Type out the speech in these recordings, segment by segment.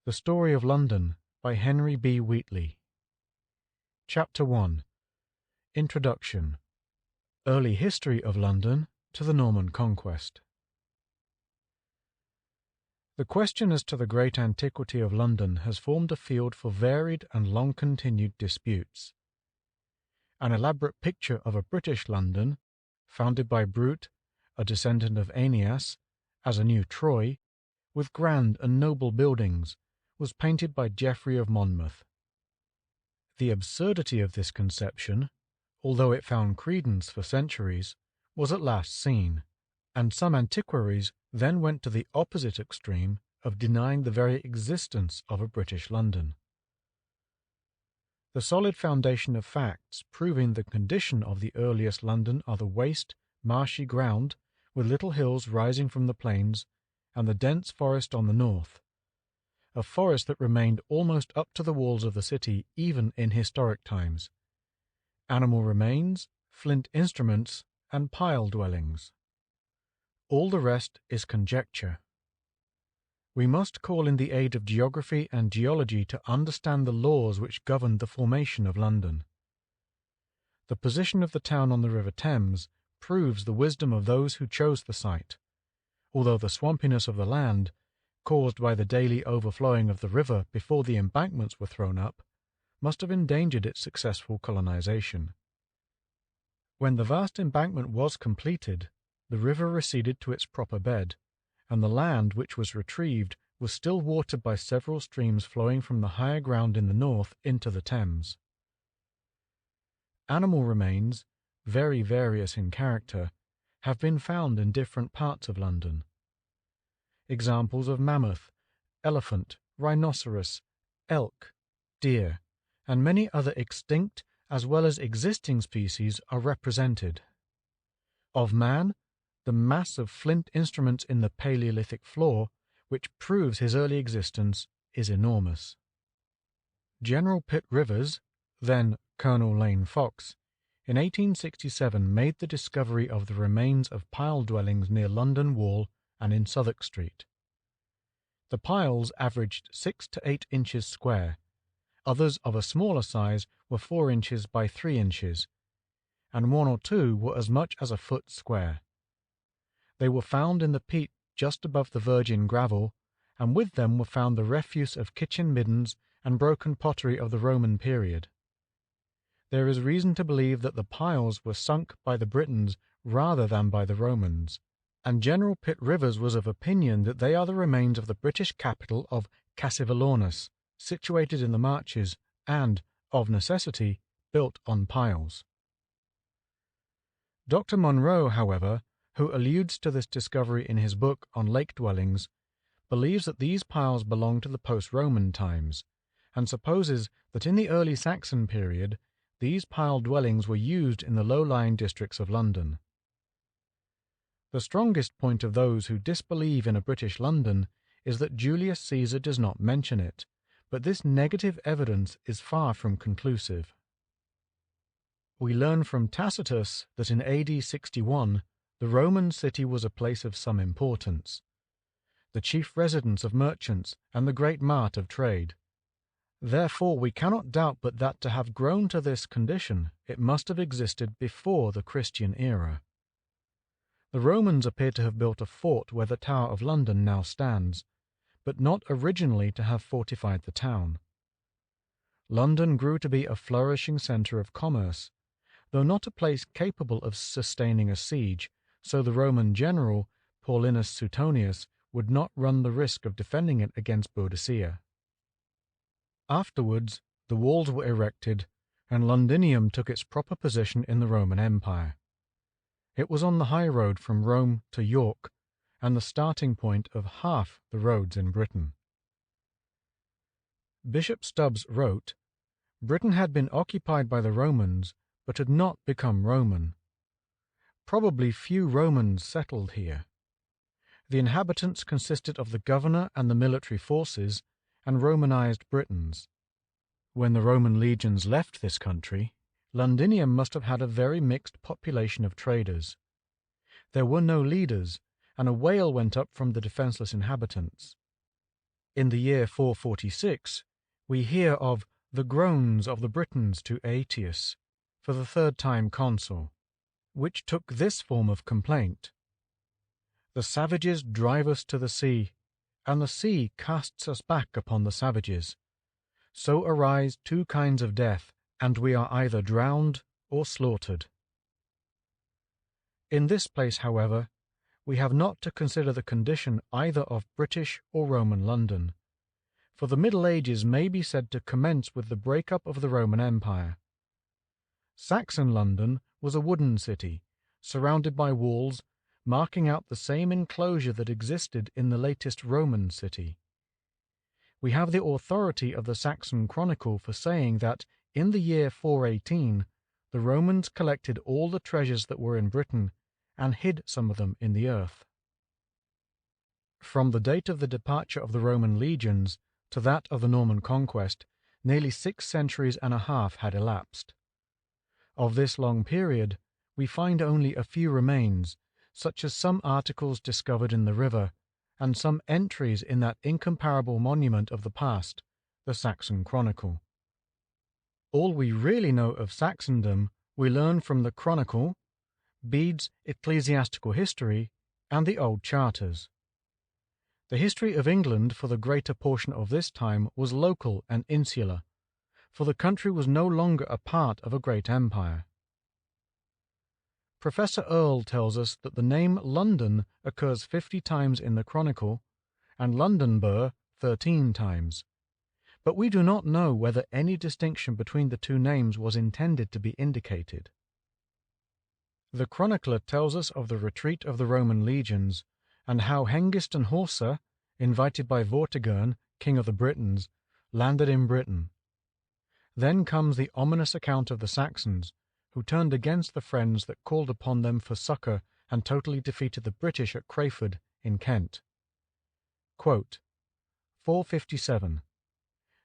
The Story of London by Henry B. Wheatley. Chapter 1. Introduction. Early History of London to the Norman Conquest. The question as to the great antiquity of London has formed a field for varied and long-continued disputes. An elaborate picture of a British London, founded by Brute, a descendant of Aeneas, as a new Troy, with grand and noble buildings, was painted by Geoffrey of Monmouth. The absurdity of this conception, although it found credence for centuries, was at last seen, and some antiquaries then went to the opposite extreme of denying the very existence of a British London. The solid foundation of facts proving the condition of the earliest London are the waste, marshy ground, with little hills rising from the plains, and the dense forest on the north, a forest that remained almost up to the walls of the city even in historic times, animal remains, flint instruments, and pile dwellings. All the rest is conjecture. We must call in the aid of geography and geology to understand the laws which governed the formation of London. The position of the town on the River Thames proves the wisdom of those who chose the site, although the swampiness of the land, caused by the daily overflowing of the river before the embankments were thrown up, must have endangered its successful colonization. When the vast embankment was completed, the river receded to its proper bed, and the land which was retrieved was still watered by several streams flowing from the higher ground in the north into the Thames. Animal remains, very various in character, have been found in different parts of London. Examples of mammoth, elephant, rhinoceros, elk, deer, and many other extinct as well as existing species are represented. Of man, the mass of flint instruments in the Paleolithic floor, which proves his early existence, is enormous. General Pitt Rivers, then Colonel Lane Fox, in 1867 made the discovery of the remains of pile dwellings near London Wall and in Southwark Street. The piles averaged 6 to 8 inches square, others of a smaller size were 4 inches by 3 inches, and 1 or 2 were as much as a foot square. They were found in the peat just above the virgin gravel, and with them were found the refuse of kitchen middens and broken pottery of the Roman period. There is reason to believe that the piles were sunk by the Britons rather than by the Romans, and General Pitt Rivers was of opinion that they are the remains of the British capital of Cassivelaunus, situated in the Marches, and, of necessity, built on piles. Dr. Monroe, however, who alludes to this discovery in his book on lake dwellings, believes that these piles belong to the post-Roman times, and supposes that in the early Saxon period these pile dwellings were used in the low-lying districts of London. The strongest point of those who disbelieve in a British London is that Julius Caesar does not mention it, but this negative evidence is far from conclusive. We learn from Tacitus that in AD 61 the Roman city was a place of some importance, the chief residence of merchants and the great mart of trade. Therefore we cannot doubt but that to have grown to this condition it must have existed before the Christian era. The Romans appear to have built a fort where the Tower of London now stands, but not originally to have fortified the town. London grew to be a flourishing centre of commerce, though not a place capable of sustaining a siege, so the Roman general, Paulinus Suetonius, would not run the risk of defending it against Boadicea. Afterwards, the walls were erected, and Londinium took its proper position in the Roman Empire. It was on the high road from Rome to York, and the starting point of half the roads in Britain. Bishop Stubbs wrote, "Britain had been occupied by the Romans, but had not become Roman. Probably few Romans settled here. The inhabitants consisted of the governor and the military forces, and Romanized Britons. When the Roman legions left this country, Londinium must have had a very mixed population of traders. There were no leaders, and a wail went up from the defenseless inhabitants. In the year 446, we hear of the groans of the Britons to Aetius, for the third time consul, which took this form of complaint: "The savages drive us to the sea, and the sea casts us back upon the savages. So arise two kinds of death, and we are either drowned or slaughtered." In this place, however, we have not to consider the condition either of British or Roman London, for the Middle Ages may be said to commence with the break-up of the Roman Empire. Saxon London was a wooden city, surrounded by walls, marking out the same enclosure that existed in the latest Roman city. We have the authority of the Saxon Chronicle for saying that in the year 418 the Romans collected all the treasures that were in Britain and hid some of them in the earth. From the date of the departure of the Roman legions to that of the Norman conquest, nearly 6 centuries and a half had elapsed. Of this long period, we find only a few remains, such as some articles discovered in the river, and some entries in that incomparable monument of the past, the Saxon Chronicle. All we really know of Saxondom we learn from the Chronicle, Bede's Ecclesiastical History, and the old charters. The history of England for the greater portion of this time was local and insular, for the country was no longer a part of a great empire. Professor Earle tells us that the name London occurs 50 times in the Chronicle, and Londonburh 13 times, but we do not know whether any distinction between the two names was intended to be indicated. The chronicler tells us of the retreat of the Roman legions, and how Hengist and Horsa, invited by Vortigern, king of the Britons, landed in Britain. Then comes the ominous account of the Saxons, who turned against the friends that called upon them for succour and totally defeated the British at Crayford in Kent. Quote, 457.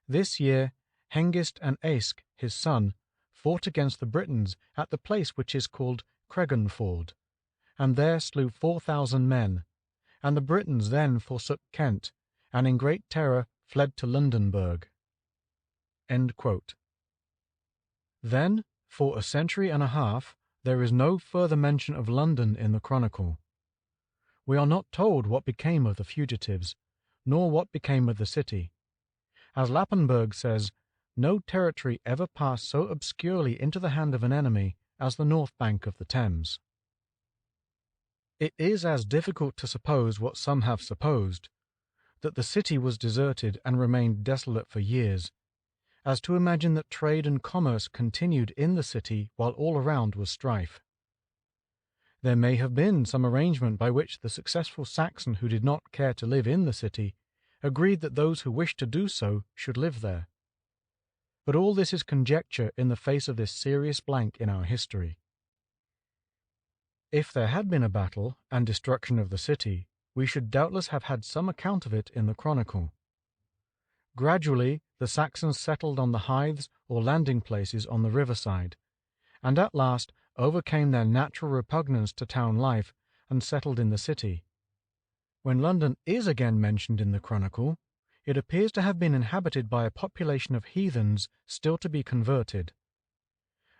This year Hengist and Aesk, his son, fought against the Britons at the place which is called Creganford, and there slew 4,000 men, and the Britons then forsook Kent, and in great terror fled to Londonburg. End quote. Then, for a century and a half, there is no further mention of London in the Chronicle. We are not told what became of the fugitives, nor what became of the city. As Lappenberg says, no territory ever passed so obscurely into the hand of an enemy as the north bank of the Thames. It is as difficult to suppose what some have supposed, that the city was deserted and remained desolate for years, as to imagine that trade and commerce continued in the city while all around was strife. There may have been some arrangement by which the successful Saxon who did not care to live in the city agreed that those who wished to do so should live there. But all this is conjecture in the face of this serious blank in our history. If there had been a battle and destruction of the city, we should doubtless have had some account of it in the Chronicle. Gradually the Saxons settled on the hithes or landing places on the riverside, and at last overcame their natural repugnance to town life and settled in the city. When London is again mentioned in the Chronicle, it appears to have been inhabited by a population of heathens still to be converted.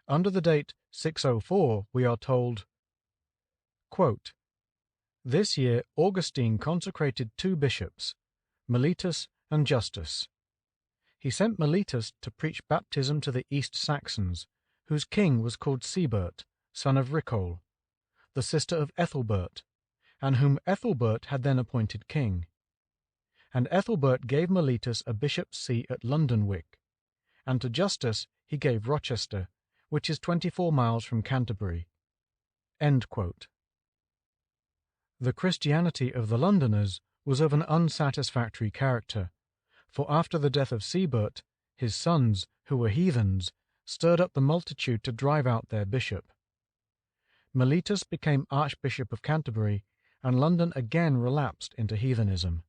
Under the date 604 we are told, quote, this year Augustine consecrated 2 bishops, Mellitus and Justus. He sent Mellitus to preach baptism to the East Saxons, whose king was called Sebert, son of Ricol, the sister of Ethelbert, and whom Ethelbert had then appointed king. And Ethelbert gave Mellitus a bishop's see at Londonwick, and to Justus he gave Rochester, which is 24 miles from Canterbury. End quote. The Christianity of the Londoners was of an unsatisfactory character, for after the death of Sebert, his sons, who were heathens, stirred up the multitude to drive out their bishop. Mellitus became Archbishop of Canterbury, and London again relapsed into heathenism.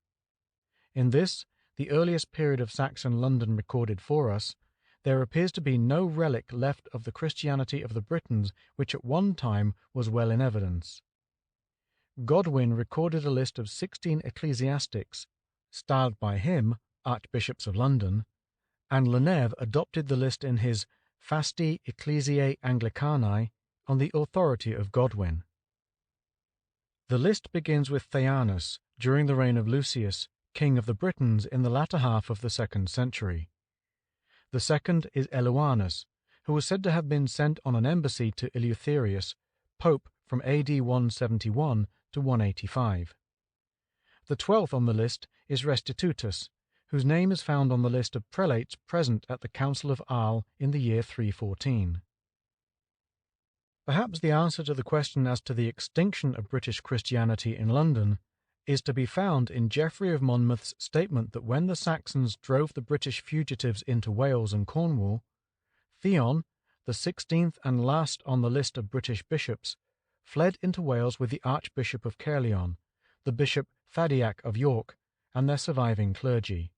In this, the earliest period of Saxon London recorded for us, there appears to be no relic left of the Christianity of the Britons which at one time was well in evidence. Godwin recorded a list of 16 ecclesiastics, styled by him Archbishops of London, and Lenève adopted the list in his Fasti Ecclesiae Anglicanae on the authority of Godwin. The list begins with Theanus during the reign of Lucius, king of the Britons in the latter half of the 2nd century. The second is Eluanus, who was said to have been sent on an embassy to Eleutherius, Pope from AD 171 to 185. The 12th on the list is Restitutus, whose name is found on the list of prelates present at the Council of Arles in the year 314. Perhaps the answer to the question as to the extinction of British Christianity in London is to be found in Geoffrey of Monmouth's statement that when the Saxons drove the British fugitives into Wales and Cornwall, Theon, the 16th and last on the list of British bishops, fled into Wales with the Archbishop of Caerleon, the Bishop Thadiac of York, and their surviving clergy.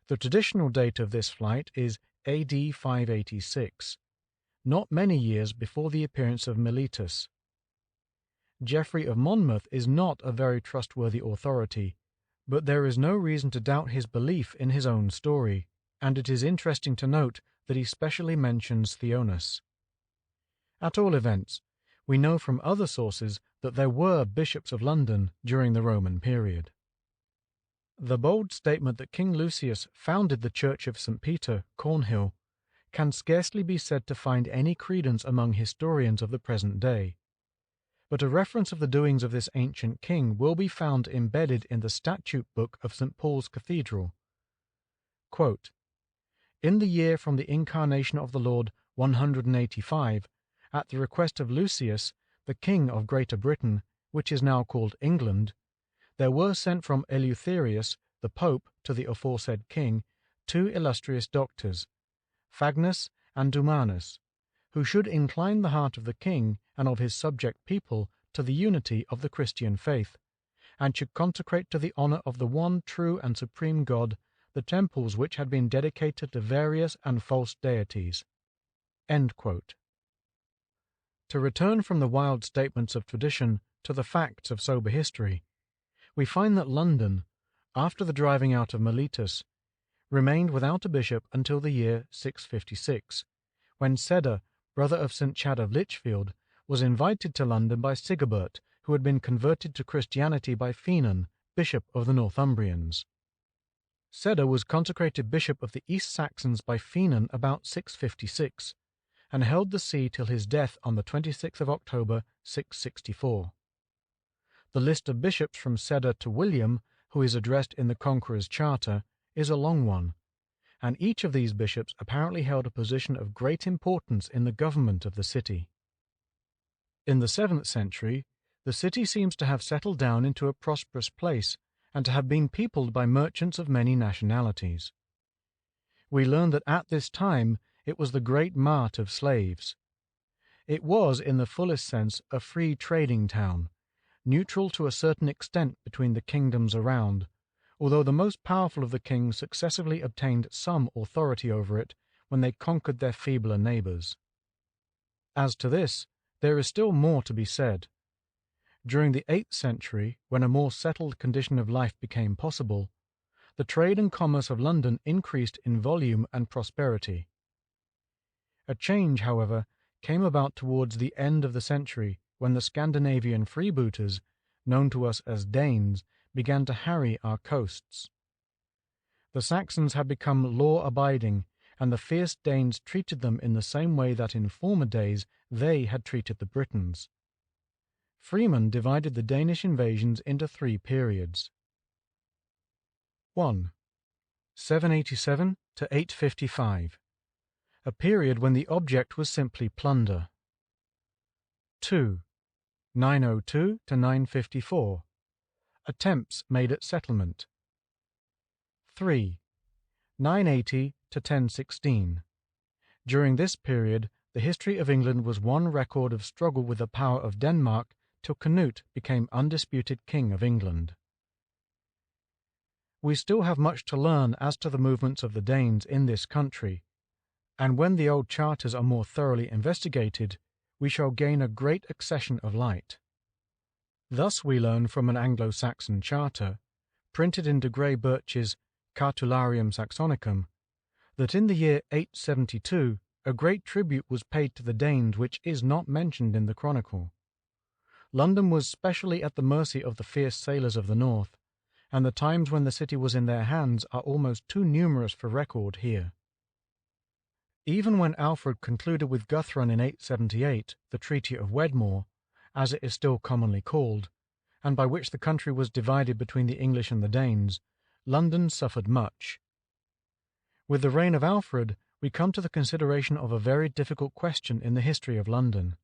The traditional date of this flight is AD 586, not many years before the appearance of Mellitus. Geoffrey of Monmouth is not a very trustworthy authority, but there is no reason to doubt his belief in his own story, and it is interesting to note that he specially mentions Theonus. At all events, we know from other sources that there were bishops of London during the Roman period. The bold statement that King Lucius founded the Church of St. Peter, Cornhill, can scarcely be said to find any credence among historians of the present day, but a reference of the doings of this ancient king will be found embedded in the statute book of St. Paul's Cathedral. Quote, "In the year from the incarnation of the Lord 185, at the request of Lucius, the king of Greater Britain, which is now called England, there were sent from Eleutherius, the Pope, to the aforesaid king, 2 illustrious doctors, Fagnus and Dumanus, who should incline the heart of the king and of his subject people to the unity of the Christian faith, and should consecrate to the honor of the one true and supreme God the temples which had been dedicated to various and false deities." End quote. To return from the wild statements of tradition to the facts of sober history, we find that London, after the driving out of Mellitus, remained without a bishop until the year 656, when Cedar, brother of St. Chad of Lichfield, was invited to London by Sigibert, who had been converted to Christianity by Finan, bishop of the Northumbrians. Cedar was consecrated bishop of the East Saxons by Finan about 656, and held the see till his death on the 26th of October, 664. The list of bishops from Cedar to William, who is addressed in the Conqueror's Charter, is a long one, and each of these bishops apparently held a position of great importance in the government of the city. In the 7th century, the city seems to have settled down into a prosperous place and to have been peopled by merchants of many nationalities. We learn that at this time it was the great mart of slaves. It was, in the fullest sense, a free trading town, neutral to a certain extent between the kingdoms around, although the most powerful of the kings successively obtained some authority over it when they conquered their feebler neighbors. As to this, there is still more to be said. During the 8th century, when a more settled condition of life became possible, the trade and commerce of London increased in volume and prosperity. A change, however, came about towards the end of the century, when the Scandinavian freebooters, known to us as Danes, began to harry our coasts. The Saxons had become law-abiding, and the fierce Danes treated them in the same way that in former days they had treated the Britons. Freeman divided the Danish invasions into 3 periods. 1. 787 to 855, a period when the object was simply plunder. 2. 902 to 954, attempts made at settlement. 3. 980 to 1016. During this period, the history of England was one record of struggle with the power of Denmark till Canute became undisputed king of England. We still have much to learn as to the movements of the Danes in this country, and when the old charters are more thoroughly investigated, we shall gain a great accession of light. Thus we learn from an Anglo-Saxon charter, printed in de Grey Birch's Cartularium Saxonicum, that in the year 872 a great tribute was paid to the Danes which is not mentioned in the chronicle. London was specially at the mercy of the fierce sailors of the north, and the times when the city was in their hands are almost too numerous for record here. Even when Alfred concluded with Guthrun in 878 the Treaty of Wedmore, as it is still commonly called, and by which the country was divided between the English and the Danes, London suffered much. With the reign of Alfred, we come to the consideration of a very difficult question in the history of London.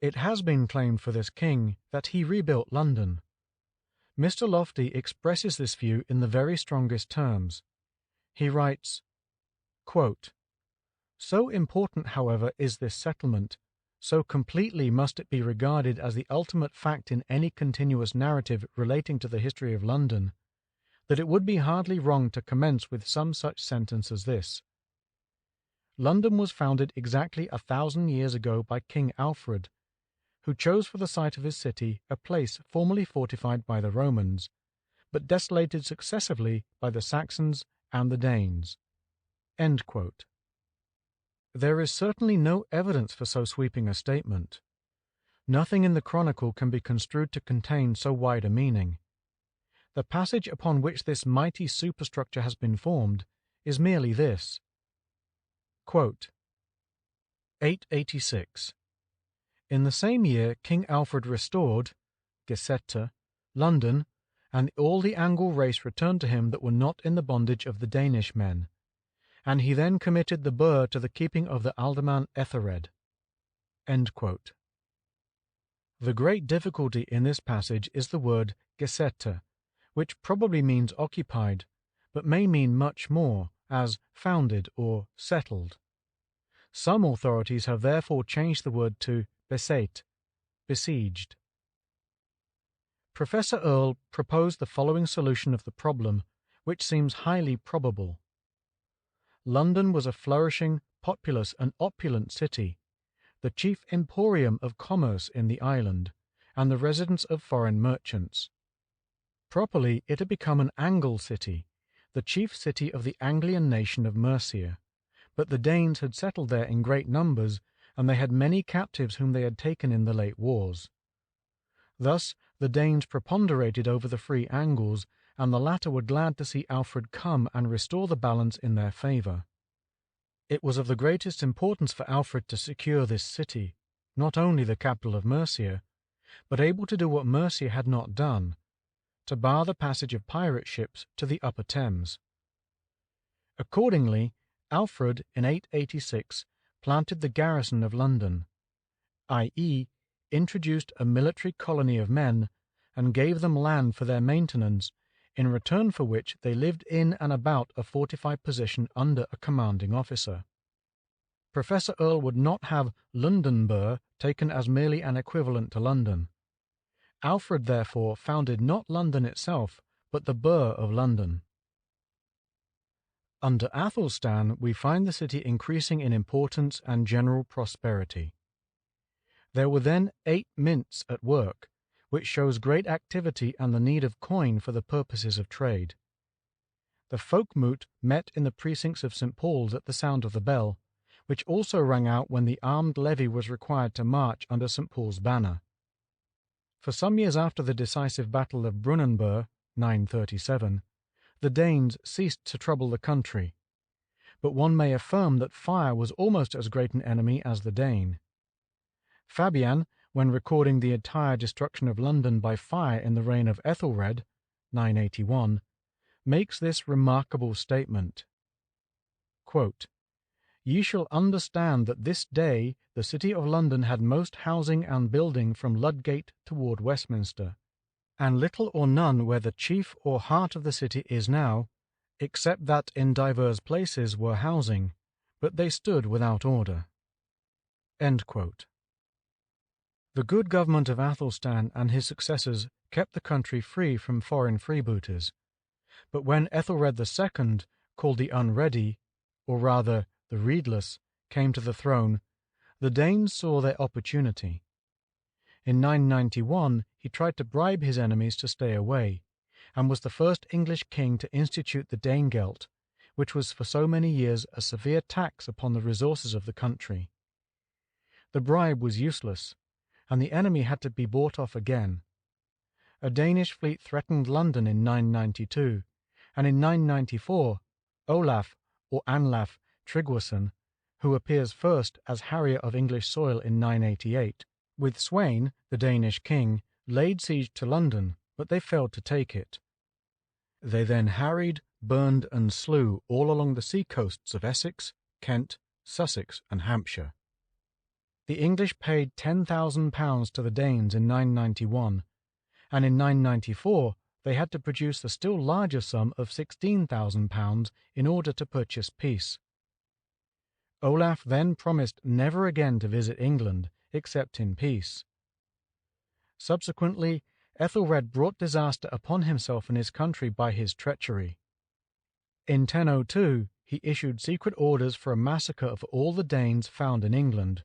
It has been claimed for this king that he rebuilt London. Mr. Lofty expresses this view in the very strongest terms. He writes, quote, "So important, however, is this settlement, so completely must it be regarded as the ultimate fact in any continuous narrative relating to the history of London, that it would be hardly wrong to commence with some such sentence as this. London was founded exactly 1,000 years ago by King Alfred, who chose for the site of his city a place formerly fortified by the Romans, but desolated successively by the Saxons and the Danes." End quote. There is certainly no evidence for so sweeping a statement. Nothing in the chronicle can be construed to contain so wide a meaning. The passage upon which this mighty superstructure has been formed is merely this. Quote, 886. In the same year King Alfred restored, Gesette, London, and all the Angle race returned to him that were not in the bondage of the Danish men. And he then committed the burh to the keeping of the alderman Ethelred. End quote. The great difficulty in this passage is the word Gesette, which probably means occupied, but may mean much more, as founded or settled. Some authorities have therefore changed the word to beset, besieged. Professor Earle proposed the following solution of the problem, which seems highly probable. London was a flourishing, populous, and opulent city, the chief emporium of commerce in the island, and the residence of foreign merchants. Properly, it had become an Angle city, the chief city of the Anglian nation of Mercia, but the Danes had settled there in great numbers, and they had many captives whom they had taken in the late wars. Thus the Danes preponderated over the free Angles, and the latter were glad to see Alfred come and restore the balance in their favour. It was of the greatest importance for Alfred to secure this city, not only the capital of Mercia, but able to do what Mercia had not done, to bar the passage of pirate ships to the upper Thames. Accordingly, Alfred, in 886, planted the garrison of London, i.e., introduced a military colony of men, and gave them land for their maintenance, in return for which they lived in and about a fortified position under a commanding officer. Professor Earle would not have Londonburh taken as merely an equivalent to London. Alfred, therefore, founded not London itself, but the burh of London. Under Athelstan, we find the city increasing in importance and general prosperity. There were then 8 mints at work, which shows great activity and the need of coin for the purposes of trade. The folkmoot met in the precincts of St. Paul's at the sound of the bell, which also rang out when the armed levy was required to march under St. Paul's banner. For some years after the decisive battle of Brunanburh, 937, the Danes ceased to trouble the country, but one may affirm that fire was almost as great an enemy as the Dane. Fabian, when recording the entire destruction of London by fire in the reign of Ethelred, 981, makes this remarkable statement. Quote, "Ye shall understand that this day the city of London had most housing and building from Ludgate toward Westminster, and little or none where the chief or heart of the city is now, except that in divers places were housing, but they stood without order." End quote. The good government of Athelstan and his successors kept the country free from foreign freebooters, but when Ethelred II, called the Unready, or rather the Reedless, came to the throne, the Danes saw their opportunity. In 991 he tried to bribe his enemies to stay away, and was the first English king to institute the Danegeld, which was for so many years a severe tax upon the resources of the country. The bribe was useless, and the enemy had to be bought off again. A Danish fleet threatened London in 992, and in 994 Olaf, or Anlaf, Tryggvason, who appears first as harrier of English soil in 988, with Sweyn, the Danish king, laid siege to London, but they failed to take it. They then harried, burned, and slew all along the sea coasts of Essex, Kent, Sussex, and Hampshire. The English paid £10,000 to the Danes in 991, and in 994 they had to produce the still larger sum of £16,000 in order to purchase peace. Olaf then promised never again to visit England except in peace. Subsequently, Ethelred brought disaster upon himself and his country by his treachery. In 1002 he issued secret orders for a massacre of all the Danes found in England,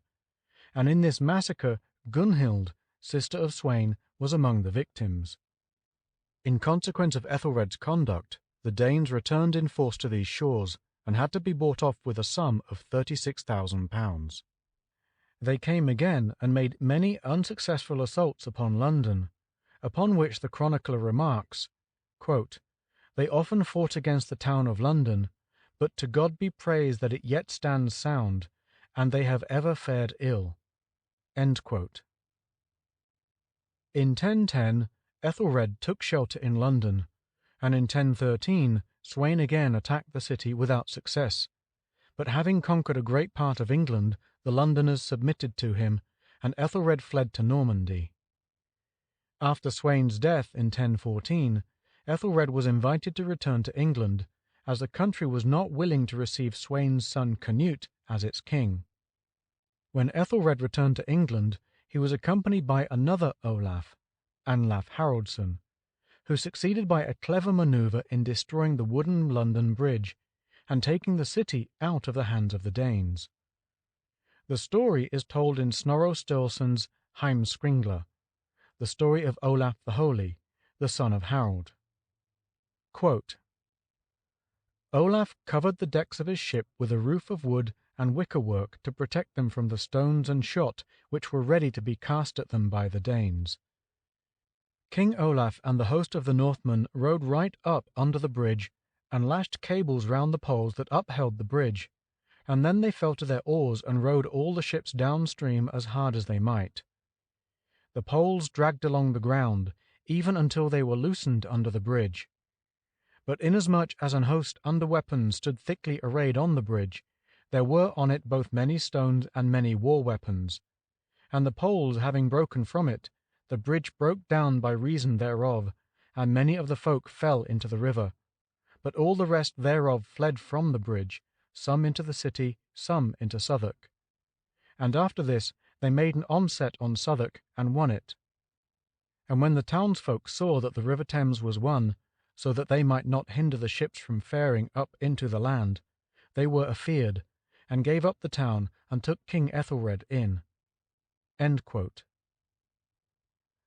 and in this massacre Gunhild, sister of Sweyn, was among the victims. In consequence of Ethelred's conduct, the Danes returned in force to these shores, and had to be bought off with a sum of £36,000. They came again and made many unsuccessful assaults upon London, upon which the chronicler remarks, quote, "They often fought against the town of London, but to God be praised that it yet stands sound, and they have ever fared ill." End quote. In 1010, Ethelred took shelter in London, and in 1013 Sweyn again attacked the city without success, but having conquered a great part of England, the Londoners submitted to him, and Ethelred fled to Normandy. After Sweyn's death in 1014, Ethelred was invited to return to England, as the country was not willing to receive Sweyn's son Canute as its king. When Ethelred returned to England, he was accompanied by another Olaf, Anlaf Haraldsson, who succeeded by a clever maneuver in destroying the wooden London Bridge and taking the city out of the hands of the Danes. The story is told in Snorro Sturluson's Heimskringla, the story of Olaf the Holy, the son of Harald. Quote, "Olaf covered the decks of his ship with a roof of wood and wickerwork to protect them from the stones and shot which were ready to be cast at them by the Danes. King Olaf and the host of the Northmen rode right up under the bridge and lashed cables round the poles that upheld the bridge, and then they fell to their oars and rowed all the ships downstream as hard as they might. The poles dragged along the ground, even until they were loosened under the bridge. But inasmuch as an host under weapons stood thickly arrayed on the bridge, there were on it both many stones and many war weapons, and the poles having broken from it, the bridge broke down by reason thereof, and many of the folk fell into the river. But all the rest thereof fled from the bridge, some into the city, some into Southwark. And after this they made an onset on Southwark, and won it. And when the townsfolk saw that the river Thames was won, so that they might not hinder the ships from faring up into the land, they were afeard, and gave up the town, and took King Ethelred in." End quote.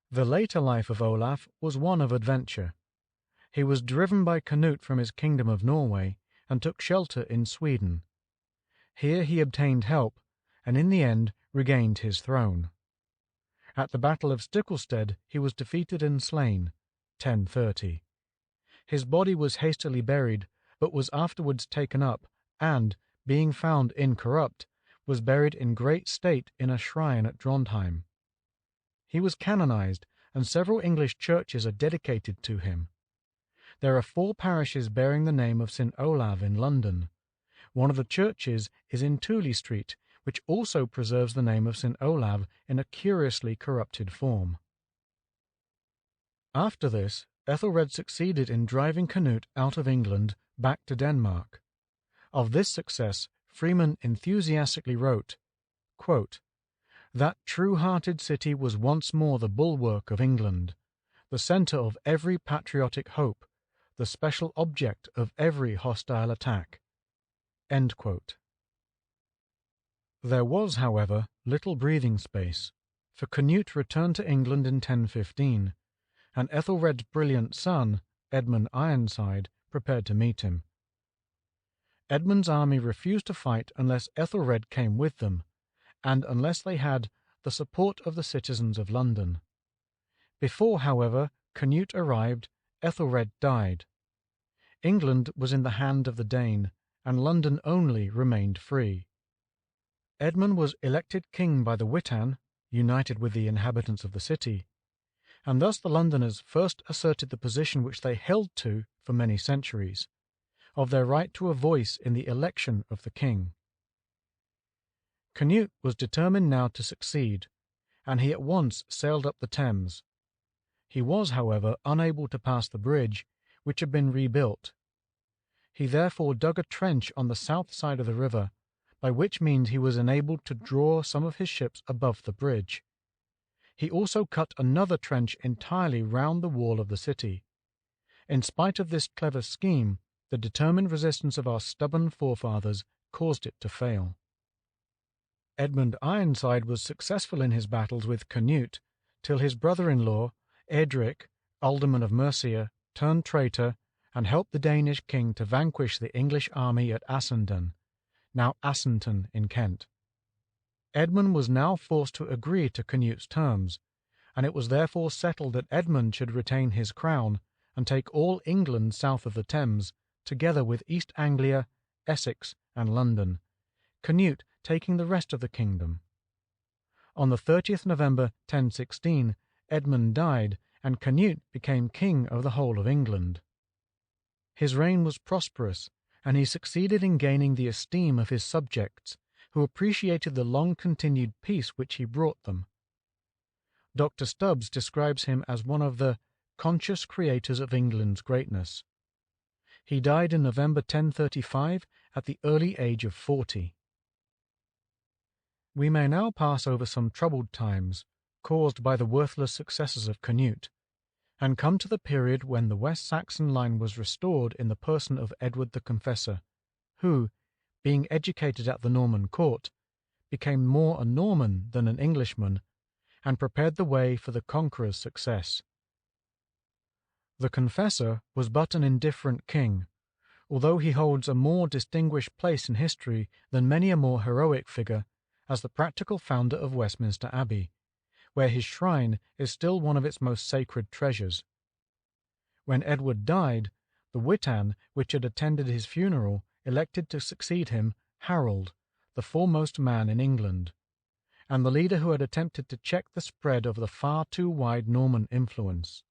The later life of Olaf was one of adventure. He was driven by Canute from his kingdom of Norway, and took shelter in Sweden. Here he obtained help, and in the end regained his throne. At the Battle of Stiklestad he was defeated and slain, 1030. His body was hastily buried, but was afterwards taken up, and, being found incorrupt, was buried in great state in a shrine at Trondheim. He was canonized, and several English churches are dedicated to him. There are 4 parishes bearing the name of St. Olav in London. One of the churches is in Tooley Street, which also preserves the name of St. Olav in a curiously corrupted form. After this, Ethelred succeeded in driving Canute out of England back to Denmark. Of this success, Freeman enthusiastically wrote, quote, "That true-hearted city was once more the bulwark of England, the centre of every patriotic hope, the special object of every hostile attack." End quote. There was, however, little breathing space, for Canute returned to England in 1015, and Ethelred's brilliant son, Edmund Ironside, prepared to meet him. Edmund's army refused to fight unless Ethelred came with them, and unless they had the support of the citizens of London. Before, however, Canute arrived, Ethelred died. England was in the hand of the Dane, and London only remained free. Edmund was elected king by the Witan, united with the inhabitants of the city, and thus the Londoners first asserted the position which they held to for many centuries, of their right to a voice in the election of the king. Canute was determined now to succeed, and he at once sailed up the Thames. He was, however, unable to pass the bridge, which had been rebuilt. He therefore dug a trench on the south side of the river, by which means he was enabled to draw some of his ships above the bridge. He also cut another trench entirely round the wall of the city. In spite of this clever scheme, the determined resistance of our stubborn forefathers caused it to fail. Edmund Ironside was successful in his battles with Canute, till his brother-in-law, Edric, alderman of Mercia, turned traitor, and helped the Danish king to vanquish the English army at Assendon, now Assenton in Kent. Edmund was now forced to agree to Canute's terms, and it was therefore settled that Edmund should retain his crown and take all England south of the Thames, together with East Anglia, Essex, and London, Canute taking the rest of the kingdom. On the 30th November 1016, Edmund died, and Canute became king of the whole of England. His reign was prosperous, and he succeeded in gaining the esteem of his subjects, who appreciated the long-continued peace which he brought them. Dr. Stubbs describes him as one of the conscious creators of England's greatness. He died in November 1035 at the early age of 40. We may now pass over some troubled times, caused by the worthless successors of Canute, and come to the period when the West Saxon line was restored in the person of Edward the Confessor, who, being educated at the Norman court, became more a Norman than an Englishman, and prepared the way for the Conqueror's success. The Confessor was but an indifferent king, although he holds a more distinguished place in history than many a more heroic figure as the practical founder of Westminster Abbey, where his shrine is still one of its most sacred treasures. When Edward died, the Witan, which had attended his funeral, elected to succeed him Harold, the foremost man in England, and the leader who had attempted to check the spread of the far too wide Norman influence.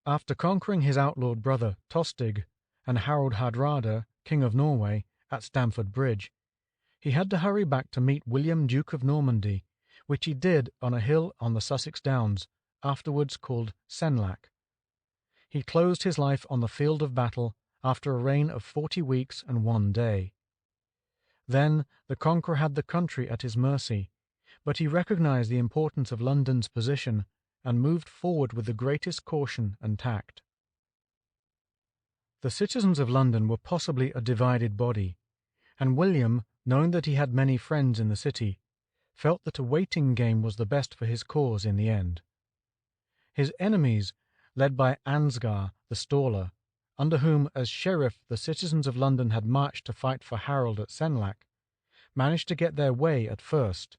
After conquering his outlawed brother Tostig and Harald Hardrada, King of Norway, at Stamford Bridge, he had to hurry back to meet William, Duke of Normandy, which he did on a hill on the Sussex Downs, afterwards called Senlac. He closed his life on the field of battle after a reign of 40 weeks and 1 day. Then the conqueror had the country at his mercy, but he recognized the importance of London's position and moved forward with the greatest caution and tact. The citizens of London were possibly a divided body, and William, knowing that he had many friends in the city, felt that a waiting game was the best for his cause in the end. His enemies, led by Ansgar the Staller, under whom as sheriff the citizens of London had marched to fight for Harold at Senlac, managed to get their way at first.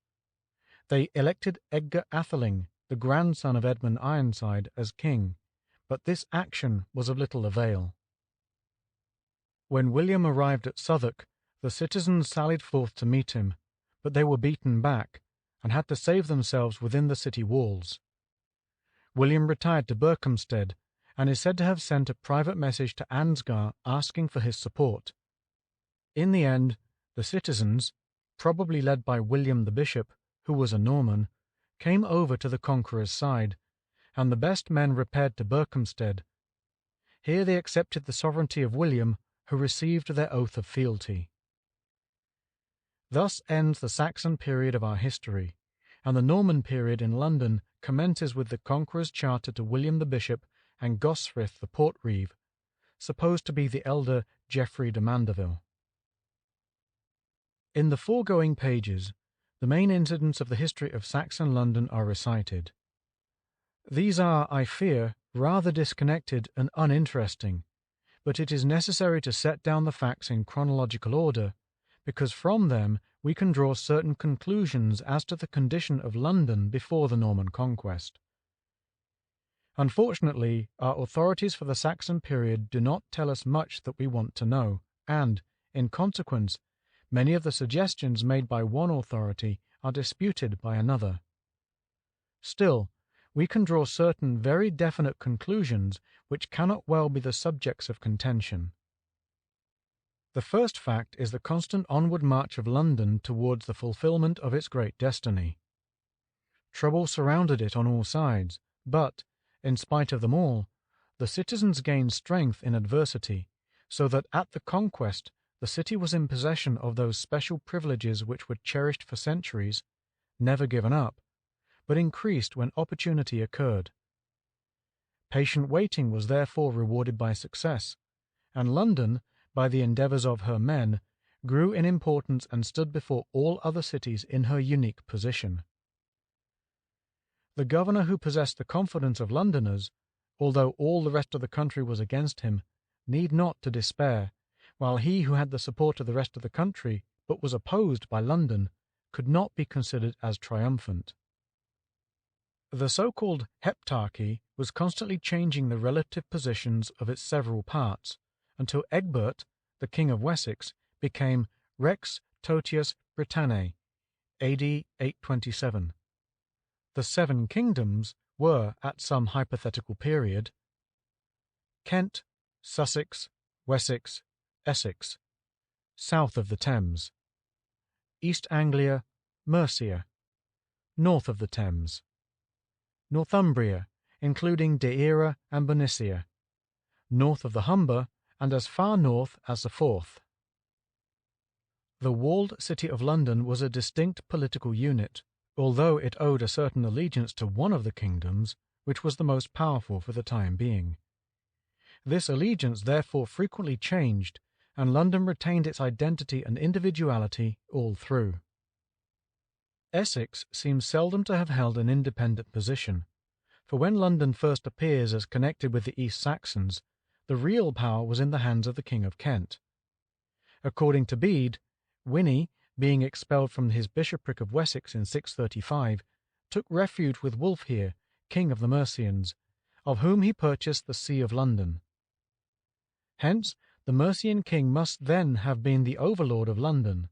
They elected Edgar Atheling, the grandson of Edmund Ironside, as king, but this action was of little avail. When William arrived at Southwark, the citizens sallied forth to meet him, but they were beaten back, and had to save themselves within the city walls. William retired to Berkhamsted, and is said to have sent a private message to Ansgar asking for his support. In the end, the citizens, probably led by William the Bishop, who was a Norman, came over to the conqueror's side, and the best men repaired to Berkhamsted. Here they accepted the sovereignty of William, who received their oath of fealty. Thus ends the Saxon period of our history, and the Norman period in London commences with the Conqueror's charter to William the Bishop and Gosfrith the Portreeve, supposed to be the elder Geoffrey de Mandeville. In the foregoing pages, the main incidents of the history of Saxon London are recited. These are, I fear, rather disconnected and uninteresting, but it is necessary to set down the facts in chronological order, because from them we can draw certain conclusions as to the condition of London before the Norman conquest. Unfortunately, our authorities for the Saxon period do not tell us much that we want to know, and, in consequence, many of the suggestions made by one authority are disputed by another. Still, we can draw certain very definite conclusions which cannot well be the subjects of contention. The first fact is the constant onward march of London towards the fulfillment of its great destiny. Trouble surrounded it on all sides, but, in spite of them all, the citizens gained strength in adversity, so that at the conquest the city was in possession of those special privileges which were cherished for centuries, never given up, but increased when opportunity occurred. Patient waiting was therefore rewarded by success, and London, by the endeavours of her men, grew in importance and stood before all other cities in her unique position. The governor who possessed the confidence of Londoners, although all the rest of the country was against him, need not to despair, while he who had the support of the rest of the country, but was opposed by London, could not be considered as triumphant. The so-called heptarchy was constantly changing the relative positions of its several parts, until Egbert, the King of Wessex, became Rex Totius Britanniae, AD 827. The seven kingdoms were, at some hypothetical period, Kent, Sussex, Wessex, Essex, south of the Thames; East Anglia, Mercia, north of the Thames; Northumbria, including Deira and Bernicia, north of the Humber and as far north as the Forth. The walled city of London was a distinct political unit, although it owed a certain allegiance to one of the kingdoms, which was the most powerful for the time being. This allegiance therefore frequently changed, and London retained its identity and individuality all through. Essex seems seldom to have held an independent position, for when London first appears as connected with the East Saxons, the real power was in the hands of the King of Kent. According to Bede, Winnie, being expelled from his bishopric of Wessex in 635, took refuge with Wulfhere, king of the Mercians, of whom he purchased the See of London. Hence, the Mercian king must then have been the overlord of London.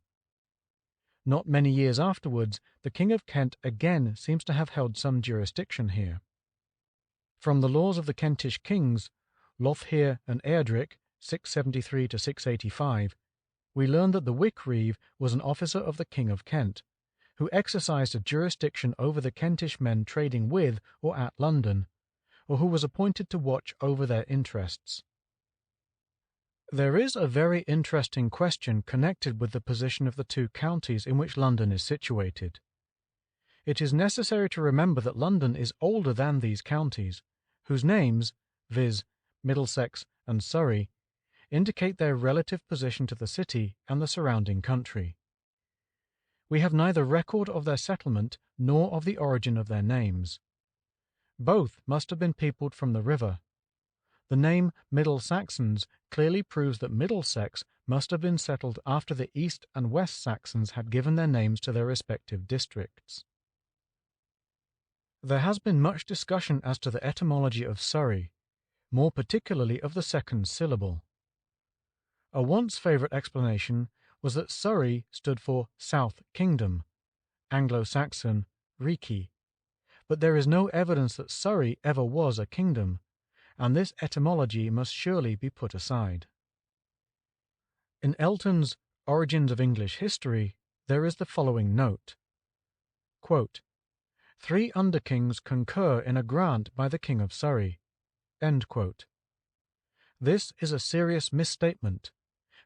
Not many years afterwards, the King of Kent again seems to have held some jurisdiction here. From the laws of the Kentish kings, Lothair and Eadric, 673 to 685, we learn that the Wick-Reeve was an officer of the King of Kent, who exercised a jurisdiction over the Kentish men trading with or at London, or who was appointed to watch over their interests. There is a very interesting question connected with the position of the two counties in which London is situated. It is necessary to remember that London is older than these counties, whose names, viz., Middlesex and Surrey, indicate their relative position to the city and the surrounding country. We have neither record of their settlement nor of the origin of their names. Both must have been peopled from the river. The name Middle Saxons clearly proves that Middlesex must have been settled after the East and West Saxons had given their names to their respective districts. There has been much discussion as to the etymology of Surrey, more particularly of the second syllable. A once favourite explanation was that Surrey stood for South Kingdom, Anglo-Saxon Riki, but there is no evidence that Surrey ever was a kingdom, and this etymology must surely be put aside. In Elton's Origins of English History there is the following note, quote, 3 under-kings concur in a grant by the King of Surrey. End quote. This is a serious misstatement,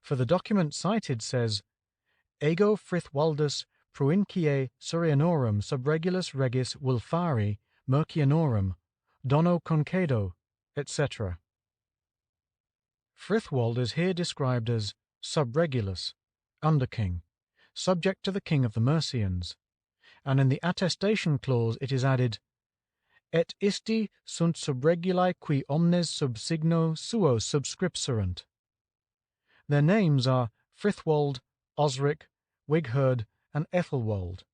for the document cited says, Ego Frithwaldus Pruincie Surrianorum subregulus regis Wulfari Mercianorum, Dono Concedo, etc. Frithwald is here described as subregulus, under-king, subject to the king of the Mercians, and in the attestation clause it is added, et isti sunt subreguli qui omnes sub signo suo subscripserunt. Their names are Frithwold, Osric, Wigherd, and Ethelwold.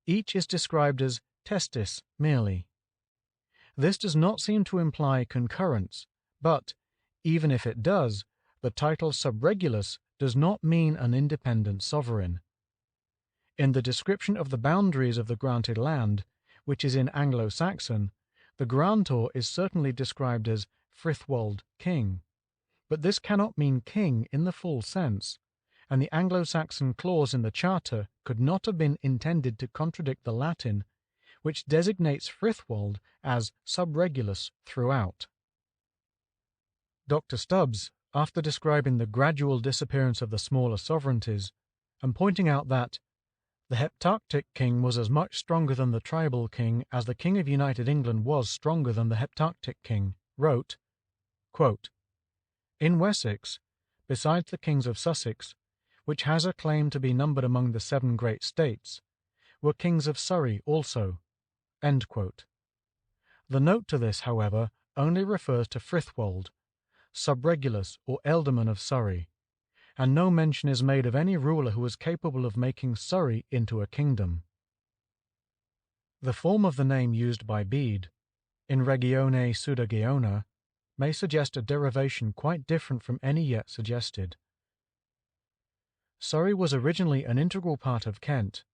Each is described as testis merely. This does not seem to imply concurrence, but, even if it does, the title subregulus does not mean an independent sovereign. In the description of the boundaries of the granted land, which is in Anglo-Saxon, the grantor is certainly described as Frithwold king, but this cannot mean king in the full sense, and the Anglo-Saxon clause in the Charter could not have been intended to contradict the Latin, which designates Frithwold as subregulus throughout. Dr. Stubbs, after describing the gradual disappearance of the smaller sovereignties, and pointing out that the heptarctic king was as much stronger than the tribal king as the king of United England was stronger than the heptarctic king, wrote, quote, "In Wessex, besides the kings of Sussex, which has a claim to be numbered among the 7 great states, were kings of Surrey also." End quote. The note to this, however, only refers to Frithwold, subregulus or ealdorman of Surrey, and no mention is made of any ruler who was capable of making Surrey into a kingdom. The form of the name used by Bede, in Regione Sudergeona, may suggest a derivation quite different from any yet suggested. Surrey was originally an integral part of Kent,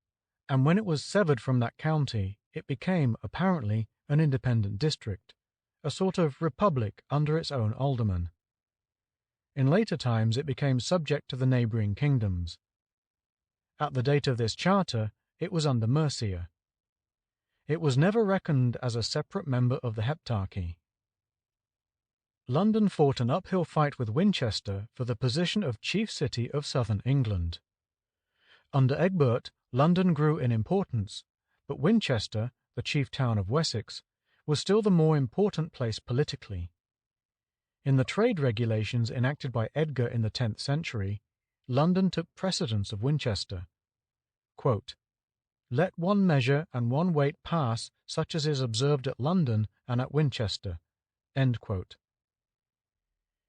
and when it was severed from that county, it became, apparently, an independent district, a sort of republic under its own alderman. In later times it became subject to the neighbouring kingdoms. At the date of this charter, it was under Mercia. It was never reckoned as a separate member of the Heptarchy. London fought an uphill fight with Winchester for the position of chief city of southern England. Under Egbert, London grew in importance, but Winchester, the chief town of Wessex, was still the more important place politically. In the trade regulations enacted by Edgar in the 10th century, London took precedence of Winchester. Quote, "Let one measure and one weight pass such as is observed at London and at Winchester." End quote.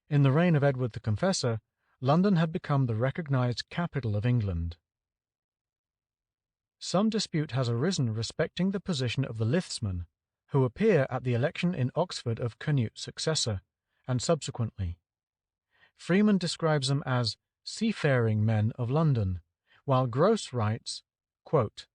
In the reign of Edward the Confessor, London had become the recognized capital of England. Some dispute has arisen respecting the position of the Lithsmen, who appear at the election in Oxford of Canute's successor, and subsequently. Freeman describes them as seafaring men of London, while Grose writes, quote,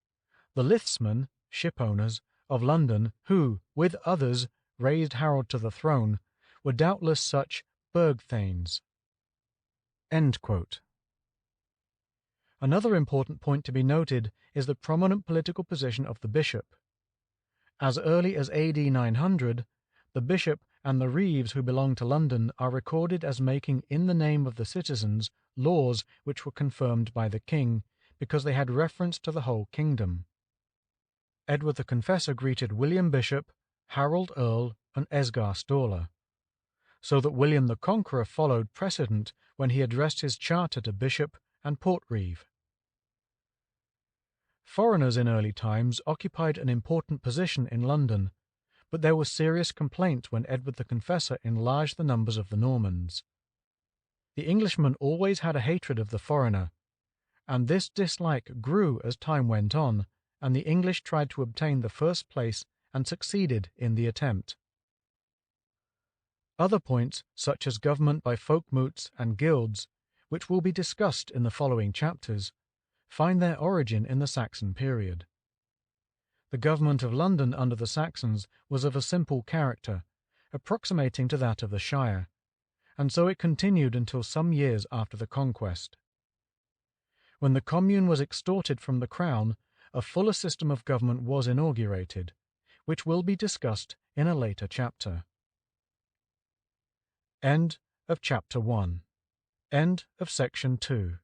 "The Lithsmen, shipowners, of London, who, with others, raised Harold to the throne, were doubtless such burgthanes." End quote. Another important point to be noted is the prominent political position of the bishop. As early as AD 900, the bishop and the reeves who belonged to London are recorded as making in the name of the citizens laws which were confirmed by the king, because they had reference to the whole kingdom. Edward the Confessor greeted William Bishop, Harold Earl, and Esgar Staller, so that William the Conqueror followed precedent when he addressed his charter to bishop and portreeve. Foreigners in early times occupied an important position in London, but there was serious complaint when Edward the Confessor enlarged the numbers of the Normans. The Englishman always had a hatred of the foreigner, and this dislike grew as time went on, and the English tried to obtain the first place and succeeded in the attempt. Other points, such as government by folkmoots and guilds, which will be discussed in the following chapters, find their origin in the Saxon period. The government of London under the Saxons was of a simple character, approximating to that of the shire, and so it continued until some years after the conquest. When the commune was extorted from the crown, a fuller system of government was inaugurated, which will be discussed in a later chapter. End of Chapter 1. End of Section 2.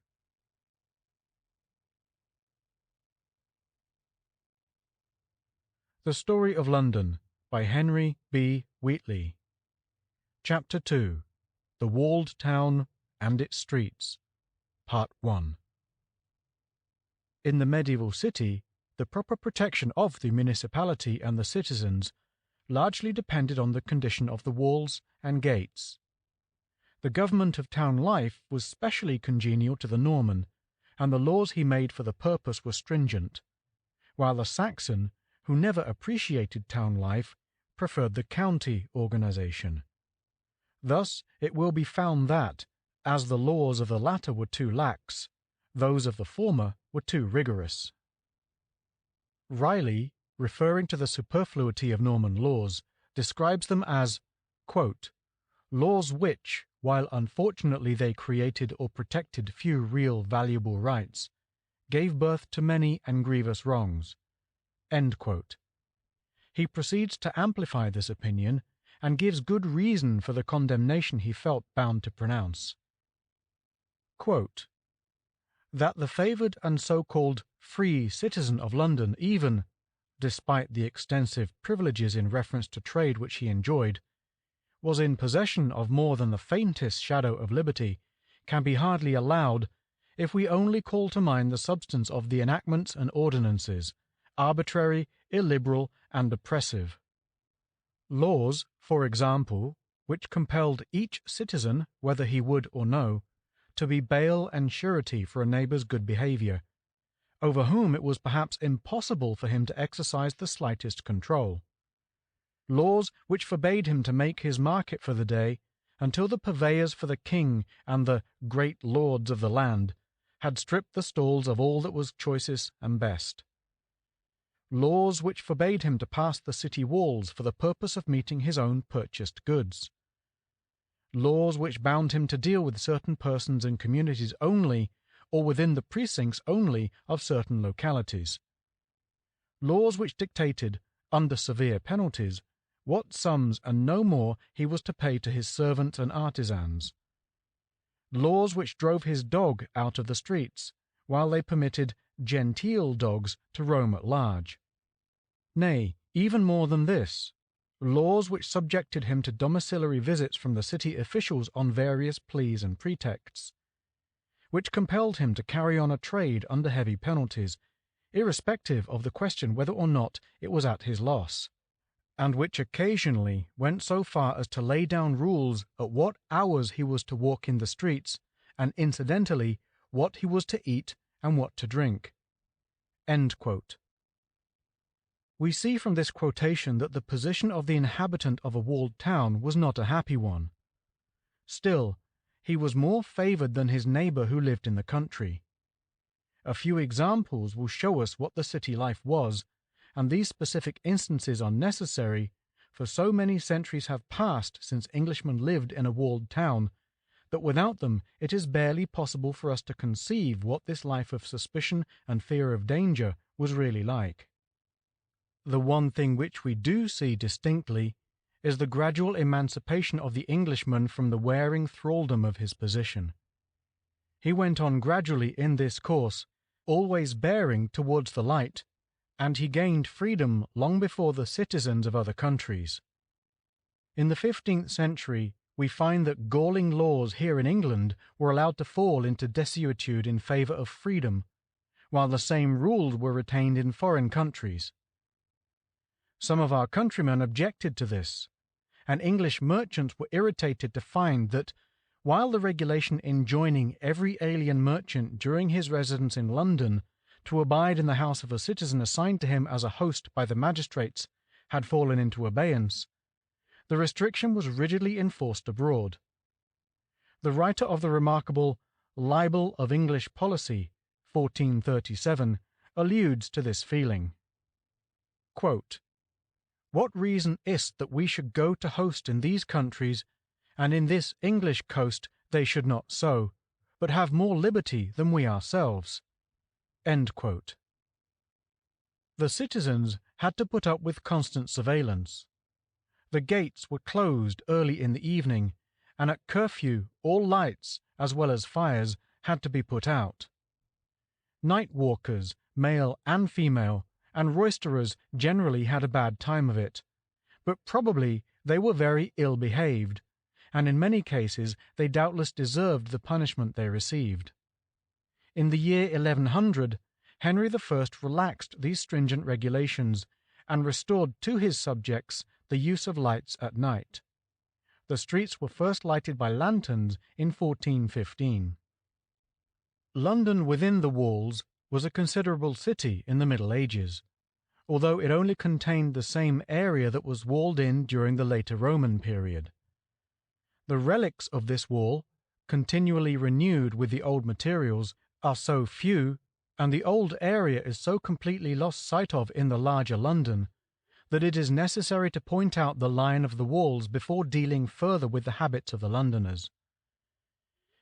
The Story of London by Henry B. Wheatley. Chapter 2. The Walled Town and its Streets. Part 1. In the medieval city, the proper protection of the municipality and the citizens largely depended on the condition of the walls and gates. The government of town life was specially congenial to the Norman, and the laws he made for the purpose were stringent, while the Saxon, who never appreciated town life, preferred the county organization. Thus it will be found that, as the laws of the latter were too lax, those of the former were too rigorous. Riley, referring to the superfluity of Norman laws, describes them as, quote, laws which, while unfortunately they created or protected few real valuable rights, gave birth to many and grievous wrongs. End quote. He proceeds to amplify this opinion and gives good reason for the condemnation he felt bound to pronounce. Quote, that the favoured and so-called free citizen of London even, despite the extensive privileges in reference to trade which he enjoyed, was in possession of more than the faintest shadow of liberty, can be hardly allowed if we only call to mind the substance of the enactments and ordinances, arbitrary, illiberal, and oppressive. Laws, for example, which compelled each citizen, whether he would or no, to be bail and surety for a neighbour's good behaviour, over whom it was perhaps impossible for him to exercise the slightest control. Laws which forbade him to make his market for the day until the purveyors for the king and the great lords of the land had stripped the stalls of all that was choicest and best. Laws which forbade him to pass the city walls for the purpose of meeting his own purchased goods. Laws which bound him to deal with certain persons and communities only, or within the precincts only of certain localities. Laws which dictated, under severe penalties, what sums and no more he was to pay to his servants and artisans. Laws which drove his dog out of the streets, while they permitted genteel dogs to roam at large. Nay, even more than this, laws which subjected him to domiciliary visits from the city officials on various pleas and pretexts, which compelled him to carry on a trade under heavy penalties, irrespective of the question whether or not it was at his loss, and which occasionally went so far as to lay down rules at what hours he was to walk in the streets, and incidentally what he was to eat and what to drink. End quote. We see from this quotation that the position of the inhabitant of a walled town was not a happy one. Still, he was more favoured than his neighbour who lived in the country. A few examples will show us what the city life was, and these specific instances are necessary, for so many centuries have passed since Englishmen lived in a walled town, that without them it is barely possible for us to conceive what this life of suspicion and fear of danger was really like. The one thing which we do see distinctly is the gradual emancipation of the Englishman from the wearing thraldom of his position. He went on gradually in this course, always bearing towards the light, and he gained freedom long before the citizens of other countries. In the 15th century, we find that galling laws here in England were allowed to fall into desuetude in favour of freedom, while the same rules were retained in foreign countries. Some of our countrymen objected to this, and English merchants were irritated to find that, while the regulation enjoining every alien merchant during his residence in London to abide in the house of a citizen assigned to him as a host by the magistrates had fallen into abeyance, the restriction was rigidly enforced abroad. The writer of the remarkable Libel of English Policy, 1437, alludes to this feeling. Quote, what reason is't that we should go to host in these countries, and in this English coast they should not so, but have more liberty than we ourselves? End quote. The citizens had to put up with constant surveillance. The gates were closed early in the evening, and at curfew all lights, as well as fires, had to be put out. Night walkers, male and female, and roisterers generally had a bad time of it, but probably they were very ill-behaved, and in many cases they doubtless deserved the punishment they received. In the year 1100, Henry I relaxed these stringent regulations, and restored to his subjects the use of lights at night. The streets were first lighted by lanterns in 1415. London within the walls was a considerable city in the Middle Ages, although it only contained the same area that was walled in during the later Roman period. The relics of this wall, continually renewed with the old materials, are so few, and the old area is so completely lost sight of in the larger London, that it is necessary to point out the line of the walls before dealing further with the habits of the Londoners.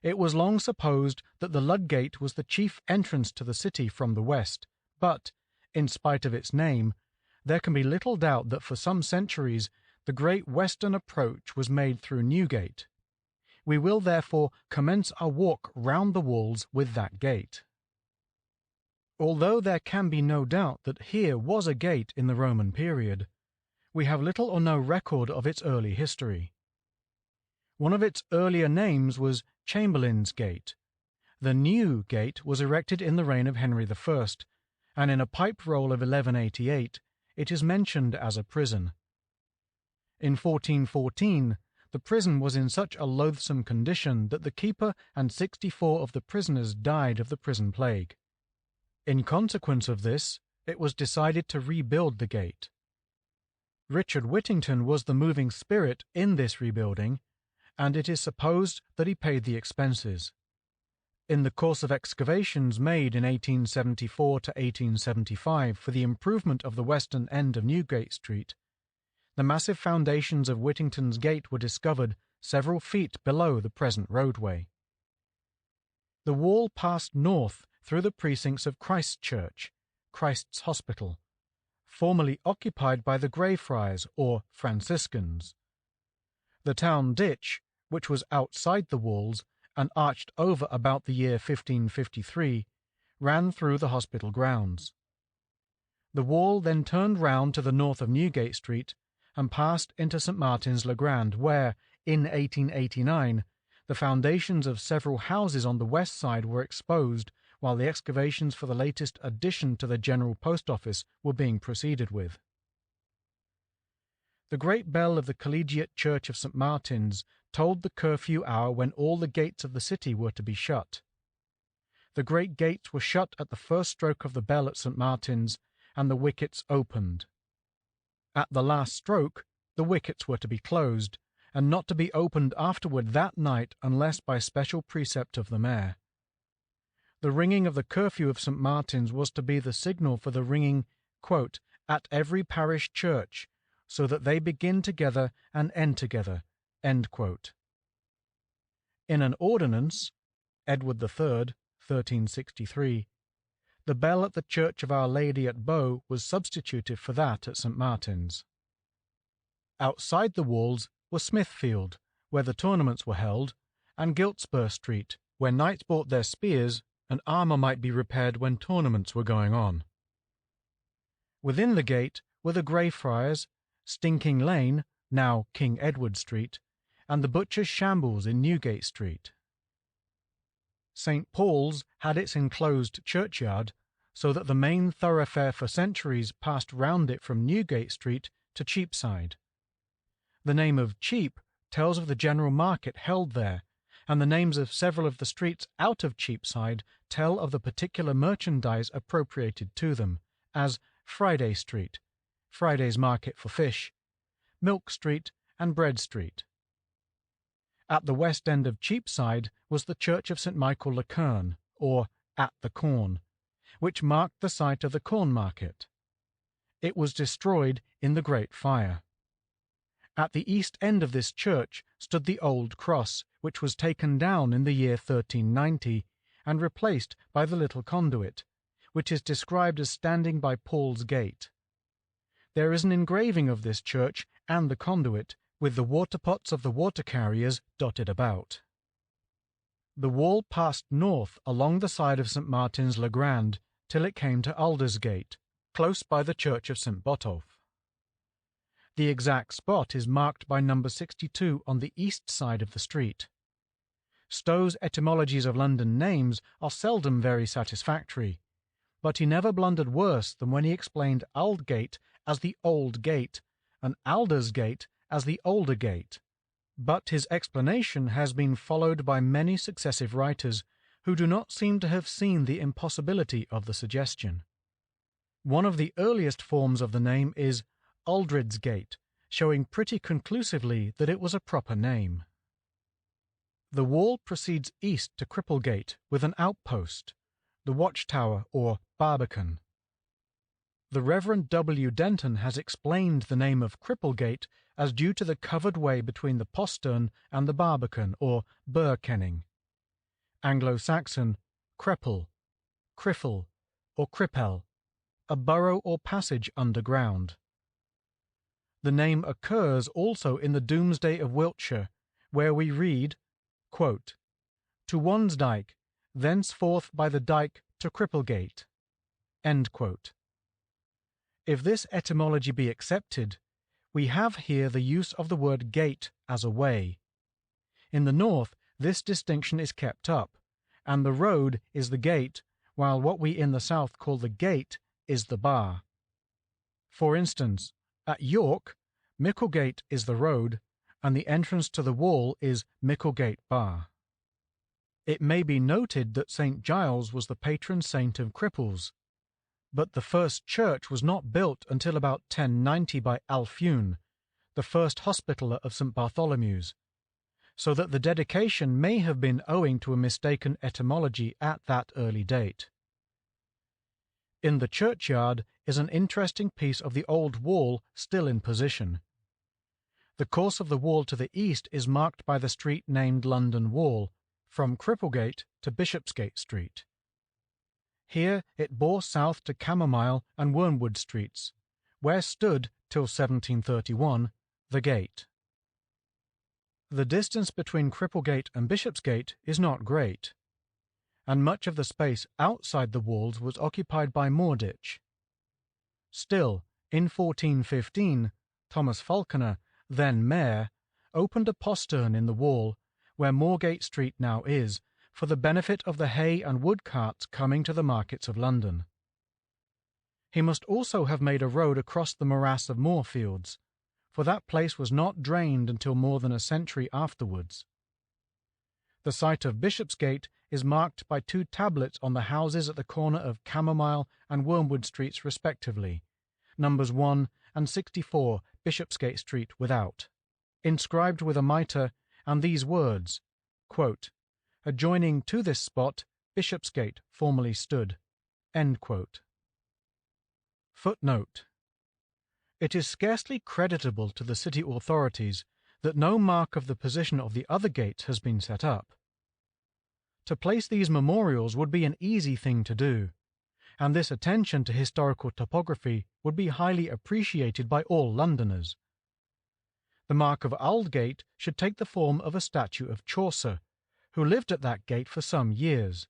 It was long supposed that the Ludgate was the chief entrance to the city from the west, but, in spite of its name, there can be little doubt that for some centuries the great western approach was made through Newgate. We will therefore commence our walk round the walls with that gate. Although there can be no doubt that here was a gate in the Roman period, we have little or no record of its early history. One of its earlier names was Chamberlain's Gate. The new gate was erected in the reign of Henry I, and in a pipe roll of 1188 it is mentioned as a prison. In 1414 the prison was in such a loathsome condition that the keeper and 64 of the prisoners died of the prison plague. In consequence of this, it was decided to rebuild the gate. Richard Whittington was the moving spirit in this rebuilding, and it is supposed that he paid the expenses. In the course of excavations made in 1874 to 1875 for the improvement of the western end of Newgate Street, the massive foundations of Whittington's Gate were discovered several feet below the present roadway. The wall passed north through the precincts of Christ Church, Christ's Hospital, formerly occupied by the Greyfriars or Franciscans. The town ditch, which was outside the walls and arched over about the year 1553, ran through the hospital grounds. The wall then turned round to the north of Newgate Street and passed into St. Martin's-le-Grand, where, in 1889, the foundations of several houses on the west side were exposed while the excavations for the latest addition to the General Post Office were being proceeded with. The great bell of the Collegiate Church of St. Martin's told the curfew hour when all the gates of the city were to be shut. The great gates were shut at the first stroke of the bell at St. Martin's, and the wickets opened. At the last stroke, the wickets were to be closed, and not to be opened afterward that night unless by special precept of the mayor. The ringing of the curfew of St. Martin's was to be the signal for the ringing, quote, at every parish church, so that they begin together and end together, end quote. In an ordinance, Edward III, 1363, the bell at the Church of Our Lady at Bow was substituted for that at St. Martin's. Outside the walls was Smithfield, where the tournaments were held, and Giltspur Street, where knights bought their spears and armour might be repaired when tournaments were going on. Within the gate were the Greyfriars, Stinking Lane, now King Edward Street, and the Butcher's Shambles in Newgate Street. St. Paul's had its enclosed churchyard, so that the main thoroughfare for centuries passed round it from Newgate Street to Cheapside. The name of Cheap tells of the general market held there, and the names of several of the streets out of Cheapside tell of the particular merchandise appropriated to them, as Friday Street, Friday's Market for Fish, Milk Street, and Bread Street. At the west end of Cheapside was the Church of St. Michael le Quern, or At the Corn, which marked the site of the Corn Market. It was destroyed in the Great Fire. At the east end of this church stood the old cross, which was taken down in the year 1390 and replaced by the little conduit, which is described as standing by Paul's Gate. There is an engraving of this church and the conduit, with the waterpots of the water carriers dotted about. The wall passed north along the side of St. Martin's-le-Grand till it came to Aldersgate, close by the church of St. Botolph. The exact spot is marked by number 62 on the east side of the street. Stowe's etymologies of London names are seldom very satisfactory, but he never blundered worse than when he explained Aldgate as the Old Gate and Aldersgate as the older gate, but his explanation has been followed by many successive writers who do not seem to have seen the impossibility of the suggestion. One of the earliest forms of the name is Aldridsgate, showing pretty conclusively that it was a proper name. The wall proceeds east to Cripplegate with an outpost, the watchtower or barbican. The Reverend W. Denton has explained the name of Cripplegate as due to the covered way between the postern and the barbican or burkenning. Anglo-Saxon, crepel, criffle, or crippel, a burrow or passage underground. The name occurs also in the Domesday of Wiltshire, where we read, quote, "To Wonsdyke, thenceforth by the dyke to Cripplegate." End quote. If this etymology be accepted, we have here the use of the word gate as a way. In the north, this distinction is kept up, and the road is the gate, while what we in the south call the gate is the bar. For instance, at York, Micklegate is the road, and the entrance to the wall is Micklegate Bar. It may be noted that St. Giles was the patron saint of cripples, but the first church was not built until about 1090 by Alfune, the first hospitaller of St. Bartholomew's, so that the dedication may have been owing to a mistaken etymology at that early date. In the churchyard is an interesting piece of the old wall still in position. The course of the wall to the east is marked by the street named London Wall, from Cripplegate to Bishopsgate Street. Here it bore south to Camomile and Wormwood Streets, where stood, till 1731, the gate. The distance between Cripplegate and Bishopsgate is not great, and much of the space outside the walls was occupied by Moorditch. Still, in 1415, Thomas Falconer, then mayor, opened a postern in the wall, where Moorgate Street now is, for the benefit of the hay and wood carts coming to the markets of London. He must also have made a road across the morass of Moorfields, for that place was not drained until more than a century afterwards. The site of Bishopsgate is marked by 2 tablets on the houses at the corner of Camomile and Wormwood Streets respectively, numbers 1 and 64 Bishopsgate Street without, inscribed with a mitre and these words, quote, "Adjoining to this spot, Bishopsgate formerly stood." End quote. Footnote. It is scarcely creditable to the city authorities that no mark of the position of the other gates has been set up. To place these memorials would be an easy thing to do, and this attention to historical topography would be highly appreciated by all Londoners. The mark of Aldgate should take the form of a statue of Chaucer, who lived at that gate for some years.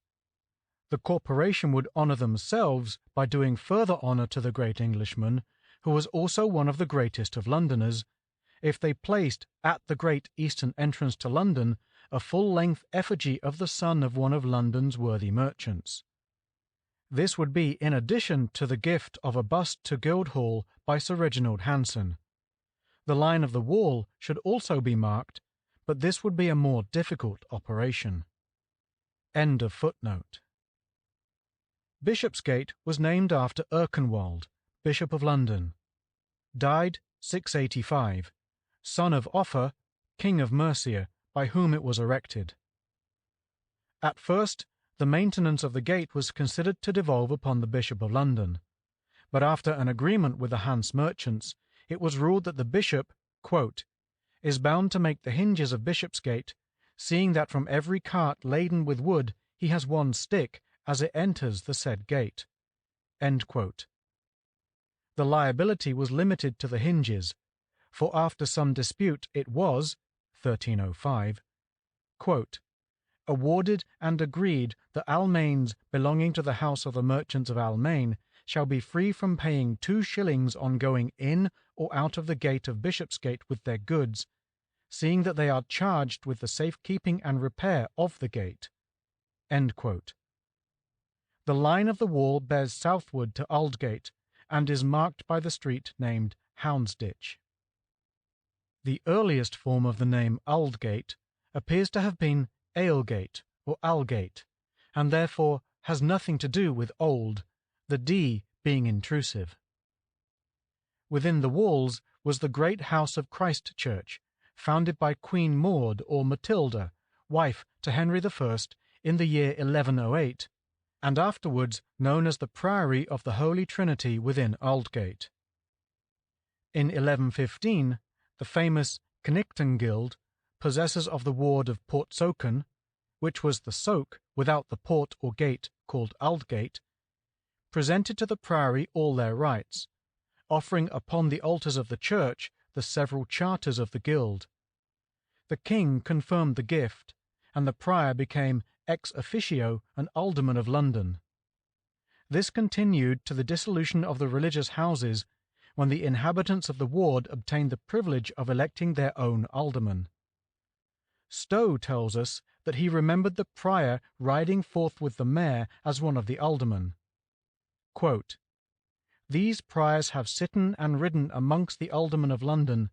The corporation would honour themselves by doing further honour to the great Englishman, who was also one of the greatest of Londoners, if they placed at the great eastern entrance to London a full-length effigy of the son of one of London's worthy merchants. This would be in addition to the gift of a bust to Guildhall by Sir Reginald Hanson. The line of the wall should also be marked, but this would be a more difficult operation. End of footnote. Bishopsgate was named after Erkenwald, Bishop of London. Died 685, son of Offa, King of Mercia, by whom it was erected. At first, the maintenance of the gate was considered to devolve upon the Bishop of London, but after an agreement with the Hanse merchants, it was ruled that the bishop, quote, "is bound to make the hinges of Bishopsgate, seeing that from every cart laden with wood he has 1 stick as it enters the said gate." End quote. The liability was limited to the hinges, for after some dispute it was, 1305, quote, "awarded and agreed that Almains belonging to the house of the merchants of Almain shall be free from paying 2 shillings on going in or out of the gate of Bishopsgate with their goods, seeing that they are charged with the safekeeping and repair of the gate." End quote. The line of the wall bears southward to Aldgate, and is marked by the street named Houndsditch. The earliest form of the name Aldgate appears to have been Alegate or Algate, and therefore has nothing to do with old, the D being intrusive. Within the walls was the great house of Christ Church, founded by Queen Maud or Matilda, wife to Henry I, in the year 1108, and afterwards known as the Priory of the Holy Trinity within Aldgate. In 1115, the famous Knighton Guild, possessors of the ward of Portsoken, which was the soak without the port or gate called Aldgate, presented to the priory all their rights, offering upon the altars of the church the several charters of the guild. The king confirmed the gift, and the prior became ex officio an alderman of London. This continued to the dissolution of the religious houses, when the inhabitants of the ward obtained the privilege of electing their own alderman. Stowe tells us that he remembered the prior riding forth with the mayor as one of the aldermen. Quote, "These priors have sitten and ridden amongst the aldermen of London,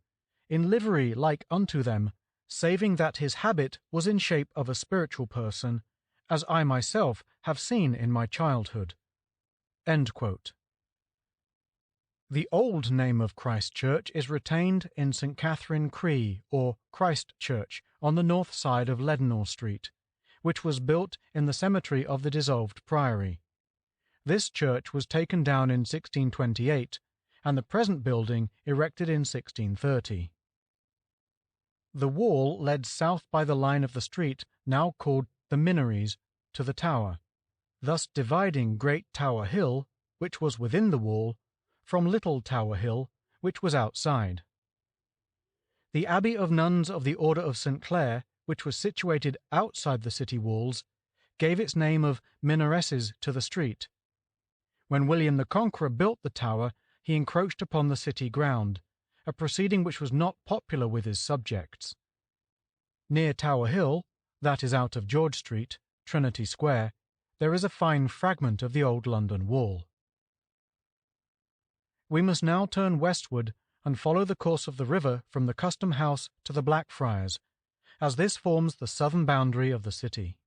in livery like unto them, saving that his habit was in shape of a spiritual person, as I myself have seen in my childhood." End quote. The old name of Christ Church is retained in St. Catherine Cree, or Christ Church, on the north side of Leadenhall Street, which was built in the cemetery of the dissolved priory. This church was taken down in 1628, and the present building erected in 1630. The wall led south by the line of the street now called the Minories to the Tower, thus dividing Great Tower Hill, which was within the wall, from Little Tower Hill, which was outside. The Abbey of Nuns of the Order of St. Clare, which was situated outside the city walls, gave its name of Minoresses to the street. When William the Conqueror built the tower, he encroached upon the city ground, a proceeding which was not popular with his subjects. Near Tower Hill, that is out of George Street, Trinity Square, there is a fine fragment of the old London Wall. We must now turn westward and follow the course of the river from the Custom House to the Blackfriars, as this forms the southern boundary of the city.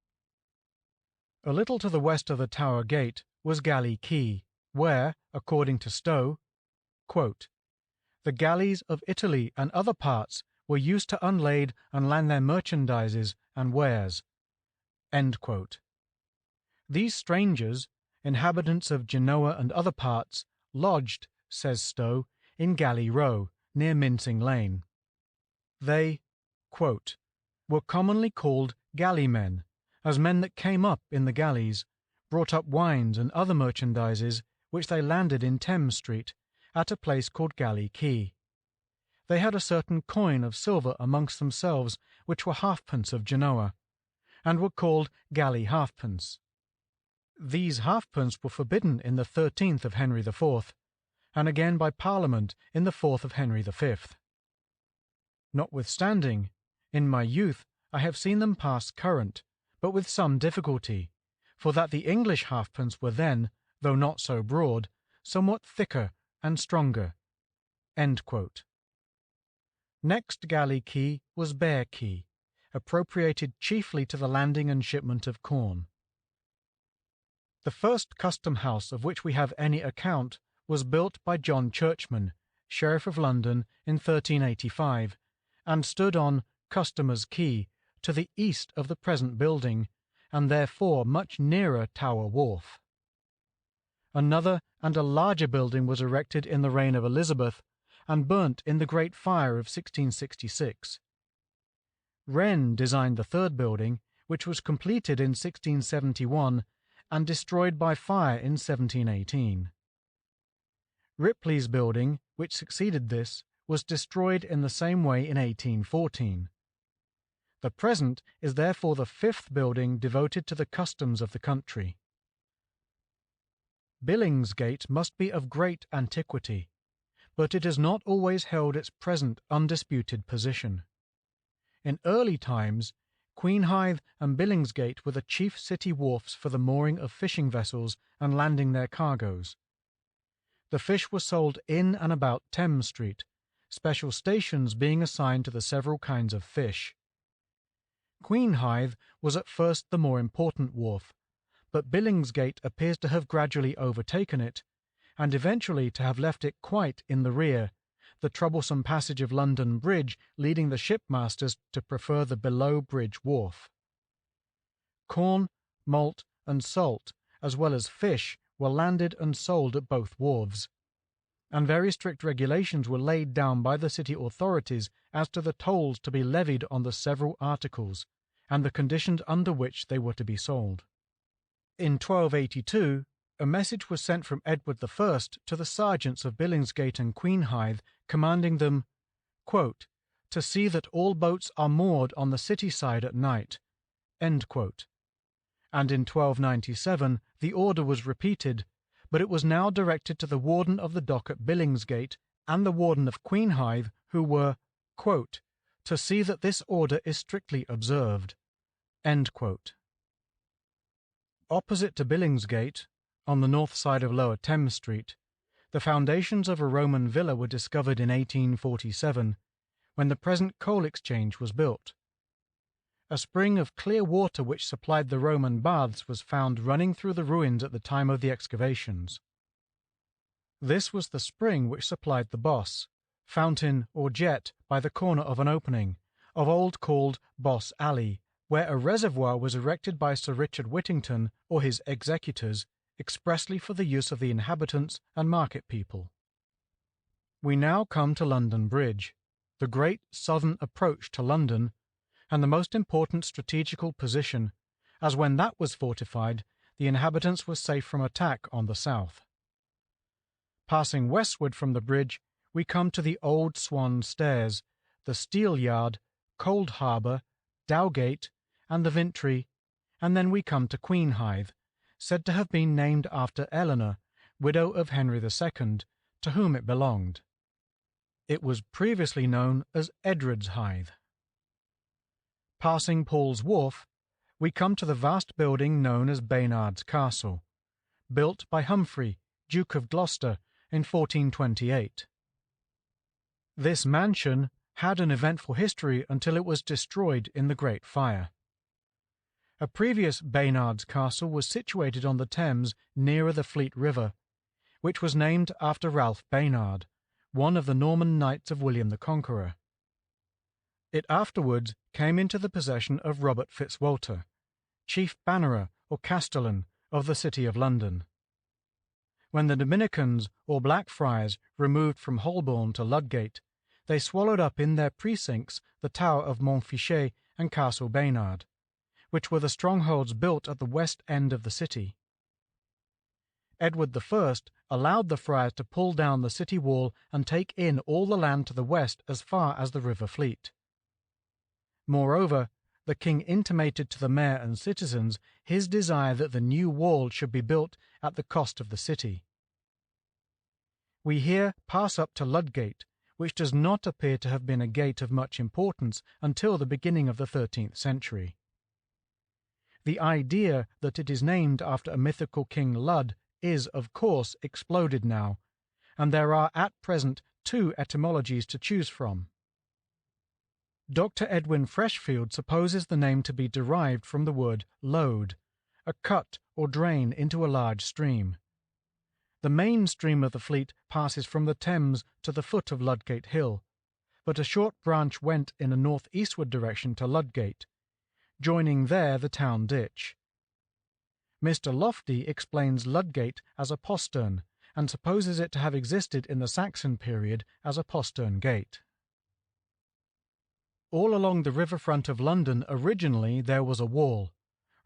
A little to the west of the Tower Gate was Galley Quay, where, according to Stowe, quote, "The galleys of Italy and other parts were used to unlade and land their merchandises and wares." End quote. These strangers, inhabitants of Genoa and other parts, lodged, says Stowe, in Galley Row, near Mincing Lane. They, quote, "were commonly called galleymen, as men that came up in the galleys, brought up wines and other merchandises, which they landed in Thames Street, at a place called Galley Quay. They had a certain coin of silver amongst themselves, which were halfpence of Genoa, and were called galley halfpence. These halfpence were forbidden in the 13th of Henry IV, and again by Parliament in the 4th of Henry V. Notwithstanding, in my youth I have seen them pass current, but with some difficulty, for that the English halfpence were then, though not so broad, somewhat thicker and stronger." End quote. Next Galley Quay was Bear Quay, appropriated chiefly to the landing and shipment of corn. The first custom house of which we have any account was built by John Churchman, Sheriff of London, in 1385, and stood on Customer's Quay, to the east of the present building, and therefore much nearer Tower Wharf. Another and a larger building was erected in the reign of Elizabeth, and burnt in the Great Fire of 1666. Wren designed the third building, which was completed in 1671, and destroyed by fire in 1718. Ripley's building, which succeeded this, was destroyed in the same way in 1814. The present is therefore the fifth building devoted to the customs of the country. Billingsgate must be of great antiquity, but it has not always held its present undisputed position. In early times, Queenhithe and Billingsgate were the chief city wharfs for the mooring of fishing vessels and landing their cargoes. The fish were sold in and about Thames Street, special stations being assigned to the several kinds of fish. Queenhithe was at first the more important wharf, but Billingsgate appears to have gradually overtaken it, and eventually to have left it quite in the rear, the troublesome passage of London Bridge leading the shipmasters to prefer the below-bridge wharf. Corn, malt, and salt, as well as fish, were landed and sold at both wharves, and very strict regulations were laid down by the city authorities as to the tolls to be levied on the several articles, and the conditions under which they were to be sold. In 1282, a message was sent from Edward I to the sergeants of Billingsgate and Queenhithe, commanding them, quote, to see that all boats are moored on the city side at night, end quote. And in 1297 the order was repeated, but it was now directed to the warden of the dock at Billingsgate and the warden of Queenhithe, who were, quote, to see that this order is strictly observed, end quote. Opposite to Billingsgate, on the north side of Lower Thames Street, the foundations of a Roman villa were discovered in 1847, when the present coal exchange was built. A spring of clear water which supplied the Roman baths was found running through the ruins at the time of the excavations. This was the spring which supplied the Boss, fountain or jet by the corner of an opening, of old called Boss Alley, where a reservoir was erected by Sir Richard Whittington or his executors, expressly for the use of the inhabitants and market people. We now come to London Bridge, the great southern approach to London, and the most important strategical position, as when that was fortified, the inhabitants were safe from attack on the south. Passing westward from the bridge, we come to the Old Swan Stairs, the Steel Yard, Cold Harbour, Dowgate, and the Vintry, and then we come to Queenhithe, said to have been named after Eleanor, widow of Henry II, to whom it belonged. It was previously known as Edred's Hythe. Passing Paul's Wharf, we come to the vast building known as Baynard's Castle, built by Humphrey, Duke of Gloucester, in 1428. This mansion had an eventful history until it was destroyed in the Great Fire. A previous Baynard's Castle was situated on the Thames nearer the Fleet River, which was named after Ralph Baynard, one of the Norman knights of William the Conqueror. It afterwards came into the possession of Robert Fitzwalter, chief bannerer or castellan of the City of London. When the Dominicans or Blackfriars removed from Holborn to Ludgate, they swallowed up in their precincts the Tower of Montfichet and Castle Baynard, which were the strongholds built at the west end of the city. Edward I allowed the friars to pull down the city wall and take in all the land to the west as far as the River Fleet. Moreover, the king intimated to the mayor and citizens his desire that the new wall should be built at the cost of the city. We here pass up to Ludgate, which does not appear to have been a gate of much importance until the beginning of the 13th century. The idea that it is named after a mythical King Lud is, of course, exploded now, and there are at present two etymologies to choose from. Dr. Edwin Freshfield supposes the name to be derived from the word lode, a cut or drain into a large stream. The main stream of the Fleet passes from the Thames to the foot of Ludgate Hill, but a short branch went in a north-eastward direction to Ludgate, joining there the town ditch. Mr. Lofty explains Ludgate as a postern, and supposes it to have existed in the Saxon period as a postern gate. All along the riverfront of London originally there was a wall,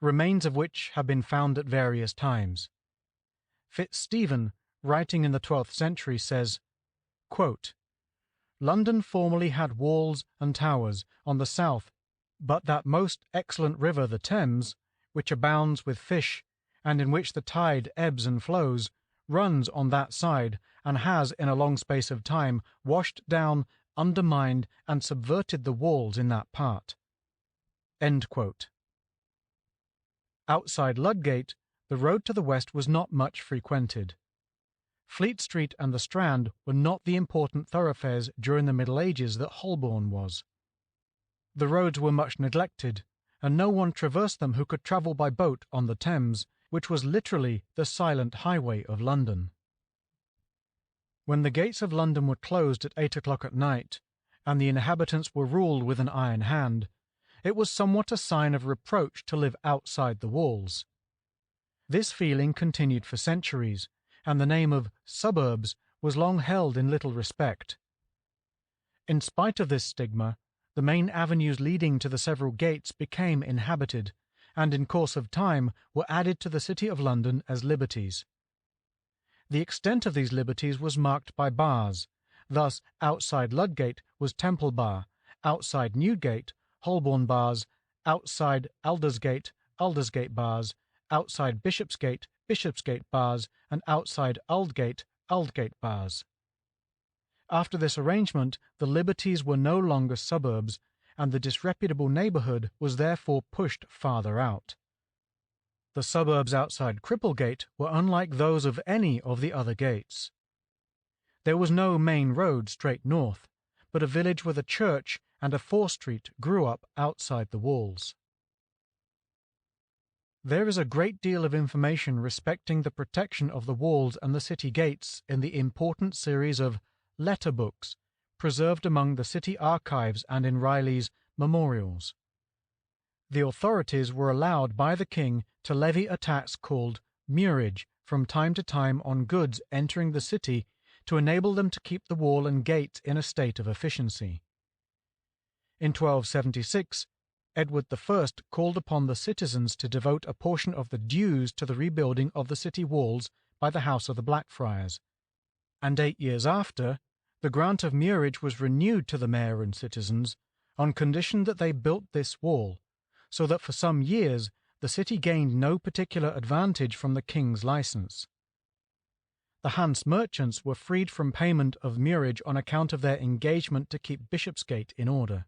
remains of which have been found at various times. Fitzstephen, writing in the 12th century, says, quote, London formerly had walls and towers on the south, but that most excellent river the Thames, which abounds with fish, and in which the tide ebbs and flows, runs on that side, and has in a long space of time washed down, undermined, and subverted the walls in that part. End quote. Outside Ludgate, the road to the west was not much frequented. Fleet Street and the Strand were not the important thoroughfares during the Middle Ages that Holborn was. The roads were much neglected, and no one traversed them who could travel by boat on the Thames, which was literally the silent highway of London. When the gates of London were closed at 8 o'clock at night, and the inhabitants were ruled with an iron hand, it was somewhat a sign of reproach to live outside the walls. This feeling continued for centuries, and the name of suburbs was long held in little respect. In spite of this stigma, the main avenues leading to the several gates became inhabited, and in course of time were added to the City of London as liberties. The extent of these liberties was marked by bars. Thus, outside Ludgate was Temple Bar, outside Newgate, Holborn Bars, outside Aldersgate, Aldersgate Bars, outside Bishopsgate, Bishopsgate Bars, and outside Aldgate, Aldgate Bars. After this arrangement, the liberties were no longer suburbs, and the disreputable neighbourhood was therefore pushed farther out. The suburbs outside Cripplegate were unlike those of any of the other gates. There was no main road straight north, but a village with a church and a Fore Street grew up outside the walls. There is a great deal of information respecting the protection of the walls and the city gates in the important series of letter books preserved among the city archives and in Riley's Memorials. The authorities were allowed by the king to levy a tax called murage from time to time on goods entering the city to enable them to keep the wall and gates in a state of efficiency. In 1276, Edward I called upon the citizens to devote a portion of the dues to the rebuilding of the city walls by the House of the Blackfriars, and 8 years after, the grant of murage was renewed to the mayor and citizens on condition that they built this wall, so that for some years the city gained no particular advantage from the king's license. The Hanse merchants were freed from payment of murage on account of their engagement to keep Bishopsgate in order.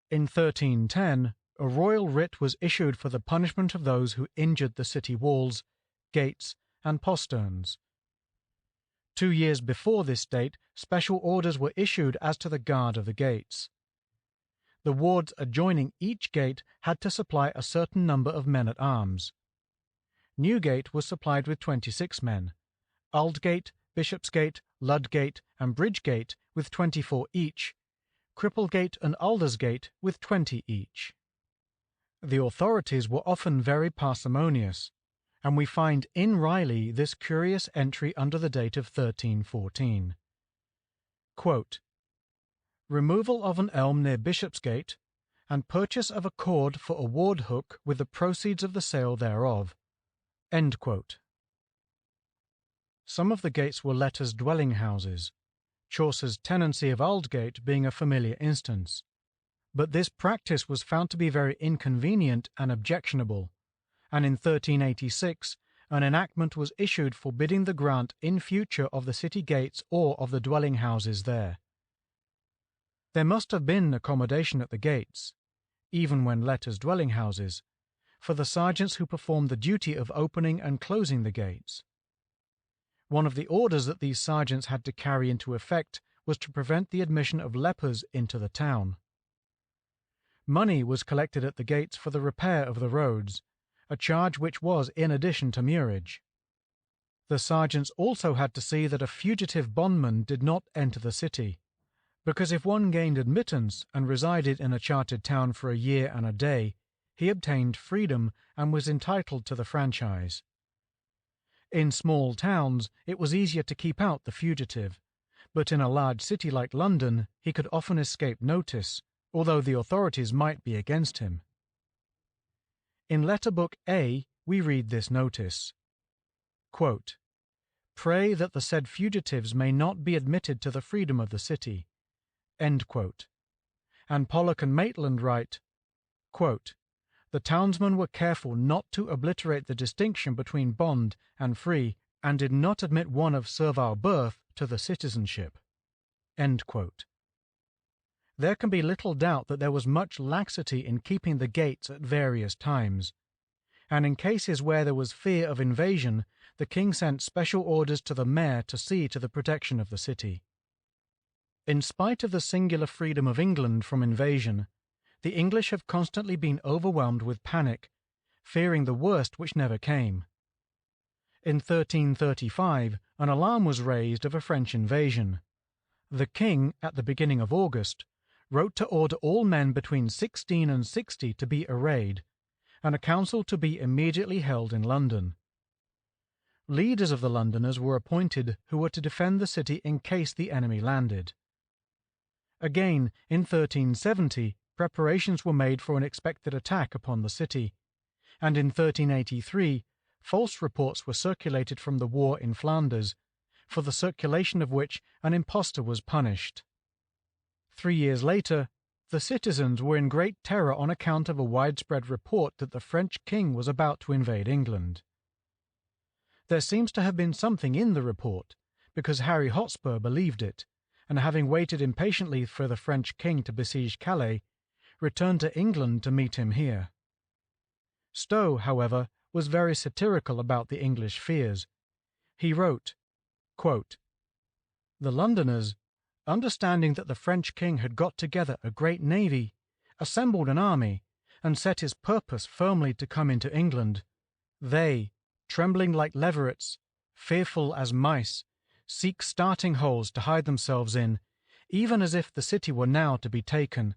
In 1310, a royal writ was issued for the punishment of those who injured the city walls, gates, and posterns. 2 years before this date, special orders were issued as to the guard of the gates. The wards adjoining each gate had to supply a certain number of men-at-arms. Newgate was supplied with 26 men, Aldgate, Bishopsgate, Ludgate, and Bridgegate with 24 each, Cripplegate and Aldersgate with 20 each. The authorities were often very parsimonious, and we find in Riley this curious entry under the date of 1314. Quote, "Removal of an elm near Bishopsgate, and purchase of a cord for a ward hook with the proceeds of the sale thereof." End quote. Some of the gates were let as dwelling houses, Chaucer's tenancy of Aldgate being a familiar instance. But this practice was found to be very inconvenient and objectionable, and in 1386 an enactment was issued forbidding the grant in future of the city gates or of the dwelling houses there. There must have been accommodation at the gates, even when let as dwelling houses, for the sergeants who performed the duty of opening and closing the gates. One of the orders that these sergeants had to carry into effect was to prevent the admission of lepers into the town. Money was collected at the gates for the repair of the roads, a charge which was in addition to murage. The sergeants also had to see that a fugitive bondman did not enter the city, because if one gained admittance and resided in a chartered town for a year and a day, he obtained freedom and was entitled to the franchise. In small towns it was easier to keep out the fugitive, but in a large city like London he could often escape notice, although the authorities might be against him. In Letter Book A we read this notice, quote, "Pray that the said fugitives may not be admitted to the freedom of the city." End quote. And Pollock and Maitland write, quote, "The townsmen were careful not to obliterate the distinction between bond and free, and did not admit one of servile birth to the citizenship." End quote. There can be little doubt that there was much laxity in keeping the gates at various times. and in cases where there was fear of invasion, the king sent special orders to the mayor to see to the protection of the city. In spite of the singular freedom of England from invasion, the English have constantly been overwhelmed with panic, fearing the worst which never came. In 1335, an alarm was raised of a French invasion. The king, at the beginning of August, wrote to order all men between 16 and 60 to be arrayed, and a council to be immediately held in London. Leaders of the Londoners were appointed who were to defend the city in case the enemy landed. Again, in 1370, preparations were made for an expected attack upon the city, and in 1383, false reports were circulated from the war in Flanders, for the circulation of which an impostor was punished. 3 years later, the citizens were in great terror on account of a widespread report that the French king was about to invade England. There seems to have been something in the report, because Harry Hotspur believed it, and having waited impatiently for the French king to besiege Calais, returned to England to meet him here. Stowe, however, was very satirical about the English fears. He wrote, quote, "The Londoners, understanding that the French king had got together a great navy, assembled an army, and set his purpose firmly to come into England, they, trembling like leverets, fearful as mice, seek starting holes to hide themselves in, even as if the city were now to be taken.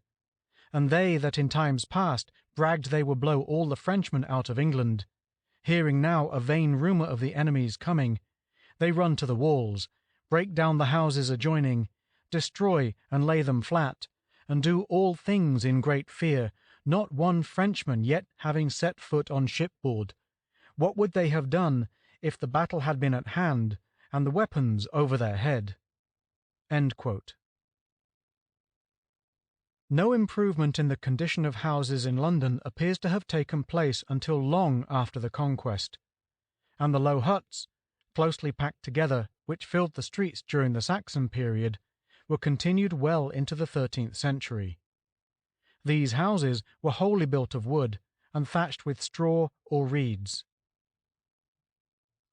And they that in times past bragged they would blow all the Frenchmen out of England, hearing now a vain rumour of the enemy's coming, they run to the walls, break down the houses adjoining, destroy and lay them flat, and do all things in great fear, not one Frenchman yet having set foot on shipboard. What would they have done if the battle had been at hand, and the weapons over their head?" End quote. No improvement in the condition of houses in London appears to have taken place until long after the Conquest, and the low huts, closely packed together, which filled the streets during the Saxon period, were continued well into the 13th century. These houses were wholly built of wood, and thatched with straw or reeds.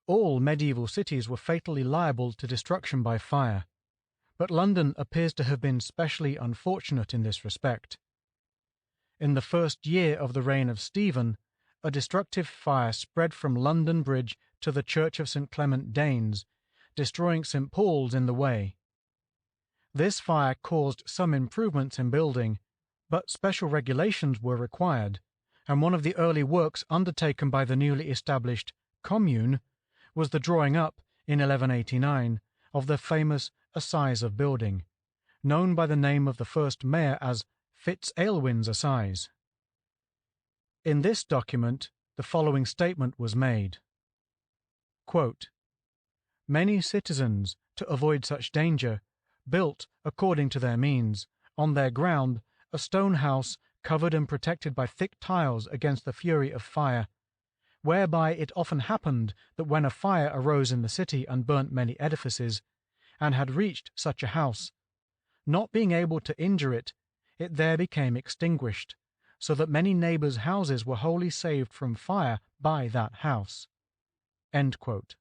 All medieval cities were fatally liable to destruction by fire, but London appears to have been specially unfortunate in this respect. In the first year of the reign of Stephen, a destructive fire spread from London Bridge to the Church of St. Clement Danes, destroying St. Paul's in the way. This fire caused some improvements in building, but special regulations were required, and one of the early works undertaken by the newly established Commune was the drawing up, in 1189, of the famous Assize of Building, known by the name of the first mayor as Fitz-Aylwin's Assize. In this document, the following statement was made. Quote, "Many citizens, to avoid such danger, built, according to their means, on their ground, a stone house covered and protected by thick tiles against the fury of fire, whereby it often happened that when a fire arose in the city and burnt many edifices, and had reached such a house, not being able to injure it, it there became extinguished, so that many neighbours' houses were wholly saved from fire by that house." End quote.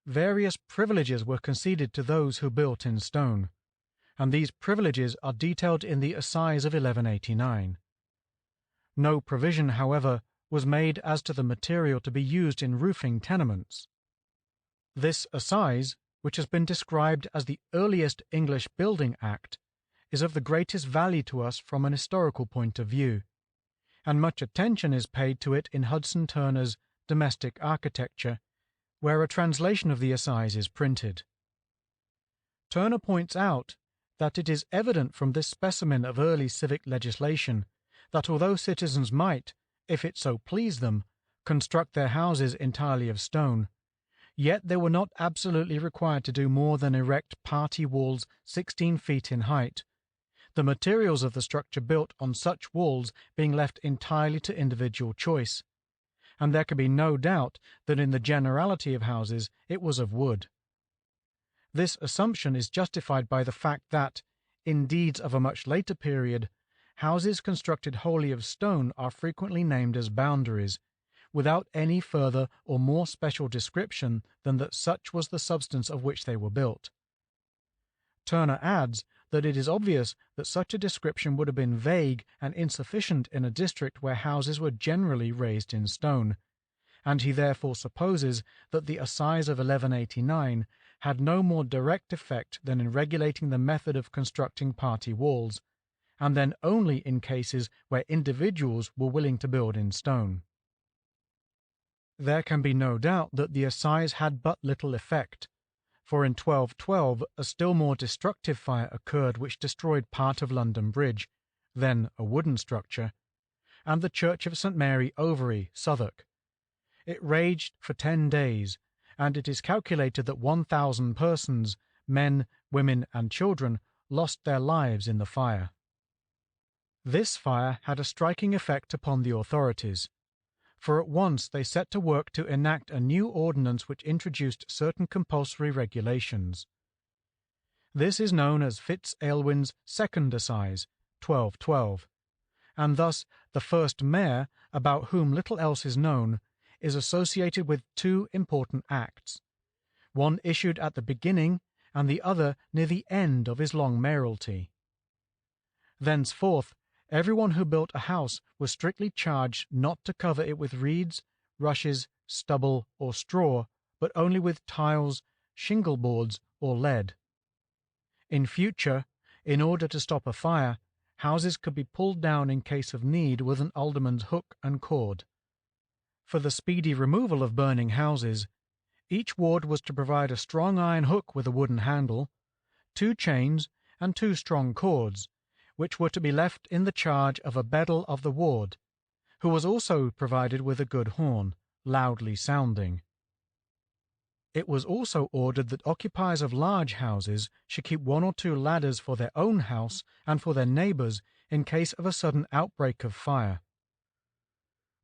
Various privileges were conceded to those who built in stone, and these privileges are detailed in the Assize of 1189. No provision, however, was made as to the material to be used in roofing tenements. This Assize, which has been described as the earliest English Building Act, is of the greatest value to us from an historical point of view, and much attention is paid to it in Hudson Turner's Domestic Architecture, where a translation of the Assize is printed. Turner points out that it is evident from this specimen of early civic legislation that although citizens might, if it so pleased them, construct their houses entirely of stone, yet they were not absolutely required to do more than erect party walls 16 feet in height, the materials of the structure built on such walls being left entirely to individual choice, and there can be no doubt that in the generality of houses it was of wood. This assumption is justified by the fact that, in deeds of a much later period, houses constructed wholly of stone are frequently named as boundaries, without any further or more special description than that such was the substance of which they were built. Turner adds that it is obvious that such a description would have been vague and insufficient in a district where houses were generally raised in stone, and he therefore supposes that the assize of 1189 had no more direct effect than in regulating the method of constructing party walls, and then only in cases where individuals were willing to build in stone. There can be no doubt that the assize had but little effect, for in 1212 a still more destructive fire occurred which destroyed part of London Bridge, then a wooden structure, and the church of St. Mary Overy, Southwark. It raged for 10 days, and it is calculated that 1,000 persons, men, women, and children, lost their lives in the fire. This fire had a striking effect upon the authorities, for at once they set to work to enact a new ordinance which introduced certain compulsory regulations. This is known as Fitz-Aylwin's Second Assize, 1212, and thus the first mayor, about whom little else is known, is associated with two important acts, one issued at the beginning and the other near the end of his long mayoralty. Thenceforth, everyone who built a house was strictly charged not to cover it with reeds, rushes, stubble, or straw, but only with tiles, shingle boards, or lead. In future, in order to stop a fire, houses could be pulled down in case of need with an alderman's hook and cord. For the speedy removal of burning houses, each ward was to provide a strong iron hook with a wooden handle, 2 chains, and 2 strong cords, which were to be left in the charge of a beadle of the ward, who was also provided with a good horn, loudly sounding. It was also ordered that occupiers of large houses should keep 1 or 2 ladders for their own house and for their neighbours in case of a sudden outbreak of fire.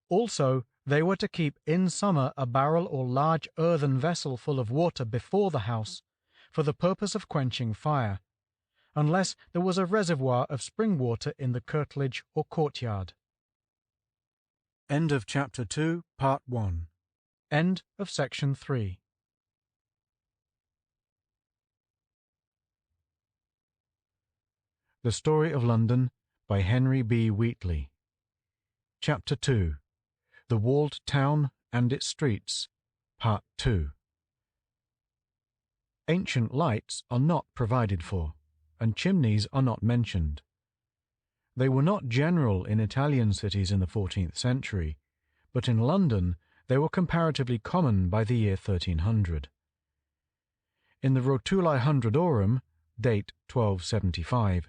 Also, they were to keep in summer a barrel or large earthen vessel full of water before the house, for the purpose of quenching fire, unless there was a reservoir of spring water in the curtilage or courtyard. End of Chapter 2, Part 1. End of Section 3. The Story of London by Henry B. Wheatley. Chapter 2. The Walled Town and its Streets, Part 2. Ancient lights are not provided for, and chimneys are not mentioned. They were not general in Italian cities in the 14th century, but in London they were comparatively common by the year 1300. In the Rotuli Hundredorum, date 1275,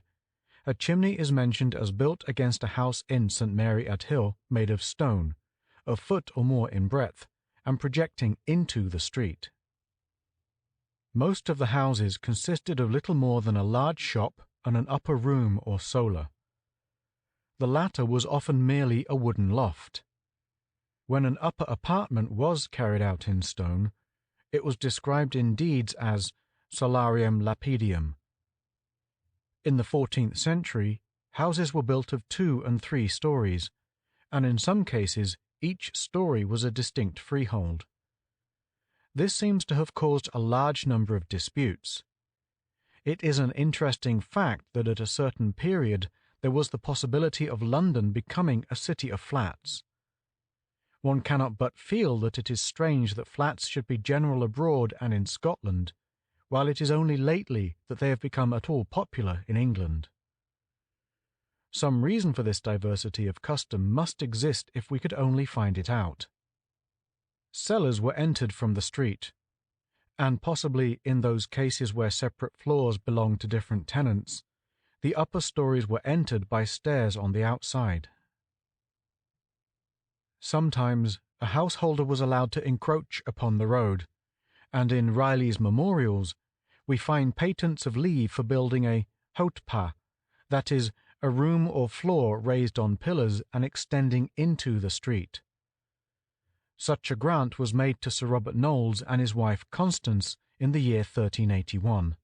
a chimney is mentioned as built against a house in St. Mary at Hill made of stone, a foot or more in breadth, and projecting into the street. Most of the houses consisted of little more than a large shop and an upper room or solar. The latter was often merely a wooden loft. When an upper apartment was carried out in stone, it was described in deeds as solarium lapidum. In the 14th century, houses were built of 2 and 3 stories, and in some cases each story was a distinct freehold. This seems to have caused a large number of disputes. It is an interesting fact that at a certain period there was the possibility of London becoming a city of flats. One cannot but feel that it is strange that flats should be general abroad and in Scotland, while it is only lately that they have become at all popular in England. Some reason for this diversity of custom must exist if we could only find it out. Cellars were entered from the street, and possibly in those cases where separate floors belonged to different tenants, the upper stories were entered by stairs on the outside. Sometimes a householder was allowed to encroach upon the road, and in Riley's Memorials we find patents of leave for building a hautpas, that is, a room or floor raised on pillars and extending into the street. Such a grant was made to Sir Robert Knowles and his wife Constance in the year 1381.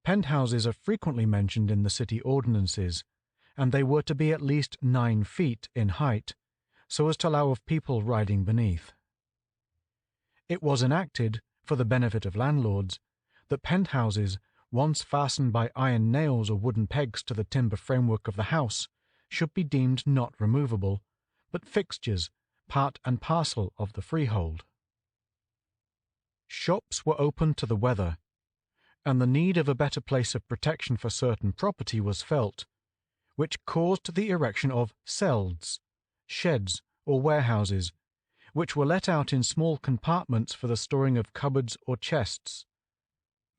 Penthouses are frequently mentioned in the city ordinances, and they were to be at least 9 feet in height, so as to allow of people riding beneath. It was enacted, for the benefit of landlords, that penthouses, once fastened by iron nails or wooden pegs to the timber framework of the house, should be deemed not removable, but fixtures, part and parcel of the freehold. Shops were open to the weather, and the need of a better place of protection for certain property was felt, which caused the erection of celds, sheds, or warehouses, which were let out in small compartments for the storing of cupboards or chests.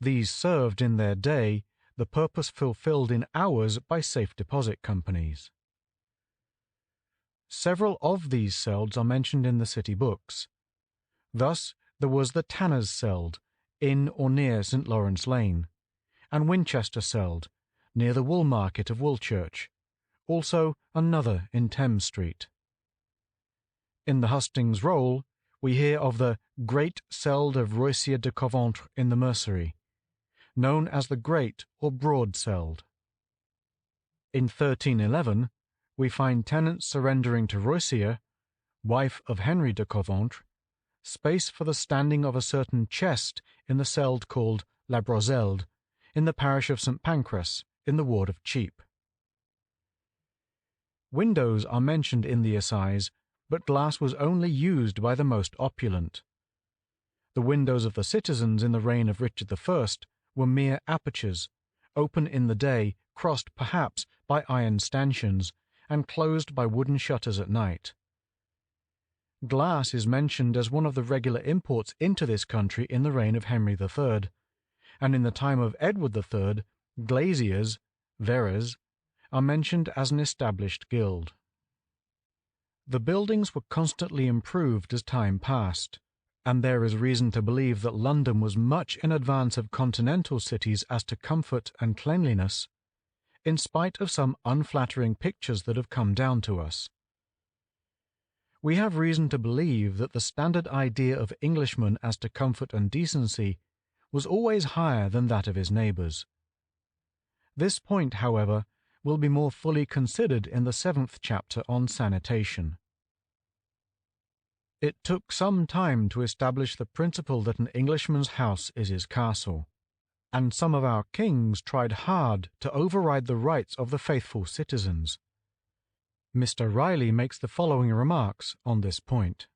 These served in their day the purpose fulfilled in ours by safe deposit companies. Several of these celds are mentioned in the city books. Thus, there was the Tanner's Seld, in or near St. Lawrence Lane, and Winchester Seld, near the Wool Market of Woolchurch, also another in Thames Street. In the Hustings Roll, we hear of the Great Seld of Roysier de Coventry in the Mercery, known as the Great or Broad Seld. In 1311, we find tenants surrendering to Roysier, wife of Henry de Coventry, space for the standing of a certain chest in the seld called La Brozelde, in the parish of St. Pancras, in the ward of Cheap. Windows are mentioned in the assize, but glass was only used by the most opulent. The windows of the citizens in the reign of Richard I were mere apertures, open in the day, crossed perhaps by iron stanchions, and closed by wooden shutters at night. Glass is mentioned as one of the regular imports into this country in the reign of Henry III, and in the time of Edward III, glaziers, verres, are mentioned as an established guild. The buildings were constantly improved as time passed, and there is reason to believe that London was much in advance of continental cities as to comfort and cleanliness, in spite of some unflattering pictures that have come down to us. We have reason to believe that the standard idea of Englishmen as to comfort and decency was always higher than that of his neighbours. This point, however, will be more fully considered in the 7th chapter on sanitation. It took some time to establish the principle that an Englishman's house is his castle, and some of our kings tried hard to override the rights of the faithful citizens. Mr. Riley makes the following remarks on this point.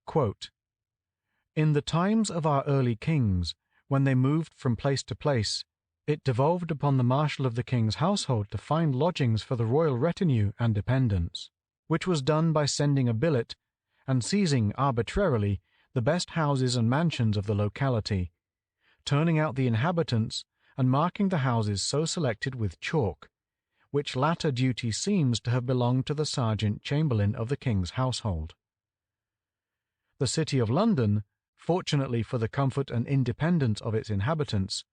Quote, "In the times of our early kings, when they moved from place to place, it devolved upon the marshal of the king's household to find lodgings for the royal retinue and dependents, which was done by sending a billet and seizing arbitrarily the best houses and mansions of the locality, turning out the inhabitants and marking the houses so selected with chalk, which latter duty seems to have belonged to the sergeant chamberlain of the king's household. The city of London, fortunately for the comfort and independence of its inhabitants,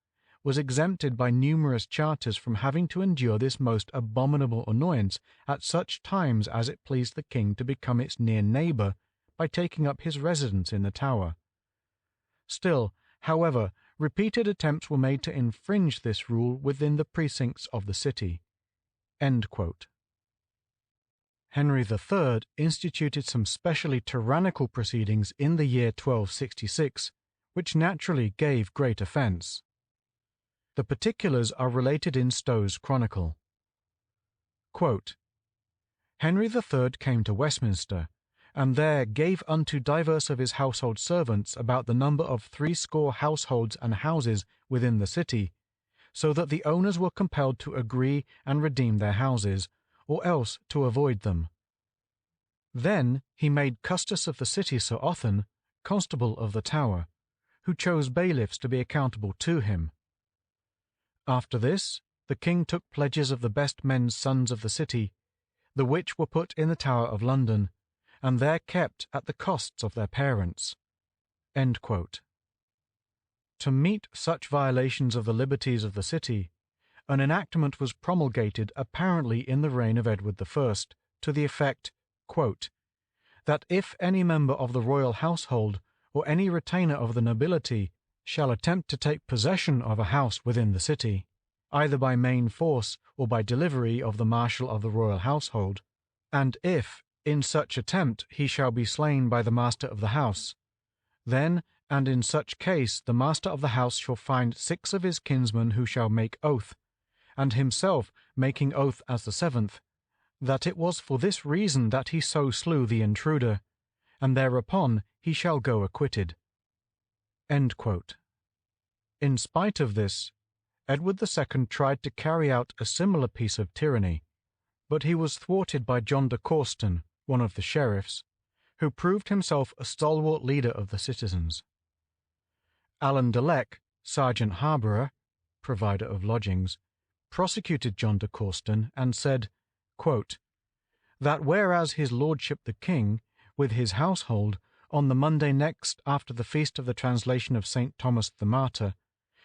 was exempted by numerous charters from having to endure this most abominable annoyance at such times as it pleased the king to become its near neighbour by taking up his residence in the Tower. Still, however, repeated attempts were made to infringe this rule within the precincts of the city." End quote. Henry III instituted some specially tyrannical proceedings in the year 1266, which naturally gave great offence. The particulars are related in Stow's Chronicle. Quote, "Henry III came to Westminster, and there gave unto divers of his household servants about the number of 80 households and houses within the city, so that the owners were compelled to agree and redeem their houses, or else to avoid them. Then he made Custos of the city Sir Othan, constable of the Tower, who chose bailiffs to be accountable to him. After this, the king took pledges of the best men's sons of the city, the which were put in the Tower of London, and there kept at the costs of their parents." End quote. To meet such violations of the liberties of the city, an enactment was promulgated apparently in the reign of Edward I, to the effect, quote, "that if any member of the royal household or any retainer of the nobility shall attempt to take possession of a house within the city, either by main force or by delivery of the marshal of the royal household, and if, in such attempt, he shall be slain by the master of the house, then and in such case the master of the house shall find 6 of his kinsmen who shall make oath, and himself making oath as the 7th, that it was for this reason that he so slew the intruder, and thereupon he shall go acquitted." End quote. In spite of this, Edward II tried to carry out a similar piece of tyranny, but he was thwarted by John de Corston, one of the sheriffs, who proved himself a stalwart leader of the citizens. Alan de Leck, sergeant harbourer, provider of lodgings, prosecuted John de Corston and said, quote, "that whereas his lordship the king, with his household, on the Monday next after the feast of the translation of St. Thomas the Martyr,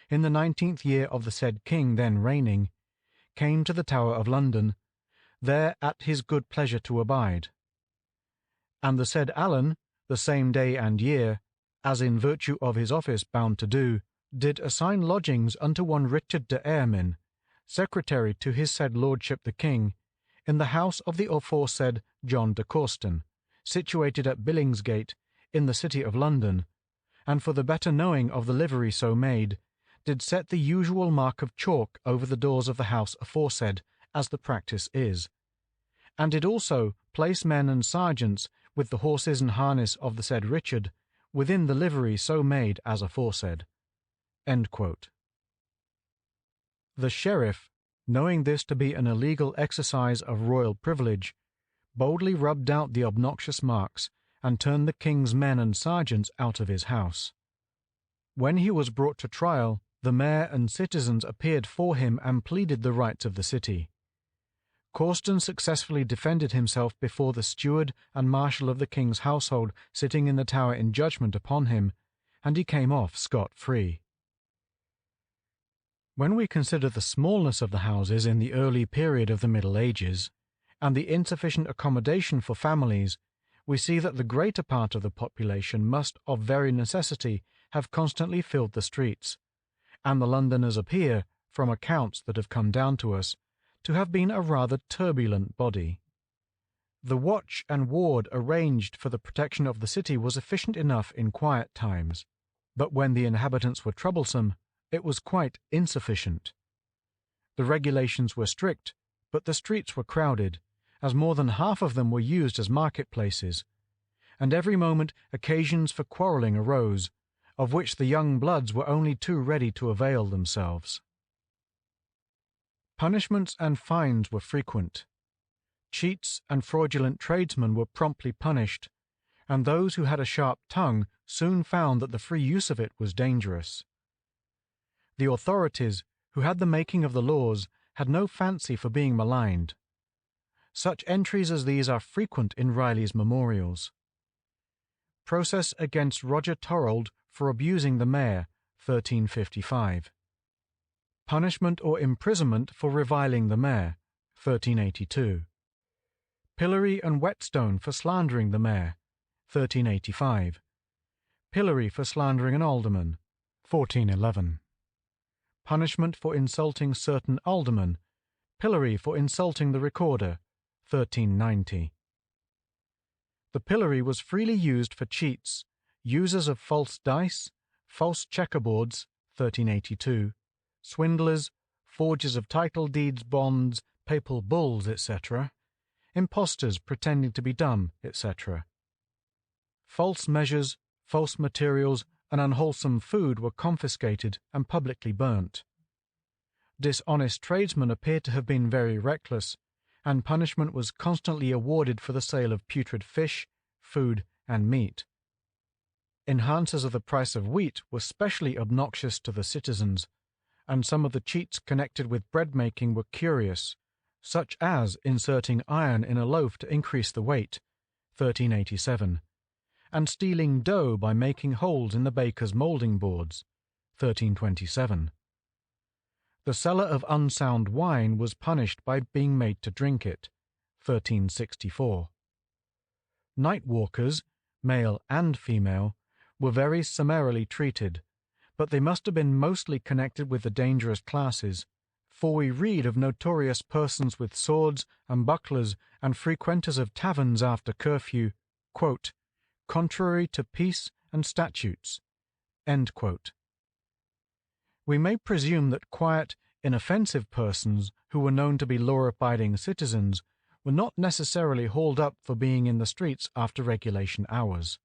in the 19th year of the said king then reigning, came to the Tower of London, there at his good pleasure to abide. And the said Alan, the same day and year, as in virtue of his office bound to do, did assign lodgings unto one Richard de Earmin, secretary to his said lordship the king, in the house of the aforesaid John de Corston, situated at Billingsgate, in the city of London, and for the better knowing of the livery so made, did set the usual mark of chalk over the doors of the house aforesaid, as the practice is, and did also place men and sergeants with the horses and harness of the said Richard within the livery so made as aforesaid." End quote. The sheriff, knowing this to be an illegal exercise of royal privilege, boldly rubbed out the obnoxious marks and turned the king's men and sergeants out of his house. When he was brought to trial, the mayor and citizens appeared for him and pleaded the rights of the city. Corston successfully defended himself before the steward and marshal of the king's household sitting in the Tower in judgment upon him, and he came off scot-free. When we consider the smallness of the houses in the early period of the Middle Ages, and the insufficient accommodation for families, we see that the greater part of the population must of very necessity have constantly filled the streets, and the Londoners appear, from accounts that have come down to us, to have been a rather turbulent body. The watch and ward arranged for the protection of the city was efficient enough in quiet times, but when the inhabitants were troublesome, it was quite insufficient. The regulations were strict, but the streets were crowded, as more than half of them were used as marketplaces, and every moment occasions for quarrelling arose, of which the young bloods were only too ready to avail themselves. Punishments and fines were frequent. Cheats and fraudulent tradesmen were promptly punished, and those who had a sharp tongue soon found that the free use of it was dangerous. The authorities, who had the making of the laws, had no fancy for being maligned. Such entries as these are frequent in Riley's memorials. Process against Roger Thorold for abusing the mayor, 1355. Punishment or imprisonment for reviling the mayor, 1382. Pillory and whetstone for slandering the mayor, 1385. Pillory for slandering an alderman, 1411. Punishment for insulting certain aldermen, pillory for insulting the recorder, 1390. The pillory was freely used for cheats, users of false dice, false checkerboards, 1382, swindlers, forgers of title deeds, bonds, papal bulls, etc., impostors pretending to be dumb, etc. False measures, false materials, and unwholesome food were confiscated and publicly burnt. Dishonest tradesmen appear to have been very reckless, and punishment was constantly awarded for the sale of putrid fish, food, and meat. Enhancers of the price of wheat were specially obnoxious to the citizens, and some of the cheats connected with bread-making were curious, such as inserting iron in a loaf to increase the weight, 1387, and stealing dough by making holes in the baker's moulding boards, 1327. The seller of unsound wine was punished by being made to drink it, 1364. Night walkers, male and female, were very summarily treated, but they must have been mostly connected with the dangerous classes, for we read of notorious persons with swords and bucklers and frequenters of taverns after curfew, quote, contrary to peace and statutes. End quote. We may presume that quiet, inoffensive persons who were known to be law-abiding citizens were not necessarily hauled up for being in the streets after regulation hours.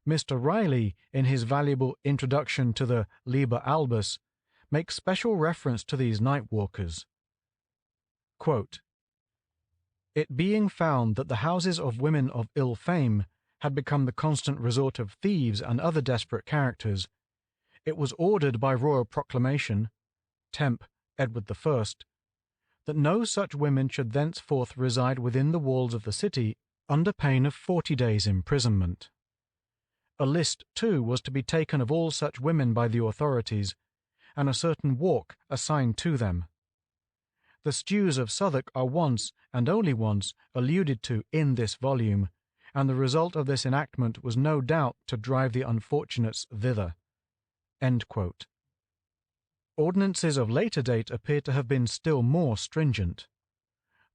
Mr. Riley, in his valuable introduction to the Liber Albus, makes special reference to these night walkers. Quote, it being found that the houses of women of ill fame had become the constant resort of thieves and other desperate characters, it was ordered by royal proclamation, Temp. Edward I, that no such women should thenceforth reside within the walls of the city under pain of 40 days' imprisonment. A list, too, was to be taken of all such women by the authorities, and a certain walk assigned to them. The stews of Southwark are once, and only once, alluded to in this volume, and the result of this enactment was no doubt to drive the unfortunates thither. End quote. Ordinances of later date appear to have been still more stringent.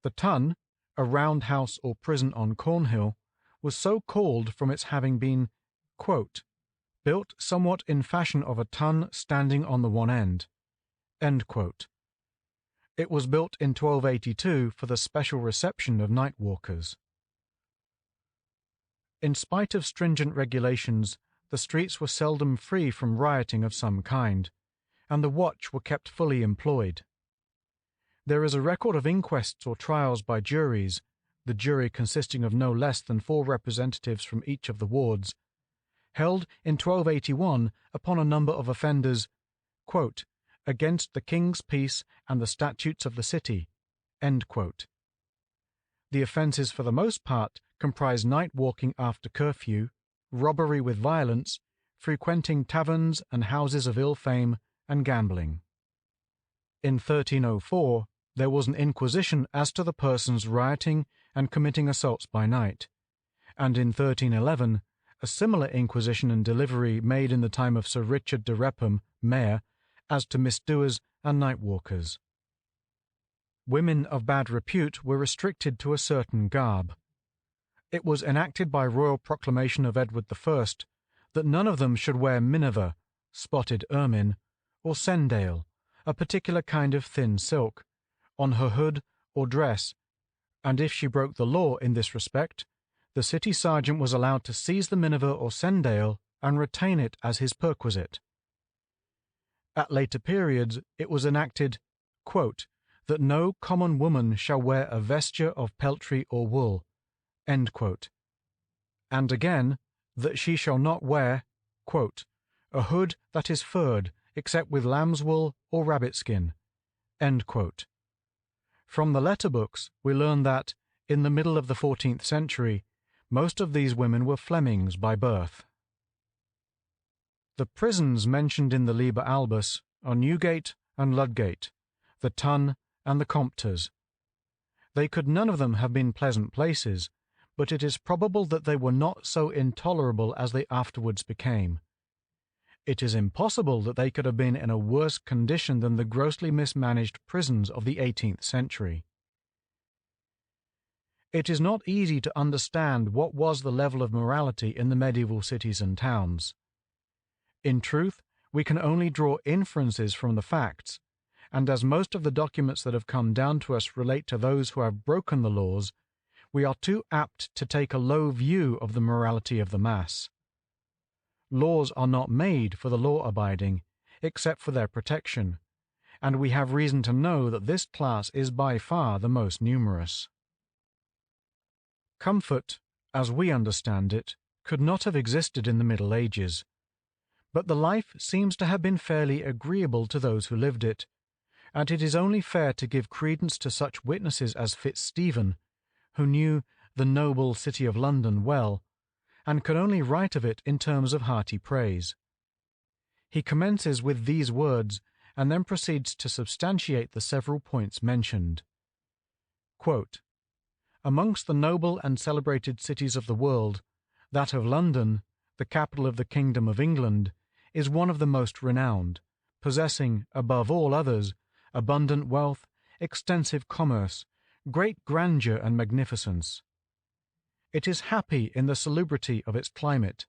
The Tun, a round house or prison on Cornhill, was so called from its having been, quote, built somewhat in fashion of a tun standing on the one end. End quote. It was built in 1282 for the special reception of night walkers. In spite of stringent regulations, the streets were seldom free from rioting of some kind, and the watch were kept fully employed. There is a record of inquests or trials by juries, the jury consisting of no less than 4 representatives from each of the wards, held in 1281 upon a number of offenders, quote, against the king's peace and the statutes of the city. End quote. The offences for the most part comprise night walking after curfew, robbery with violence, frequenting taverns and houses of ill fame, and gambling. In 1304, there was an inquisition as to the persons rioting and committing assaults by night, and in 1311, a similar inquisition and delivery made in the time of Sir Richard de Repham, Mayor, as to misdoers and night walkers. Women of bad repute were restricted to a certain garb. It was enacted by royal proclamation of Edward I that none of them should wear minever, spotted ermine, or cendale, a particular kind of thin silk, on her hood or dress, and if she broke the law in this respect, the city sergeant was allowed to seize the minever or cendale and retain it as his perquisite. At later periods it was enacted, quote, that no common woman shall wear a vesture of peltry or wool, end quote. And again, that she shall not wear, quote, a hood that is furred, except with lamb's wool or rabbit skin, end quote. From the letter books we learn that, in the middle of the 14th century, most of these women were Flemings by birth. The prisons mentioned in the Liber Albus are Newgate and Ludgate, the Tun and the Compters. They could none of them have been pleasant places, but it is probable that they were not so intolerable as they afterwards became. It is impossible that they could have been in a worse condition than the grossly mismanaged prisons of the 18th century. It is not easy to understand what was the level of morality in the medieval cities and towns. In truth, we can only draw inferences from the facts, and as most of the documents that have come down to us relate to those who have broken the laws, we are too apt to take a low view of the morality of the mass. Laws are not made for the law-abiding, except for their protection, and we have reason to know that this class is by far the most numerous. Comfort, as we understand it, could not have existed in the Middle Ages, but the life seems to have been fairly agreeable to those who lived it, and it is only fair to give credence to such witnesses as Fitzstephen, who knew the noble city of London well, and could only write of it in terms of hearty praise. He commences with these words, and then proceeds to substantiate the several points mentioned. Quote, amongst the noble and celebrated cities of the world, that of London, the capital of the Kingdom of England, is one of the most renowned, possessing, above all others, abundant wealth, extensive commerce, great grandeur and magnificence. It is happy in the salubrity of its climate,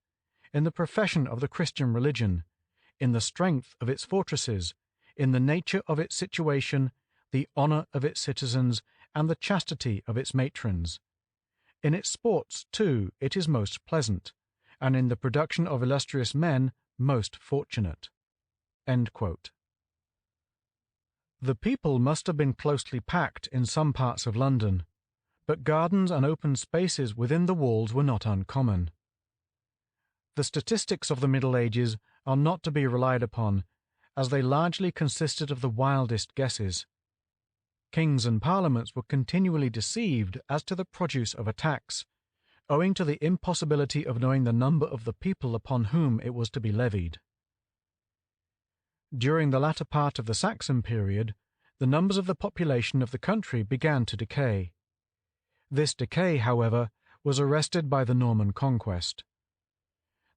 in the profession of the Christian religion, in the strength of its fortresses, in the nature of its situation, the honor of its citizens, and the chastity of its matrons. In its sports, too, it is most pleasant, and in the production of illustrious men most fortunate." End quote. The people must have been closely packed in some parts of London, but gardens and open spaces within the walls were not uncommon. The statistics of the Middle Ages are not to be relied upon, as they largely consisted of the wildest guesses. Kings and parliaments were continually deceived as to the produce of a tax, owing to the impossibility of knowing the number of the people upon whom it was to be levied. During the latter part of the Saxon period, the numbers of the population of the country began to decay. This decay, however, was arrested by the Norman conquest.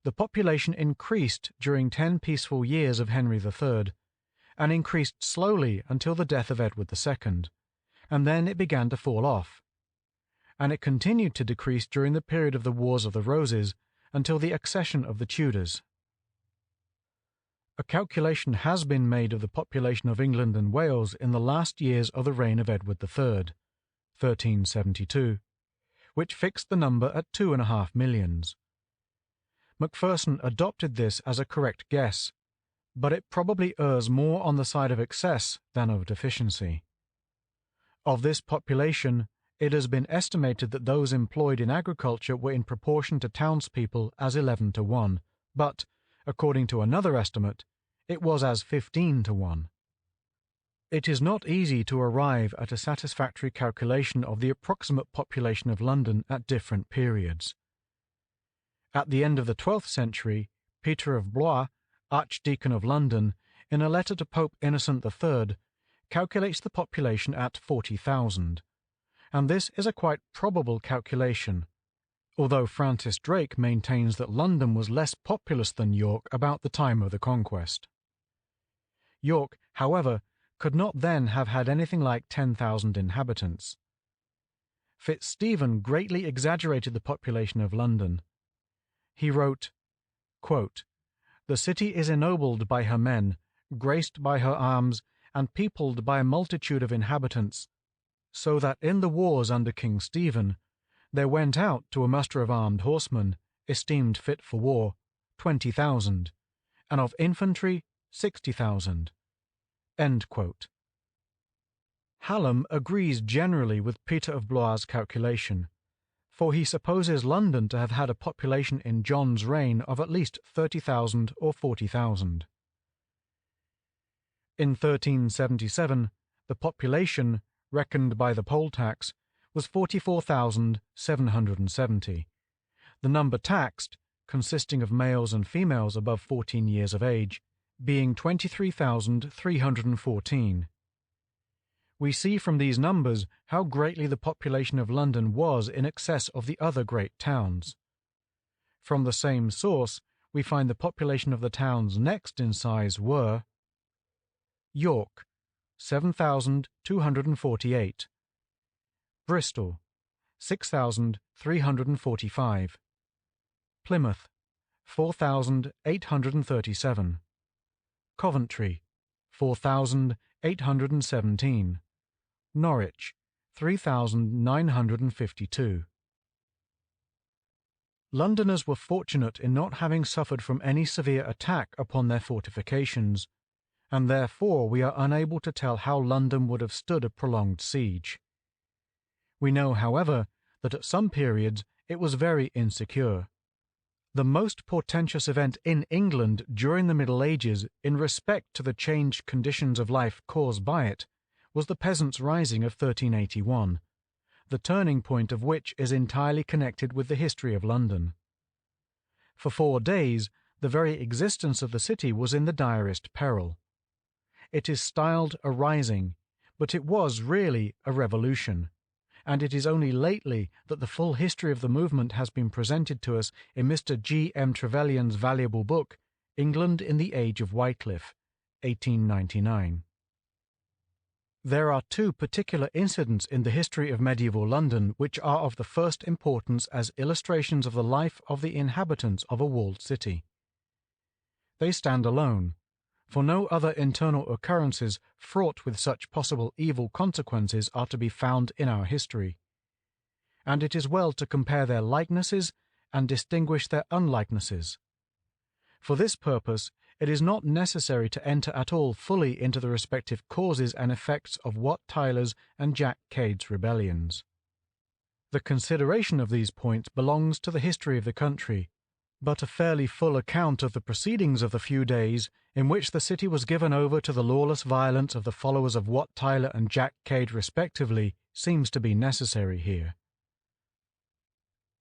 The population increased during 10 peaceful years of Henry III, and increased slowly until the death of Edward II, and then it began to fall off. And it continued to decrease during the period of the Wars of the Roses until the accession of the Tudors. A calculation has been made of the population of England and Wales in the last years of the reign of Edward III, 1372, which fixed the number at 2.5 millions. Macpherson adopted this as a correct guess, but it probably errs more on the side of excess than of deficiency. Of this population, it has been estimated that those employed in agriculture were in proportion to townspeople as 11-1, but, according to another estimate, it was as 15-1. It is not easy to arrive at a satisfactory calculation of the approximate population of London at different periods. At the end of the 12th century, Peter of Blois, Archdeacon of London, in a letter to Pope Innocent III, calculates the population at 40,000, and this is a quite probable calculation, although Francis Drake maintains that London was less populous than York about the time of the conquest. York, however, could not then have had anything like 10,000 inhabitants. Fitzstephen greatly exaggerated the population of London. He wrote, quote, "The city is ennobled by her men, graced by her arms, and peopled by a multitude of inhabitants, so that in the wars under King Stephen there went out to a muster of armed horsemen, esteemed fit for war, 20,000, and of infantry 60,000. End quote. Hallam agrees generally with Peter of Blois' calculation, for he supposes London to have had a population in John's reign of at least 30,000 or 40,000. In 1377, the population, reckoned by the poll tax, was 44,770. The number taxed, consisting of males and females above 14 years of age, being 23,314. We see from these numbers how greatly the population of London was in excess of the other great towns. From the same source, we find the population of the towns next in size were: York, 7,248. Bristol, 6,345. Plymouth, 4,837. Coventry, 4,817. Norwich, 3,952. Londoners were fortunate in not having suffered from any severe attack upon their fortifications, and therefore we are unable to tell how London would have stood a prolonged siege. We know, however, that at some periods it was very insecure. The most portentous event in England during the Middle Ages in respect to the changed conditions of life caused by it was the Peasants' Rising of 1381, the turning point of which is entirely connected with the history of London. For 4 days, the very existence of the city was in the direst peril. It is styled a rising, but it was really a revolution, and it is only lately that the full history of the movement has been presented to us in Mr. G. M. Trevelyan's valuable book, England in the Age of Wycliffe, 1899. There are two particular incidents in the history of medieval London which are of the first importance as illustrations of the life of the inhabitants of a walled city. They stand alone, for no other internal occurrences fraught with such possible evil consequences are to be found in our history, and it is well to compare their likenesses and distinguish their unlikenesses. For this purpose, it is not necessary to enter at all fully into the respective causes and effects of Wat Tyler's and Jack Cade's rebellions. The consideration of these points belongs to the history of the country, but a fairly full account of the proceedings of the few days in which the city was given over to the lawless violence of the followers of Wat Tyler and Jack Cade respectively seems to be necessary here.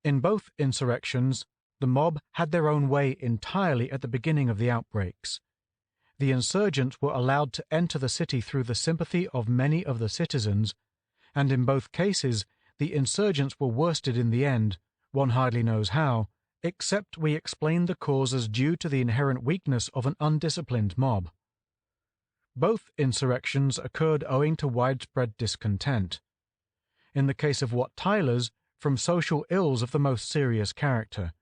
In both insurrections, the mob had their own way entirely at the beginning of the outbreaks. The insurgents were allowed to enter the city through the sympathy of many of the citizens, and in both cases the insurgents were worsted in the end, one hardly knows how, except we explain the cause as due to the inherent weakness of an undisciplined mob. Both insurrections occurred owing to widespread discontent. In the case of Wat Tyler's, from social ills of the most serious character,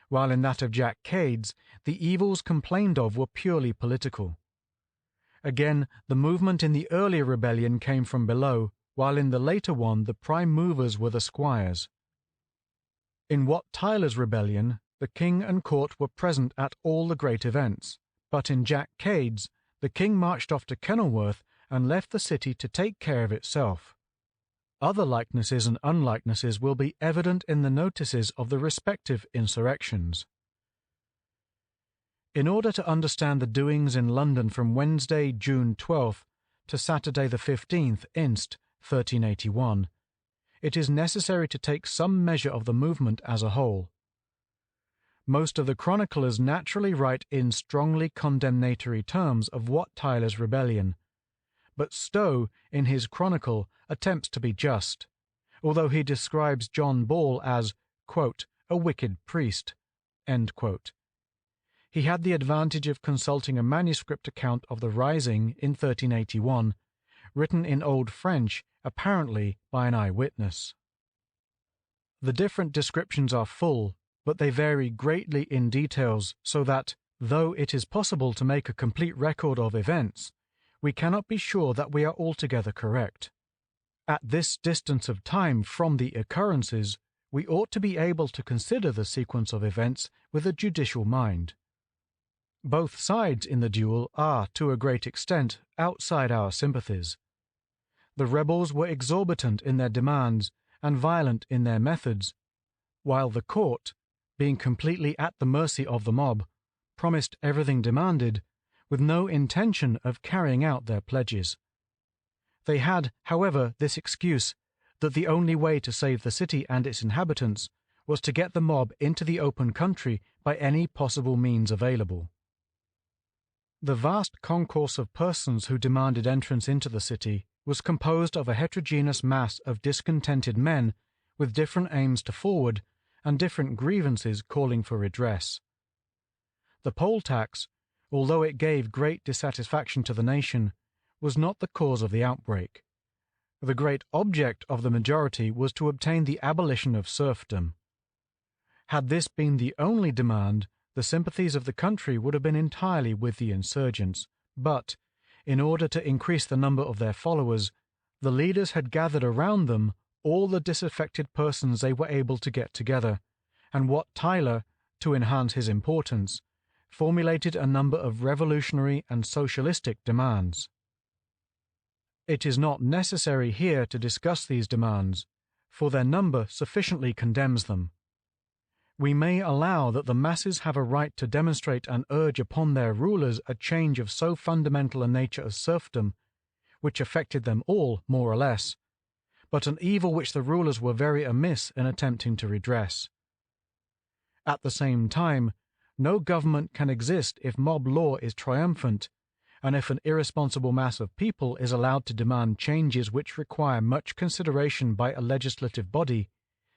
while in that of Jack Cade's, the evils complained of were purely political. Again, the movement in the earlier rebellion came from below, while in the later one the prime movers were the squires. In Wat Tyler's rebellion, the king and court were present at all the great events, but in Jack Cade's, the king marched off to Kenilworth and left the city to take care of itself. Other likenesses and unlikenesses will be evident in the notices of the respective insurrections. In order to understand the doings in London from Wednesday, June 12th, to Saturday the 15th inst. 1381, it is necessary to take some measure of the movement as a whole. Most of the chroniclers naturally write in strongly condemnatory terms of Wat Tyler's rebellion, but Stowe, in his chronicle, attempts to be just, although he describes John Ball as, quote, a wicked priest, end quote. He had the advantage of consulting a manuscript account of the rising in 1381, written in Old French, apparently by an eyewitness. The different descriptions are full, but they vary greatly in details, so that, though it is possible to make a complete record of events, we cannot be sure that we are altogether correct. At this distance of time from the occurrences, we ought to be able to consider the sequence of events with a judicial mind. Both sides in the duel are, to a great extent, outside our sympathies. The rebels were exorbitant in their demands and violent in their methods, while the court, being completely at the mercy of the mob, promised everything demanded, with no intention of carrying out their pledges. They had, however, this excuse, that the only way to save the city and its inhabitants was to get the mob into the open country by any possible means available. The vast concourse of persons who demanded entrance into the city was composed of a heterogeneous mass of discontented men with different aims to forward and different grievances calling for redress. The poll tax, although it gave great dissatisfaction to the nation, was not the cause of the outbreak. The great object of the majority was to obtain the abolition of serfdom. Had this been the only demand, the sympathies of the country would have been entirely with the insurgents, but, in order to increase the number of their followers, the leaders had gathered around them all the disaffected persons they were able to get together, and Wat Tyler, to enhance his importance, formulated a number of revolutionary and socialistic demands. It is not necessary here to discuss these demands, for their number sufficiently condemns them. We may allow that the masses have a right to demonstrate and urge upon their rulers a change of so fundamental a nature as serfdom, which affected them all more or less, but an evil which the rulers were very amiss in attempting to redress. At the same time, no government can exist if mob law is triumphant, and if an irresponsible mass of people is allowed to demand changes which require much consideration by a legislative body,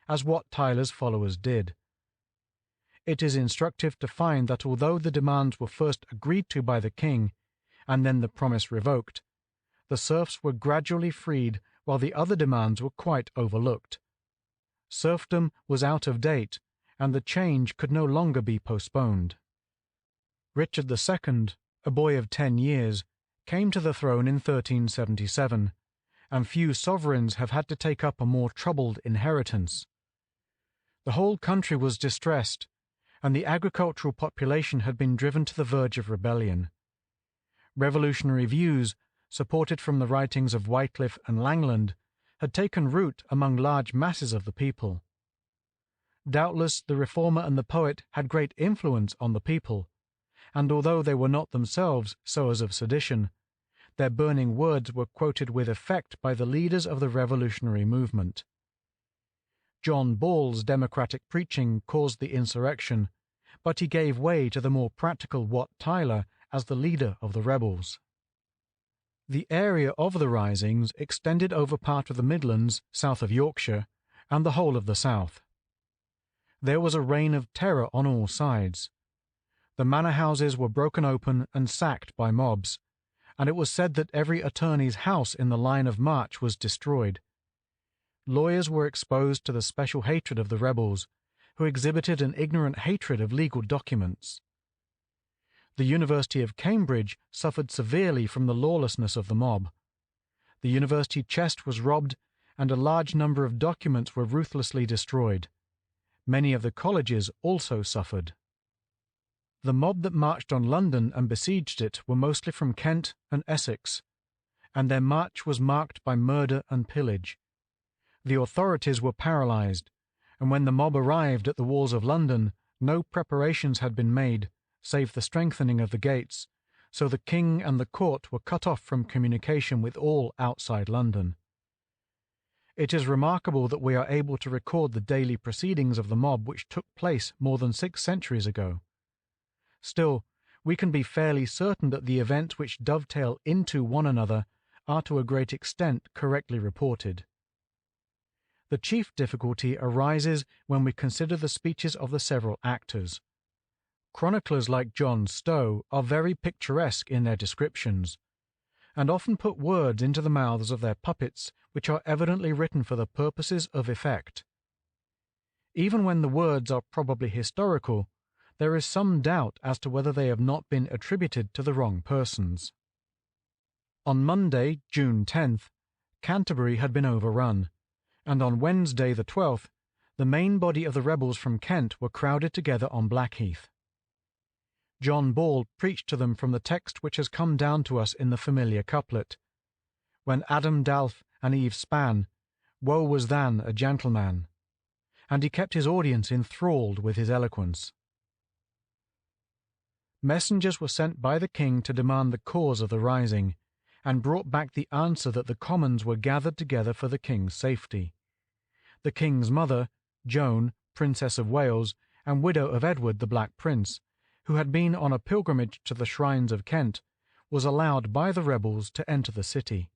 as Wat Tyler's followers did. It is instructive to find that although the demands were first agreed to by the king, and then the promise revoked, the serfs were gradually freed while the other demands were quite overlooked. Serfdom was out of date, and the change could no longer be postponed. Richard II, a boy of 10 years, came to the throne in 1377, and few sovereigns have had to take up a more troubled inheritance. The whole country was distressed, and the agricultural population had been driven to the verge of rebellion. Revolutionary views, supported from the writings of Wheatley and Langland, had taken root among large masses of the people. Doubtless the reformer and the poet had great influence on the people, and although they were not themselves sowers of sedition, their burning words were quoted with effect by the leaders of the revolutionary movement. John Ball's democratic preaching caused the insurrection, but he gave way to the more practical Wat Tyler as the leader of the rebels. The area of the risings extended over part of the Midlands, south of Yorkshire, and the whole of the south. There was a reign of terror on all sides. The manor houses were broken open and sacked by mobs, and it was said that every attorney's house in the line of march was destroyed. Lawyers were exposed to the special hatred of the rebels, who exhibited an ignorant hatred of legal documents. The University of Cambridge suffered severely from the lawlessness of the mob. The university chest was robbed, and a large number of documents were ruthlessly destroyed. Many of the colleges also suffered. The mob that marched on London and besieged it were mostly from Kent and Essex, and their march was marked by murder and pillage. The authorities were paralyzed, and when the mob arrived at the walls of London, no preparations had been made, save the strengthening of the gates, so the king and the court were cut off from communication with all outside London. It is remarkable that we are able to record the daily proceedings of the mob which took place more than 6 centuries ago. Still, we can be fairly certain that the events which dovetail into one another are to a great extent correctly reported. The chief difficulty arises when we consider the speeches of the several actors. Chroniclers like John Stow are very picturesque in their descriptions, and often put words into the mouths of their puppets which are evidently written for the purposes of effect. Even when the words are probably historical, there is some doubt as to whether they have not been attributed to the wrong persons. On Monday, June 10th, Canterbury had been overrun, and on Wednesday the 12th, the main body of the rebels from Kent were crowded together on Blackheath. John Ball preached to them from the text which has come down to us in the familiar couplet, "When Adam Dalf and Eve span, woe was than a gentleman," and he kept his audience enthralled with his eloquence. Messengers were sent by the king to demand the cause of the rising, and brought back the answer that the commons were gathered together for the king's safety. The king's mother, Joan, Princess of Wales, and widow of Edward the Black Prince, who had been on a pilgrimage to the shrines of Kent, was allowed by the rebels to enter the city.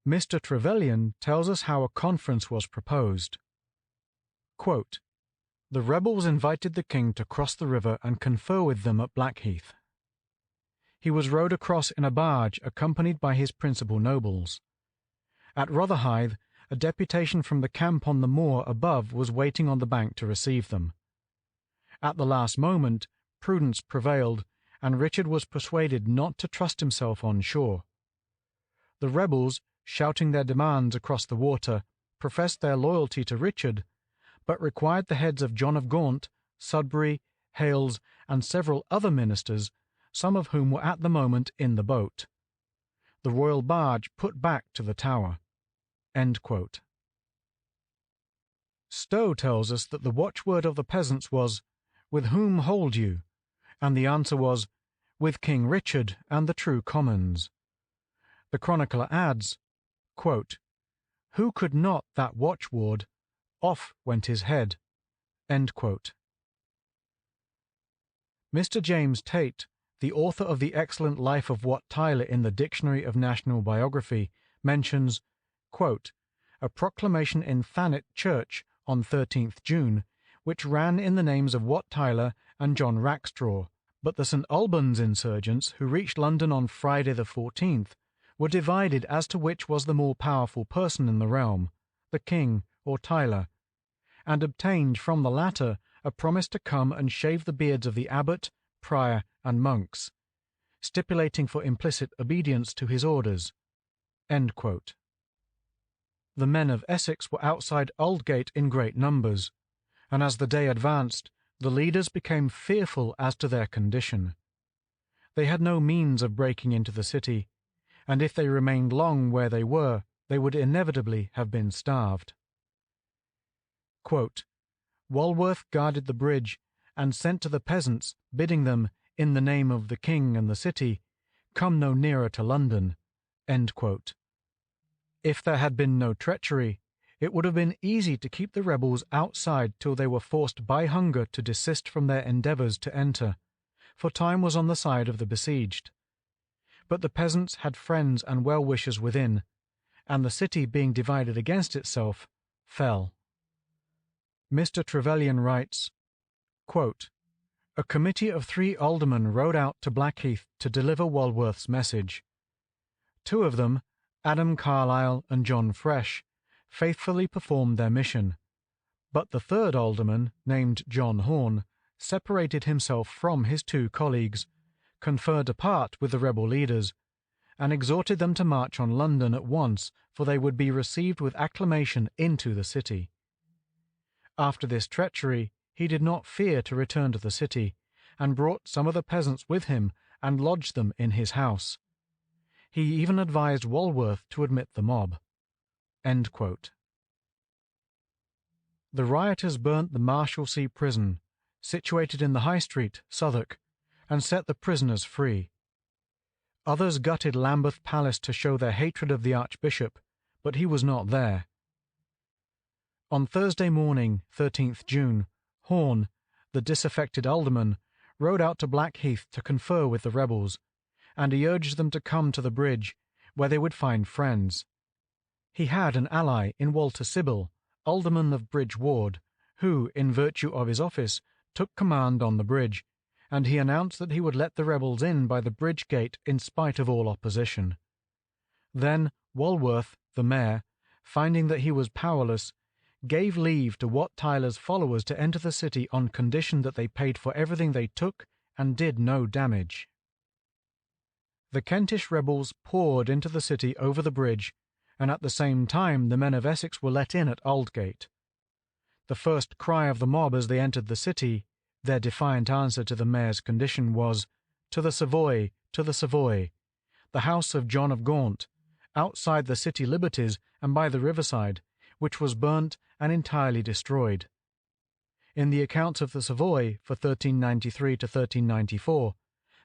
Mr. Trevelyan tells us how a conference was proposed. Quote, "The rebels invited the king to cross the river and confer with them at Blackheath. He was rowed across in a barge accompanied by his principal nobles. At Rotherhithe, a deputation from the camp on the moor above was waiting on the bank to receive them. At the last moment, prudence prevailed, and Richard was persuaded not to trust himself on shore. The rebels, shouting their demands across the water, professed their loyalty to Richard, but required the heads of John of Gaunt, Sudbury, Hales, and several other ministers, some of whom were at the moment in the boat. The royal barge put back to the Tower." End quote. Stowe tells us that the watchword of the peasants was, "With whom hold you?" and the answer was, "With King Richard and the true commons." The chronicler adds, quote, "Who could not that watchword? Off went his head." End quote. Mr. James Tate, the author of the excellent Life of Wat Tyler in the Dictionary of National Biography, mentions, quote, "a proclamation in Thanet Church on 13th June, which ran in the names of Wat Tyler and John Rackstraw, But the St. Albans insurgents, who reached London on Friday the 14th, were divided as to which was the more powerful person in the realm, the king or Tyler, and obtained from the latter a promise to come and shave the beards of the abbot, prior, and monks, stipulating for implicit obedience to his orders. End quote. The men of Essex were outside Aldgate in great numbers, and as the day advanced, the leaders became fearful as to their condition. They had no means of breaking into the city, and if they remained long where they were, they would inevitably have been starved. Quote, Walworth guarded the bridge and sent to the peasants, bidding them, in the name of the king and the city, come no nearer to London. End quote. If there had been no treachery, it would have been easy to keep the rebels outside till they were forced by hunger to desist from their endeavours to enter, for time was on the side of the besieged. But the peasants had friends and well-wishers within, and the city being divided against itself, fell. Mr. Trevelyan writes, quote, a committee of 3 aldermen rode out to Blackheath to deliver Walworth's message. 2 of them, Adam Carlyle and John Fresh, faithfully performed their mission, but the 3rd alderman, named John Horne, separated himself from his 2 colleagues, conferred apart with the rebel leaders, and exhorted them to march on London at once, for they would be received with acclamation into the city. After this treachery, he did not fear to return to the city, and brought some of the peasants with him and lodged them in his house. He even advised Walworth to admit the mob. End quote. The rioters burnt the Marshalsea prison, situated in the High Street, Southwark, and set the prisoners free. Others gutted Lambeth Palace to show their hatred of the Archbishop, but he was not there. On Thursday morning, 13th June, Horne, the disaffected alderman, rode out to Blackheath to confer with the rebels, and he urged them to come to the bridge, where they would find friends. He had an ally in Walter Sibyl, alderman of Bridge Ward, who, in virtue of his office, took command on the bridge, and he announced that he would let the rebels in by the bridge gate in spite of all opposition. Then Walworth, the mayor, finding that he was powerless, gave leave to Wat Tyler's followers to enter the city on condition that they paid for everything they took and did no damage. The Kentish rebels poured into the city over the bridge, and at the same time the men of Essex were let in at Aldgate. The first cry of the mob as they entered the city, their defiant answer to the mayor's condition, was, "To the Savoy, to the Savoy," the house of John of Gaunt, outside the city liberties and by the riverside, which was burnt and entirely destroyed. In the accounts of the Savoy for 1393 to 1394,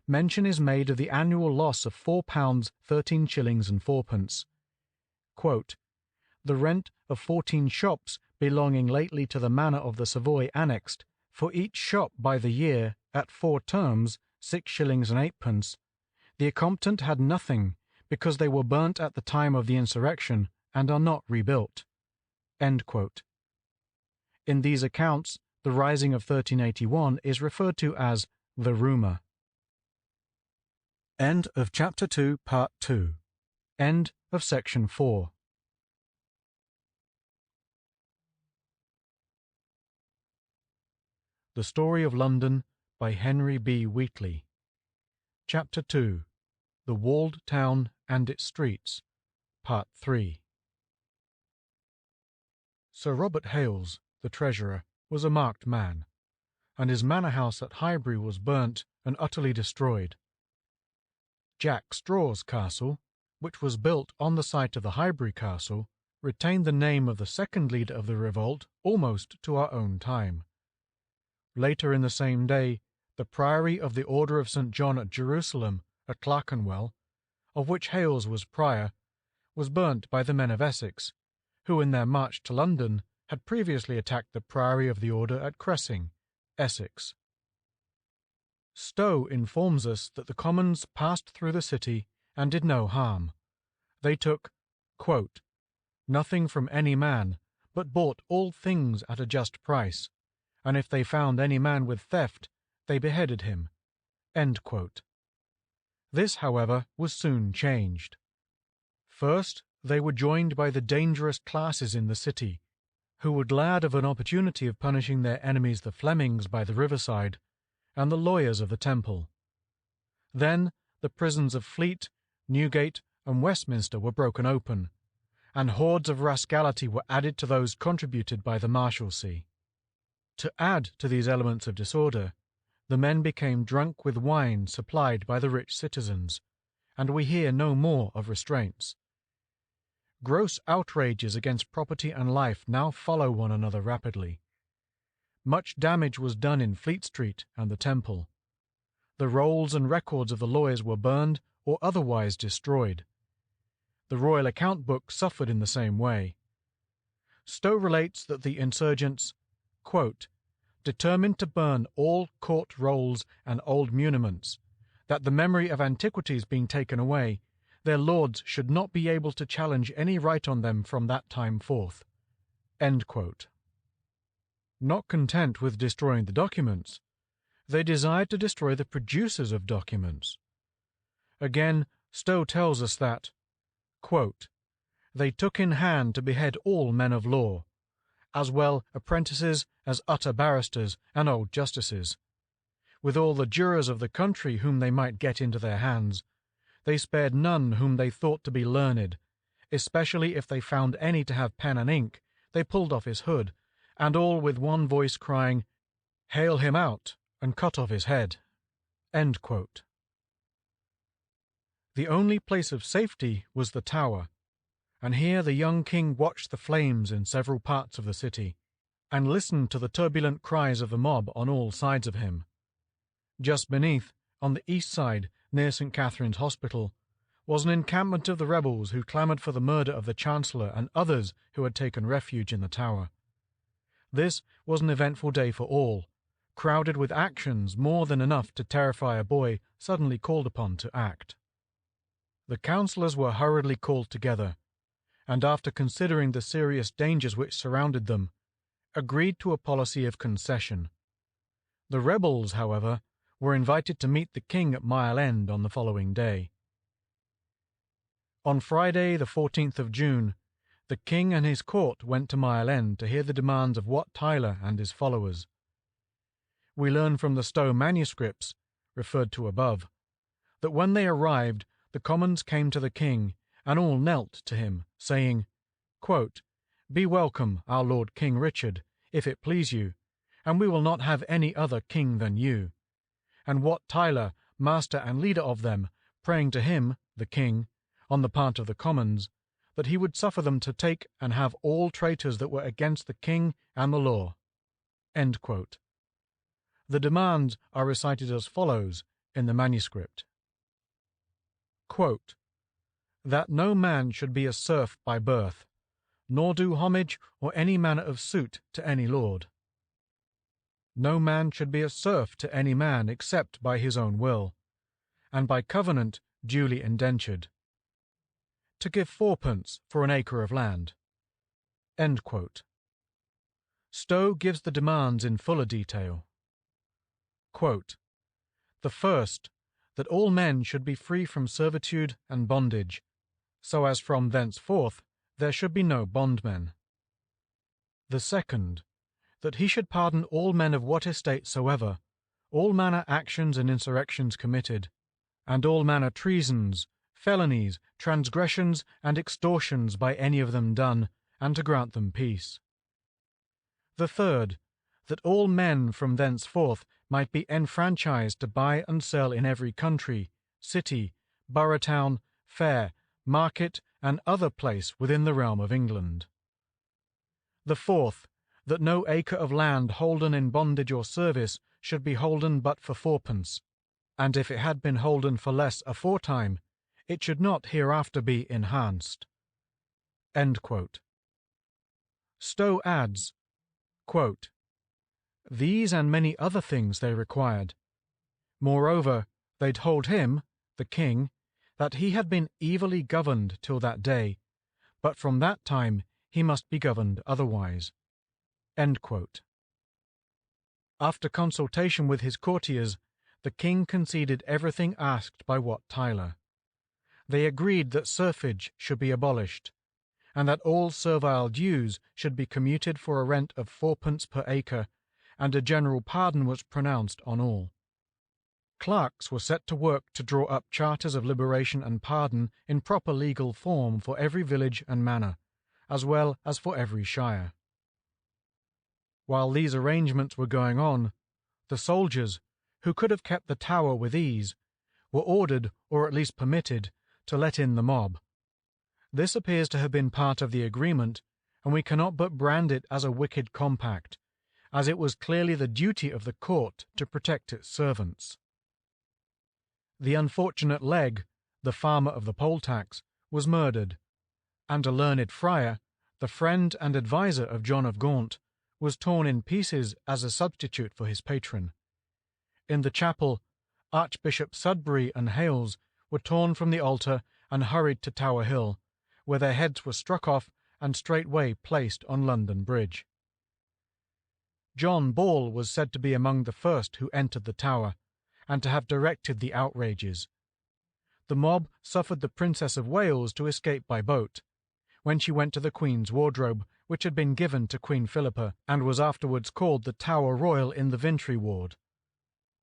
mention is made of the annual loss of £4 13 shillings and 4pence. Quote, the rent of 14 shops belonging lately to the manor of the Savoy annexed, for each shop by the year, at 4 terms, 6 shillings and 8pence. The accompt had nothing, because they were burnt at the time of the insurrection, and are not rebuilt. End quote. In these accounts, the rising of 1381 is referred to as the rumour. End of Chapter 2, Part 2. End of Section 4. The Story of London by Henry B. Wheatley. Chapter 2. The Walled Town and its Streets. Part 3. Sir Robert Hales, the treasurer, was a marked man, and his manor house at Highbury was burnt and utterly destroyed. Jack Straw's castle, which was built on the site of the Highbury castle, retained the name of the second leader of the revolt almost to our own time. Later in the same day, the Priory of the Order of St. John at Jerusalem, at Clerkenwell, of which Hales was prior, was burnt by the men of Essex, who in their march to London had previously attacked the Priory of the Order at Cressing, Essex. Stowe informs us that the Commons passed through the city and did no harm. They took, quote, nothing from any man, but bought all things at a just price, and if they found any man with theft, they beheaded him. End quote. This, however, was soon changed. First, they were joined by the dangerous classes in the city, who were glad of an opportunity of punishing their enemies the Flemings by the riverside, and the lawyers of the Temple. Then the prisons of Fleet, Newgate, and Westminster were broken open, and hordes of rascality were added to those contributed by the Marshalsea. To add to these elements of disorder, the men became drunk with wine supplied by the rich citizens, and we hear no more of restraints. Gross outrages against property and life now follow one another rapidly. Much damage was done in Fleet Street and the Temple. The rolls and records of the lawyers were burned or otherwise destroyed. The royal account book suffered in the same way. Stowe relates that the insurgents, quote, determined to burn all court rolls and old muniments, that the memory of antiquities being taken away, their lords should not be able to challenge any right on them from that time forth. End quote. Not content with destroying the documents, they desired to destroy the producers of documents. Again, Stowe tells us that, quote, they took in hand to behead all men of law, as well apprentices as utter barristers and old justices. With all the jurors of the country whom they might get into their hands, they spared none whom they thought to be learned, especially if they found any to have pen and ink, they pulled off his hood, and all with one voice crying, "Hale him out, and cut off his head." End quote. The only place of safety was the Tower, and here the young king watched the flames in several parts of the city, and listened to the turbulent cries of the mob on all sides of him. Just beneath, on the east side, near St. Catherine's Hospital, was an encampment of the rebels who clamoured for the murder of the Chancellor and others who had taken refuge in the Tower. This was an eventful day for all, crowded with actions more than enough to terrify a boy suddenly called upon to act. The councillors were hurriedly called together, and after considering the serious dangers which surrounded them, agreed to a policy of concession. The rebels, however, were invited to meet the king at Mile End on the following day. On Friday, the 14th of June, the king and his court went to Mile End to hear the demands of Wat Tyler and his followers. We learn from the Stowe manuscripts, referred to above, that when they arrived, the commons came to the king, and all knelt to him, saying, quote, "Be welcome, our Lord King Richard, if it please you, and we will not have any other king than you." And Wat Tyler, master and leader of them, praying to him, the king, on the part of the commons, that he would suffer them to take and have all traitors that were against the king and the law. End quote. The demands are recited as follows in the manuscript. Quote, that no man should be a serf by birth, nor do homage or any manner of suit to any lord. No man should be a serf to any man except by his own will, and by covenant duly indentured. To give 4d. for an acre of land. End quote. Stowe gives the demands in fuller detail. Quote, the first, that all men should be free from servitude and bondage, so as from thenceforth there should be no bondmen. The second, that he should pardon all men of what estate soever, all manner actions and insurrections committed, and all manner treasons, felonies, transgressions, and extortions by any of them done, and to grant them peace. The third, that all men from thenceforth might be enfranchised to buy and sell in every country, city, borough town, fair, market, and other place within the realm of England. The fourth, that no acre of land holden in bondage or service should be holden but for 4d., and if it had been holden for less aforetime, it should not hereafter be enhanced. End quote. Stowe adds, quote, these and many other things they required. Moreover, they told him, the king, that he had been evilly governed till that day, but from that time he must be governed otherwise. End quote. After consultation with his courtiers, the king conceded everything asked by Wat Tyler. They agreed that serfage should be abolished, and that all servile dues should be commuted for a rent of 4d. per acre, and a general pardon was pronounced on all. Clerks were set to work to draw up charters of liberation and pardon in proper legal form for every village and manor, as well as for every shire. While these arrangements were going on, the soldiers, who could have kept the Tower with ease, were ordered, or at least permitted, to let in the mob. This appears to have been part of the agreement, and we cannot but brand it as a wicked compact, as it was clearly the duty of the court to protect its servants. The unfortunate Legge, the farmer of the poll tax, was murdered, and a learned friar, the friend and adviser of John of Gaunt, was torn in pieces as a substitute for his patron. In the chapel, Archbishop Sudbury and Hales were torn from the altar and hurried to Tower Hill, where their heads were struck off and straightway placed on London Bridge. John Ball was said to be among the first who entered the Tower, and to have directed the outrages. The mob suffered the Princess of Wales to escape by boat, when she went to the Queen's wardrobe, which had been given to Queen Philippa, and was afterwards called the Tower Royal in the Vintry Ward.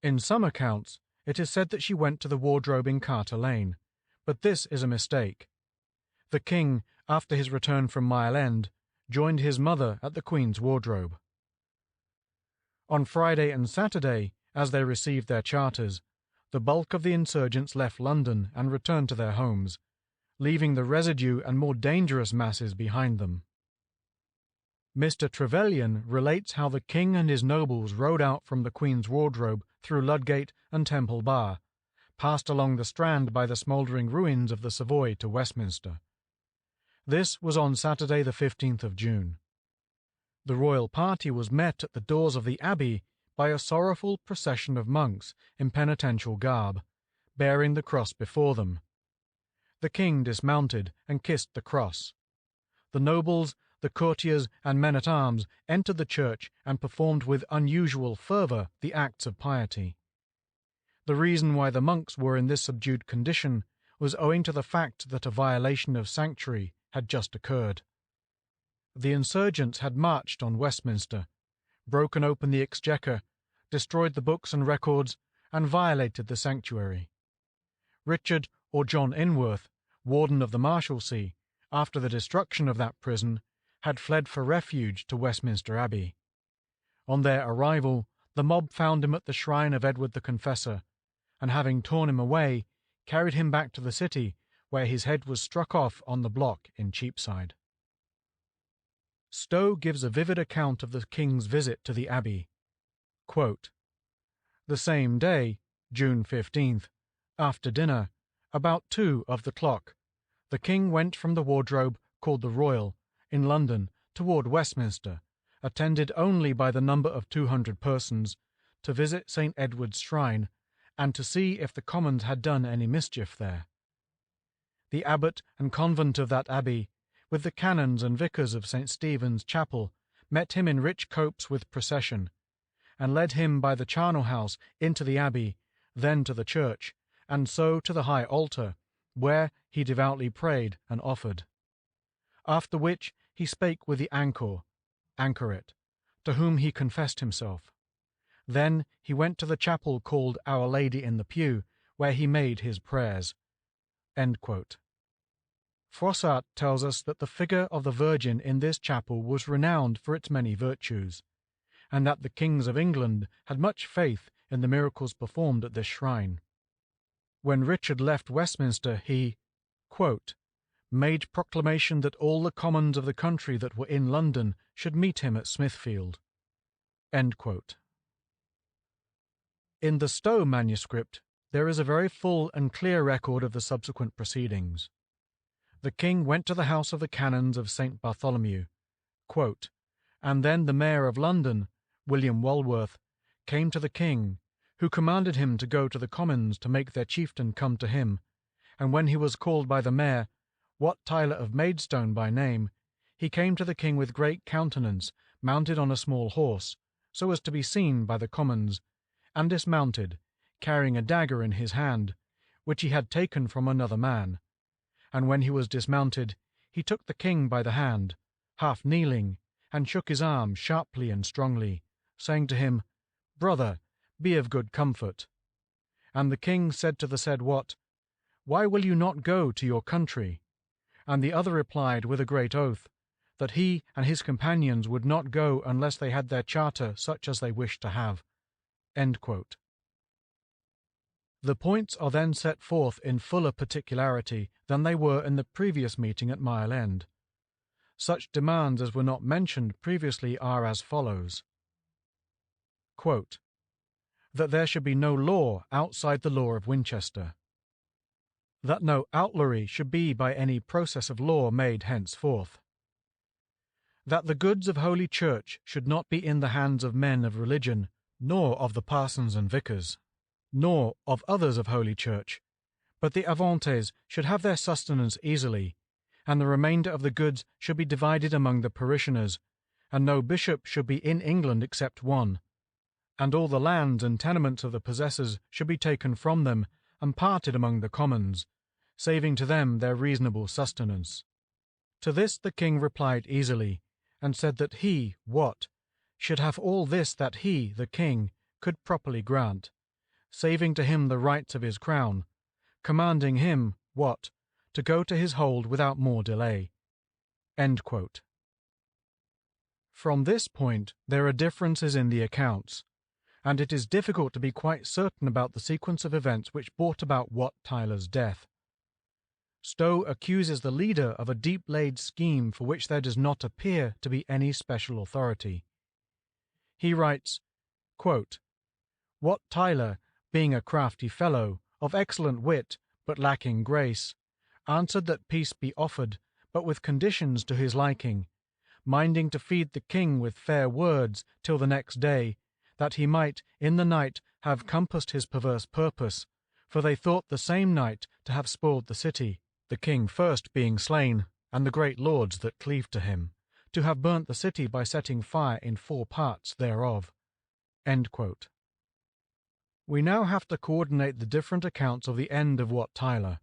In some accounts, it is said that she went to the wardrobe in Carter Lane, but this is a mistake. The king, after his return from Mile End, joined his mother at the Queen's wardrobe. On Friday and Saturday, as they received their charters, the bulk of the insurgents left London and returned to their homes, leaving the residue and more dangerous masses behind them. Mr. Trevelyan relates how the king and his nobles rode out from the Queen's wardrobe through Ludgate and Temple Bar, passed along the Strand by the smouldering ruins of the Savoy to Westminster. This was on Saturday the 15th of June. The royal party was met at the doors of the Abbey by a sorrowful procession of monks in penitential garb, bearing the cross before them. The king dismounted and kissed the cross. The nobles, the courtiers, and men-at-arms entered the church and performed with unusual fervour the acts of piety. The reason why the monks were in this subdued condition was owing to the fact that a violation of sanctuary had just occurred. The insurgents had marched on Westminster, broken open the exchequer, destroyed the books and records, and violated the sanctuary. Richard or John Inworth, warden of the Marshalsea, after the destruction of that prison, had fled for refuge to Westminster Abbey. On their arrival, the mob found him at the shrine of Edward the Confessor, and having torn him away, carried him back to the city, where his head was struck off on the block in Cheapside. Stowe gives a vivid account of the king's visit to the Abbey. Quote, "The same day, June 15th, after dinner, about 2 of the clock, the king went from the wardrobe called the Royal, in London, toward Westminster, attended only by the number of 200 persons, to visit St. Edward's shrine, and to see if the Commons had done any mischief there. The abbot and convent of that abbey, with the canons and vicars of St. Stephen's Chapel, met him in rich copes with procession, and led him by the charnel house into the abbey, then to the church, and so to the high altar, where he devoutly prayed and offered. After which he spake with the anchoret, to whom he confessed himself. Then he went to the chapel called Our Lady in the Pew, where he made his prayers." End quote. Froissart tells us that the figure of the Virgin in this chapel was renowned for its many virtues, and that the kings of England had much faith in the miracles performed at this shrine. When Richard left Westminster, he, quote, "made proclamation that all the commons of the country that were in London should meet him at Smithfield." End quote. In the Stowe manuscript, there is a very full and clear record of the subsequent proceedings. The king went to the house of the canons of St. Bartholomew, quote, "and then the mayor of London, William Walworth, came to the king, who commanded him to go to the commons to make their chieftain come to him, and when he was called by the mayor, Wat Tyler of Maidstone by name, he came to the king with great countenance, mounted on a small horse, so as to be seen by the commons, and dismounted, carrying a dagger in his hand, which he had taken from another man. And when he was dismounted, he took the king by the hand, half kneeling, and shook his arm sharply and strongly, saying to him, Brother, be of good comfort. And the king said to the said Wat, Why will you not go to your country? And the other replied with a great oath, that he and his companions would not go unless they had their charter such as they wished to have. End quote. The points are then set forth in fuller particularity than they were in the previous meeting at Mile End. Such demands as were not mentioned previously are as follows. Quote, that there should be no law outside the law of Winchester. That no outlawry should be by any process of law made henceforth. That the goods of Holy Church should not be in the hands of men of religion, nor of the parsons and vicars, nor of others of Holy Church, but the Avantes should have their sustenance easily, and the remainder of the goods should be divided among the parishioners, and no bishop should be in England except one, and all the lands and tenements of the possessors should be taken from them and parted among the commons, saving to them their reasonable sustenance. To this the king replied easily, and said that he, Wat, should have all this that he, the king, could properly grant, saving to him the rights of his crown, commanding him, Wat, to go to his hold without more delay. End quote. From this point there are differences in the accounts, and it is difficult to be quite certain about the sequence of events which brought about Wat Tyler's death. Stowe accuses the leader of a deep-laid scheme for which there does not appear to be any special authority. He writes, quote, Wat Tyler, being a crafty fellow, of excellent wit, but lacking grace, answered that peace be offered, but with conditions to his liking, minding to feed the king with fair words till the next day, that he might in the night have compassed his perverse purpose, for they thought the same night to have spoiled the city, the king first being slain, and the great lords that cleaved to him, to have burnt the city by setting fire in 4 parts thereof. End quote. We now have to coordinate the different accounts of the end of Wat Tyler.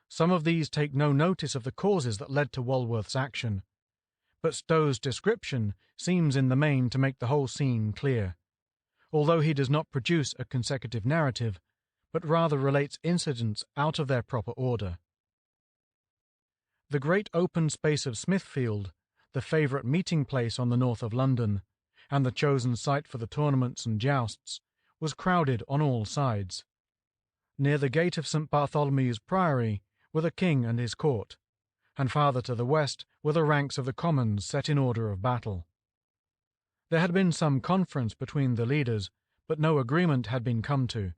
Some of these take no notice of the causes that led to Walworth's action, but Stowe's description seems in the main to make the whole scene clear, although he does not produce a consecutive narrative, but rather relates incidents out of their proper order. The great open space of Smithfield, the favourite meeting place on the north of London, and the chosen site for the tournaments and jousts, was crowded on all sides. Near the gate of St. Bartholomew's Priory were the king and his court, and farther to the west were the ranks of the commons set in order of battle. There had been some conference between the leaders, but no agreement had been come to,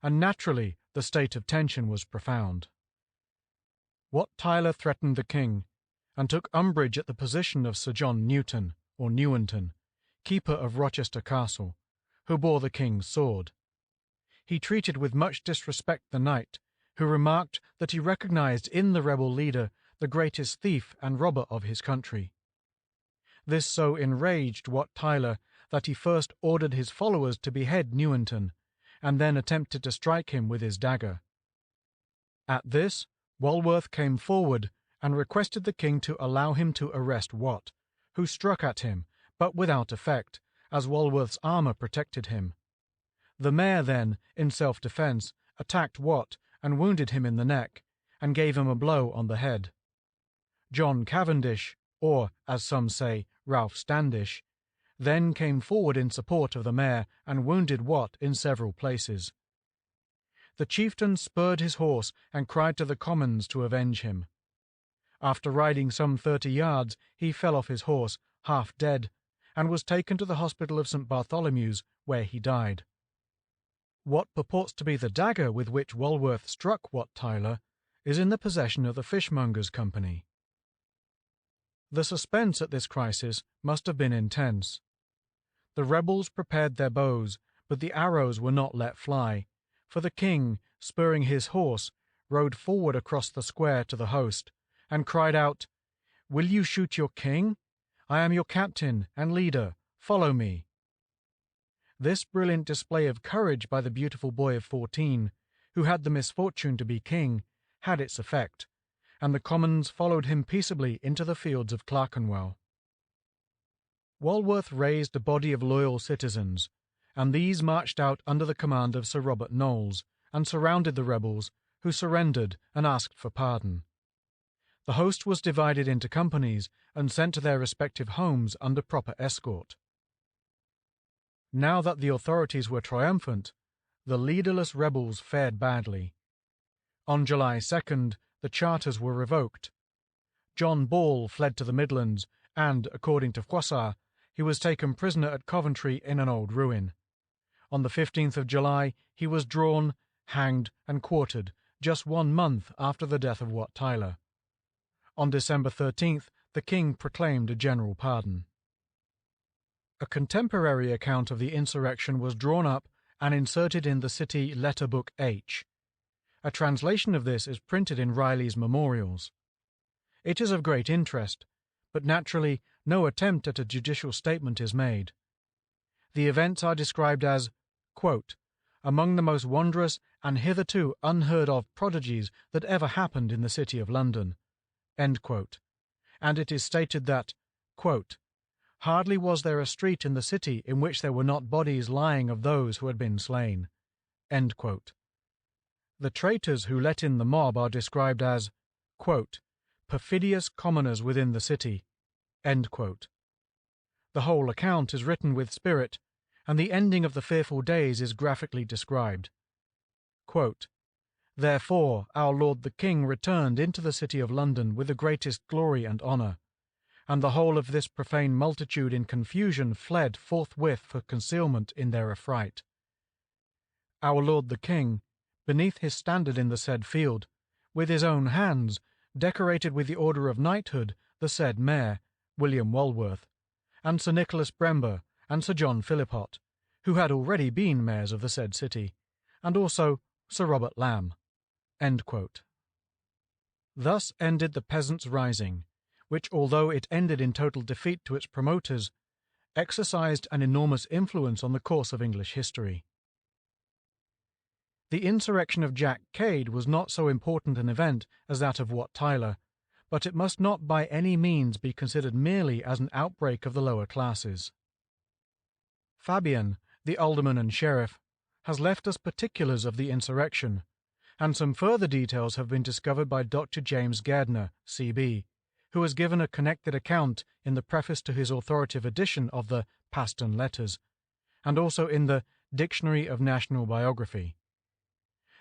and naturally the state of tension was profound. Wat Tyler threatened the king, and took umbrage at the position of Sir John Newton, or Newington, keeper of Rochester Castle, who bore the king's sword. He treated with much disrespect the knight, who remarked that he recognized in the rebel leader the greatest thief and robber of his country. This so enraged Wat Tyler that he first ordered his followers to behead Newington, and then attempted to strike him with his dagger. At this, Walworth came forward and requested the king to allow him to arrest Wat, who struck at him, but without effect, as Walworth's armour protected him. The mayor then, in self-defence, attacked Wat and wounded him in the neck, and gave him a blow on the head. John Cavendish, or, as some say, Ralph Standish, then came forward in support of the mayor and wounded Wat in several places. The chieftain spurred his horse and cried to the commons to avenge him. After riding some 30 yards, he fell off his horse, half dead, and was taken to the hospital of St. Bartholomew's, where he died. What purports to be the dagger with which Walworth struck Wat Tyler is in the possession of the Fishmongers' Company. The suspense at this crisis must have been intense. The rebels prepared their bows, but the arrows were not let fly, for the king, spurring his horse, rode forward across the square to the host, and cried out, "Will you shoot your king? I am your captain and leader. Follow me." This brilliant display of courage by the beautiful boy of 14, who had the misfortune to be king, had its effect, and the Commons followed him peaceably into the fields of Clerkenwell. Walworth raised a body of loyal citizens, and these marched out under the command of Sir Robert Knowles, and surrounded the rebels, who surrendered and asked for pardon. The host was divided into companies and sent to their respective homes under proper escort. Now that the authorities were triumphant, the leaderless rebels fared badly. On July 2nd, the charters were revoked. John Ball fled to the Midlands, and, according to Froissart, he was taken prisoner at Coventry in an old ruin. On the 15th of July, he was drawn, hanged, and quartered, just 1 month after the death of Wat Tyler. On December 13th, the king proclaimed a general pardon. A contemporary account of the insurrection was drawn up and inserted in the City Letter Book H. A translation of this is printed in Riley's Memorials. It is of great interest, but naturally no attempt at a judicial statement is made. The events are described as, quote, among the most wondrous and hitherto unheard of prodigies that ever happened in the city of London, end quote. And it is stated that, quote, hardly was there a street in the city in which there were not bodies lying of those who had been slain, end quote. The traitors who let in the mob are described as, quote, perfidious commoners within the city, end quote. The whole account is written with spirit, and the ending of the fearful days is graphically described. Quote, therefore our Lord the King returned into the city of London with the greatest glory and honour, and the whole of this profane multitude in confusion fled forthwith for concealment in their affright. Our Lord the King, beneath his standard in the said field, with his own hands, decorated with the order of knighthood the said mayor, William Walworth, and Sir Nicholas Brember, and Sir John Philipot, who had already been mayors of the said city, and also Sir Robert Lamb. End quote. Thus ended the Peasants' Rising, which, although it ended in total defeat to its promoters, exercised an enormous influence on the course of English history. The insurrection of Jack Cade was not so important an event as that of Wat Tyler, but it must not by any means be considered merely as an outbreak of the lower classes. Fabian, the alderman and sheriff, has left us particulars of the insurrection, and some further details have been discovered by Dr. James Gairdner, C.B., who has given a connected account in the preface to his authoritative edition of the Paston Letters, and also in the Dictionary of National Biography.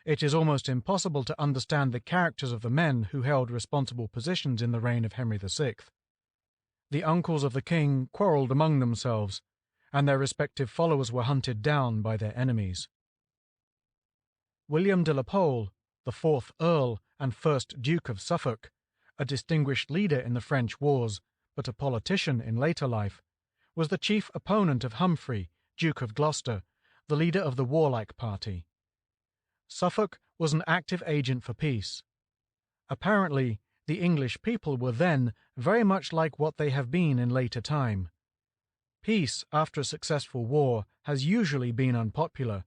It is almost impossible to understand the characters of the men who held responsible positions in the reign of Henry VI. The uncles of the king quarrelled among themselves, and their respective followers were hunted down by their enemies. William de la Pole, the 4th Earl and 1st Duke of Suffolk, a distinguished leader in the French wars, but a politician in later life, was the chief opponent of Humphrey, Duke of Gloucester, the leader of the warlike party. Suffolk was an active agent for peace. Apparently, the English people were then very much like what they have been in later time. Peace after a successful war has usually been unpopular,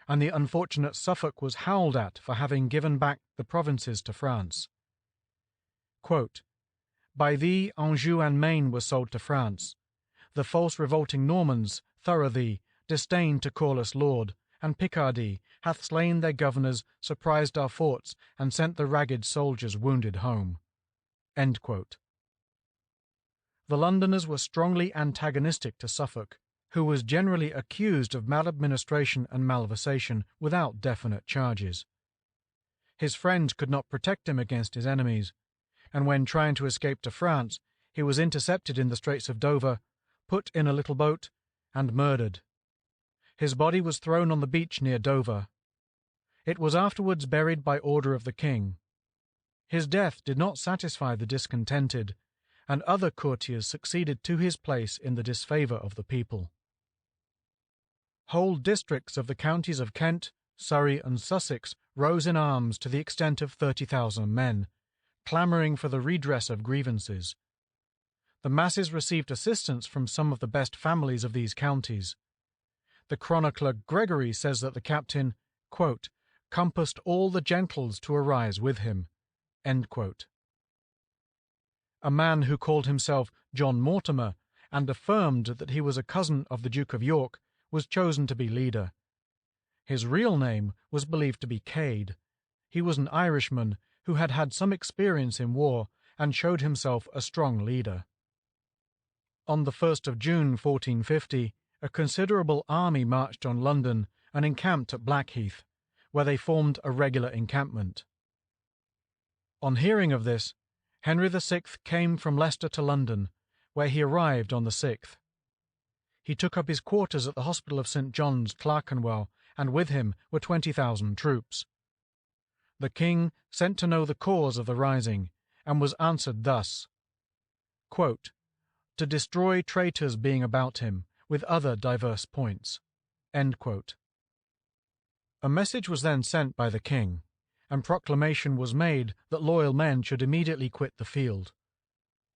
and the unfortunate Suffolk was howled at for having given back the provinces to France. Quote, by thee Anjou and Maine were sold to France. The false revolting Normans, thorough thee, disdain to call us lord, and Picardy hath slain their governors, surprised our forts, and sent the ragged soldiers wounded home. End quote. The Londoners were strongly antagonistic to Suffolk, who was generally accused of maladministration and malversation without definite charges. His friends could not protect him against his enemies, and when trying to escape to France, he was intercepted in the Straits of Dover, put in a little boat, and murdered. His body was thrown on the beach near Dover. It was afterwards buried by order of the king. His death did not satisfy the discontented, and other courtiers succeeded to his place in the disfavour of the people. Whole districts of the counties of Kent, Surrey, and Sussex rose in arms to the extent of 30,000 men, clamouring for the redress of grievances. The masses received assistance from some of the best families of these counties. The chronicler Gregory says that the captain, quote, compassed all the gentles to arise with him. End quote. A man who called himself John Mortimer and affirmed that he was a cousin of the Duke of York was chosen to be leader. His real name was believed to be Cade. He was an Irishman who had had some experience in war and showed himself a strong leader. On the 1st of June 1450, a considerable army marched on London and encamped at Blackheath, where they formed a regular encampment. On hearing of this, Henry VI came from Leicester to London, where he arrived on the 6th. He took up his quarters at the Hospital of St. John's, Clerkenwell, and with him were 20,000 troops. The king sent to know the cause of the rising, and was answered thus, quote, to destroy traitors being about him, with other diverse points. End quote. A message was then sent by the king, and proclamation was made that loyal men should immediately quit the field.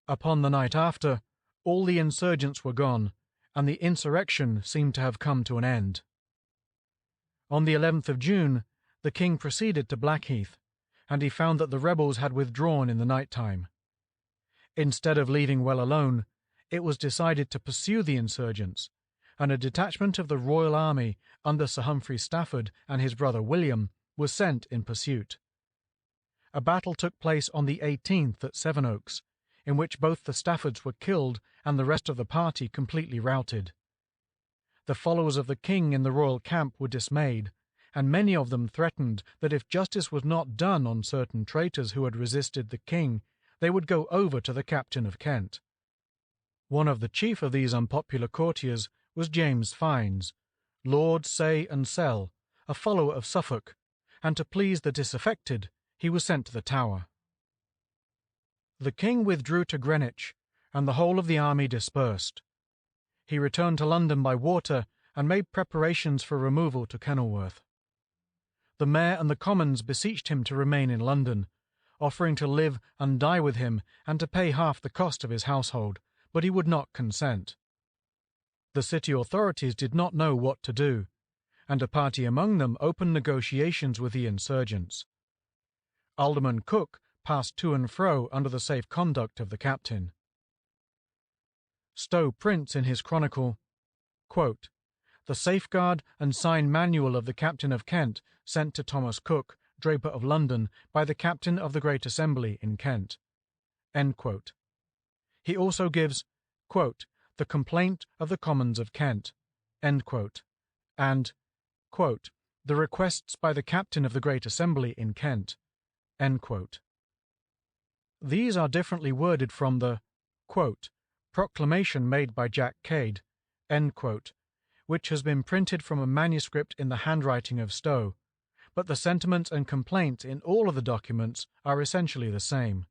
Upon the night after, all the insurgents were gone, and the insurrection seemed to have come to an end. On the 11th of June, the king proceeded to Blackheath, and he found that the rebels had withdrawn in the night time. Instead of leaving well alone, it was decided to pursue the insurgents, and a detachment of the Royal Army under Sir Humphrey Stafford and his brother William was sent in pursuit. A battle took place on the 18th at Sevenoaks, in which both the Staffords were killed and the rest of the party completely routed. The followers of the king in the royal camp were dismayed, and many of them threatened that if justice was not done on certain traitors who had resisted the king, they would go over to the captain of Kent. One of the chief of these unpopular courtiers was James Fiennes, Lord Say and Sell, a follower of Suffolk, and to please the disaffected, he was sent to the Tower. The king withdrew to Greenwich, and the whole of the army dispersed. He returned to London by water and made preparations for removal to Kenilworth. The mayor and the commons beseeched him to remain in London, offering to live and die with him and to pay half the cost of his household, but he would not consent. The city authorities did not know what to do, and a party among them opened negotiations with the insurgents. Alderman Cook passed to and fro under the safe conduct of the captain. Stowe prints in his chronicle, quote, the safeguard and sign manual of the captain of Kent sent to Thomas Cook, Draper of London, by the captain of the Great Assembly in Kent. End quote. He also gives, quote, the complaint of the Commons of Kent, end quote, and, quote, the requests by the captain of the Great Assembly in Kent, end quote. These are differently worded from the, quote, proclamation made by Jack Cade, end quote, which has been printed from a manuscript in the handwriting of Stowe, but the sentiments and complaints in all of the documents are essentially the same.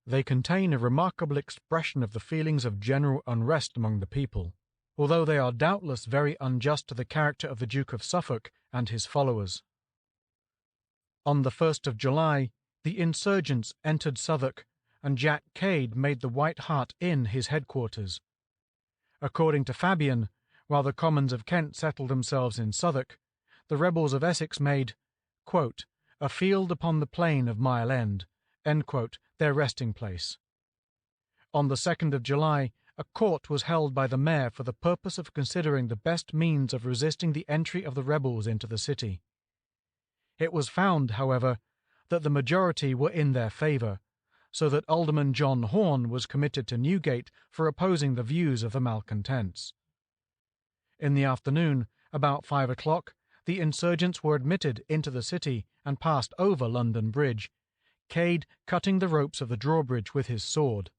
They contain a remarkable expression of the feelings of general unrest among the people, although they are doubtless very unjust to the character of the Duke of Suffolk and his followers. On the 1st of July, the insurgents entered Southwark, and Jack Cade made the White Hart Inn his headquarters. According to Fabian, while the Commons of Kent settled themselves in Southwark, the rebels of Essex made, quote, a field upon the plain of Mile End, end quote, their resting place. On the 2nd of July, a court was held by the mayor for the purpose of considering the best means of resisting the entry of the rebels into the city. It was found, however, that the majority were in their favour, so that Alderman John Horne was committed to Newgate for opposing the views of the malcontents. In the afternoon, about 5 o'clock, the insurgents were admitted into the city and passed over London Bridge, Cade cutting the ropes of the drawbridge with his sword.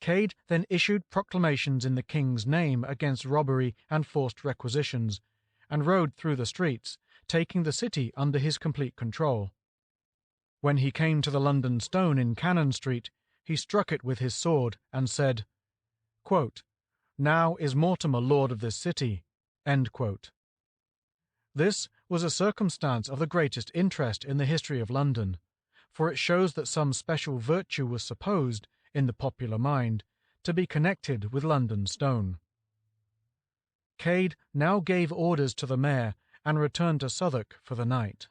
Cade then issued proclamations in the king's name against robbery and forced requisitions, and rode through the streets, taking the city under his complete control. When he came to the London Stone in Cannon Street, he struck it with his sword and said, quote, now is Mortimer lord of this city, end quote. This was a circumstance of the greatest interest in the history of London, for it shows that some special virtue was supposed, in the popular mind, to be connected with London Stone. Cade now gave orders to the mayor and returned to Southwark for the night.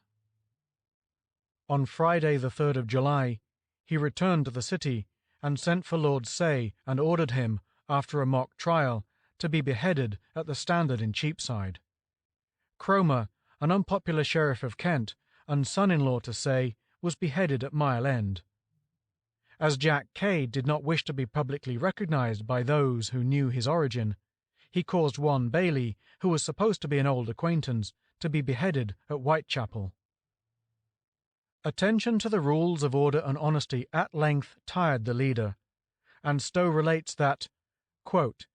On Friday the 3rd of July, he returned to the city and sent for Lord Say and ordered him, after a mock trial, to be beheaded at the Standard in Cheapside. Cromer, an unpopular sheriff of Kent and son-in-law to Say, was beheaded at Mile End. As Jack Cade did not wish to be publicly recognised by those who knew his origin, he caused one Bailey, who was supposed to be an old acquaintance, to be beheaded at Whitechapel. Attention to the rules of order and honesty at length tired the leader, and Stowe relates that, quote,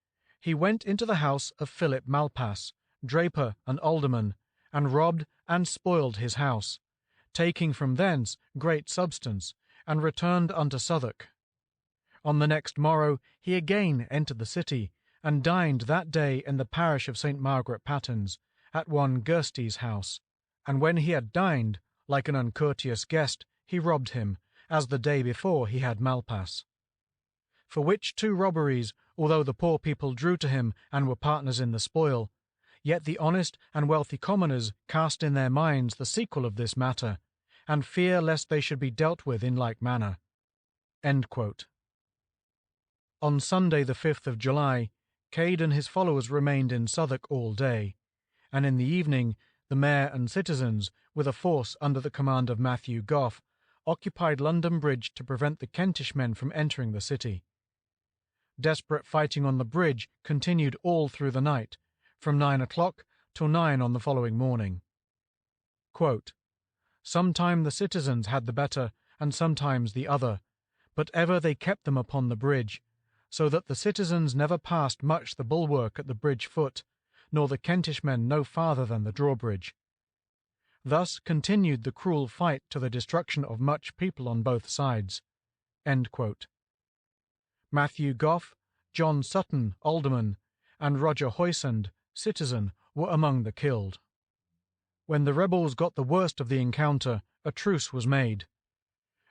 he went into the house of Philip Malpas, draper and alderman, and robbed and spoiled his house, taking from thence great substance, and returned unto Southwark. On the next morrow he again entered the city, and dined that day in the parish of St. Margaret Pattens, at one Gerstie's house, and when he had dined, like an uncourteous guest, he robbed him, as the day before he had Malpas. For which two robberies, although the poor people drew to him and were partners in the spoil, yet the honest and wealthy commoners cast in their minds the sequel of this matter, and fear lest they should be dealt with in like manner. End quote. On Sunday the 5th of July, Cade and his followers remained in Southwark all day, and in the evening the mayor and citizens, with a force under the command of Matthew Goff, occupied London Bridge to prevent the Kentish men from entering the city. Desperate fighting on the bridge continued all through the night, from 9 o'clock till 9 on the following morning. Quote, sometime the citizens had the better, and sometimes the other, but ever they kept them upon the bridge, so that the citizens never passed much the bulwark at the bridge foot, nor the Kentish men no farther than the drawbridge. Thus continued the cruel fight to the destruction of much people on both sides. End quote. Matthew Goff, John Sutton, alderman, and Roger Hoysand, citizen, were among the killed. When the rebels got the worst of the encounter, a truce was made.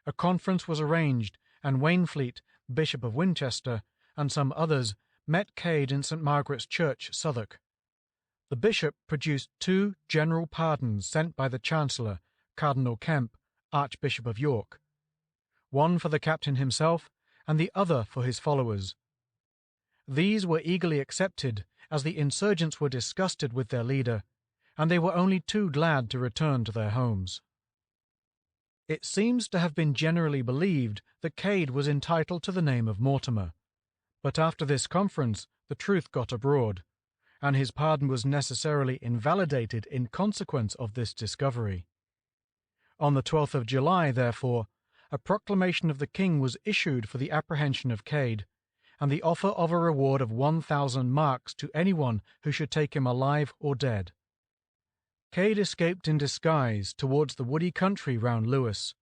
A conference was arranged, and Waynfleet, Bishop of Winchester, and some others met Cade in St. Margaret's Church, Southwark. The bishop produced 2 general pardons sent by the Chancellor, Cardinal Kemp, Archbishop of York, one for the captain himself, and the other for his followers. These were eagerly accepted, as the insurgents were disgusted with their leader, and they were only too glad to return to their homes. It seems to have been generally believed that Cade was entitled to the name of Mortimer, but after this conference the truth got abroad, and his pardon was necessarily invalidated in consequence of this discovery. On the 12th of July, therefore, a proclamation of the king was issued for the apprehension of Cade, and the offer of a reward of 1,000 marks to anyone who should take him alive or dead. Cade escaped in disguise towards the woody country round Lewes.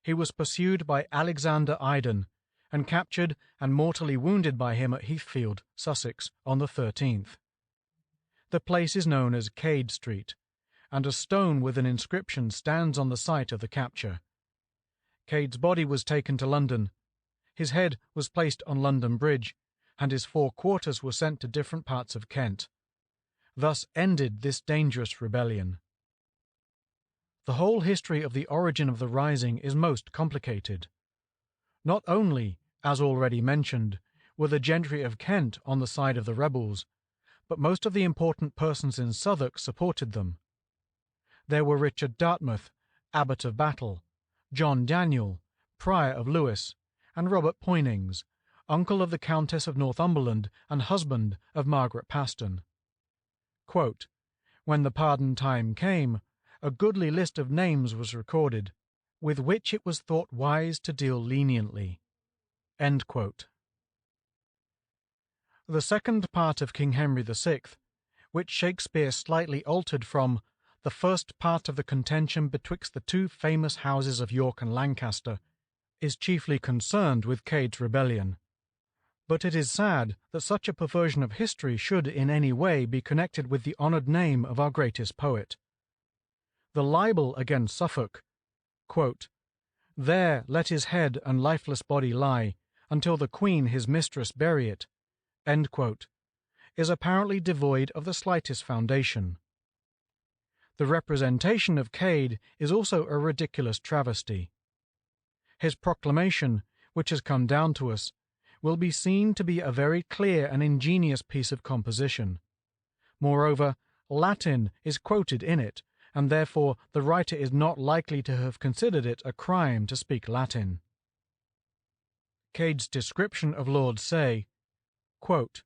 He was pursued by Alexander Iden, and captured and mortally wounded by him at Heathfield, Sussex, on the 13th. The place is known as Cade Street, and a stone with an inscription stands on the site of the capture. Cade's body was taken to London. His head was placed on London Bridge, and his 4 quarters were sent to different parts of Kent. Thus ended this dangerous rebellion. The whole history of the origin of the rising is most complicated. Not only, as already mentioned, were the gentry of Kent on the side of the rebels, but most of the important persons in Southwark supported them. There were Richard Dartmouth, Abbot of Battle, John Daniel, Prior of Lewes, and Robert Poynings, uncle of the Countess of Northumberland and husband of Margaret Paston. Quote, when the pardon time came, a goodly list of names was recorded, with which it was thought wise to deal leniently. End quote. The second part of King Henry VI, which Shakespeare slightly altered from the first part of the contention betwixt the 2 famous houses of York and Lancaster, is chiefly concerned with Cade's rebellion. But it is sad that such a perversion of history should in any way be connected with the honoured name of our greatest poet. The libel against Suffolk, quote, there let his head and lifeless body lie, until the Queen his mistress bury it, end quote, is apparently devoid of the slightest foundation. The representation of Cade is also a ridiculous travesty. His proclamation, which has come down to us, will be seen to be a very clear and ingenious piece of composition. Moreover, Latin is quoted in it, and therefore the writer is not likely to have considered it a crime to speak Latin. Cade's description of Lord Say, quote,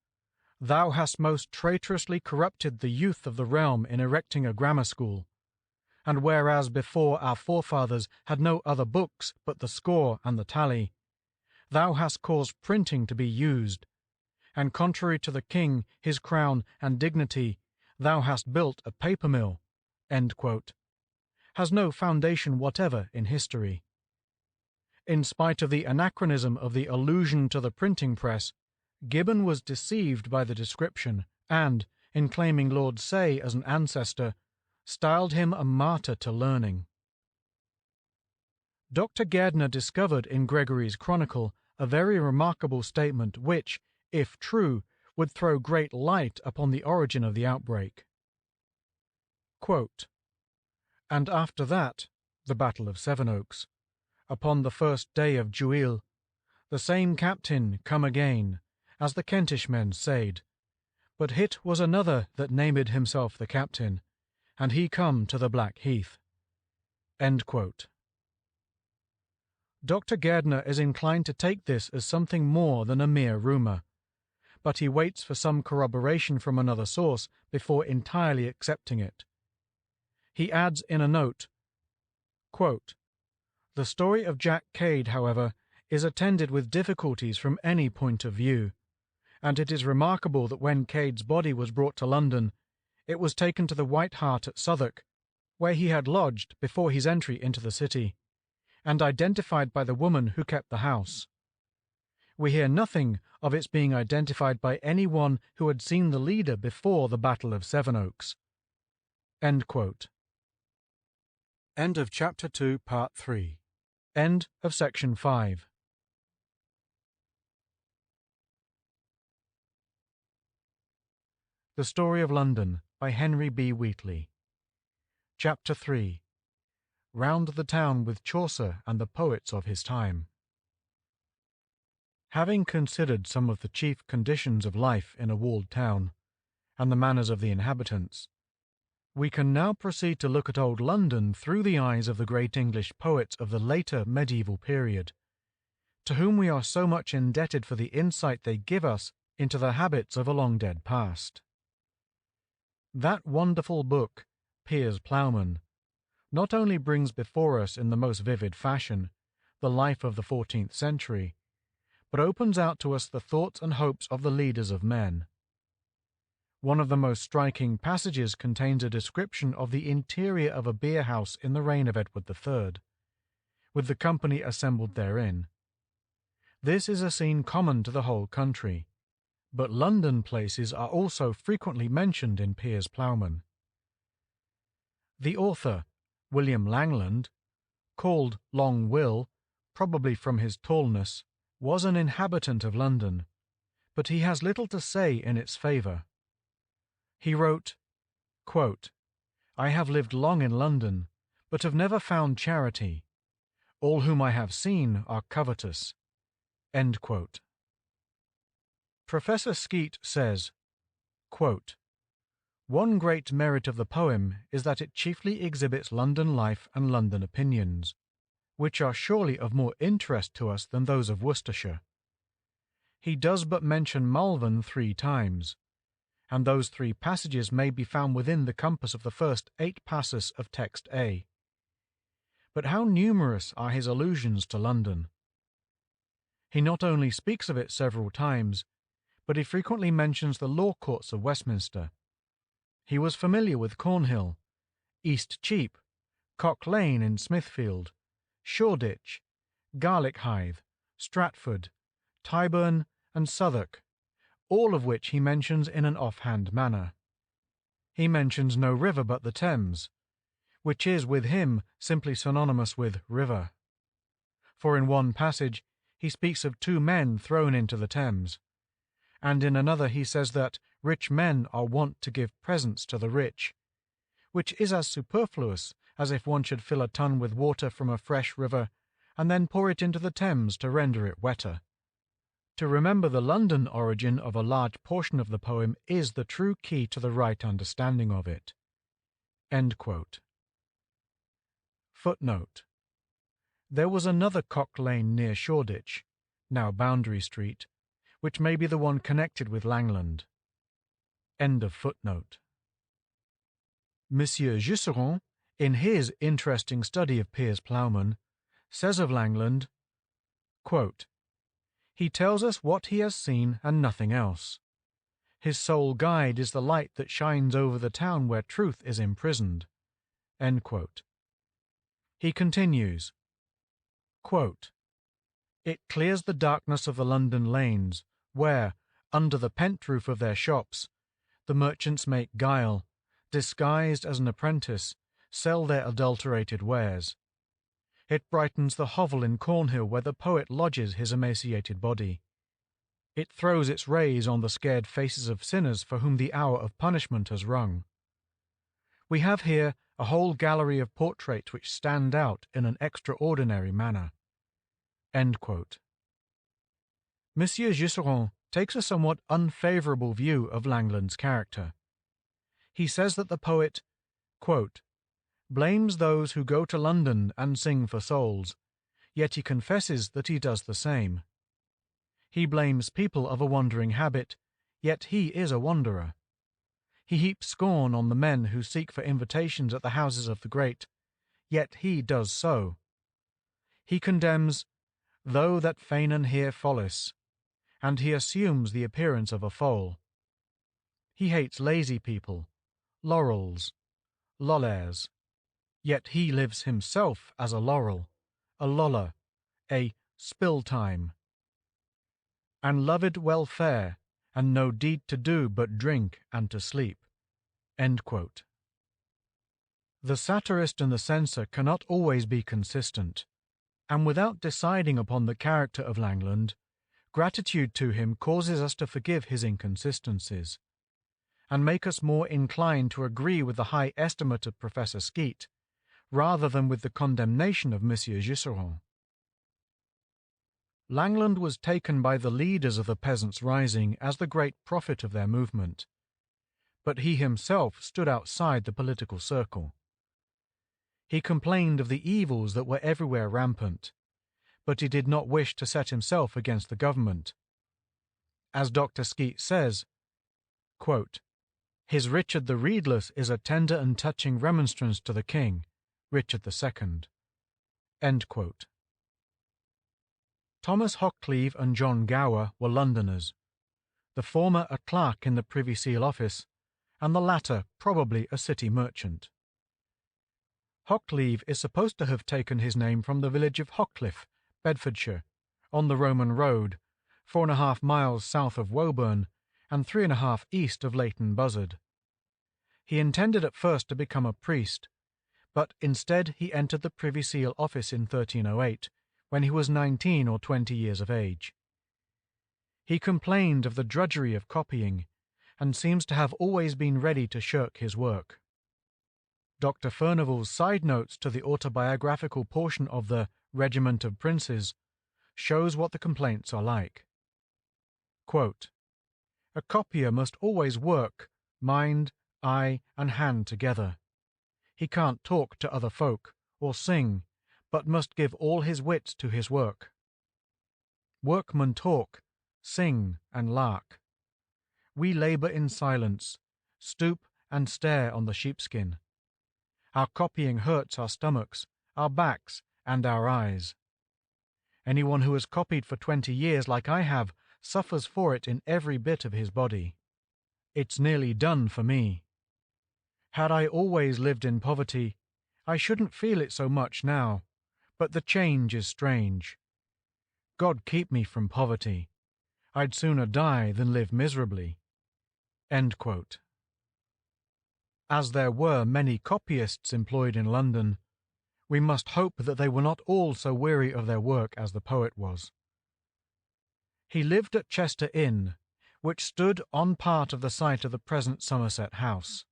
"Thou hast most traitorously corrupted the youth of the realm in erecting a grammar school, and whereas before our forefathers had no other books but the score and the tally, thou hast caused printing to be used, and contrary to the king, his crown, and dignity, thou hast built a paper mill," end quote, has no foundation whatever in history. In spite of the anachronism of the allusion to the printing press, Gibbon was deceived by the description, and, in claiming Lord Say as an ancestor, styled him a martyr to learning. Dr. Gairdner discovered in Gregory's Chronicle a very remarkable statement which, if true, would throw great light upon the origin of the outbreak. Quote, "And after that, the Battle of Sevenoaks, upon the first day of Juil, the same captain come again, as the Kentish men said, but hit was another that named himself the captain, and he come to the Black Heath." End quote. Dr. Gairdner is inclined to take this as something more than a mere rumour, but he waits for some corroboration from another source before entirely accepting it. He adds in a note, quote, "The story of Jack Cade, however, is attended with difficulties from any point of view, and it is remarkable that when Cade's body was brought to London, it was taken to the White Hart at Southwark, where he had lodged before his entry into the city, and identified by the woman who kept the house. We hear nothing of its being identified by any one who had seen the leader before the Battle of Sevenoaks." End quote. End of Chapter 2, Part 3. End of Section 5. The Story of London by Henry B. Wheatley. Chapter 3. Round the Town with Chaucer and the Poets of his Time. Having considered some of the chief conditions of life in a walled town, and the manners of the inhabitants, we can now proceed to look at old London through the eyes of the great English poets of the later medieval period, to whom we are so much indebted for the insight they give us into the habits of a long-dead past. That wonderful book, Piers Plowman, not only brings before us in the most vivid fashion the life of the 14th century, but opens out to us the thoughts and hopes of the leaders of men. One of the most striking passages contains a description of the interior of a beer-house in the reign of Edward III, with the company assembled therein. This is a scene common to the whole country, but London places are also frequently mentioned in Piers Plowman. The author, William Langland, called Long Will, probably from his tallness, was an inhabitant of London, but he has little to say in its favour. He wrote, quote, "I have lived long in London, but have never found charity. All whom I have seen are covetous." End quote. Professor Skeat says, quote, "One great merit of the poem is that it chiefly exhibits London life and London opinions, which are surely of more interest to us than those of Worcestershire. He does but mention Malvern 3 times, and those 3 passages may be found within the compass of the first 8 passus of text A. But how numerous are his allusions to London! He not only speaks of it several times, but he frequently mentions the law courts of Westminster. He was familiar with Cornhill, East Cheap, Cock Lane in Smithfield, Shoreditch, Garlickhythe, Stratford, Tyburn, and Southwark, all of which he mentions in an offhand manner. He mentions no river but the Thames, which is with him simply synonymous with river. For in one passage he speaks of 2 men thrown into the Thames, and in another he says that, rich men are wont to give presents to the rich, which is as superfluous as if one should fill a tun with water from a fresh river and then pour it into the Thames to render it wetter. To remember the London origin of a large portion of the poem is the true key to the right understanding of it. End quote. Footnote. There was another Cock Lane near Shoreditch, now Boundary Street, which may be the one connected with Langland. End of footnote. Monsieur Jusserand, in his interesting study of Piers Plowman, says of Langland, quote, "He tells us what he has seen and nothing else. His sole guide is the light that shines over the town where truth is imprisoned." End quote. He continues, quote, "It clears the darkness of the London lanes, where, under the pent roof of their shops, the merchants make guile, disguised as an apprentice, sell their adulterated wares. It brightens the hovel in Cornhill where the poet lodges his emaciated body. It throws its rays on the scared faces of sinners for whom the hour of punishment has rung. We have here a whole gallery of portraits which stand out in an extraordinary manner." End quote. Monsieur Jusserand takes a somewhat unfavourable view of Langland's character. He says that the poet, quote, "blames those who go to London and sing for souls, yet he confesses that he does the same. He blames people of a wandering habit, yet he is a wanderer. He heaps scorn on the men who seek for invitations at the houses of the great, yet he does so. He condemns, though that feignen here follis, and he assumes the appearance of a foal. He hates lazy people, laurels, lollers, yet he lives himself as a laurel, a loller, a spill-time, and loved welfare, and no deed to do but drink and to sleep." End quote. The satirist and the censor cannot always be consistent, and without deciding upon the character of Langland, gratitude to him causes us to forgive his inconsistencies, and make us more inclined to agree with the high estimate of Professor Skeat, rather than with the condemnation of Monsieur Jusserand. Langland was taken by the leaders of the Peasants' Rising as the great prophet of their movement, but he himself stood outside the political circle. He complained of the evils that were everywhere rampant, but he did not wish to set himself against the government. As Dr. Skeat says, quote, "His Richard the Reedless is a tender and touching remonstrance to the king, Richard II." End quote. Thomas Hoccleve and John Gower were Londoners, the former a clerk in the Privy Seal office, and the latter probably a city merchant. Hoccleve is supposed to have taken his name from the village of Hockliffe, Bedfordshire, on the Roman road, 4.5 miles south of Woburn and 3.5 east of Leighton Buzzard. He intended at first to become a priest, but instead he entered the Privy Seal office in 1308, when he was 19 or 20 years of age. He complained of the drudgery of copying, and seems to have always been ready to shirk his work. Dr. Furnivall's side notes to the autobiographical portion of the Regiment of Princes shows what the complaints are like. Quote, "A copier must always work, mind, eye, and hand together. He can't talk to other folk, or sing, but must give all his wits to his work. Workmen talk, sing, and lark. We labour in silence, stoop and stare on the sheepskin. Our copying hurts our stomachs, our backs, and our eyes. Anyone who has copied for 20 years like I have suffers for it in every bit of his body. It's nearly done for me. Had I always lived in poverty, I shouldn't feel it so much now, but the change is strange. God keep me from poverty. I'd sooner die than live miserably." End quote. As there were many copyists employed in London, we must hope that they were not all so weary of their work as the poet was. He lived at Chester Inn, which stood on part of the site of the present Somerset House.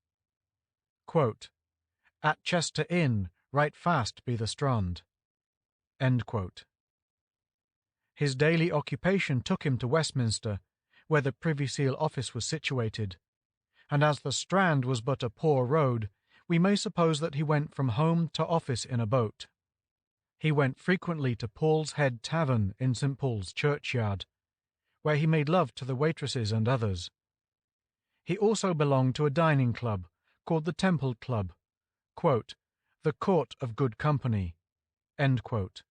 Quote, "At Chester Inn, right fast be the strand." End quote. His daily occupation took him to Westminster, where the Privy Seal office was situated, and as the Strand was but a poor road, we may suppose that he went from home to office in a boat. He went frequently to Paul's Head Tavern in St. Paul's Churchyard, where he made love to the waitresses and others. He also belonged to a dining club called the Temple Club, quote, "the Court of Good Company." End quote.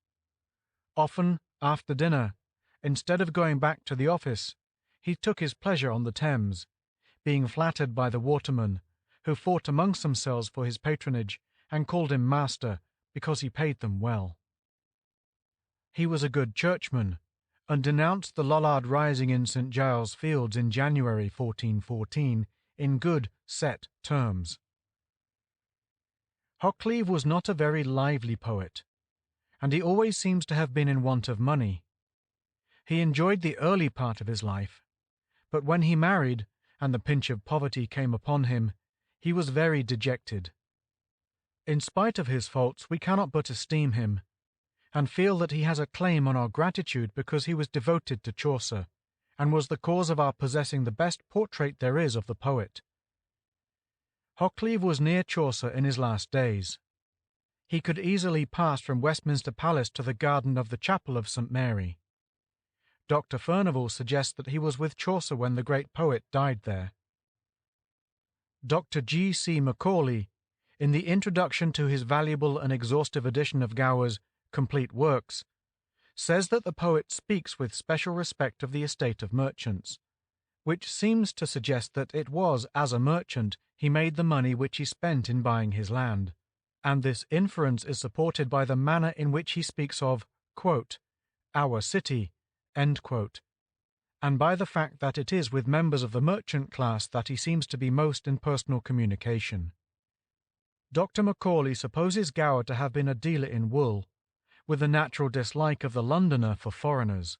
Often, after dinner, instead of going back to the office, he took his pleasure on the Thames, being flattered by the watermen, who fought amongst themselves for his patronage and called him master because he paid them well. He was a good churchman, and denounced the Lollard rising in St. Giles Fields in January 1414 in good, set terms. Hoccleve was not a very lively poet, and he always seems to have been in want of money. He enjoyed the early part of his life, but when he married, and the pinch of poverty came upon him, he was very dejected. In spite of his faults, we cannot but esteem him, and feel that he has a claim on our gratitude because he was devoted to Chaucer, and was the cause of our possessing the best portrait there is of the poet. Hoccleve was near Chaucer in his last days. He could easily pass from Westminster Palace to the garden of the chapel of St. Mary. Dr. Furnivall suggests that he was with Chaucer when the great poet died there. Dr. G. C. Macaulay, in the introduction to his valuable and exhaustive edition of Gower's Complete Works, says that the poet speaks with special respect of the estate of merchants, which seems to suggest that it was as a merchant he made the money which he spent in buying his land, and this inference is supported by the manner in which he speaks of, quote, "our city," end quote, and by the fact that it is with members of the merchant class that he seems to be most in personal communication. Dr. Macaulay supposes Gower to have been a dealer in wool, with a natural dislike of the Londoner for foreigners.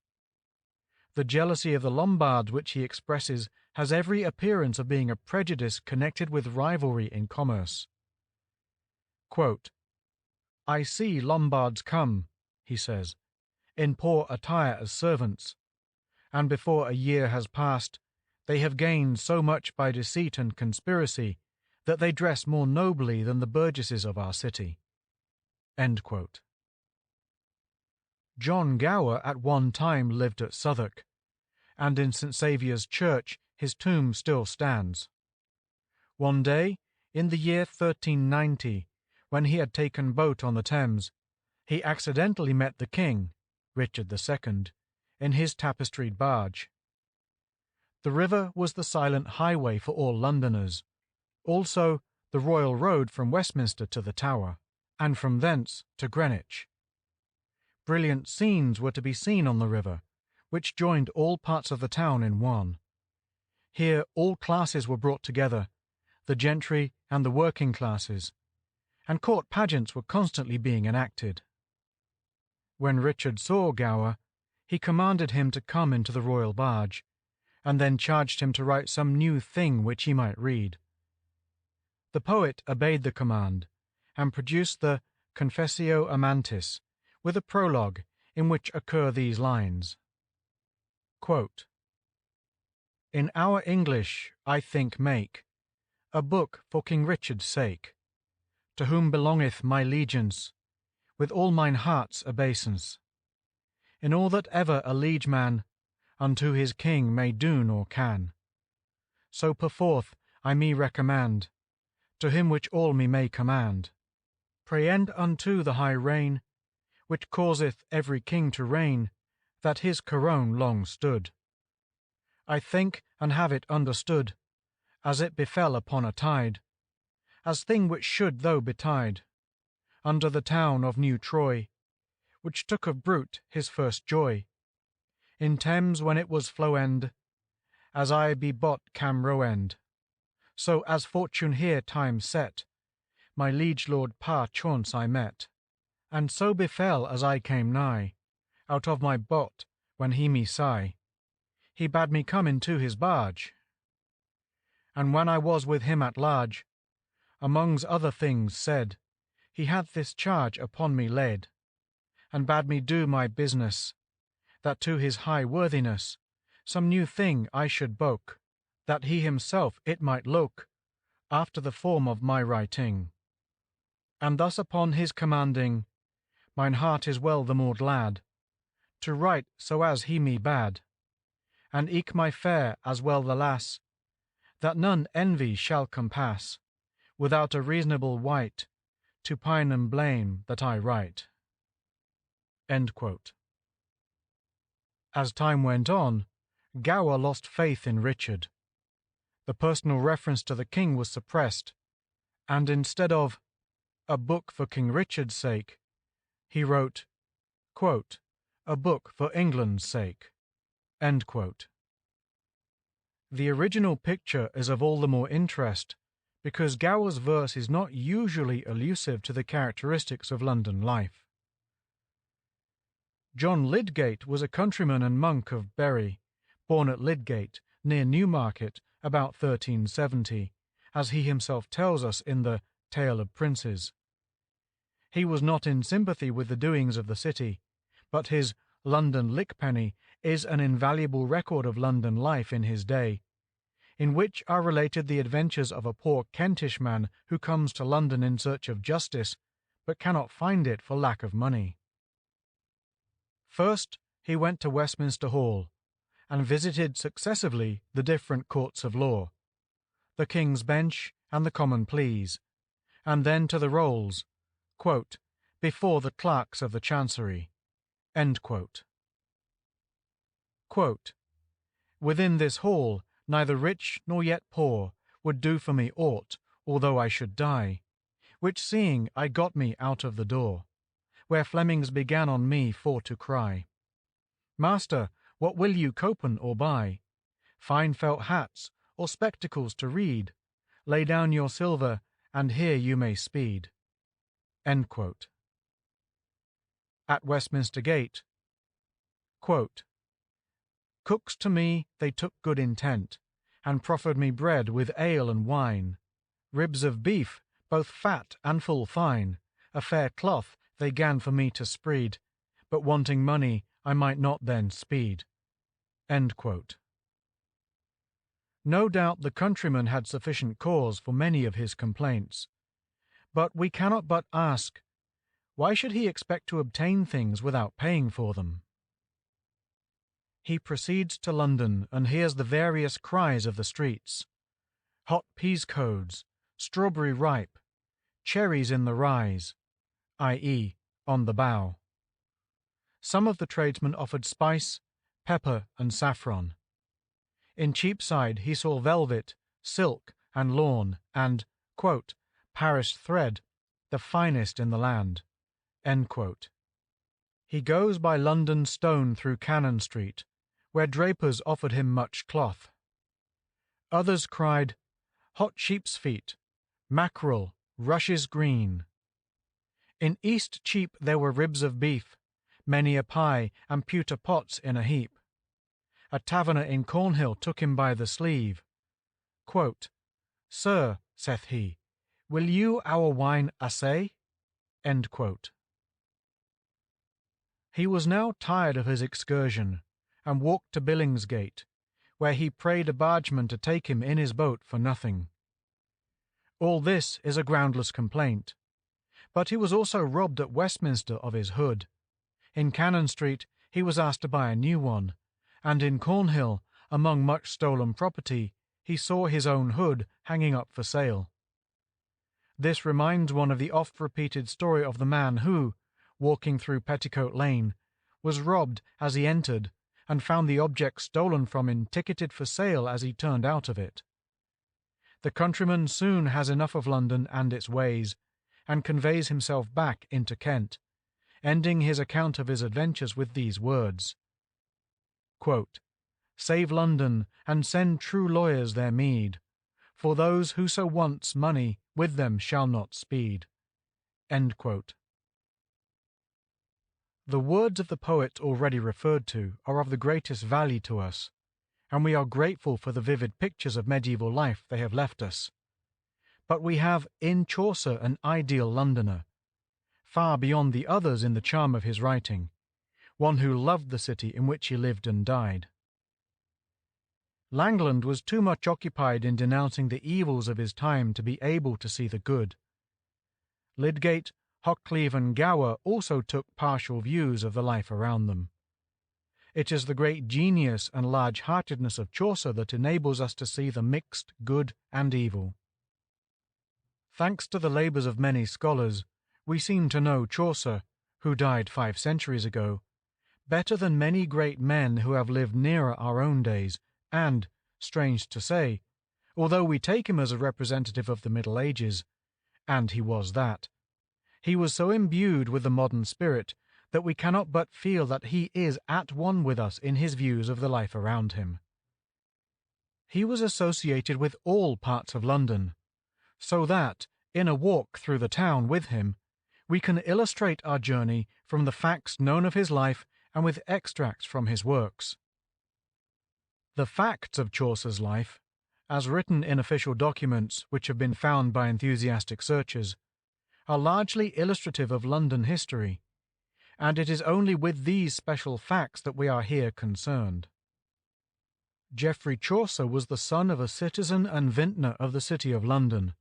The jealousy of the Lombards which he expresses has every appearance of being a prejudice connected with rivalry in commerce. Quote, "I see Lombards come," he says, "in poor attire as servants, and before a year has passed, they have gained so much by deceit and conspiracy that they dress more nobly than the burgesses of our city." End quote. John Gower at one time lived at Southwark, and in St. Saviour's Church his tomb still stands. One day, in the year 1390, when he had taken boat on the Thames, he accidentally met the king, Richard II, in his tapestried barge. The river was the silent highway for all Londoners, also the royal road from Westminster to the Tower, and from thence to Greenwich. Brilliant scenes were to be seen on the river, which joined all parts of the town in one. Here all classes were brought together, the gentry and the working classes, and court pageants were constantly being enacted. When Richard saw Gower, he commanded him to come into the royal barge, and then charged him to write some new thing which he might read. The poet obeyed the command, and produced the Confessio Amantis, with a prologue in which occur these lines. Quote, "In our English, I think make a book for King Richard's sake, to whom belongeth my allegiance, with all mine heart's obeisance, in all that ever a liege man unto his king may do nor can. So perforth I me recommend to him which all me may command, prehend unto the high reign, which causeth every king to reign, that his corone long stood. I think and have it understood, as it befell upon a tide, as thing which should though betide, under the town of New Troy, which took of Brute his first joy, in Thames when it was flow-end, as I be bot cam row-end. So as fortune here time set, my liege lord par-chaunce I met, and so befell as I came nigh, out of my bot when he me sigh, he bade me come into his barge. And when I was with him at large, amongs other things said, he hath this charge upon me laid, and bade me do my business, that to his high worthiness some new thing I should boke, that he himself it might look after the form of my writing. And thus upon his commanding, mine heart is well the more glad, to write so as he me bade, and eke my fair as well the lass, that none envy shall compass, without a reasonable wight, to pine and blame that I write. End quote. As time went on, Gower lost faith in Richard. The personal reference to the king was suppressed, and instead of a book for King Richard's sake, he wrote, quote, a book for England's sake. End quote. The original picture is of all the more interest because Gower's verse is not usually elusive to the characteristics of London life. John Lydgate was a countryman and monk of Bury, born at Lydgate, near Newmarket, about 1370, as he himself tells us in the Tale of Princes. He was not in sympathy with the doings of the city, but his London Lickpenny is an invaluable record of London life in his day, in which are related the adventures of a poor Kentish man who comes to London in search of justice, but cannot find it for lack of money. First, he went to Westminster Hall, and visited successively the different courts of law, the King's Bench and the Common Pleas, and then to the rolls, quote, before the clerks of the Chancery. End quote. Quote, within this hall neither rich nor yet poor would do for me aught, although I should die, which seeing I got me out of the door, where Flemings began on me for to cry, Master, what will you copen or buy? Fine felt hats, or spectacles to read? Lay down your silver, and here you may speed. End quote. At Westminster Gate, quote, cooks to me they took good intent, and proffered me bread with ale and wine, ribs of beef, both fat and full fine, a fair cloth they gan for me to spread, but wanting money I might not then speed. End quote. No doubt the countryman had sufficient cause for many of his complaints, but we cannot but ask, why should he expect to obtain things without paying for them? He proceeds to London and hears the various cries of the streets. Hot peas codes, strawberry ripe, cherries in the rise, i.e., on the bough. Some of the tradesmen offered spice, pepper, and saffron. In Cheapside he saw velvet, silk, and lawn, and, quote, Paris thread, the finest in the land. End quote. He goes by London Stone through Cannon Street, where drapers offered him much cloth. Others cried, hot sheep's feet, mackerel, rushes green. In East Cheap there were ribs of beef, many a pie, and pewter pots in a heap. A taverner in Cornhill took him by the sleeve. Quote, Sir, saith he, will you our wine assay? End quote. He was now tired of his excursion, and walked to Billingsgate, where he prayed a bargeman to take him in his boat for nothing. All this is a groundless complaint, but he was also robbed at Westminster of his hood. In Cannon Street he was asked to buy a new one, and in Cornhill, among much stolen property, he saw his own hood hanging up for sale. This reminds one of the oft-repeated story of the man who, walking through Petticoat Lane, was robbed as he entered, and found the object stolen from him ticketed for sale as he turned out of it. The countryman soon has enough of London and its ways, and conveys himself back into Kent, ending his account of his adventures with these words, quote, Save London, and send true lawyers their meed, for those whoso wants money with them shall not speed. End quote. The words of the poet already referred to are of the greatest value to us, and we are grateful for the vivid pictures of medieval life they have left us. But we have in Chaucer an ideal Londoner, far beyond the others in the charm of his writing, one who loved the city in which he lived and died. Langland was too much occupied in denouncing the evils of his time to be able to see the good. Lydgate, Hoccleve, and Gower also took partial views of the life around them. It is the great genius and large-heartedness of Chaucer that enables us to see the mixed good and evil. Thanks to the labours of many scholars, we seem to know Chaucer, who died 5 centuries ago, better than many great men who have lived nearer our own days, and, strange to say, although we take him as a representative of the Middle Ages, and he was that, he was so imbued with the modern spirit that we cannot but feel that he is at one with us in his views of the life around him. He was associated with all parts of London, so that, in a walk through the town with him, we can illustrate our journey from the facts known of his life and with extracts from his works. The facts of Chaucer's life, as written in official documents which have been found by enthusiastic searchers, are largely illustrative of London history, and it is only with these special facts that we are here concerned. Geoffrey Chaucer was the son of a citizen and vintner of the city of London,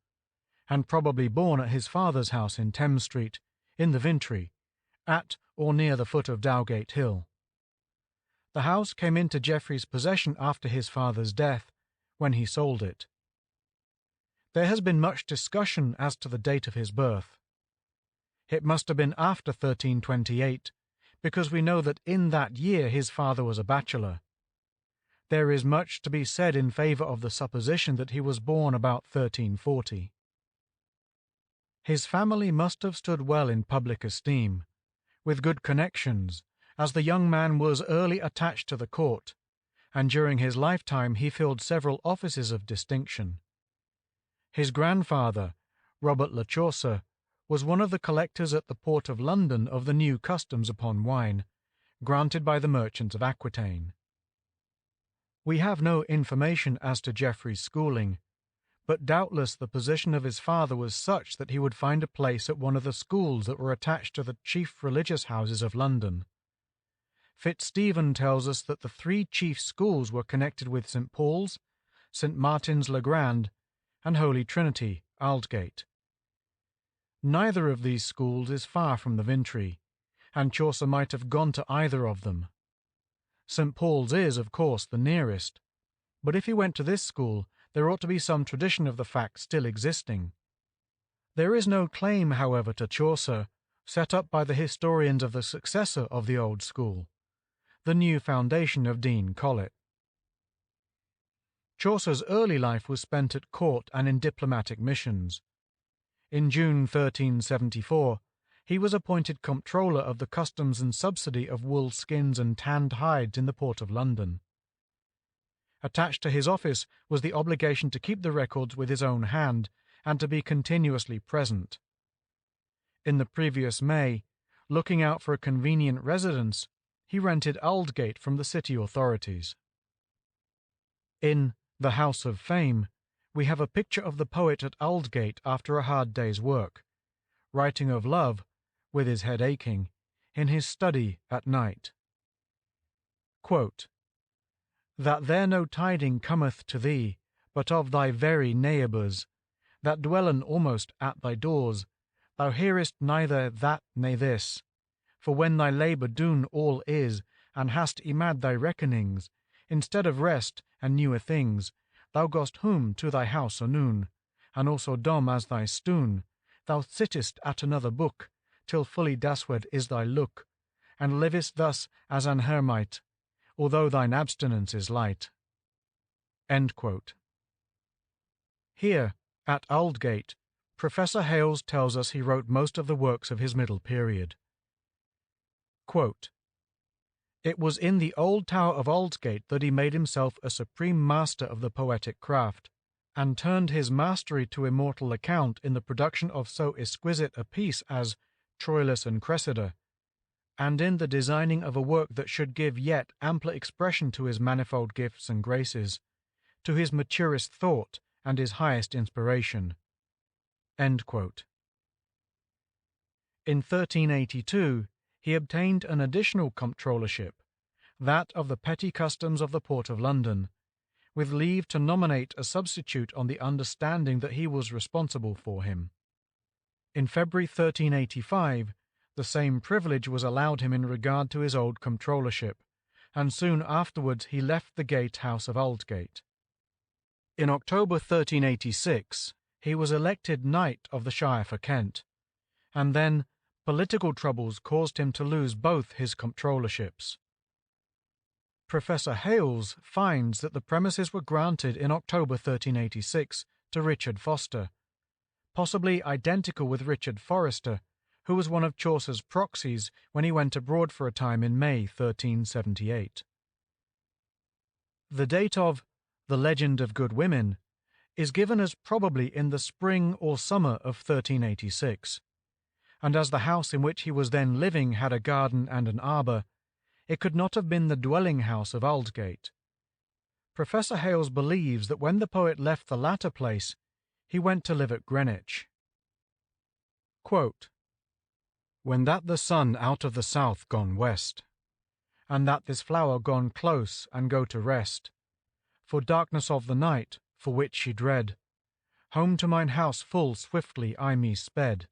and probably born at his father's house in Thames Street, in the Vintry, at or near the foot of Dowgate Hill. The house came into Geoffrey's possession after his father's death, when he sold it. There has been much discussion as to the date of his birth. It must have been after 1328, because we know that in that year his father was a bachelor. There is much to be said in favour of the supposition that he was born about 1340. His family must have stood well in public esteem, with good connections, as the young man was early attached to the court, and during his lifetime he filled several offices of distinction. His grandfather, Robert le Chaucer, was one of the collectors at the port of London of the new customs upon wine, granted by the merchants of Aquitaine. We have no information as to Geoffrey's schooling, but doubtless the position of his father was such that he would find a place at one of the schools that were attached to the chief religious houses of London. Fitzstephen tells us that the 3 chief schools were connected with St. Paul's, St. Martin's le Grand, and Holy Trinity, Aldgate. Neither of these schools is far from the Vintry, and Chaucer might have gone to either of them. St. Paul's is, of course, the nearest, but if he went to this school, there ought to be some tradition of the fact still existing. There is no claim, however, to Chaucer, set up by the historians of the successor of the old school, the new foundation of Dean Colet. Chaucer's early life was spent at court and in diplomatic missions. In June 1374, he was appointed Comptroller of the Customs and Subsidy of wool skins and tanned hides in the port of London. Attached to his office was the obligation to keep the records with his own hand and to be continuously present. In the previous May, looking out for a convenient residence, he rented Aldgate from the city authorities. In The House of Fame, we have a picture of the poet at Aldgate after a hard day's work, writing of love, with his head aching, in his study at night. Quote, "That there no tiding cometh to thee, but of thy very neighbours, that dwellen almost at thy doors, thou hearest neither that ne this, for when thy labour doon all is, and hast emad thy reckonings, instead of rest and newer things, thou gost home to thy house anoon, and also dom as thy stoon, thou sittest at another book, till fully dasward is thy look, and livest thus as an hermite, although thine abstinence is light." End quote. Here, at Aldgate, Professor Hales tells us he wrote most of the works of his middle period. Quote, "It was in the old tower of Aldgate that he made himself a supreme master of the poetic craft, and turned his mastery to immortal account in the production of so exquisite a piece as Troilus and Cressida, and in the designing of a work that should give yet ampler expression to his manifold gifts and graces, to his maturest thought and his highest inspiration." End quote. In 1382 he obtained an additional comptrollership, that of the petty customs of the Port of London, with leave to nominate a substitute on the understanding that he was responsible for him. In February 1385 the same privilege was allowed him in regard to his old comptrollership, and soon afterwards he left the gate house of Aldgate. In October 1386 he was elected Knight of the Shire for Kent, and then political troubles caused him to lose both his comptrollerships. Professor Hales finds that the premises were granted in October 1386 to Richard Foster, possibly identical with Richard Forrester, who was one of Chaucer's proxies when he went abroad for a time in May 1378. The date of "The Legend of Good Women" is given as probably in the spring or summer of 1386, and as the house in which he was then living had a garden and an arbour, it could not have been the dwelling house of Aldgate. Professor Hales believes that when the poet left the latter place, he went to live at Greenwich. Quote, "When that the sun out of the south gone west, and that this flower gone close and go to rest, for darkness of the night, for which she dread, home to mine house full swiftly I me sped,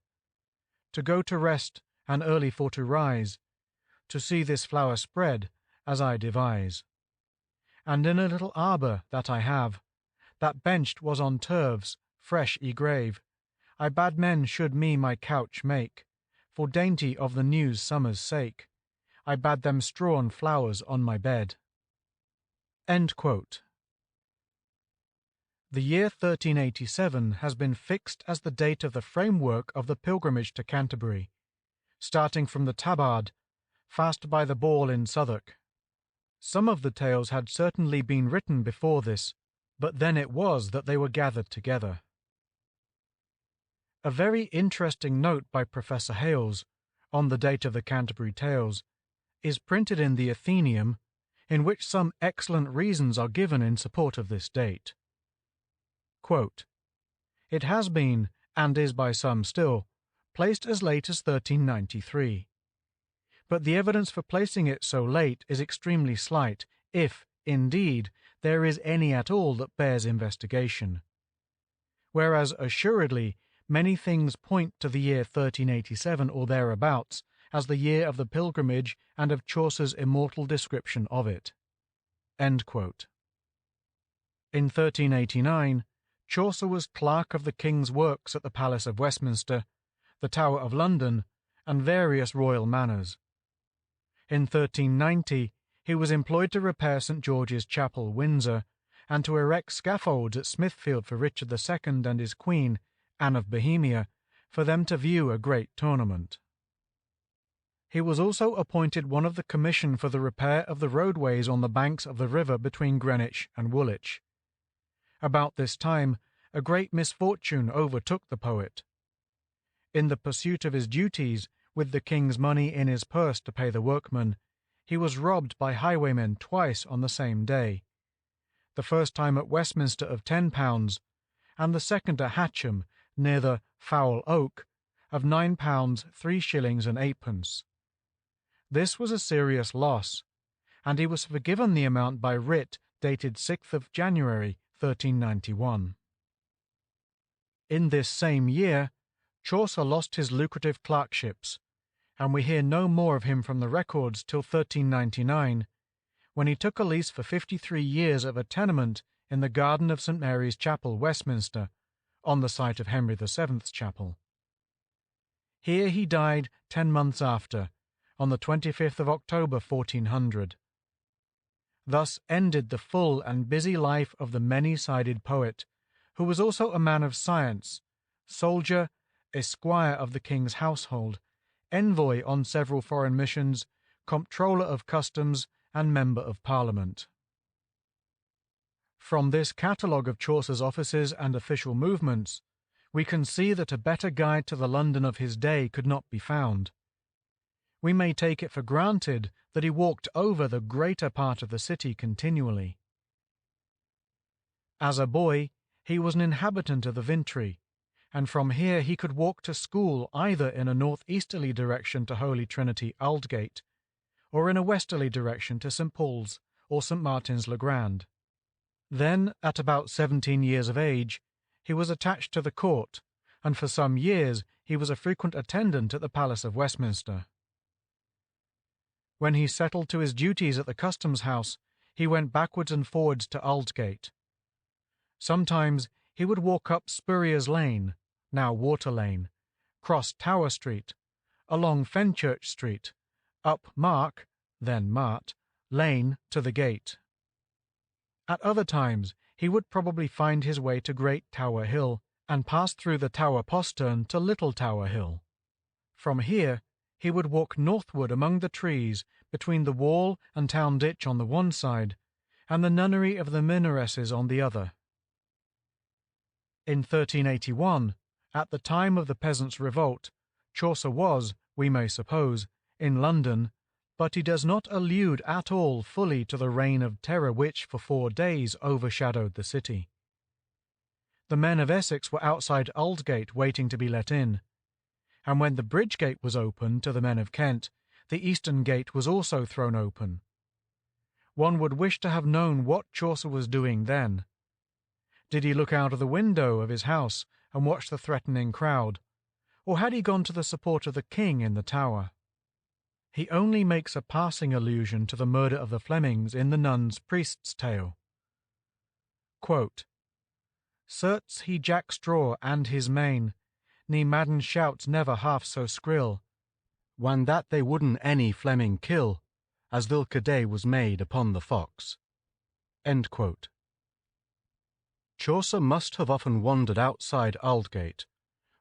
to go to rest and early for to rise, to see this flower spread as I devise. And in a little arbour that I have, that benched was on turves, fresh y grave, I bade men should me my couch make, for dainty of the new summer's sake, I bade them strawn flowers on my bed." End quote. The year 1387 has been fixed as the date of the framework of the pilgrimage to Canterbury, starting from the Tabard, fast by the Ball in Southwark. Some of the tales had certainly been written before this, but then it was that they were gathered together. A very interesting note by Professor Hales, on the date of the Canterbury Tales, is printed in the Athenaeum, in which some excellent reasons are given in support of this date. Quote, "It has been, and is by some still, placed as late as 1393. But the evidence for placing it so late is extremely slight, if, indeed, there is any at all that bears investigation. Whereas, assuredly, many things point to the year 1387 or thereabouts as the year of the pilgrimage and of Chaucer's immortal description of it." End quote. In 1389, Chaucer was Clerk of the King's Works at the Palace of Westminster, the Tower of London, and various royal manors. In 1390 he was employed to repair St. George's Chapel, Windsor, and to erect scaffolds at Smithfield for Richard II and his Queen, Anne of Bohemia, for them to view a great tournament. He was also appointed one of the commission for the repair of the roadways on the banks of the river between Greenwich and Woolwich. About this time, a great misfortune overtook the poet. In the pursuit of his duties, with the king's money in his purse to pay the workmen, he was robbed by highwaymen twice on the same day, the first time at Westminster of £10, and the second at Hatcham, near the Foul Oak, of £9 3s. 8d. This was a serious loss, and he was forgiven the amount by writ dated 6th of January 1391. In this same year, Chaucer lost his lucrative clerkships, and we hear no more of him from the records till 1399, when he took a lease for 53 years of a tenement in the garden of St. Mary's Chapel, Westminster, on the site of Henry VII's chapel. Here he died 10 months after, on the 25th of October 1400. Thus ended the full and busy life of the many-sided poet, who was also a man of science, soldier, esquire of the king's household, envoy on several foreign missions, comptroller of customs, and member of Parliament. From this catalogue of Chaucer's offices and official movements, we can see that a better guide to the London of his day could not be found. we may take it for granted that he walked over the greater part of the city continually. As a boy, he was an inhabitant of the Vintry, and from here he could walk to school either in a northeasterly direction to Holy Trinity Aldgate, or in a westerly direction to St. Paul's or St. Martin's le Grand. Then, at about 17 years of age, he was attached to the court, and for some years he was a frequent attendant at the Palace of Westminster. When he settled to his duties at the Customs House, he went backwards and forwards to Aldgate. Sometimes he would walk up Spurrier's Lane, now Water Lane, cross Tower Street, along Fenchurch Street, up Mark, then Mart, Lane to the gate. At other times he would probably find his way to Great Tower Hill and pass through the Tower Postern to Little Tower Hill. From here he would walk northward among the trees between the wall and town ditch on the one side and the nunnery of the Minoresses on the other. In 1381, at the time of the Peasants' Revolt, Chaucer was, we may suppose, in London, but he does not allude at all fully to the reign of terror which for 4 days overshadowed the city. The men of Essex were outside Aldgate waiting to be let in, and when the bridge gate was opened to the men of Kent, the eastern gate was also thrown open. One would wish to have known what Chaucer was doing then. Did he look out of the window of his house and watch the threatening crowd, or had he gone to the support of the king in the Tower? He only makes a passing allusion to the murder of the Flemings in the Nun's Priest's Tale. Quote, "Certes he Jack Straw and his mane, ne madden shouts never half so skrill, when that they wouldn't any Fleming kill, as thilke day was made upon the fox." End quote. Chaucer must have often wandered outside Aldgate,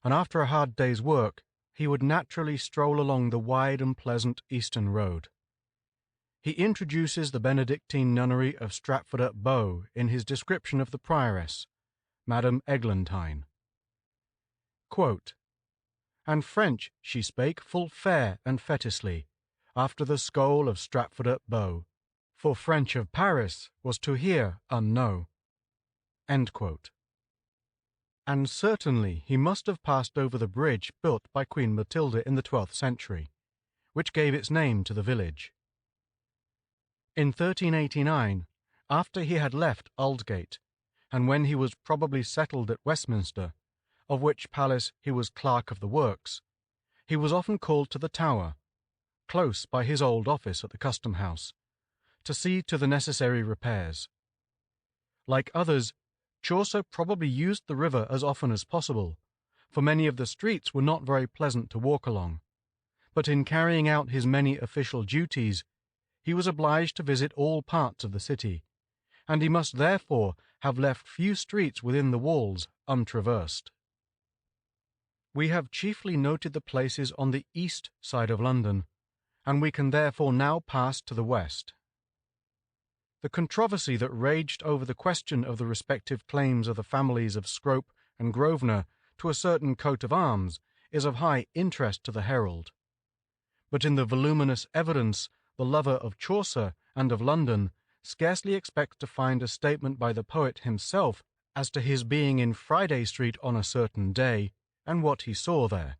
and after a hard day's work he would naturally stroll along the wide and pleasant eastern road. He introduces the Benedictine nunnery of Stratford-up-Bow in his description of the prioress, Madame Eglantine. Quote, "And French she spake full fair and fetisly, after the skole of Stratford-up-Bow, for French of Paris was to hear unknow." End quote. And certainly he must have passed over the bridge built by Queen Matilda in the 12th century, which gave its name to the village. In 1389, after he had left Aldgate, and when he was probably settled at Westminster, of which palace he was Clerk of the Works, he was often called to the Tower, close by his old office at the Custom House, to see to the necessary repairs. Like others, Chaucer probably used the river as often as possible, for many of the streets were not very pleasant to walk along. But in carrying out his many official duties, he was obliged to visit all parts of the city, and he must therefore have left few streets within the walls untraversed. We have chiefly noted the places on the east side of London, and we can therefore now pass to the west. The controversy that raged over the question of the respective claims of the families of Scrope and Grosvenor to a certain coat of arms is of high interest to the Herald. But in the voluminous evidence the lover of Chaucer and of London scarcely expects to find a statement by the poet himself as to his being in Friday Street on a certain day, and what he saw there.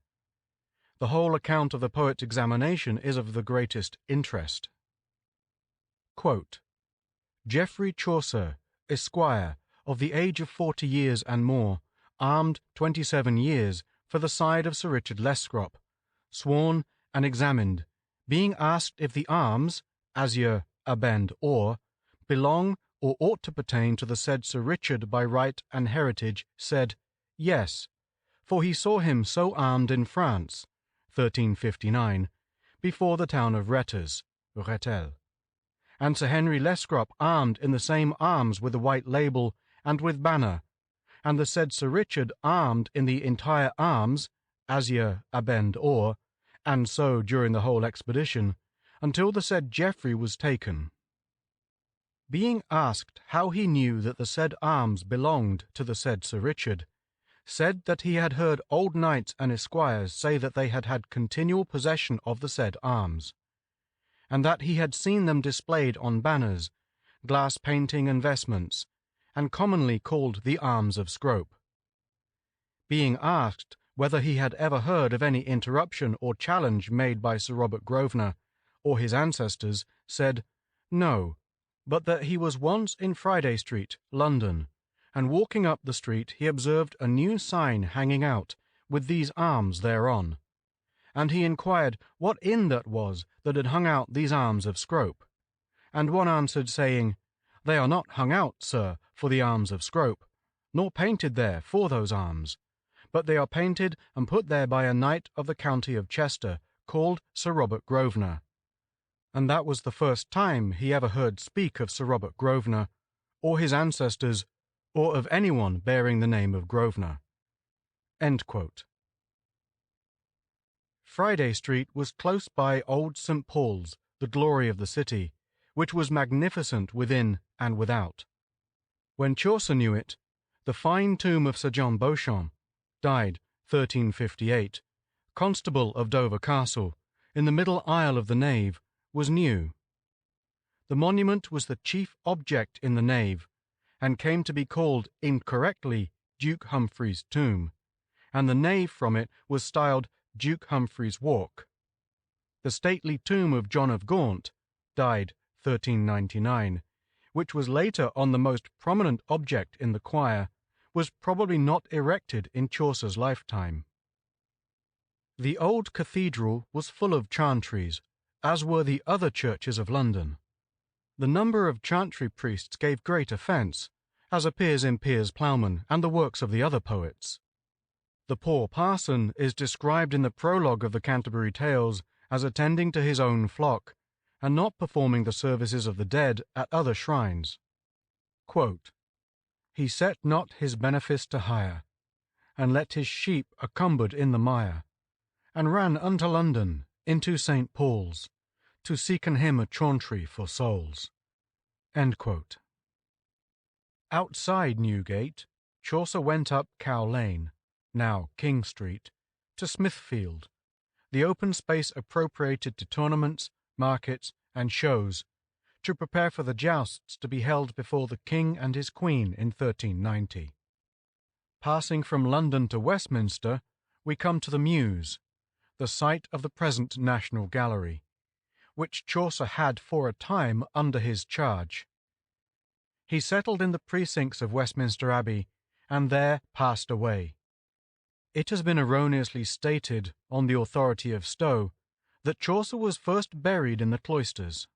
The whole account of the poet's examination is of the greatest interest. Quote, "Geoffrey Chaucer, Esquire, of the age of 40 years and more, armed 27 years, for the side of Sir Richard Lescrop, sworn and examined, being asked if the arms, azure, abend, or, belong or ought to pertain to the said Sir Richard by right and heritage, said, yes, for he saw him so armed in France, 1359, before the town of Retters, Rettel, and Sir Henry Lescrop armed in the same arms with the white label and with banner, and the said Sir Richard armed in the entire arms, azure, abend, or, and so during the whole expedition, until the said Geoffrey was taken. Being asked how he knew that the said arms belonged to the said Sir Richard, said that he had heard old knights and esquires say that they had had continual possession of the said arms, and that he had seen them displayed on banners, glass painting and vestments, and commonly called the arms of Scrope. Being asked whether he had ever heard of any interruption or challenge made by Sir Robert Grosvenor, or his ancestors, said, "No, but that he was once in Friday Street, London, and walking up the street he observed a new sign hanging out, with these arms thereon. And he inquired what inn that was that had hung out these arms of Scrope. And one answered, saying, They are not hung out, sir, for the arms of Scrope, nor painted there for those arms, but they are painted and put there by a knight of the county of Chester, called Sir Robert Grosvenor." And that was the first time he ever heard speak of Sir Robert Grosvenor, or his ancestors, or of anyone bearing the name of Grosvenor. End quote. Friday Street was close by old St. Paul's, the glory of the city, which was magnificent within and without. When Chaucer knew it, the fine tomb of Sir John Beauchamp, died 1358, constable of Dover Castle, in the middle aisle of the nave, was new. The monument was the chief object in the nave, and came to be called incorrectly Duke Humphrey's tomb, and the nave from it was styled Duke Humphrey's Walk. The stately tomb of John of Gaunt, died 1399, which was later on the most prominent object in the choir, was probably not erected in Chaucer's lifetime. The old cathedral was full of chantries, as were the other churches of London. The number of chantry priests gave great offence, as appears in Piers Plowman and the works of the other poets. The poor parson is described in the prologue of the Canterbury Tales as attending to his own flock, and not performing the services of the dead at other shrines. Quote, "He set not his benefice to hire, and let his sheep accumbered in the mire, and ran unto London, into St. Paul's, to seeken him a chauntry for souls." End quote. Outside Newgate, Chaucer went up Cow Lane, now King Street, to Smithfield, the open space appropriated to tournaments, markets, and shows, to prepare for the jousts to be held before the King and his Queen in 1390. Passing from London to Westminster, we come to the Mews, the site of the present National Gallery, which Chaucer had for a time under his charge. He settled in the precincts of Westminster Abbey, and there passed away. It has been erroneously stated, on the authority of Stowe, that Chaucer was first buried in the cloisters.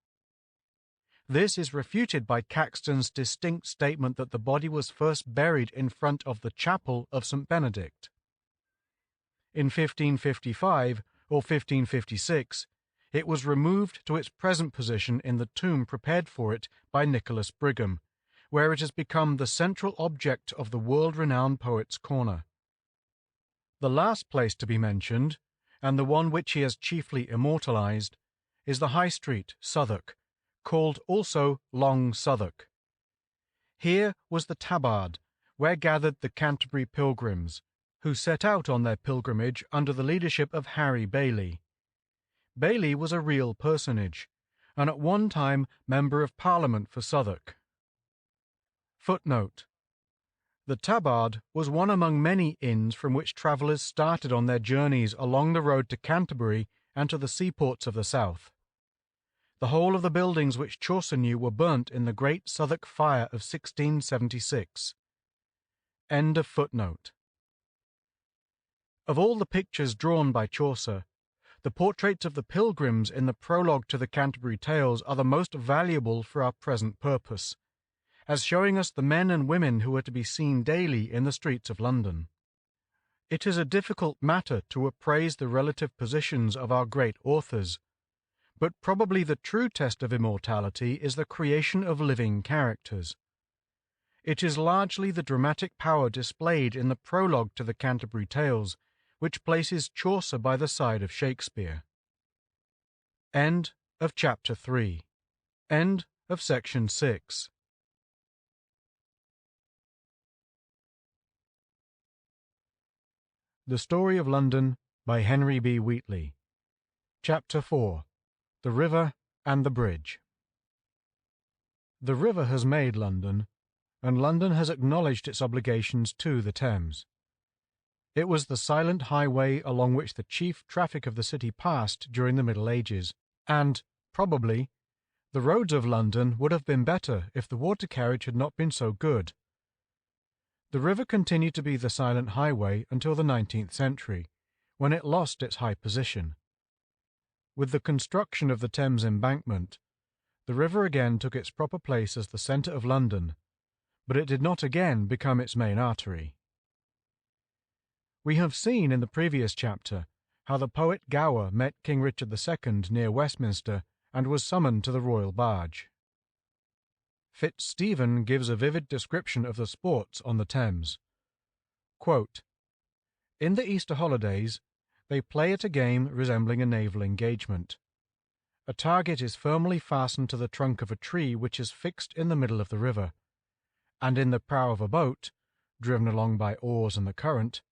This is refuted by Caxton's distinct statement that the body was first buried in front of the chapel of St. Benedict. In 1555 or 1556, it was removed to its present position in the tomb prepared for it by Nicholas Brigham, where it has become the central object of the world-renowned Poets' Corner. The last place to be mentioned, and the one which he has chiefly immortalized, is the High Street, Southwark, called also Long Southwark. Here was the Tabard, where gathered the Canterbury pilgrims, who set out on their pilgrimage under the leadership of Harry Bailey. Bailey was a real personage, and at one time Member of Parliament for Southwark. Footnote: The Tabard was one among many inns from which travellers started on their journeys along the road to Canterbury and to the seaports of the south. The whole of the buildings which Chaucer knew were burnt in the great Southwark fire of 1676. End of footnote. Of all the pictures drawn by Chaucer, the portraits of the pilgrims in the prologue to the Canterbury Tales are the most valuable for our present purpose, as showing us the men and women who are to be seen daily in the streets of London. It is a difficult matter to appraise the relative positions of our great authors, but probably the true test of immortality is the creation of living characters. It is largely the dramatic power displayed in the prologue to the Canterbury Tales which places Chaucer by the side of Shakespeare. End of Chapter 3. End of Section 6. The Story of London by Henry B. Wheatley. Chapter 4. The River and the Bridge. The river has made London, and London has acknowledged its obligations to the Thames. It was the silent highway along which the chief traffic of the city passed during the Middle Ages, and, probably, the roads of London would have been better if the water carriage had not been so good. The river continued to be the silent highway until the 19th century, when it lost its high position. With the construction of the Thames embankment, the river again took its proper place as the centre of London, but it did not again become its main artery. We have seen in the previous chapter how the poet Gower met King Richard II near Westminster and was summoned to the royal barge. Fitzstephen gives a vivid description of the sports on the Thames. Quote, "In the Easter holidays, they play at a game resembling a naval engagement. A target is firmly fastened to the trunk of a tree which is fixed in the middle of the river, and in the prow of a boat, driven along by oars and the current,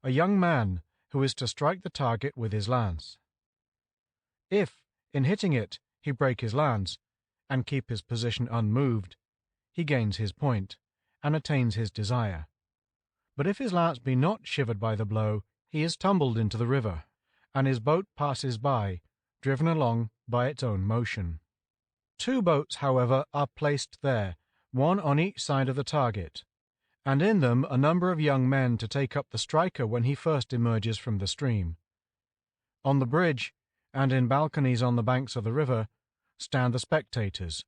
a young man who is to strike the target with his lance. If, in hitting it, he break his lance, and keep his position unmoved, he gains his point, and attains his desire. But if his lance be not shivered by the blow, he is tumbled into the river, and his boat passes by, driven along by its own motion. Two boats, however, are placed there, one on each side of the target, and in them a number of young men to take up the striker when he first emerges from the stream. On the bridge, and in balconies on the banks of the river, stand the spectators."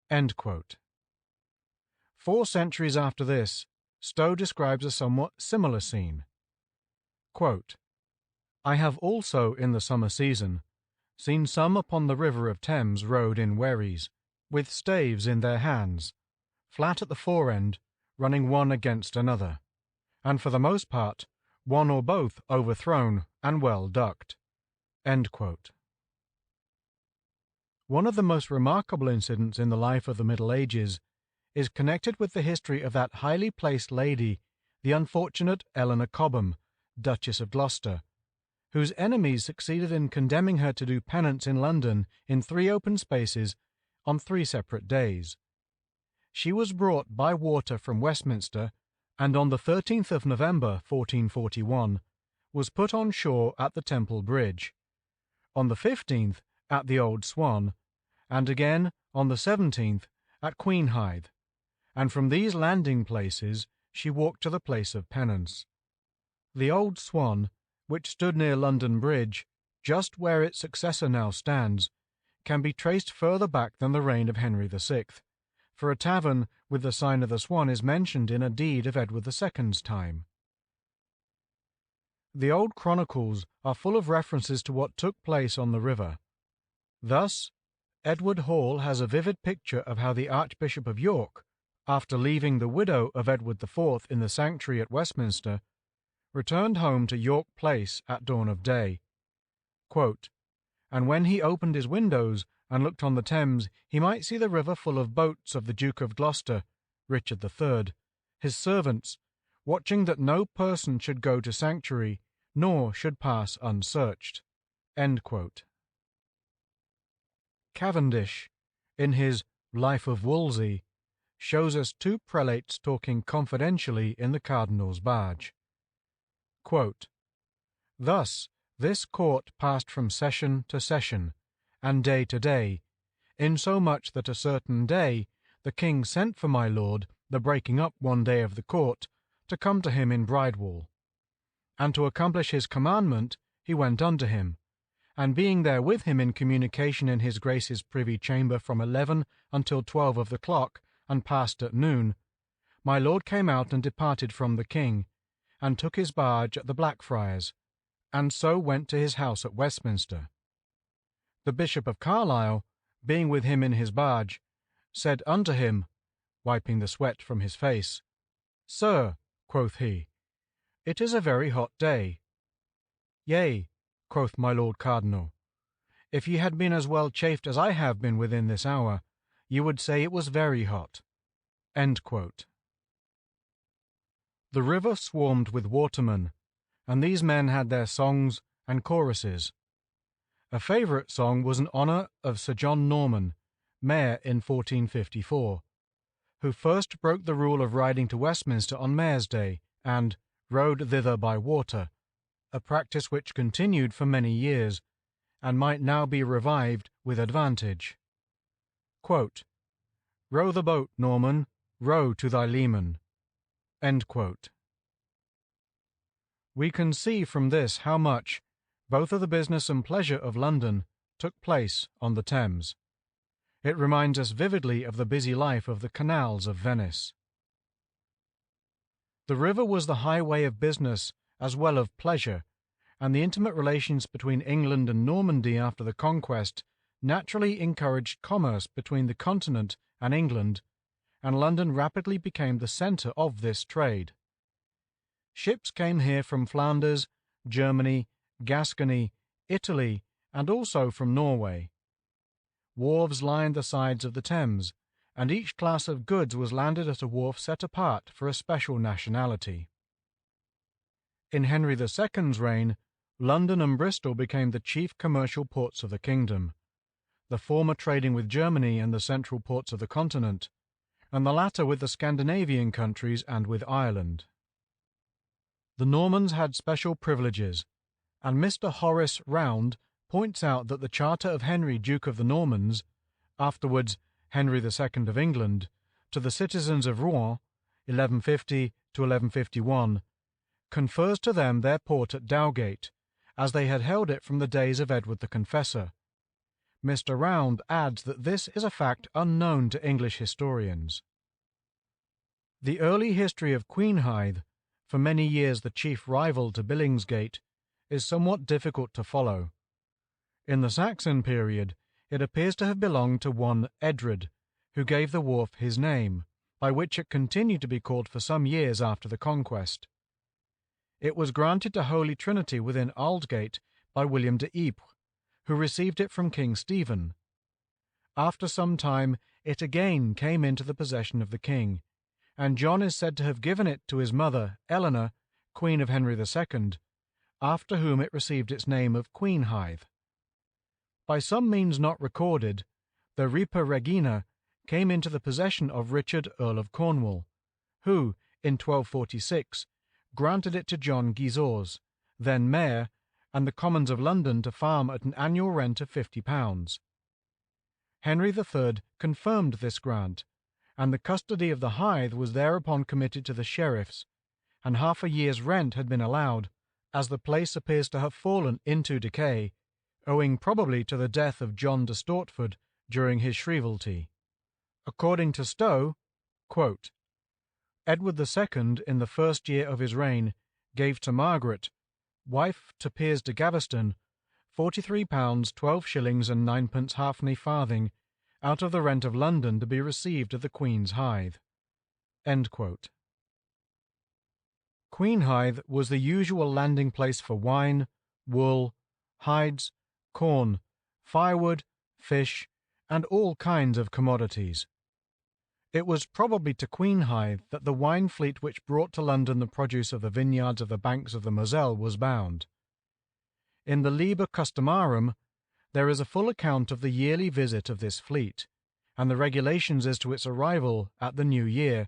End quote. 4 centuries after this, Stowe describes a somewhat similar scene. Quote, "I have also in the summer season seen some upon the river of Thames rowed in wherries, with staves in their hands, flat at the fore end, running one against another, and for the most part one or both overthrown and well ducked." End quote. One of the most remarkable incidents in the life of the Middle Ages is connected with the history of that highly placed lady, the unfortunate Eleanor Cobham, Duchess of Gloucester, whose enemies succeeded in condemning her to do penance in London in 3 open spaces on 3 separate days. She was brought by water from Westminster, and on the 13th of November 1441 was put on shore at the Temple Bridge, on the 15th at the Old Swan, and again on the 17th at Queenhithe, and from these landing places she walked to the place of penance. The Old Swan, which stood near London Bridge, just where its successor now stands, can be traced further back than the reign of Henry VI, for a tavern with the sign of the Swan is mentioned in a deed of Edward II's time. The old chronicles are full of references to what took place on the river. Thus, Edward Hall has a vivid picture of how the Archbishop of York, after leaving the widow of Edward IV in the sanctuary at Westminster, returned home to York Place at dawn of day. Quote, "And when he opened his windows and looked on the Thames, he might see the river full of boats of the Duke of Gloucester, Richard III, his servants, watching that no person should go to sanctuary, nor should pass unsearched." End quote. Cavendish, in his Life of Wolsey, shows us 2 prelates talking confidentially in the cardinal's barge. Quote, "Thus this court passed from session to session, and day to day, insomuch that a certain day the king sent for my lord, the breaking up one day of the court, to come to him in Bridewall. And to accomplish his commandment he went unto him, and being there with him in communication in his grace's privy chamber from 11 until 12 of the clock, and past at noon, my lord came out and departed from the king, and took his barge at the Blackfriars, and so went to his house at Westminster. The Bishop of Carlisle, being with him in his barge, said unto him, wiping the sweat from his face, Sir, quoth he, it is a very hot day. Yea, quoth my Lord Cardinal, if ye had been as well chafed as I have been within this hour, ye would say it was very hot. End quote. The river swarmed with watermen, and these men had their songs and choruses. A favourite song was in honour of Sir John Norman, mayor in 1454, who first broke the rule of riding to Westminster on Mayor's Day, and rode thither by water, a practice which continued for many years, and might now be revived with advantage. Quote, "Row the boat, Norman, row to thy leman." End quote. We can see from this how much, both of the business and pleasure of London, took place on the Thames. It reminds us vividly of the busy life of the canals of Venice. The river was the highway of business as well of pleasure, and the intimate relations between England and Normandy after the conquest naturally encouraged commerce between the continent and England, and London rapidly became the centre of this trade. Ships came here from Flanders, Germany, Gascony, Italy, and also from Norway. Wharves lined the sides of the Thames, and each class of goods was landed at a wharf set apart for a special nationality. In Henry II's reign, London and Bristol became the chief commercial ports of the kingdom, the former trading with Germany and the central ports of the continent, and the latter with the Scandinavian countries and with Ireland. The Normans had special privileges, and Mr. Horace Round points out that the charter of Henry, Duke of the Normans, afterwards Henry II of England, to the citizens of Rouen, 1150 to 1151, confers to them their port at Dowgate, as they had held it from the days of Edward the Confessor. Mr. Round adds that this is a fact unknown to English historians. The early history of Queenhithe, for many years the chief rival to Billingsgate, is somewhat difficult to follow. In the Saxon period, it appears to have belonged to one Edred, who gave the wharf his name, by which it continued to be called for some years after the conquest. It was granted to Holy Trinity within Aldgate by William de Ypres, who received it from King Stephen. After some time, it again came into the possession of the king, and John is said to have given it to his mother, Eleanor, Queen of Henry II, after whom it received its name of Queenhithe. By some means not recorded, the Ripa Regina came into the possession of Richard, Earl of Cornwall, who, in 1246, granted it to John Guizot, then mayor, and the Commons of London to farm at an annual rent of £50. Henry III confirmed this grant, and the custody of the Hythe was thereupon committed to the sheriffs, and half a year's rent had been allowed, as the place appears to have fallen into decay, owing probably to the death of John de Stortford during his shrievalty. According to Stowe, quote, "Edward II, in the first year of his reign, gave to Margaret, wife to Piers de Gaveston, £43, 12 shillings and 9 halfpenny farthing, out of the rent of London to be received at the Queen's Hythe." End quote. Queenhithe was the usual landing place for wine, wool, hides, corn, firewood, fish, and all kinds of commodities. It was probably to Queenhithe that the wine fleet which brought to London the produce of the vineyards of the banks of the Moselle was bound. In the Liber Customarum there is a full account of the yearly visit of this fleet, and the regulations as to its arrival at the New Year,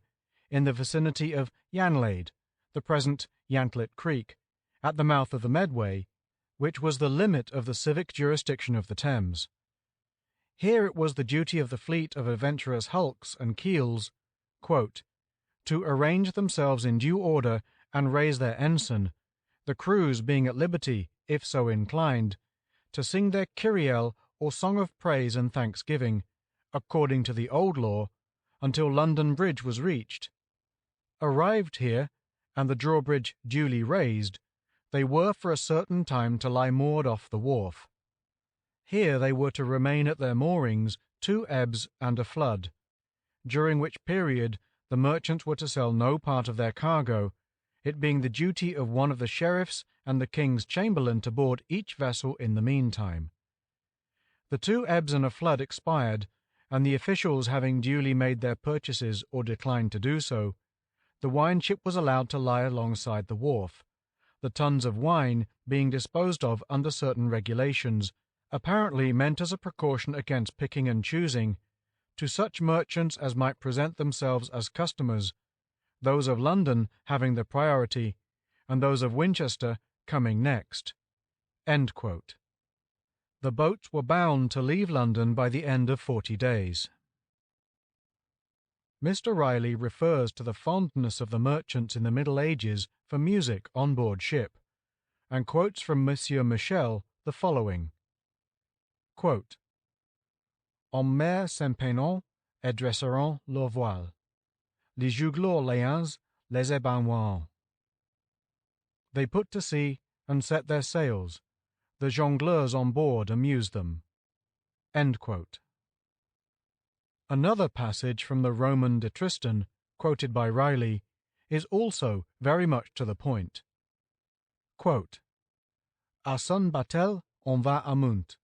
in the vicinity of Yanlade, the present Yantlet Creek, at the mouth of the Medway, which was the limit of the civic jurisdiction of the Thames. Here it was the duty of the fleet of adventurous hulks and keels, quote, "to arrange themselves in due order and raise their ensign, the crews being at liberty, if so inclined, to sing their Kyriel or song of praise and thanksgiving, according to the old law, until London Bridge was reached. Arrived here, and the drawbridge duly raised, they were for a certain time to lie moored off the wharf. Here they were to remain at their moorings 2 ebbs and a flood, during which period the merchants were to sell no part of their cargo, it being the duty of one of the sheriffs and the king's chamberlain to board each vessel in the meantime. The 2 ebbs and a flood expired, and the officials having duly made their purchases or declined to do so, the wine ship was allowed to lie alongside the wharf, the tons of wine being disposed of under certain regulations, apparently meant as a precaution against picking and choosing, to such merchants as might present themselves as customers, those of London having the priority, and those of Winchester coming next." End quote. The boats were bound to leave London by the end of 40 days. Mr. Riley refers to the fondness of the merchants in the Middle Ages for music on board ship, and quotes from Monsieur Michel the following, quote, "En mer s'empeinant et dresseront leurs voiles, les jongleurs liens les ébanoiront." They put to sea and set their sails. The jongleurs on board amuse them. End quote. Another passage from the Roman de Tristan, quoted by Riley, is also very much to the point. Quote, "À son batel on va amunt,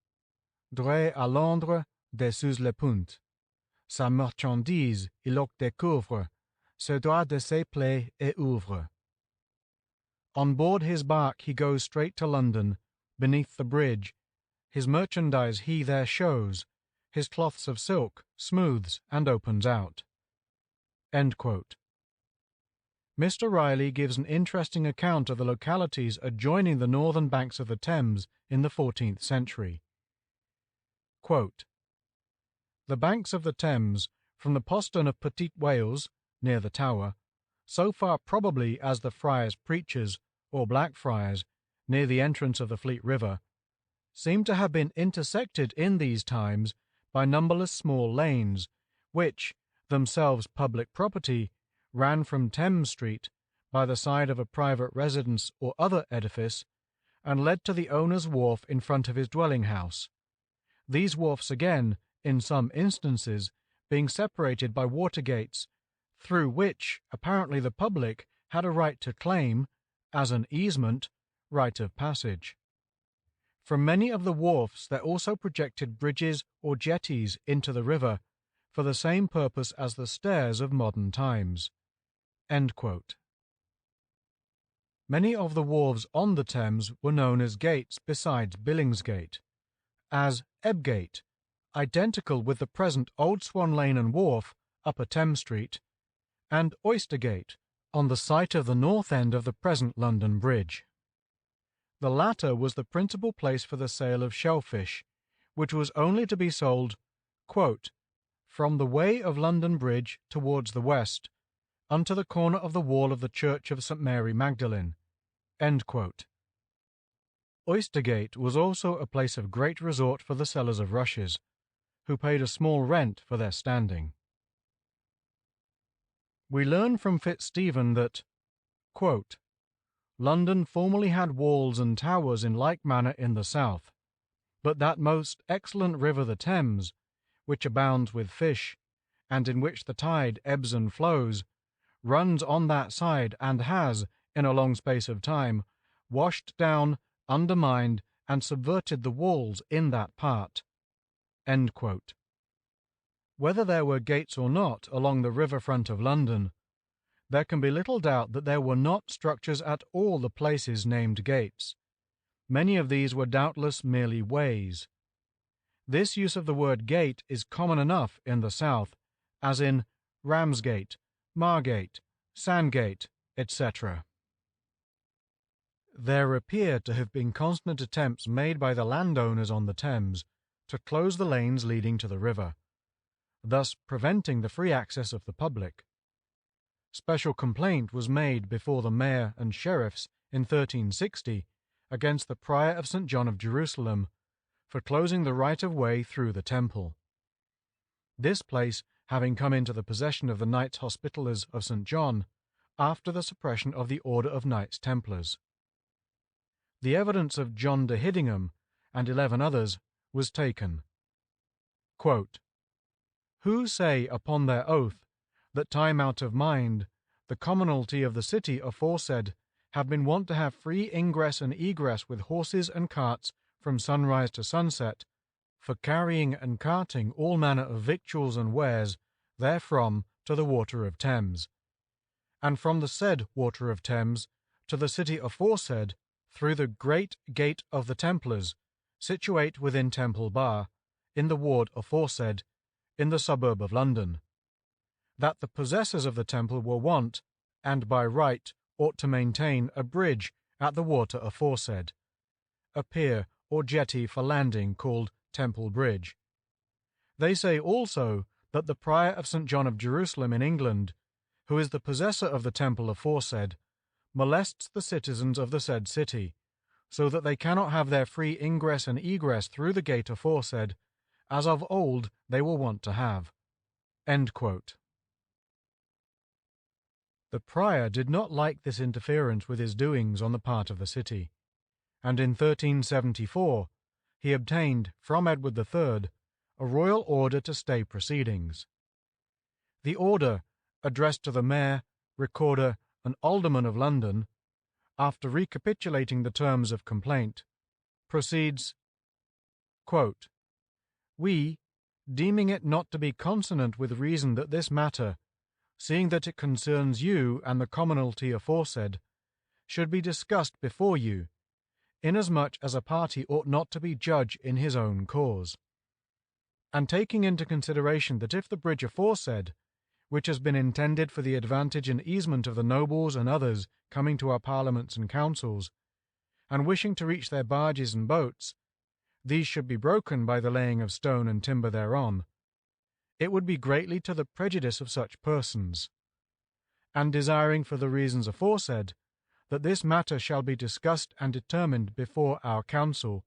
droit à Londres dessous le pont. Sa marchandise il oc découvre, se droit de ses plaies et ouvre." On board his bark he goes straight to London, beneath the bridge. His merchandise he there shows, his cloths of silk smooths and opens out. End quote. Mr. Riley gives an interesting account of the localities adjoining the northern banks of the Thames in the 14th century. Quote, "The banks of the Thames, from the postern of Petit Wales, near the Tower, so far probably as the Friars Preachers, or Blackfriars, near the entrance of the Fleet River, seem to have been intersected in these times by numberless small lanes, which, themselves public property, ran from Thames Street, by the side of a private residence or other edifice, and led to the owner's wharf in front of his dwelling house. These wharfs again, in some instances, being separated by water gates, through which apparently the public had a right to claim, as an easement, right of passage. From many of the wharfs there also projected bridges or jetties into the river, for the same purpose as the stairs of modern times." End quote. Many of the wharves on the Thames were known as gates besides Billingsgate, as Ebgate, identical with the present Old Swan Lane and Wharf, Upper Thames Street, and Oystergate, on the site of the north end of the present London Bridge. The latter was the principal place for the sale of shellfish, which was only to be sold, quote, "from the way of London Bridge towards the west, unto the corner of the wall of the Church of St. Mary Magdalene." End quote. Oystergate was also a place of great resort for the sellers of rushes, who paid a small rent for their standing. We learn from Fitzstephen that, quote, "London formerly had walls and towers in like manner in the south, but that most excellent river the Thames, which abounds with fish, and in which the tide ebbs and flows, runs on that side, and has, in a long space of time, washed down, undermined, and subverted the walls in that part." End quote. Whether there were gates or not along the river front of London, there can be little doubt that there were not structures at all the places named gates. Many of these were doubtless merely ways. This use of the word gate is common enough in the south, as in Ramsgate, Margate, Sandgate, etc. There appear to have been constant attempts made by the landowners on the Thames to close the lanes leading to the river, thus preventing the free access of the public. Special complaint was made before the mayor and sheriffs in 1360 against the prior of St. John of Jerusalem for closing the right of way through the temple. This place having come into the possession of the Knights Hospitallers of St. John after the suppression of the Order of Knights Templars. The evidence of John de Hiddingham and 11 others was taken. Quote, "Who say upon their oath that time out of mind the commonalty of the city aforesaid have been wont to have free ingress and egress with horses and carts from sunrise to sunset, for carrying and carting all manner of victuals and wares therefrom to the water of Thames, and from the said water of Thames to the city aforesaid through the great gate of the Templars, situate within Temple Bar, in the ward aforesaid, in the suburb of London. That the possessors of the temple were wont, and by right ought to maintain, a bridge at the water aforesaid, a pier or jetty for landing called Temple Bridge. They say also that the Prior of St. John of Jerusalem in England, who is the possessor of the temple aforesaid, molests the citizens of the said city, so that they cannot have their free ingress and egress through the gate aforesaid, as of old they were wont to have. End quote. The prior did not like this interference with his doings on the part of the city, and in 1374 he obtained from Edward III a royal order to stay proceedings. The order, addressed to the mayor, recorder, and alderman of London, after recapitulating the terms of complaint, proceeds, quote, "We, deeming it not to be consonant with reason that this matter, seeing that it concerns you and the commonalty aforesaid, should be discussed before you, inasmuch as a party ought not to be judge in his own cause. And taking into consideration that if the bridge aforesaid, which has been intended for the advantage and easement of the nobles and others coming to our parliaments and councils, and wishing to reach their barges and boats, these should be broken by the laying of stone and timber thereon, it would be greatly to the prejudice of such persons. And desiring for the reasons aforesaid, that this matter shall be discussed and determined before our council,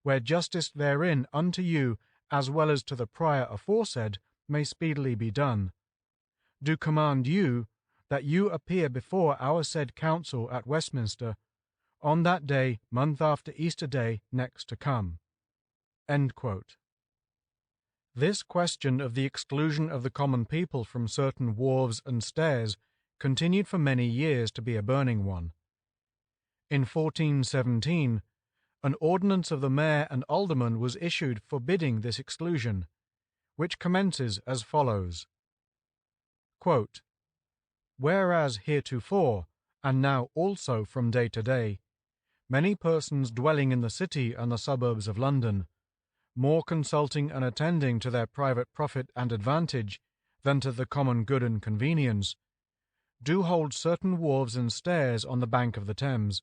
where justice therein unto you as well as to the prior aforesaid may speedily be done, do command you that you appear before our said council at Westminster on that day month after Easter day next to come." End quote. This question of the exclusion of the common people from certain wharves and stairs continued for many years to be a burning one. In 1417, an ordinance of the mayor and alderman was issued forbidding this exclusion, which commences as follows. Quote, "Whereas heretofore, and now also from day to day, many persons dwelling in the city and the suburbs of London, more consulting and attending to their private profit and advantage than to the common good and convenience, do hold certain wharves and stairs on the bank of the Thames,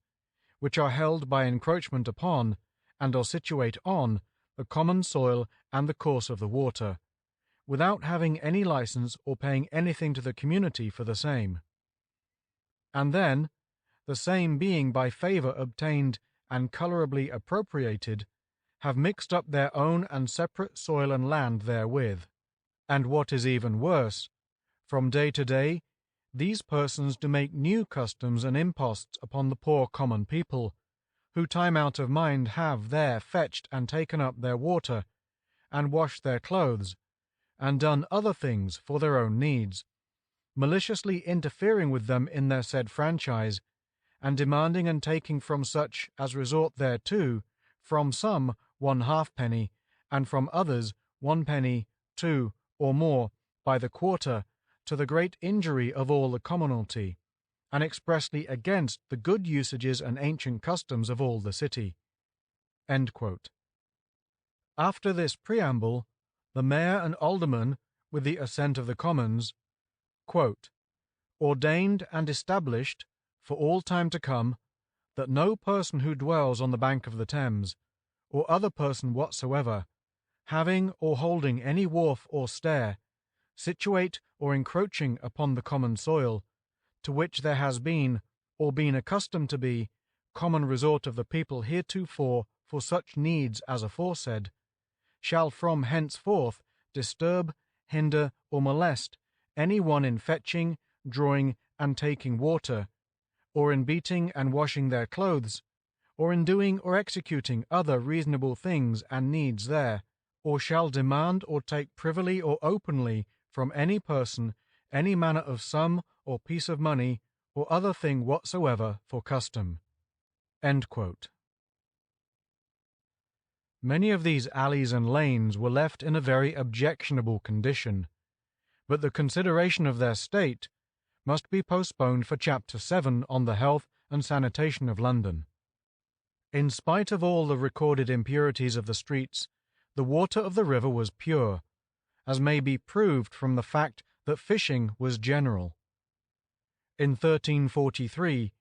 which are held by encroachment upon, and are situate on, the common soil and the course of the water, without having any license or paying anything to the community for the same. And then, the same being by favour obtained and colourably appropriated, have mixed up their own and separate soil and land therewith. And what is even worse, from day to day, these persons do make new customs and imposts upon the poor common people, who time out of mind have there fetched and taken up their water, and washed their clothes, and done other things for their own needs, maliciously interfering with them in their said franchise, and demanding and taking from such as resort thereto, from some 1 halfpenny, and from others 1 penny, 2, or more, by the quarter, to the great injury of all the commonalty, and expressly against the good usages and ancient customs of all the city." End quote. After this preamble, the mayor and alderman, with the assent of the commons, quote, "ordained and established, for all time to come, that no person who dwells on the bank of the Thames, or other person whatsoever, having or holding any wharf or stair, situate or encroaching upon the common soil, to which there has been, or been accustomed to be, common resort of the people heretofore for such needs as aforesaid, shall from henceforth disturb, hinder, or molest any one in fetching, drawing, and taking water, or in beating and washing their clothes, or in doing or executing other reasonable things and needs there, or shall demand or take privily or openly from any person any manner of sum or piece of money or other thing whatsoever for custom." End quote. Many of these alleys and lanes were left in a very objectionable condition, but the consideration of their state must be postponed for Chapter 7 on the health and sanitation of London. In spite of all the recorded impurities of the streets, the water of the river was pure, as may be proved from the fact that fishing was general. In 1343,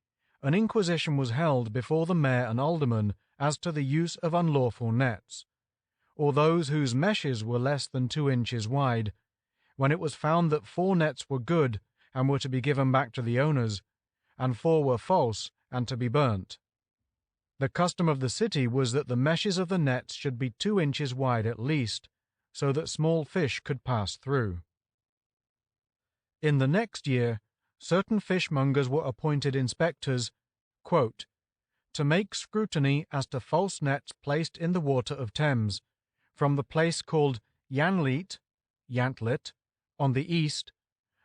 an inquisition was held before the mayor and aldermen as to the use of unlawful nets, or those whose meshes were less than 2 inches wide, when it was found that 4 nets were good and were to be given back to the owners, and 4 were false and to be burnt. The custom of the city was that the meshes of the nets should be 2 inches wide at least, so that small fish could pass through. In the next year, certain fishmongers were appointed inspectors, quote, to make scrutiny as to false nets placed in the water of Thames, from the place called Yanleet, Yantlet, on the east,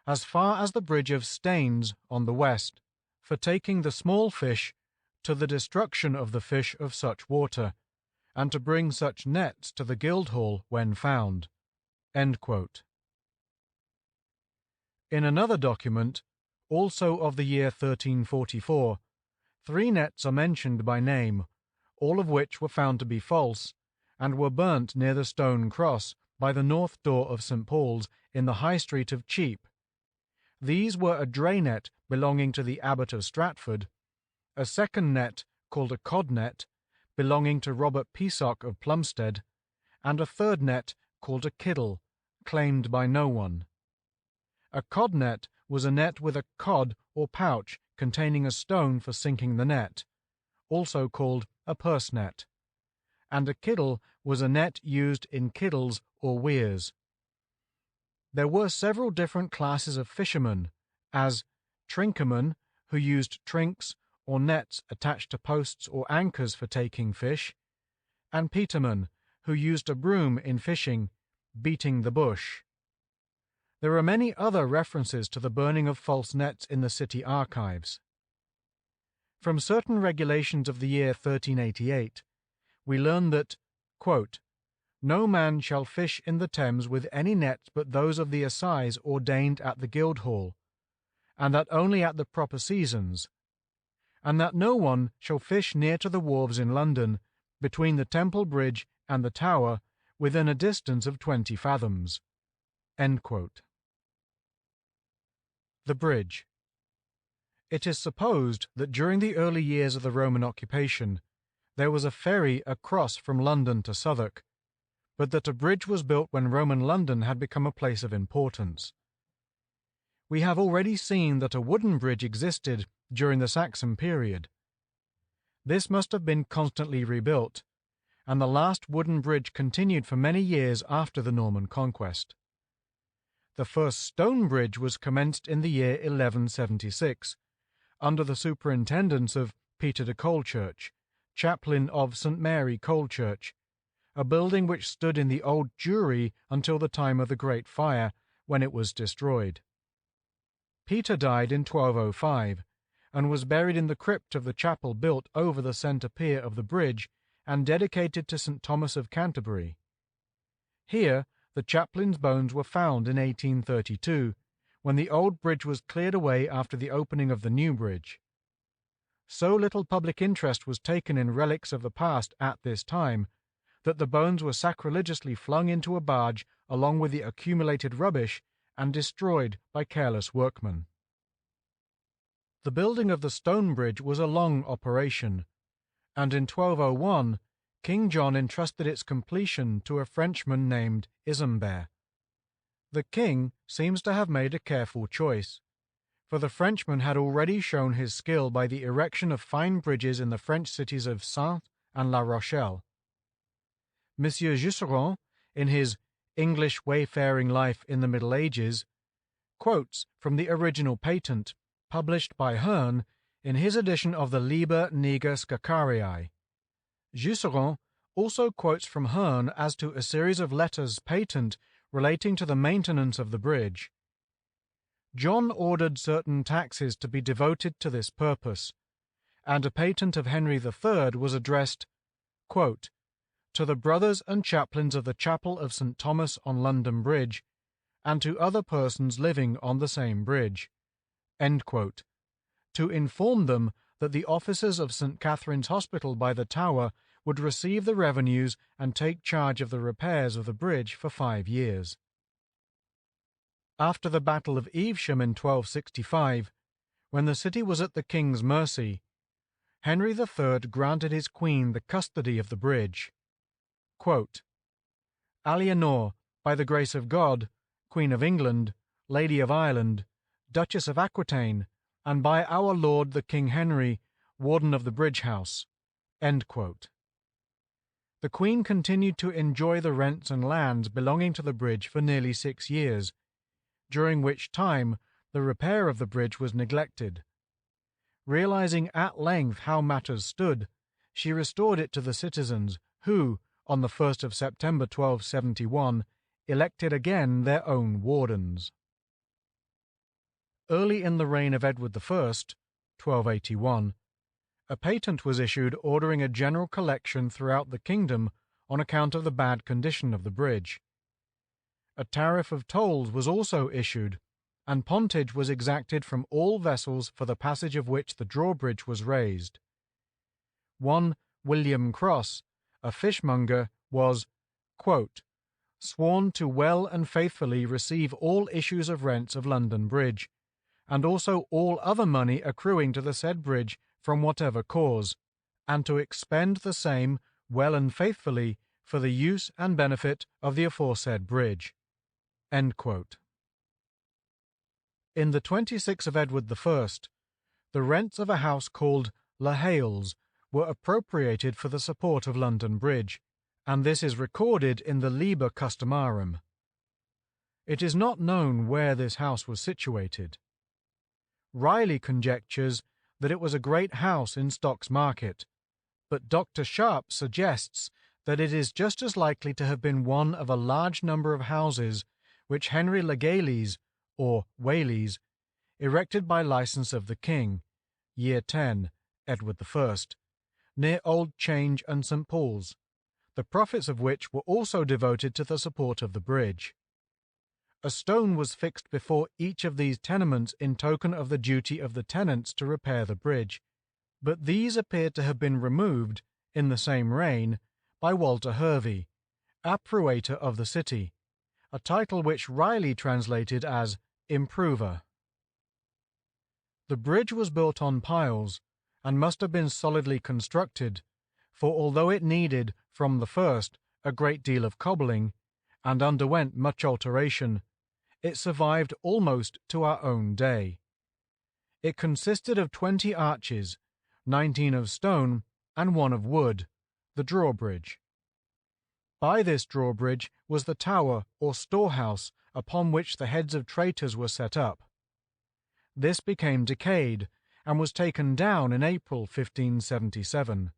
as far as the bridge of Staines on the west, for taking the small fish, to the destruction of the fish of such water, and to bring such nets to the Guildhall when found. End quote. In another document, also of the year 1344, 3 nets are mentioned by name, all of which were found to be false, and were burnt near the stone cross by the north door of St. Paul's in the High Street of Cheap. These were a dray net belonging to the Abbot of Stratford, a second net called a cod net belonging to Robert Peasock of Plumstead, and a third net called a kiddle, claimed by no one. A cod net was a net with a cod or pouch containing a stone for sinking the net, also called a purse net, and a kiddle was a net used in kiddles or weirs. There were several different classes of fishermen, as trinkermen, who used trinks or nets attached to posts or anchors for taking fish, and petermen, who used a broom in fishing, beating the bush. There are many other references to the burning of false nets in the city archives. From certain regulations of the year 1388, we learn that, quote, no man shall fish in the Thames with any nets but those of the assize ordained at the Guildhall, and that only at the proper seasons, and that no one shall fish near to the wharves in London, between the Temple Bridge and the Tower, within a distance of 20 fathoms. End quote. The bridge. It is supposed that during the early years of the Roman occupation, there was a ferry across from London to Southwark, but that a bridge was built when Roman London had become a place of importance. We have already seen that a wooden bridge existed during the Saxon period. This must have been constantly rebuilt, and the last wooden bridge continued for many years after the Norman conquest. The first stone bridge was commenced in the year 1176, under the superintendence of Peter de Colechurch, chaplain of St. Mary Colechurch, a building which stood in the old Jewry until the time of the Great Fire, when it was destroyed. Peter died in 1205, and was buried in the crypt of the chapel built over the centre pier of the bridge and dedicated to St. Thomas of Canterbury. Here the chaplain's bones were found in 1832, when the old bridge was cleared away after the opening of the new bridge. So little public interest was taken in relics of the past at this time, that the bones were sacrilegiously flung into a barge along with the accumulated rubbish and destroyed by careless workmen. The building of the stone bridge was a long operation, and in 1201 King John entrusted its completion to a Frenchman named Isambert. The king seems to have made a careful choice, for the Frenchman had already shown his skill by the erection of fine bridges in the French cities of Saintes and La Rochelle. Monsieur Jusserand, in his English Wayfaring Life in the Middle Ages, quotes from the original patent, published by Hearn in his edition of the Liber Niger Scaccariae. Jusserand also quotes from Hearn as to a series of letters patent relating to the maintenance of the bridge. John ordered certain taxes to be devoted to this purpose, and a patent of Henry III was addressed, quote, to the brothers and chaplains of the chapel of St. Thomas on London Bridge, and to other persons living on the same bridge, end quote, to inform them that the officers of St. Catherine's Hospital by the Tower would receive the revenues and take charge of the repairs of the bridge for 5 years. After the Battle of Evesham in 1265, when the city was at the king's mercy, Henry III granted his queen the custody of the bridge. Quote, "Alienor, by the grace of God, Queen of England, Lady of Ireland, Duchess of Aquitaine, and by our Lord the King Henry, Warden of the Bridge House." End quote. The Queen continued to enjoy the rents and lands belonging to the bridge for nearly 6 years, during which time the repair of the bridge was neglected. Realizing at length how matters stood, she restored it to the citizens, who, on the 1st of September 1271, elected again their own wardens. Early in the reign of Edward I, 1281, a patent was issued ordering a general collection throughout the kingdom on account of the bad condition of the bridge. A tariff of tolls was also issued, and pontage was exacted from all vessels for the passage of which the drawbridge was raised. One William Cross, a fishmonger, was, quote, "sworn to well and faithfully receive all issues of rents of London Bridge, and also all other money accruing to the said bridge from whatever cause, and to expend the same well and faithfully for the use and benefit of the aforesaid bridge." End quote. In the 26th of Edward I, the rents of a house called La Hales were appropriated for the support of London Bridge, and this is recorded in the Liber Customarum. It is not known where this house was situated. Riley conjectures that it was a great house in Stocks Market, but Dr. Sharp suggests that it is just as likely to have been one of a large number of houses which Henry Legales, or Whaleys, erected by license of the king, year 10, Edward I, near Old Change and St. Paul's, the profits of which were also devoted to the support of the bridge. A stone was fixed before each of these tenements in token of the duty of the tenants to repair the bridge, but these appeared to have been removed, in the same reign, by Walter Hervey, appruator of the city, a title which Riley translated as improver. The bridge was built on piles, and must have been solidly constructed, for although it needed, from the first, a great deal of cobbling, and underwent much alteration, it survived almost to our own day. It consisted of 20 arches, 19 of stone, and 1 of wood, the drawbridge. By this drawbridge was the tower or storehouse upon which the heads of traitors were set up. This became decayed, and was taken down in April 1577.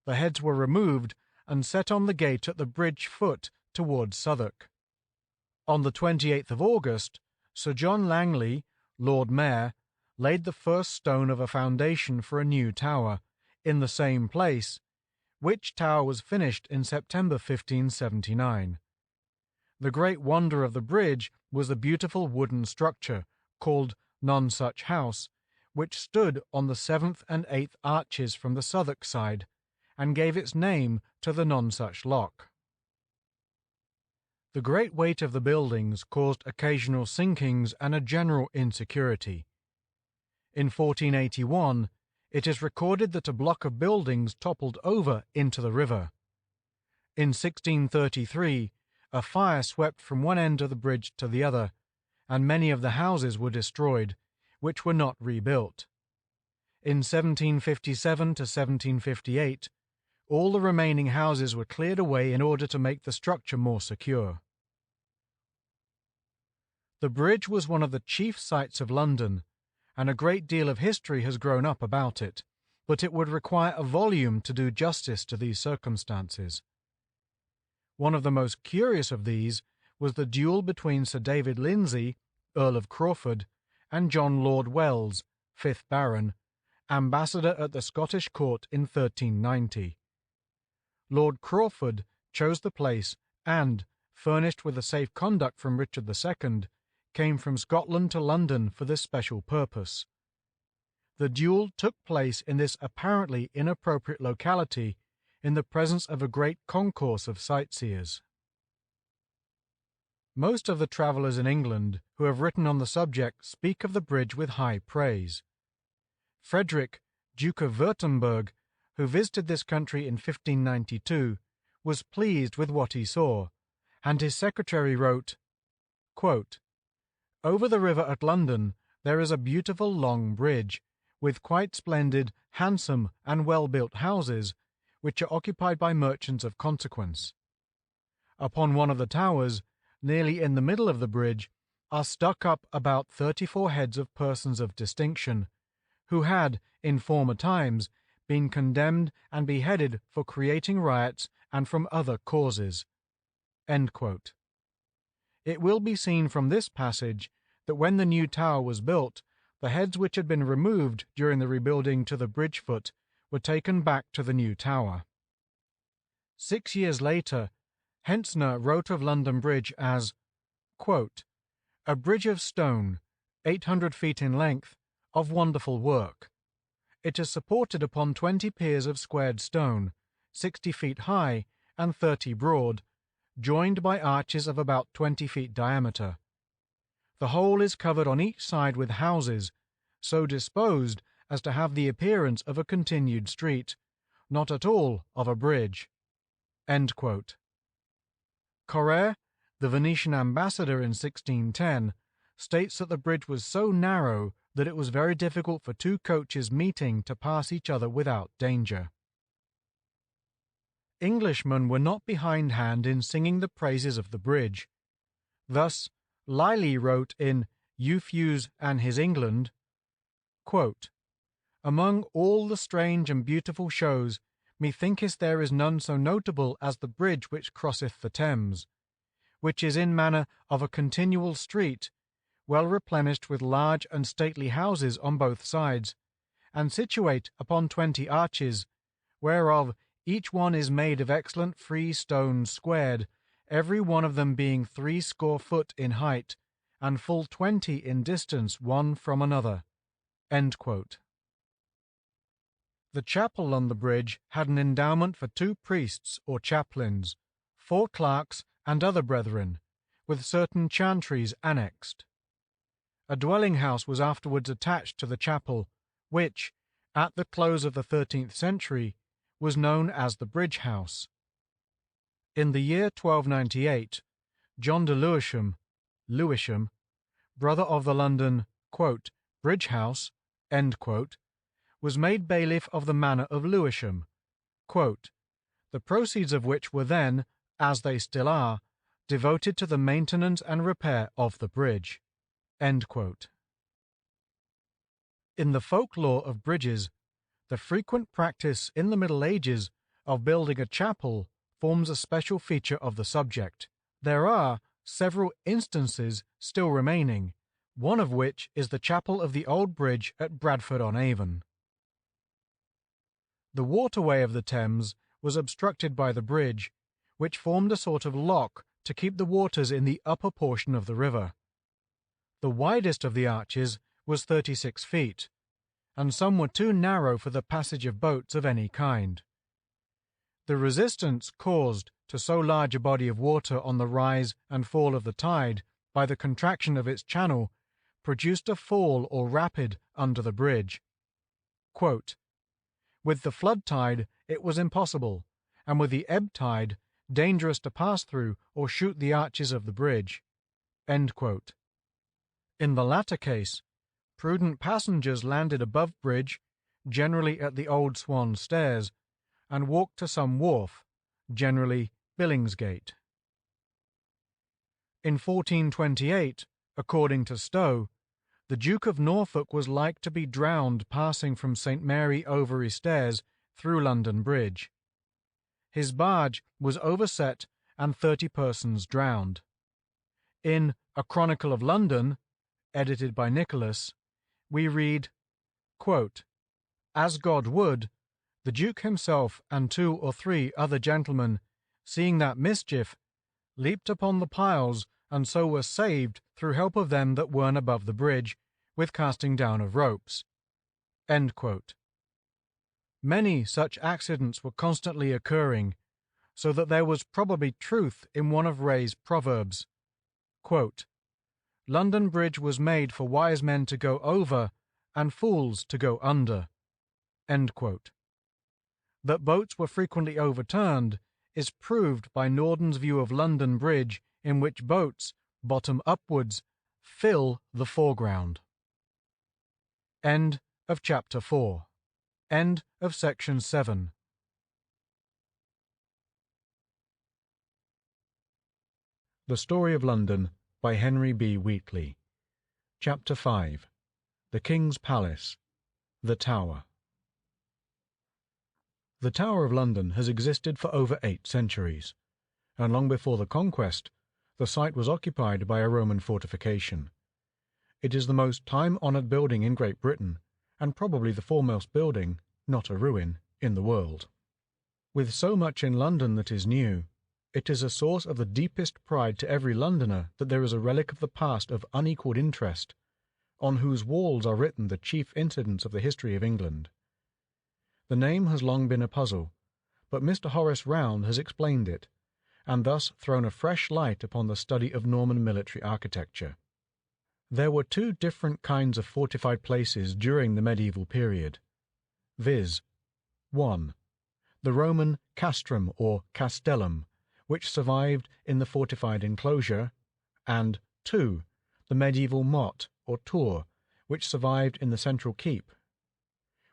The heads were removed and set on the gate at the bridge foot towards Southwark. On the 28th of August, Sir John Langley, Lord Mayor, laid the first stone of a foundation for a new tower, in the same place, which tower was finished in September 1579. The great wonder of the bridge was the beautiful wooden structure, called Nonsuch House, which stood on the 7th and 8th arches from the Southwark side, and gave its name to the Nonsuch Lock. The great weight of the buildings caused occasional sinkings and a general insecurity. In 1481, it is recorded that a block of buildings toppled over into the river. In 1633, a fire swept from one end of the bridge to the other, and many of the houses were destroyed, which were not rebuilt. In 1757 to 1758, all the remaining houses were cleared away in order to make the structure more secure. The bridge was one of the chief sights of London, and a great deal of history has grown up about it, but it would require a volume to do justice to these circumstances. One of the most curious of these was the duel between Sir David Lindsay, Earl of Crawford, and John Lord Wells, 5th Baron, ambassador at the Scottish court in 1390. Lord Crawford chose the place and, furnished with a safe conduct from Richard II, came from Scotland to London for this special purpose. the duel took place in this apparently inappropriate locality in the presence of a great concourse of sightseers. Most of the travellers in England who have written on the subject speak of the bridge with high praise. Frederick, Duke of Württemberg, who visited this country in 1592, was pleased with what he saw, and his secretary wrote, quote, "Over the river at London there is a beautiful long bridge, with quite splendid, handsome, and well-built houses, which are occupied by merchants of consequence. Upon one of the towers, nearly in the middle of the bridge, are stuck up about 34 heads of persons of distinction, who had, in former times, been condemned and beheaded for creating riots and from other causes." End quote. It will be seen from this passage that when the new tower was built, the heads which had been removed during the rebuilding to the bridge foot were taken back to the new tower. 6 years later, Hentzner wrote of London Bridge as, quote, "A bridge of stone, 800 feet in length, of wonderful work. It is supported upon 20 piers of squared stone, 60 feet high and 30 broad, joined by arches of about 20 feet diameter. The whole is covered on each side with houses, so disposed as to have the appearance of a continued street, not at all of a bridge." End quote. Correr, the Venetian ambassador in 1610, states that the bridge was so narrow that it was very difficult for two coaches meeting to pass each other without danger. Englishmen were not behindhand in singing the praises of the bridge. Thus, Lyly wrote in Euphues and His England, quote, "Among all the strange and beautiful shows, methinketh there is none so notable as the bridge which crosseth the Thames, which is in manner of a continual street, well replenished with large and stately houses on both sides, and situate upon 20 arches, whereof each one is made of excellent free stones squared, every one of them being 80 foot in height, and full 20 in distance one from another." End quote. The chapel on the bridge had an endowment for 2 priests or chaplains, 4 clerks, and other brethren, with certain chantries annexed. A dwelling house was afterwards attached to the chapel, which, at the close of the 13th century, was known as the Bridge House. In the year 1298, John de Lewisham, brother of the London quote, Bridge House, end quote, was made bailiff of the manor of Lewisham, quote, the proceeds of which were then, as they still are, devoted to the maintenance and repair of the bridge. End quote. In the folklore of bridges, the frequent practice in the Middle Ages of building a chapel forms a special feature of the subject. There are several instances still remaining, one of which is the chapel of the old bridge at Bradford-on-Avon. The waterway of the Thames was obstructed by the bridge, which formed a sort of lock to keep the waters in the upper portion of the river. The widest of the arches was 36 feet, and some were too narrow for the passage of boats of any kind. The resistance caused to so large a body of water on the rise and fall of the tide by the contraction of its channel produced a fall or rapid under the bridge. Quote, "With the flood tide it was impossible, and with the ebb tide dangerous to pass through or shoot the arches of the bridge." End quote. In the latter case, prudent passengers landed above bridge, generally at the Old Swan Stairs, and walked to some wharf, generally Billingsgate. In 1428, according to Stowe, the Duke of Norfolk was like to be drowned passing from St. Mary Overy Stairs through London Bridge. His barge was overset and 30 persons drowned. In A Chronicle of London, edited by Nicholas, we read, quote, "As God would, the Duke himself and 2 or 3 other gentlemen, seeing that mischief, leaped upon the piles, and so were saved through help of them that were above the bridge, with casting down of ropes." End quote. Many such accidents were constantly occurring, so that there was probably truth in one of Ray's proverbs. Quote, London Bridge was made for wise men to go over and fools to go under. End quote. That boats were frequently overturned is proved by Norden's view of London Bridge, in which boats, bottom upwards, fill the foreground. End of Chapter 4. End of Section 7. The Story of London by Henry B. Wheatley. Chapter 5. The King's Palace. The Tower. The Tower of London has existed for over 8 centuries, and long before the Conquest, the site was occupied by a Roman fortification. It is the most time-honoured building in Great Britain, and probably the foremost building, not a ruin, in the world. With so much in London that is new, it is a source of the deepest pride to every Londoner that there is a relic of the past of unequalled interest, on whose walls are written the chief incidents of the history of England. The name has long been a puzzle, but Mr. Horace Round has explained it, and thus thrown a fresh light upon the study of Norman military architecture. There were 2 different kinds of fortified places during the medieval period, viz. 1. The Roman castrum or castellum, which survived in the fortified enclosure, and 2. The medieval motte or tour, which survived in the central keep.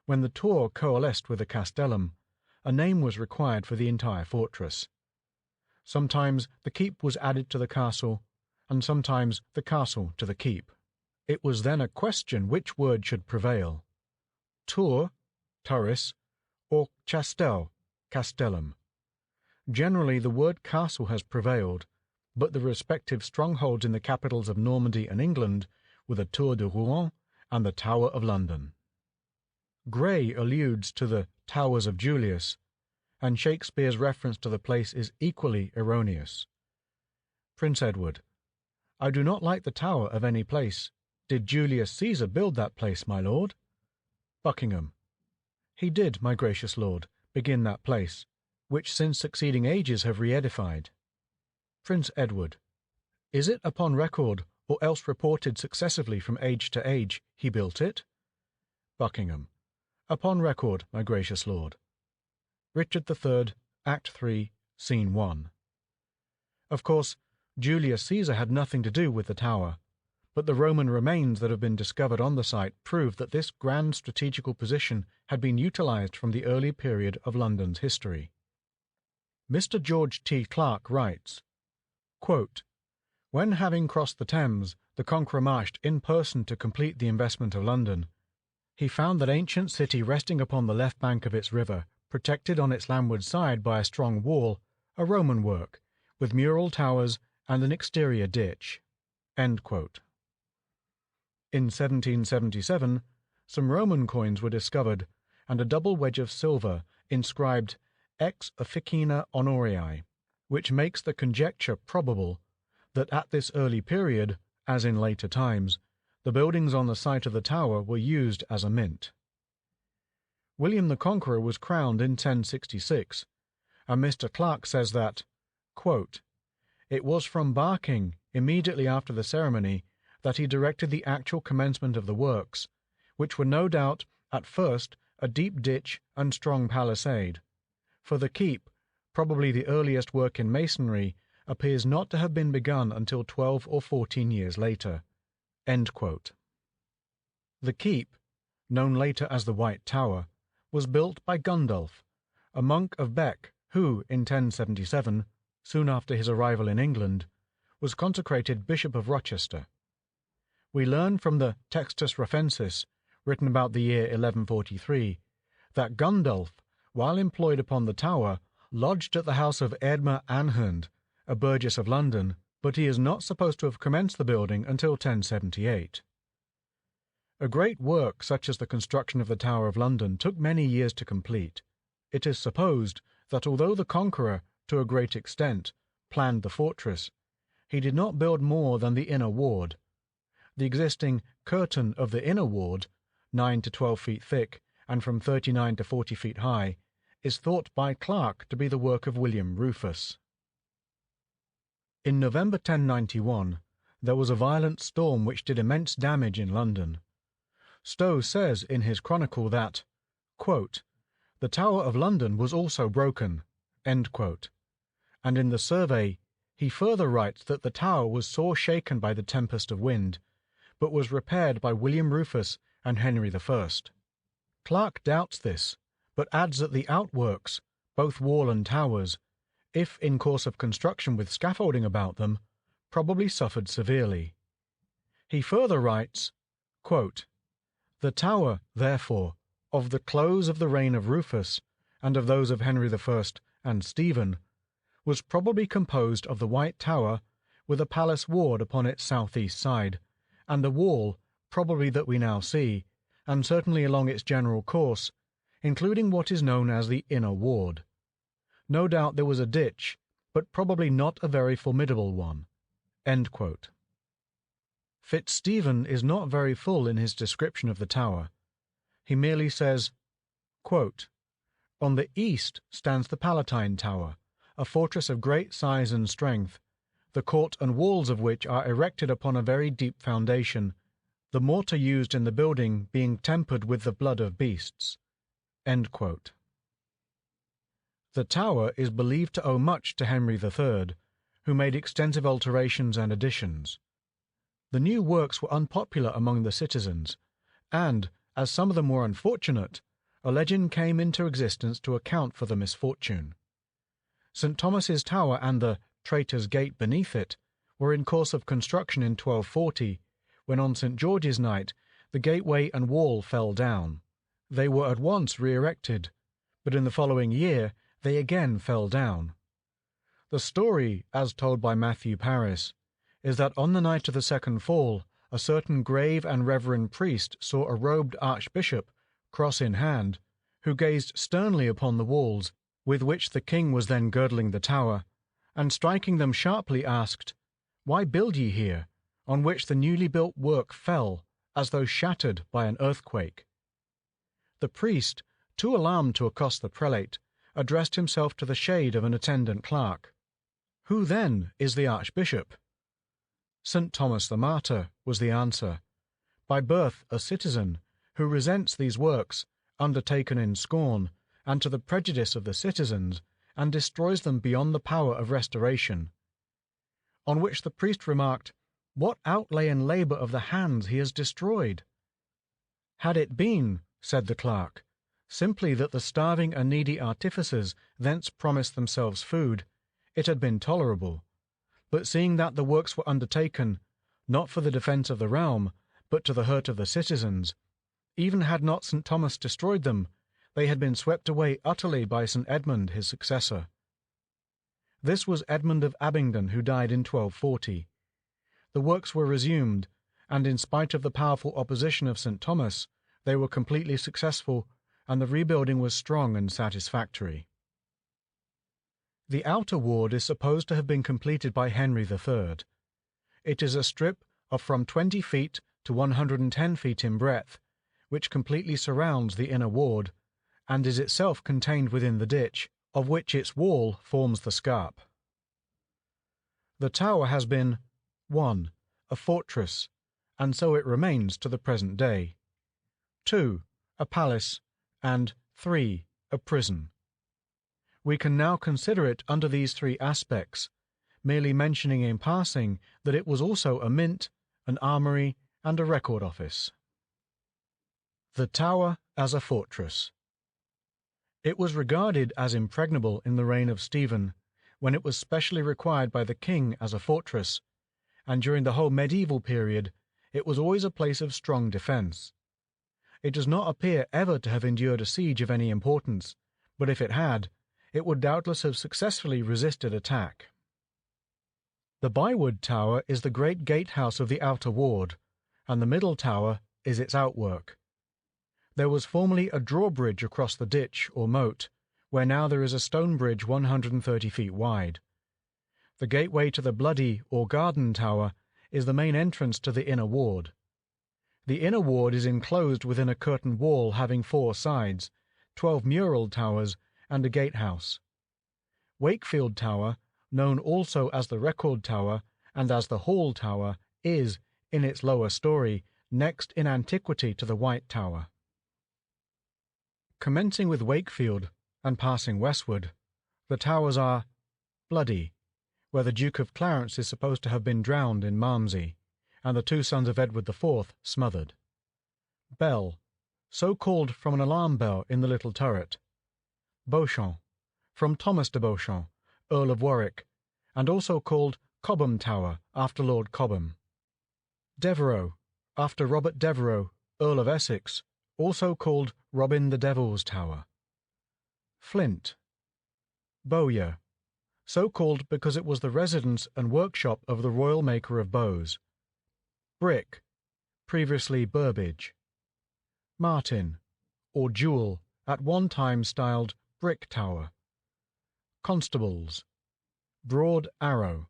When the tour coalesced with the castellum, a name was required for the entire fortress. Sometimes the keep was added to the castle, and sometimes the castle to the keep. It was then a question which word should prevail: tour, turris, or chastel, castellum. Generally the word castle has prevailed, but the respective strongholds in the capitals of Normandy and England were the Tour de Rouen and the Tower of London. Gray alludes to the Towers of Julius, and Shakespeare's reference to the place is equally erroneous. Prince Edward: I do not like the tower of any place. Did Julius Caesar build that place, my lord? Buckingham: He did, my gracious lord, begin that place, which since succeeding ages have re-edified. Prince Edward: Is it upon record, or else reported successively from age to age, he built it? Buckingham: Upon record, my gracious lord. Richard III, Act 3, Scene 1. Of course, Julius Caesar had nothing to do with the tower, but the Roman remains that have been discovered on the site prove that this grand strategical position had been utilized from the early period of London's history. Mr. George T. Clarke writes, quote, When having crossed the Thames, the Conqueror marched in person to complete the investment of London, he found that ancient city resting upon the left bank of its river, protected on its landward side by a strong wall, a Roman work, with mural towers and an exterior ditch. End quote. In 1777, some Roman coins were discovered, and a double wedge of silver inscribed Ex Officina Honorii, which makes the conjecture probable that at this early period, as in later times, the buildings on the site of the tower were used as a mint. William the Conqueror was crowned in 1066, and Mr. Clarke says that, quote, It was from Barking, immediately after the ceremony, that he directed the actual commencement of the works, which were no doubt, at first, a deep ditch and strong palisade. For the keep, probably the earliest work in masonry, appears not to have been begun until 12 or 14 years later. End quote. The keep, known later as the White Tower, was built by Gundulf, a monk of Bec, who, in 1077, soon after his arrival in England, was consecrated Bishop of Rochester. We learn from the Textus Rafensis, written about the year 1143, that Gundulf, while employed upon the tower, lodged at the house of Edmer Anhund, a burgess of London, but he is not supposed to have commenced the building until 1078. A great work such as the construction of the Tower of London took many years to complete. It is supposed that although the Conqueror, to a great extent, planned the fortress, he did not build more than the inner ward. The existing curtain of the inner ward, 9 to 12 feet thick and from 39 to 40 feet high, is thought by Clarke to be the work of William Rufus. In November 1091, there was a violent storm which did immense damage in London. Stowe says in his chronicle that, quote, "The Tower of London was also broken," end quote. And in the survey he further writes that the tower was sore shaken by the tempest of wind, but was repaired by William Rufus and Henry I. Clarke doubts this, but adds that the outworks, both wall and towers, if in course of construction with scaffolding about them, probably suffered severely. He further writes, quote, "The tower, therefore, of the close of the reign of Rufus, and of those of Henry I. and Stephen, was probably composed of the White Tower, with a palace ward upon its southeast side, and a wall, probably that we now see, and certainly along its general course, including what is known as the inner ward. No doubt there was a ditch, but probably not a very formidable one." End quote. Fitzstephen is not very full in his description of the tower. He merely says, quote, "On the east stands the Palatine Tower, a fortress of great size and strength, the court and walls of which are erected upon a very deep foundation, the mortar used in the building being tempered with the blood of beasts." End quote. The tower is believed to owe much to Henry III, who made extensive alterations and additions. The new works were unpopular among the citizens, and, as some of them were unfortunate, a legend came into existence to account for the misfortune. St. Thomas's Tower and the Traitor's Gate beneath it were in course of construction in 1240, when on St. George's night the gateway and wall fell down. They were at once re-erected, but in the following year they again fell down. The story, as told by Matthew Paris, is that on the night of the second fall, a certain grave and reverend priest saw a robed archbishop, cross in hand, who gazed sternly upon the walls, with which the king was then girdling the tower, and striking them sharply asked, "Why build ye here?" on which the newly built work fell, as though shattered by an earthquake. The priest, too alarmed to accost the prelate, addressed himself to the shade of an attendant clerk. "Who, then, is the archbishop?" "St. Thomas the Martyr," was the answer, "by birth a citizen, who resents these works, undertaken in scorn, and to the prejudice of the citizens, and destroys them beyond the power of restoration." On which the priest remarked, "What outlay and labour of the hands he has destroyed!" "Had it been," said the clerk, "simply that the starving and needy artificers thence promised themselves food, it had been tolerable. But seeing that the works were undertaken, not for the defence of the realm, but to the hurt of the citizens, even had not St. Thomas destroyed them, they had been swept away utterly by St. Edmund his successor." This was Edmund of Abingdon, who died in 1240. The works were resumed, and in spite of the powerful opposition of St. Thomas, they were completely successful, and the rebuilding was strong and satisfactory. The outer ward is supposed to have been completed by Henry III. It is a strip of from 20 feet to 110 feet in breadth, which completely surrounds the inner ward, and is itself contained within the ditch, of which its wall forms the scarp. The tower has been 1. A fortress, and so it remains to the present day. 2. A palace, and 3. A prison. We can now consider it under these three aspects, merely mentioning in passing that it was also a mint, an armoury, and a record office. The Tower as a fortress. It was regarded as impregnable in the reign of Stephen, when it was specially required by the king as a fortress, and during the whole medieval period it was always a place of strong defence. It does not appear ever to have endured a siege of any importance, but if it had, it would doubtless have successfully resisted attack. The Byward Tower is the great gatehouse of the outer ward, and the middle tower is its outwork. There was formerly a drawbridge across the ditch or moat, where now there is a stone bridge 130 feet wide. The gateway to the Bloody or Garden Tower is the main entrance to the inner ward. The inner ward is enclosed within a curtain wall having 4 sides, 12 mural towers, and a gatehouse. Wakefield Tower, known also as the Record Tower and as the Hall Tower, is, in its lower story, next in antiquity to the White Tower. Commencing with Wakefield and passing westward, the towers are Bloody, where the Duke of Clarence is supposed to have been drowned in Malmsey, and the 2 sons of Edward IV smothered. Bell, so called from an alarm bell in the little turret. Beauchamp, from Thomas de Beauchamp, Earl of Warwick, and also called Cobham Tower after Lord Cobham. Devereux, after Robert Devereux, Earl of Essex, also called Robin the Devil's Tower. Flint. Bowyer, so called because it was the residence and workshop of the royal maker of bows. Brick, previously Burbage. Martin, or Jewel, at one time styled Brick Tower. Constables. Broad Arrow.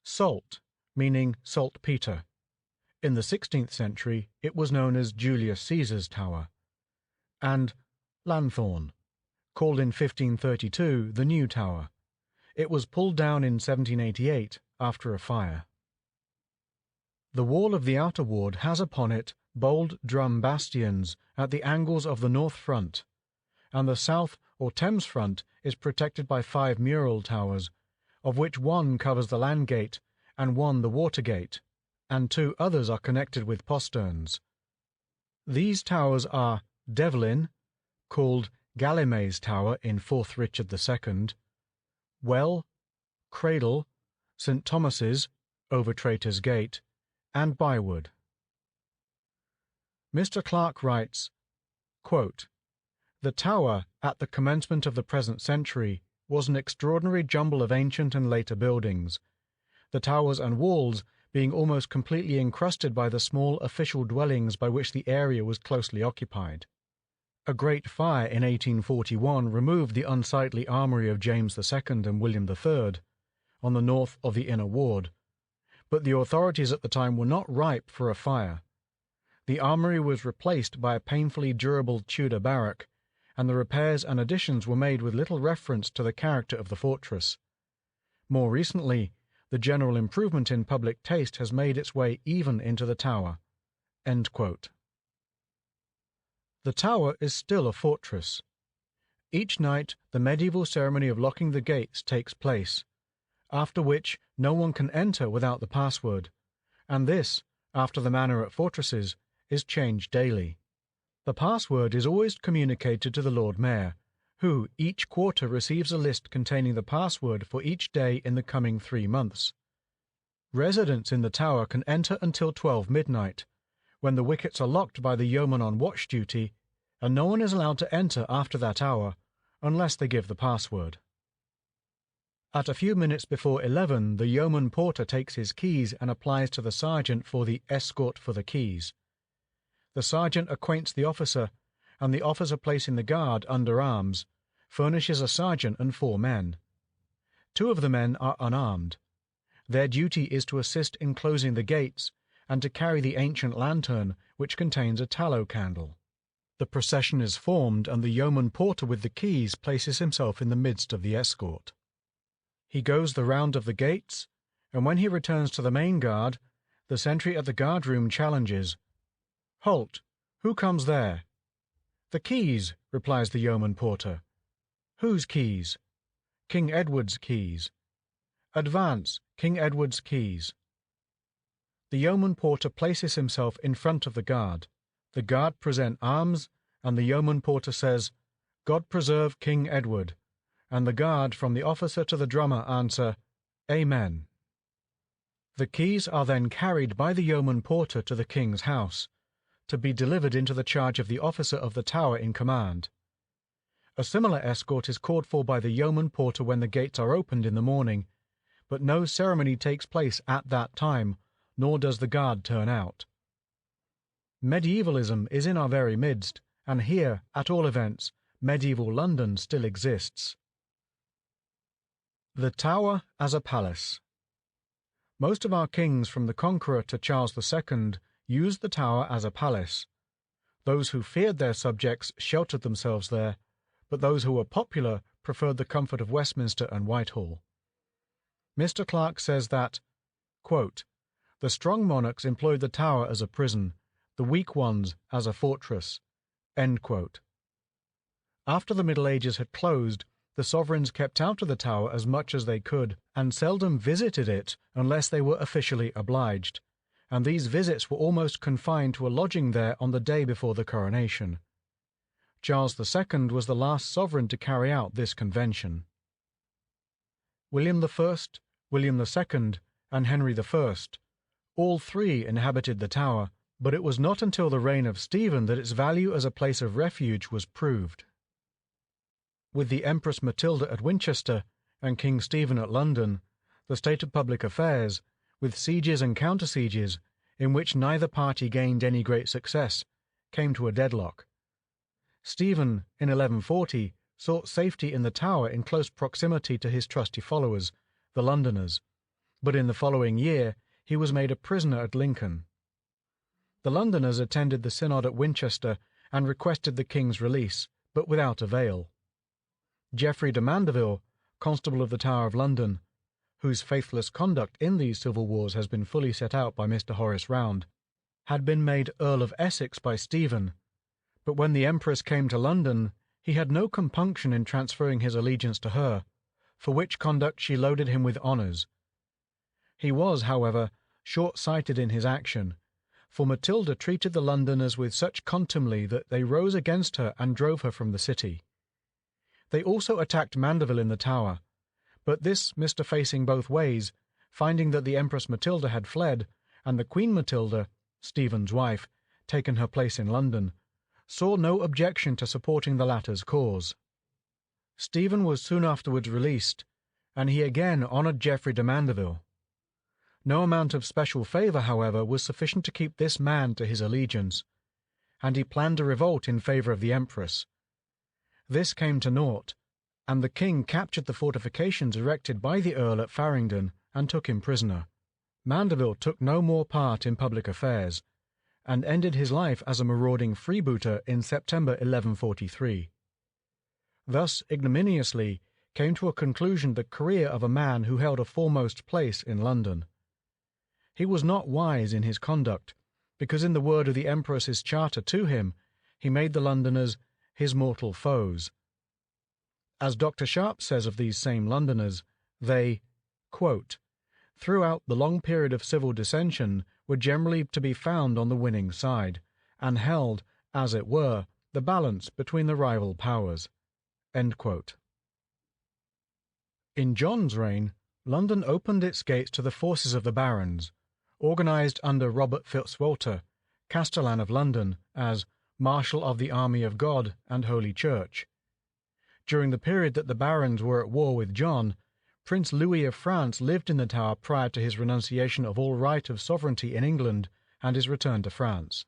Salt, meaning saltpeter. In the 16th century it was known as Julius Caesar's Tower. And Lanthorn, called in 1532 the New Tower. It was pulled down in 1788 after a fire. The wall of the outer ward has upon it bold drum bastions at the angles of the north front, and the south or Thames front is protected by 5 mural towers, of which one covers the land gate and one the water gate, and 2 others are connected with posterns. These towers are Devlin, called Galloway's Tower in 4th Richard II, Well, Cradle, St. Thomas's, over Traitor's Gate, and Bywood. Mr. Clarke writes, quote, "The Tower, at the commencement of the present century, was an extraordinary jumble of ancient and later buildings, the towers and walls being almost completely encrusted by the small official dwellings by which the area was closely occupied. A great fire in 1841 removed the unsightly armoury of James II and William III, on the north of the inner ward, but the authorities at the time were not ripe for a fire. The armoury was replaced by a painfully durable Tudor barrack, and the repairs and additions were made with little reference to the character of the fortress. More recently, the general improvement in public taste has made its way even into the Tower." End quote. The Tower is still a fortress. Each night the medieval ceremony of locking the gates takes place, after which no one can enter without the password, and this, after the manner at fortresses, is changed daily. The password is always communicated to the Lord Mayor, who each quarter receives a list containing the password for each day in the coming 3 months. Residents in the Tower can enter until 12 midnight, when the wickets are locked by the yeoman on watch duty, and no one is allowed to enter after that hour unless they give the password. At a few minutes before 11, the yeoman porter takes his keys and applies to the sergeant for the escort for the keys. The sergeant acquaints the officer, and the officer placing the guard under arms furnishes a sergeant and 4 men. 2 of the men are unarmed. Their duty is to assist in closing the gates and to carry the ancient lantern which contains a tallow candle. The procession is formed, and the yeoman porter with the keys places himself in the midst of the escort. He goes the round of the gates, and when he returns to the main guard, the sentry at the guard-room challenges, "Halt! Who comes there?" "The keys," replies the yeoman porter. "Whose keys?" "King Edward's keys." "Advance, King Edward's keys." The yeoman porter places himself in front of the guard. The guard present arms, and the yeoman porter says, "God preserve King Edward," and the guard, from the officer to the drummer, answer, "Amen." The keys are then carried by the yeoman porter to the king's house, to be delivered into the charge of the officer of the Tower in command. A similar escort is called for by the yeoman porter when the gates are opened in the morning, but no ceremony takes place at that time, nor does the guard turn out. Medievalism is in our very midst, and here, at all events, medieval London still exists. The Tower as a palace. Most of our kings, from the Conqueror to Charles II, used the Tower as a palace. Those who feared their subjects sheltered themselves there, but those who were popular preferred the comfort of Westminster and Whitehall. Mr. Clarke says that, quote, "The strong monarchs employed the Tower as a prison, the weak ones as a fortress." End quote. After the Middle Ages had closed, the sovereigns kept out of the Tower as much as they could, and seldom visited it unless they were officially obliged, and these visits were almost confined to a lodging there on the day before the coronation. Charles II was the last sovereign to carry out this convention. William I, William II, and Henry I, all three inhabited the Tower, but it was not until the reign of Stephen that its value as a place of refuge was proved. With the Empress Matilda at Winchester and King Stephen at London, the state of public affairs, with sieges and counter-sieges, in which neither party gained any great success, came to a deadlock. Stephen, in 1140, sought safety in the Tower in close proximity to his trusty followers, the Londoners, but in the following year he was made a prisoner at Lincoln. The Londoners attended the synod at Winchester and requested the king's release, but without avail. Geoffrey de Mandeville, Constable of the Tower of London, whose faithless conduct in these civil wars has been fully set out by Mr. Horace Round, had been made Earl of Essex by Stephen, but when the Empress came to London, he had no compunction in transferring his allegiance to her, for which conduct she loaded him with honours. He was, however, short-sighted in his action, for Matilda treated the Londoners with such contumely that they rose against her and drove her from the city. They also attacked Mandeville in the Tower, but this Mr. Facing both ways, finding that the Empress Matilda had fled, and the Queen Matilda, Stephen's wife, taken her place in London, saw no objection to supporting the latter's cause. Stephen was soon afterwards released, and he again honoured Geoffrey de Mandeville. No amount of special favour, however, was sufficient to keep this man to his allegiance, and he planned a revolt in favour of the Empress. This came to naught, and the king captured the fortifications erected by the Earl at Farringdon and took him prisoner. Mandeville took no more part in public affairs, and ended his life as a marauding freebooter in September 1143. Thus ignominiously came to a conclusion the career of a man who held a foremost place in London. He was not wise in his conduct, because in the word of the Empress's charter to him, he made the Londoners his mortal foes. As Dr. Sharp says of these same Londoners, they, quote, "throughout the long period of civil dissension were generally to be found on the winning side, and held, as it were, the balance between the rival powers." End quote. In John's reign, London opened its gates to the forces of the barons, organised under Robert Fitzwalter, Castellan of London, as Marshal of the Army of God and Holy Church. During the period that the barons were at war with John, Prince Louis of France lived in the Tower prior to his renunciation of all right of sovereignty in England and his return to France.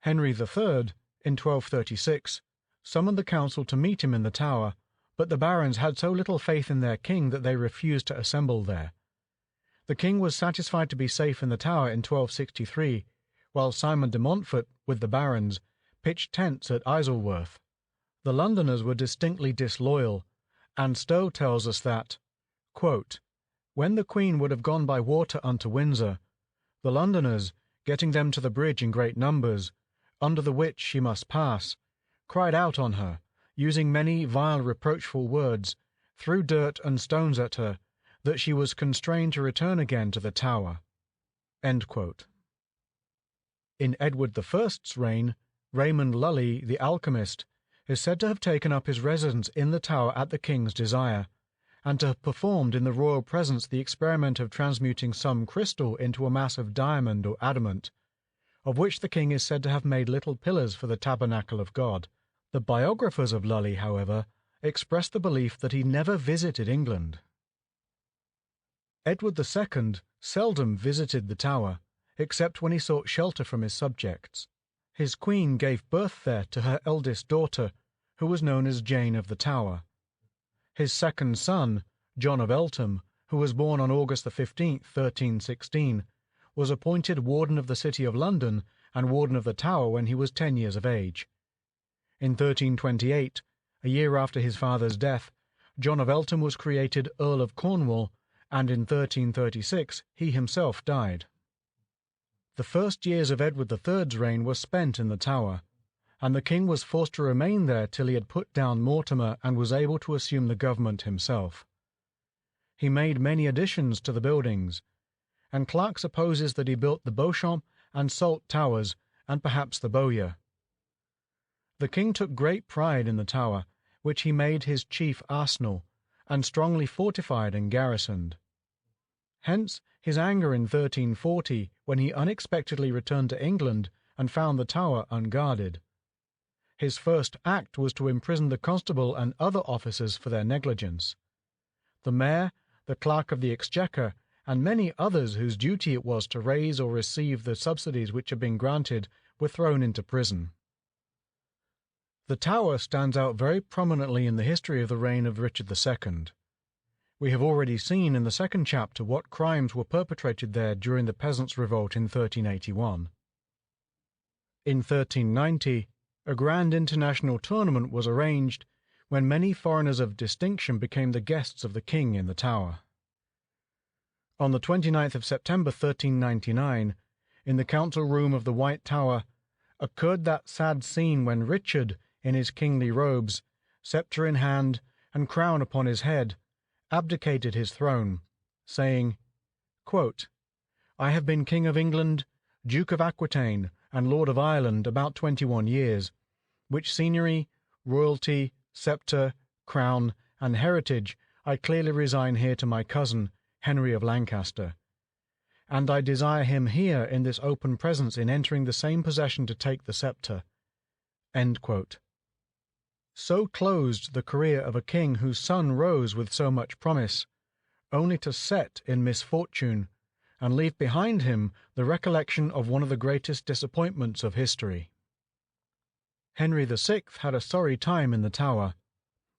Henry III, in 1236, summoned the council to meet him in the Tower, but the barons had so little faith in their king that they refused to assemble there. The king was satisfied to be safe in the Tower in 1263, while Simon de Montfort, with the barons, pitched tents at Isleworth. The Londoners were distinctly disloyal, and Stowe tells us that, quote, "when the Queen would have gone by water unto Windsor, the Londoners, getting them to the bridge in great numbers, under the which she must pass, cried out on her, using many vile reproachful words, threw dirt and stones at her, that she was constrained to return again to the Tower." End quote. In Edward I's reign, Raymond Lully, the alchemist, is said to have taken up his residence in the Tower at the king's desire, and to have performed in the royal presence the experiment of transmuting some crystal into a mass of diamond or adamant, of which the king is said to have made little pillars for the tabernacle of God. The biographers of Lully, however, express the belief that he never visited England. Edward II seldom visited the Tower, except when he sought shelter from his subjects. His queen gave birth there to her eldest daughter, who was known as Jane of the Tower. His second son, John of Eltham, who was born on August 15, 1316, was appointed Warden of the City of London and Warden of the Tower when he was 10 years of age. In 1328, a year after his father's death, John of Eltham was created Earl of Cornwall, and in 1336 he himself died. The first years of Edward III's reign were spent in the Tower, and the king was forced to remain there till he had put down Mortimer and was able to assume the government himself. He made many additions to the buildings, and Clark supposes that he built the Beauchamp and Salt Towers, and perhaps the Bowyer. The king took great pride in the Tower, which he made his chief arsenal, and strongly fortified and garrisoned. Hence his anger in 1340, when he unexpectedly returned to England and found the Tower unguarded. His first act was to imprison the constable and other officers for their negligence. The mayor, the clerk of the Exchequer, and many others whose duty it was to raise or receive the subsidies which had been granted, were thrown into prison. The Tower stands out very prominently in the history of the reign of Richard II. We have already seen in the second chapter what crimes were perpetrated there during the Peasants' Revolt in 1381. In 1390, a grand international tournament was arranged, when many foreigners of distinction became the guests of the king in the Tower. On the 29th of September 1399, in the council room of the White Tower, occurred that sad scene when Richard, in his kingly robes, sceptre in hand, and crown upon his head, abdicated his throne, saying, quote, "I have been King of England, Duke of Aquitaine, and Lord of Ireland about 21 years, which seigneury, royalty, sceptre, crown, and heritage I clearly resign here to my cousin, Henry of Lancaster. And I desire him here in this open presence in entering the same possession to take the sceptre." End quote. So closed the career of a king whose son rose with so much promise, only to set in misfortune, and leave behind him the recollection of one of the greatest disappointments of history. Henry VI had a sorry time in the Tower,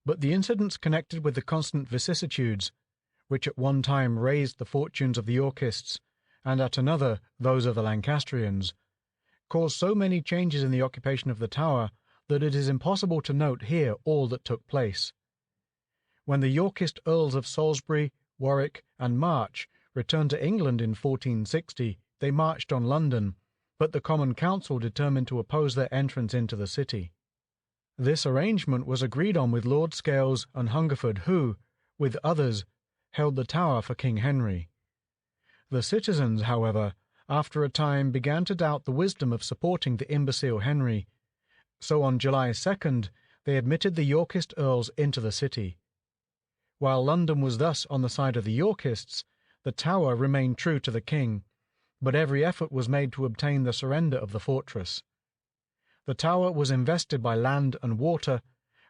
but the incidents connected with the constant vicissitudes, which at one time raised the fortunes of the Yorkists, and at another those of the Lancastrians, caused so many changes in the occupation of the Tower that it is impossible to note here all that took place. When the Yorkist Earls of Salisbury, Warwick, and March returned to England in 1460, they marched on London, but the Common Council determined to oppose their entrance into the city. This arrangement was agreed on with Lord Scales and Hungerford, who, with others, held the Tower for King Henry. The citizens, however, after a time began to doubt the wisdom of supporting the imbecile Henry, so on July 2nd they admitted the Yorkist earls into the city. While London was thus on the side of the Yorkists, the Tower remained true to the king, but every effort was made to obtain the surrender of the fortress. The Tower was invested by land and water,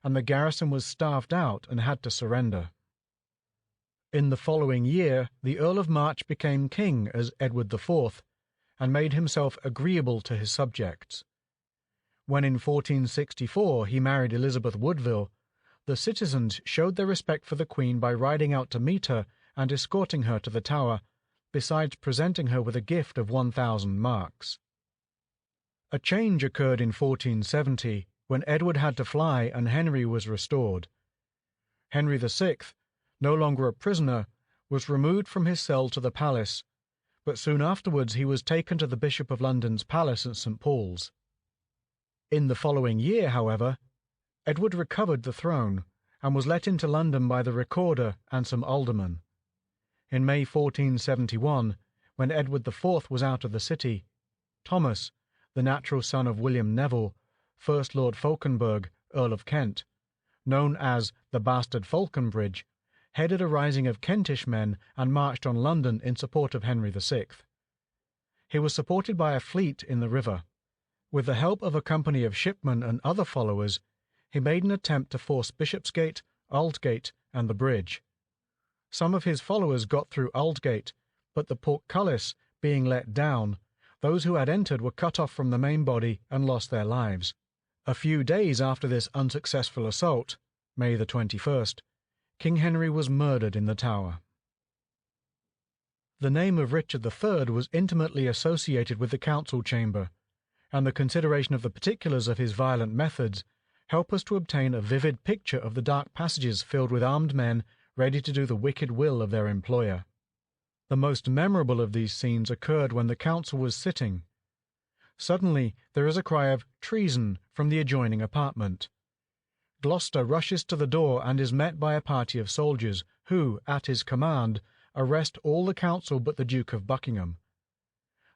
and the garrison was starved out and had to surrender. In the following year, the Earl of March became king as Edward IV, and made himself agreeable to his subjects. When in 1464 he married Elizabeth Woodville, the citizens showed their respect for the Queen by riding out to meet her and escorting her to the Tower, besides presenting her with a gift of 1,000 marks. A change occurred in 1470, when Edward had to fly and Henry was restored. Henry VI, no longer a prisoner, was removed from his cell to the palace, but soon afterwards he was taken to the Bishop of London's palace at St. Paul's. In the following year, however, Edward recovered the throne, and was let into London by the Recorder and some aldermen. In May 1471, when Edward IV was out of the city, Thomas, the natural son of William Neville, First Lord Falconberg, Earl of Kent, known as the Bastard Falconbridge, headed a rising of Kentish men and marched on London in support of Henry VI. He was supported by a fleet in the river. With the help of a company of shipmen and other followers, he made an attempt to force Bishopsgate, Aldgate, and the bridge. Some of his followers got through Aldgate, but the portcullis being let down, those who had entered were cut off from the main body and lost their lives. A few days after this unsuccessful assault, May the 21st, King Henry was murdered in the Tower. The name of Richard III was intimately associated with the council chamber, and the consideration of the particulars of his violent methods help us to obtain a vivid picture of the dark passages filled with armed men ready to do the wicked will of their employer. The most memorable of these scenes occurred when the council was sitting. Suddenly there is a cry of "treason" from the adjoining apartment. Gloucester rushes to the door and is met by a party of soldiers, who, at his command, arrest all the council but the Duke of Buckingham.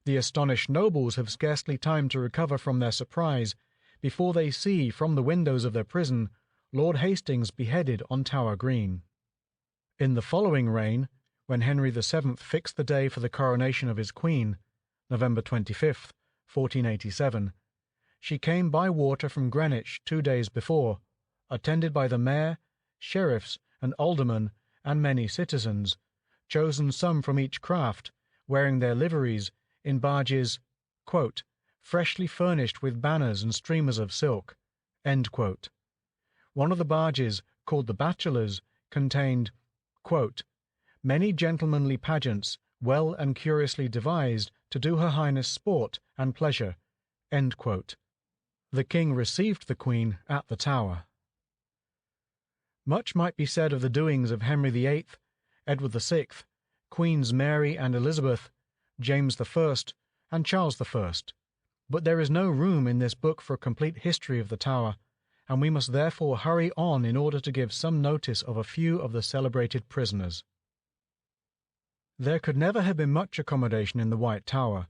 The astonished nobles have scarcely time to recover from their surprise before they see from the windows of their prison Lord Hastings beheaded on Tower Green. In the following reign, when Henry VII fixed the day for the coronation of his queen, November 25th, 1487, she came by water from Greenwich 2 days before, attended by the mayor, sheriffs, and aldermen, and many citizens, chosen some from each craft, wearing their liveries, in barges, quote, freshly furnished with banners and streamers of silk. End quote. One of the barges, called the Bachelors, contained, quote, many gentlemanly pageants, well and curiously devised, to do her highness sport and pleasure. End quote. The king received the queen at the Tower. Much might be said of the doings of Henry VIII, Edward VI, Queens Mary and Elizabeth, James I, and Charles I, but there is no room in this book for a complete history of the Tower, and we must therefore hurry on in order to give some notice of a few of the celebrated prisoners. There could never have been much accommodation in the White Tower,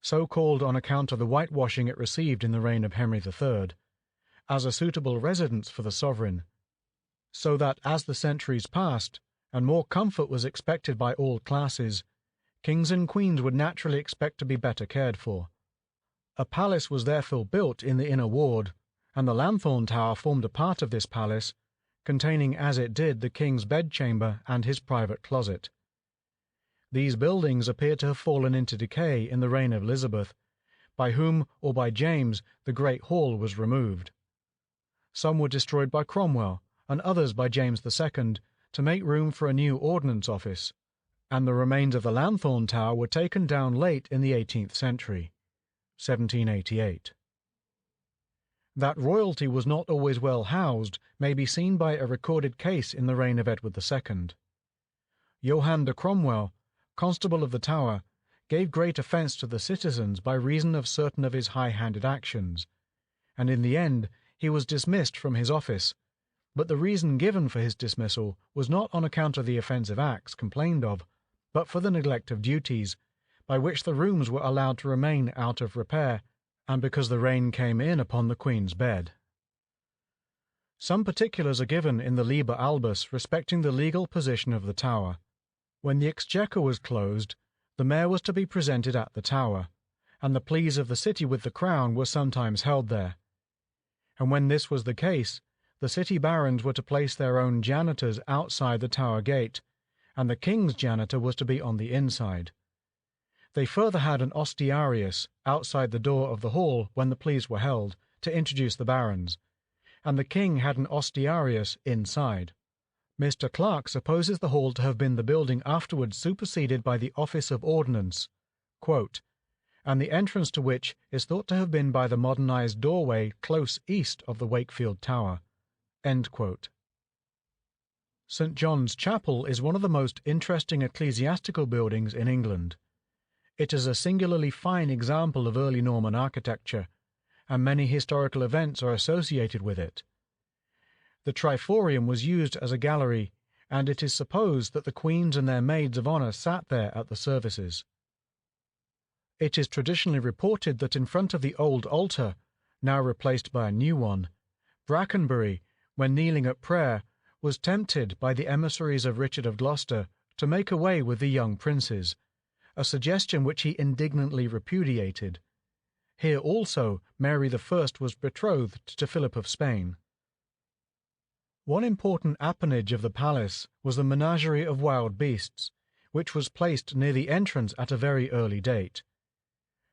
so called on account of the whitewashing it received in the reign of Henry III, as a suitable residence for the sovereign, so that as the centuries passed, and more comfort was expected by all classes, kings and queens would naturally expect to be better cared for. A palace was therefore built in the inner ward, and the Lanthorn Tower formed a part of this palace, containing as it did the king's bedchamber and his private closet. These buildings appear to have fallen into decay in the reign of Elizabeth, by whom or by James the Great Hall was removed. Some were destroyed by Cromwell, and others by James II, to make room for a new ordnance office, and the remains of the Lanthorn Tower were taken down late in the 18th century, 1788. That royalty was not always well housed may be seen by a recorded case in the reign of Edward II. Johann de Cromwell, Constable of the Tower, gave great offence to the citizens by reason of certain of his high-handed actions, and in the end he was dismissed from his office, but the reason given for his dismissal was not on account of the offensive acts complained of, but for the neglect of duties, by which the rooms were allowed to remain out of repair, and because the rain came in upon the Queen's bed. Some particulars are given in the Liber Albus respecting the legal position of the Tower. When the Exchequer was closed, the mayor was to be presented at the Tower, and the pleas of the city with the crown were sometimes held there. And when this was the case, the city barons were to place their own janitors outside the Tower gate, and the king's janitor was to be on the inside. They further had an ostiarius outside the door of the hall when the pleas were held, to introduce the barons, and the king had an ostiarius inside. Mr. Clarke supposes the hall to have been the building afterwards superseded by the Office of Ordnance, quote, and the entrance to which is thought to have been by the modernized doorway close east of the Wakefield Tower. End quote. St. John's Chapel is one of the most interesting ecclesiastical buildings in England. It is a singularly fine example of early Norman architecture, and many historical events are associated with it. The triforium was used as a gallery, and it is supposed that the queens and their maids of honour sat there at the services. It is traditionally reported that in front of the old altar, now replaced by a new one, Brackenbury, when kneeling at prayer, was tempted by the emissaries of Richard of Gloucester to make away with the young princes, a suggestion which he indignantly repudiated. Here also Mary I was betrothed to Philip of Spain. One important appanage of the palace was the menagerie of wild beasts, which was placed near the entrance at a very early date.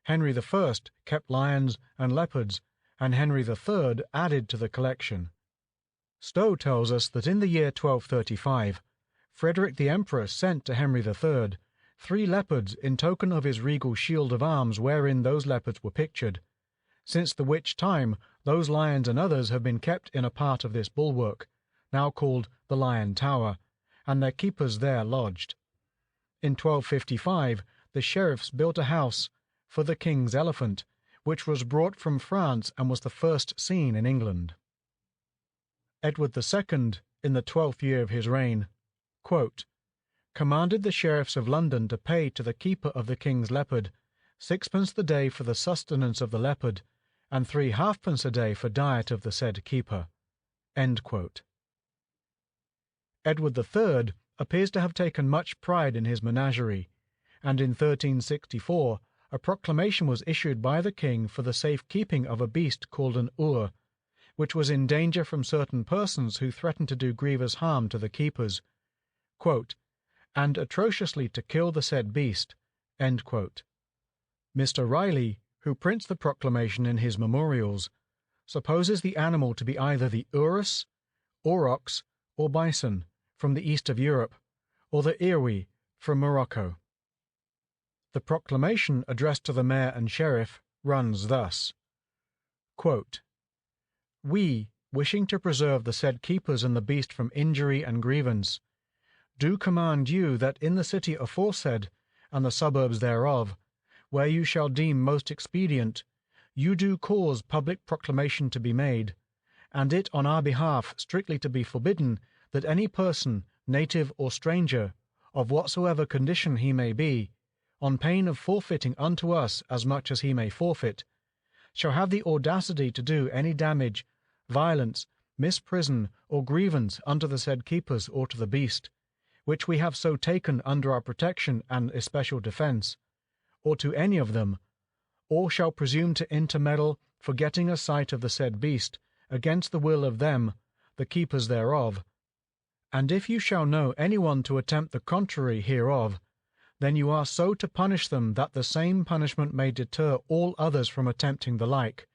Henry I kept lions and leopards, and Henry III added to the collection. Stowe tells us that in the year 1235, Frederick the Emperor sent to Henry III 3 leopards in token of his regal shield of arms wherein those leopards were pictured, since the which time those lions and others have been kept in a part of this bulwark, now called the Lion Tower, and their keepers there lodged. In 1255 the sheriffs built a house for the king's elephant, which was brought from France and was the first seen in England. Edward II, in the 12th year of his reign, quote, commanded the sheriffs of London to pay to the keeper of the king's leopard 6d. the day for the sustenance of the leopard, and 3 halfpence a day for diet of the said keeper. End quote. Edward III appears to have taken much pride in his menagerie, and in 1364 a proclamation was issued by the king for the safe keeping of a beast called an ur, which was in danger from certain persons who threatened to do grievous harm to the keepers, quote, and atrociously to kill the said beast. End quote. Mr. Riley, who prints the proclamation in his memorials, supposes the animal to be either the urus, aurochs, or bison, from the east of Europe, or the irwi, from Morocco. The proclamation addressed to the mayor and sheriff runs thus, quote, we, wishing to preserve the said keepers and the beast from injury and grievance, do command you that in the city aforesaid, and the suburbs thereof, where you shall deem most expedient, you do cause public proclamation to be made, and it on our behalf strictly to be forbidden that any person, native or stranger, of whatsoever condition he may be, on pain of forfeiting unto us as much as he may forfeit, shall have the audacity to do any damage, violence, misprison, or grievance unto the said keepers or to the beast, which we have so taken under our protection and especial defence, or to any of them, or shall presume to intermeddle for getting a sight of the said beast, against the will of them, the keepers thereof. And if you shall know any one to attempt the contrary hereof, then you are so to punish them that the same punishment may deter all others from attempting the like,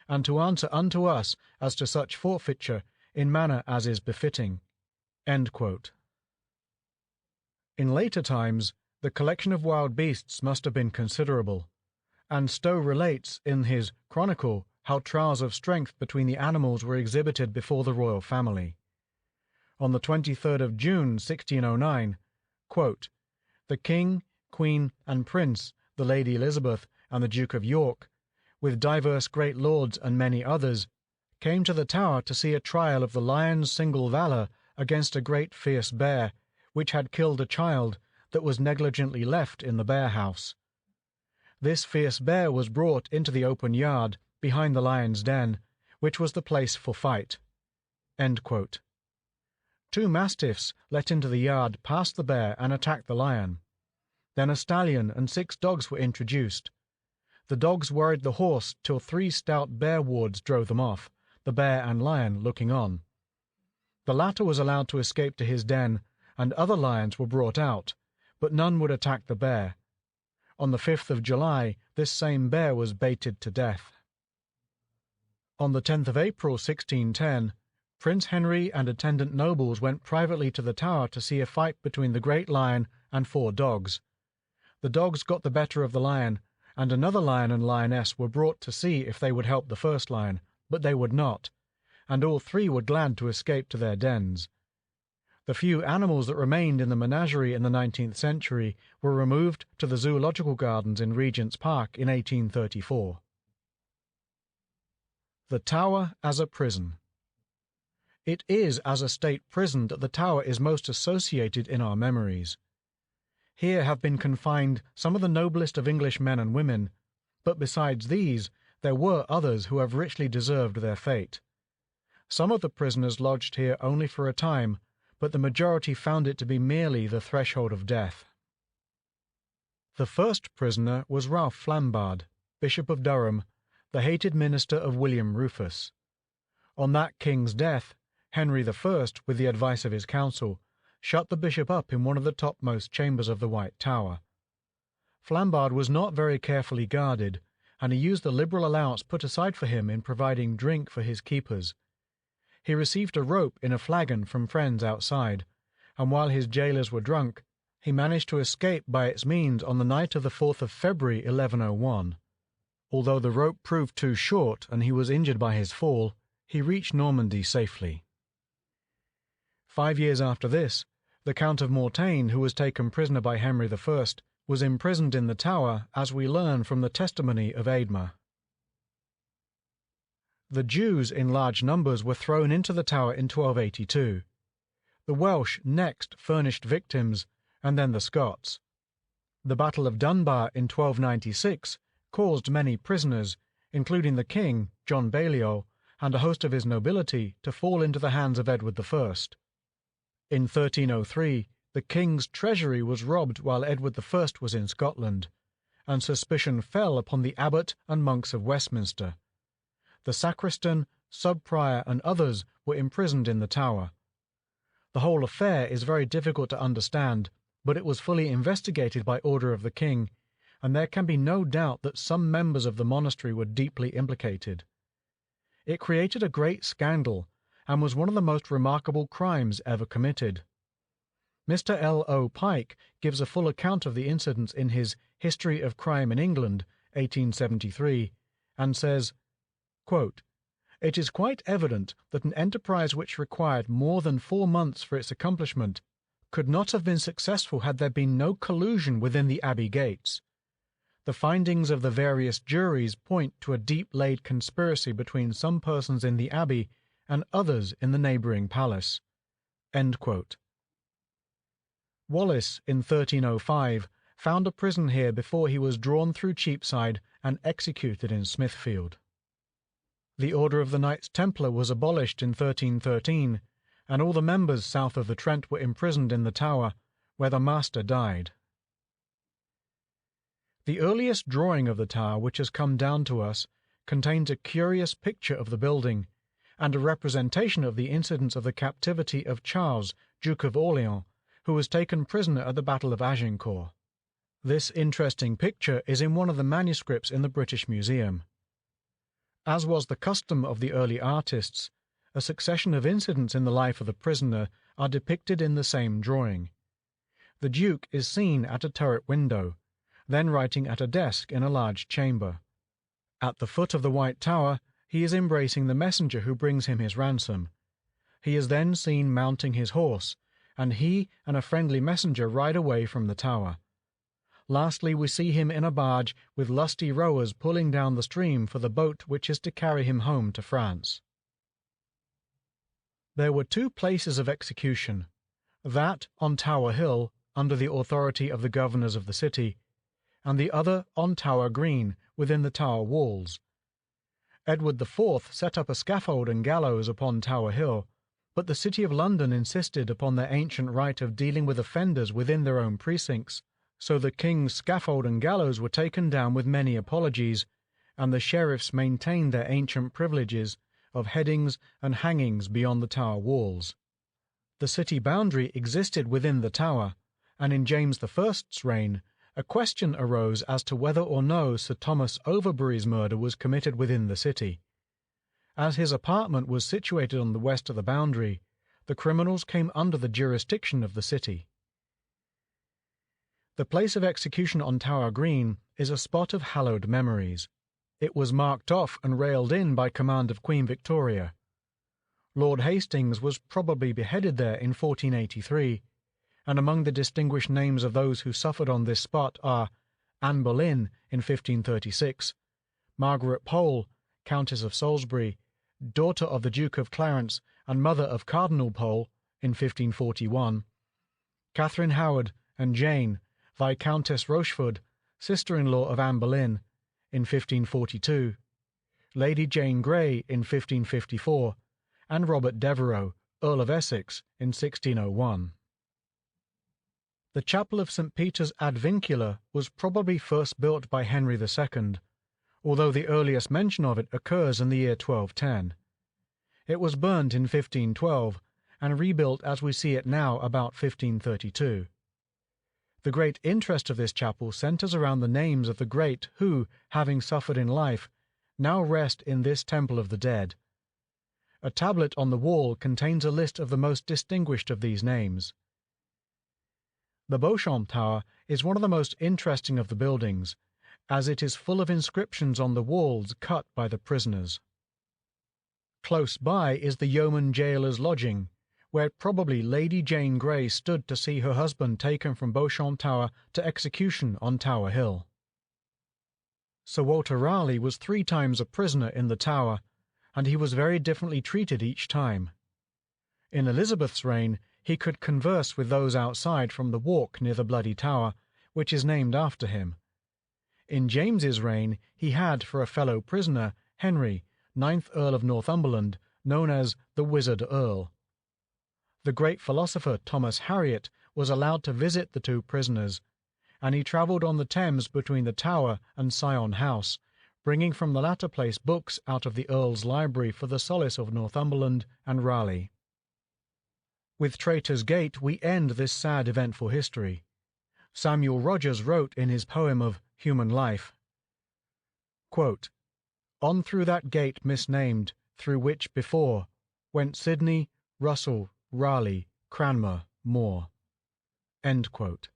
and to answer unto us as to such forfeiture in manner as is befitting. End quote. In later times, the collection of wild beasts must have been considerable, and Stowe relates in his Chronicle how trials of strength between the animals were exhibited before the royal family. On the 23rd of June, 1609, quote, the King, Queen, and Prince, the Lady Elizabeth, and the Duke of York, with divers great lords and many others, came to the Tower to see a trial of the lion's single valour against a great fierce bear, which had killed a child that was negligently left in the bear-house. This fierce bear was brought into the open yard behind the lion's den, which was the place for fight. End quote. 2 mastiffs let into the yard passed the bear and attacked the lion. Then a stallion and 6 dogs were introduced. The dogs worried the horse till 3 stout bear wards drove them off, the bear and lion looking on. The latter was allowed to escape to his den, and other lions were brought out, but none would attack the bear. On the 5th of July, this same bear was baited to death. On the 10th of April, 1610, Prince Henry and attendant nobles went privately to the Tower to see a fight between the great lion and 4 dogs. The dogs got the better of the lion, and another lion and lioness were brought to see if they would help the first lion, but they would not, and all 3 were glad to escape to their dens. The few animals that remained in the menagerie in the 19th century were removed to the Zoological Gardens in Regent's Park in 1834. The Tower as a prison. It is as a state prison that the Tower is most associated in our memories. Here have been confined some of the noblest of English men and women, but besides these, there were others who have richly deserved their fate. Some of the prisoners lodged here only for a time, but the majority found it to be merely the threshold of death. The first prisoner was Ralph Flambard, Bishop of Durham, the hated minister of William Rufus. On that king's death, Henry I, with the advice of his council, shut the bishop up in one of the topmost chambers of the White Tower. Flambard was not very carefully guarded, and he used the liberal allowance put aside for him in providing drink for his keepers. He received a rope in a flagon from friends outside, and while his jailers were drunk, He managed to escape by its means on the night of the 4th of February 1101. Although the rope proved too short and he was injured by his fall, he reached Normandy safely. 5 years after this, the Count of Mortain, who was taken prisoner by Henry I, was imprisoned in the Tower, as we learn from the testimony of Eadmer. The Jews in large numbers were thrown into the Tower in 1282. The Welsh next furnished victims, and then the Scots. The Battle of Dunbar in 1296 caused many prisoners, including the king, John Balliol, and a host of his nobility, to fall into the hands of Edward I. In 1303, the king's treasury was robbed while Edward I was in Scotland, and suspicion fell upon the abbot and monks of Westminster. The sacristan, sub-prior, and others were imprisoned in the Tower. The whole affair is very difficult to understand, but it was fully investigated by order of the king, and there can be no doubt that some members of the monastery were deeply implicated. It created a great scandal, and was one of the most remarkable crimes ever committed. Mr. L. O. Pike gives a full account of the incidents in his History of Crime in England, 1873, and says, quote, "It is quite evident that an enterprise which required more than 4 months for its accomplishment could not have been successful had there been no collusion within the abbey gates. The findings of the various juries point to a deep-laid conspiracy between some persons in the abbey and others in the neighbouring palace." End quote. Wallace, in 1305, found a prison here before he was drawn through Cheapside and executed in Smithfield. The Order of the Knights Templar was abolished in 1313, and all the members south of the Trent were imprisoned in the Tower, where the master died. The earliest drawing of the Tower which has come down to us contains a curious picture of the building, and a representation of the incidents of the captivity of Charles, Duke of Orleans, who was taken prisoner at the Battle of Agincourt. This interesting picture is in one of the manuscripts in the British Museum. As was the custom of the early artists, a succession of incidents in the life of the prisoner are depicted in the same drawing. The Duke is seen at a turret window, then writing at a desk in a large chamber. At the foot of the White Tower he is embracing the messenger who brings him his ransom. He is then seen mounting his horse, and he and a friendly messenger ride away from the Tower. Lastly, we see him in a barge with lusty rowers pulling down the stream for the boat which is to carry him home to France. There were 2 places of execution, that on Tower Hill, under the authority of the governors of the city, and the other on Tower Green, within the Tower walls. Edward IV set up a scaffold and gallows upon Tower Hill, but the City of London insisted upon their ancient right of dealing with offenders within their own precincts, so the king's scaffold and gallows were taken down with many apologies, and the sheriffs maintained their ancient privileges of headings and hangings beyond the Tower walls. The city boundary existed within the Tower, and in James I's reign a question arose as to whether or no Sir Thomas Overbury's murder was committed within the city. As his apartment was situated on the west of the boundary, the criminals came under the jurisdiction of the city. The place of execution on Tower Green is a spot of hallowed memories. It was marked off and railed in by command of Queen Victoria. Lord Hastings was probably beheaded there in 1483, and among the distinguished names of those who suffered on this spot are Anne Boleyn in 1536, Margaret Pole, Countess of Salisbury, daughter of the Duke of Clarence and mother of Cardinal Pole in 1541, Catherine Howard and Jane, Viscountess Rochford, sister-in-law of Anne Boleyn, in 1542, Lady Jane Grey in 1554, and Robert Devereux, Earl of Essex, in 1601. The chapel of St. Peter's ad Vincula was probably first built by Henry II, although the earliest mention of it occurs in the year 1210. It was burnt in 1512, and rebuilt as we see it now about 1532. The great interest of this chapel centers around the names of the great who, having suffered in life, now rest in this temple of the dead. A tablet on the wall contains a list of the most distinguished of these names. The Beauchamp Tower is one of the most interesting of the buildings, as it is full of inscriptions on the walls cut by the prisoners. Close by is the yeoman gaoler's lodging, where probably Lady Jane Grey stood to see her husband taken from Beauchamp Tower to execution on Tower Hill. Sir Walter Raleigh was 3 times a prisoner in the Tower, and he was very differently treated each time. In Elizabeth's reign, he could converse with those outside from the walk near the Bloody Tower, which is named after him. In James's reign, he had for a fellow prisoner Henry, 9th Earl of Northumberland, known as the Wizard Earl. The great philosopher Thomas Harriot was allowed to visit the 2 prisoners, and he travelled on the Thames between the Tower and Sion House, bringing from the latter place books out of the Earl's library for the solace of Northumberland and Raleigh. With Traitor's Gate we end this sad eventful history. Samuel Rogers wrote in his poem of Human Life, quote, "On through that gate misnamed, through which before went Sidney, Russell, Raleigh, Cranmer, More." End quote.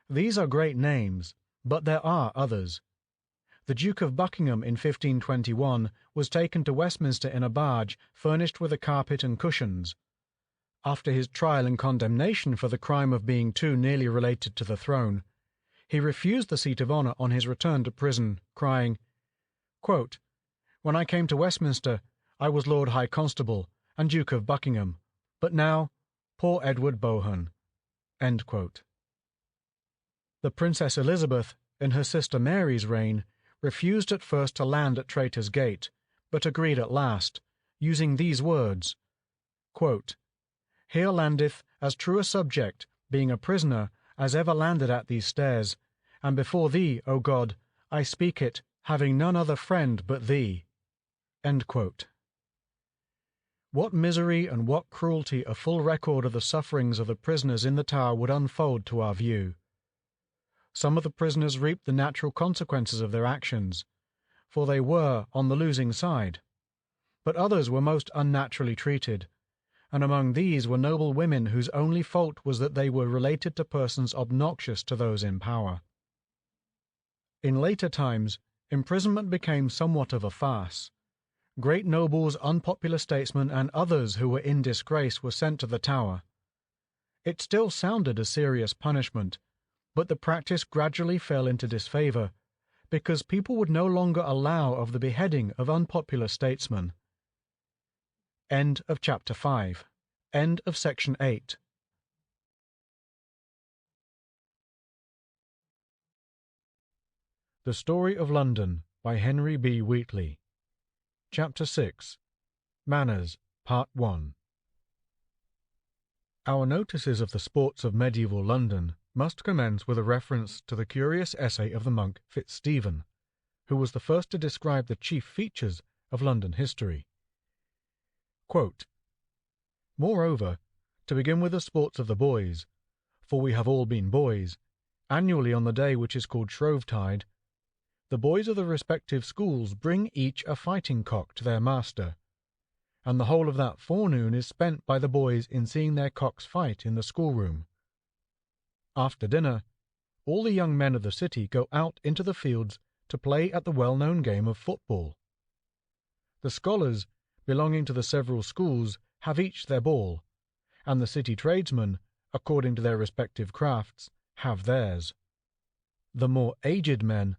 These are great names, but there are others. The Duke of Buckingham in 1521 was taken to Westminster in a barge furnished with a carpet and cushions. After his trial and condemnation for the crime of being too nearly related to the throne, he refused the seat of honour on his return to prison, crying, quote, "When I came to Westminster, I was Lord High Constable and Duke of Buckingham, but now, poor Edward Bohun." End quote. The Princess Elizabeth, in her sister Mary's reign, refused at first to land at Traitor's Gate, but agreed at last, using these words, quote, "Here landeth as true a subject, being a prisoner, as ever landed at these stairs, and before thee, O God, I speak it, having none other friend but thee." End quote. What misery and what cruelty a full record of the sufferings of the prisoners in the Tower would unfold to our view. Some of the prisoners reaped the natural consequences of their actions, for they were on the losing side, but others were most unnaturally treated, and among these were noble women whose only fault was that they were related to persons obnoxious to those in power. In later times, imprisonment became somewhat of a farce. Great nobles, unpopular statesmen, and others who were in disgrace were sent to the Tower. It still sounded a serious punishment, but the practice gradually fell into disfavour, because people would no longer allow of the beheading of unpopular statesmen. End of Chapter 5. End of Section 8. The Story of London by Henry B. Wheatley. Chapter 6. Manners, Part 1. Our notices of the sports of medieval London must commence with a reference to the curious essay of the monk Fitzstephen, who was the first to describe the chief features of London history. Quote, "Moreover, to begin with the sports of the boys, for we have all been boys, annually on the day which is called Shrovetide, the boys of the respective schools bring each a fighting cock to their master, and the whole of that forenoon is spent by the boys in seeing their cocks fight in the schoolroom. After dinner, all the young men of the city go out into the fields to play at the well-known game of football. The scholars, belonging to the several schools, have each their ball, and the city tradesmen, according to their respective crafts, have theirs. The more aged men,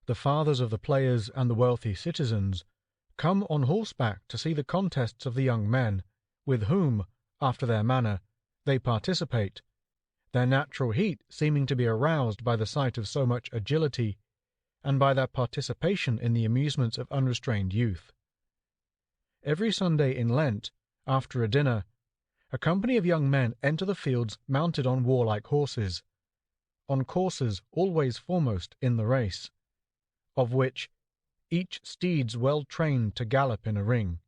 the fathers of the players and the wealthy citizens, come on horseback to see the contests of the young men, with whom, after their manner, they participate, their natural heat seeming to be aroused by the sight of so much agility, and by their participation in the amusements of unrestrained youth. Every Sunday in Lent, after a dinner, a company of young men enter the fields mounted on warlike horses, on coursers always foremost in the race, of which each steed's well trained to gallop in a ring.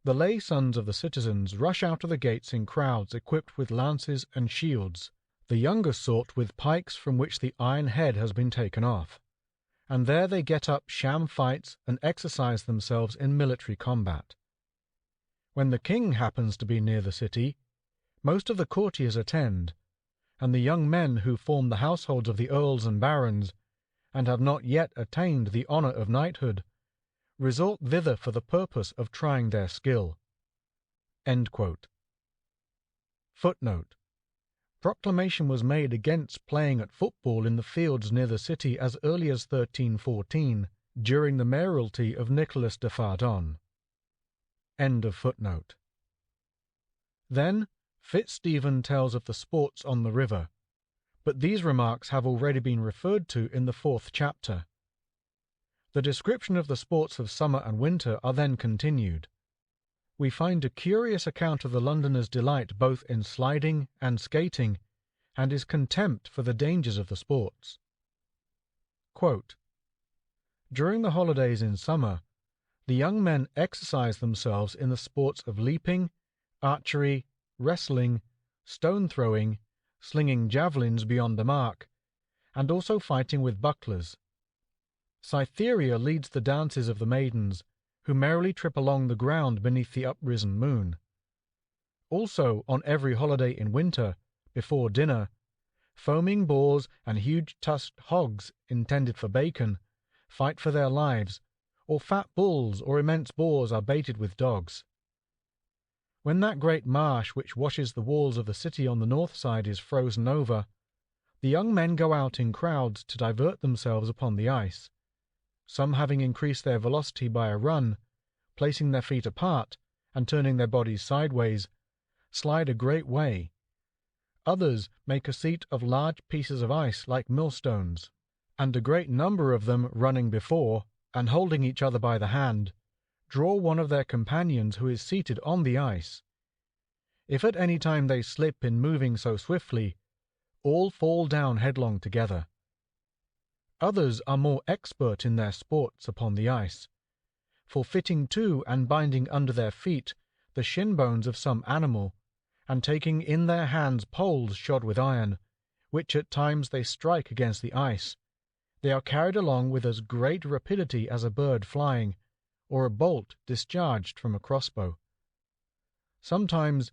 The lay sons of the citizens rush out of the gates in crowds equipped with lances and shields, the younger sort with pikes from which the iron head has been taken off, and there they get up sham fights and exercise themselves in military combat. When the king happens to be near the city, most of the courtiers attend, and the young men who form the households of the earls and barons, and have not yet attained the honour of knighthood, resort thither for the purpose of trying their skill." Footnote: Proclamation was made against playing at football in the fields near the city as early as 1314, during the mayoralty of Nicholas de Fardon. End of footnote. Then Fitzstephen tells of the sports on the river, but these remarks have already been referred to in the 4th chapter. The description of the sports of summer and winter are then continued. We find a curious account of the Londoner's delight both in sliding and skating, and his contempt for the dangers of the sports. Quote, "During the holidays in summer, the young men exercise themselves in the sports of leaping, archery, wrestling, stone throwing, slinging javelins beyond the mark, and also fighting with bucklers. Cytherea leads the dances of the maidens, who merrily trip along the ground beneath the uprisen moon. Also, on every holiday in winter, before dinner, foaming boars and huge tusked hogs intended for bacon fight for their lives, or fat bulls or immense boars are baited with dogs. When that great marsh which washes the walls of the city on the north side is frozen over, the young men go out in crowds to divert themselves upon the ice, some having increased their velocity by a run, placing their feet apart and turning their bodies sideways, slide a great way. Others make a seat of large pieces of ice like millstones, and a great number of them running before, and holding each other by the hand, draw one of their companions who is seated on the ice. If at any time they slip in moving so swiftly, all fall down headlong together. Others are more expert in their sports upon the ice, for fitting to and binding under their feet the shin bones of some animal, and taking in their hands poles shod with iron, which at times they strike against the ice, they are carried along with as great rapidity as a bird flying, or a bolt discharged from a crossbow. Sometimes,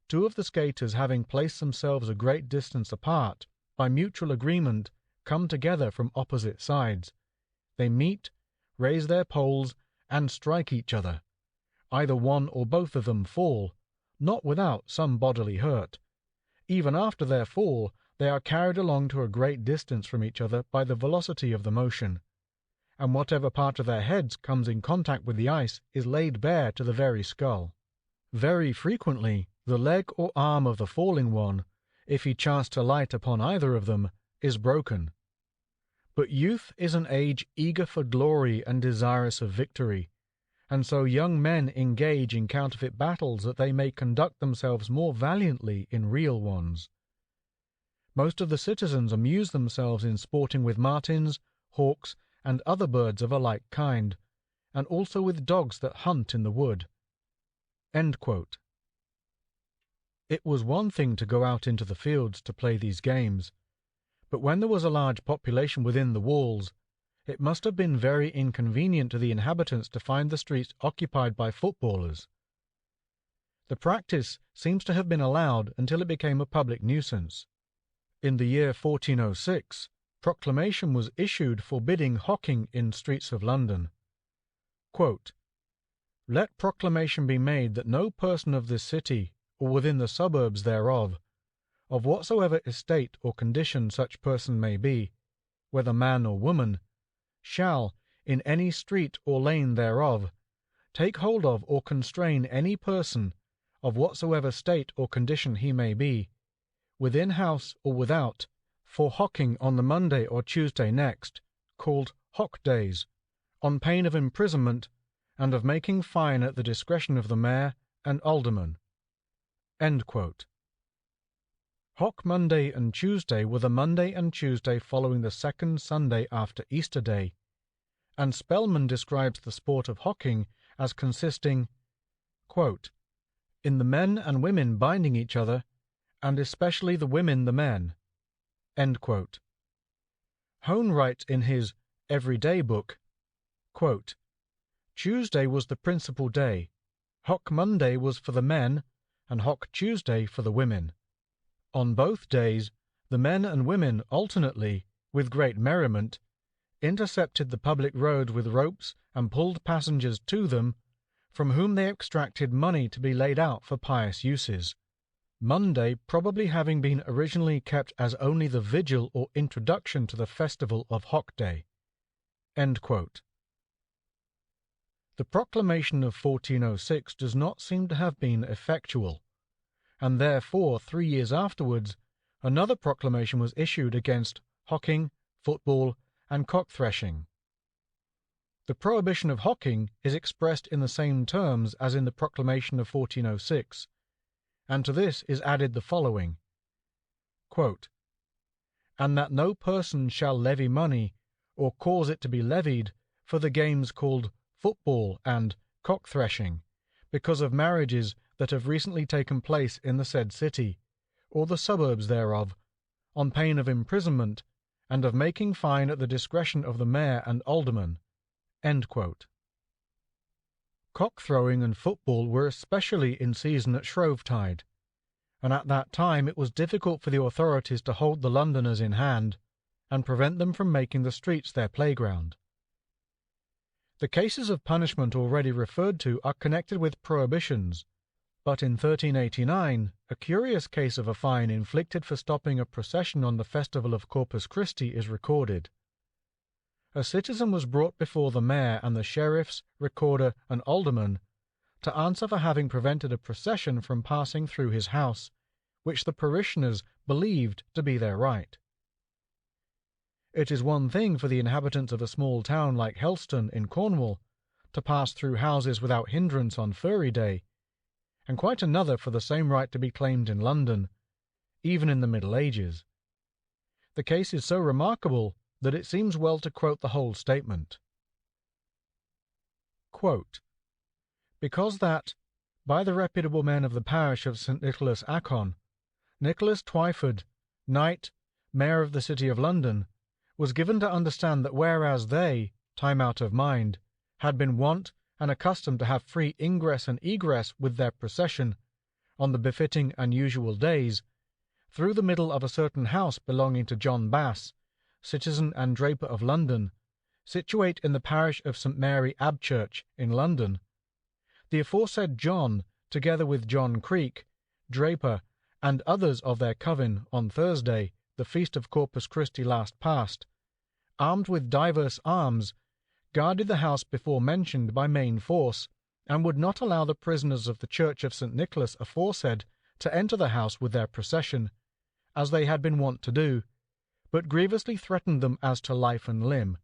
two of the skaters having placed themselves a great distance apart, by mutual agreement come together from opposite sides. They meet, raise their poles, and strike each other. Either one or both of them fall, not without some bodily hurt. Even after their fall, they are carried along to a great distance from each other by the velocity of the motion, and whatever part of their heads comes in contact with the ice is laid bare to the very skull. Very frequently, the leg or arm of the falling one, if he chance to light upon either of them, is broken. But youth is an age eager for glory and desirous of victory, and so young men engage in counterfeit battles that they may conduct themselves more valiantly in real ones. Most of the citizens amuse themselves in sporting with martins, hawks, and other birds of a like kind, and also with dogs that hunt in the wood." End quote. It was one thing to go out into the fields to play these games, but when there was a large population within the walls, it must have been very inconvenient to the inhabitants to find the streets occupied by footballers. The practice seems to have been allowed until it became a public nuisance. In the year 1406, proclamation was issued forbidding hawking in streets of London. Quote, "Let proclamation be made that no person of this city, or within the suburbs thereof, of whatsoever estate or condition such person may be, whether man or woman, shall, in any street or lane thereof, take hold of or constrain any person, of whatsoever state or condition he may be, within house or without, for hawking on the Monday or Tuesday next, called Hawk days, on pain of imprisonment, and of making fine at the discretion of the mayor and alderman." End quote. Hawk Monday and Tuesday were the Monday and Tuesday following the second Sunday after Easter Day, and Spellman describes the sport of hawking as consisting, quote, "in the men and women binding each other, and especially the women the men." End quote. Hone writes in his Everyday Book, quote, "Tuesday was the principal day. Hawk Monday was for the men, and Hawk Tuesday for the women. On both days, The men and women alternately, with great merriment, intercepted the public roads with ropes and pulled passengers to them, from whom they extracted money to be laid out for pious uses. Monday probably having been originally kept as only the vigil or introduction to the festival of Hockday." End quote. The proclamation of 1406 does not seem to have been effectual, and therefore 3 years afterwards another proclamation was issued against hocking, football, and cock-threshing. The prohibition of hocking is expressed in the same terms as in the proclamation of 1406, and to this is added the following, quote, "And that no person shall levy money, or cause it to be levied, for the games called football and cock-threshing, because of marriages that have recently taken place in the said city, or the suburbs thereof, on pain of imprisonment, and of making fine at the discretion of the mayor and aldermen." End quote. Cock-throwing and football were especially in season at Shrovetide, and at that time it was difficult for the authorities to hold the Londoners in hand and prevent them from making the streets their playground. The cases of punishment already referred to are connected with prohibitions, but in 1389 a curious case of a fine inflicted for stopping a procession on the festival of Corpus Christi is recorded. A citizen was brought before the mayor and the sheriffs, recorder, and aldermen to answer for having prevented a procession from passing through his house, which the parishioners believed to be their right. It is one thing for the inhabitants of a small town like Helston in Cornwall to pass through houses without hindrance on Furry Day, and quite another for the same right to be claimed in London, even in the Middle Ages. The case is so remarkable that it seems well to quote the whole statement. Quote, "Because that, by the reputable men of the parish of St. Nicholas Acon, Nicholas Twyford, Knight, Mayor of the City of London, was given to understand that whereas they, time out of mind, had been wont and accustomed to have free ingress and egress with their procession, on the befitting and usual days, through the middle of a certain house belonging to John Bass, citizen and draper of London, situate in the parish of St. Mary Abchurch in London, the aforesaid John, together with John Creek, draper, and others of their coven, on Thursday, the feast of Corpus Christi last past, armed with divers arms, guarded the house before mentioned by main force, and would not allow the prisoners of the church of St. Nicholas aforesaid to enter the house with their procession, as they had been wont to do, but grievously threatened them as to life and limb,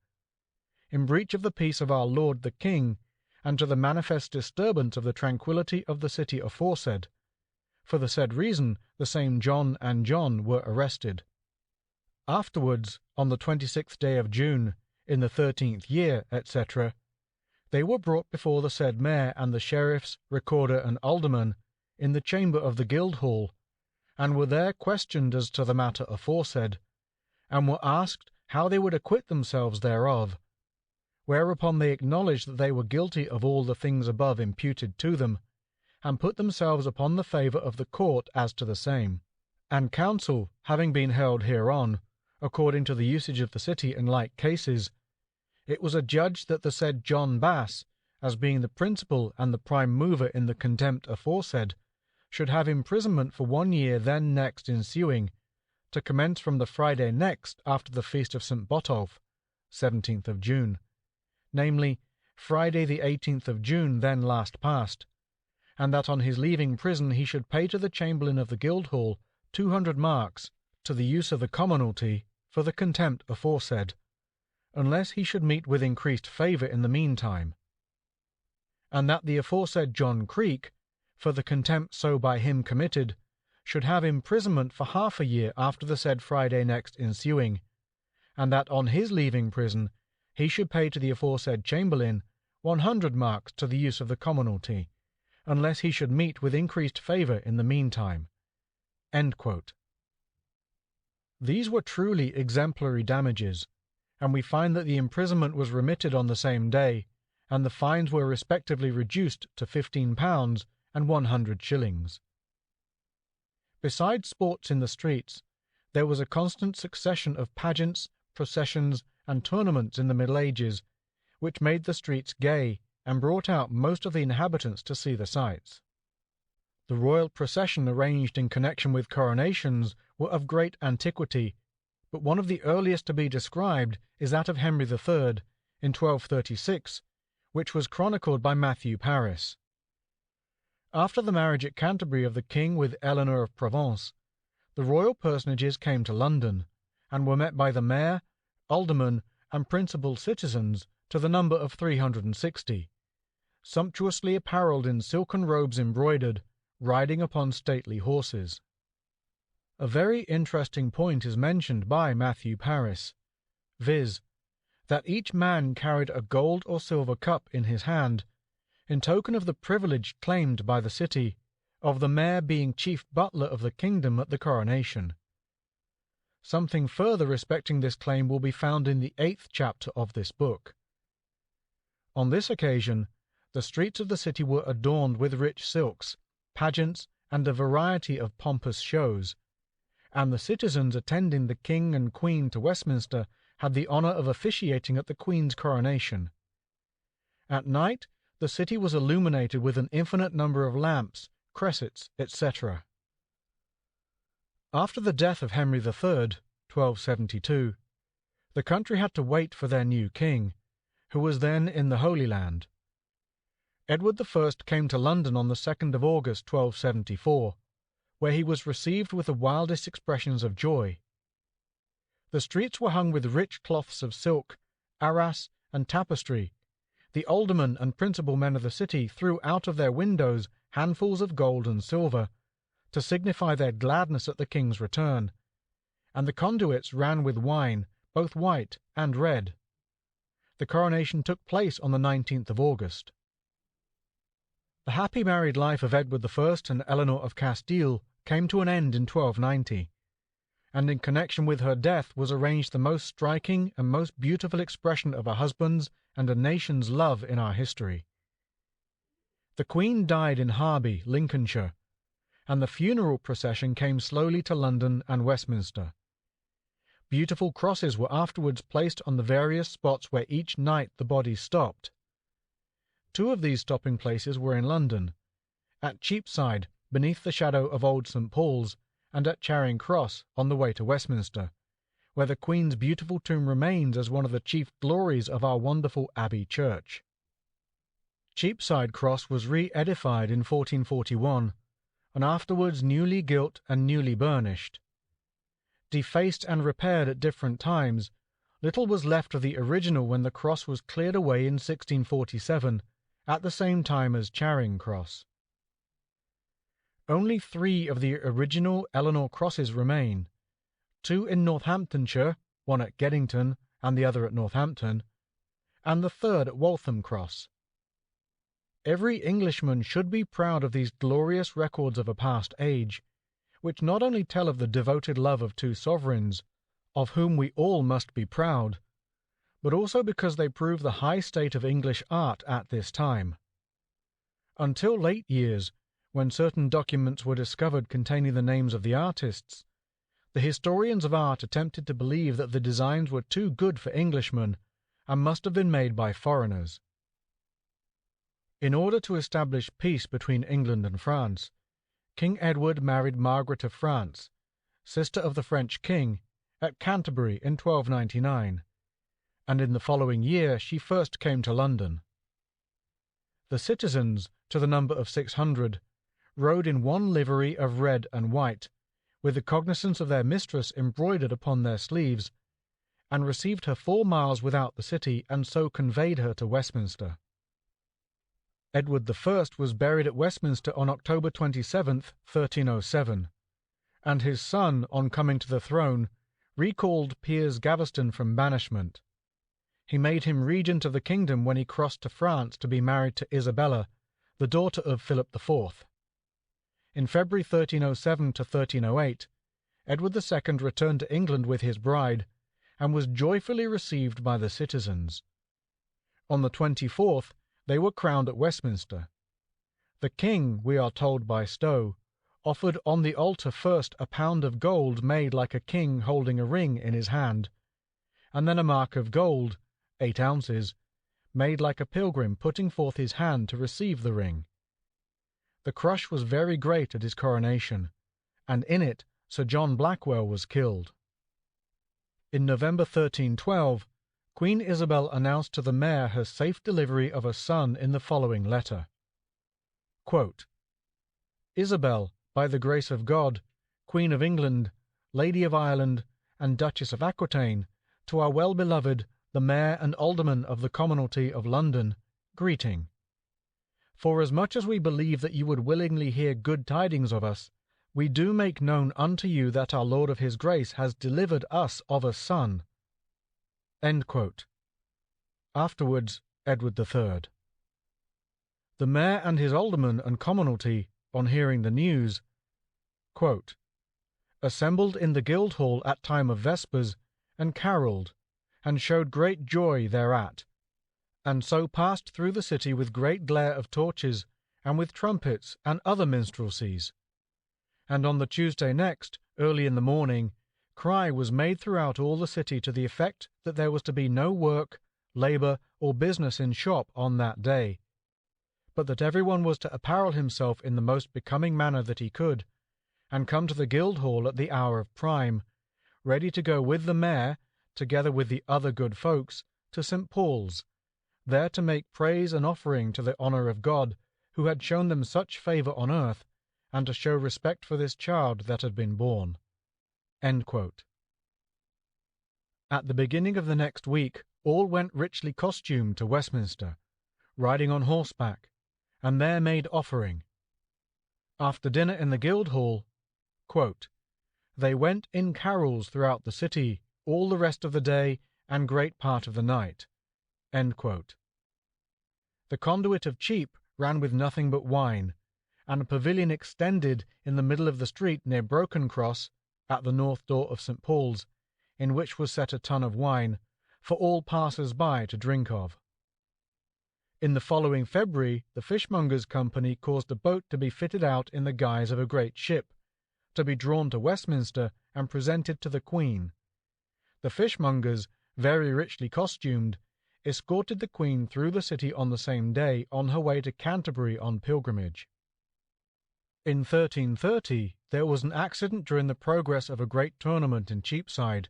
in breach of the peace of our Lord the King, and to the manifest disturbance of the tranquillity of the city aforesaid. For the said reason the same John and John were arrested. Afterwards, on the 26th day of June, in the 13th year, etc., they were brought before the said mayor and the sheriffs, recorder, and aldermen, in the chamber of the Guildhall, and were there questioned as to the matter aforesaid, and were asked how they would acquit themselves thereof, whereupon they acknowledged that they were guilty of all the things above imputed to them, and put themselves upon the favour of the court as to the same. And counsel having been held hereon, according to the usage of the city in like cases, it was adjudged that the said John Bass, as being the principal and the prime mover in the contempt aforesaid, should have imprisonment for 1 year then next ensuing, to commence from the Friday next after the feast of St. Botolph, 17th of June, namely, Friday the 18th of June then last past, and that on his leaving prison he should pay to the chamberlain of the Guildhall 200 marks to the use of the commonalty for the contempt aforesaid, unless he should meet with increased favour in the meantime, and that the aforesaid John Creek, for the contempt so by him committed, should have imprisonment for half a year after the said Friday next ensuing, and that on his leaving prison he should pay to the aforesaid chamberlain 100 marks to the use of the commonalty, unless he should meet with increased favour in the meantime. End quote. These were truly exemplary damages, and we find that the imprisonment was remitted on the same day, and the fines were respectively reduced to £15 and 100 shillings. Besides sports in the streets, There was a constant succession of pageants, processions, and tournaments in the Middle Ages, which made the streets gay and brought out most of the inhabitants to see the sights. The royal procession arranged in connection with coronations were of great antiquity, but one of the earliest to be described is that of Henry III. In 1236, which was chronicled by Matthew Paris. After the marriage at Canterbury of the king with Eleanor of Provence, the royal personages came to London, and were met by the mayor, aldermen, and principal citizens to the number of 360, sumptuously apparelled in silken robes embroidered, riding upon stately horses. A very interesting point is mentioned by Matthew Paris, viz., that each man carried a gold or silver cup in his hand, in token of the privilege claimed by the city of the mayor being chief butler of the kingdom at the coronation. Something further respecting this claim will be found in the 8th chapter of this book. On this occasion, the streets of the city were adorned with rich silks, pageants, and a variety of pompous shows, and the citizens attending the king and queen to Westminster had the honour of officiating at the Queen's coronation. At night, the city was illuminated with an infinite number of lamps, cressets, etc. After the death of Henry III, 1272, the country had to wait for their new king, who was then in the Holy Land. Edward I came to London on the 2nd of August, 1274, where he was received with the wildest expressions of joy. The streets were hung with rich cloths of silk, arras, and tapestry. The aldermen and principal men of the city threw out of their windows handfuls of gold and silver, to signify their gladness at the king's return, and the conduits ran with wine, both white and red. The coronation took place on the 19th of August. The happy married life of Edward I and Eleanor of Castile came to an end in 1290, and in connection with her death was arranged the most striking and most beautiful expression of a husband's and a nation's love in our history. The Queen died in Harby, Lincolnshire, and the funeral procession came slowly to London and Westminster. Beautiful crosses were afterwards placed on the various spots where each night the body stopped. 2 of these stopping places were in London, at Cheapside, beneath the shadow of Old St. Paul's, and at Charing Cross, on the way to Westminster, where the Queen's beautiful tomb remains as one of the chief glories of our wonderful Abbey Church. Cheapside Cross was re-edified in 1441, and afterwards newly gilt and newly burnished. Defaced and repaired at different times, little was left of the original when the cross was cleared away in 1647, at the same time as Charing Cross. Only 3 of the original Eleanor crosses remain, 2 in Northamptonshire, one at Geddington and the other at Northampton, and the 3rd at Waltham Cross. Every Englishman should be proud of these glorious records of a past age, which not only tell of the devoted love of 2 sovereigns, of whom we all must be proud, but also because they prove the high state of English art at this time. Until late years, when certain documents were discovered containing the names of the artists, the historians of art attempted to believe that the designs were too good for Englishmen, and must have been made by foreigners. In order to establish peace between England and France, King Edward married Margaret of France, sister of the French king, at Canterbury in 1299, and in the following year she first came to London. The citizens, to the number of 600, rode in one livery of red and white, with the cognizance of their mistress embroidered upon their sleeves, and received her 4 miles without the city, and so conveyed her to Westminster. Edward I was buried at Westminster on October 27th, 1307, and his son, on coming to the throne, recalled Piers Gaveston from banishment. He made him regent of the kingdom when he crossed to France to be married to Isabella, the daughter of Philip IV. In February 1307 to 1308, Edward II returned to England with his bride, and was joyfully received by the citizens. On the 24th, they were crowned at Westminster. The king, we are told by Stowe, offered on the altar first a pound of gold made like a king holding a ring in his hand, and then a mark of gold, 8 ounces, made like a pilgrim putting forth his hand to receive the ring. The crush was very great at his coronation, and in it Sir John Blackwell was killed. In November 1312, Queen Isabel announced to the mayor her safe delivery of a son in the following letter. Quote, "Isabel, by the grace of God, Queen of England, Lady of Ireland, and Duchess of Aquitaine, to our well-beloved, the Mayor and Aldermen of the Commonalty of London, greeting. Forasmuch as we believe that you would willingly hear good tidings of us, we do make known unto you that our Lord of his grace has delivered us of a son." End quote. Afterwards, Edward III. The mayor and his aldermen and commonalty, on hearing the news, quote, "assembled in the Guildhall at time of vespers, and carolled, and showed great joy thereat, and so passed through the city with great glare of torches, and with trumpets and other minstrelsies. And on the Tuesday next, early in the morning, cry was made throughout all the city to the effect that there was to be no work, labour, or business in shop on that day, but that everyone was to apparel himself in the most becoming manner that he could, and come to the Guildhall at the hour of prime, ready to go with the mayor, together with the other good folks, to St. Paul's, there to make praise and offering to the honour of God, who had shown them such favour on earth, and to show respect for this child that had been born." End quote. At the beginning of the next week, all went richly costumed to Westminster, riding on horseback, and there made offering. After dinner in the Guildhall, quote, "they went in carols throughout the city all the rest of the day and great part of the night." End quote. The conduit of Cheap ran with nothing but wine, and a pavilion extended in the middle of the street near Broken Cross, at the north door of St. Paul's, in which was set a tun of wine, for all passers-by to drink of. In the following February, the Fishmongers' Company caused a boat to be fitted out in the guise of a great ship, to be drawn to Westminster and presented to the Queen. The fishmongers, very richly costumed, escorted the Queen through the city on the same day on her way to Canterbury on pilgrimage. In 1330 there was an accident during the progress of a great tournament in Cheapside,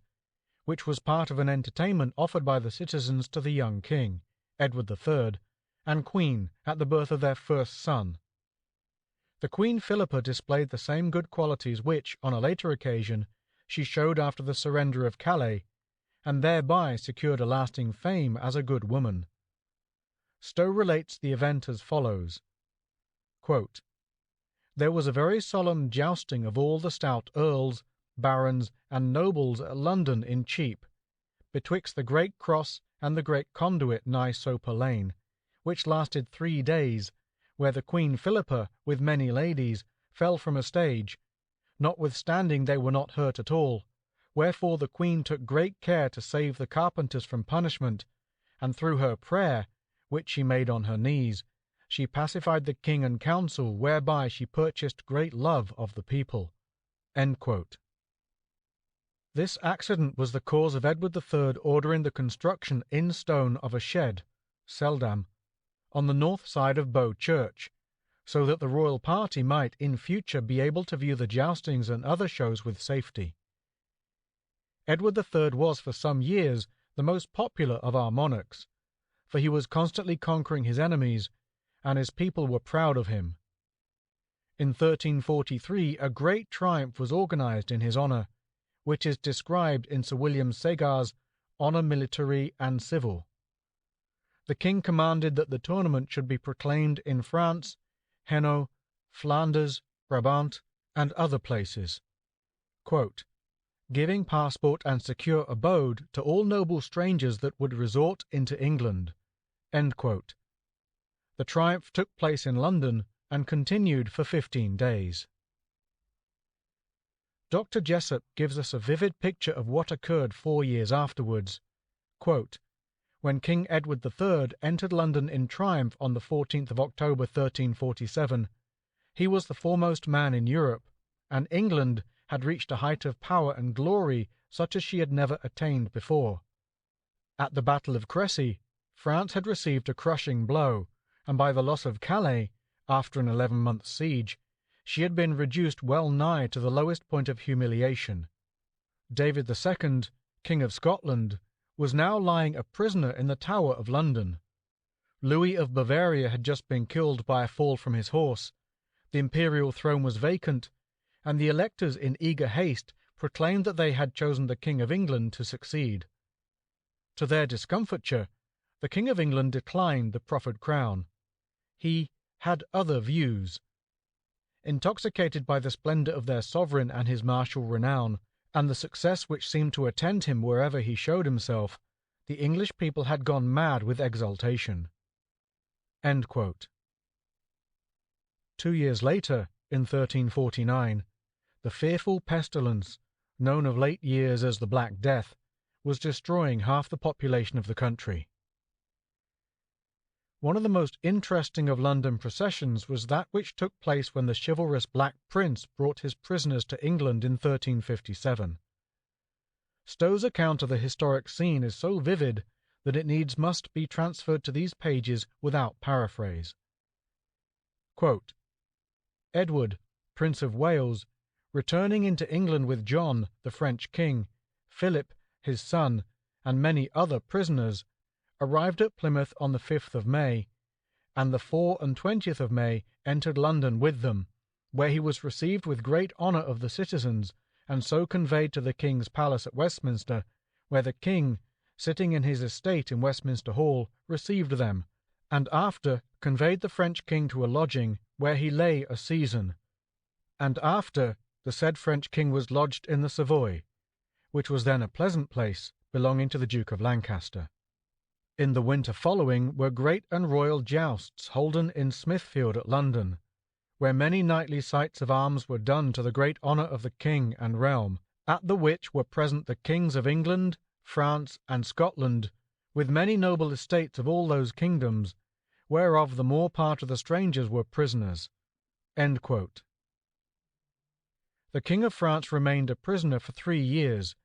which was part of an entertainment offered by the citizens to the young king, Edward III, and Queen at the birth of their first son. The Queen Philippa displayed the same good qualities which, on a later occasion, she showed after the surrender of Calais, and thereby secured a lasting fame as a good woman. Stowe relates the event as follows. Quote, "There was a very solemn jousting of all the stout earls, barons, and nobles at London in Cheap, betwixt the Great Cross and the Great Conduit nigh Soper Lane, which lasted 3 days, where the Queen Philippa, with many ladies, fell from a stage, notwithstanding they were not hurt at all, wherefore the Queen took great care to save the carpenters from punishment, and through her prayer, which she made on her knees, she pacified the king and council, whereby she purchased great love of the people." End quote. This accident was the cause of Edward III ordering the construction in stone of a shed, celdam, on the north side of Bow Church, so that the royal party might in future be able to view the joustings and other shows with safety. Edward III was for some years the most popular of our monarchs, for he was constantly conquering his enemies, and his people were proud of him. In 1343 a great triumph was organized in his honor, which is described in Sir William Segar's Honor Military and Civil. The king commanded that the tournament should be proclaimed in France, Hainault, Flanders, Brabant, and other places, quote, "giving passport and secure abode to all noble strangers that would resort into England." End quote. The triumph took place in London and continued for 15 days. Dr. Jessopp gives us a vivid picture of what occurred 4 years afterwards. Quote, "When King Edward III entered London in triumph on the 14th of October 1347, He was the foremost man in Europe, and England had reached a height of power and glory such as she had never attained before. At the Battle of Crécy, France had received a crushing blow, and by the loss of Calais, after an 11-month siege, she had been reduced well nigh to the lowest point of humiliation. David II, King of Scotland, was now lying a prisoner in the Tower of London. Louis of Bavaria had just been killed by a fall from his horse, the imperial throne was vacant, and the electors in eager haste proclaimed that they had chosen the King of England to succeed. To their discomfiture, the King of England declined the proffered crown. He had other views. Intoxicated by the splendor of their sovereign and his martial renown, and the success which seemed to attend him wherever he showed himself, the English people had gone mad with exultation." End quote. 2 years later, in 1349, the fearful pestilence, known of late years as the Black Death, was destroying half the population of the country. One of the most interesting of London processions was that which took place when the chivalrous Black Prince brought his prisoners to England in 1357. Stowe's account of the historic scene is so vivid that it needs must be transferred to these pages without paraphrase. Quote, "Edward, Prince of Wales, returning into England with John, the French king, Philip, his son, and many other prisoners, arrived at Plymouth on the 5th of May, and the 24th of May entered London with them, where he was received with great honour of the citizens, and so conveyed to the King's palace at Westminster, where the King, sitting in his estate in Westminster Hall, received them, and after conveyed the French King to a lodging, where he lay a season. And after the said French King was lodged in the Savoy, which was then a pleasant place, belonging to the Duke of Lancaster. In the winter following were great and royal jousts holden in Smithfield at London, where many knightly sights of arms were done to the great honour of the King and realm, at the which were present the Kings of England, France, and Scotland, with many noble estates of all those kingdoms, whereof the more part of the strangers were prisoners." End quote. The King of France remained a prisoner for 3 years,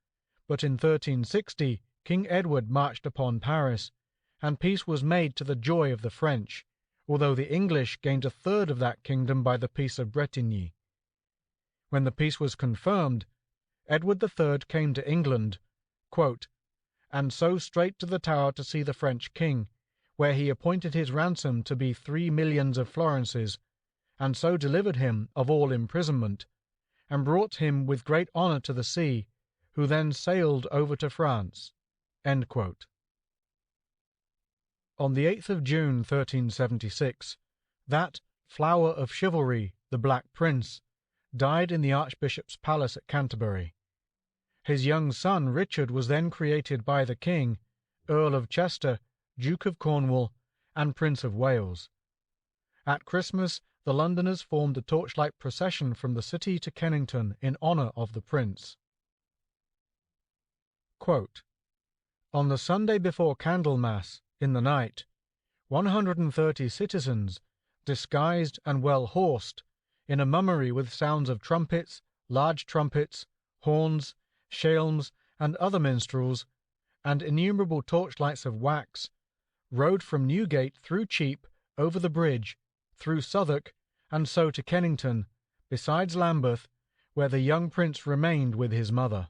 but in 1360 King Edward marched upon Paris, and peace was made to the joy of the French, although the English gained a third of that kingdom by the peace of Bretigny. When the peace was confirmed, Edward III came to England, quote, "and so straight to the Tower to see the French king, where he appointed his ransom to be 3 millions of florences, and so delivered him of all imprisonment, and brought him with great honour to the sea, who then sailed over to France." End quote. On the 8th of June 1376, that flower of chivalry, the Black Prince, died in the Archbishop's palace at Canterbury. His young son Richard was then created by the King Earl of Chester, Duke of Cornwall, and Prince of Wales. At Christmas, the Londoners formed a torchlight procession from the city to Kennington in honour of the Prince. Quote, "On the Sunday before Candlemas, in the night, 130 citizens, disguised and well horsed, in a mummery with sounds of trumpets, large trumpets, horns, shalms, and other minstrels, and innumerable torchlights of wax, rode from Newgate through Cheap, over the bridge, through Southwark, and so to Kennington, besides Lambeth, where the young prince remained with his mother.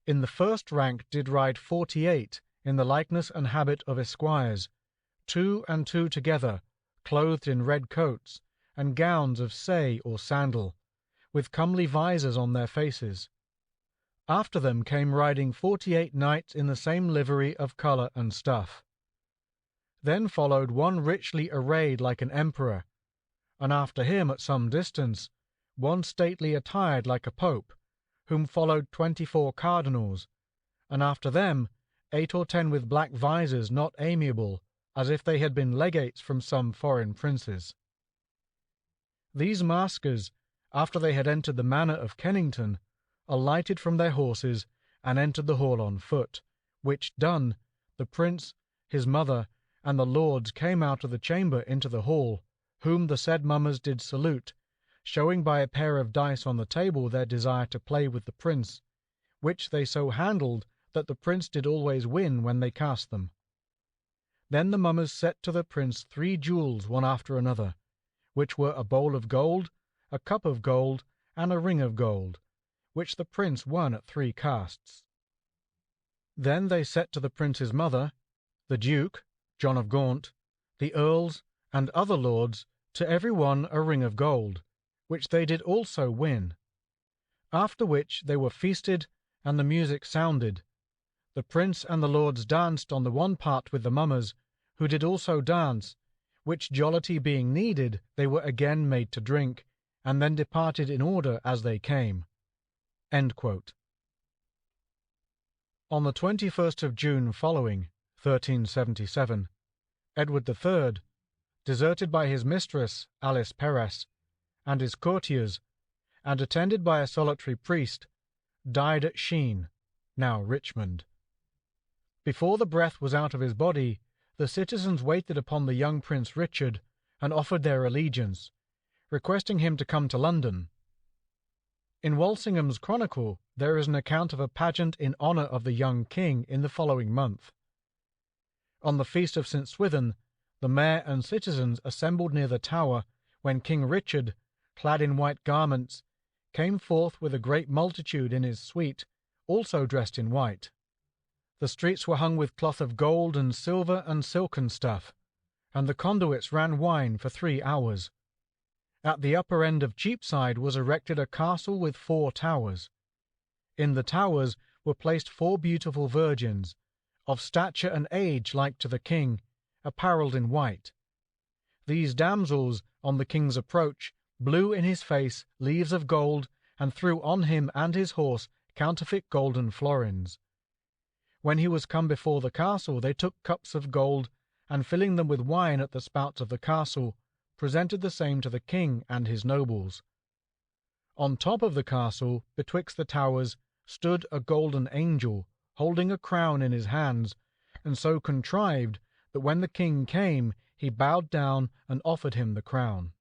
In the first rank did ride 48 in the likeness and habit of esquires, 2 and 2 together, clothed in red coats, and gowns of say or sandal, with comely visors on their faces. After them came riding 48 knights in the same livery of colour and stuff. Then followed one richly arrayed like an emperor, and after him at some distance, one stately attired like a pope, whom followed 24 cardinals, and after them 8 or 10 with black visors not amiable, as if they had been legates from some foreign princes. These maskers, after they had entered the manor of Kennington, alighted from their horses and entered the hall on foot, which done, the prince, his mother, and the lords came out of the chamber into the hall, whom the said mummers did salute, showing by a pair of dice on the table their desire to play with the prince, which they so handled that the prince did always win when they cast them. Then the mummers set to the prince 3 jewels one after another, which were a bowl of gold, a cup of gold, and a ring of gold, which the prince won at 3 casts. Then they set to the prince's mother, the duke, John of Gaunt, the earls, and other lords, to every one a ring of gold, which they did also win. After which they were feasted, and the music sounded. The prince and the lords danced on the one part with the mummers, who did also dance, which jollity being needed, they were again made to drink, and then departed in order as they came." End quote. On the 21st of June following, 1377, Edward III, deserted by his mistress, Alice Perras, and his courtiers, and attended by a solitary priest, died at Sheen, now Richmond. Before the breath was out of his body, the citizens waited upon the young Prince Richard, and offered their allegiance, requesting him to come to London. In Walsingham's Chronicle there is an account of a pageant in honour of the young king in the following month. On the feast of St. Swithin, the mayor and citizens assembled near the Tower, when King Richard, clad in white garments, came forth with a great multitude in his suite, also dressed in white. The streets were hung with cloth of gold and silver and silken stuff, and the conduits ran wine for 3 hours. At the upper end of Cheapside was erected a castle with 4 towers. In the towers were placed 4 beautiful virgins, of stature and age like to the king, apparelled in white. These damsels, on the king's approach, blew in his face leaves of gold, and threw on him and his horse counterfeit golden florins. When he was come before the castle, they took cups of gold, and filling them with wine at the spouts of the castle, presented the same to the king and his nobles. On top of the castle, betwixt the towers, stood a golden angel, holding a crown in his hands, and so contrived that when the king came, he bowed down and offered him the crown.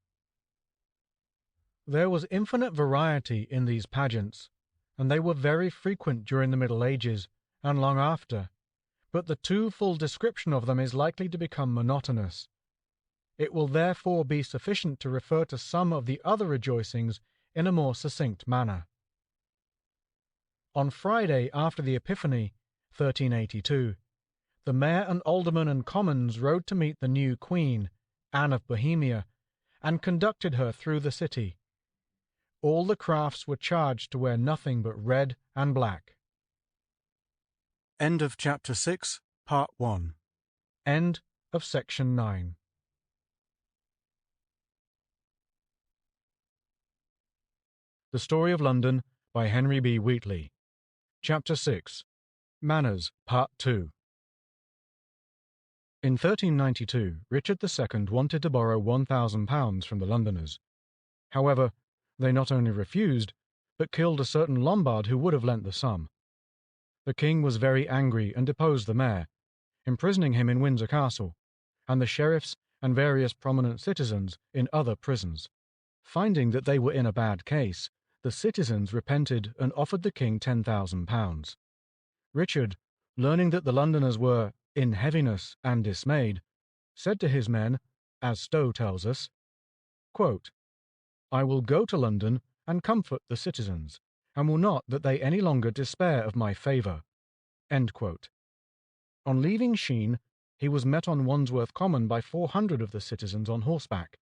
There was infinite variety in these pageants, and they were very frequent during the Middle Ages, and long after, but the too full description of them is likely to become monotonous. It will therefore be sufficient to refer to some of the other rejoicings in a more succinct manner. On Friday after the Epiphany, 1382, the mayor and aldermen and commons rode to meet the new queen, Anne of Bohemia, and conducted her through the city. All the crafts were charged to wear nothing but red and black. End of Chapter 6, Part 1. End of Section 9. The Story of London by Henry B. Wheatley. Chapter 6. Manners, Part 2. In 1392, Richard II wanted to borrow £1,000 from the Londoners. However, they not only refused, but killed a certain Lombard who would have lent the sum. The king was very angry and deposed the mayor, imprisoning him in Windsor Castle, and the sheriffs and various prominent citizens in other prisons. Finding that they were in a bad case, the citizens repented and offered the king £10,000. Richard, learning that the Londoners were in heaviness and dismayed, said to his men, as Stowe tells us, quote, "I will go to London and comfort the citizens, and will not that they any longer despair of my favour." End quote. On leaving Sheen, he was met on Wandsworth Common by 400 of the citizens on horseback,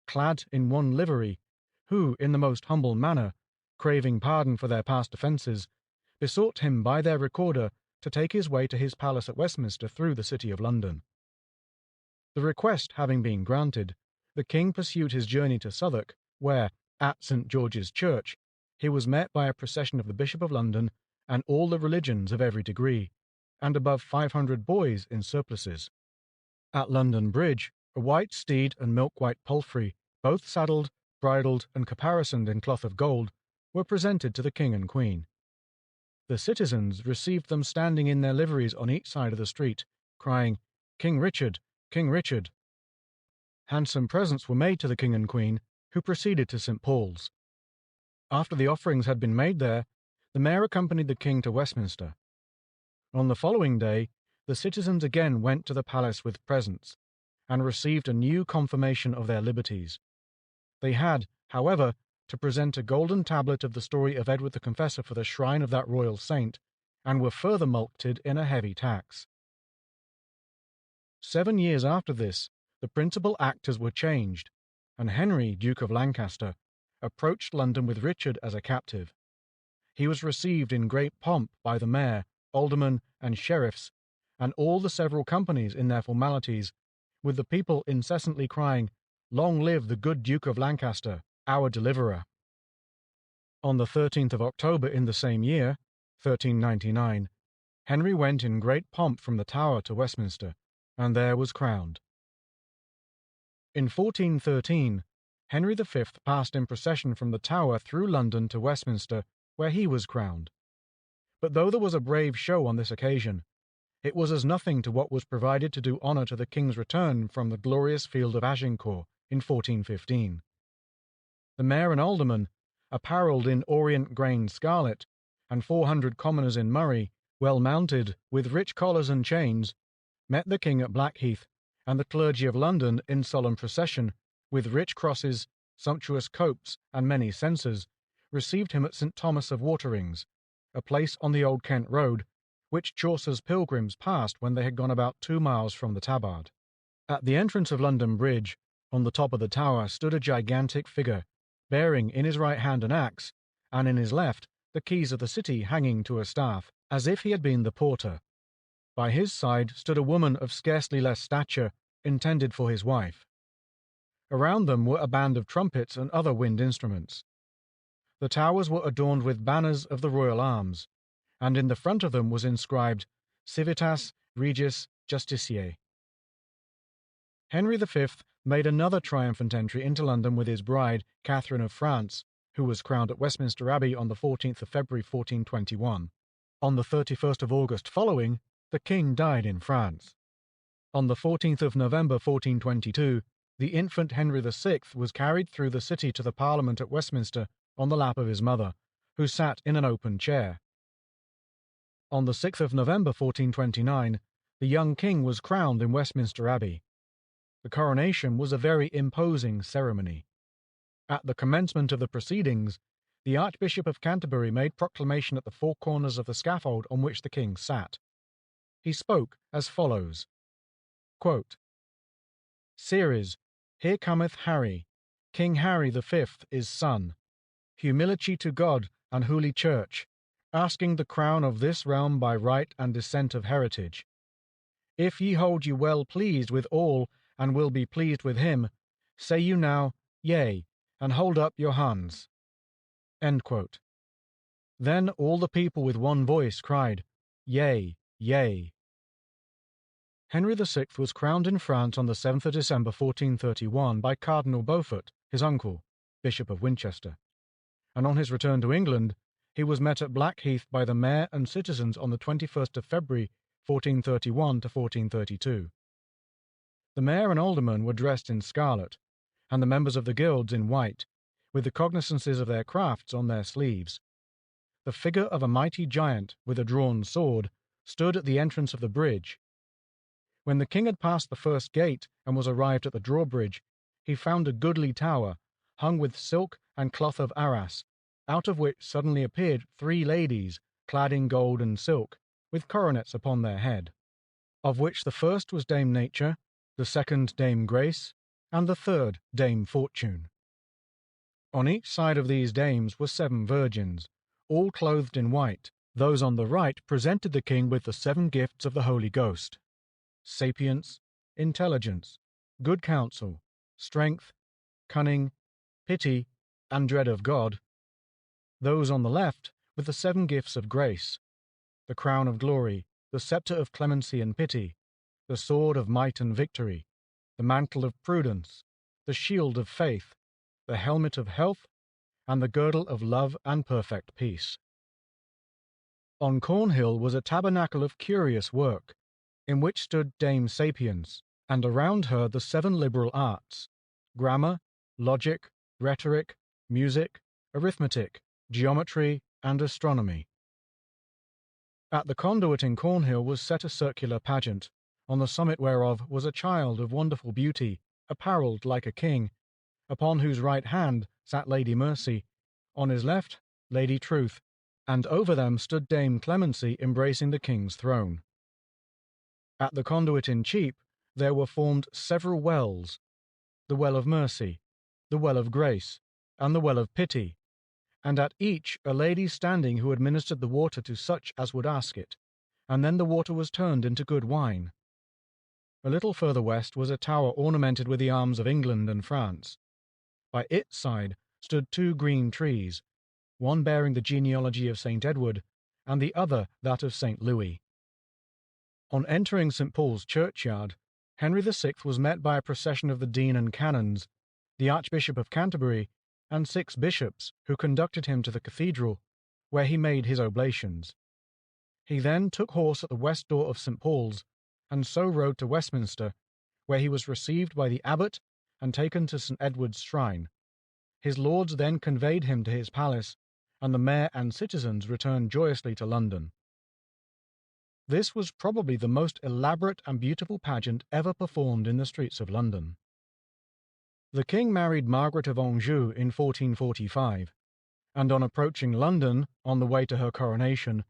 clad in one livery, who, in the most humble manner, craving pardon for their past offences, besought him by their recorder to take his way to his palace at Westminster through the city of London. The request having been granted, the king pursued his journey to Southwark, where, at St. George's Church, he was met by a procession of the Bishop of London and all the religions of every degree, and above 500 boys in surplices. At London Bridge, a white steed and milk-white palfrey, both saddled, bridled, and caparisoned in cloth of gold, were presented to the king and queen. The citizens received them standing in their liveries on each side of the street, crying, "King Richard! King Richard!" Handsome presents were made to the king and queen, who proceeded to St. Paul's. After the offerings had been made there, the mayor accompanied the king to Westminster. On the following day, the citizens again went to the palace with presents, and received a new confirmation of their liberties. They had, however, to present a golden tablet of the story of Edward the Confessor for the shrine of that royal saint, and were further mulcted in a heavy tax. 7 years after this, the principal actors were changed, and Henry, Duke of Lancaster, approached London with Richard as a captive. He was received in great pomp by the mayor, aldermen, and sheriffs, and all the several companies in their formalities, with the people incessantly crying, "Long live the good Duke of Lancaster, our deliverer." On the 13th of October in the same year, 1399, Henry went in great pomp from the Tower to Westminster, and there was crowned. In 1413, Henry V passed in procession from the Tower through London to Westminster, where he was crowned. But though there was a brave show on this occasion, it was as nothing to what was provided to do honour to the king's return from the glorious field of Agincourt in 1415. The mayor and aldermen, apparelled in orient-grained scarlet, and 400 commoners in murrey, well mounted, with rich collars and chains, met the king at Blackheath, and the clergy of London in solemn procession, with rich crosses, sumptuous copes, and many censers, received him at St. Thomas of Waterings, a place on the Old Kent road, which Chaucer's pilgrims passed when they had gone about 2 miles from the Tabard. At the entrance of London Bridge, on the top of the tower, stood a gigantic figure, bearing in his right hand an axe, and in his left the keys of the city hanging to a staff, as if he had been the porter. By his side stood a woman of scarcely less stature, intended for his wife. Around them were a band of trumpets and other wind instruments. The towers were adorned with banners of the royal arms, and in the front of them was inscribed Civitas Regis Justitiae. Henry V made another triumphant entry into London with his bride, Catherine of France, who was crowned at Westminster Abbey on the 14th of February 1421. On the 31st of August following, the king died in France. On the 14th of November 1422, the infant Henry VI was carried through the city to the Parliament at Westminster on the lap of his mother, who sat in an open chair. On the 6th of November 1429, the young king was crowned in Westminster Abbey. The coronation was a very imposing ceremony. At the commencement of the proceedings, the Archbishop of Canterbury made proclamation at the 4 corners of the scaffold on which the king sat. He spoke as follows, quote, "Seres, here cometh Harry, King Harry the Fifth is son. Humility to God and Holy Church, asking the crown of this realm by right and descent of heritage. If ye hold you well pleased with all and will be pleased with him, say you now, yea, and hold up your hands." End quote. Then all the people with one voice cried, "Yea, yea." Henry VI was crowned in France on the 7th of December 1431 by Cardinal Beaufort, his uncle, Bishop of Winchester, and on his return to England he was met at Blackheath by the mayor and citizens on the 21st of February 1431 to 1432. The mayor and aldermen were dressed in scarlet, and the members of the guilds in white, with the cognizances of their crafts on their sleeves. The figure of a mighty giant with a drawn sword stood at the entrance of the bridge. When the king had passed the first gate and was arrived at the drawbridge, he found a goodly tower, hung with silk and cloth of Arras, out of which suddenly appeared 3 ladies, clad in gold and silk, with coronets upon their head, of which the first was Dame Nature, the second Dame Grace, and the third Dame Fortune. On each side of these dames were 7 virgins, all clothed in white. Those on the right presented the king with the 7 gifts of the Holy Ghost: sapience, intelligence, good counsel, strength, cunning, pity, and dread of God. Those on the left with the 7 gifts of grace: the crown of glory, the sceptre of clemency and pity, the sword of might and victory, the mantle of prudence, the shield of faith, the helmet of health, and the girdle of love and perfect peace. On Cornhill was a tabernacle of curious work, in which stood Dame Sapience, and around her the 7 liberal arts: grammar, logic, rhetoric, music, arithmetic, geometry, and astronomy. At the conduit in Cornhill was set a circular pageant, on the summit whereof was a child of wonderful beauty, apparelled like a king, upon whose right hand sat Lady Mercy, on his left Lady Truth, and over them stood Dame Clemency embracing the king's throne. At the conduit in Cheap there were formed several wells, the well of mercy, the well of grace, and the well of pity, and at each a lady standing who administered the water to such as would ask it, and then the water was turned into good wine. A little further west was a tower ornamented with the arms of England and France. By its side stood 2 green trees, one bearing the genealogy of St. Edward, and the other that of St. Louis. On entering St. Paul's churchyard, Henry VI was met by a procession of the Dean and Canons, the Archbishop of Canterbury, and 6 bishops, who conducted him to the cathedral, where he made his oblations. He then took horse at the west door of St. Paul's, and so rode to Westminster, where he was received by the abbot and taken to St. Edward's shrine. His lords then conveyed him to his palace, and the mayor and citizens returned joyously to London. This was probably the most elaborate and beautiful pageant ever performed in the streets of London. The king married Margaret of Anjou in 1445, and on approaching London, on the way to her coronation,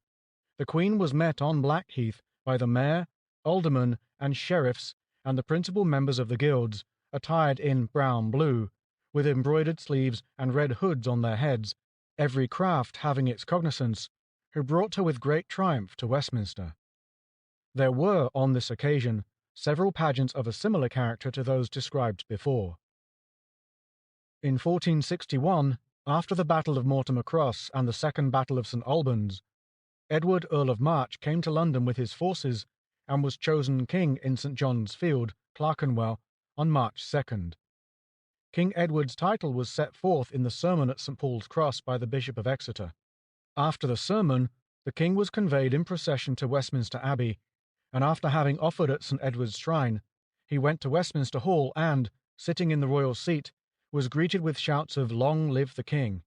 the queen was met on Blackheath by the mayor, aldermen, and sheriffs, and the principal members of the guilds, attired in brown-blue, with embroidered sleeves and red hoods on their heads, every craft having its cognizance, who brought her with great triumph to Westminster. There were, on this occasion, several pageants of a similar character to those described before. In 1461, after the Battle of Mortimer Cross and the Second Battle of St. Albans, Edward, Earl of March, came to London with his forces and was chosen king in St. John's Field, Clerkenwell, on March 2nd. King Edward's title was set forth in the sermon at St. Paul's Cross by the Bishop of Exeter. After the sermon, the king was conveyed in procession to Westminster Abbey, and after having offered at St. Edward's shrine, he went to Westminster Hall and, sitting in the royal seat, was greeted with shouts of "Long live the King."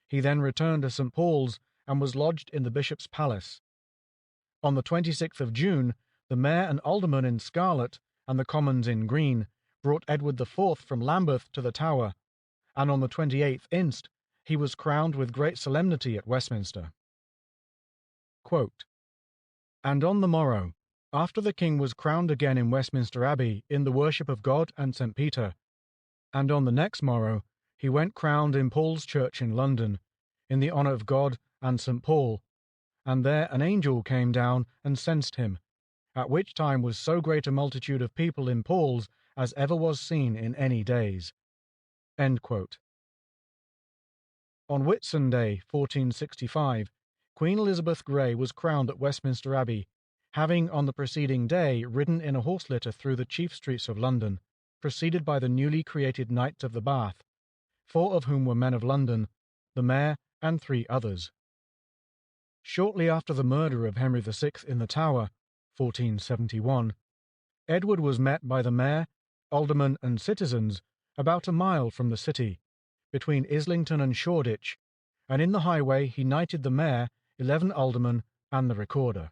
He then returned to St. Paul's and was lodged in the bishop's palace. On the 26th of June, the mayor and aldermen in scarlet and the commons in green brought Edward IV from Lambeth to the Tower, and on the 28th inst. He was crowned with great solemnity at Westminster. Quote, "And on the morrow, after the king was crowned again in Westminster Abbey in the worship of God and St. Peter, and on the next morrow he went crowned in Paul's Church in London, in the honour of God and St. Paul, and there an angel came down and censed him, at which time was so great a multitude of people in Paul's as ever was seen in any days." End quote. On Whitsunday, 1465, Queen Elizabeth Grey was crowned at Westminster Abbey, having on the preceding day ridden in a horse litter through the chief streets of London, preceded by the newly created Knights of the Bath, 4 of whom were men of London, the mayor and 3 others. Shortly after the murder of Henry VI in the Tower, 1471, Edward was met by the mayor, aldermen, and citizens about a mile from the city, between Islington and Shoreditch, and in the highway he knighted the mayor, 11 aldermen, and the recorder.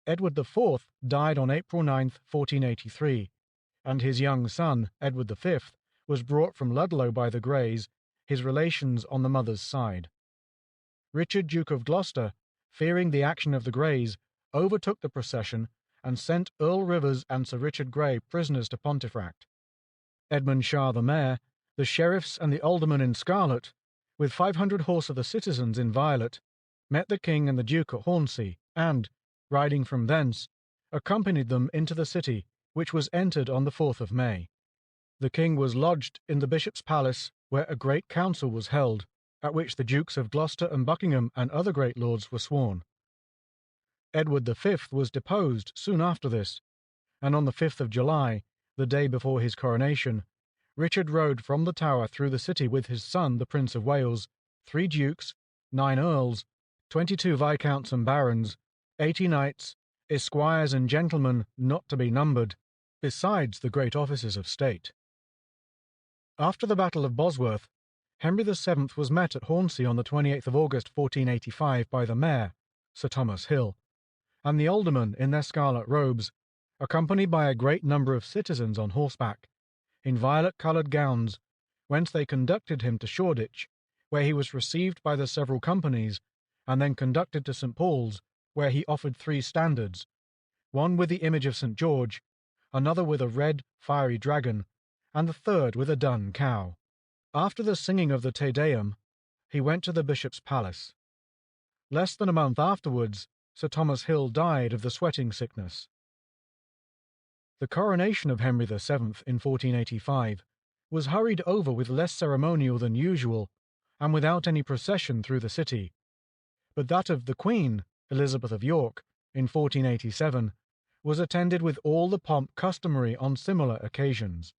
Edward IV died on April 9, 1483, and his young son, Edward V, was brought from Ludlow by the Greys, his relations on the mother's side. Richard, Duke of Gloucester, fearing the action of the Greys, overtook the procession and sent Earl Rivers and Sir Richard Grey prisoners to Pontefract. Edmund Shah the mayor, the sheriffs and the aldermen in scarlet, with 500 horse of the citizens in violet, met the king and the duke at Hornsey, and, riding from thence, accompanied them into the city, which was entered on the 4th of May. The king was lodged in the bishop's palace, where a great council was held, at which the Dukes of Gloucester and Buckingham and other great lords were sworn. Edward V was deposed soon after this, and on the 5th of July, the day before his coronation, Richard rode from the Tower through the city with his son, the Prince of Wales, 3 dukes, 9 earls, 22 viscounts and barons, 80 knights, esquires and gentlemen not to be numbered, besides the great officers of state. After the Battle of Bosworth, Henry VII was met at Hornsey on the 28th of August 1485 by the mayor, Sir Thomas Hill, and the aldermen in their scarlet robes, accompanied by a great number of citizens on horseback, in violet-coloured gowns, whence they conducted him to Shoreditch, where he was received by the several companies, and then conducted to St. Paul's, where he offered 3 standards, one with the image of St. George, another with a red, fiery dragon, and the third with a dun cow. After the singing of the Te Deum, he went to the bishop's palace. Less than a month afterwards, Sir Thomas Hill died of the sweating sickness. The coronation of Henry VII in 1485 was hurried over with less ceremonial than usual, and without any procession through the city, but that of the Queen, Elizabeth of York, in 1487, was attended with all the pomp customary on similar occasions.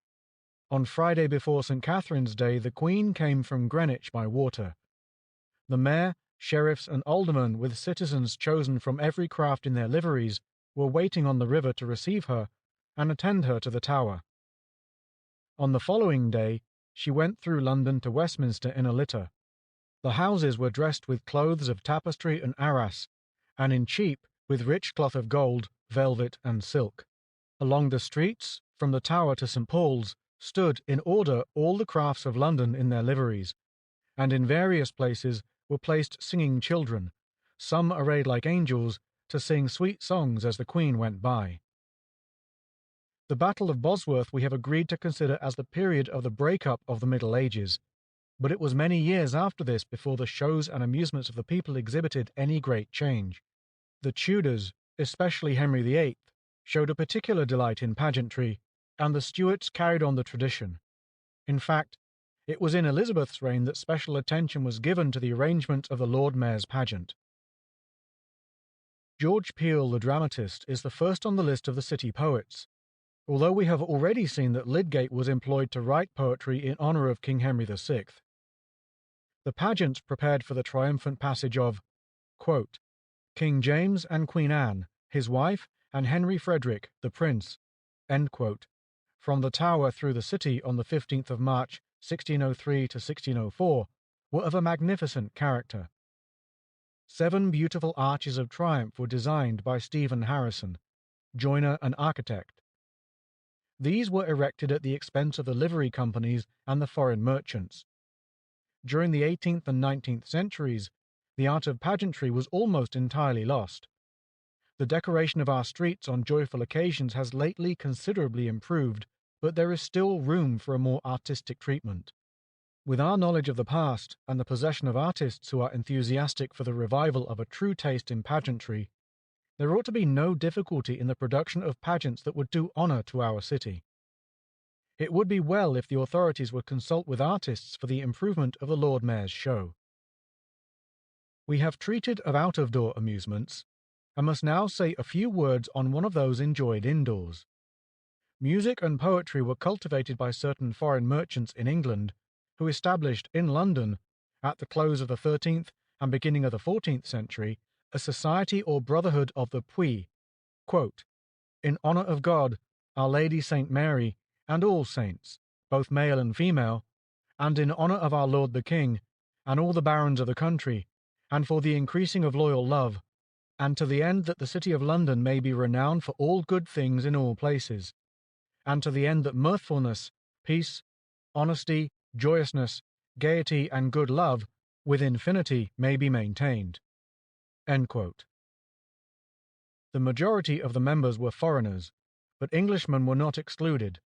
On Friday before St. Catherine's Day, the Queen came from Greenwich by water. The mayor, sheriffs, and aldermen, with citizens chosen from every craft in their liveries, were waiting on the river to receive her and attend her to the Tower. On the following day, she went through London to Westminster in a litter. The houses were dressed with clothes of tapestry and arras, and in cheap with rich cloth of gold, velvet, and silk. Along the streets, from the Tower to St. Paul's, stood in order all the crafts of London in their liveries, and in various places were placed singing children, some arrayed like angels, to sing sweet songs as the Queen went by. The Battle of Bosworth we have agreed to consider as the period of the break-up of the Middle Ages, but it was many years after this before the shows and amusements of the people exhibited any great change. The Tudors, especially Henry VIII, showed a particular delight in pageantry, and the Stuarts carried on the tradition. In fact, it was in Elizabeth's reign that special attention was given to the arrangement of the Lord Mayor's pageant. George Peele, the dramatist, is the first on the list of the city poets, although we have already seen that Lydgate was employed to write poetry in honour of King Henry VI. The pageant prepared for the triumphant passage of, quote, King James and Queen Anne, his wife, and Henry Frederick, the Prince, end quote, from the Tower through the city on the 15th of March, 1603 to 1604, were of a magnificent character. 7 beautiful arches of triumph were designed by Stephen Harrison, joiner and architect. These were erected at the expense of the livery companies and the foreign merchants. During the 18th and 19th centuries, the art of pageantry was almost entirely lost. The decoration of our streets on joyful occasions has lately considerably improved, but there is still room for a more artistic treatment. With our knowledge of the past and the possession of artists who are enthusiastic for the revival of a true taste in pageantry, there ought to be no difficulty in the production of pageants that would do honour to our city. It would be well if the authorities would consult with artists for the improvement of the Lord Mayor's show. We have treated of out-of-door amusements, and must now say a few words on one of those enjoyed indoors. Music and poetry were cultivated by certain foreign merchants in England, who established in London, at the close of the 13th and beginning of the 14th century, a society or brotherhood of the Puy, quote, in honour of God, Our Lady St. Mary, and all saints, both male and female, and in honour of our Lord the King, and all the barons of the country, and for the increasing of loyal love, and to the end that the city of London may be renowned for all good things in all places, and to the end that mirthfulness, peace, honesty, joyousness, gaiety, and good love, with infinity, may be maintained. End quote. The majority of the members were foreigners, but Englishmen were not excluded,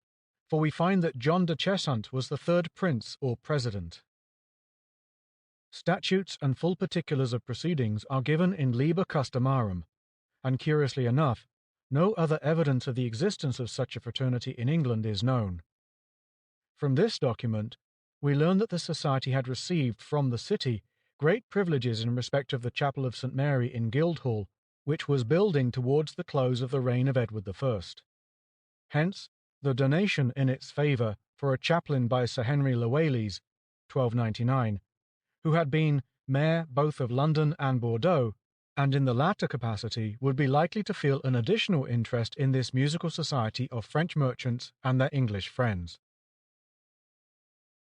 for we find that John de Cheshunt was the 3rd prince or president. Statutes and full particulars of proceedings are given in Liber Customarum, and curiously enough, no other evidence of the existence of such a fraternity in England is known. From this document, we learn that the society had received from the city great privileges in respect of the chapel of St. Mary in Guildhall, which was building towards the close of the reign of Edward I. Hence, the donation in its favour for a chaplain by Sir Henry Lewales, 1299, who had been mayor both of London and Bordeaux, and in the latter capacity would be likely to feel an additional interest in this musical society of French merchants and their English friends.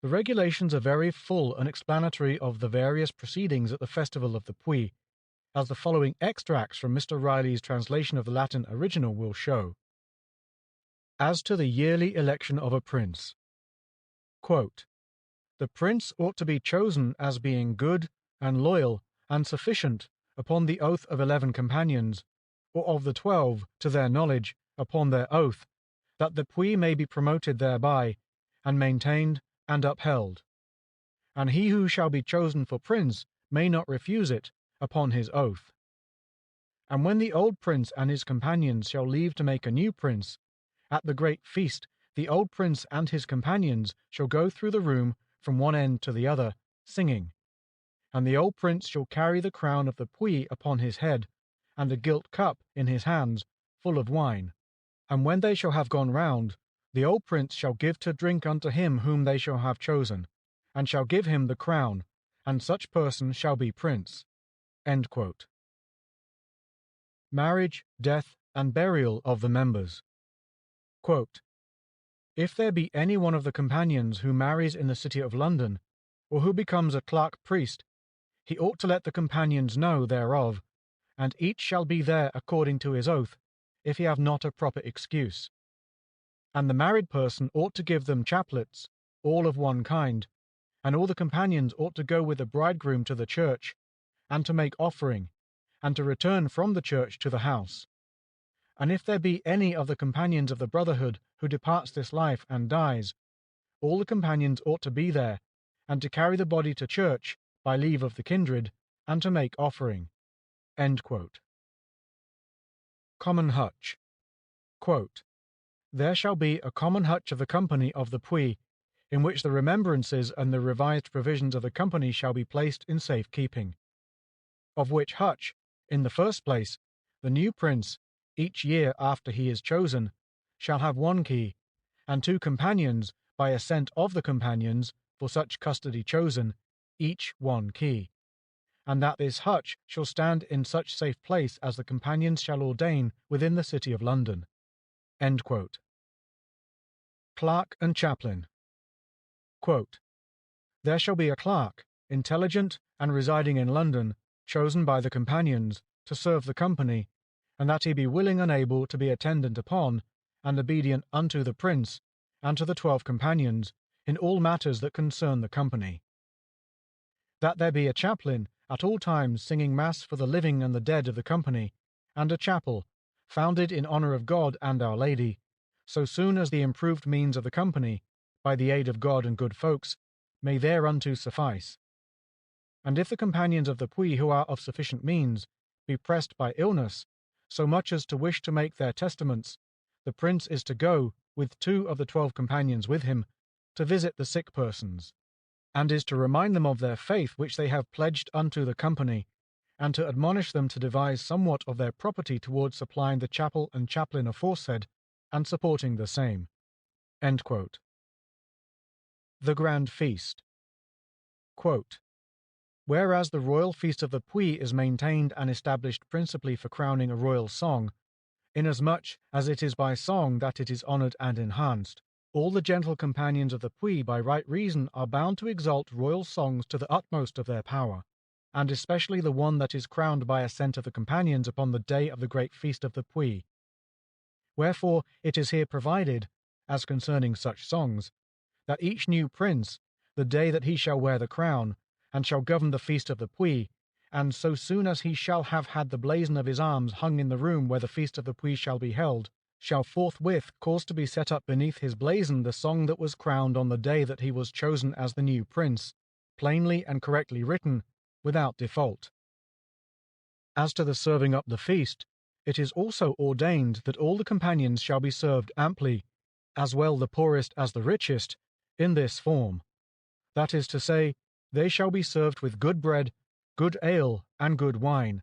The regulations are very full and explanatory of the various proceedings at the Festival of the Puy, as the following extracts from Mr. Riley's translation of the Latin original will show. As to the yearly election of a prince, quote, the prince ought to be chosen as being good and loyal and sufficient upon the oath of 11 companions, or of the 12 to their knowledge upon their oath, that the Puy may be promoted thereby, and maintained and upheld. And he who shall be chosen for prince may not refuse it upon his oath. And when the old prince and his companions shall leave to make a new prince, at the great feast the old prince and his companions shall go through the room from one end to the other, singing. And the old prince shall carry the crown of the Puy upon his head, and a gilt cup in his hands, full of wine. And when they shall have gone round, the old prince shall give to drink unto him whom they shall have chosen, and shall give him the crown, and such person shall be prince. End quote. Marriage, death, and burial of the members. Quote, if there be any one of the companions who marries in the city of London, or who becomes a clerk priest, he ought to let the companions know thereof, and each shall be there according to his oath, if he have not a proper excuse. And the married person ought to give them chaplets, all of one kind, and all the companions ought to go with the bridegroom to the church, and to make offering, and to return from the church to the house. And if there be any of the companions of the brotherhood who departs this life and dies, all the companions ought to be there, and to carry the body to church by leave of the kindred, and to make offering. End quote. Common hutch. Quote, there shall be a common hutch of the company of the Puy, in which the remembrances and the revised provisions of the company shall be placed in safe keeping. Of which hutch, in the first place, the new prince, each year after he is chosen, shall have 1 key, and 2 companions, by assent of the companions, for such custody chosen, each 1 key, and that this hutch shall stand in such safe place as the companions shall ordain within the city of London. End quote. Clerk and chaplain. Quote, there shall be a clerk, intelligent and residing in London, chosen by the companions, to serve the company, and that he be willing and able to be attendant upon, and obedient unto the prince, and to the 12 companions, in all matters that concern the company. That there be a chaplain at all times singing mass for the living and the dead of the company, and a chapel, founded in honour of God and Our Lady, so soon as the improved means of the company, by the aid of God and good folks, may thereunto suffice. And if the companions of the Puy who are of sufficient means be pressed by illness, so much as to wish to make their testaments, the prince is to go, with 2 of the 12 companions with him, to visit the sick persons, and is to remind them of their faith which they have pledged unto the company, and to admonish them to devise somewhat of their property towards supplying the chapel and chaplain aforesaid, and supporting the same. End quote. The Grand Feast. Quote, whereas the royal feast of the Puy is maintained and established principally for crowning a royal song, inasmuch as it is by song that it is honoured and enhanced, all the gentle companions of the Puy by right reason are bound to exalt royal songs to the utmost of their power, and especially the one that is crowned by assent of the companions upon the day of the great feast of the Puy. Wherefore it is here provided, as concerning such songs, that each new prince, the day that he shall wear the crown, and shall govern the feast of the Puy, and so soon as he shall have had the blazon of his arms hung in the room where the feast of the Puy shall be held, shall forthwith cause to be set up beneath his blazon the song that was crowned on the day that he was chosen as the new prince, plainly and correctly written, without default. As to the serving up the feast, it is also ordained that all the companions shall be served amply, as well the poorest as the richest, in this form. That is to say, they shall be served with good bread, good ale, and good wine,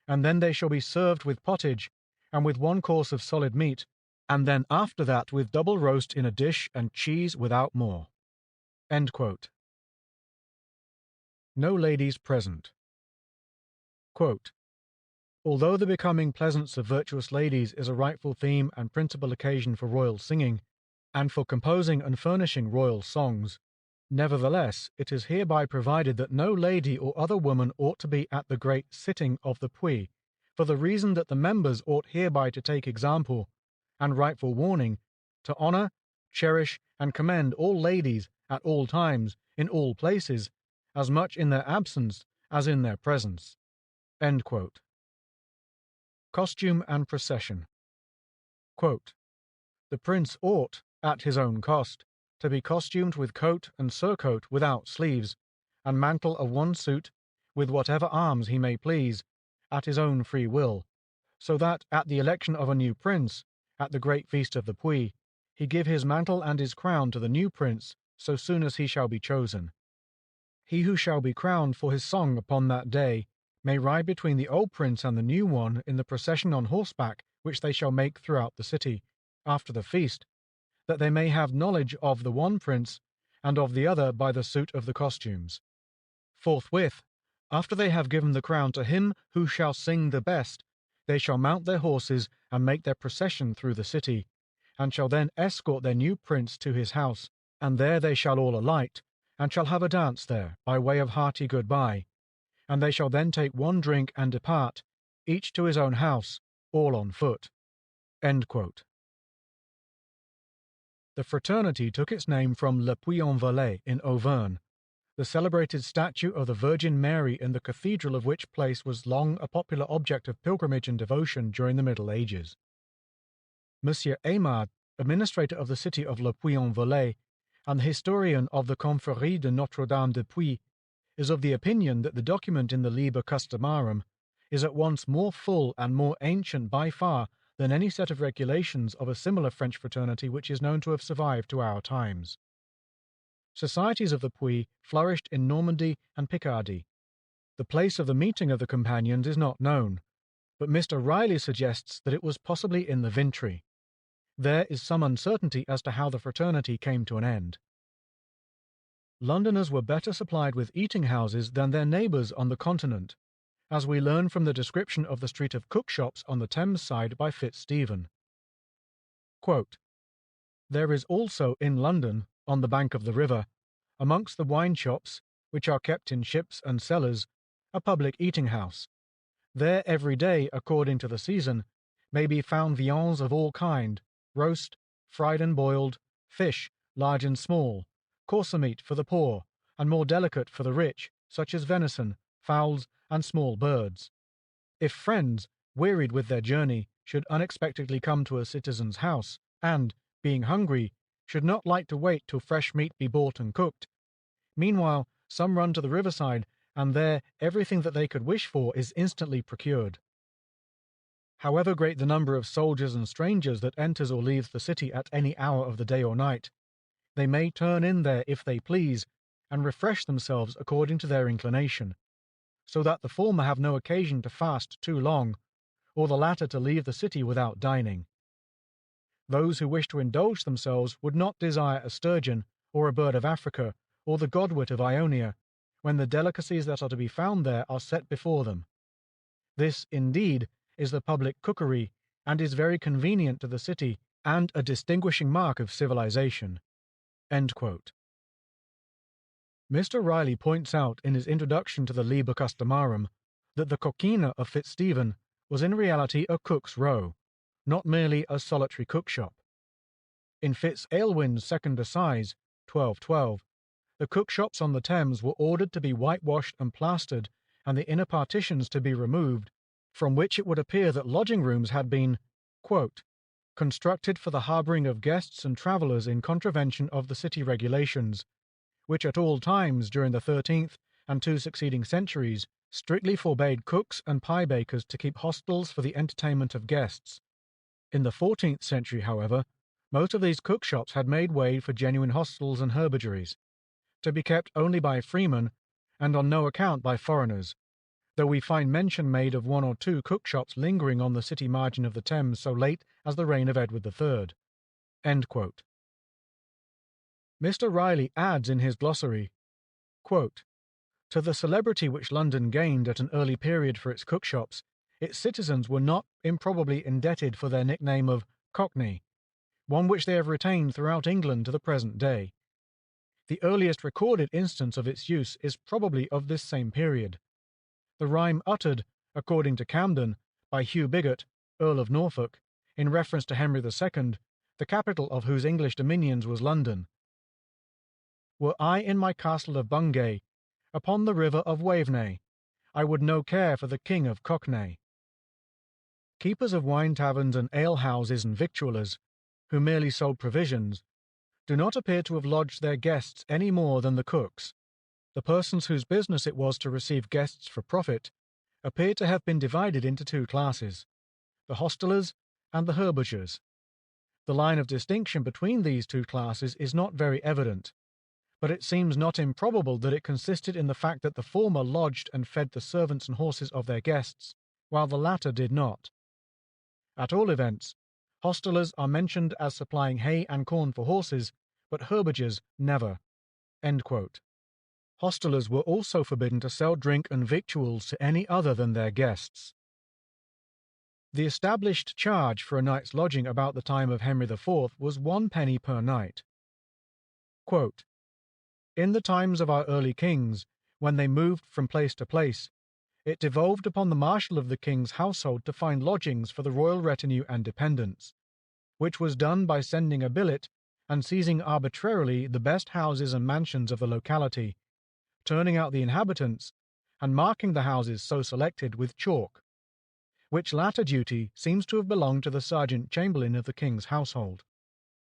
and then they shall be served with pottage, and with 1 course of solid meat, and then after that with double roast in a dish and cheese without more. End quote. No ladies present. Quote, Although the becoming pleasance of virtuous ladies is a rightful theme and principal occasion for royal singing, and for composing and furnishing royal songs, nevertheless it is hereby provided that no lady or other woman ought to be at the great sitting of the Puy, for the reason that the members ought hereby to take example, and rightful warning, to honour, cherish, and commend all ladies at all times, in all places, as much in their absence as in their presence. End quote. Costume and procession. Quote, the prince ought, at his own cost, to be costumed with coat and surcoat without sleeves, and mantle of one suit, with whatever arms he may please, at his own free will, so that at the election of a new prince, at the great feast of the Puy, he give his mantle and his crown to the new prince so soon as he shall be chosen. He who shall be crowned for his song upon that day may ride between the old prince and the new one in the procession on horseback which they shall make throughout the city, after the feast, that they may have knowledge of the one prince and of the other by the suit of the costumes. Forthwith, after they have given the crown to him who shall sing the best, they shall mount their horses and make their procession through the city, and shall then escort their new prince to his house, and there they shall all alight, and shall have a dance there, by way of hearty goodbye, and they shall then take one drink and depart, each to his own house, all on foot. End quote. The fraternity took its name from Le Puy-en-Velay in Auvergne, the celebrated statue of the Virgin Mary in the cathedral of which place was long a popular object of pilgrimage and devotion during the Middle Ages. Monsieur Aymard, administrator of the city of Le Puy-en-Velay, and the historian of the Confrérie de Notre-Dame de Puy, is of the opinion that the document in the Liber Customarum is at once more full and more ancient by far than any set of regulations of a similar French fraternity which is known to have survived to our times. Societies of the Puy flourished in Normandy and Picardy. The place of the meeting of the companions is not known, but Mr. Riley suggests that it was possibly in the Vintry. There is some uncertainty as to how the fraternity came to an end. Londoners were better supplied with eating houses than their neighbours on the continent, as we learn from the description of the street of cookshops on the Thames side by Fitzstephen. Quote, there is also in London, on the bank of the river, amongst the wine shops, which are kept in ships and cellars, a public eating house. There every day, according to the season, may be found viands of all kind, roast, fried and boiled, fish, large and small, coarser meat for the poor, and more delicate for the rich, such as venison, fowls, and small birds. If friends, wearied with their journey, should unexpectedly come to a citizen's house, and, being hungry, should not like to wait till fresh meat be bought and cooked, meanwhile some run to the riverside, and there everything that they could wish for is instantly procured. However great the number of soldiers and strangers that enters or leaves the city at any hour of the day or night, they may turn in there if they please, and refresh themselves according to their inclination, so that the former have no occasion to fast too long, or the latter to leave the city without dining. Those who wish to indulge themselves would not desire a sturgeon, or a bird of Africa, or the godwit of Ionia, when the delicacies that are to be found there are set before them. This, indeed, is the public cookery, and is very convenient to the city, and a distinguishing mark of civilization. End quote. Mr. Riley points out in his introduction to the Liber Customarum that the coquina of Fitzstephen was in reality a cook's row, not merely a solitary cookshop. In Fitz Aylwin's Second Assize, 1212, the cookshops on the Thames were ordered to be whitewashed and plastered, and the inner partitions to be removed, from which it would appear that lodging rooms had been, quote, constructed for the harbouring of guests and travellers in contravention of the city regulations, which at all times during the 13th and 2 succeeding centuries strictly forbade cooks and pie bakers to keep hostels for the entertainment of guests. In the 14th century, however, most of these cookshops had made way for genuine hostels and herbergeries, to be kept only by freemen, and on no account by foreigners, though we find mention made of 1 or 2 cookshops lingering on the city margin of the Thames so late as the reign of Edward III. End quote. Mr. Riley adds in his glossary, quote, to the celebrity which London gained at an early period for its cookshops, its citizens were not improbably indebted for their nickname of Cockney, one which they have retained throughout England to the present day. The earliest recorded instance of its use is probably of this same period. The rhyme uttered, according to Camden, by Hugh Bigot, Earl of Norfolk, in reference to Henry II, the capital of whose English dominions was London. Were I in my castle of Bungay, upon the river of Waveney, I would no care for the King of Cockney. Keepers of wine taverns and alehouses and victuallers, who merely sold provisions, do not appear to have lodged their guests any more than the cooks. The persons whose business it was to receive guests for profit appear to have been divided into two classes, the hostelers and the herbagers. The line of distinction between these two classes is not very evident, but it seems not improbable that it consisted in the fact that the former lodged and fed the servants and horses of their guests, while the latter did not. At all events, hostelers are mentioned as supplying hay and corn for horses, but herbagers never. End quote. Hostelers were also forbidden to sell drink and victuals to any other than their guests. The established charge for a night's lodging about the time of Henry IV was 1 penny per night. Quote, in the times of our early kings, when they moved from place to place, it devolved upon the marshal of the king's household to find lodgings for the royal retinue and dependents, which was done by sending a billet and seizing arbitrarily the best houses and mansions of the locality, turning out the inhabitants, and marking the houses so selected with chalk, which latter duty seems to have belonged to the sergeant chamberlain of the king's household.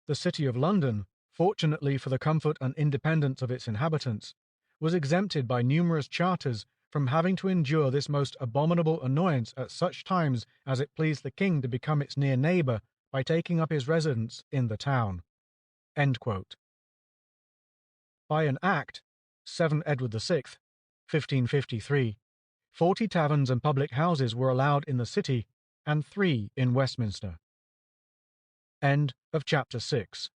The city of London, fortunately for the comfort and independence of its inhabitants, was exempted by numerous charters from having to endure this most abominable annoyance at such times as it pleased the king to become its near neighbour by taking up his residence in the town. End quote. By an Act, 7 Edward VI, 1553, 40 taverns and public houses were allowed in the city, and 3 in Westminster. End of Chapter 6.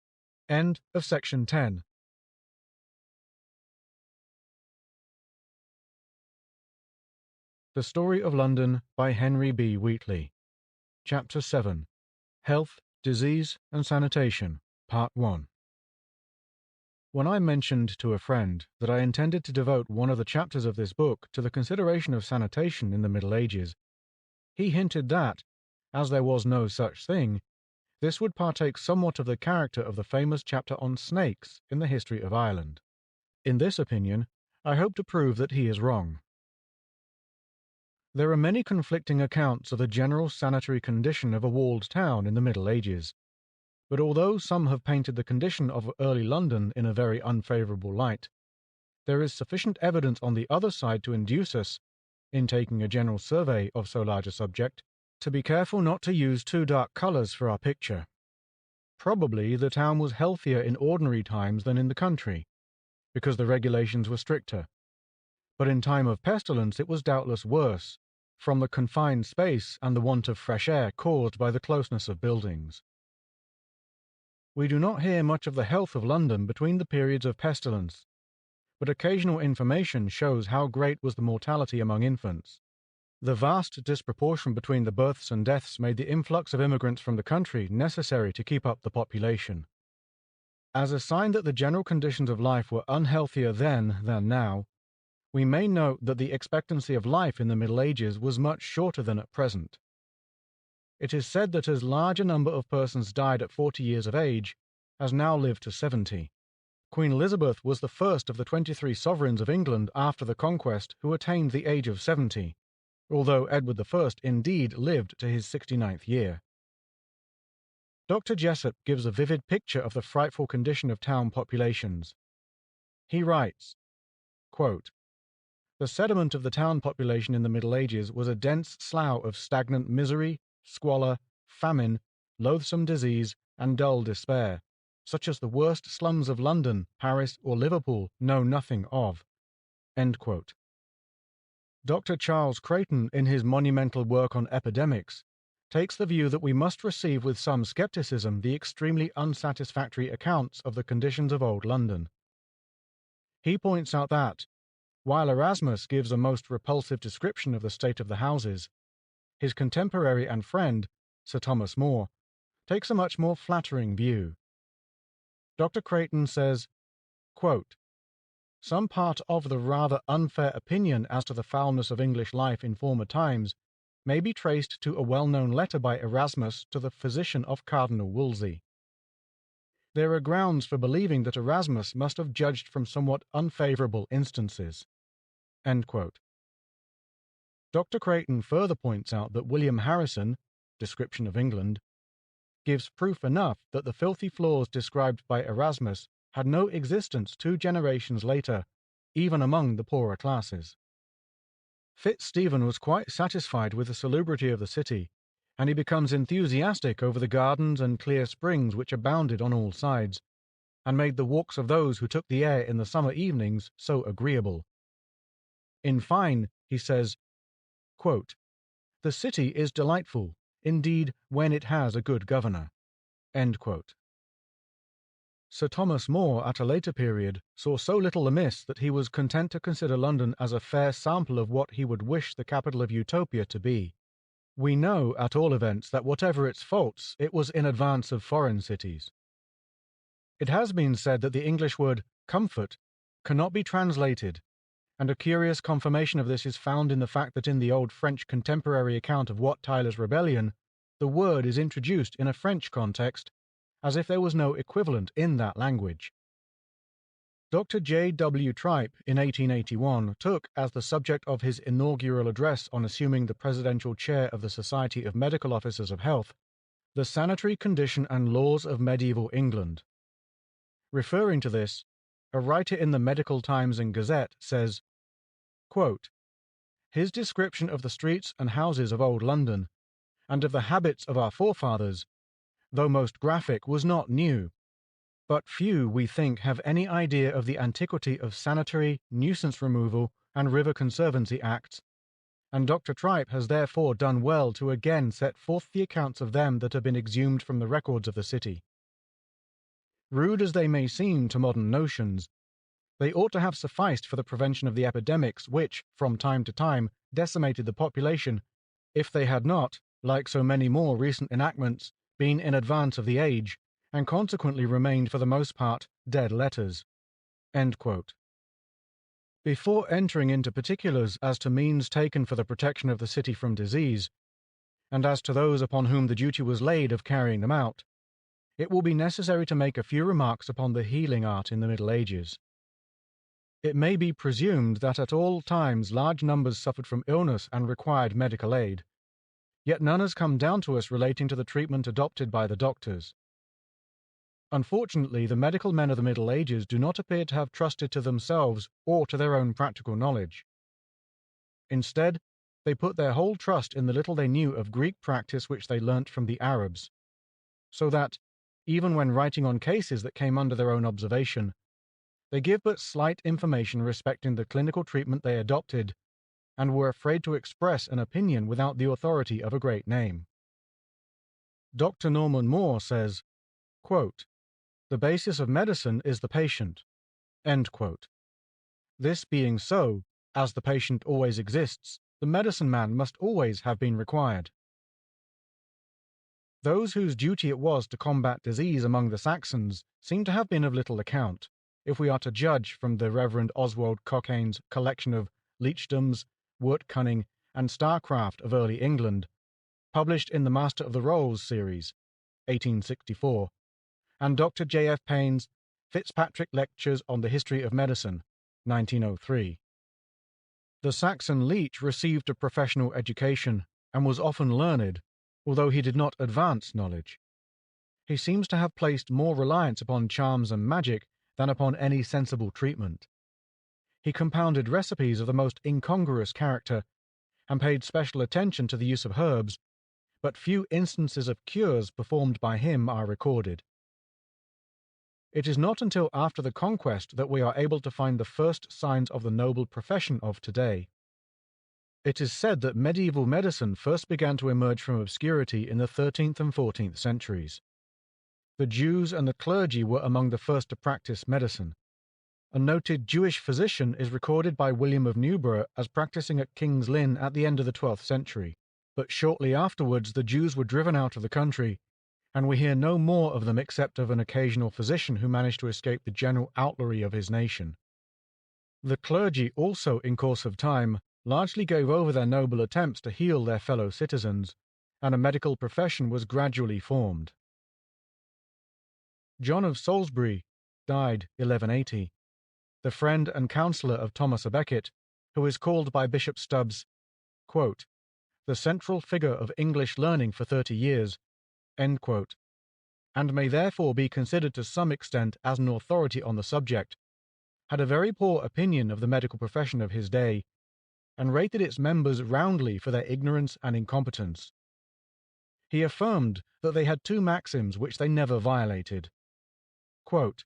End of Section 10. The Story of London by Henry B. Wheatley. Chapter 7. Health, Disease, and Sanitation, Part 1. When I mentioned to a friend that I intended to devote one of the chapters of this book to the consideration of sanitation in the Middle Ages, he hinted that, as there was no such thing, this would partake somewhat of the character of the famous chapter on snakes in the history of Ireland. In this opinion, I hope to prove that he is wrong. There are many conflicting accounts of the general sanitary condition of a walled town in the Middle Ages, but although some have painted the condition of early London in a very unfavourable light, there is sufficient evidence on the other side to induce us, in taking a general survey of so large a subject, to be careful not to use too dark colours for our picture. Probably the town was healthier in ordinary times than in the country, because the regulations were stricter, but in time of pestilence it was doubtless worse, from the confined space and the want of fresh air caused by the closeness of buildings. We do not hear much of the health of London between the periods of pestilence, but occasional information shows how great was the mortality among infants. The vast disproportion between the births and deaths made the influx of immigrants from the country necessary to keep up the population. As a sign that the general conditions of life were unhealthier then than now, we may note that the expectancy of life in the Middle Ages was much shorter than at present. It is said that as large a number of persons died at 40 years of age as now live to 70. Queen Elizabeth was the first of the 23 sovereigns of England after the Conquest who attained the age of 70, although Edward I indeed lived to his 69th year. Dr. Jessup gives a vivid picture of the frightful condition of town populations. He writes, quote, the sediment of the town population in the Middle Ages was a dense slough of stagnant misery, squalor, famine, loathsome disease, and dull despair, such as the worst slums of London, Paris, or Liverpool know nothing of. End quote. Dr. Charles Creighton, in his monumental work on epidemics, takes the view that we must receive with some skepticism the extremely unsatisfactory accounts of the conditions of old London. He points out that, while Erasmus gives a most repulsive description of the state of the houses, His contemporary and friend, Sir Thomas More, takes a much more flattering view. Dr. Creighton says, quote, "Some part of the rather unfair opinion as to the foulness of English life in former times may be traced to a well-known letter by Erasmus to the physician of Cardinal Wolsey. There are grounds for believing that Erasmus must have judged from somewhat unfavorable instances." End quote. Dr. Creighton further points out that William Harrison, Description of England, gives proof enough that the filthy flaws described by Erasmus had no existence 2 generations later, even among the poorer classes. Fitzstephen was quite satisfied with the salubrity of the city, and he becomes enthusiastic over the gardens and clear springs which abounded on all sides, and made the walks of those who took the air in the summer evenings so agreeable. In fine, he says, quote, "The city is delightful, indeed, when it has a good governor." End quote. Sir Thomas More, at a later period, saw so little amiss that he was content to consider London as a fair sample of what he would wish the capital of Utopia to be. We know, at all events, that whatever its faults, it was in advance of foreign cities. It has been said that the English word comfort cannot be translated, and a curious confirmation of this is found in the fact that in the old French contemporary account of Wat Tyler's rebellion, the word is introduced in a French context, as if there was no equivalent in that language. Dr. J. W. Tripe, in 1881, took as the subject of his inaugural address on assuming the presidential chair of the Society of Medical Officers of Health, the sanitary condition and laws of medieval England. Referring to this, a writer in the Medical Times and Gazette says, quote, "His description of the streets and houses of old London, and of the habits of our forefathers, though most graphic, was not new, but few, we think, have any idea of the antiquity of sanitary, nuisance removal, and river conservancy acts, and Dr. Tripe has therefore done well to again set forth the accounts of them that have been exhumed from the records of the city. Rude as they may seem to modern notions, they ought to have sufficed for the prevention of the epidemics which, from time to time, decimated the population, if they had not, like so many more recent enactments, been in advance of the age, and consequently remained for the most part dead letters." End quote. Before entering into particulars as to means taken for the protection of the city from disease, and as to those upon whom the duty was laid of carrying them out, it will be necessary to make a few remarks upon the healing art in the Middle Ages. It may be presumed that at all times large numbers suffered from illness and required medical aid, yet none has come down to us relating to the treatment adopted by the doctors. Unfortunately, the medical men of the Middle Ages do not appear to have trusted to themselves or to their own practical knowledge. Instead, they put their whole trust in the little they knew of Greek practice which they learnt from the Arabs, so that, even when writing on cases that came under their own observation, they give but slight information respecting the clinical treatment they adopted, and were afraid to express an opinion without the authority of a great name. Dr. Norman Moore says, quote, "The basis of medicine is the patient." End quote. This being so, as the patient always exists, the medicine man must always have been required. Those whose duty it was to combat disease among the Saxons seem to have been of little account, if we are to judge from the Reverend Oswald Cockaine's collection of leechdoms, wort cunning, and starcraft of early England, published in the Master of the Rolls series, 1864, and Dr. J. F. Payne's Fitzpatrick Lectures on the History of Medicine, 1903. The Saxon leech received a professional education, and was often learned, although he did not advance knowledge. He seems to have placed more reliance upon charms and magic than upon any sensible treatment. He compounded recipes of the most incongruous character, and paid special attention to the use of herbs, but few instances of cures performed by him are recorded. It is not until after the Conquest that we are able to find the first signs of the noble profession of today. It is said that medieval medicine first began to emerge from obscurity in the 13th and 14th centuries. The Jews and the clergy were among the first to practice medicine. A noted Jewish physician is recorded by William of Newburgh as practicing at King's Lynn at the end of the 12th century. but shortly afterwards the Jews were driven out of the country, and we hear no more of them except of an occasional physician who managed to escape the general outlawry of his nation. The clergy also, in course of time, largely gave over their noble attempts to heal their fellow citizens, and a medical profession was gradually formed. John of Salisbury died 1180, the friend and counsellor of Thomas à Becket, who is called by Bishop Stubbs, quote, the central figure of English learning for 30 years, end quote, and may therefore be considered to some extent as an authority on the subject, had a very poor opinion of the medical profession of his day, and rated its members roundly for their ignorance and incompetence. He affirmed that they had two maxims which they never violated. Quote,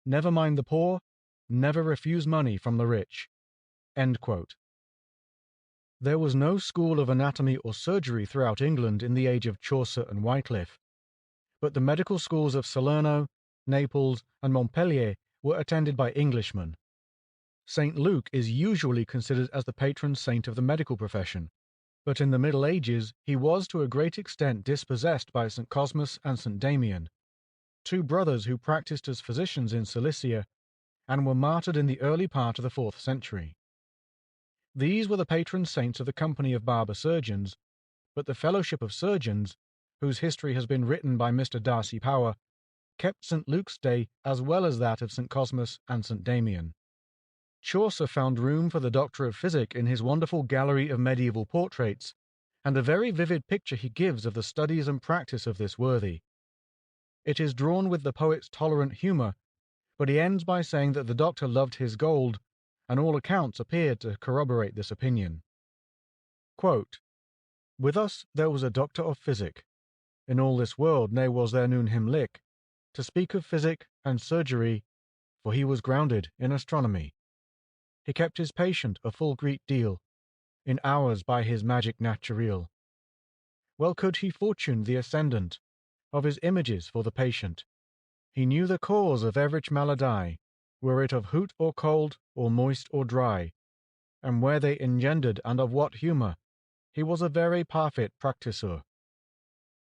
never mind the poor, never refuse money from the rich. End quote. There was no school of anatomy or surgery throughout England in the age of Chaucer and Wycliffe, but the medical schools of Salerno, Naples, and Montpellier were attended by Englishmen. St. Luke is usually considered as the patron saint of the medical profession, but in the Middle Ages he was to a great extent dispossessed by St. Cosmas and St. Damian, two brothers who practiced as physicians in Cilicia and were martyred in the early part of the 4th century. These were the patron saints of the Company of Barber Surgeons, but the Fellowship of Surgeons, whose history has been written by Mr. Darcy Power, kept St. Luke's day as well as that of St. Cosmas and St. Damian. Chaucer found room for the Doctor of Physic in his wonderful gallery of medieval portraits, and a very vivid picture he gives of the studies and practice of this worthy. It is drawn with the poet's tolerant humour, but he ends by saying that the doctor loved his gold, and all accounts appear to corroborate this opinion. Quote, with us there was a doctor of physic. In all this world ne was there known him lick, to speak of physic and surgery, for he was grounded in astronomy. He kept his patient a full great deal, in hours by his magic naturel. Well could he fortune the ascendant of his images for the patient. He knew the cause of every malady, were it of hoot or cold, or moist or dry, and where they engendered and of what humour. He was a very parfait practiseur.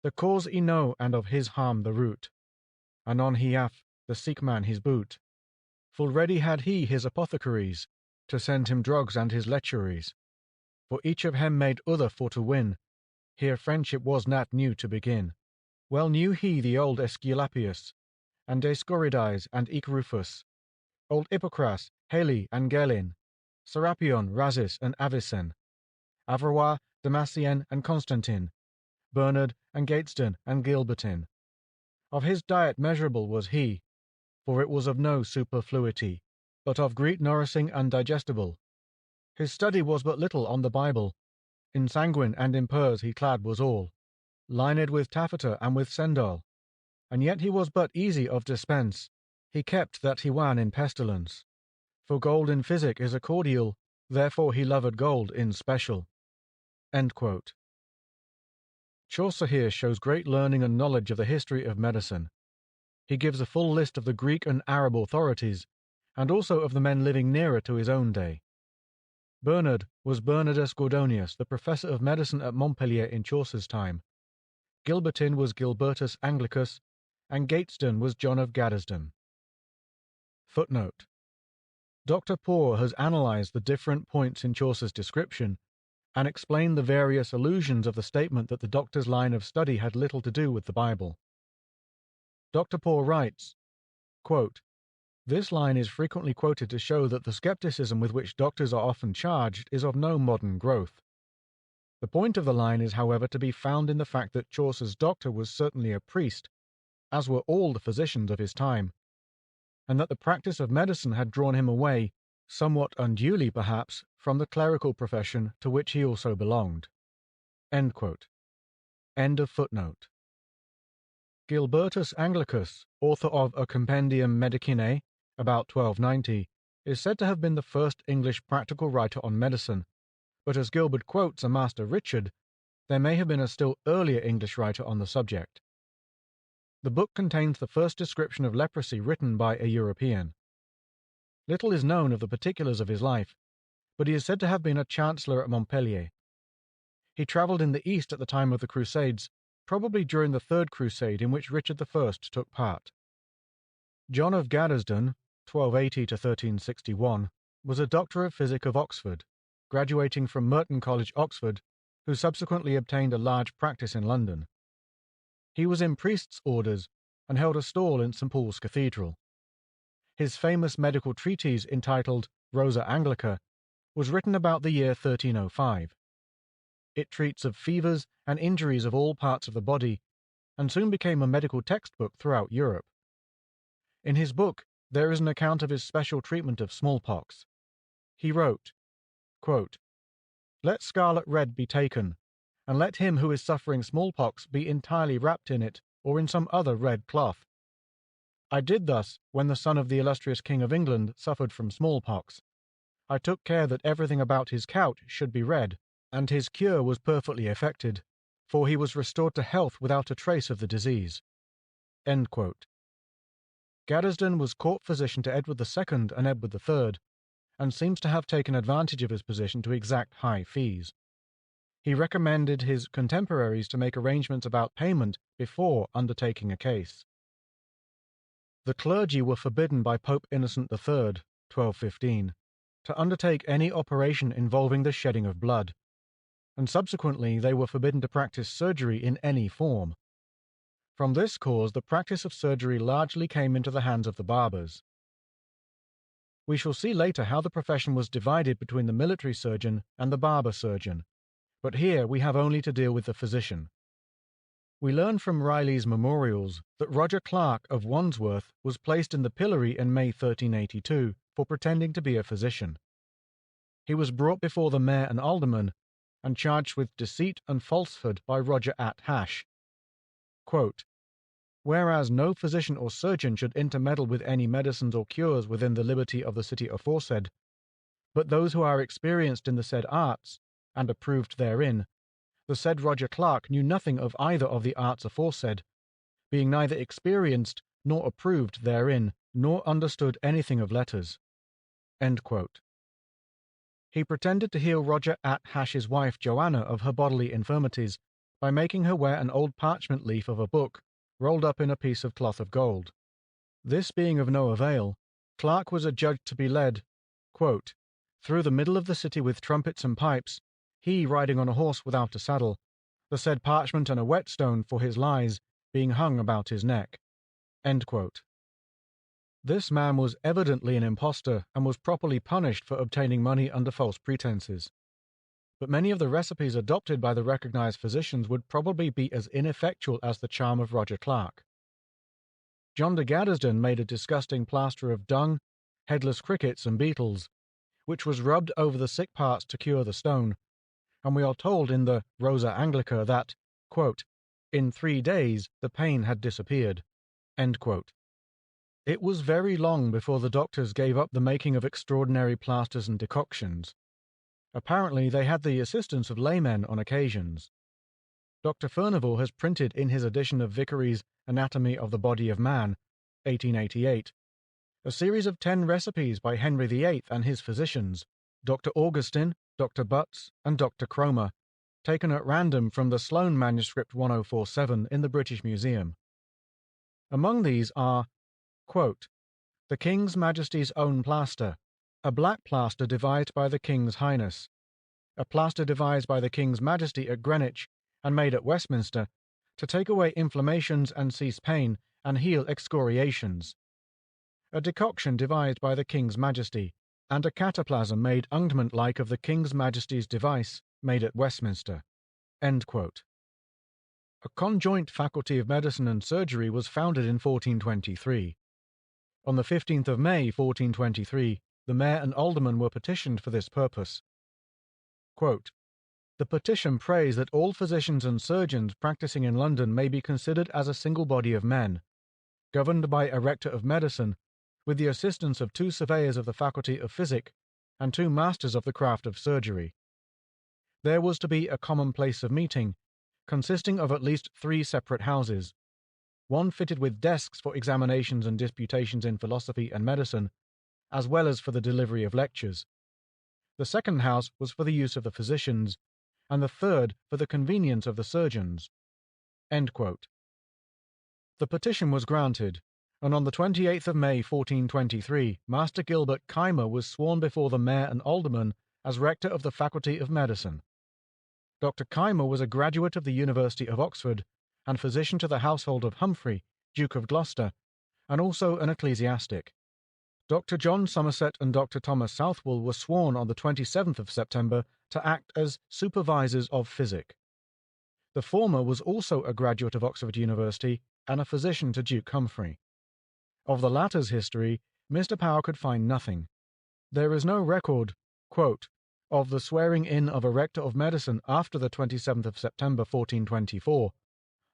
The cause he know, and of his harm the root. Anon he hath the sick man his boot. Full ready had he his apothecaries, to send him drugs and his lecheries. For each of hem made other for to win. Here friendship was not new to begin. Well knew he the old Aesculapius, and Dioscorides and eke Rufus, old Hippocras, Halley and Galen, Serapion, Rhasis and Avicen, Averrois, Damascene and Constantine, Bernard and Gateston and Gilbertin. Of his diet measurable was he, for it was of no superfluity, but of great nourishing and digestible. His study was but little on the Bible. In sanguine and in purse he clad was all, lined with taffeta and with sendal, and yet he was but easy of dispense. He kept that he wan in pestilence. For gold in physic is a cordial, therefore he loved gold in special. End quote. Chaucer here shows great learning and knowledge of the history of medicine. He gives a full list of the Greek and Arab authorities, and also of the men living nearer to his own day. Bernard was Bernardus Gordonius, the professor of medicine at Montpellier in Chaucer's time. Gilbertin was Gilbertus Anglicus, and Gateston was John of Gaddesden. Footnote. Dr. Poore has analysed the different points in Chaucer's description, and explained the various allusions of the statement that the doctor's line of study had little to do with the Bible. Dr. Poore writes, quote, this line is frequently quoted to show that the skepticism with which doctors are often charged is of no modern growth. The point of the line is, however, to be found in the fact that Chaucer's doctor was certainly a priest, as were all the physicians of his time, and that the practice of medicine had drawn him away, somewhat unduly perhaps, from the clerical profession to which he also belonged. End quote. End of footnote. Gilbertus Anglicus, author of A Compendium Medicinae, about 1290, is said to have been the first English practical writer on medicine, but as Gilbert quotes a Master Richard, there may have been a still earlier English writer on the subject. The book contains the first description of leprosy written by a European. Little is known of the particulars of his life, but he is said to have been a chancellor at Montpellier. He travelled in the East at the time of the Crusades, probably during the Third Crusade in which Richard I took part. John of Gaddesden, 1280 to 1361, was a Doctor of Physic of Oxford, graduating from Merton College, Oxford, who subsequently obtained a large practice in London. He was in priest's orders and held a stall in St. Paul's Cathedral. His famous medical treatise entitled Rosa Anglica was written about the year 1305. It treats of fevers and injuries of all parts of the body, and soon became a medical textbook throughout Europe. In his book, there is an account of his special treatment of smallpox. He wrote, quote, "Let scarlet red be taken, and let him who is suffering smallpox be entirely wrapped in it or in some other red cloth. I did thus when the son of the illustrious King of England suffered from smallpox. I took care that everything about his couch should be red, and his cure was perfectly effected, for he was restored to health without a trace of the disease." End quote. Gaddesden was court physician to Edward II and Edward III, and seems to have taken advantage of his position to exact high fees. He recommended his contemporaries to make arrangements about payment before undertaking a case. The clergy were forbidden by Pope Innocent III, 1215, to undertake any operation involving the shedding of blood, and subsequently they were forbidden to practice surgery in any form. From this cause, the practice of surgery largely came into the hands of the barbers. We shall see later how the profession was divided between the military surgeon and the barber surgeon, but here we have only to deal with the physician. We learn from Riley's memorials that Roger Clark of Wandsworth was placed in the pillory in May 1382 for pretending to be a physician. He was brought before the mayor and aldermen and charged with deceit and falsehood by Roger at Hash. Quote, "Whereas no physician or surgeon should intermeddle with any medicines or cures within the liberty of the city aforesaid, but those who are experienced in the said arts, and approved therein, the said Roger Clark knew nothing of either of the arts aforesaid, being neither experienced nor approved therein, nor understood anything of letters." End quote. He pretended to heal Roger at Hash's wife Joanna of her bodily infirmities by making her wear an old parchment leaf of a book rolled up in a piece of cloth of gold. This being of no avail, Clark was adjudged to be led, quote, "through the middle of the city with trumpets and pipes, he riding on a horse without a saddle, the said parchment and a whetstone for his lies being hung about his neck." End quote. This man was evidently an impostor and was properly punished for obtaining money under false pretenses. But many of the recipes adopted by the recognized physicians would probably be as ineffectual as the charm of Roger Clark. John de Gaddesden made a disgusting plaster of dung, headless crickets, and beetles, which was rubbed over the sick parts to cure the stone, and we are told in the Rosa Anglica that, quote, "in 3 days the pain had disappeared." End quote. It was very long before the doctors gave up the making of extraordinary plasters and decoctions. Apparently they had the assistance of laymen on occasions. Dr. Furnivall has printed in his edition of Vickery's Anatomy of the Body of Man, 1888, a series of 10 recipes by Henry VIII and his physicians, Dr. Augustin, Dr. Butts, and Dr. Cromer, taken at random from the Sloane manuscript 1047 in the British Museum. Among these are, quote, "The King's Majesty's Own Plaster, a black plaster devised by the King's Highness, a plaster devised by the King's Majesty at Greenwich and made at Westminster, to take away inflammations and cease pain, and heal excoriations, a decoction devised by the King's Majesty, and a cataplasm made ungement-like of the King's Majesty's device, made at Westminster." End quote. A conjoint faculty of medicine and surgery was founded in 1423. On the 15th of May, 1423, the mayor and aldermen were petitioned for this purpose. Quote, "The petition prays that all physicians and surgeons practicing in London may be considered as a single body of men, governed by a rector of medicine, with the assistance of 2 surveyors of the faculty of physic and 2 masters of the craft of surgery. There was to be a common place of meeting, consisting of at least 3 separate houses, one fitted with desks for examinations and disputations in philosophy and medicine, as well as for the delivery of lectures. The second house was for the use of the physicians, and the third for the convenience of the surgeons." End quote. The petition was granted, and on the 28th of May 1423, Master Gilbert Keimer was sworn before the mayor and aldermen as rector of the Faculty of Medicine. Dr. Keimer was a graduate of the University of Oxford, and physician to the household of Humphrey, Duke of Gloucester, and also an ecclesiastic. Dr. John Somerset and Dr. Thomas Southwell were sworn on the 27th of September to act as supervisors of physic. The former was also a graduate of Oxford University and a physician to Duke Humphrey. Of the latter's history, Mr. Power could find nothing. There is no record, quote, of the swearing in of a rector of medicine after the 27th of September 1424,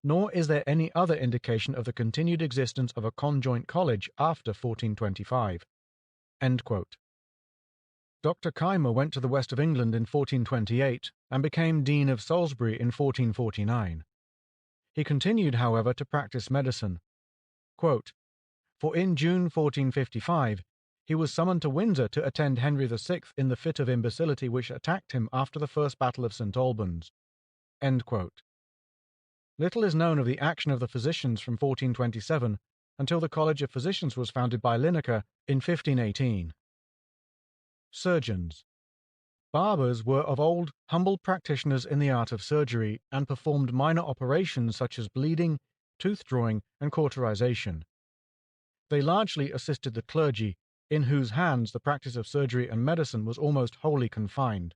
nor is there any other indication of the continued existence of a conjoint college after 1425. End quote. Dr. Keimer went to the west of England in 1428 and became Dean of Salisbury in 1449. He continued, however, to practice medicine. Quote, "For in June 1455 he was summoned to Windsor to attend Henry VI in the fit of imbecility which attacked him after the first battle of St. Albans." End quote. Little is known of the action of the physicians from 1427 until the College of Physicians was founded by Linacre in 1518. Surgeons. Barbers were of old humble practitioners in the art of surgery and performed minor operations such as bleeding, tooth drawing, and cauterization. They largely assisted the clergy, in whose hands the practice of surgery and medicine was almost wholly confined.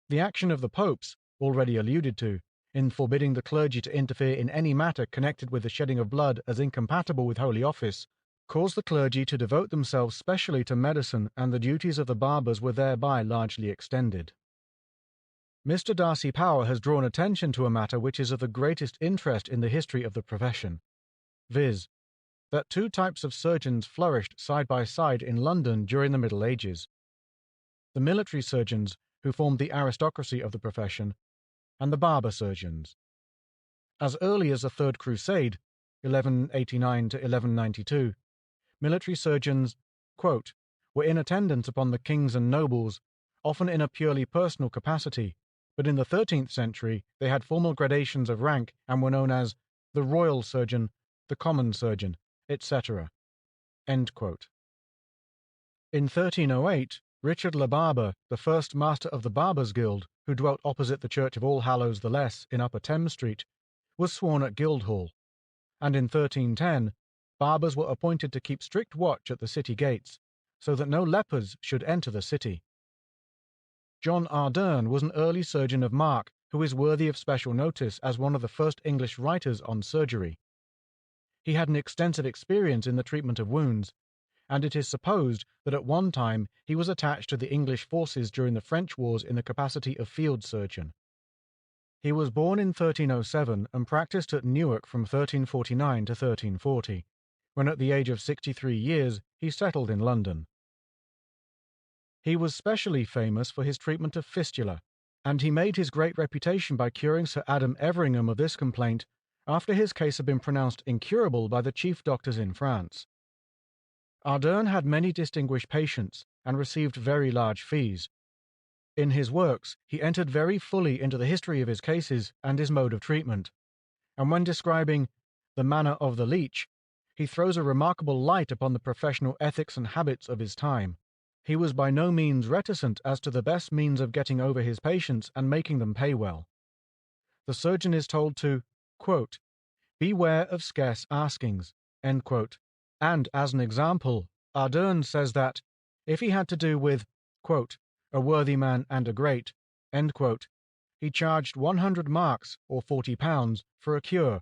The action of the popes, already alluded to, in forbidding the clergy to interfere in any matter connected with the shedding of blood as incompatible with holy office, caused the clergy to devote themselves specially to medicine, and the duties of the barbers were thereby largely extended. Mr. Darcy Power has drawn attention to a matter which is of the greatest interest in the history of the profession, viz., that two types of surgeons flourished side by side in London during the Middle Ages: the military surgeons, who formed the aristocracy of the profession, and the barber surgeons. As early as the Third Crusade, 1189 to 1192, military surgeons, quote, were in attendance upon the kings and nobles, often in a purely personal capacity, but in the 13th century they had formal gradations of rank and were known as the royal surgeon, the common surgeon, etc. End quote. In 1308, Richard Le Barber, the first master of the Barbers' Guild, who dwelt opposite the Church of All Hallows the Less in Upper Thames Street, was sworn at Guildhall, and in 1310 barbers were appointed to keep strict watch at the city gates, so that no lepers should enter the city. John Ardern was an early surgeon of mark who is worthy of special notice as one of the first English writers on surgery. He had an extensive experience in the treatment of wounds, and it is supposed that at one time he was attached to the English forces during the French wars in the capacity of field surgeon. He was born in 1307 and practiced at Newark from 1349 to 1340, when at the age of 63 years he settled in London. He was specially famous for his treatment of fistula, and he made his great reputation by curing Sir Adam Everingham of this complaint after his case had been pronounced incurable by the chief doctors in France. Ardern had many distinguished patients and received very large fees. In his works, he entered very fully into the history of his cases and his mode of treatment, and when describing the manner of the leech, he throws a remarkable light upon the professional ethics and habits of his time. He was by no means reticent as to the best means of getting over his patients and making them pay well. The surgeon is told to, quote, beware of scarce askings, end quote, and as an example, Ardern says that, if he had to do with, quote, a worthy man and a great, end quote, he charged 100 marks, or £40, for a cure,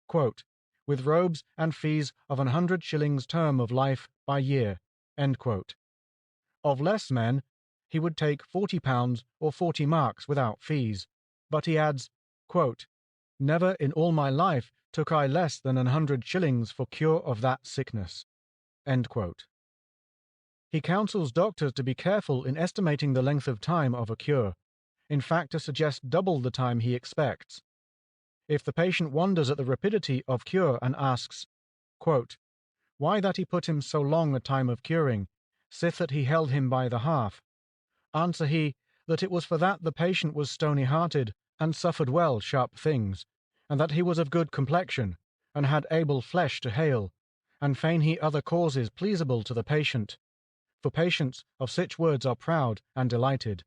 quote, with robes and fees of 100 shillings term of life by year, end quote. Of less men, he would take £40 or 40 marks without fees, but he adds, quote, never in all my life took I less than 100 shillings for cure of that sickness, end quote. He counsels doctors to be careful in estimating the length of time of a cure, in fact to suggest double the time he expects. If the patient wonders at the rapidity of cure and asks, quote, why that he put him so long a time of curing, sith that he held him by the half, answer he, that it was for that the patient was stony-hearted, and suffered well sharp things, and that he was of good complexion, and had able flesh to hail, and fain he other causes pleaseable to the patient, for patients of such words are proud and delighted.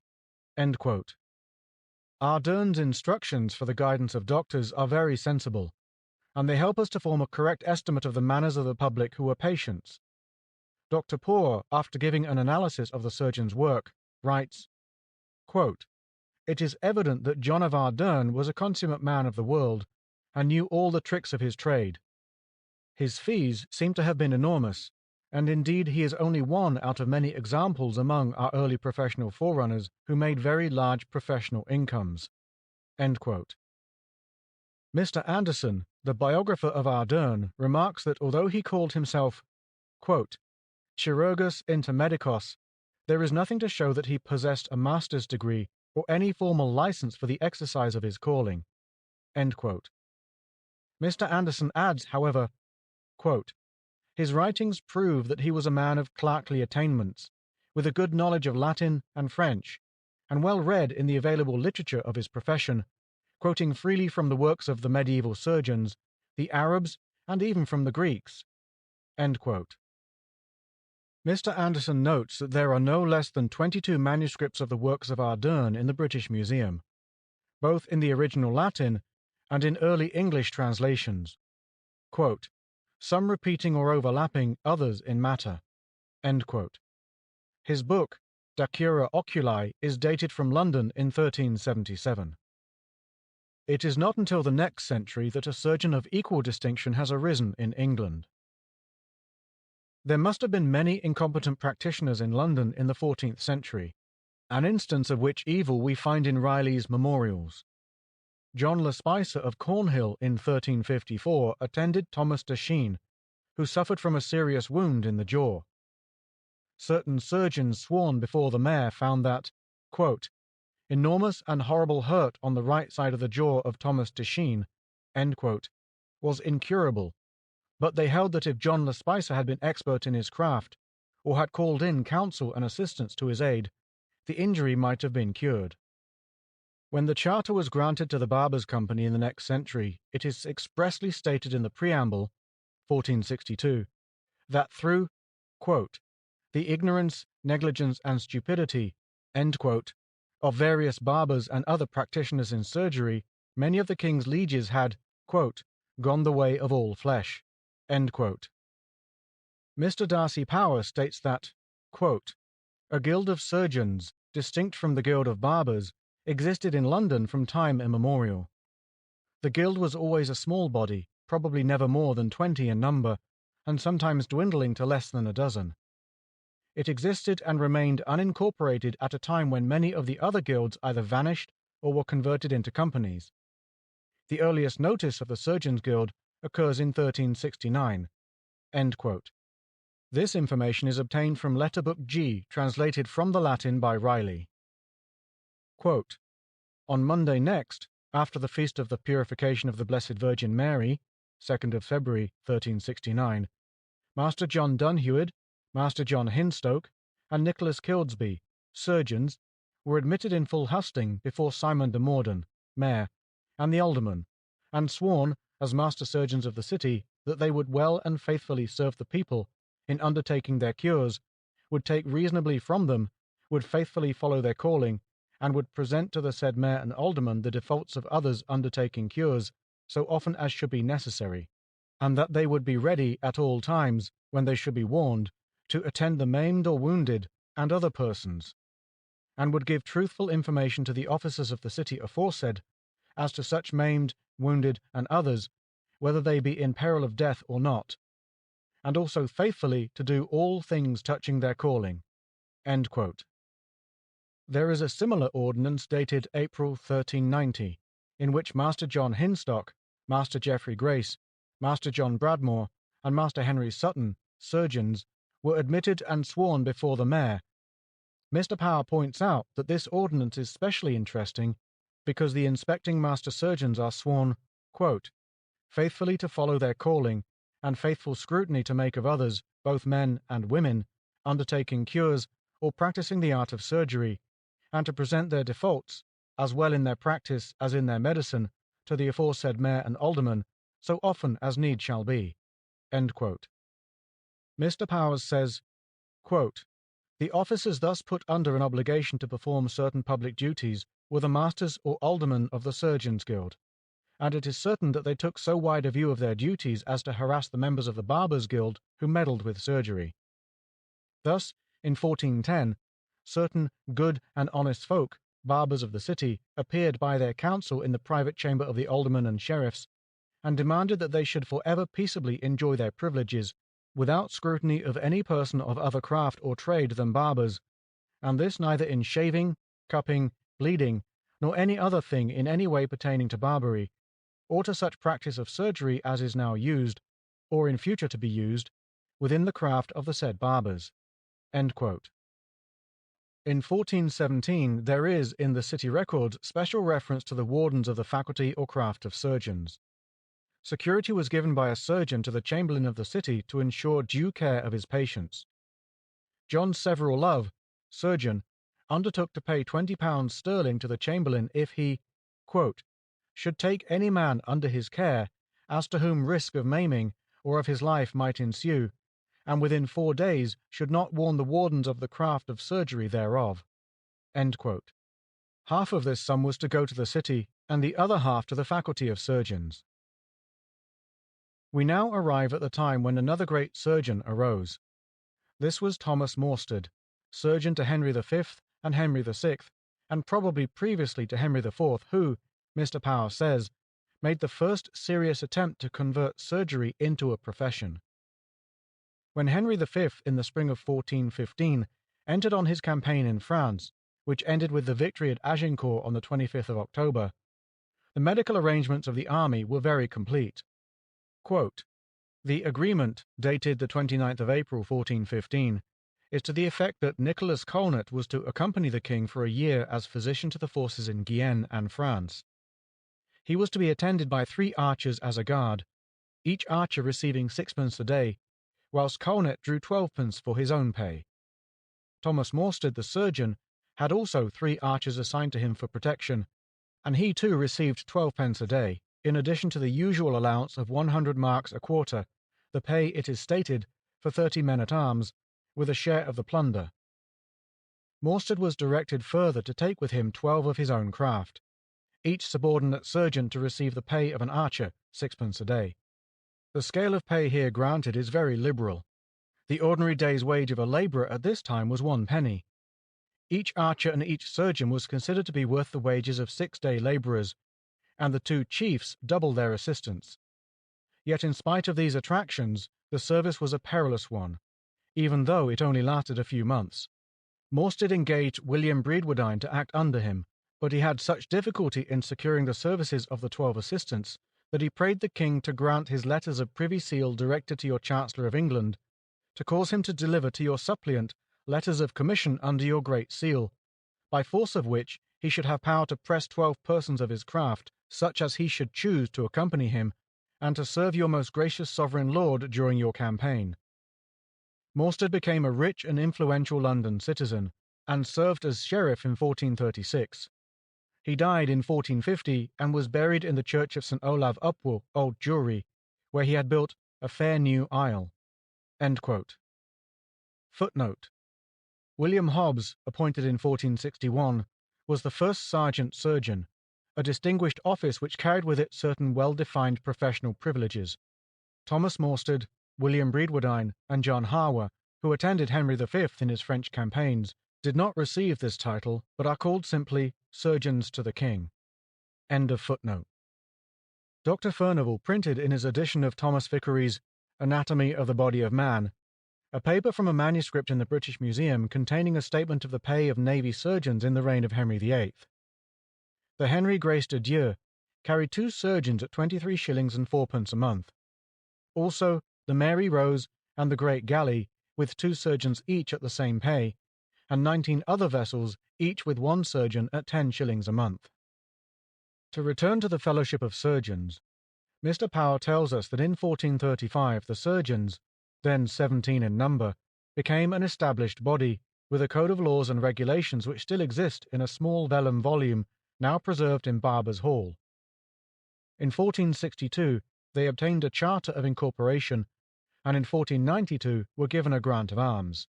Ardern's instructions for the guidance of doctors are very sensible, and they help us to form a correct estimate of the manners of the public who were patients. Dr. Poore, after giving an analysis of the surgeon's work, writes, quote, "It is evident that John of Ardern was a consummate man of the world, and knew all the tricks of his trade. His fees seem to have been enormous, and indeed he is only one out of many examples among our early professional forerunners who made very large professional incomes." End quote. Mr. Anderson, the biographer of Ardern, remarks that although he called himself, quote, "chirurgus inter medicos," there is nothing to show that he possessed a master's degree or any formal license for the exercise of his calling. End quote. Mr. Anderson adds, however, quote, "His writings prove that he was a man of clerkly attainments, with a good knowledge of Latin and French, and well read in the available literature of his profession, quoting freely from the works of the medieval surgeons, the Arabs, and even from the Greeks." End quote. Mr. Anderson notes that there are no less than 22 manuscripts of the works of Ardern in the British Museum, both in the original Latin and in early English translations. Quote, "Some repeating or overlapping, others in matter." End quote. His book, Da Cura Oculi, is dated from London in 1377. It is not until the next century that a surgeon of equal distinction has arisen in England. There must have been many incompetent practitioners in London in the 14th century, an instance of which evil we find in Riley's Memorials. John Le Spicer of Cornhill in 1354 attended Thomas de Sheen, who suffered from a serious wound in the jaw. Certain surgeons sworn before the mayor found that, quote, "enormous and horrible hurt on the right side of the jaw of Thomas de Sheen," end quote, was incurable, but they held that if John Le Spicer had been expert in his craft, or had called in counsel and assistance to his aid, the injury might have been cured. When the charter was granted to the Barbers' Company in the next century, it is expressly stated in the preamble, 1462, that through, quote, "the ignorance, negligence, and stupidity," end quote, of various barbers and other practitioners in surgery, many of the king's lieges had, quote, "gone the way of all flesh." End quote. Mr. Darcy Power states that, quote, "a guild of surgeons, distinct from the guild of barbers, existed in London from time immemorial. The guild was always a small body, probably never more than 20 in number, and sometimes dwindling to less than a dozen. It existed and remained unincorporated at a time when many of the other guilds either vanished or were converted into companies. The earliest notice of the Surgeons' Guild occurs in 1369. End quote. This information is obtained from Letterbook G, translated from the Latin by Riley. Quote, "On Monday next, after the feast of the Purification of the Blessed Virgin Mary, 2nd of February, 1369, Master John Dunhewed, Master John Hinstoke, and Nicholas Kildsby, surgeons, were admitted in full husting before Simon de Morden, mayor, and the alderman, and sworn, as master surgeons of the city, that they would well and faithfully serve the people in undertaking their cures, would take reasonably from them, would faithfully follow their calling, and would present to the said mayor and alderman the defaults of others undertaking cures, so often as should be necessary, and that they would be ready at all times, when they should be warned, to attend the maimed or wounded, and other persons, and would give truthful information to the officers of the city aforesaid, as to such maimed, wounded, and others, whether they be in peril of death or not, and also faithfully to do all things touching their calling." End quote. There is a similar ordinance dated April 1390, in which Master John Hinstock, Master Geoffrey Grace, Master John Bradmore, and Master Henry Sutton, surgeons, were admitted and sworn before the mayor. Mr. Power points out that this ordinance is specially interesting because the inspecting master surgeons are sworn, quote, "faithfully to follow their calling, and faithful scrutiny to make of others, both men and women, undertaking cures, or practicing the art of surgery, and to present their defaults, as well in their practice as in their medicine, to the aforesaid mayor and alderman, so often as need shall be." End quote. Mr. Powers says, quote, "The officers thus put under an obligation to perform certain public duties were the masters or aldermen of the Surgeons' Guild, and it is certain that they took so wide a view of their duties as to harass the members of the Barbers' Guild who meddled with surgery. Thus, in 1410, certain good and honest folk, barbers of the city, appeared by their counsel in the private chamber of the aldermen and sheriffs, and demanded that they should for ever peaceably enjoy their privileges, without scrutiny of any person of other craft or trade than barbers, and this neither in shaving, cupping, bleeding, nor any other thing in any way pertaining to barbery, or to such practice of surgery as is now used, or in future to be used, within the craft of the said barbers." End quote. In 1417 there is in the city records special reference to the wardens of the faculty or craft of surgeons. Security was given by a surgeon to the chamberlain of the city to ensure due care of his patients. John Severall Love, surgeon, undertook to pay £20 sterling to the chamberlain if he, quote, "should take any man under his care, as to whom risk of maiming or of his life might ensue, and within 4 days should not warn the wardens of the craft of surgery thereof." End quote. Half of this sum was to go to the city, and the other half to the faculty of surgeons. We now arrive at the time when another great surgeon arose. This was Thomas Morstead, surgeon to Henry V and Henry VI, and probably previously to Henry IV, who, Mr. Power says, made the first serious attempt to convert surgery into a profession. When Henry V, in the spring of 1415, entered on his campaign in France, which ended with the victory at Agincourt on the 25th of October, the medical arrangements of the army were very complete. Quote, "The agreement, dated the 29th of April, 1415, is to the effect that Nicholas Colnet was to accompany the king for a year as physician to the forces in Guienne and France. He was to be attended by 3 archers as a guard, each archer receiving 6d. a day, whilst Colnet drew 12d. for his own pay. Thomas Morstead, the surgeon, had also 3 archers assigned to him for protection, and he too received 12d. a day, in addition to the usual allowance of 100 marks a quarter, the pay, it is stated, for 30 men-at-arms, with a share of the plunder. Morstead was directed further to take with him 12 of his own craft, each subordinate surgeon to receive the pay of an archer, 6d. a day. The scale of pay here granted is very liberal. The ordinary day's wage of a labourer at this time was 1 penny. Each archer and each surgeon was considered to be worth the wages of 6 day labourers, and the 2 chiefs double their assistants. Yet in spite of these attractions, the service was a perilous one, even though it only lasted a few months. Morstead engaged William Bradwardine to act under him, but he had such difficulty in securing the services of the 12 assistants that he prayed the king to grant his letters of privy seal directed to your Chancellor of England, to cause him to deliver to your suppliant letters of commission under your great seal, by force of which he should have power to press 12 persons of his craft, such as he should choose, to accompany him, and to serve your most gracious sovereign lord during your campaign. Morstead became a rich and influential London citizen, and served as sheriff in 1436. He died in 1450, and was buried in the church of St. Olav Upwell, Old Jewry, where he had built a fair new aisle. End quote. Footnote: William Hobbs, appointed in 1461, was the first sergeant surgeon, a distinguished office which carried with it certain well-defined professional privileges. Thomas Morstead, William Bradwardine, and John Harwer, who attended Henry V in his French campaigns, did not receive this title, but are called simply surgeons to the king. End of footnote. Dr. Furnivall printed in his edition of Thomas Vickery's Anatomy of the Body of Man a paper from a manuscript in the British Museum containing a statement of the pay of navy surgeons in the reign of Henry VIII. The Henry Grace de Dieu carried 2 surgeons at 23 shillings and 4d. a month. Also, the Mary Rose and the Great Galley, with 2 surgeons each at the same pay, and 19 other vessels, each with 1 surgeon at 10 shillings a month. To return to the Fellowship of Surgeons, Mr. Power tells us that in 1435 the surgeons, then 17 in number, became an established body, with a code of laws and regulations which still exist in a small vellum volume now preserved in Barbers' Hall. In 1462 they obtained a charter of incorporation, and in 1492 were given a grant of arms.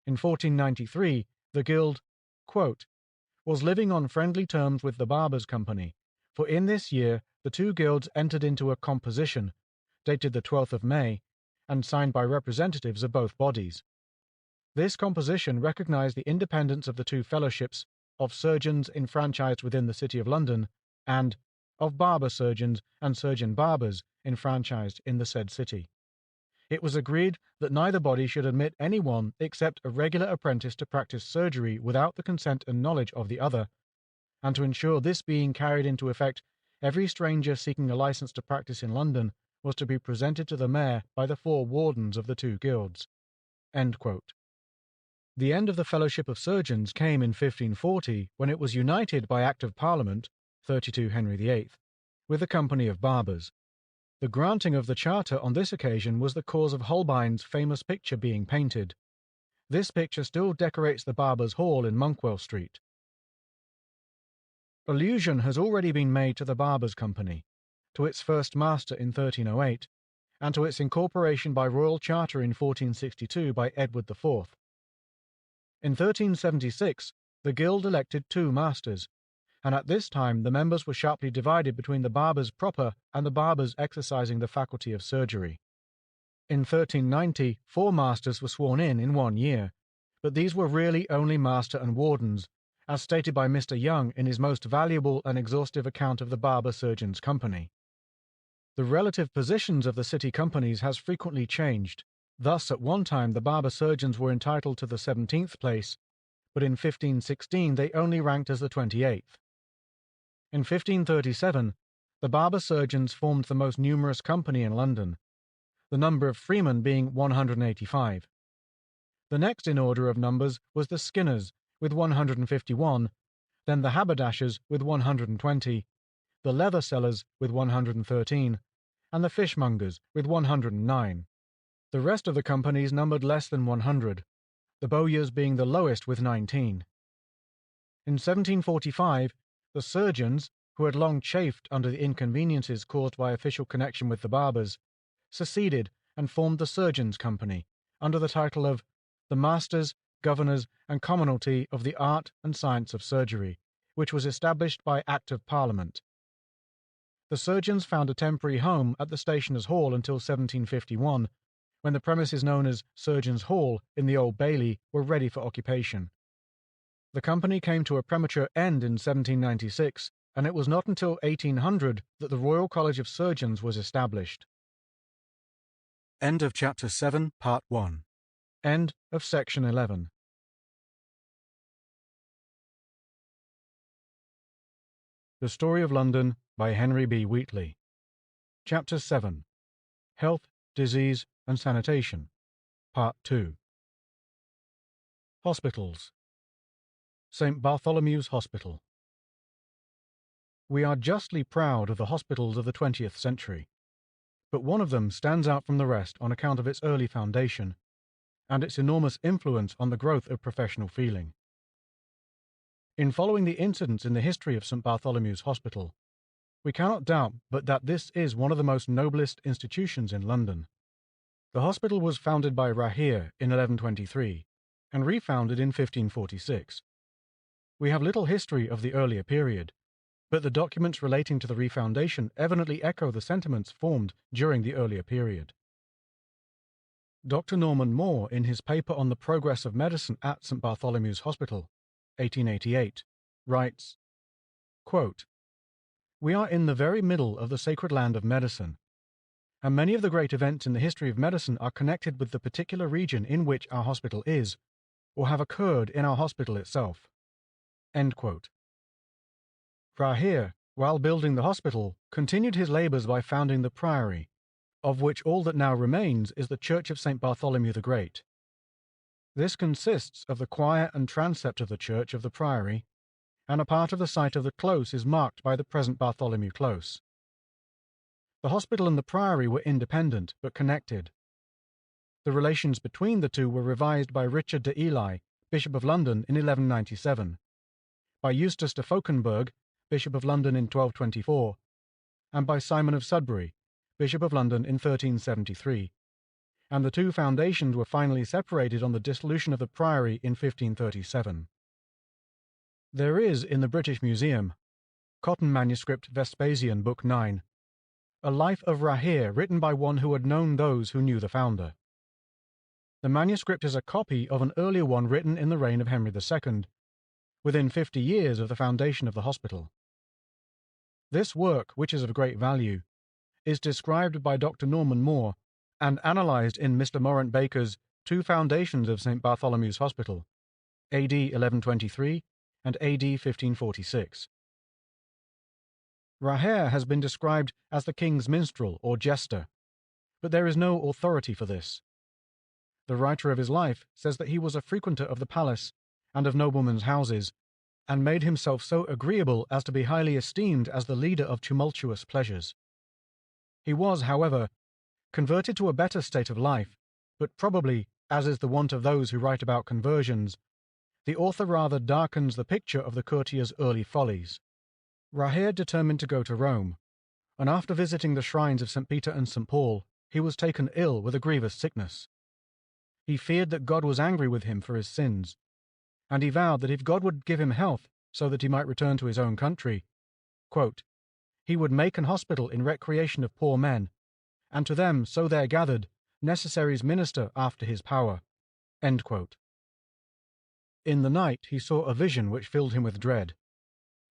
In 1493 the guild, quote, was living on friendly terms with the Barbers' Company, for in this year the two guilds entered into a composition, dated the 12th of May, and signed by representatives of both bodies. This composition recognized the independence of the two fellowships of surgeons enfranchised within the City of London, and of barber surgeons and surgeon barbers enfranchised in the said city. It was agreed that neither body should admit any one except a regular apprentice to practice surgery without the consent and knowledge of the other, and to ensure this being carried into effect, every stranger seeking a license to practice in London was to be presented to the mayor by the 4 wardens of the 2 guilds. End quote. The end of the Fellowship of Surgeons came in 1540, when it was united by Act of Parliament, 32 Henry VIII, with the Company of Barbers. The granting of the charter on this occasion was the cause of Holbein's famous picture being painted. This picture still decorates the Barbers' Hall in Monkwell Street. Allusion has already been made to the Barbers' Company, to its first master in 1308, and to its incorporation by royal charter in 1462 by Edward IV. In 1376, the guild elected 2 masters, and at this time the members were sharply divided between the barbers proper and the barbers exercising the faculty of surgery. In 1390, 4 masters were sworn in 1 year, but these were really only master and wardens, as stated by Mr. Young in his most valuable and exhaustive account of the Barber Surgeons' Company. The relative positions of the city companies has frequently changed. Thus, at one time the barber surgeons were entitled to the 17th place, but in 1516 they only ranked as the 28th. In 1537, the barber surgeons formed the most numerous company in London, the number of freemen being 185. The next in order of numbers was the skinners, with 151, then the haberdashers with 120, the leather sellers with 113, and the fishmongers with 109. The rest of the companies numbered less than 100, the bowyers being the lowest with 19. In 1745, the surgeons, who had long chafed under the inconveniences caused by official connection with the barbers, seceded and formed the Surgeons' Company, under the title of the Masters, Governors, and Commonalty of the Art and Science of Surgery, which was established by Act of Parliament. The surgeons found a temporary home at the Stationers' Hall until 1751, when the premises known as Surgeons' Hall in the Old Bailey were ready for occupation. The company came to a premature end in 1796, and it was not until 1800 that the Royal College of Surgeons was established. End of Chapter 7, Part 1. End of Section 11. The Story of London by Henry B. Wheatley. Chapter 7. Health, Disease, and Sanitation. Part 2. Hospitals. St. Bartholomew's Hospital. We are justly proud of the hospitals of the 20th century, but one of them stands out from the rest on account of its early foundation and its enormous influence on the growth of professional feeling. In following the incidents in the history of St. Bartholomew's Hospital, we cannot doubt but that this is one of the most noblest institutions in London. The hospital was founded by Rahere in 1123 and refounded in 1546. We have little history of the earlier period, but the documents relating to the refoundation evidently echo the sentiments formed during the earlier period. Dr. Norman Moore, in his paper on the progress of medicine at St. Bartholomew's Hospital, 1888, writes, quote, "We are in the very middle of the sacred land of medicine, and many of the great events in the history of medicine are connected with the particular region in which our hospital is, or have occurred in our hospital itself." End quote. Rahere, while building the hospital, continued his labours by founding the priory, of which all that now remains is the Church of St. Bartholomew the Great. This consists of the choir and transept of the church of the priory, and a part of the site of the close is marked by the present Bartholomew Close. The hospital and the priory were independent, but connected. The relations between the two were revised by Richard de Ely, Bishop of London, in 1197, by Eustace de Fauconberg, Bishop of London, in 1224, and by Simon of Sudbury, Bishop of London, in 1373, and the two foundations were finally separated on the dissolution of the priory in 1537. There is in the British Museum, Cotton Manuscript Vespasian, Book 9, a life of Rahere written by one who had known those who knew the founder. The manuscript is a copy of an earlier one written in the reign of Henry II, within 50 years of the foundation of the hospital. This work, which is of great value, is described by Dr. Norman Moore and analysed in Mr. Morant Baker's Two Foundations of St. Bartholomew's Hospital, AD 1123 and AD 1546. Rahere has been described as the king's minstrel or jester, but there is no authority for this. The writer of his life says that he was a frequenter of the palace and of noblemen's houses, and made himself so agreeable as to be highly esteemed as the leader of tumultuous pleasures. He was, however, converted to a better state of life, but probably, as is the wont of those who write about conversions, the author rather darkens the picture of the courtier's early follies. Rahere determined to go to Rome, and after visiting the shrines of St. Peter and St. Paul, he was taken ill with a grievous sickness. He feared that God was angry with him for his sins, and he vowed that if God would give him health so that he might return to his own country, quote, he would make an hospital in recreation of poor men, and to them so there gathered necessaries minister after his power. End quote. In the night he saw a vision which filled him with dread.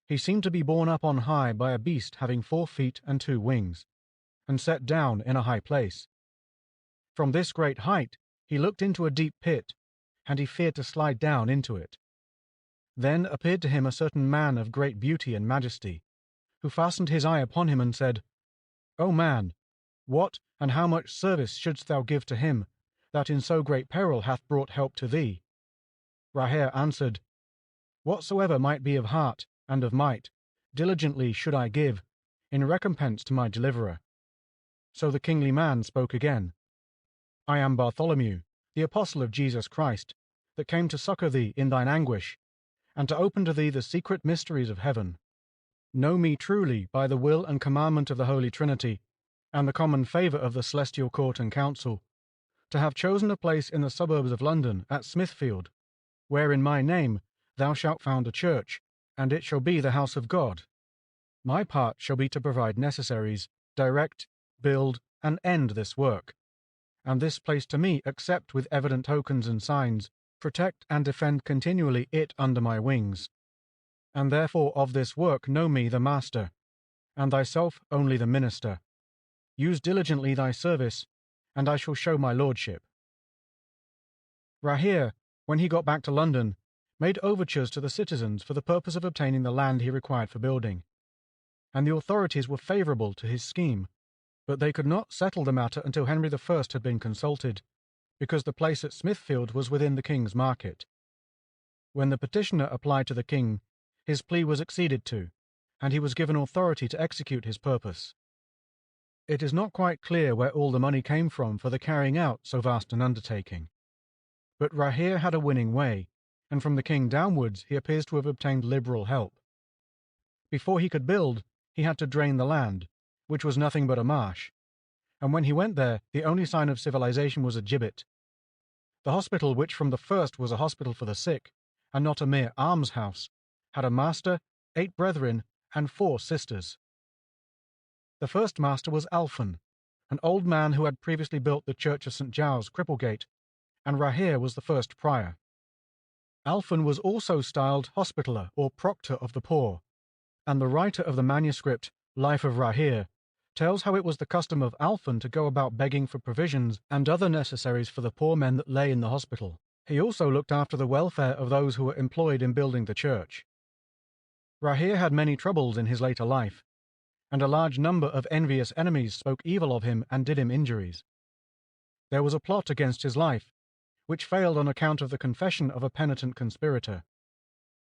He seemed to be borne up on high by a beast having 4 feet and 2 wings, and set down in a high place. From this great height he looked into a deep pit, and he feared to slide down into it. Then appeared to him a certain man of great beauty and majesty, who fastened his eye upon him and said, O man, what and how much service shouldst thou give to him that in so great peril hath brought help to thee? Rahere answered, Whatsoever might be of heart and of might, diligently should I give, in recompense to my deliverer. So the kingly man spoke again, I am Bartholomew, the apostle of Jesus Christ, that came to succour thee in thine anguish, and to open to thee the secret mysteries of heaven. Know me truly by the will and commandment of the Holy Trinity, and the common favour of the celestial court and council, to have chosen a place in the suburbs of London at Smithfield, where in my name thou shalt found a church, and it shall be the house of God. My part shall be to provide necessaries, direct, build, and end this work, and this place to me accept with evident tokens and signs, protect and defend continually it under my wings. And therefore of this work know me the master, and thyself only the minister. Use diligently thy service, and I shall show my lordship. Rahere, when he got back to London, made overtures to the citizens for the purpose of obtaining the land he required for building, and the authorities were favourable to his scheme, but they could not settle the matter until Henry I had been consulted, because the place at Smithfield was within the king's market. When the petitioner applied to the king, his plea was acceded to, and he was given authority to execute his purpose. It is not quite clear where all the money came from for the carrying out so vast an undertaking. But Rahere had a winning way, and from the king downwards he appears to have obtained liberal help. Before he could build, he had to drain the land, which was nothing but a marsh, and when he went there, the only sign of civilization was a gibbet. The hospital, which from the first was a hospital for the sick, and not a mere almshouse, had a master, 8 brethren, and 4 sisters. The first master was Alphen, an old man who had previously built the church of St. Giles, Cripplegate, and Rahere was the first prior. Alphen was also styled hospitaller or proctor of the poor, and the writer of the manuscript Life of Rahere tells how it was the custom of Alphen to go about begging for provisions and other necessaries for the poor men that lay in the hospital. He also looked after the welfare of those who were employed in building the church. Rahere had many troubles in his later life, and a large number of envious enemies spoke evil of him and did him injuries. There was a plot against his life, which failed on account of the confession of a penitent conspirator.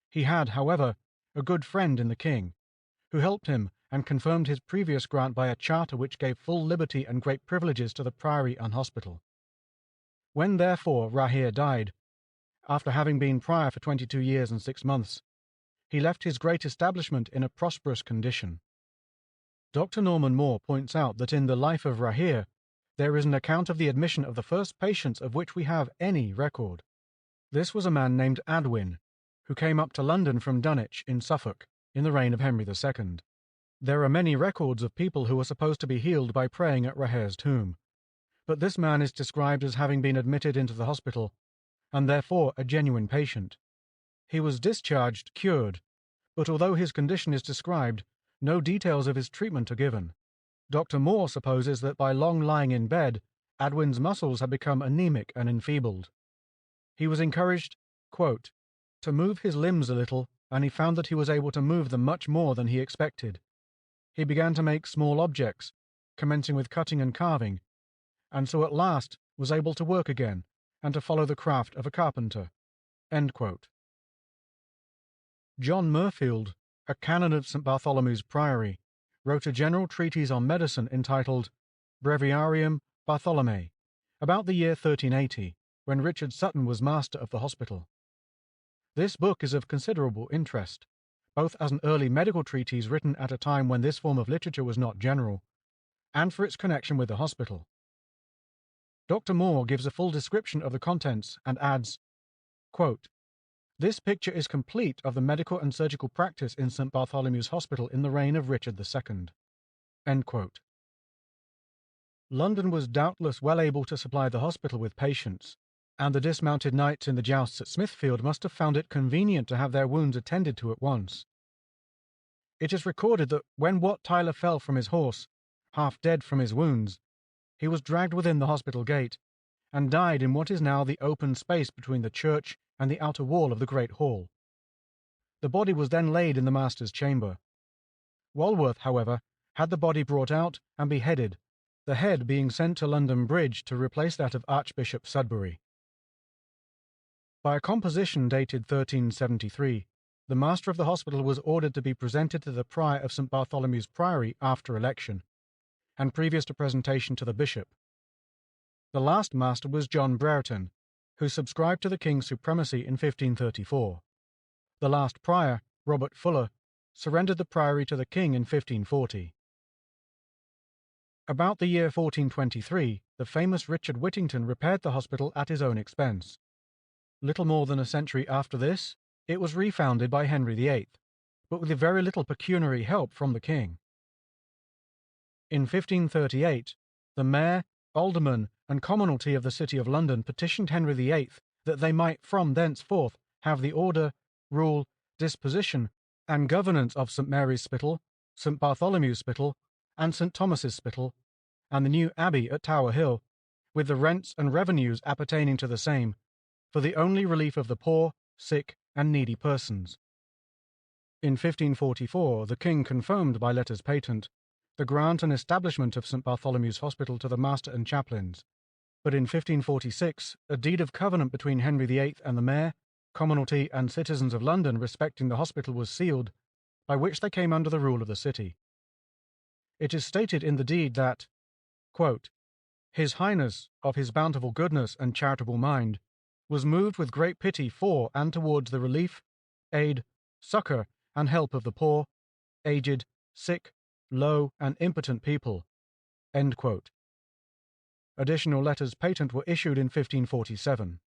He had, however, a good friend in the king, who helped him and confirmed his previous grant by a charter which gave full liberty and great privileges to the priory and hospital. When therefore Rahere died, after having been prior for 22 years and 6 months, he left his great establishment in a prosperous condition. Dr. Norman Moore points out that in the life of Rahere there is an account of the admission of the first patients of which we have any record. This was a man named Adwin, who came up to London from Dunwich in Suffolk in the reign of Henry II. There are many records of people who are supposed to be healed by praying at Rahere's tomb, but this man is described as having been admitted into the hospital, and therefore a genuine patient. He was discharged cured, but although his condition is described, no details of his treatment are given. Dr. Moore supposes that by long lying in bed, Adwin's muscles had become anemic and enfeebled. He was encouraged, quote, to move his limbs a little, and he found that he was able to move them much more than he expected. He began to make small objects, commencing with cutting and carving, and so at last was able to work again and to follow the craft of a carpenter. End quote. John Murfield, a canon of St. Bartholomew's Priory, wrote a general treatise on medicine entitled Breviarium Bartholomeae, about the year 1380, when Richard Sutton was master of the hospital. This book is of considerable interest, both as an early medical treatise written at a time when this form of literature was not general, and for its connection with the hospital. Dr. Moore gives a full description of the contents and adds, quote, this picture is complete of the medical and surgical practice in St. Bartholomew's Hospital in the reign of Richard II. End quote. London was doubtless well able to supply the hospital with patients, and the dismounted knights in the jousts at Smithfield must have found it convenient to have their wounds attended to at once. It is recorded that when Wat Tyler fell from his horse, half dead from his wounds, he was dragged within the hospital gate, and died in what is now the open space between the church and the outer wall of the great hall. The body was then laid in the master's chamber. Walworth, however, had the body brought out and beheaded, the head being sent to London Bridge to replace that of Archbishop Sudbury. By a composition dated 1373, the master of the hospital was ordered to be presented to the prior of St. Bartholomew's Priory after election, and previous to presentation to the bishop. The last master was John Brereton, who subscribed to the king's supremacy in 1534. The last prior, Robert Fuller, surrendered the priory to the king in 1540. About the year 1423, the famous Richard Whittington repaired the hospital at his own expense. Little more than a century after this, it was refounded by Henry VIII, but with very little pecuniary help from the king. In 1538, the mayor, aldermen, and commonalty of the city of London petitioned Henry VIII that they might from thenceforth have the order, rule, disposition, and governance of St. Mary's Spital, St. Bartholomew's Spital, and St. Thomas's Spital, and the new abbey at Tower Hill, with the rents and revenues appertaining to the same, for the only relief of the poor, sick, and needy persons. In 1544, the king confirmed by letters patent the grant and establishment of St. Bartholomew's Hospital to the master and chaplains, but in 1546 a deed of covenant between Henry VIII and the mayor, commonalty, and citizens of London respecting the hospital was sealed, by which they came under the rule of the city. It is stated in the deed that, quote, His Highness, of his bountiful goodness and charitable mind, was moved with great pity for and towards the relief, aid, succor, and help of the poor, aged, sick, low, and impotent people. End quote. Additional letters patent were issued in 1547.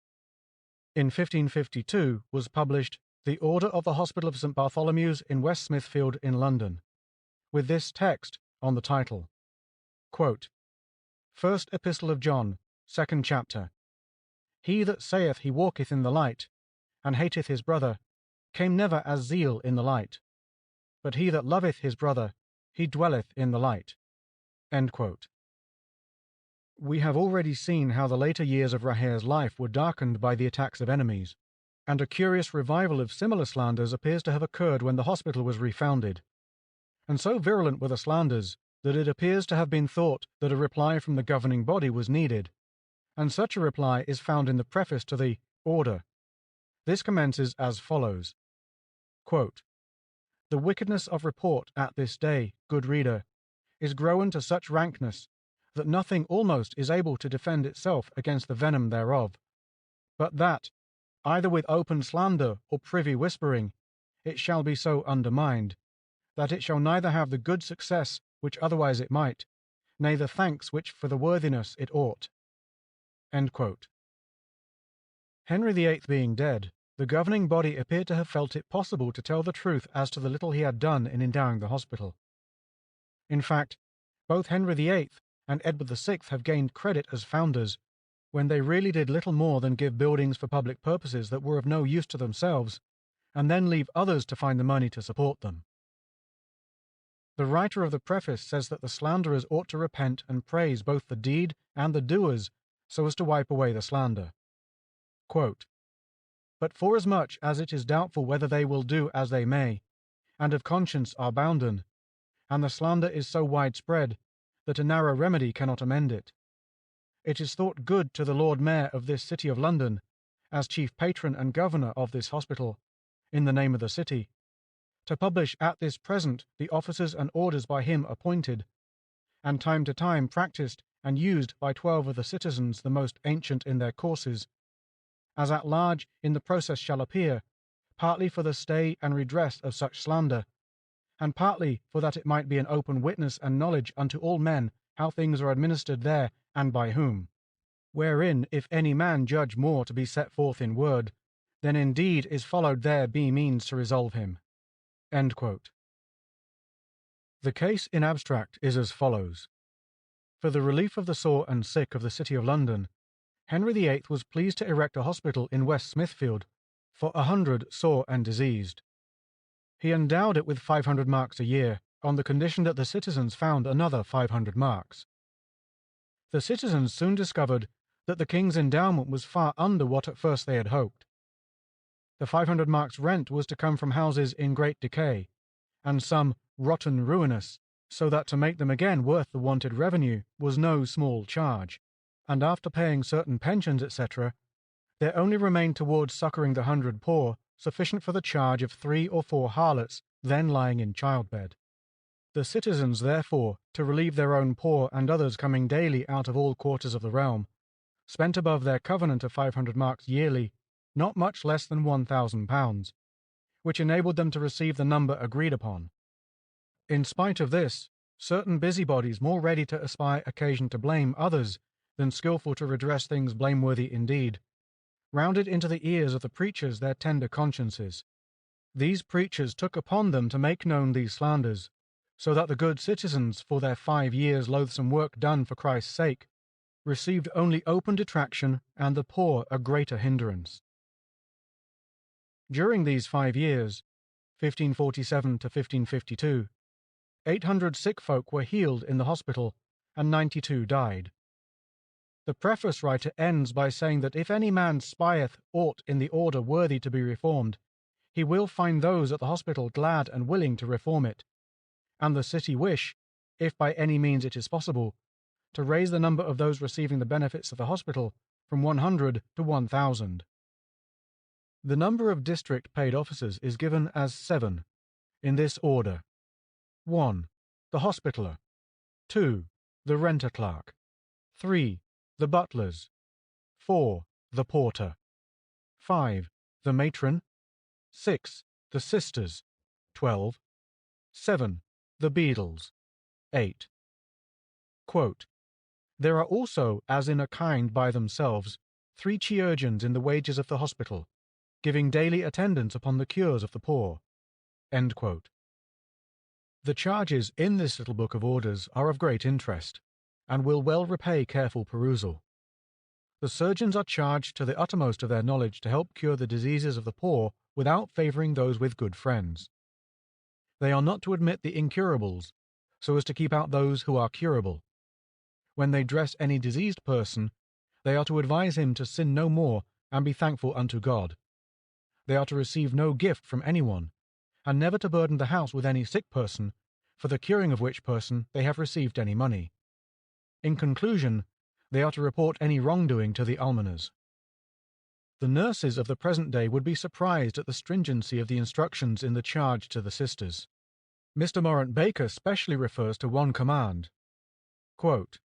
In 1552 was published The Order of the Hospital of St. Bartholomew's in West Smithfield in London, with this text on the title, quote, First Epistle of John, 2nd chapter. He that saith he walketh in the light, and hateth his brother, came never as zeal in the light. But he that loveth his brother, he dwelleth in the light. End quote. We have already seen how the later years of Rahere's life were darkened by the attacks of enemies, and a curious revival of similar slanders appears to have occurred when the hospital was refounded. And so virulent were the slanders that it appears to have been thought that a reply from the governing body was needed, and such a reply is found in the preface to the Order. This commences as follows, quote, The wickedness of report at this day, good reader, is grown to such rankness, that nothing almost is able to defend itself against the venom thereof, but that, either with open slander or privy whispering, it shall be so undermined, that it shall neither have the good success which otherwise it might, nay the thanks which for the worthiness it ought. Henry VIII being dead, the governing body appeared to have felt it possible to tell the truth as to the little he had done in endowing the hospital. In fact, both Henry VIII and Edward VI have gained credit as founders, when they really did little more than give buildings for public purposes that were of no use to themselves, and then leave others to find the money to support them. The writer of the preface says that the slanderers ought to repent and praise both the deed and the doers, so as to wipe away the slander. Quote, "But forasmuch as it is doubtful whether they will do as they may, and of conscience are bounden, and the slander is so widespread that a narrow remedy cannot amend it, it is thought good to the Lord Mayor of this city of London, as chief patron and governor of this hospital, in the name of the city, to publish at this present the offices and orders by him appointed, and time to time practised and used by 12 of the citizens the most ancient in their courses, as at large in the process shall appear, partly for the stay and redress of such slander, and partly for that it might be an open witness and knowledge unto all men how things are administered there and by whom, wherein if any man judge more to be set forth in word, then indeed is followed there be means to resolve him." End quote. The case in abstract is as follows. For the relief of the sore and sick of the City of London, Henry VIII was pleased to erect a hospital in West Smithfield for 100 sore and diseased. He endowed it with 500 marks a year, on the condition that the citizens found another 500 marks. The citizens soon discovered that the king's endowment was far under what at first they had hoped. The 500 marks rent was to come from houses in great decay, and some rotten ruinous, so that to make them again worth the wanted revenue was no small charge, and after paying certain pensions, etc., there only remained towards succouring the 100 poor sufficient for the charge of 3 or 4 harlots then lying in childbed. The citizens, therefore, to relieve their own poor and others coming daily out of all quarters of the realm, spent above their covenant of 500 marks yearly not much less than £1,000, which enabled them to receive the number agreed upon. In spite of this, certain busybodies more ready to espy occasion to blame others than skilful to redress things blameworthy indeed, rounded into the ears of the preachers their tender consciences. These preachers took upon them to make known these slanders, so that the good citizens, for their 5 years' loathsome work done for Christ's sake, received only open detraction and the poor a greater hindrance. During these 5 years, 1547 to 1552, 800 sick folk were healed in the hospital, and 92 died. The preface writer ends by saying that if any man spieth aught in the order worthy to be reformed, he will find those at the hospital glad and willing to reform it, and the city wish, if by any means it is possible, to raise the number of those receiving the benefits of the hospital from 100 to 1,000. The number of district paid officers is given as 7, in this order: 1. The hospitaller. 2. The renter clerk. 3. The butlers. 4. The porter. 5. The matron. 6. The sisters. 12. 7. The beadles. 8. Quote, "There are also, as in a kind by themselves, 3 chirurgeons in the wages of the hospital, giving daily attendance upon the cures of the poor." End quote. The charges in this little book of orders are of great interest, and will well repay careful perusal. The surgeons are charged to the uttermost of their knowledge to help cure the diseases of the poor without favouring those with good friends. They are not to admit the incurables, so as to keep out those who are curable. When they dress any diseased person, they are to advise him to sin no more and be thankful unto God. They are to receive no gift from anyone, and never to burden the house with any sick person, for the curing of which person they have received any money. In conclusion, they are to report any wrongdoing to the almoners. The nurses of the present day would be surprised at the stringency of the instructions in the charge to the sisters. Mr. Morant Baker specially refers to one command. Quote,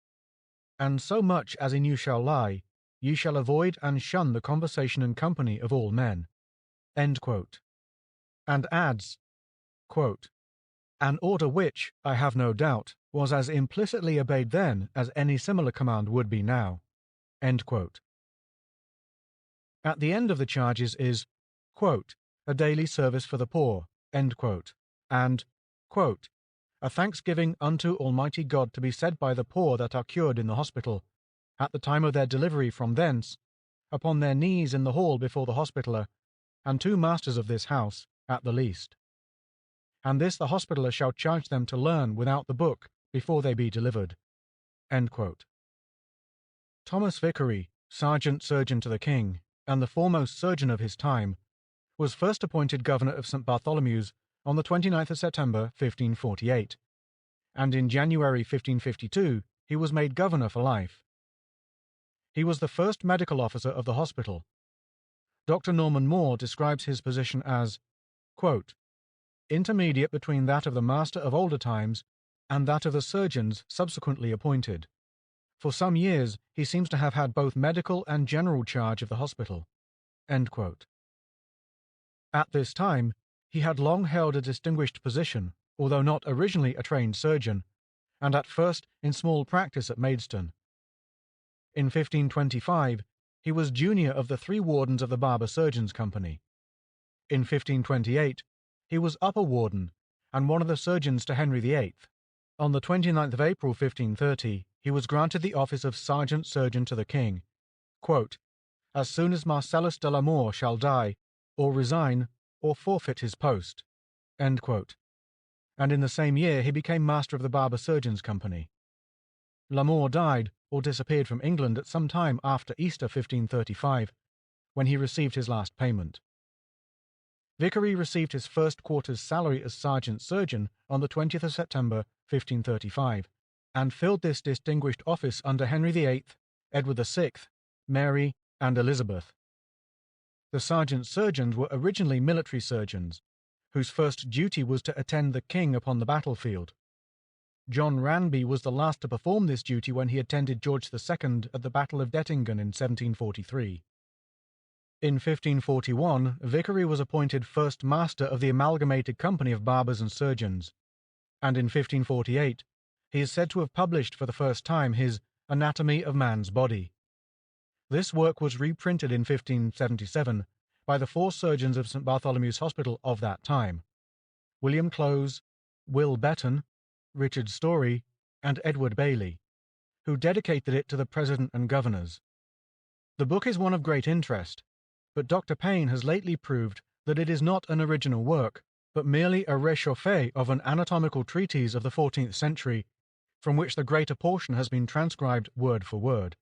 and so much as in you shall lie, ye shall avoid and shun the conversation and company of all men. End quote. And adds, quote, an order which, I have no doubt, was as implicitly obeyed then as any similar command would be now. End quote. At the end of the charges is, quote, a daily service for the poor, end quote, and, quote, a thanksgiving unto Almighty God to be said by the poor that are cured in the hospital, at the time of their delivery from thence, upon their knees in the hall before the hospitaller, and 2 masters of this house, at the least. And this the hospitaller shall charge them to learn without the book before they be delivered. End quote. Thomas Vicary, Sergeant Surgeon to the King, and the foremost surgeon of his time, was first appointed governor of St. Bartholomew's on the 29th of September 1548, and in January 1552 he was made governor for life. He was the first medical officer of the hospital. Dr. Norman Moore describes his position as, quote, intermediate between that of the master of older times and that of the surgeons subsequently appointed. For some years he seems to have had both medical and general charge of the hospital. End quote. At this time, he had long held a distinguished position, although not originally a trained surgeon, and at first in small practice at Maidstone. In 1525, he was junior of the 3 wardens of the Barber Surgeons' Company. In 1528, he was upper warden, and one of the surgeons to Henry VIII. On the 29th of April 1530, he was granted the office of Sergeant Surgeon to the King, quote, as soon as Marcellus de la More shall die, or resign, or forfeit his post. End quote. And in the same year he became master of the Barber Surgeons' Company. Lamore died, or disappeared from England at some time after Easter 1535, when he received his last payment. Vicary received his first quarter's salary as Sergeant Surgeon on the 20th of September 1535, and filled this distinguished office under Henry VIII, Edward VI, Mary, and Elizabeth. The Sergeant Surgeons were originally military surgeons, whose first duty was to attend the king upon the battlefield. John Ranby was the last to perform this duty when he attended George II at the Battle of Dettingen in 1743. In 1541, Vicary was appointed First Master of the Amalgamated Company of Barbers and Surgeons, and in 1548 he is said to have published for the first time his Anatomy of Man's Body. This work was reprinted in 1577 by the 4 surgeons of St. Bartholomew's Hospital of that time, William Close, Will Betton, Richard Story, and Edward Bailey, who dedicated it to the President and Governors. The book is one of great interest, but Dr. Payne has lately proved that it is not an original work, but merely a réchauffé of an anatomical treatise of the 14th century, from which the greater portion has been transcribed word for word.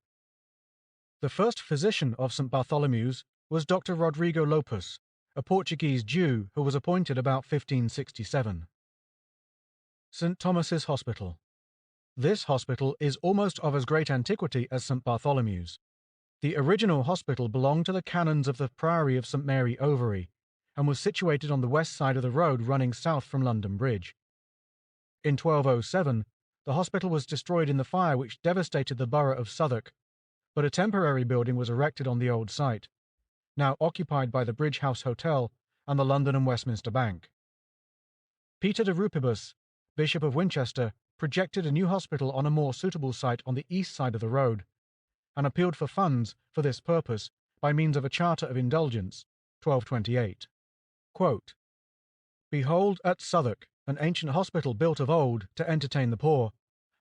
The first physician of St. Bartholomew's was Dr. Rodrigo Lopes, a Portuguese Jew who was appointed about 1567. St. Thomas's Hospital. This hospital is almost of as great antiquity as St. Bartholomew's. The original hospital belonged to the canons of the Priory of St. Mary Overy, and was situated on the west side of the road running south from London Bridge. In 1207, the hospital was destroyed in the fire which devastated the borough of Southwark, but a temporary building was erected on the old site, now occupied by the Bridge House Hotel and the London and Westminster Bank. Peter de Rupibus, Bishop of Winchester, projected a new hospital on a more suitable site on the east side of the road, and appealed for funds for this purpose by means of a charter of indulgence, 1228. Quote, behold, at Southwark, an ancient hospital built of old to entertain the poor,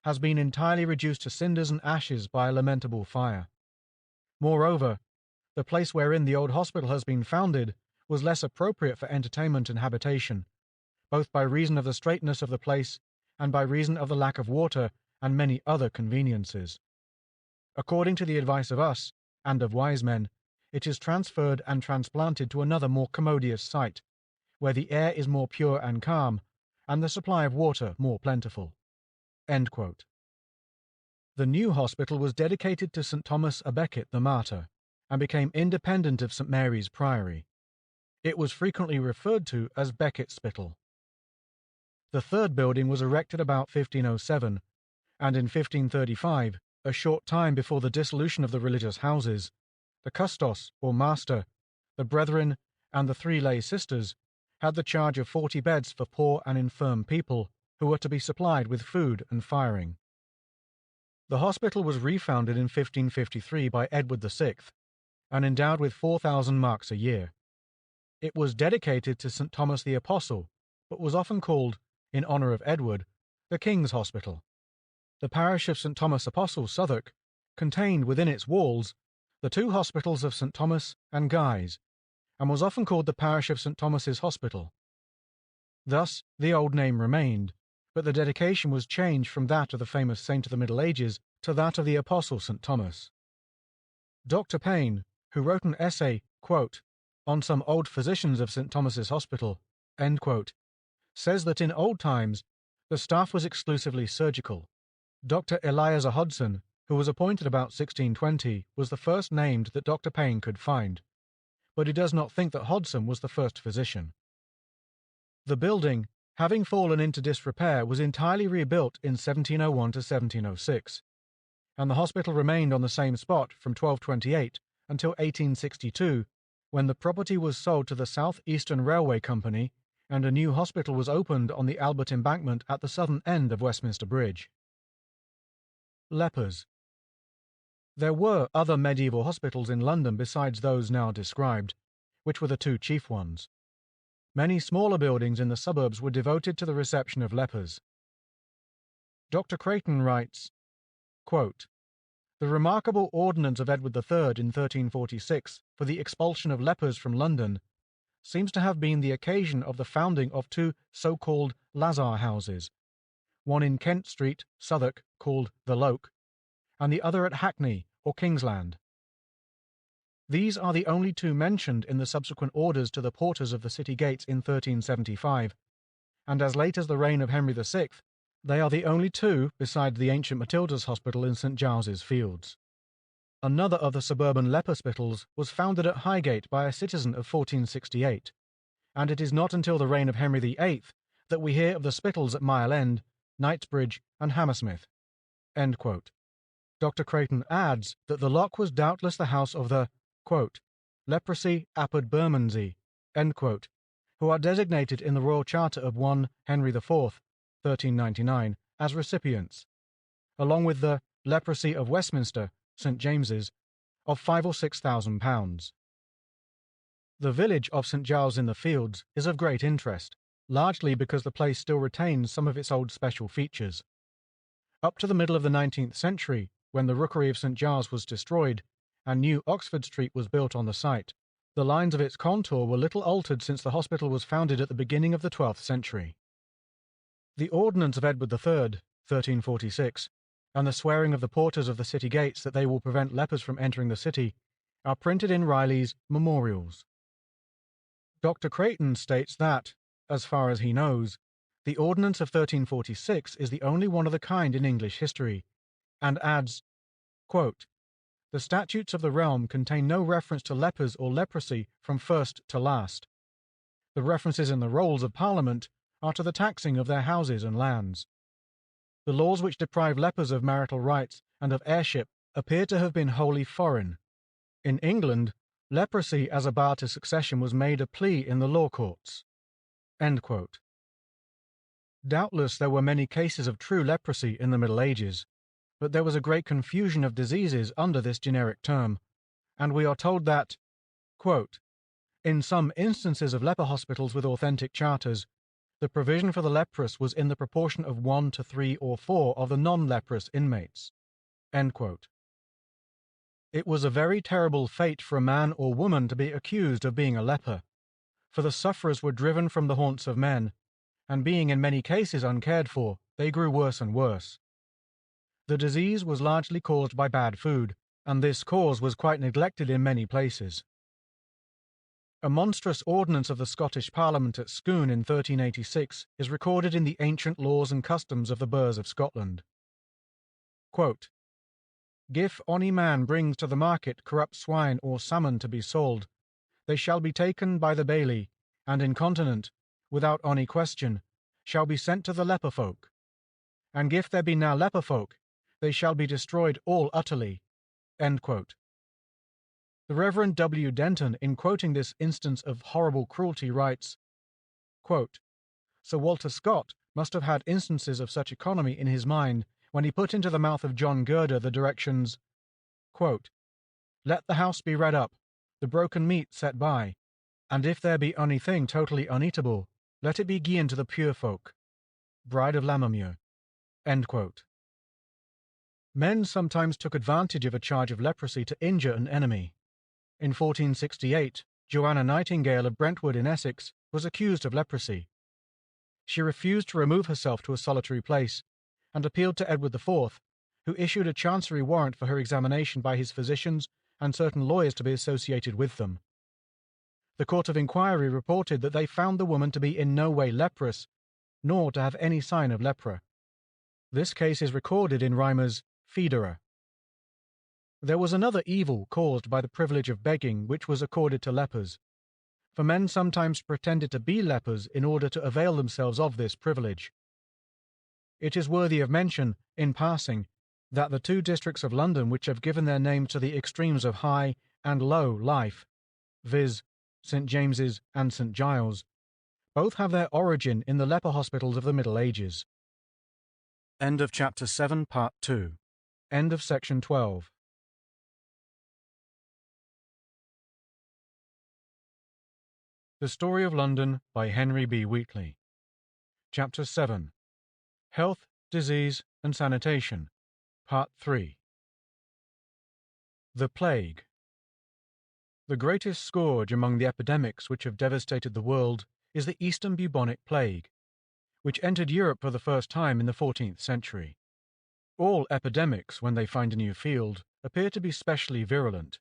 has been entirely reduced to cinders and ashes by a lamentable fire. Moreover, the place wherein the old hospital has been founded was less appropriate for entertainment and habitation, both by reason of the straitness of the place and by reason of the lack of water and many other conveniences. According to the advice of us, and of wise men, it is transferred and transplanted to another more commodious site, where the air is more pure and calm, and the supply of water more plentiful. End quote. The new hospital was dedicated to St. Thomas a Becket the martyr, and became independent of St. Mary's Priory. It was frequently referred to as Becket Spital. The third building was erected about 1507, and in 1535 a short time before the dissolution of the religious houses, the custos, or master, the brethren, and the 3 lay sisters had the charge of 40 beds for poor and infirm people who were to be supplied with food and firing. The hospital was refounded in 1553 by Edward VI and endowed with 4,000 marks a year. It was dedicated to St. Thomas the Apostle, but was often called, in honour of Edward, the King's Hospital. The parish of St. Thomas Apostle, Southwark, contained within its walls the 2 hospitals of St. Thomas and Guy's, and was often called the parish of St. Thomas's Hospital. Thus, the old name remained, but the dedication was changed from that of the famous saint of the Middle Ages to that of the Apostle St. Thomas. Dr. Payne, who wrote an essay, quote, on some old physicians of St. Thomas's Hospital, end quote, says that in old times the staff was exclusively surgical. Dr. Eliza Hodson, who was appointed about 1620, was the first named that Dr. Payne could find, but he does not think that Hodson was the first physician. The building, having fallen into disrepair, was entirely rebuilt in 1701 to 1706, and the hospital remained on the same spot from 1228 until 1862, when the property was sold to the South Eastern Railway Company and a new hospital was opened on the Albert Embankment at the southern end of Westminster Bridge. Lepers. There were other medieval hospitals in London besides those now described, which were the 2 chief ones. Many smaller buildings in the suburbs were devoted to the reception of lepers. Dr. Creighton writes, quote, the remarkable ordinance of Edward III in 1346 for the expulsion of lepers from London seems to have been the occasion of the founding of 2 so-called lazar houses, one in Kent Street, Southwark, called the Loke, and the other at Hackney, or Kingsland. These are the only 2 mentioned in the subsequent orders to the porters of the city gates in 1375, and as late as the reign of Henry VI, they are the only 2 beside the ancient Matilda's Hospital in St. Giles's Fields. Another of the suburban leper hospitals was founded at Highgate by a citizen of 1468, and it is not until the reign of Henry VIII that we hear of the spitals at Mile End, Knightsbridge, and Hammersmith. End quote. Dr. Creighton adds that the Lock was doubtless the house of the, quote, leprosy apud Bermondsey, end quote, who are designated in the Royal Charter of 1 Henry IV, 1399, as recipients, along with the leprosy of Westminster, St. James's, of £5,000 or £6,000. The village of St. Giles in the Fields is of great interest, largely because the place still retains some of its old special features. Up to the middle of the 19th century, when the rookery of St. Giles was destroyed and new Oxford Street was built on the site, the lines of its contour were little altered since the hospital was founded at the beginning of the 12th century. The ordinance of Edward III, 1346, and the swearing of the porters of the city gates that they will prevent lepers from entering the city are printed in Riley's Memorials. Dr. Creighton states that, as far as he knows, the ordinance of 1346 is the only one of the kind in English history, and adds, quote, the statutes of the realm contain no reference to lepers or leprosy from first to last. The references in the rolls of Parliament are to the taxing of their houses and lands. The laws which deprive lepers of marital rights and of heirship appear to have been wholly foreign. In England, leprosy as a bar to succession was made a plea in the law courts. End quote. Doubtless there were many cases of true leprosy in the Middle Ages, but there was a great confusion of diseases under this generic term, and we are told that, quote, in some instances of leper hospitals with authentic charters, the provision for the leprous was in the proportion of 1 to 3 or 4 of the non-leprous inmates. End quote. It was a very terrible fate for a man or woman to be accused of being a leper, for the sufferers were driven from the haunts of men, and being in many cases uncared for, they grew worse and worse. The disease was largely caused by bad food, and this cause was quite neglected in many places. A monstrous ordinance of the Scottish Parliament at Scone in 1386 is recorded in the ancient laws and customs of the burghs of Scotland. Quote, Gif ony man brings to the market corrupt swine or salmon to be sold, they shall be taken by the bailey, and incontinent, without ony question, shall be sent to the leper folk. And if there be now leper folk, they shall be destroyed all utterly." End quote. The Reverend W. Denton, in quoting this instance of horrible cruelty, writes, quote, "Sir Walter Scott must have had instances of such economy in his mind when he put into the mouth of John Girder the directions, quote, 'Let the house be redd up, the broken meat set by, and if there be ony thing totally uneatable, let it be gi'en to the pure folk.' Bride of Lammermuir." End quote. Men sometimes took advantage of a charge of leprosy to injure an enemy. In 1468, Joanna Nightingale of Brentwood in Essex was accused of leprosy. She refused to remove herself to a solitary place, and appealed to Edward IV, who issued a chancery warrant for her examination by his physicians and certain lawyers to be associated with them. The Court of Inquiry reported that they found the woman to be in no way leprous, nor to have any sign of lepra. This case is recorded in Rymer's Foedera. There was another evil caused by the privilege of begging which was accorded to lepers, for men sometimes pretended to be lepers in order to avail themselves of this privilege. It is worthy of mention, in passing, that the two districts of London which have given their names to the extremes of high and low life, viz., St. James's and St. Giles, both have their origin in the leper hospitals of the Middle Ages. End of Chapter 7, Part 2. End of Section 12. The Story of London by Henry B. Wheatley. Chapter 7. Health, Disease, and Sanitation. Part 3. The Plague. The greatest scourge among the epidemics which have devastated the world is the Eastern bubonic plague, which entered Europe for the first time in the 14th century. All epidemics, when they find a new field, appear to be specially virulent,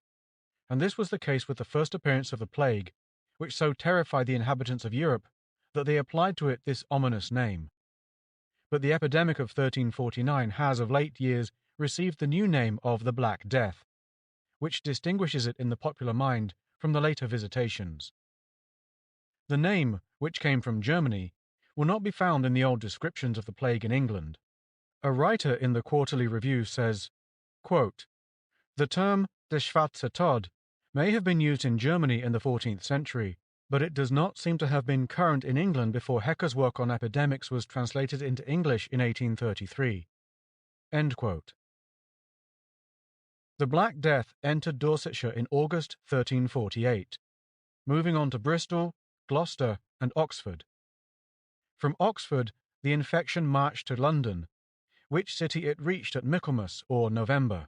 and this was the case with the first appearance of the plague, which so terrified the inhabitants of Europe that they applied to it this ominous name. But the epidemic of 1349 has of late years received the new name of the Black Death, which distinguishes it in the popular mind from the later visitations. The name, which came from Germany, will not be found in the old descriptions of the plague in England. A writer in the Quarterly Review says, quote, "The term der Schwarze Tod may have been used in Germany in the 14th century, but it does not seem to have been current in England before Hecker's work on epidemics was translated into English in 1833. End quote. The Black Death entered Dorsetshire in August 1348, moving on to Bristol, Gloucester, and Oxford. From Oxford, the infection marched to London, which city it reached at Michaelmas, or November.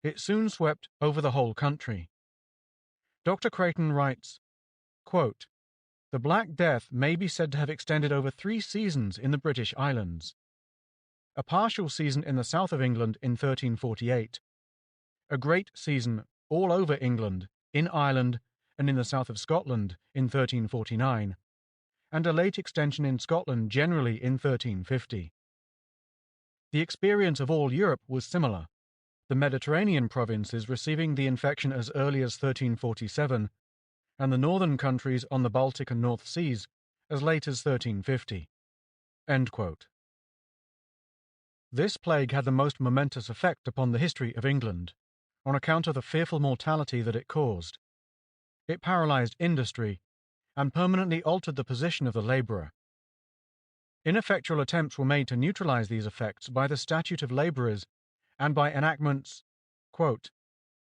It soon swept over the whole country. Dr. Creighton writes, quote, "The Black Death may be said to have extended over 3 seasons in the British Islands. A partial season in the south of England in 1348, a great season all over England, in Ireland, and in the south of Scotland in 1349, and a late extension in Scotland generally in 1350. The experience of all Europe was similar, the Mediterranean provinces receiving the infection as early as 1347, and the northern countries on the Baltic and North Seas as late as 1350. End quote. This plague had the most momentous effect upon the history of England, on account of the fearful mortality that it caused. It paralyzed industry, and permanently altered the position of the labourer. Ineffectual attempts were made to neutralize these effects by the Statute of Labourers, and by enactments, quote,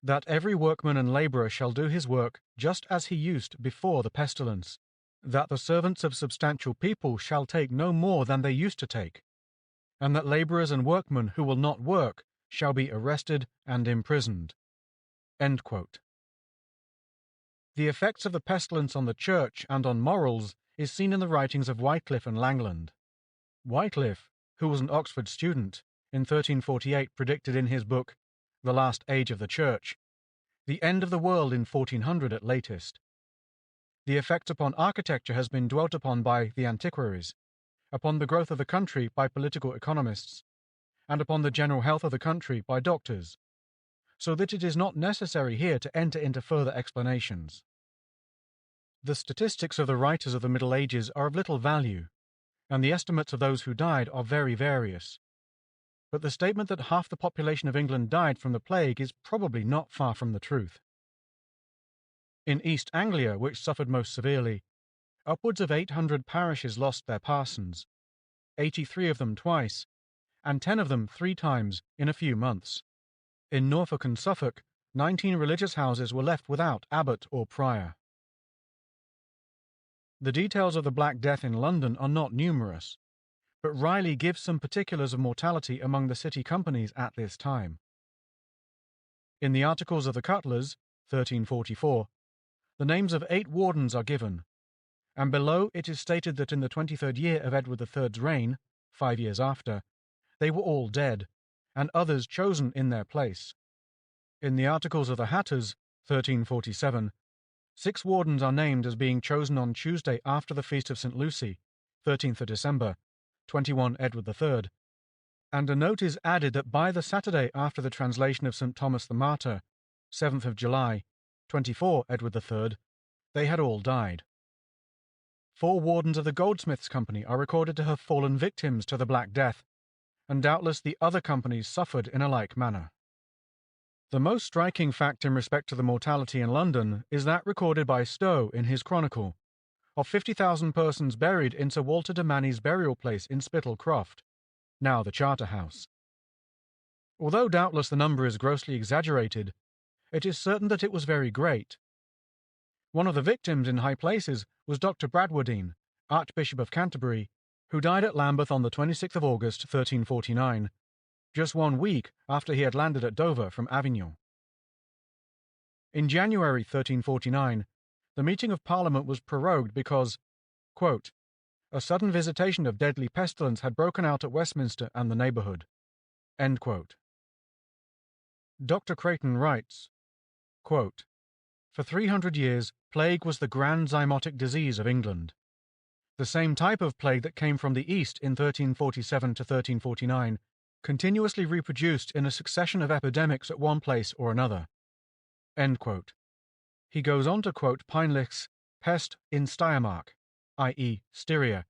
"that every workman and labourer shall do his work just as he used before the pestilence, that the servants of substantial people shall take no more than they used to take, and that labourers and workmen who will not work shall be arrested and imprisoned." End quote. The effects of the pestilence on the church and on morals is seen in the writings of Wycliffe and Langland. Wycliffe, who was an Oxford student, in 1348 predicted in his book, The Last Age of the Church, the end of the world in 1400 at latest. The effect upon architecture has been dwelt upon by the antiquaries, upon the growth of the country by political economists, and upon the general health of the country by doctors, so that it is not necessary here to enter into further explanations. The statistics of the writers of the Middle Ages are of little value, and the estimates of those who died are very various. but the statement that half the population of England died from the plague is probably not far from the truth. In East Anglia, which suffered most severely, upwards of 800 parishes lost their parsons, 83 of them twice, and 10 of them 3 times in a few months. In Norfolk and Suffolk, 19 religious houses were left without abbot or prior. The details of the Black Death in London are not numerous, but Riley gives some particulars of mortality among the city companies at this time. In the Articles of the Cutlers, 1344, the names of 8 wardens are given, and below it is stated that in the 23rd year of Edward III's reign, 5 years after, they were all dead, and others chosen in their place. In the Articles of the Hatters, 1347, 6 wardens are named as being chosen on Tuesday after the feast of St. Lucy, 13th of December, 21 Edward III, and a note is added that by the Saturday after the translation of St. Thomas the Martyr, 7th of July, 24 Edward III, they had all died. 4 wardens of the Goldsmiths' Company are recorded to have fallen victims to the Black Death, and doubtless the other companies suffered in a like manner. The most striking fact in respect to the mortality in London is that recorded by Stowe in his Chronicle, of 50,000 persons buried in Sir Walter de Manny's burial place in Spittal Croft, now the Charterhouse. Although doubtless the number is grossly exaggerated, it is certain that it was very great. One of the victims in high places was Dr. Bradwardine, Archbishop of Canterbury, who died at Lambeth on the 26th of August, 1349, just 1 week after he had landed at Dover from Avignon. In January 1349, the meeting of Parliament was prorogued because, quote, a sudden visitation of deadly pestilence had broken out at Westminster and the neighbourhood. End quote. Dr. Creighton writes, quote, for 300 years, plague was the grand zymotic disease of England. The same type of plague that came from the East in 1347 to 1349 continuously reproduced in a succession of epidemics at one place or another. End quote. He goes on to quote Peinlich's Pest in Steiermark, i.e. Styria,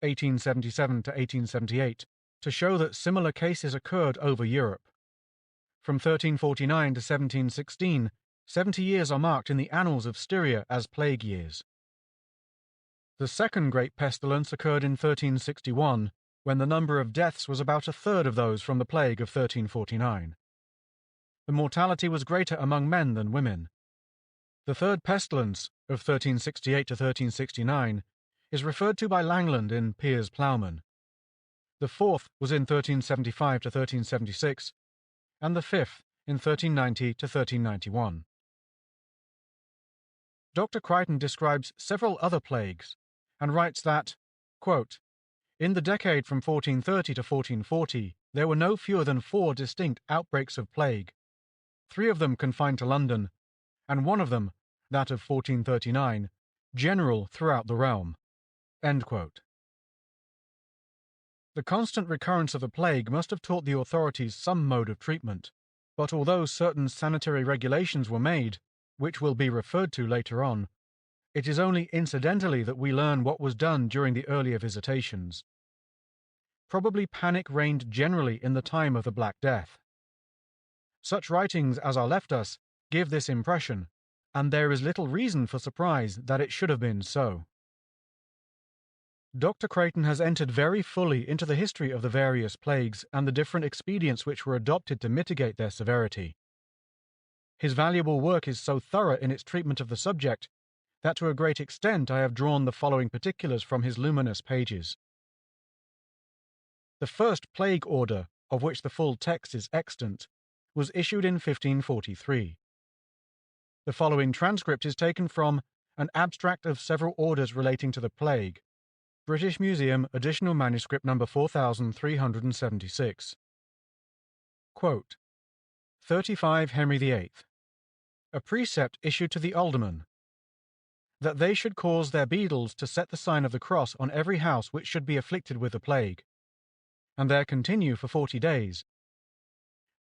1877 to 1878, to show that similar cases occurred over Europe. From 1349 to 1716, 70 years are marked in the annals of Styria as plague years. The second great pestilence occurred in 1361, when the number of deaths was about a third of those from the plague of 1349. The mortality was greater among men than women. The third pestilence, of 1368 to 1369, is referred to by Langland in Piers Plowman. The fourth was in 1375 to 1376, and the fifth in 1390 to 1391. Dr. Crichton describes several other plagues, and writes that, quote, in the decade from 1430 to 1440, there were no fewer than 4 distinct outbreaks of plague, 3 of them confined to London, and one of them, that of 1439, general throughout the realm. End quote. The constant recurrence of the plague must have taught the authorities some mode of treatment, but although certain sanitary regulations were made, which will be referred to later on, it is only incidentally that we learn what was done during the earlier visitations. Probably panic reigned generally in the time of the Black Death. Such writings as are left us give this impression, and there is little reason for surprise that it should have been so. Dr. Creighton has entered very fully into the history of the various plagues and the different expedients which were adopted to mitigate their severity. His valuable work is so thorough in its treatment of the subject that to a great extent I have drawn the following particulars from his luminous pages. The first plague order, of which the full text is extant, was issued in 1543. The following transcript is taken from an abstract of several orders relating to the plague, British Museum, additional manuscript number 4376. Quote, 35 Henry VIII. A precept issued to the aldermen, that they should cause their beadles to set the sign of the cross on every house which should be afflicted with the plague, and there continue for 40 days,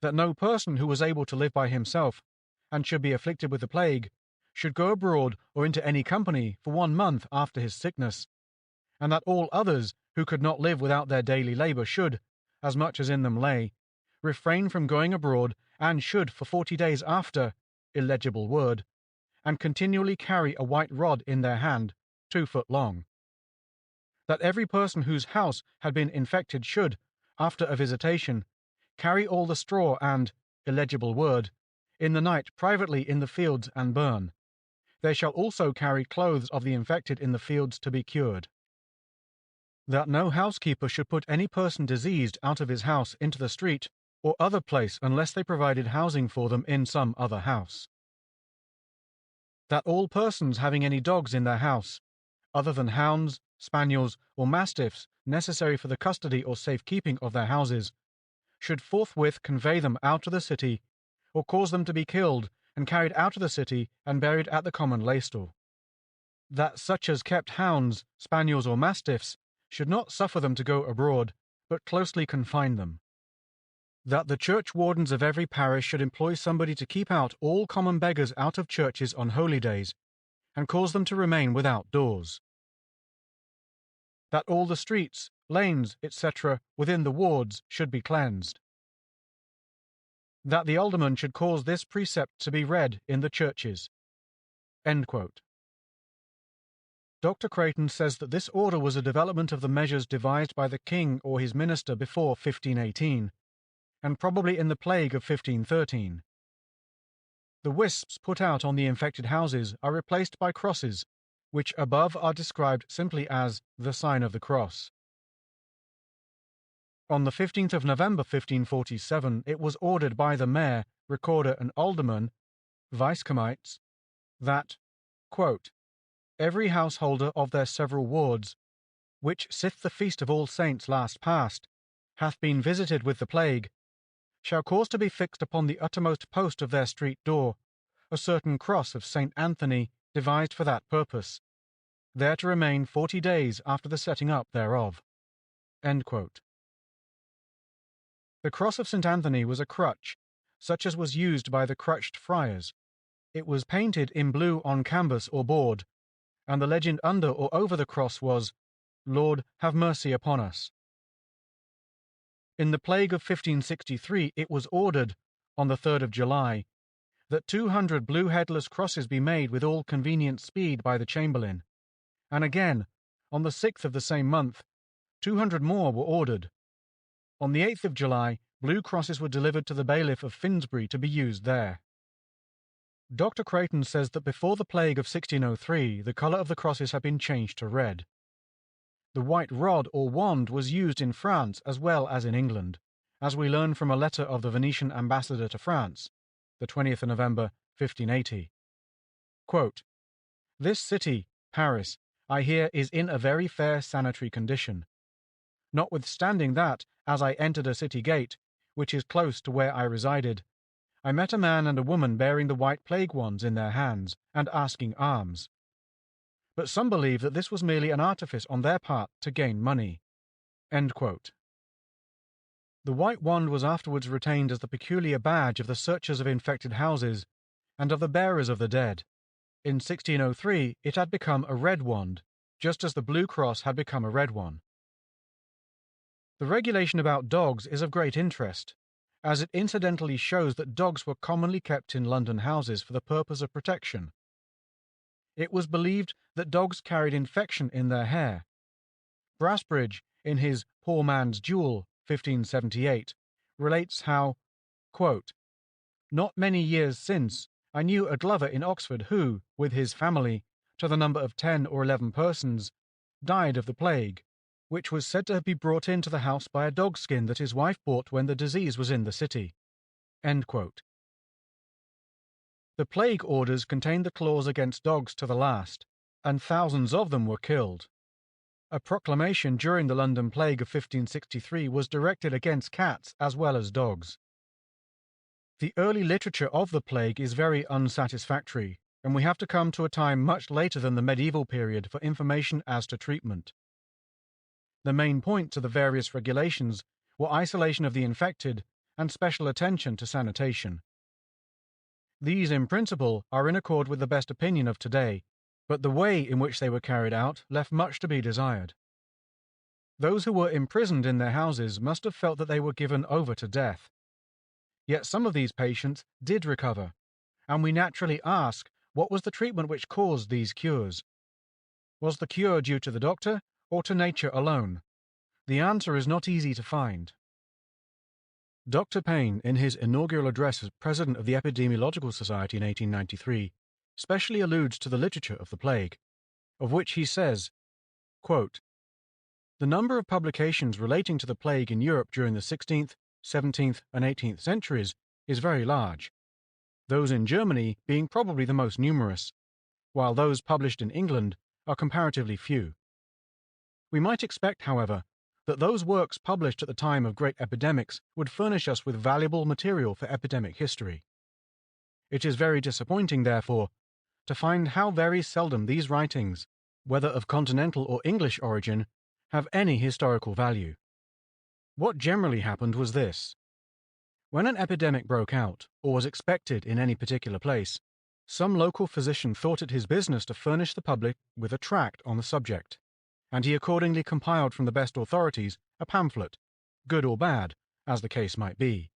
that no person who was able to live by himself, and should be afflicted with the plague, should go abroad or into any company for 1 month after his sickness, and that all others who could not live without their daily labour should, as much as in them lay, refrain from going abroad, and should for 40 days after, illegible word, and continually carry a white rod in their hand, 2 foot long. That every person whose house had been infected should, after a visitation, carry all the straw and, illegible word, in the night privately in the fields and burn. They shall also carry clothes of the infected in the fields to be cured. That no housekeeper should put any person diseased out of his house into the street or other place unless they provided housing for them in some other house. That all persons having any dogs in their house, other than hounds, spaniels, or mastiffs necessary for the custody or safekeeping of their houses, should forthwith convey them out of the city, or cause them to be killed and carried out of the city and buried at the common laystall. That such as kept hounds, spaniels, or mastiffs should not suffer them to go abroad, but closely confine them. That the church wardens of every parish should employ somebody to keep out all common beggars out of churches on holy days, and cause them to remain without doors. That all the streets, lanes, etc., within the wards should be cleansed. That the alderman should cause this precept to be read in the churches. End quote. Dr. Creighton says that this order was a development of the measures devised by the king or his minister before 1518, and probably in the plague of 1513. The wisps put out on the infected houses are replaced by crosses, which above are described simply as the sign of the cross. On the 15th of November 1547, it was ordered by the mayor, recorder, and aldermen, vice-comites, that, quote, every householder of their several wards, which sith the feast of All Saints last past, hath been visited with the plague, shall cause to be fixed upon the uttermost post of their street door a certain cross of St. Anthony devised for that purpose, there to remain 40 days after the setting up thereof. End quote. The cross of St. Anthony was a crutch, such as was used by the crutched friars. It was painted in blue on canvas or board, and the legend under or over the cross was, Lord, have mercy upon us. In the plague of 1563 it was ordered, on the 3rd of July, that 200 blue headless crosses be made with all convenient speed by the chamberlain, and again, on the 6th of the same month, 200 more were ordered. On the 8th of July, blue crosses were delivered to the bailiff of Finsbury to be used there. Dr. Creighton says that before the plague of 1603, the colour of the crosses had been changed to red. The white rod or wand was used in France as well as in England, as we learn from a letter of the Venetian ambassador to France, the 20th of November, 1580. Quote, this city, Paris, I hear is in a very fair sanitary condition. Notwithstanding that, as I entered a city gate, which is close to where I resided, I met a man and a woman bearing the white plague wands in their hands, and asking alms. But some believe that this was merely an artifice on their part to gain money. End quote. The white wand was afterwards retained as the peculiar badge of the searchers of infected houses, and of the bearers of the dead. In 1603 it had become a red wand, just as the blue cross had become a red one. The regulation about dogs is of great interest, as it incidentally shows that dogs were commonly kept in London houses for the purpose of protection. It was believed that dogs carried infection in their hair. Brasbridge, in his Poor Man's Duel, 1578, relates how, quote, not many years since, I knew a glover in Oxford who, with his family, to the number of 10 or 11 persons, died of the plague, which was said to have been brought into the house by a dog skin that his wife bought when the disease was in the city. End quote. The plague orders contained the clause against dogs to the last, and thousands of them were killed. A proclamation during the London plague of 1563 was directed against cats as well as dogs. The early literature of the plague is very unsatisfactory, and we have to come to a time much later than the medieval period for information as to treatment. The main points of the various regulations were isolation of the infected and special attention to sanitation. These, in principle, are in accord with the best opinion of today, but the way in which they were carried out left much to be desired. Those who were imprisoned in their houses must have felt that they were given over to death. Yet some of these patients did recover, and we naturally ask, what was the treatment which caused these cures? Was the cure due to the doctor or to nature alone? The answer is not easy to find. Dr. Payne, in his inaugural address as President of the Epidemiological Society in 1893, specially alludes to the literature of the plague, of which he says, quote, "The number of publications relating to the plague in Europe during the 16th, 17th, and 18th centuries is very large, those in Germany being probably the most numerous, while those published in England are comparatively few. We might expect, however, that those works published at the time of great epidemics would furnish us with valuable material for epidemic history. It is very disappointing, therefore, to find how very seldom these writings, whether of continental or English origin, have any historical value. What generally happened was this. When an epidemic broke out, or was expected in any particular place, some local physician thought it his business to furnish the public with a tract on the subject, and he accordingly compiled from the best authorities a pamphlet, good or bad, as the case might be.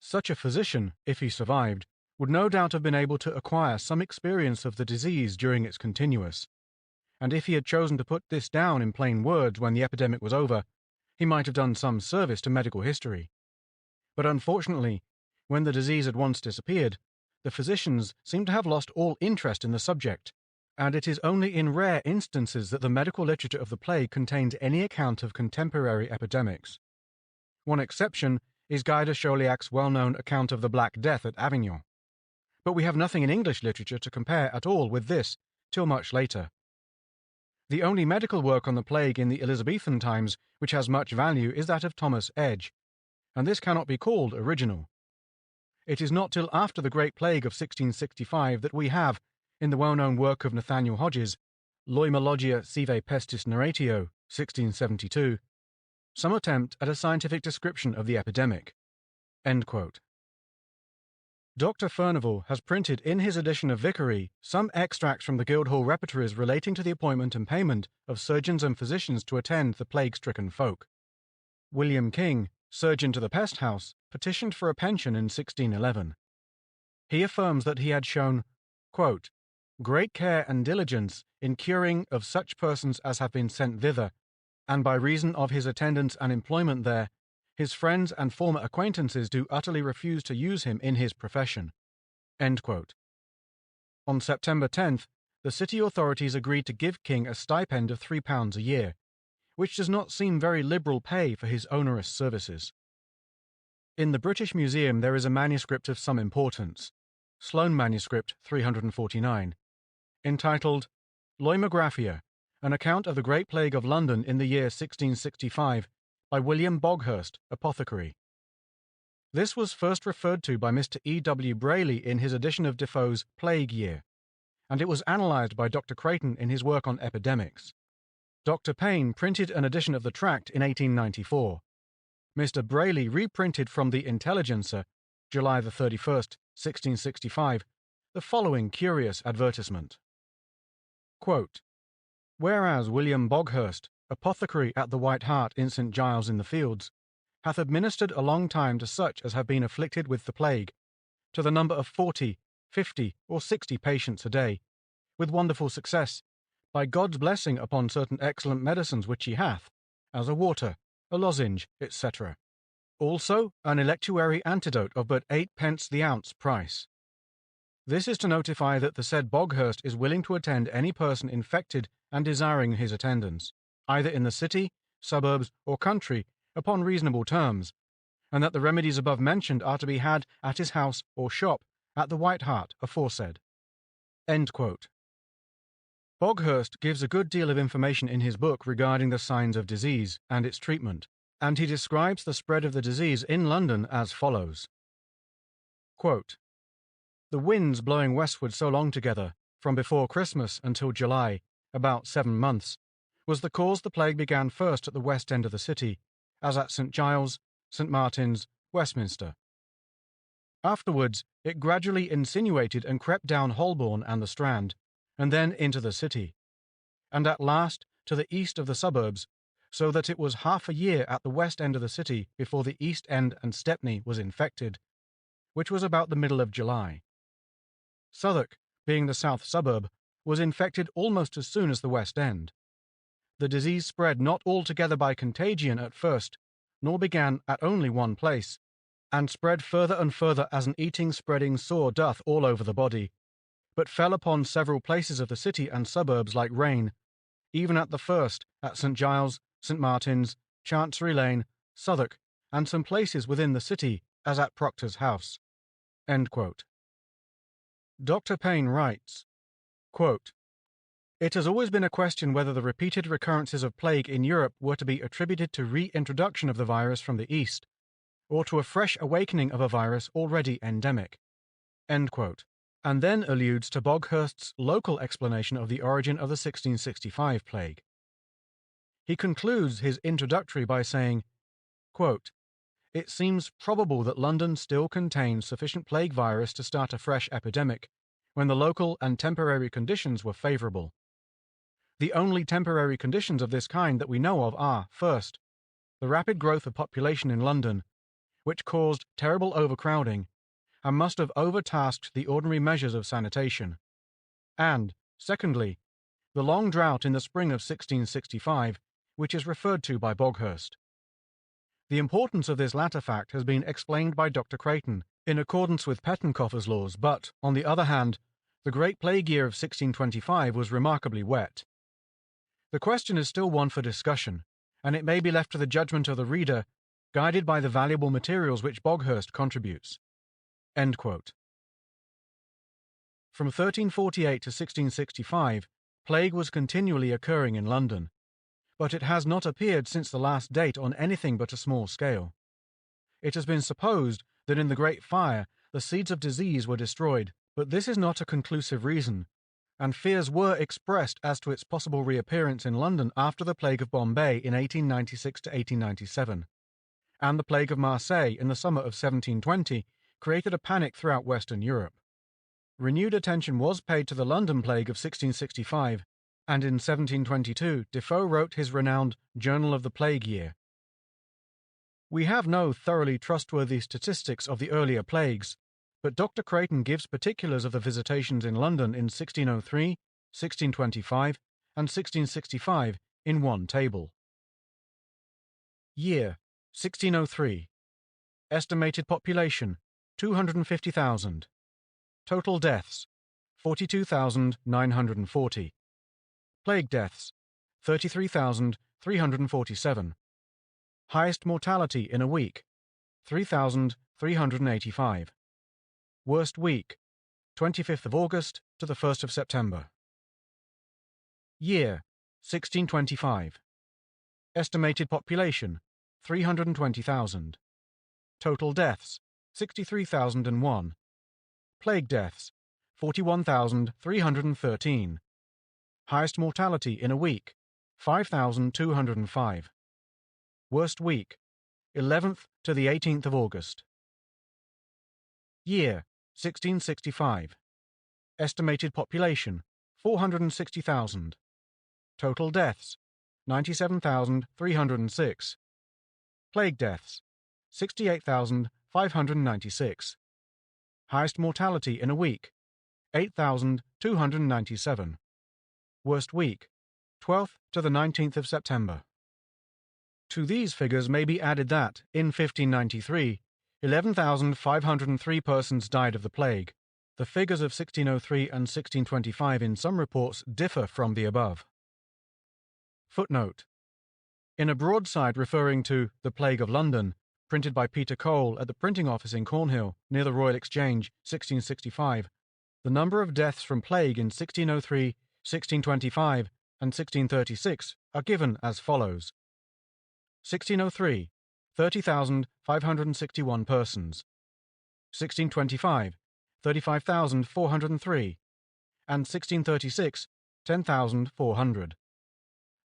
Such a physician, if he survived, would no doubt have been able to acquire some experience of the disease during its continuance, and if he had chosen to put this down in plain words when the epidemic was over, he might have done some service to medical history. But unfortunately, when the disease had once disappeared, the physicians seem to have lost all interest in the subject, and it is only in rare instances that the medical literature of the plague contains any account of contemporary epidemics. One exception is Guy de Chauliac's well-known account of the Black Death at Avignon, but we have nothing in English literature to compare at all with this till much later. The only medical work on the plague in the Elizabethan times which has much value is that of Thomas Edge, and this cannot be called original. It is not till after the Great Plague of 1665 that we have, in the well-known work of Nathaniel Hodges, Loimologia sive pestis narratio, 1672, some attempt at a scientific description of the epidemic." End quote. Dr. Furnivall has printed in his edition of Vicary some extracts from the Guildhall repertories relating to the appointment and payment of surgeons and physicians to attend the plague-stricken folk. William King, surgeon to the pest house, petitioned for a pension in 1611. He affirms that he had shown, quote, "great care and diligence in curing of such persons as have been sent thither, and by reason of his attendance and employment there, his friends and former acquaintances do utterly refuse to use him in his profession." End quote. On September 10th, the city authorities agreed to give King a stipend of £3 a year, which does not seem very liberal pay for his onerous services. In the British Museum there is a manuscript of some importance, Sloane Manuscript 349, entitled Loimographia, an account of the Great Plague of London in the year 1665, by William Boghurst, apothecary. This was first referred to by Mr. E. W. Brayley in his edition of Defoe's Plague Year, and it was analysed by Dr. Creighton in his work on epidemics. Dr. Payne printed an edition of the tract in 1894. Mr. Brayley reprinted from the Intelligencer, July 31st, 1665, the following curious advertisement. Quote, "Whereas William Boghurst, apothecary at the White Hart in St. Giles in the Fields, hath administered a long time to such as have been afflicted with the plague, to the number of 40, 50, or 60 patients a day, with wonderful success, by God's blessing upon certain excellent medicines which he hath, as a water, a lozenge, etc. Also an electuary antidote of but 8d. the ounce price. This is to notify that the said Boghurst is willing to attend any person infected and desiring his attendance, either in the city, suburbs, or country, upon reasonable terms, and that the remedies above mentioned are to be had at his house or shop at the White Hart aforesaid." End quote. Boghurst gives a good deal of information in his book regarding the signs of disease and its treatment, and he describes the spread of the disease in London as follows. Quote, "The winds blowing westward so long together, from before Christmas until July, about 7 months, was the cause the plague began first at the west end of the city, as at St. Giles, St. Martin's, Westminster. Afterwards, it gradually insinuated and crept down Holborn and the Strand, and then into the city, and at last to the east of the suburbs, so that it was half a year at the west end of the city before the east end and Stepney was infected, which was about the middle of July. Southwark, being the south suburb, was infected almost as soon as the west end. The disease spread not altogether by contagion at first, nor began at only one place, and spread further and further as an eating spreading sore doth all over the body, but fell upon several places of the city and suburbs like rain, even at the first, at St. Giles, St. Martin's, Chancery Lane, Southwark, and some places within the city, as at Proctor's House. End quote. Dr. Payne writes, quote, "It has always been a question whether the repeated recurrences of plague in Europe were to be attributed to reintroduction of the virus from the East, or to a fresh awakening of a virus already endemic." End quote. And then alludes to Boghurst's local explanation of the origin of the 1665 plague. He concludes his introductory by saying, quote, "It seems probable that London still contains sufficient plague virus to start a fresh epidemic, when the local and temporary conditions were favourable. The only temporary conditions of this kind that we know of are, first, the rapid growth of population in London, which caused terrible overcrowding, and must have overtasked the ordinary measures of sanitation, and, secondly, the long drought in the spring of 1665, which is referred to by Boghurst. The importance of this latter fact has been explained by Dr. Creighton, in accordance with Pettenkoffer's laws, but, on the other hand, the great plague year of 1625 was remarkably wet. The question is still one for discussion, and it may be left to the judgment of the reader, guided by the valuable materials which Boghurst contributes." End quote. From 1348 to 1665, plague was continually occurring in London, but it has not appeared since the last date on anything but a small scale. It has been supposed that in the Great Fire the seeds of disease were destroyed, but this is not a conclusive reason, and fears were expressed as to its possible reappearance in London after the plague of Bombay in 1896 to 1897, and the plague of Marseille in the summer of 1720 created a panic throughout Western Europe. Renewed attention was paid to the London plague of 1665, and in 1722 Defoe wrote his renowned Journal of the Plague Year. We have no thoroughly trustworthy statistics of the earlier plagues, but Dr. Creighton gives particulars of the visitations in London in 1603, 1625, and 1665 in one table. Year 1603. Estimated population 250,000. Total deaths 42,940. Plague deaths 33,347. Highest mortality in a week 3,385. Worst week 25th of August to the 1st of September. Year 1625. Estimated population 320,000. Total deaths 63,001. Plague deaths 41,313. Highest mortality in a week 5,205. Worst week 11th to the 18th of August. Year 1665. Estimated population 460,000. Total deaths 97,306. Plague deaths 68,596. Highest mortality in a week 8,297. Worst week 12th to the 19th of September. To these figures may be added that, in 1593, 11,503 persons died of the plague. The figures of 1603 and 1625 in some reports differ from the above. Footnote. In a broadside referring to The Plague of London, printed by Peter Cole at the printing office in Cornhill, near the Royal Exchange, 1665, the number of deaths from plague in 1603, 1625, and 1636 are given as follows. 1603, 30,561 persons. 1625, 35,403. And 1636, 10,400.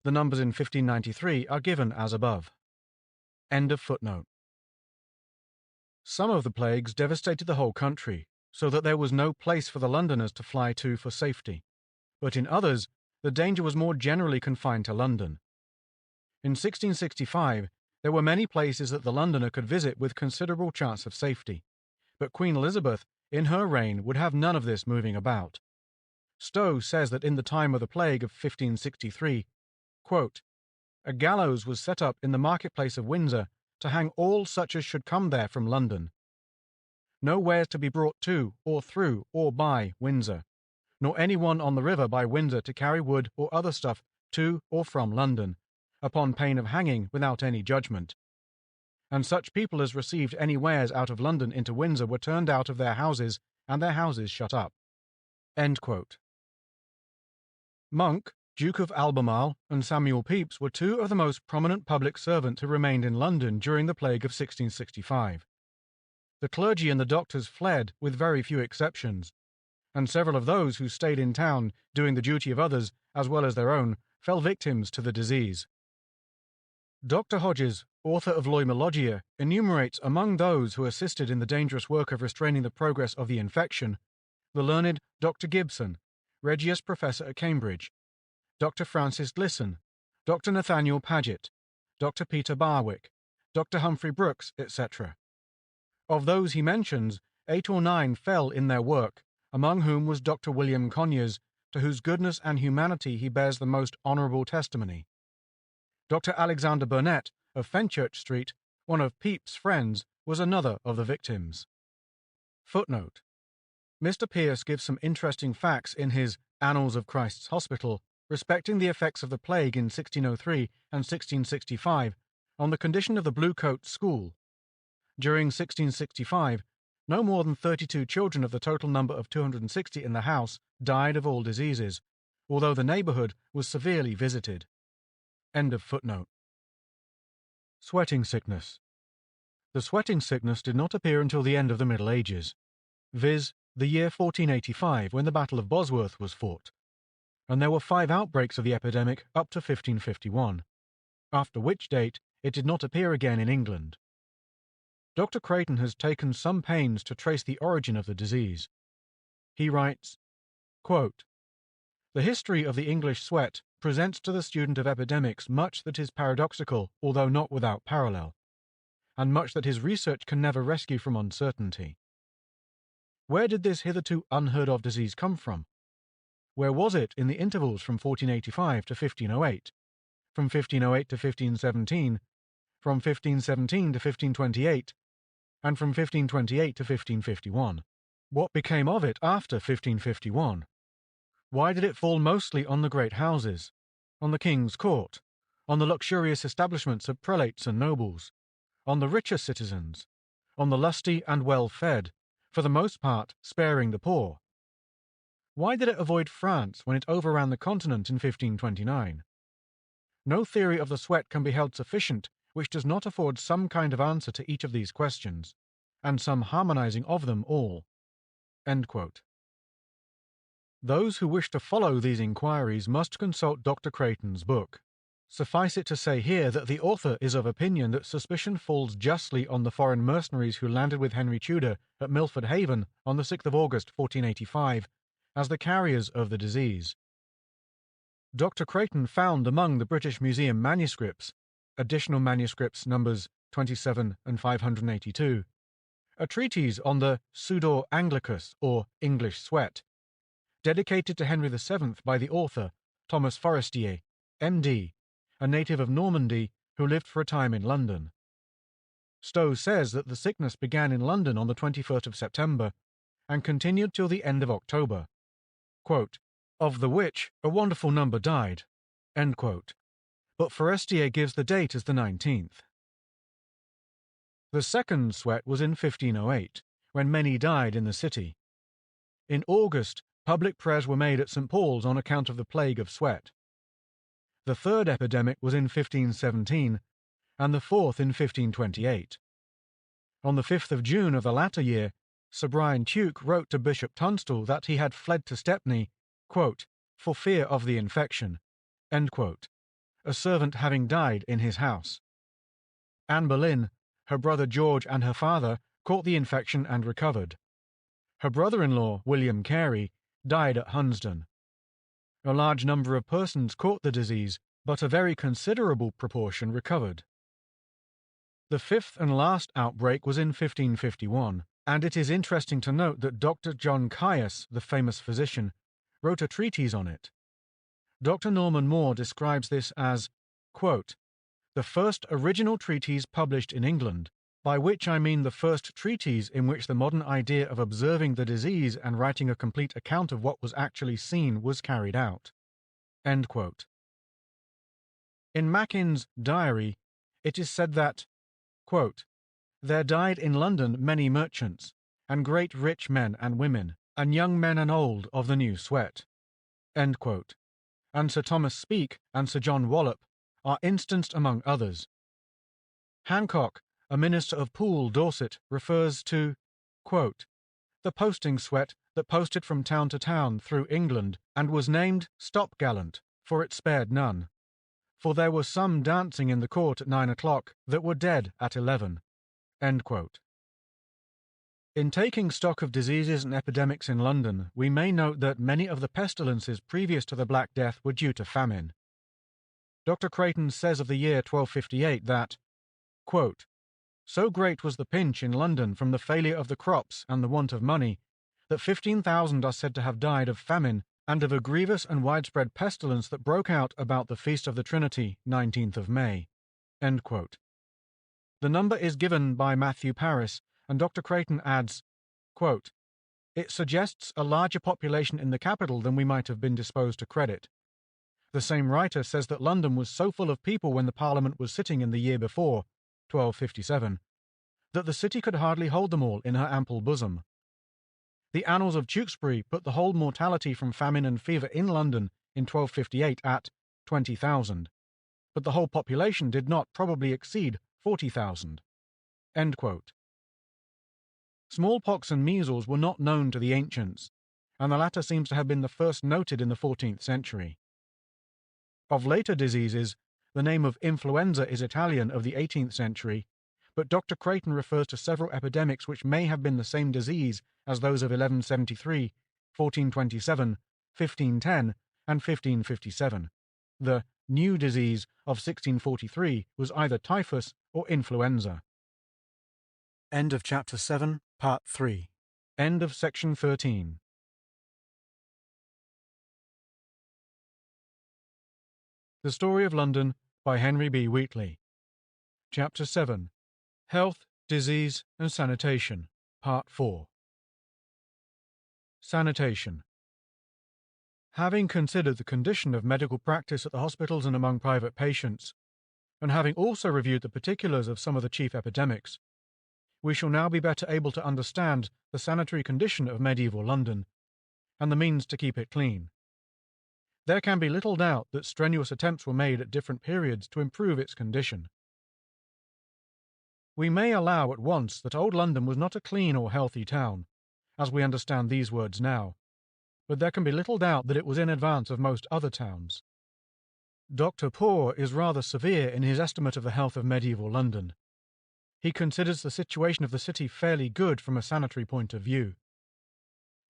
The numbers in 1593 are given as above. End of footnote. Some of the plagues devastated the whole country, so that there was no place for the Londoners to fly to for safety. But in others, the danger was more generally confined to London. In 1665, there were many places that the Londoner could visit with considerable chance of safety, but Queen Elizabeth, in her reign, would have none of this moving about. Stowe says that in the time of the plague of 1563, quote, "A gallows was set up in the marketplace of Windsor to hang all such as should come there from London. Nowhere to be brought to, or through, or by Windsor, nor any one on the river by Windsor to carry wood or other stuff to or from London, upon pain of hanging without any judgment. And such people as received any wares out of London into Windsor were turned out of their houses, and their houses shut up." End quote. Monk, Duke of Albemarle, and Samuel Pepys were two of the most prominent public servants who remained in London during the plague of 1665. The clergy and the doctors fled, with very few exceptions, and several of those who stayed in town, doing the duty of others as well as their own, fell victims to the disease. Dr. Hodges, author of Loimologia, enumerates among those who assisted in the dangerous work of restraining the progress of the infection, the learned Dr. Gibson, Regius Professor at Cambridge, Dr. Francis Glisson, Dr. Nathaniel Paget, Dr. Peter Barwick, Dr. Humphrey Brooks, etc. Of those he mentions, 8 or 9 fell in their work, among whom was Dr. William Conyers, to whose goodness and humanity he bears the most honourable testimony. Dr. Alexander Burnet, of Fenchurch Street, one of Pepys' friends, was another of the victims. Footnote: Mr. Pearce gives some interesting facts in his Annals of Christ's Hospital respecting the effects of the plague in 1603 and 1665 on the condition of the Blue Coat School. During 1665, no more than 32 children of the total number of 260 in the house died of all diseases, although the neighbourhood was severely visited. End of footnote. Sweating sickness. The sweating sickness did not appear until the end of the Middle Ages, viz., the year 1485, when the Battle of Bosworth was fought, and there were 5 outbreaks of the epidemic up to 1551, after which date it did not appear again in England. Dr. Creighton has taken some pains to trace the origin of the disease. He writes, quote, "The history of the English sweat presents to the student of epidemics much that is paradoxical, although not without parallel, and much that his research can never rescue from uncertainty. Where did this hitherto unheard-of disease come from? Where was it in the intervals from 1485 to 1508, from 1508 to 1517, from 1517 to 1528, and from 1528 to 1551? What became of it after 1551? Why did it fall mostly on the great houses, on the king's court, on the luxurious establishments of prelates and nobles, on the richer citizens, on the lusty and well-fed, for the most part sparing the poor? Why did it avoid France when it overran the continent in 1529? No theory of the sweat can be held sufficient which does not afford some kind of answer to each of these questions, and some harmonizing of them all." End quote. Those who wish to follow these inquiries must consult Dr. Creighton's book. Suffice it to say here that the author is of opinion that suspicion falls justly on the foreign mercenaries who landed with Henry Tudor at Milford Haven on the 6th of August 1485 as the carriers of the disease. Dr. Creighton found among the British Museum manuscripts, additional manuscripts numbers 27 and 582, a treatise on the Sudor Anglicus, or English sweat, dedicated to Henry VII by the author, Thomas Forestier, M.D., a native of Normandy who lived for a time in London. Stowe says that the sickness began in London on the 21st of September and continued till the end of October. Quote, "Of the which a wonderful number died." End quote. But Forestier gives the date as the 19th. The second sweat was in 1508, when many died in the city. In August, public prayers were made at St. Paul's on account of the plague of sweat. The third epidemic was in 1517, and the fourth in 1528. On the 5th of June of the latter year, Sir Brian Tuke wrote to Bishop Tunstall that he had fled to Stepney, quote, "for fear of the infection," end quote, a servant having died in his house. Anne Boleyn, her brother George and her father caught the infection and recovered. Her brother-in-law, William Carey, died at Hunsdon. A large number of persons caught the disease, but a very considerable proportion recovered. The fifth and last outbreak was in 1551, and it is interesting to note that Dr. John Caius, the famous physician, wrote a treatise on it. Dr. Norman Moore describes this as, quote, "the first original treatise published in England, by which I mean the first treatise in which the modern idea of observing the disease and writing a complete account of what was actually seen was carried out." End quote. In Mackin's diary, it is said that, quote, "there died in London many merchants, and great rich men and women, and young men and old of the new sweat." End quote. And Sir Thomas Speke and Sir John Wallop are instanced among others. Hancock, a minister of Poole, Dorset, refers to, quote, "the posting sweat that posted from town to town through England, and was named Stopgallant, for it spared none. For there were some dancing in the court at 9 o'clock that were dead at 11. End quote. In taking stock of diseases and epidemics in London, we may note that many of the pestilences previous to the Black Death were due to famine. Dr. Creighton says of the year 1258 that, quote, "so great was the pinch in London from the failure of the crops and the want of money, that 15,000 are said to have died of famine and of a grievous and widespread pestilence that broke out about the Feast of the Trinity, 19th of May." End quote. The number is given by Matthew Paris, and Dr. Creighton adds, quote, "it suggests a larger population in the capital than we might have been disposed to credit. The same writer says that London was so full of people when the Parliament was sitting in the year before, 1257, that the city could hardly hold them all in her ample bosom. The Annals of Tewkesbury put the whole mortality from famine and fever in London in 1258 at 20,000, but the whole population did not probably exceed 40,000. End quote. Smallpox and measles were not known to the ancients, and the latter seems to have been the first noted in the 14th century. Of later diseases, the name of influenza is Italian of the 18th century, but Dr. Creighton refers to several epidemics which may have been the same disease as those of 1173, 1427, 1510, and 1557. The new disease of 1643 was either typhus or influenza. End of Chapter 7, Part 3. End of Section 13. The Story of London by Henry B. Wheatley. Chapter 7. Health, Disease, and Sanitation. Part 4. Sanitation. Having considered the condition of medical practice at the hospitals and among private patients, and having also reviewed the particulars of some of the chief epidemics, we shall now be better able to understand the sanitary condition of medieval London, and the means to keep it clean. There can be little doubt that strenuous attempts were made at different periods to improve its condition. We may allow at once that old London was not a clean or healthy town, as we understand these words now, but there can be little doubt that it was in advance of most other towns. Dr. Poor is rather severe in his estimate of the health of medieval London. He considers the situation of the city fairly good from a sanitary point of view.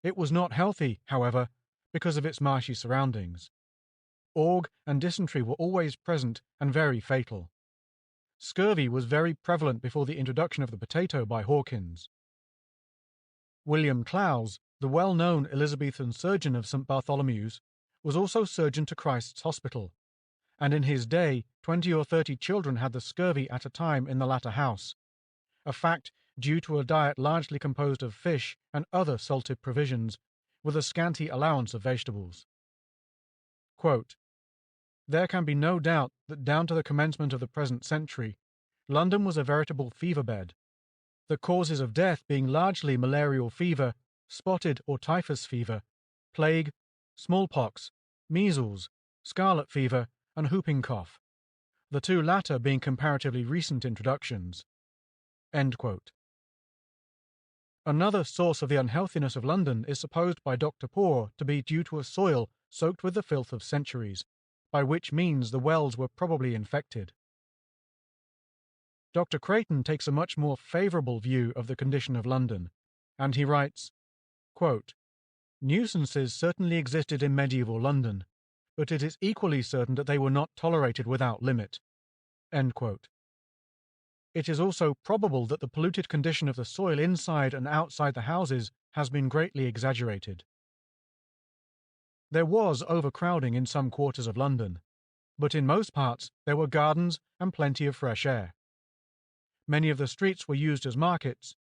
It was not healthy, however, because of its marshy surroundings. Ague and dysentery were always present and very fatal. Scurvy was very prevalent before the introduction of the potato by Hawkins. William Clowes, the well-known Elizabethan surgeon of St. Bartholomew's, was also surgeon to Christ's Hospital, and in his day 20 or 30 children had the scurvy at a time in the latter house, a fact due to a diet largely composed of fish and other salted provisions, with a scanty allowance of vegetables. Quote, "There can be no doubt that down to the commencement of the present century, London was a veritable fever bed, the causes of death being largely malarial fever, spotted or typhus fever, plague, smallpox, measles, scarlet fever, and whooping cough, the two latter being comparatively recent introductions." End quote. Another source of the unhealthiness of London is supposed by Dr. Poor to be due to a soil soaked with the filth of centuries, by which means the wells were probably infected. Dr. Creighton takes a much more favourable view of the condition of London, and he writes, quote, "Nuisances certainly existed in medieval London, but it is equally certain that they were not tolerated without limit." End quote. It is also probable that the polluted condition of the soil inside and outside the houses has been greatly exaggerated. There was overcrowding in some quarters of London, but in most parts there were gardens and plenty of fresh air. Many of the streets were used as markets,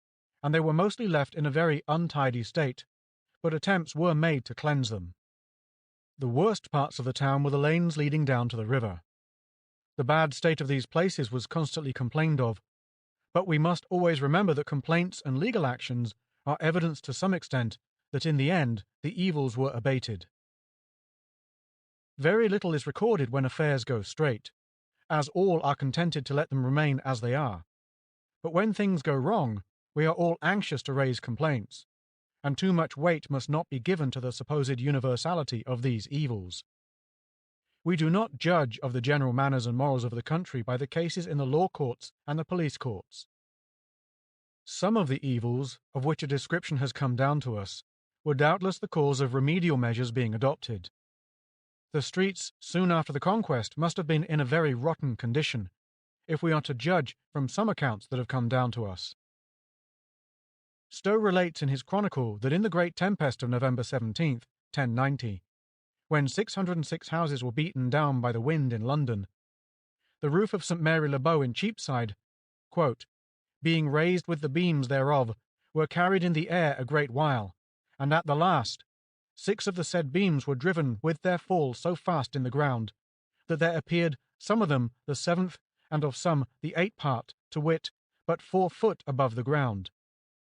and they were mostly left in a very untidy state, but attempts were made to cleanse them. The worst parts of the town were the lanes leading down to the river. The bad state of these places was constantly complained of, but we must always remember that complaints and legal actions are evidence to some extent that in the end the evils were abated. Very little is recorded when affairs go straight, as all are contented to let them remain as they are. But when things go wrong, we are all anxious to raise complaints, and too much weight must not be given to the supposed universality of these evils. We do not judge of the general manners and morals of the country by the cases in the law courts and the police courts. Some of the evils, of which a description has come down to us, were doubtless the cause of remedial measures being adopted. The streets soon after the conquest must have been in a very rotten condition, if we are to judge from some accounts that have come down to us. Stowe relates in his chronicle that in the great tempest of November 17th, 1090, when 606 houses were beaten down by the wind in London, the roof of St. Mary le Bow in Cheapside, quote, "being raised with the beams thereof, were carried in the air a great while, and at the last 6 of the said beams were driven with their fall so fast in the ground, that there appeared some of them the 7th, and of some the 8th part, to wit, but 4 foot above the ground,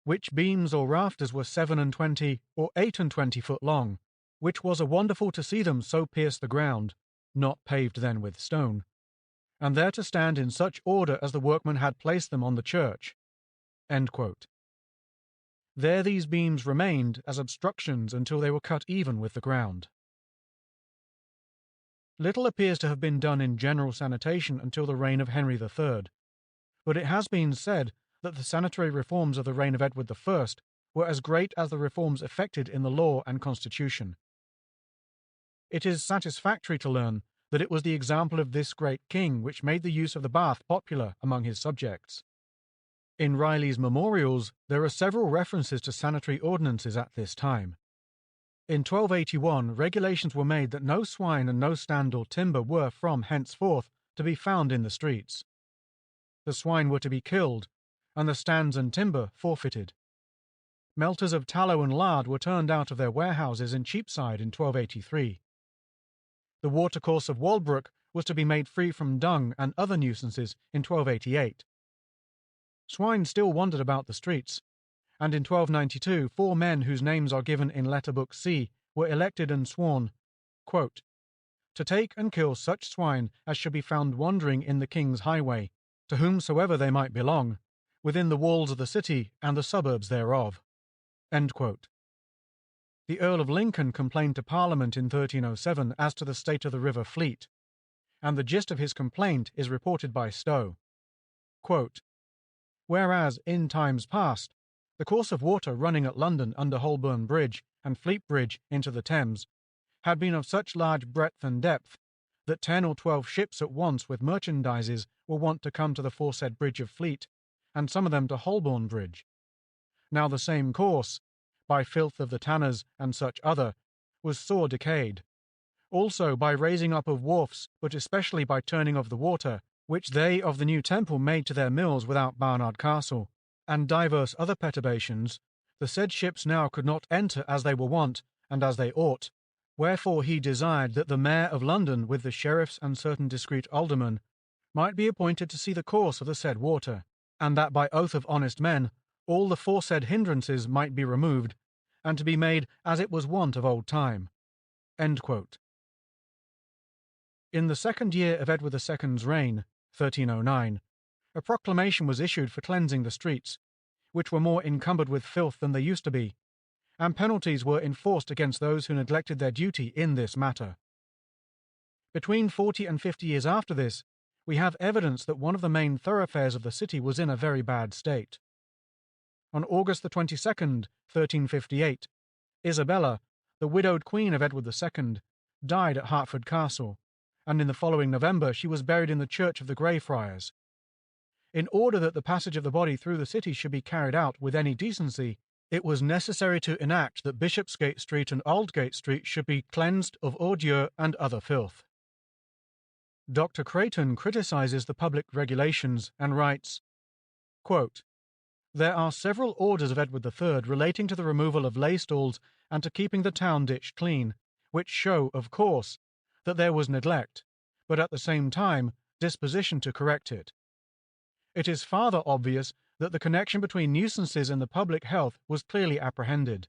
which beams or rafters were 27 or 28 foot long, which was a wonderful to see them so pierce the ground, not paved then with stone, and there to stand in such order as the workmen had placed them on the church." End quote. There these beams remained as obstructions until they were cut even with the ground. Little appears to have been done in general sanitation until the reign of Henry III, but it has been said that the sanitary reforms of the reign of Edward I were as great as the reforms effected in the law and constitution. It is satisfactory to learn that it was the example of this great king which made the use of the bath popular among his subjects. In Riley's Memorials there are several references to sanitary ordinances at this time. In 1281 regulations were made that no swine and no stand or timber were from henceforth to be found in the streets. The swine were to be killed, and the stands and timber forfeited. Melters of tallow and lard were turned out of their warehouses in Cheapside in 1283. The watercourse of Walbrook was to be made free from dung and other nuisances in 1288. Swine still wandered about the streets, and in 1292 4 men whose names are given in Letter Book C were elected and sworn, quote, "to take and kill such swine as should be found wandering in the king's highway, to whomsoever they might belong, within the walls of the city and the suburbs thereof." End quote. The Earl of Lincoln complained to Parliament in 1307 as to the state of the River Fleet, and the gist of his complaint is reported by Stowe. Quote, "Whereas, in times past, the course of water running at London under Holborn Bridge and Fleet Bridge into the Thames had been of such large breadth and depth that 10 or 12 ships at once with merchandises were wont to come to the foresaid Bridge of Fleet, and some of them to Holborn Bridge. Now the same course, by filth of the tanners and such other, was sore decayed. Also by raising up of wharfs, but especially by turning of the water, which they of the New Temple made to their mills without Barnard Castle, and divers other perturbations, the said ships now could not enter as they were wont, and as they ought. Wherefore he desired that the Mayor of London, with the sheriffs and certain discreet aldermen, might be appointed to see the course of the said water, and that by oath of honest men all the foresaid hindrances might be removed, and to be made as it was wont of old time." End quote. In the 2nd year of Edward II's reign, 1309, a proclamation was issued for cleansing the streets, which were more encumbered with filth than they used to be, and penalties were enforced against those who neglected their duty in this matter. Between 40 and 50 years after this, we have evidence that one of the main thoroughfares of the city was in a very bad state. On August the 22nd, 1358, Isabella, the widowed queen of Edward II, died at Hertford Castle, and in the following November she was buried in the Church of the Greyfriars. In order that the passage of the body through the city should be carried out with any decency, it was necessary to enact that Bishopsgate Street and Aldgate Street should be cleansed of ordure and other filth. Dr. Creighton criticizes the public regulations and writes, quote, "There are several orders of Edward III relating to the removal of lay stalls and to keeping the town ditch clean, which show, of course, that there was neglect, but at the same time disposition to correct it. It is farther obvious that the connection between nuisances and the public health was clearly apprehended.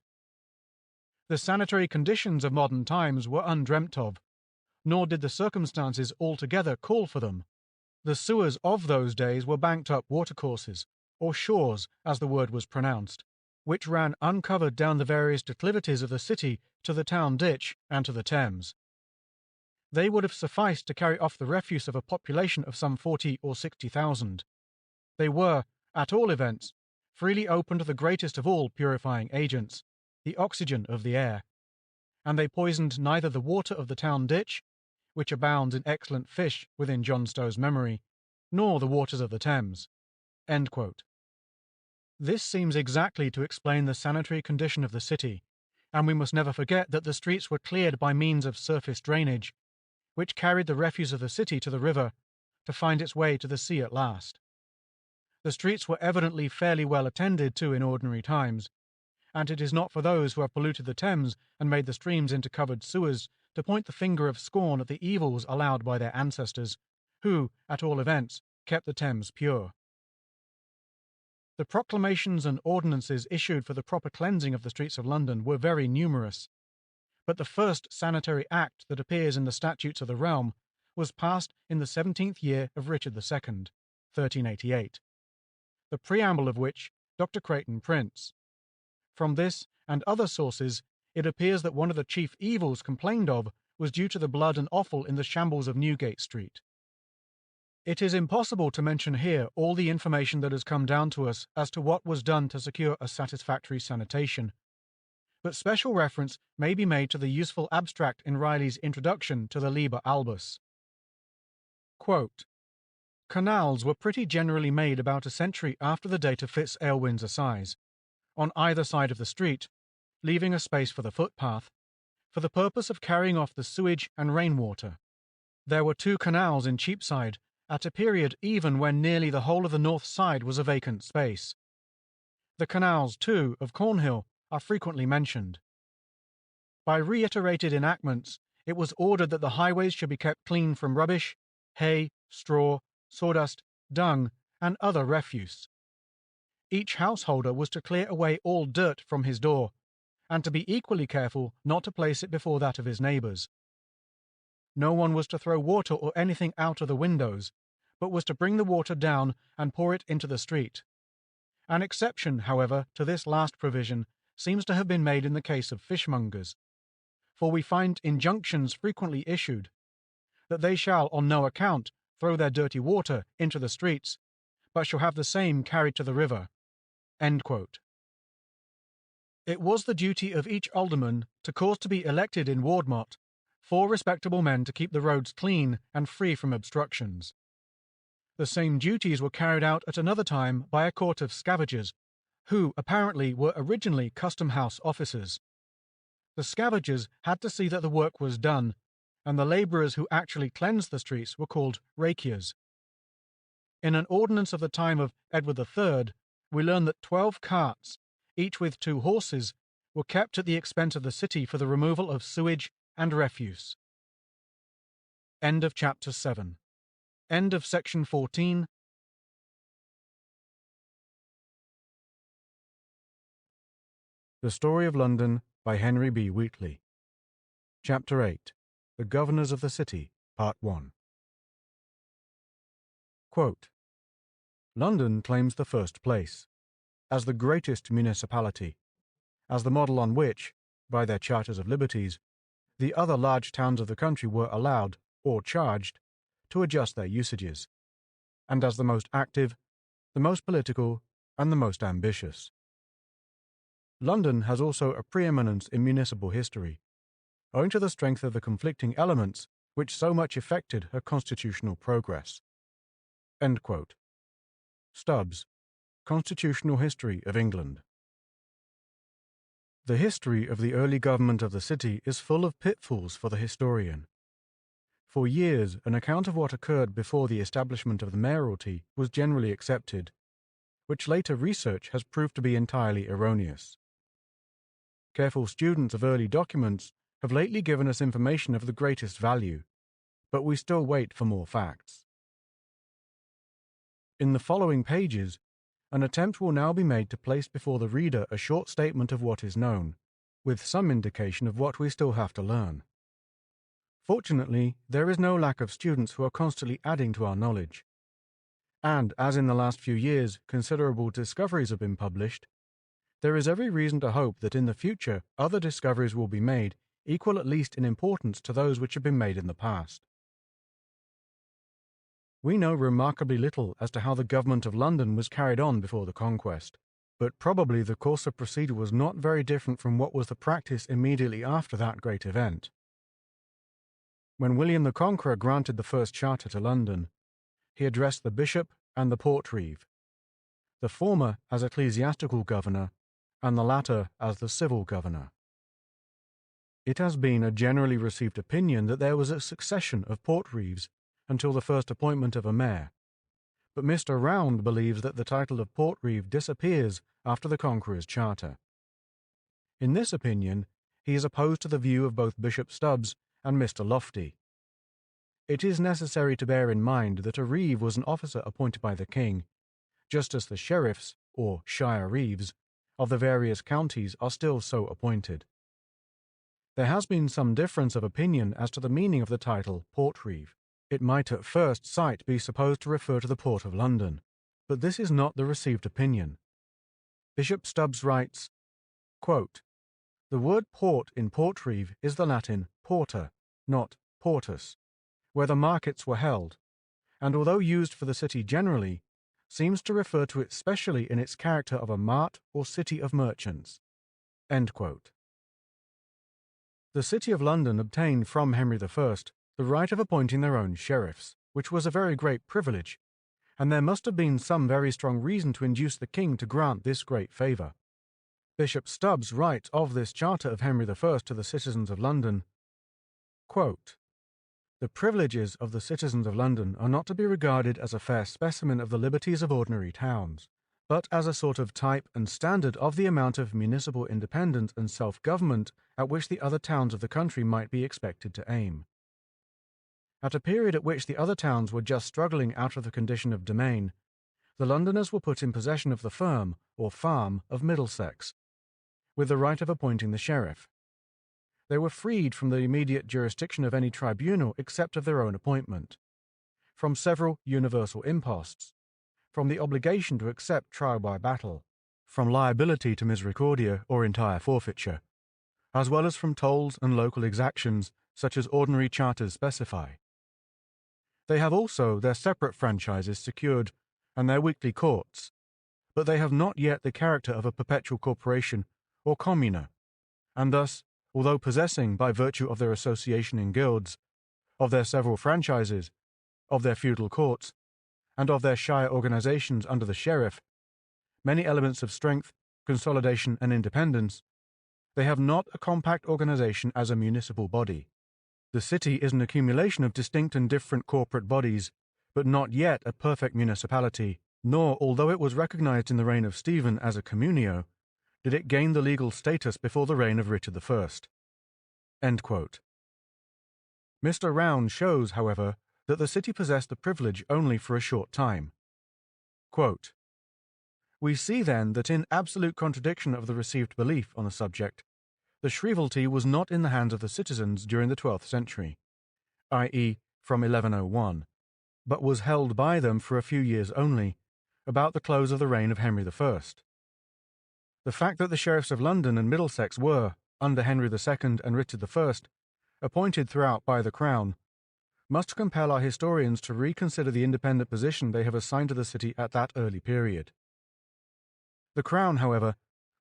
The sanitary conditions of modern times were undreamt of, nor did the circumstances altogether call for them. The sewers of those days were banked-up watercourses, or shores, as the word was pronounced, which ran uncovered down the various declivities of the city to the town ditch and to the Thames. They would have sufficed to carry off the refuse of a population of some 40 or 60,000. They were, at all events, freely open to the greatest of all purifying agents, the oxygen of the air, and they poisoned neither the water of the town ditch, which abounds in excellent fish within John Stow's memory, nor the waters of the Thames." End quote. This seems exactly to explain the sanitary condition of the city, and we must never forget that the streets were cleared by means of surface drainage, which carried the refuse of the city to the river to find its way to the sea at last. The streets were evidently fairly well attended to in ordinary times, and it is not for those who have polluted the Thames and made the streams into covered sewers to point the finger of scorn at the evils allowed by their ancestors, who, at all events, kept the Thames pure. The proclamations and ordinances issued for the proper cleansing of the streets of London were very numerous, but the first sanitary act that appears in the statutes of the realm was passed in the 17th year of Richard II, 1388, the preamble of which Dr. Creighton prints. From this and other sources, it appears that one of the chief evils complained of was due to the blood and offal in the shambles of Newgate Street. It is impossible to mention here all the information that has come down to us as to what was done to secure a satisfactory sanitation, but special reference may be made to the useful abstract in Riley's introduction to the Liber Albus. Quote, "Canals were pretty generally made about a century after the date of Fitz-Aylwin's Assize, on either side of the street, leaving a space for the footpath, for the purpose of carrying off the sewage and rainwater. There were 2 canals in Cheapside, at a period even when nearly the whole of the north side was a vacant space. The canals, too, of Cornhill are frequently mentioned. By reiterated enactments, it was ordered that the highways should be kept clean from rubbish, hay, straw, sawdust, dung, and other refuse. Each householder was to clear away all dirt from his door, and to be equally careful not to place it before that of his neighbours. No one was to throw water or anything out of the windows, but was to bring the water down and pour it into the street. An exception, however, to this last provision seems to have been made in the case of fishmongers, for we find injunctions frequently issued that they shall on no account throw their dirty water into the streets, but shall have the same carried to the river." End quote. It was the duty of each alderman to cause to be elected in Wardmot 4 respectable men to keep the roads clean and free from obstructions. The same duties were carried out at another time by a court of scavengers, who apparently were originally custom-house officers. The scavengers had to see that the work was done, and the labourers who actually cleansed the streets were called rakiers. In an ordinance of the time of Edward III, we learn that 12 carts, each with 2 horses, were kept at the expense of the city for the removal of sewage and refuse. End of chapter 7. End of section 14. The Story of London by Henry B. Wheatley. Chapter 8. The Governors of the City, Part 1. Quote, "London claims the first place, as the greatest municipality, as the model on which, by their charters of liberties, the other large towns of the country were allowed, or charged, to adjust their usages, and as the most active, the most political, and the most ambitious. London has also a preeminence in municipal history, owing to the strength of the conflicting elements which so much affected her constitutional progress." End quote. Stubbs, Constitutional History of England. The history of the early government of the city is full of pitfalls for the historian. For years, an account of what occurred before the establishment of the mayoralty was generally accepted, which later research has proved to be entirely erroneous. Careful students of early documents have lately given us information of the greatest value, but we still wait for more facts. In the following pages, an attempt will now be made to place before the reader a short statement of what is known, with some indication of what we still have to learn. Fortunately, there is no lack of students who are constantly adding to our knowledge. And, as in the last few years considerable discoveries have been published, there is every reason to hope that in the future other discoveries will be made equal at least in importance to those which have been made in the past. We know remarkably little as to how the government of London was carried on before the conquest, but probably the course of procedure was not very different from what was the practice immediately after that great event. When William the Conqueror granted the first charter to London, he addressed the bishop and the portreeve, the former as ecclesiastical governor and the latter as the civil governor. It has been a generally received opinion that there was a succession of portreeves until the first appointment of a mayor, but Mr. Round believes that the title of portreeve disappears after the Conqueror's charter. In this opinion, he is opposed to the view of both Bishop Stubbs and Mr. Lofty. It is necessary to bear in mind that a reeve was an officer appointed by the king, just as the sheriffs, or shire reeves, of the various counties are still so appointed. There has been some difference of opinion as to the meaning of the title portreeve. It might at first sight be supposed to refer to the port of London, but this is not the received opinion. Bishop Stubbs writes, quote, "The word port in portreeve is the Latin porta, not portus, where the markets were held, and although used for the city generally, seems to refer to it specially in its character of a mart or city of merchants." End quote. The City of London obtained from Henry I the right of appointing their own sheriffs, which was a very great privilege, and there must have been some very strong reason to induce the king to grant this great favour. Bishop Stubbs writes of this charter of Henry I to the citizens of London, quote, "The privileges of the citizens of London are not to be regarded as a fair specimen of the liberties of ordinary towns, but as a sort of type and standard of the amount of municipal independence and self-government at which the other towns of the country might be expected to aim. At a period at which the other towns were just struggling out of the condition of domain, the Londoners were put in possession of the firm, or farm, of Middlesex, with the right of appointing the sheriff. They were freed from the immediate jurisdiction of any tribunal except of their own appointment, from several universal imposts, from the obligation to accept trial by battle, from liability to misericordia or entire forfeiture, as well as from tolls and local exactions such as ordinary charters specify. They have also their separate franchises secured and their weekly courts, but they have not yet the character of a perpetual corporation or communa, and thus, although possessing, by virtue of their association in guilds, of their several franchises, of their feudal courts, and of their shire organizations under the sheriff, many elements of strength, consolidation, and independence, they have not a compact organization as a municipal body. The city is an accumulation of distinct and different corporate bodies, but not yet a perfect municipality, nor, although it was recognized in the reign of Stephen as a communio, did it gain the legal status before the reign of Richard I. End quote. Mr. Round shows, however, that the city possessed the privilege only for a short time. Quote, "We see then that in absolute contradiction of the received belief on the subject, the shrievalty was not in the hands of the citizens during the 12th century, i.e. from 1101, but was held by them for a few years only, about the close of the reign of Henry I. The fact that the sheriffs of London and Middlesex were, under Henry II and Richard I, appointed throughout by the Crown, must compel our historians to reconsider the independent position they have assigned to the city at that early period. The Crown, however,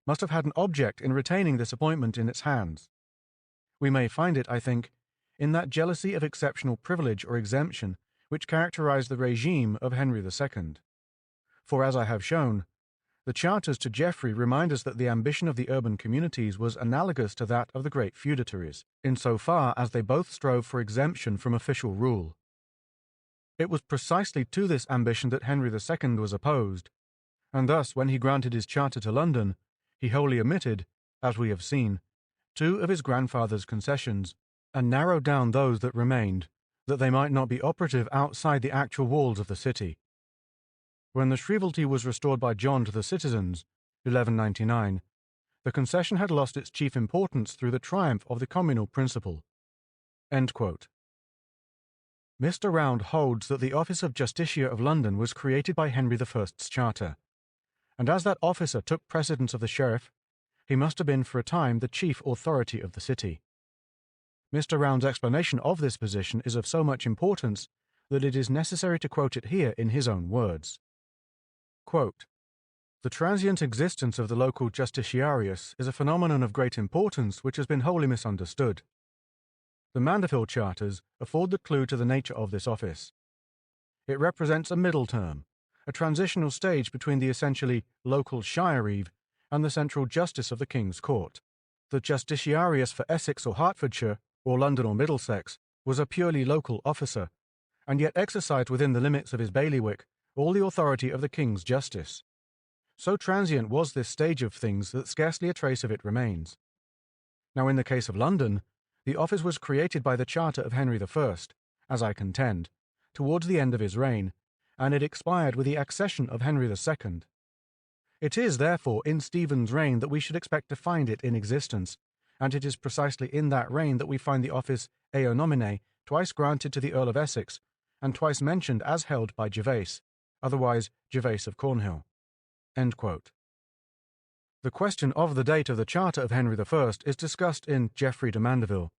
must have had an object in retaining this appointment in its hands. We may find it, I think, in that jealousy of exceptional privilege or exemption which characterized the regime of Henry II. For, as I have shown, the charters to Geoffrey remind us that the ambition of the urban communities was analogous to that of the great feudatories, in so far as they both strove for exemption from official rule. It was precisely to this ambition that Henry II was opposed, and thus, when he granted his charter to London, he wholly omitted, as we have seen, two of his grandfather's concessions, and narrowed down those that remained, that they might not be operative outside the actual walls of the city. When the shrievalty was restored by John to the citizens, 1199, the concession had lost its chief importance through the triumph of the communal principle. End quote. Mr. Round holds that the office of Justiciar of London was created by Henry I's charter, and as that officer took precedence of the sheriff, he must have been for a time the chief authority of the city. Mr. Round's explanation of this position is of so much importance that it is necessary to quote it here in his own words. Quote, "The transient existence of the local justiciarius is a phenomenon of great importance which has been wholly misunderstood. The Mandeville charters afford the clue to the nature of this office. It represents a middle term, a transitional stage between the essentially local shire reeve and the central justice of the King's Court. The justiciarius for Essex or Hertfordshire, or London or Middlesex, was a purely local officer, and yet exercised within the limits of his bailiwick all the authority of the King's justice. So transient was this stage of things that scarcely a trace of it remains. Now in the case of London, the office was created by the charter of Henry I, as I contend, towards the end of his reign, and it expired with the accession of Henry II. It is, therefore, in Stephen's reign that we should expect to find it in existence, and it is precisely in that reign that we find the office eo nomine twice granted to the Earl of Essex, and twice mentioned as held by Gervase, otherwise Gervase of Cornhill." End quote. The question of the date of the charter of Henry I is discussed in Geoffrey de Mandeville,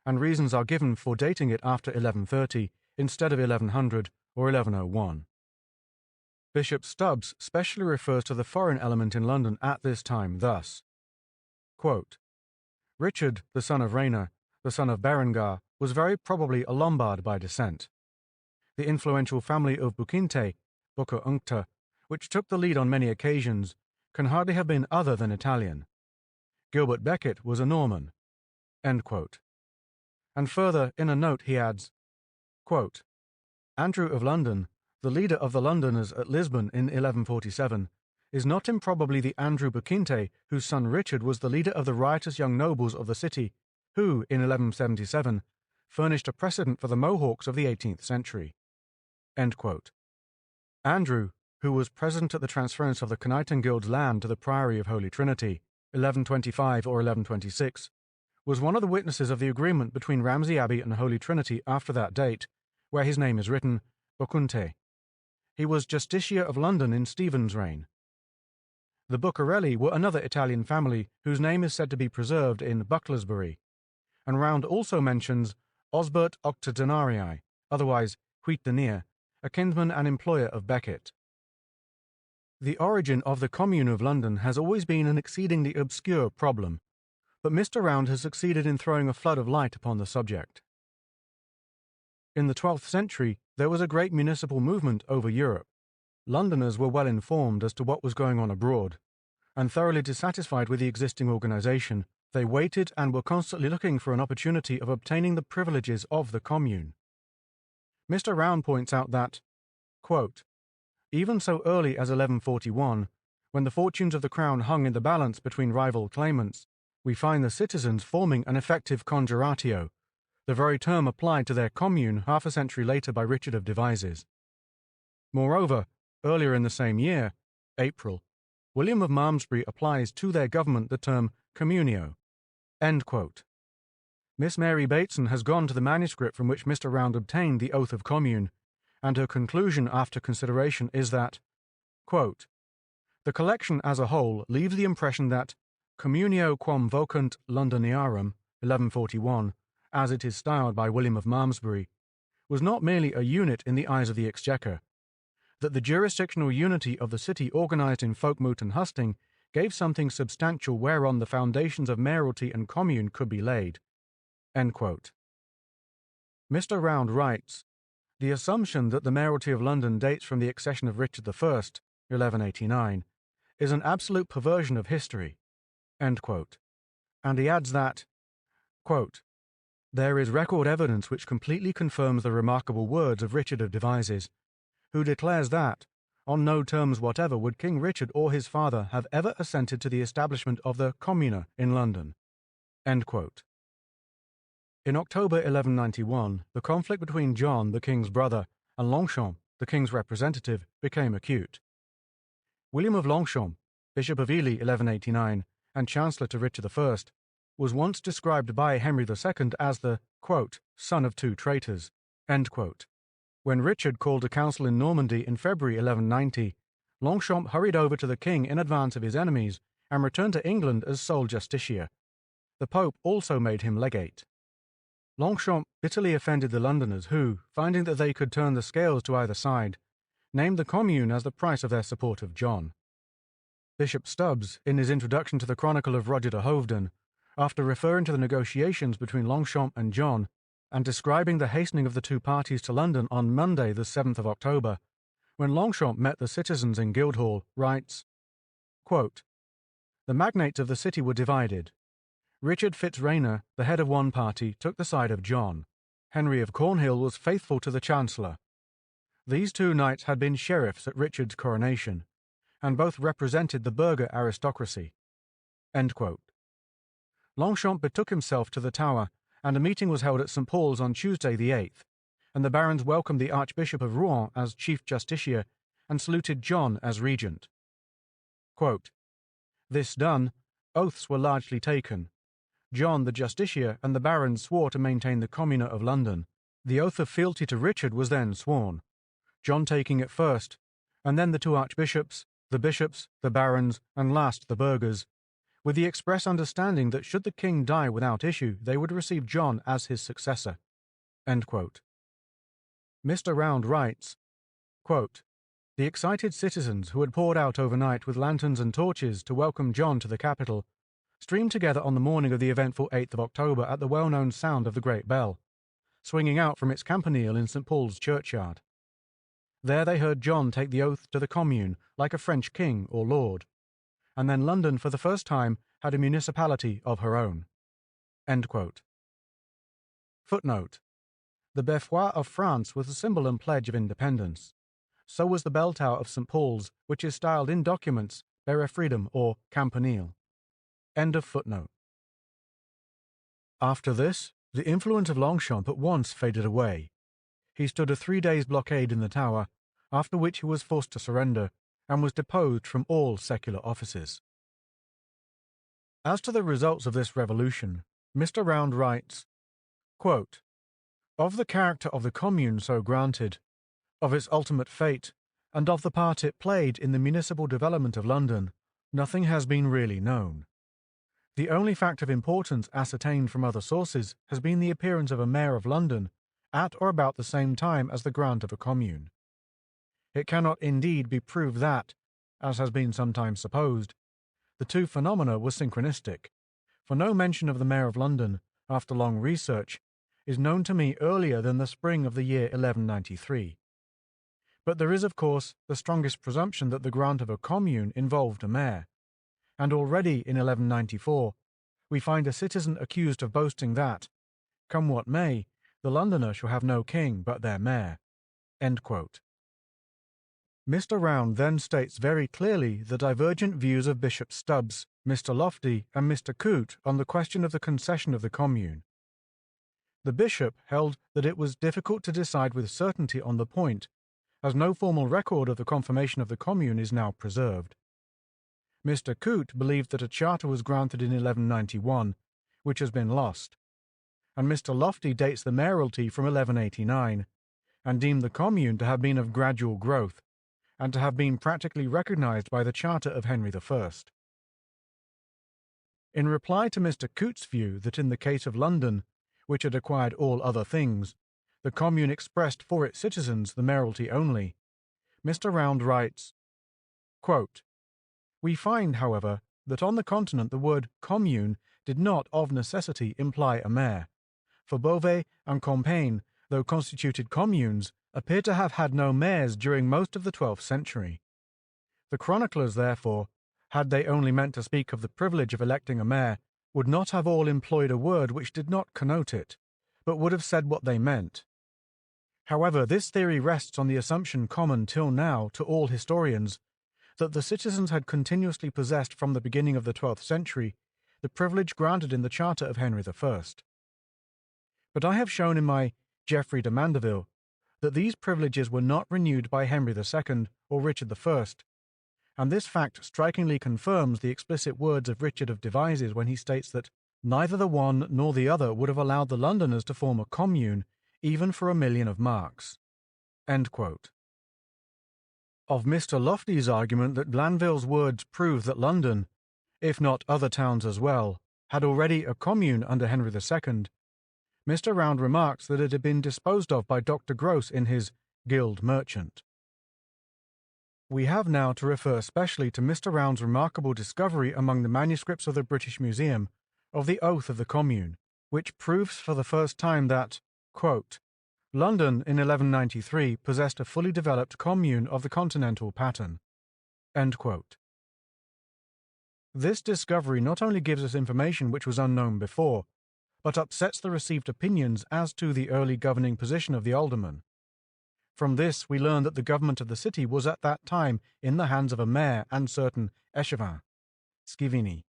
and reasons are given for dating it after 1130 instead of 1100 or 1101. Bishop Stubbs specially refers to the foreign element in London at this time thus, quote, "Richard, the son of Rayner, the son of Berengar, was very probably a Lombard by descent. The influential family of Bucinte, Bocca Uncta, which took the lead on many occasions, can hardly have been other than Italian. Gilbert Becket was a Norman." End quote. And further, in a note, he adds, quote, "Andrew of London, the leader of the Londoners at Lisbon in 1147, is not improbably the Andrew Bucinte whose son Richard was the leader of the riotous young nobles of the city, who, in 1177, furnished a precedent for the Mohawks of the 18th century." End quote. Andrew, who was present at the transference of the Knighton Guild's land to the Priory of Holy Trinity, 1125 or 1126, was one of the witnesses of the agreement between Ramsey Abbey and Holy Trinity after that date, where his name is written Bocunte. He was Justiciar of London in Stephen's reign. The Bucarelli were another Italian family whose name is said to be preserved in Bucklersbury, and Round also mentions Osbert Octodenarii, otherwise Wheatley, a kinsman and employer of Becket. The origin of the Commune of London has always been an exceedingly obscure problem, but Mr. Round has succeeded in throwing a flood of light upon the subject. In the 12th century, there was a great municipal movement over Europe. Londoners were well informed as to what was going on abroad, and thoroughly dissatisfied with the existing organization, they waited and were constantly looking for an opportunity of obtaining the privileges of the Commune. Mr. Round points out that, quote, "Even so early as 1141, when the fortunes of the crown hung in the balance between rival claimants, we find the citizens forming an effective conjuratio, the very term applied to their commune half a century later by Richard of Devizes. Moreover, earlier in the same year, April, William of Malmesbury applies to their government the term communio." End quote. Miss Mary Bateson has gone to the manuscript from which Mr. Round obtained the Oath of Commune, and her conclusion after consideration is that, quote, "The collection as a whole leaves the impression that communio quam vocant Londoniarum, 1141, as it is styled by William of Malmesbury, was not merely a unit in the eyes of the Exchequer, that the jurisdictional unity of the city organized in Folkemoot and Husting gave something substantial whereon the foundations of mayoralty and commune could be laid. End quote. Mr. Round writes, "The assumption that the mayoralty of London dates from the accession of Richard I, 1189, is an absolute perversion of history." End quote. And he adds that, quote, "There is record evidence which completely confirms the remarkable words of Richard of Devizes, who declares that, on no terms whatever would King Richard or his father have ever assented to the establishment of the Commune in London." End quote. In October 1191, the conflict between John, the king's brother, and Longchamp, the king's representative, became acute. William of Longchamp, Bishop of Ely 1189, and Chancellor to Richard I, was once described by Henry II as the, quote, "son of two traitors." End quote. When Richard called a council in Normandy in February 1190, Longchamp hurried over to the king in advance of his enemies and returned to England as sole justiciar. The Pope also made him legate. Longchamp bitterly offended the Londoners who, finding that they could turn the scales to either side, named the Commune as the price of their support of John. Bishop Stubbs, in his introduction to the Chronicle of Roger de Hoveden, after referring to the negotiations between Longchamp and John, and describing the hastening of the two parties to London on Monday the 7th of October, when Longchamp met the citizens in Guildhall, writes, quote, "The magnates of the city were divided. Richard Fitz-Rayner, the head of one party, took the side of John. Henry of Cornhill was faithful to the Chancellor. These two knights had been sheriffs at Richard's coronation, and both represented the burgher aristocracy." End quote. Longchamp betook himself to the Tower, and a meeting was held at St. Paul's on Tuesday the 8th, and the barons welcomed the Archbishop of Rouen as Chief Justiciar and saluted John as Regent. Quote, "This done, oaths were largely taken. John the Justiciar and the barons swore to maintain the Commune of London. The oath of fealty to Richard was then sworn, John taking it first, and then the two archbishops, the bishops, the barons, and last the burghers, with the express understanding that should the king die without issue, they would receive John as his successor." End quote. Mr. Round writes, quote, "The excited citizens who had poured out overnight with lanterns and torches to welcome John to the capital streamed together on the morning of the eventful 8th of October at the well-known sound of the great bell, swinging out from its campanile in St. Paul's churchyard. There they heard John take the oath to the Commune like a French king or lord, and then London for the first time had a municipality of her own." End quote. Footnote: The Beffroi of France was the symbol and pledge of independence. So was the bell tower of St. Paul's, which is styled in documents Bere Freedom or Campanile. End of footnote. After this, the influence of Longchamp at once faded away. He stood a 3 days' blockade in the Tower, after which he was forced to surrender, and was deposed from all secular offices. As to the results of this revolution, Mr. Round writes, quote, "Of the character of the Commune so granted, of its ultimate fate, and of the part it played in the municipal development of London, nothing has been really known. The only fact of importance ascertained from other sources has been the appearance of a mayor of London at or about the same time as the grant of a commune. It cannot indeed be proved that, as has been sometimes supposed, the two phenomena were synchronistic, for no mention of the mayor of London, after long research, is known to me earlier than the spring of the year 1193. But there is, of course, the strongest presumption that the grant of a commune involved a mayor, and already in 1194 we find a citizen accused of boasting that, come what may, the Londoner shall have no king but their mayor." End quote. Mr. Round then states very clearly the divergent views of Bishop Stubbs, Mr. Lofty, and Mr. Coote on the question of the concession of the commune. The bishop held that it was difficult to decide with certainty on the point, as no formal record of the confirmation of the commune is now preserved. Mr. Coote believed that a charter was granted in 1191, which has been lost, and Mr. Lofty dates the mayoralty from 1189, and deemed the commune to have been of gradual growth, and to have been practically recognized by the charter of Henry I. In reply to Mr. Coote's view that in the case of London, which had acquired all other things, the commune expressed for its citizens the mayoralty only, Mr. Round writes, quote, "We find, however, that on the continent the word commune did not of necessity imply a mayor, for Beauvais and Compiègne, though constituted communes, appear to have had no mayors during most of the 12th century. The chroniclers, therefore, had they only meant to speak of the privilege of electing a mayor, would not have all employed a word which did not connote it, but would have said what they meant. However, this theory rests on the assumption common till now to all historians, that the citizens had continuously possessed from the beginning of the 12th century the privilege granted in the Charter of Henry I. But I have shown in my Geoffrey de Mandeville that these privileges were not renewed by Henry II or Richard I, and this fact strikingly confirms the explicit words of Richard of Devizes when he states that neither the one nor the other would have allowed the Londoners to form a commune even for 1,000,000 of marks. End quote. Of Mr. Lofty's argument that Glanville's words prove that London, if not other towns as well, had already a commune under Henry II, Mr. Round remarks that it had been disposed of by Dr. Grose in his Guild Merchant. We have now to refer specially to Mr. Round's remarkable discovery among the manuscripts of the British Museum of the Oath of the Commune, which proves for the first time that, quote, London in 1193 possessed a fully developed commune of the continental pattern. End quote. This discovery not only gives us information which was unknown before, but upsets the received opinions as to the early governing position of the alderman. From this we learn that the government of the city was at that time in the hands of a mayor and certain échevins, scivini.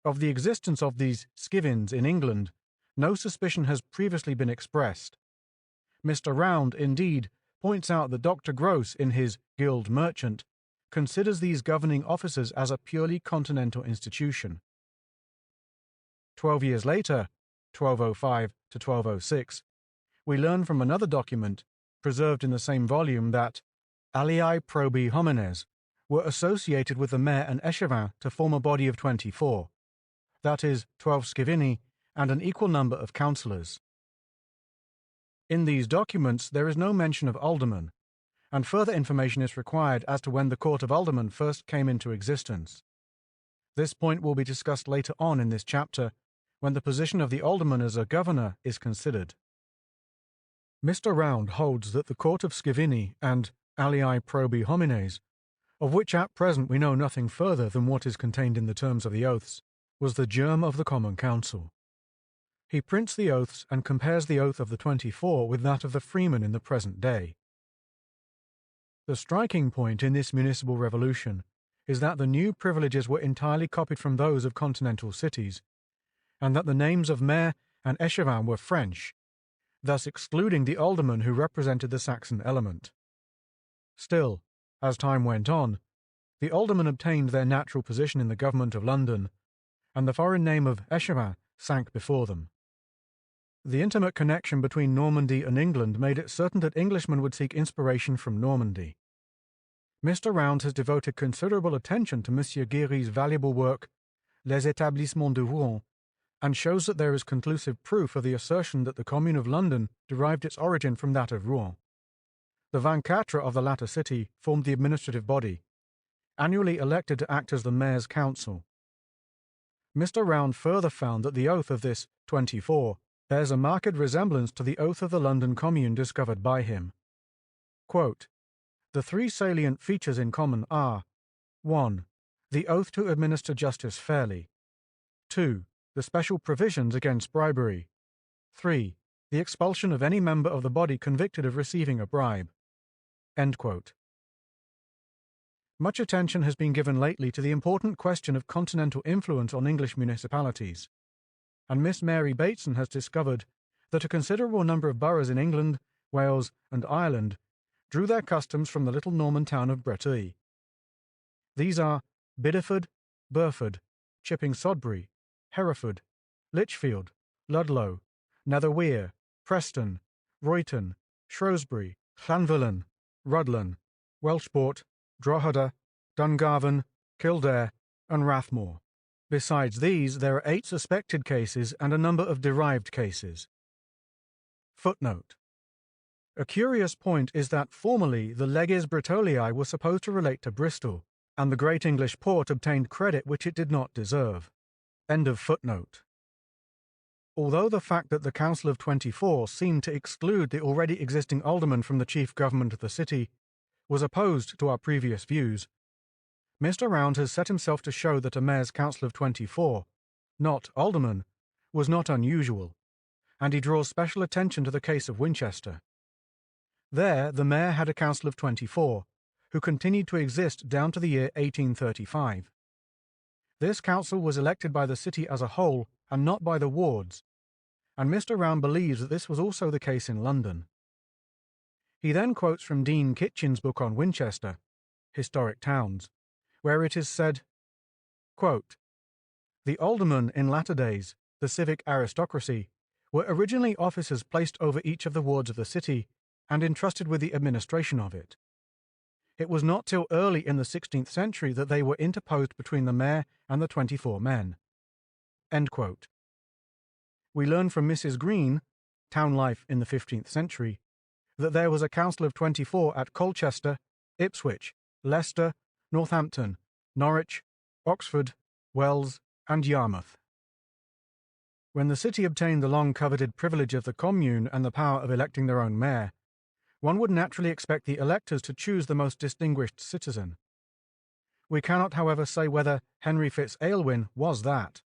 Of the existence of these scivins in England, no suspicion has previously been expressed. Mr. Round, indeed, points out that Dr. Grose, in his Guild Merchant, considers these governing officers as a purely continental institution. 12 years later, 1205 to 1206, we learn from another document, preserved in the same volume, that aliae probi homines were associated with the mayor and échevin to form a body of 24, that is, 12 scivini, and an equal number of councillors. In these documents there is no mention of aldermen, and further information is required as to when the Court of Aldermen first came into existence. This point will be discussed later on in this chapter, when the position of the alderman as a governor is considered. Mr. Round holds that the Court of Scivini and aliae probi homines, of which at present we know nothing further than what is contained in the terms of the oaths, was the germ of the Common Council. He prints the oaths and compares the oath of the 24 with that of the freemen in the present day. The striking point in this municipal revolution is that the new privileges were entirely copied from those of continental cities, and that the names of mayor and échevin were French, thus excluding the aldermen who represented the Saxon element. Still, as time went on, the aldermen obtained their natural position in the government of London, and the foreign name of échevin sank before them. The intimate connection between Normandy and England made it certain that Englishmen would seek inspiration from Normandy. Mr. Round has devoted considerable attention to Monsieur Guéry's valuable work, Les Établissements de Rouen, and shows that there is conclusive proof of the assertion that the Commune of London derived its origin from that of Rouen. The 24 of the latter city formed the administrative body, annually elected to act as the mayor's council. Mr. Round further found that the oath of this 24 bears a marked resemblance to the oath of the London Commune discovered by him. Quote, the three salient features in common are 1. The oath to administer justice fairly. 2. The special provisions against bribery. 3. The expulsion of any member of the body convicted of receiving a bribe. End quote. Much attention has been given lately to the important question of continental influence on English municipalities, and Miss Mary Bateson has discovered that a considerable number of boroughs in England, Wales, and Ireland drew their customs from the little Norman town of Breteuil. These are Bideford, Burford, Chipping Sodbury, Hereford, Lichfield, Ludlow, Netherweir, Preston, Royton, Shrewsbury, Llanfillan, Rhuddlan, Welshport, Drogheda, Dungarvan, Kildare, and Rathmore. Besides these, there are 8 suspected cases and a number of derived cases. Footnote. A curious point is that formerly the leges Breteuilii were supposed to relate to Bristol, and the great English port obtained credit which it did not deserve. End of footnote. Although the fact that the Council of 24 seemed to exclude the already existing alderman from the chief government of the city was opposed to our previous views, Mr. Round has set himself to show that a mayor's Council of 24, not alderman, was not unusual, and he draws special attention to the case of Winchester. There, the mayor had a Council of 24, who continued to exist down to the year 1835. This council was elected by the city as a whole and not by the wards, and Mr. Round believes that this was also the case in London. He then quotes from Dean Kitchen's book on Winchester, Historic Towns, where it is said, quote, "The aldermen in latter days, the civic aristocracy, were originally officers placed over each of the wards of the city and entrusted with the administration of it. It was not till early in the 16th century that they were interposed between the mayor and the 24 men." End quote. We learn from Mrs. Green, Town Life in the 15th Century, that there was a Council of 24 at Colchester, Ipswich, Leicester, Northampton, Norwich, Oxford, Wells, and Yarmouth. When the city obtained the long-coveted privilege of the commune and the power of electing their own mayor, one would naturally expect the electors to choose the most distinguished citizen. We cannot, however, say whether Henry Fitz-Aylwin was that.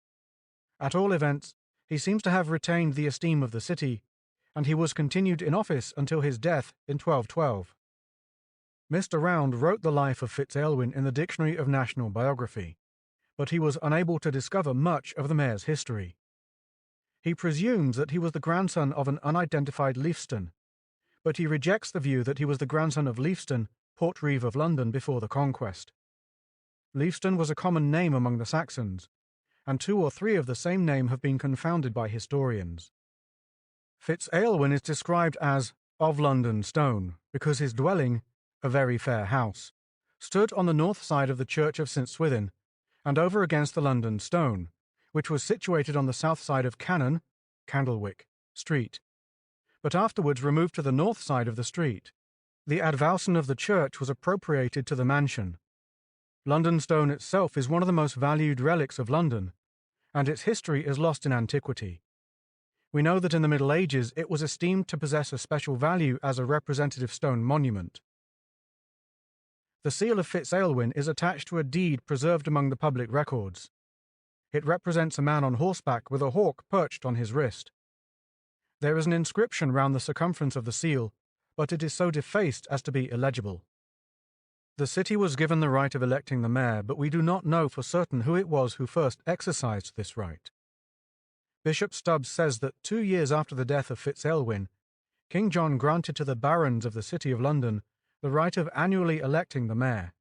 At all events, he seems to have retained the esteem of the city, and he was continued in office until his death in 1212. Mr. Round wrote the life of Fitz-Aylwin in the Dictionary of National Biography, but he was unable to discover much of the mayor's history. He presumes that he was the grandson of an unidentified Leifston, but he rejects the view that he was the grandson of Leifston, Portreeve of London before the conquest. Leifston was a common name among the Saxons, and 2 or 3 of the same name have been confounded by historians. Fitz-Aylwin is described as of London stone, because his dwelling, a very fair house, stood on the north side of the church of St. Swithin, and over against the London stone, which was situated on the south side of Cannon, Candlewick, Street, but afterwards removed to the north side of the street. The advowson of the church was appropriated to the mansion. London stone itself is one of the most valued relics of London, and its history is lost in antiquity. We know that in the Middle Ages it was esteemed to possess a special value as a representative stone monument. The seal of Fitz-Aylwin is attached to a deed preserved among the public records. It represents a man on horseback with a hawk perched on his wrist. There is an inscription round the circumference of the seal, but it is so defaced as to be illegible. The city was given the right of electing the mayor, but we do not know for certain who it was who first exercised this right. Bishop Stubbs says that 2 years after the death of Fitz-Aylwin, King John granted to the barons of the City of London the right of annually electing the mayor.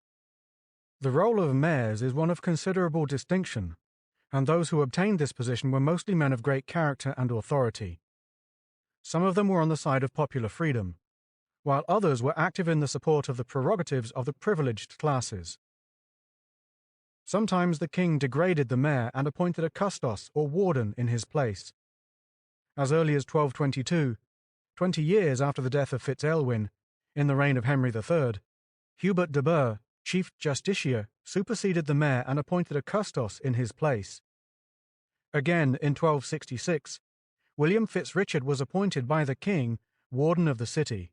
The role of mayors is one of considerable distinction, and those who obtained this position were mostly men of great character and authority. Some of them were on the side of popular freedom, while others were active in the support of the prerogatives of the privileged classes. Sometimes the king degraded the mayor and appointed a custos or warden in his place. As early as 1222, 20 years after the death of Fitz-Aylwin, in the reign of Henry III, Hubert de Burgh, chief justiciar, superseded the mayor and appointed a custos in his place. Again, in 1266, William Fitz-Richard was appointed by the king warden of the city.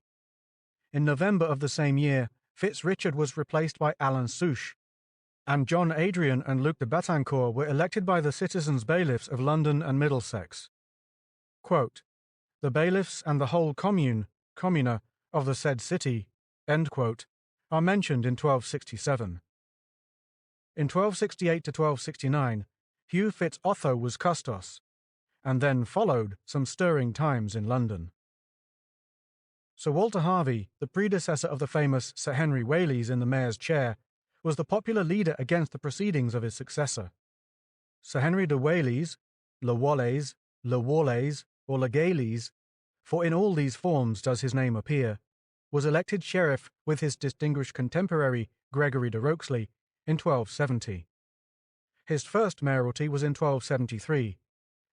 In November of the same year, Fitz-Richard was replaced by Alan Souche, and John Adrian and Luke de Batancourt were elected by the citizens' bailiffs of London and Middlesex. Quote, "The bailiffs and the whole communa of the said city," end quote, are mentioned in 1267. In 1268 to 1269, Hugh Fitz-Otho was custos, and then followed some stirring times in London. Sir Walter Harvey, the predecessor of the famous Sir Henry Whalley's in the mayor's chair, was the popular leader against the proceedings of his successor. Sir Henry de Whalley's, Le Wallays, Le Wallays, or Le Gayleys, for in all these forms does his name appear, was elected sheriff with his distinguished contemporary Gregory de Rokesley in 1270. His first mayoralty was in 1273,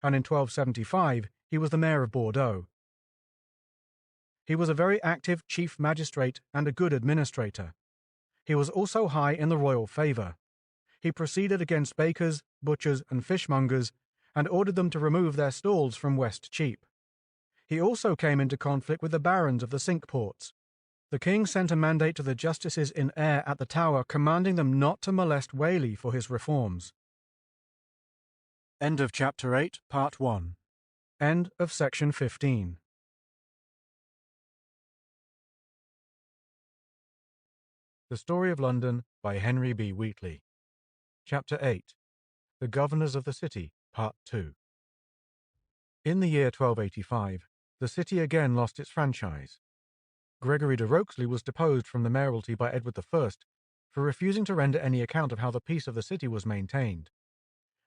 and in 1275 he was the mayor of Bordeaux. He was a very active chief magistrate and a good administrator. He was also high in the royal favour. He proceeded against bakers, butchers, and fishmongers, and ordered them to remove their stalls from West Cheap. He also came into conflict with the barons of the Cinque Ports. The king sent a mandate to the justices in Eyre at the Tower commanding them not to molest Wheatley for his reforms. End of Chapter 8, Part 1. End of Section 15. The Story of London by Henry B. Wheatley. Chapter 8. The Governors of the City, Part 2. In the year 1285, the city again lost its franchise. Gregory de Roxley was deposed from the mayoralty by Edward I for refusing to render any account of how the peace of the city was maintained,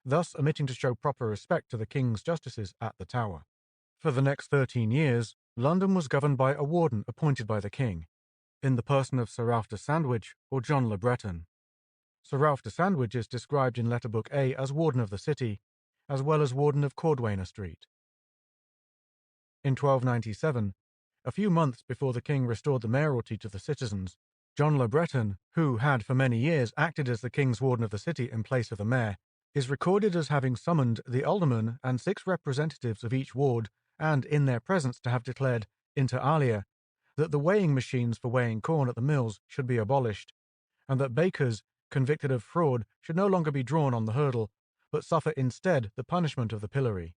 thus omitting to show proper respect to the king's justices at the Tower. For the next 13 years, London was governed by a warden appointed by the king, in the person of Sir Ralph de Sandwich or John le Breton. Sir Ralph de Sandwich is described in Letter Book A as warden of the city, as well as warden of Cordwainer Street. In 1297, a few months before the king restored the mayoralty to the citizens, John le Breton, who had for many years acted as the king's warden of the city in place of the mayor, is recorded as having summoned the aldermen and 6 representatives of each ward, and in their presence to have declared, inter alia, that the weighing machines for weighing corn at the mills should be abolished, and that bakers convicted of fraud should no longer be drawn on the hurdle, but suffer instead the punishment of the pillory.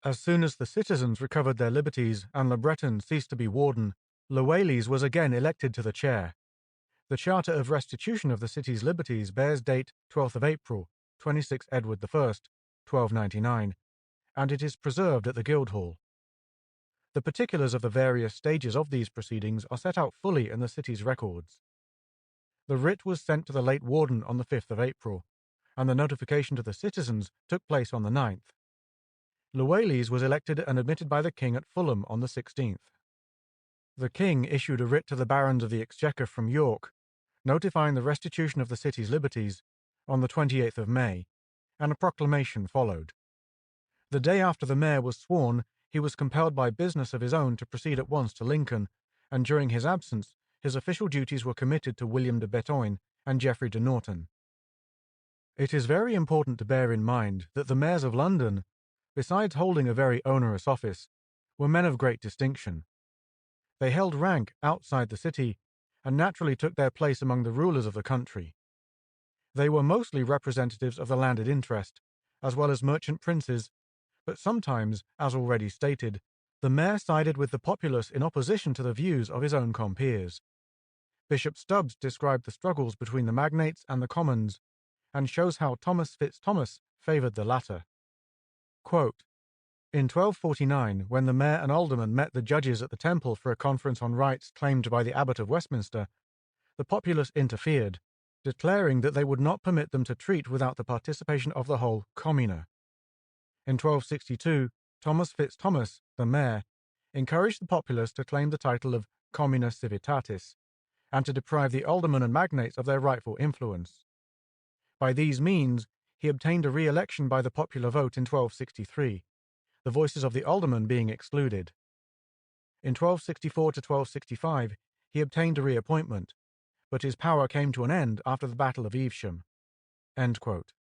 As soon as the citizens recovered their liberties and Le Breton ceased to be warden, Le Whalley's was again elected to the chair. The Charter of Restitution of the city's liberties bears date 12th of April, 26 Edward I, 1299, and it is preserved at the Guildhall. The particulars of the various stages of these proceedings are set out fully in the city's records. The writ was sent to the late warden on the 5th of April, and the notification to the citizens took place on the 9th. Le Whalley's was elected and admitted by the king at Fulham on the 16th. The king issued a writ to the barons of the Exchequer from York, notifying the restitution of the city's liberties, on the 28th of May, and a proclamation followed. The day after the mayor was sworn, he was compelled by business of his own to proceed at once to Lincoln, and during his absence, his official duties were committed to William de Betoine and Geoffrey de Norton. It is very important to bear in mind that the mayors of London, besides holding a very onerous office, were men of great distinction. They held rank outside the city, and naturally took their place among the rulers of the country. They were mostly representatives of the landed interest, as well as merchant princes, but sometimes, as already stated, the mayor sided with the populace in opposition to the views of his own compeers. Bishop Stubbs described the struggles between the magnates and the commons, and shows how Thomas Fitz-Thomas favoured the latter. Quote, in 1249, when the mayor and aldermen met the judges at the Temple for a conference on rights claimed by the Abbot of Westminster, the populace interfered, declaring that they would not permit them to treat without the participation of the whole communa. In 1262, Thomas Fitz-Thomas, the mayor, encouraged the populace to claim the title of Communa Civitatis, and to deprive the aldermen and magnates of their rightful influence. By these means, he obtained a re-election by the popular vote in 1263, the voices of the aldermen being excluded. In 1264 to 1265, he obtained a reappointment, but his power came to an end after the Battle of Evesham. End quote.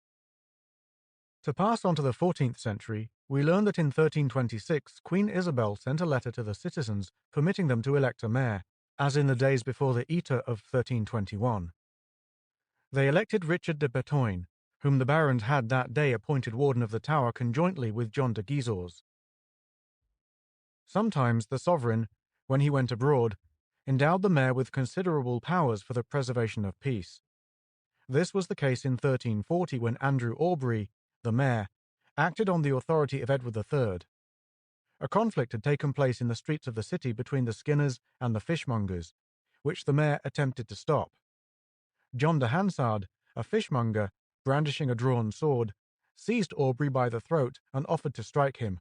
To pass on to the 14th century, we learn that in 1326 Queen Isabel sent a letter to the citizens permitting them to elect a mayor, as in the days before the Eater of 1321. They elected Richard de Betoine, whom the barons had that day appointed warden of the Tower conjointly with John de Gisors. Sometimes the sovereign, when he went abroad, endowed the mayor with considerable powers for the preservation of peace. This was the case in 1340 when Andrew Aubrey, the mayor, acted on the authority of Edward III. A conflict had taken place in the streets of the city between the skinners and the fishmongers, which the mayor attempted to stop. John de Hansard, a fishmonger, brandishing a drawn sword, seized Aubrey by the throat and offered to strike him,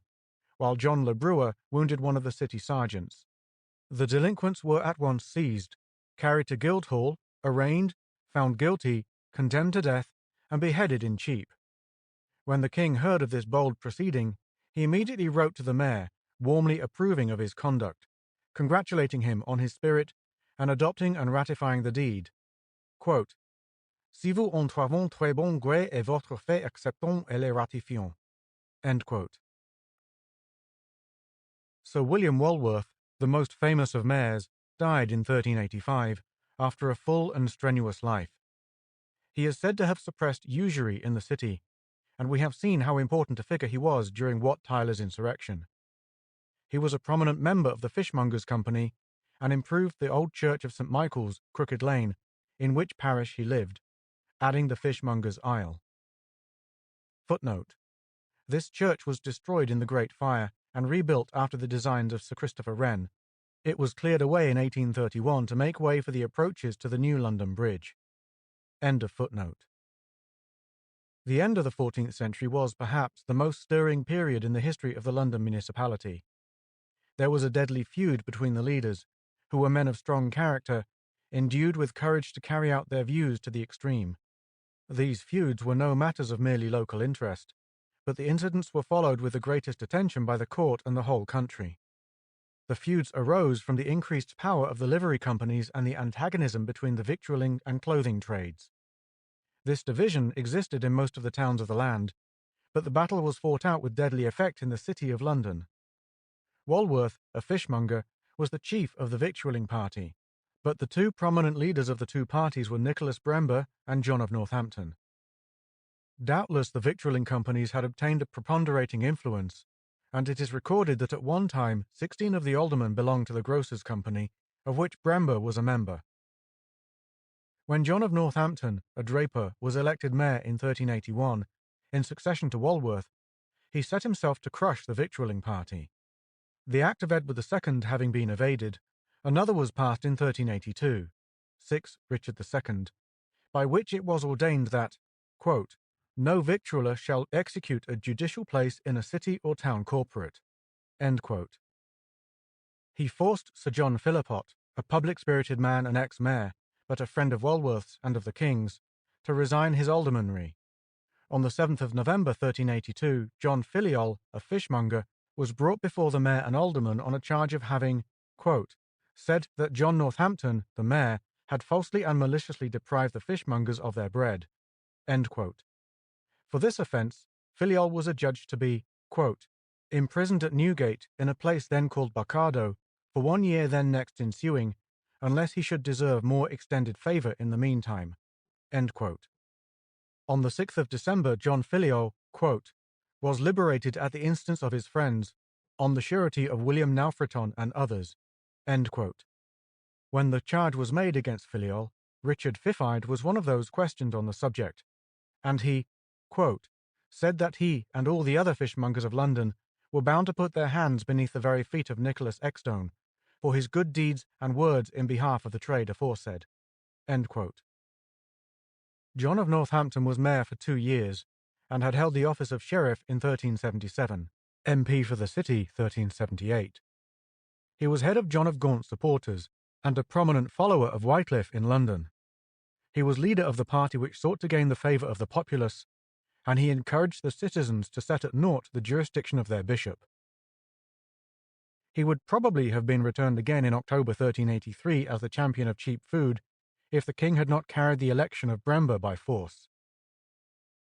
while John le Brewer wounded one of the city sergeants. The delinquents were at once seized, carried to Guildhall, arraigned, found guilty, condemned to death, and beheaded in Cheap. When the king heard of this bold proceeding, he immediately wrote to the mayor, warmly approving of his conduct, congratulating him on his spirit, and adopting and ratifying the deed. Quote, si vous en trouvons très bon gré et votre fait acceptons et le ratifions. End quote. Sir William Walworth, the most famous of mayors, died in 1385 after a full and strenuous life. He is said to have suppressed usury in the city, and we have seen how important a figure he was during Wat Tyler's insurrection. He was a prominent member of the Fishmongers' Company and improved the old church of St. Michael's, Crooked Lane, in which parish he lived, adding the Fishmongers' Aisle. Footnote: this church was destroyed in the Great Fire and rebuilt after the designs of Sir Christopher Wren. It was cleared away in 1831 to make way for the approaches to the new London Bridge. End of footnote. The end of the 14th century was, perhaps, the most stirring period in the history of the London municipality. There was a deadly feud between the leaders, who were men of strong character, endued with courage to carry out their views to the extreme. These feuds were no matters of merely local interest, but the incidents were followed with the greatest attention by the court and the whole country. The feuds arose from the increased power of the livery companies and the antagonism between the victualling and clothing trades. This division existed in most of the towns of the land, but the battle was fought out with deadly effect in the city of London. Walworth, a fishmonger, was the chief of the victualling party, but the two prominent leaders of the two parties were Nicholas Brember and John of Northampton. Doubtless the victualling companies had obtained a preponderating influence, and it is recorded that at one time 16 of the aldermen belonged to the Grocers' Company, of which Brember was a member. When John of Northampton, a draper, was elected mayor in 1381, in succession to Walworth, he set himself to crush the victualling party. The Act of Edward II having been evaded, another was passed in 1382, 6 Richard II, by which it was ordained that, quote, no victualler shall execute a judicial place in a city or town corporate. End quote. He forced Sir John Philipot, a public-spirited man and ex-mayor, but a friend of Walworth's and of the King's, to resign his aldermanry. On the 7th of November 1382, John Filiol, a fishmonger, was brought before the mayor and aldermen on a charge of having, quote, said that John Northampton, the mayor, had falsely and maliciously deprived the fishmongers of their bread. End quote. For this offence, Filiol was adjudged to be, quote, imprisoned at Newgate, in a place then called Barcardo, for 1 year then next ensuing, unless he should deserve more extended favour in the meantime. End quote. On the 6th of December, John Filiol, quote, was liberated at the instance of his friends, on the surety of William Naufreton and others. End quote. When the charge was made against Filiol, Richard Fiffide was one of those questioned on the subject, and he, quote, said that he and all the other fishmongers of London were bound to put their hands beneath the very feet of Nicholas Exstone, for his good deeds and words in behalf of the trade aforesaid. End quote. John of Northampton was mayor for 2 years, and had held the office of sheriff in 1377, MP for the city 1378. He was head of John of Gaunt's supporters, and a prominent follower of Wheatley in London. He was leader of the party which sought to gain the favour of the populace, and he encouraged the citizens to set at naught the jurisdiction of their bishop. He would probably have been returned again in October 1383 as the champion of cheap food, if the king had not carried the election of Brember by force.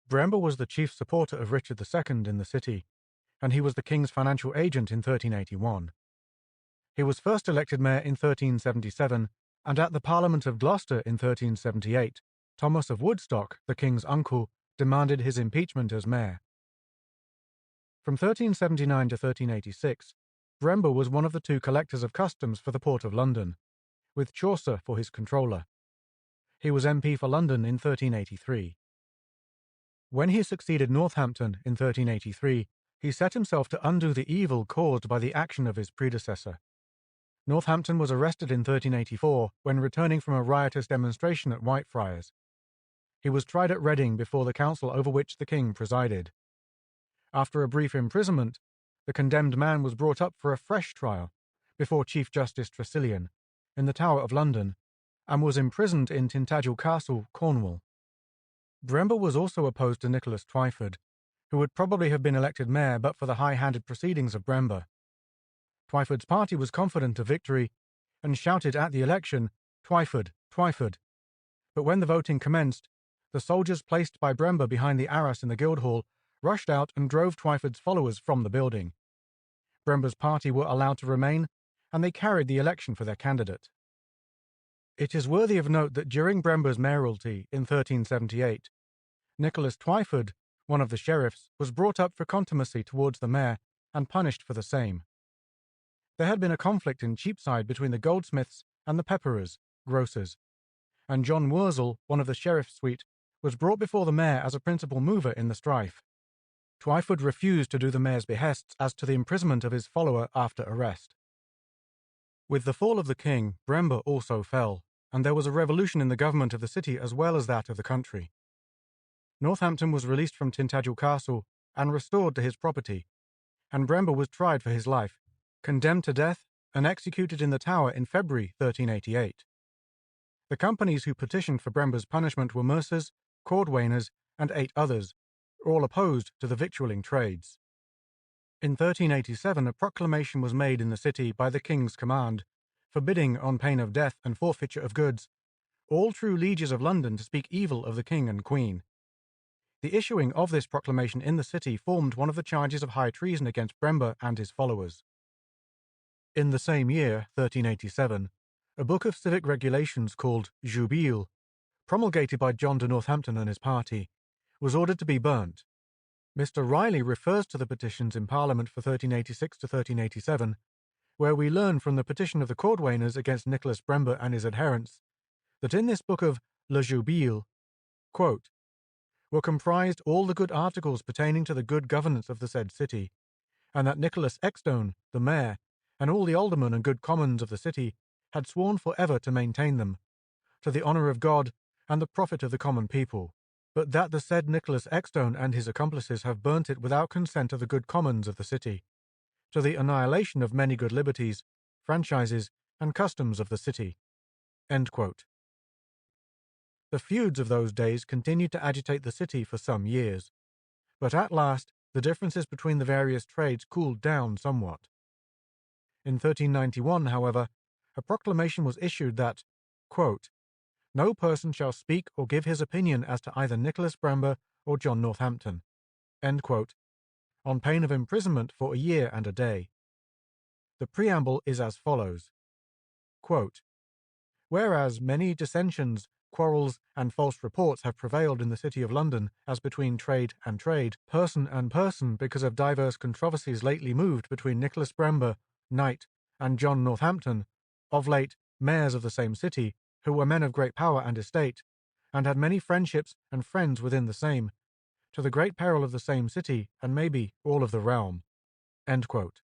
Brember was the chief supporter of Richard II in the city, and he was the king's financial agent in 1381. He was first elected mayor in 1377, and at the Parliament of Gloucester in 1378, Thomas of Woodstock, the king's uncle, demanded his impeachment as mayor. From 1379 to 1386, Brember was one of the 2 collectors of customs for the Port of London, with Chaucer for his controller. He was MP for London in 1383. When he succeeded Northampton in 1383, he set himself to undo the evil caused by the action of his predecessor. Northampton was arrested in 1384 when returning from a riotous demonstration at Whitefriars. He was tried at Reading before the council over which the king presided. After a brief imprisonment, the condemned man was brought up for a fresh trial before Chief Justice Tressilian in the Tower of London, and was imprisoned in Tintagel Castle, Cornwall. Brember was also opposed to Nicholas Twyford, who would probably have been elected mayor but for the high-handed proceedings of Brember. Twyford's party was confident of victory and shouted at the election, "Twyford, Twyford." But when the voting commenced, the soldiers placed by Brember behind the arras in the Guildhall rushed out and drove Twyford's followers from the building. Brember's party were allowed to remain, and they carried the election for their candidate. It is worthy of note that during Brember's mayoralty in 1378, Nicholas Twyford, one of the sheriffs, was brought up for contumacy towards the mayor and punished for the same. There had been a conflict in Cheapside between the goldsmiths and the pepperers, grocers, and John Wurzel, one of the sheriff's suite, was brought before the mayor as a principal mover in the strife. Twyford refused to do the mayor's behests as to the imprisonment of his follower after arrest. With the fall of the king, Brember also fell, and there was a revolution in the government of the city as well as that of the country. Northampton was released from Tintagel Castle and restored to his property, and Brember was tried for his life, condemned to death, and executed in the Tower in February 1388. The companies who petitioned for Brember's punishment were mercers, cordwainers, and 8 others, all opposed to the victualling trades. In 1387 a proclamation was made in the city by the king's command, forbidding, on pain of death and forfeiture of goods, all true lieges of London to speak evil of the king and queen. The issuing of this proclamation in the city formed one of the charges of high treason against Brember and his followers. In the same year, 1387, a book of civic regulations called Jubile, promulgated by John de Northampton and his party, was ordered to be burnt. Mr. Riley refers to the petitions in Parliament for 1386 to 1387, where we learn from the petition of the cordwainers against Nicholas Brember and his adherents, that in this book of Le Jubile, quote, were comprised all the good articles pertaining to the good governance of the said city, and that Nicholas Exstone, the mayor, and all the aldermen and good commons of the city had sworn for ever to maintain them, to the honour of God and the profit of the common people, but that the said Nicholas Exstone and his accomplices have burnt it without consent of the good commons of the city, to the annihilation of many good liberties, franchises, and customs of the city. End quote. The feuds of those days continued to agitate the city for some years, but at last the differences between the various trades cooled down somewhat. In 1391, however, a proclamation was issued that, quote, no person shall speak or give his opinion as to either Nicholas Brember or John Northampton, end quote, on pain of imprisonment for a year and a day. The preamble is as follows, quote, whereas many dissensions, quarrels, and false reports have prevailed in the city of London as between trade and trade, person and person, because of divers controversies lately moved between Nicholas Brember, knight, and John Northampton, of late mayors of the same city, who were men of great power and estate, and had many friendships and friends within the same, to the great peril of the same city, and maybe all of the realm. End quote.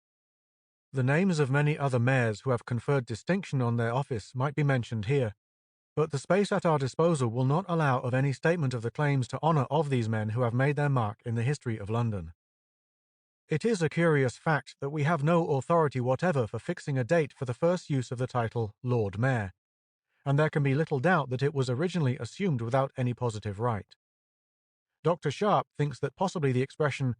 The names of many other mayors who have conferred distinction on their office might be mentioned here, but the space at our disposal will not allow of any statement of the claims to honour of these men who have made their mark in the history of London. It is a curious fact that we have no authority whatever for fixing a date for the first use of the title Lord Mayor, and there can be little doubt that it was originally assumed without any positive right. Dr. Sharp thinks that possibly the expression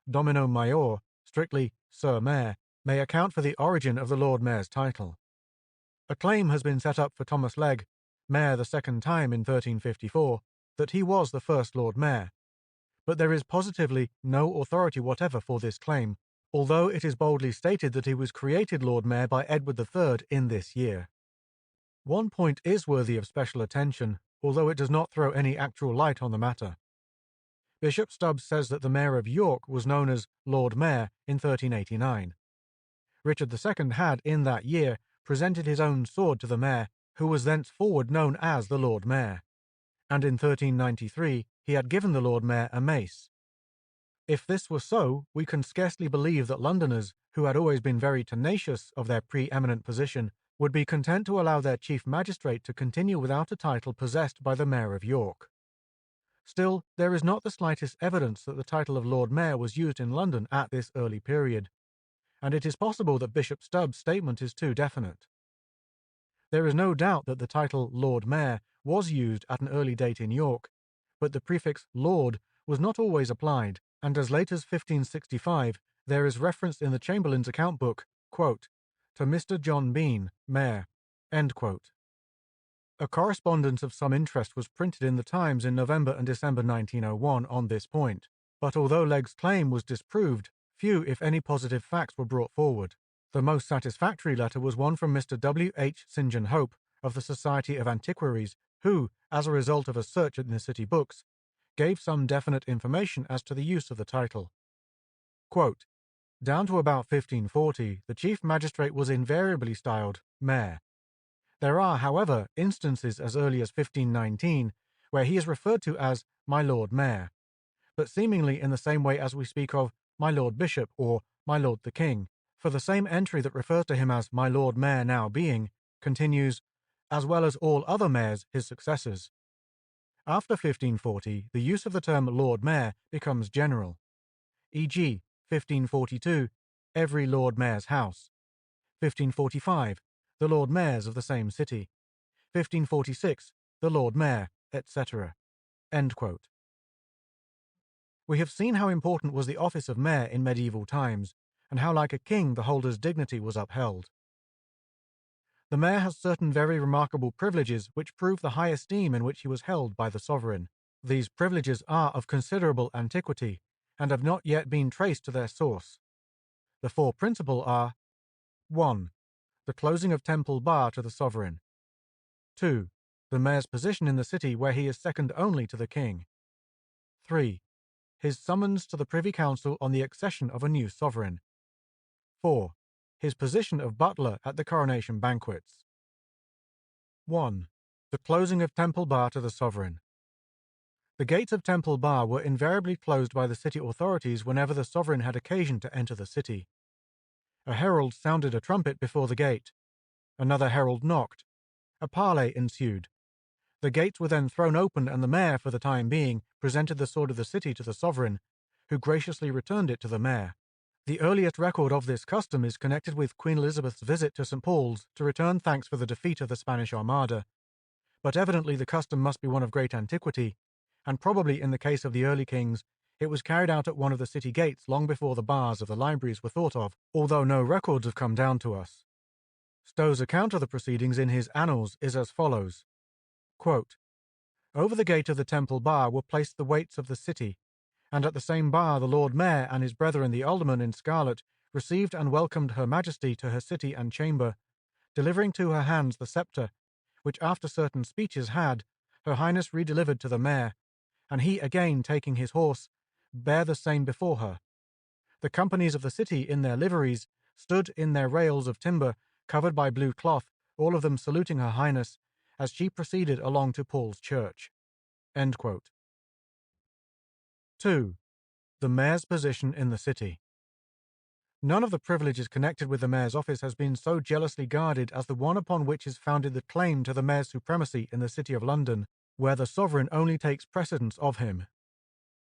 Domino Major, strictly Sir Mayor, may account for the origin of the Lord Mayor's title. A claim has been set up for Thomas Legge, Mayor the second time in 1354, that he was the first Lord Mayor, but there is positively no authority whatever for this claim, although it is boldly stated that he was created Lord Mayor by Edward III in this year. One point is worthy of special attention, although it does not throw any actual light on the matter. Bishop Stubbs says that the Mayor of York was known as Lord Mayor in 1389. Richard II had, in that year, presented his own sword to the Mayor, who was thenceforward known as the Lord Mayor, and in 1393 he had given the Lord Mayor a mace. If this were so, we can scarcely believe that Londoners, who had always been very tenacious of their pre-eminent position, would be content to allow their chief magistrate to continue without a title possessed by the Mayor of York. Still, there is not the slightest evidence that the title of Lord Mayor was used in London at this early period, and it is possible that Bishop Stubbs' statement is too definite. There is no doubt that the title Lord Mayor was used at an early date in York, but the prefix Lord was not always applied, and as late as 1565 there is reference in the Chamberlain's account book, quote, to Mr. John Bean, Mayor, end quote. A correspondence of some interest was printed in the Times in November and December 1901 on this point, But although Legg's claim was disproved, few, if any, positive facts were brought forward. The most satisfactory letter was one from Mr. W. H. St. John Hope of the Society of Antiquaries, who, as a result of a search in the city books, gave some definite information as to the use of the title. Quote, "Down to about 1540, the chief magistrate was invariably styled mayor. There are, however, instances as early as 1519 where he is referred to as my Lord Mayor, but seemingly in the same way as we speak of my Lord Bishop or my Lord the King, for the same entry that refers to him as my Lord Mayor now being, continues, as well as all other mayors his successors. After 1540, the use of the term Lord Mayor becomes general, e.g., 1542, every Lord Mayor's house, 1545, the Lord Mayors of the same city, 1546, the Lord Mayor, etc." End quote. We have seen how important was the office of mayor in medieval times, and how like a king the holder's dignity was upheld. The mayor has certain very remarkable privileges which prove the high esteem in which he was held by the sovereign. These privileges are of considerable antiquity, and have not yet been traced to their source. The four principal are: 1. The closing of Temple Bar to the sovereign. 2. The mayor's position in the city where he is second only to the king. 3. His summons to the Privy Council on the accession of a new sovereign. 4. His position of butler at the coronation banquets. 1. The closing of Temple Bar to the sovereign. The gates of Temple Bar were invariably closed by the city authorities whenever the sovereign had occasion to enter the city. A herald sounded a trumpet before the gate. Another herald knocked. A parley ensued. The gates were then thrown open, and the mayor, for the time being, presented the sword of the city to the sovereign, who graciously returned it to the mayor. The earliest record of this custom is connected with Queen Elizabeth's visit to St. Paul's to return thanks for the defeat of the Spanish Armada, but evidently the custom must be one of great antiquity, and probably in the case of the early kings, it was carried out at one of the city gates long before the bars of the libraries were thought of, although no records have come down to us. Stowe's account of the proceedings in his Annals is as follows. Quote, "Over the gate of the Temple Bar were placed the waits of the city, and at the same bar the Lord Mayor and his brethren the aldermen in scarlet received and welcomed Her Majesty to her city and chamber, delivering to her hands the sceptre, which after certain speeches had Her Highness redelivered to the Mayor, and he again taking his horse, bare the same before her. The companies of the city in their liveries stood in their rails of timber covered by blue cloth, all of them saluting Her Highness, as she proceeded along to Paul's Church." End quote. 2. The mayor's position in the city. None of the privileges connected with the mayor's office has been so jealously guarded as the one upon which is founded the claim to the mayor's supremacy in the City of London, where the sovereign only takes precedence of him.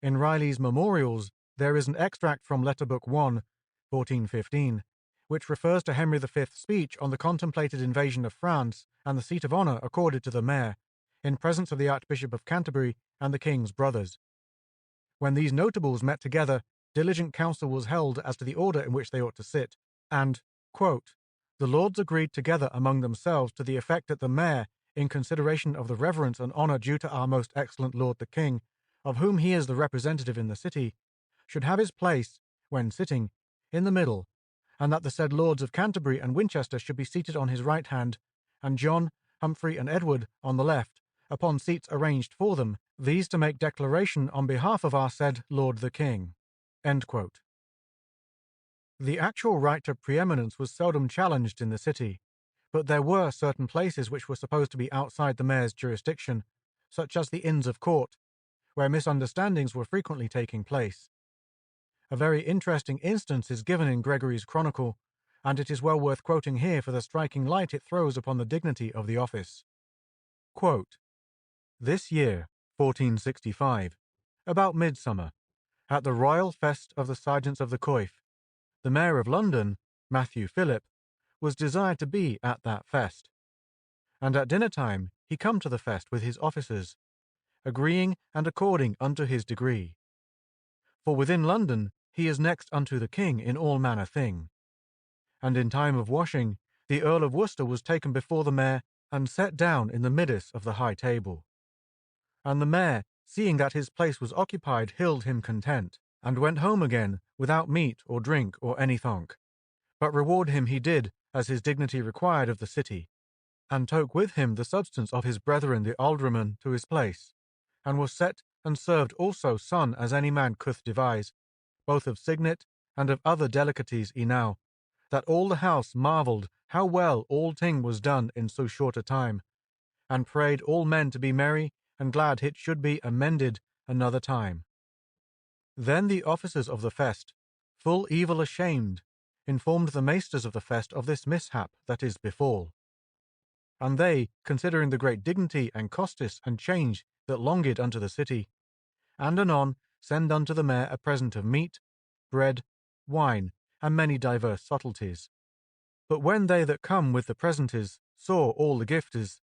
In Riley's Memorials, there is an extract from Letter Book 1, 1415, which refers to Henry V's speech on the contemplated invasion of France and the seat of honour accorded to the mayor, in presence of the Archbishop of Canterbury and the king's brothers. When these notables met together, diligent counsel was held as to the order in which they ought to sit, and, quote, "The lords agreed together among themselves to the effect that the mayor, in consideration of the reverence and honour due to our most excellent lord the king, of whom he is the representative in the city, should have his place, when sitting, in the middle, and that the said lords of Canterbury and Winchester should be seated on his right hand, and John, Humphrey, and Edward on the left, upon seats arranged for them, these to make declaration on behalf of our said Lord the King." End quote. The actual right to preeminence was seldom challenged in the city, but there were certain places which were supposed to be outside the mayor's jurisdiction, such as the Inns of Court, where misunderstandings were frequently taking place. A very interesting instance is given in Gregory's Chronicle, and it is well worth quoting here for the striking light it throws upon the dignity of the office. Quote, "This year, 1465, about midsummer, at the Royal Fest of the Sergeants of the Coif, the Mayor of London, Matthew Philip, was desired to be at that fest. And at dinner time he come to the fest with his officers, agreeing and according unto his degree. For within London he is next unto the king in all manner thing. And in time of washing, the Earl of Worcester was taken before the mayor and set down in the midst of the high table. And the mayor, seeing that his place was occupied, hilled him content, and went home again without meat or drink or any thonk. But reward him he did, as his dignity required of the city, and took with him the substance of his brethren the aldermen to his place, and was set and served also son as any man could devise, both of signet and of other delicacies enow, that all the house marvelled how well all ting was done in so short a time, and prayed all men to be merry and glad it should be amended another time. Then the officers of the fest, full evil ashamed, informed the maisters of the fest of this mishap that is befall. And they, considering the great dignity and costis and change that longed unto the city, and anon send unto the mayor a present of meat, bread, wine, and many diverse subtleties. But when they that come with the presentes saw all the giftes,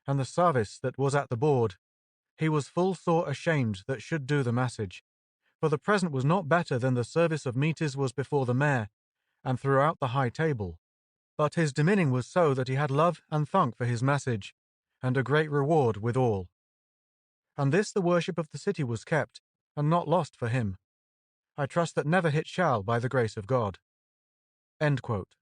and the service that was at the board, he was full sore ashamed that should do the message, for the present was not better than the service of meates was before the mayor, and throughout the high table. But his demeaning was so that he had love and thunk for his message, and a great reward withal. And this the worship of the city was kept, and not lost for him. I trust that never it shall, by the grace of God. End quote.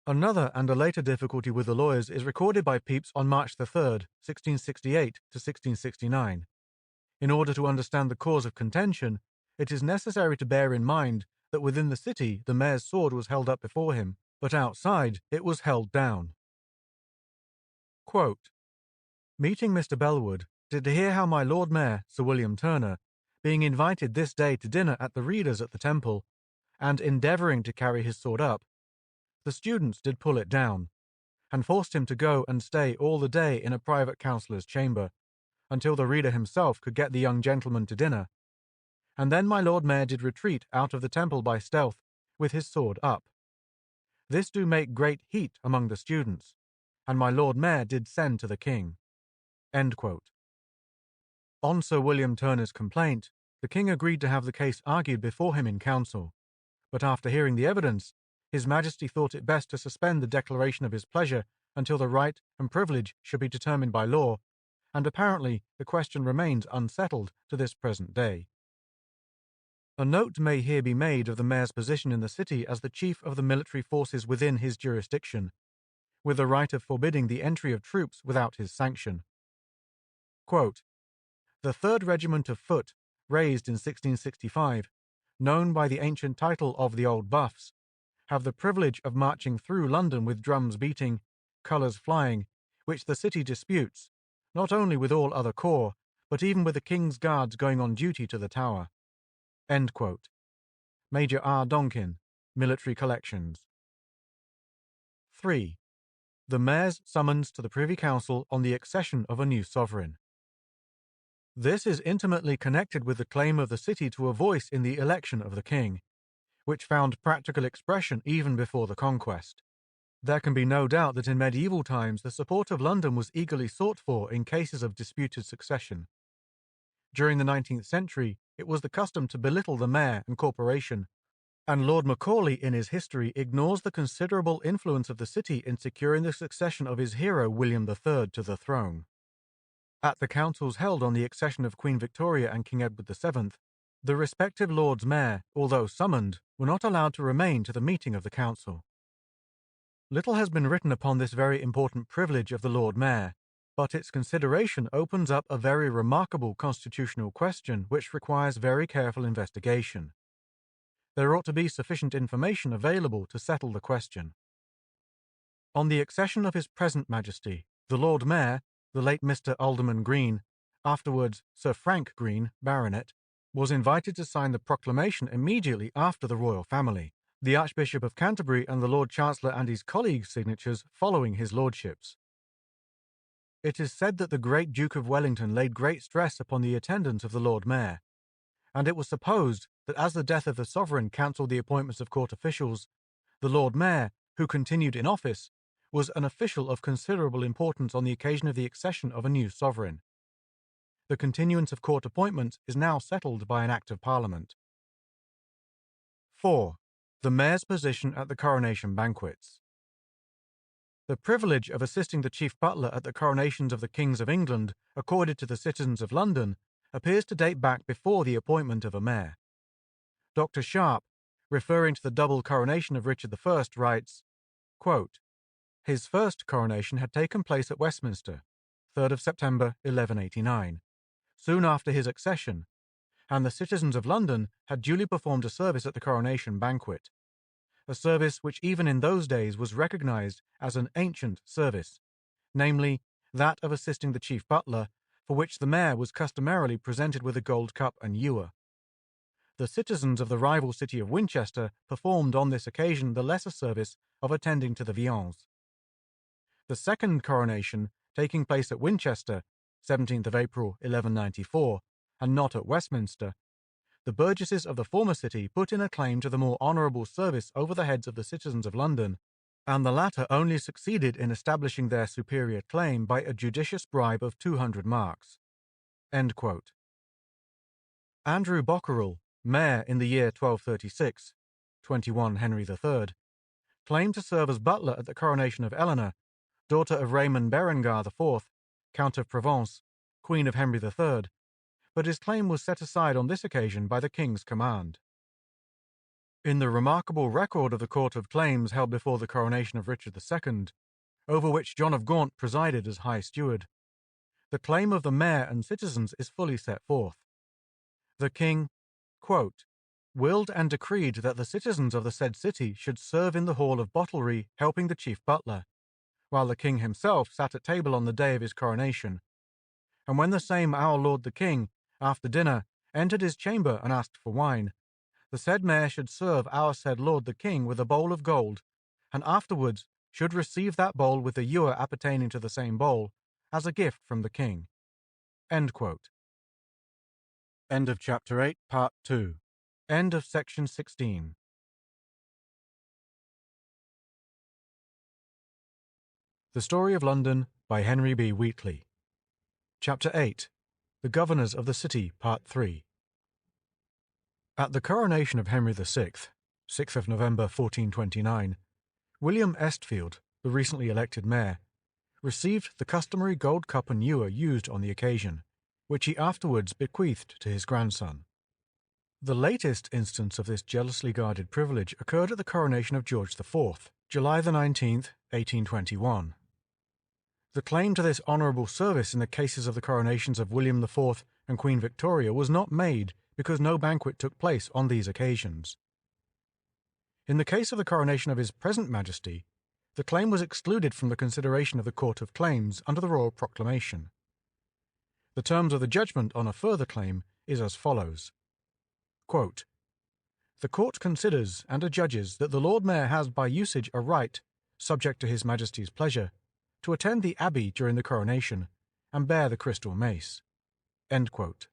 Another and a later difficulty with the lawyers is recorded by Pepys on March the 3rd, 1668 to 1669. In order to understand the cause of contention, it is necessary to bear in mind that within the city the mayor's sword was held up before him, but outside it was held down. Quote, meeting Mr. Bellwood, did hear how my Lord Mayor, Sir William Turner, being invited this day to dinner at the Reader's at the Temple, and endeavouring to carry his sword up, the students did pull it down, and forced him to go and stay all the day in a private counsellor's chamber, until the Reader himself could get the young gentleman to dinner, and then my Lord Mayor did retreat out of the Temple by stealth, with his sword up. This do make great heat among the students, and my Lord Mayor did send to the King. End quote. On Sir William Turner's complaint, the King agreed to have the case argued before him in council, but after hearing the evidence, His Majesty thought it best to suspend the declaration of his pleasure until the right and privilege should be determined by law, and apparently the question remains unsettled to this present day. A note may here be made of the mayor's position in the city as the chief of the military forces within his jurisdiction, with the right of forbidding the entry of troops without his sanction. Quote, the 3rd Regiment of Foot, raised in 1665, known by the ancient title of the Old Buffs, have the privilege of marching through London with drums beating, colours flying, which the city disputes, not only with all other corps, but even with the King's Guards going on duty to the Tower. End quote. Major R. Donkin, Military Collections. 3. The Mayor's summons to the Privy Council on the accession of a new sovereign. This is intimately connected with the claim of the city to a voice in the election of the king, which found practical expression even before the conquest. There can be no doubt that in medieval times the support of London was eagerly sought for in cases of disputed succession. During the 19th century, it was the custom to belittle the mayor and corporation, and Lord Macaulay in his history ignores the considerable influence of the city in securing the succession of his hero William III to the throne. At the councils held on the accession of Queen Victoria and King Edward VII, the respective Lords Mayor, although summoned, were not allowed to remain to the meeting of the council. Little has been written upon this very important privilege of the Lord Mayor, but its consideration opens up a very remarkable constitutional question which requires very careful investigation. There ought to be sufficient information available to settle the question. On the accession of His present Majesty, the Lord Mayor, the late Mr. Alderman Green, afterwards Sir Frank Green, Baronet, was invited to sign the proclamation immediately after the royal family, the Archbishop of Canterbury and the Lord Chancellor and his colleagues' signatures following his lordship's. It is said that the great Duke of Wellington laid great stress upon the attendance of the Lord Mayor, and it was supposed that as the death of the sovereign cancelled the appointments of court officials, the Lord Mayor, who continued in office, was an official of considerable importance on the occasion of the accession of a new sovereign. The continuance of court appointments is now settled by an Act of Parliament. 4. The Mayor's position at the coronation banquets. The privilege of assisting the chief butler at the coronations of the kings of England, accorded to the citizens of London, appears to date back before the appointment of a mayor. Dr. Sharp, referring to the double coronation of Richard I, writes, quote, "His first coronation had taken place at Westminster, 3rd of September 1189, soon after his accession, and the citizens of London had duly performed a service at the coronation banquet, a service which even in those days was recognized as an ancient service, namely, that of assisting the chief butler, for which the mayor was customarily presented with a gold cup and ewer. The citizens of the rival city of Winchester performed on this occasion the lesser service of attending to the viands. The second coronation, taking place at Winchester, 17th of April 1194, and not at Westminster, the burgesses of the former city put in a claim to the more honourable service over the heads of the citizens of London, and the latter only succeeded in establishing their superior claim by a judicious bribe of 200 marks. End quote. Andrew Bockerell, mayor in the year 1236, 21 Henry III, claimed to serve as butler at the coronation of Eleanor, daughter of Raymond Berengar IV, Count of Provence, Queen of Henry III, but his claim was set aside on this occasion by the king's command. In the remarkable record of the Court of Claims held before the coronation of Richard II, over which John of Gaunt presided as High Steward, the claim of the mayor and citizens is fully set forth. The king, quote, willed and decreed that the citizens of the said city should serve in the hall of bottlery, helping the chief butler, while the king himself sat at table on the day of his coronation. And when the same our lord the king, after dinner, entered his chamber and asked for wine, the said mayor should serve our said lord the king with a bowl of gold, and afterwards should receive that bowl with the ewer appertaining to the same bowl, as a gift from the king." End quote. End of Chapter 8, Part 2. End of Section 16. The Story of London by Henry B. Wheatley. Chapter 8. The Governors of the City, Part 3. At the coronation of Henry VI, 6th of November 1429, William Estfield, the recently elected mayor, received the customary gold cup and ewer used on the occasion, which he afterwards bequeathed to his grandson. The latest instance of this jealously guarded privilege occurred at the coronation of George IV, July the 19th, 1821. The claim to this honourable service in the cases of the coronations of William IV and Queen Victoria was not made because no banquet took place on these occasions. In the case of the coronation of His present Majesty, the claim was excluded from the consideration of the Court of Claims under the Royal Proclamation. The terms of the judgment on a further claim is as follows. Quote, "The Court considers and adjudges that the Lord Mayor has by usage a right, subject to His Majesty's pleasure, to attend the Abbey during the coronation, and bear the crystal mace." End quote.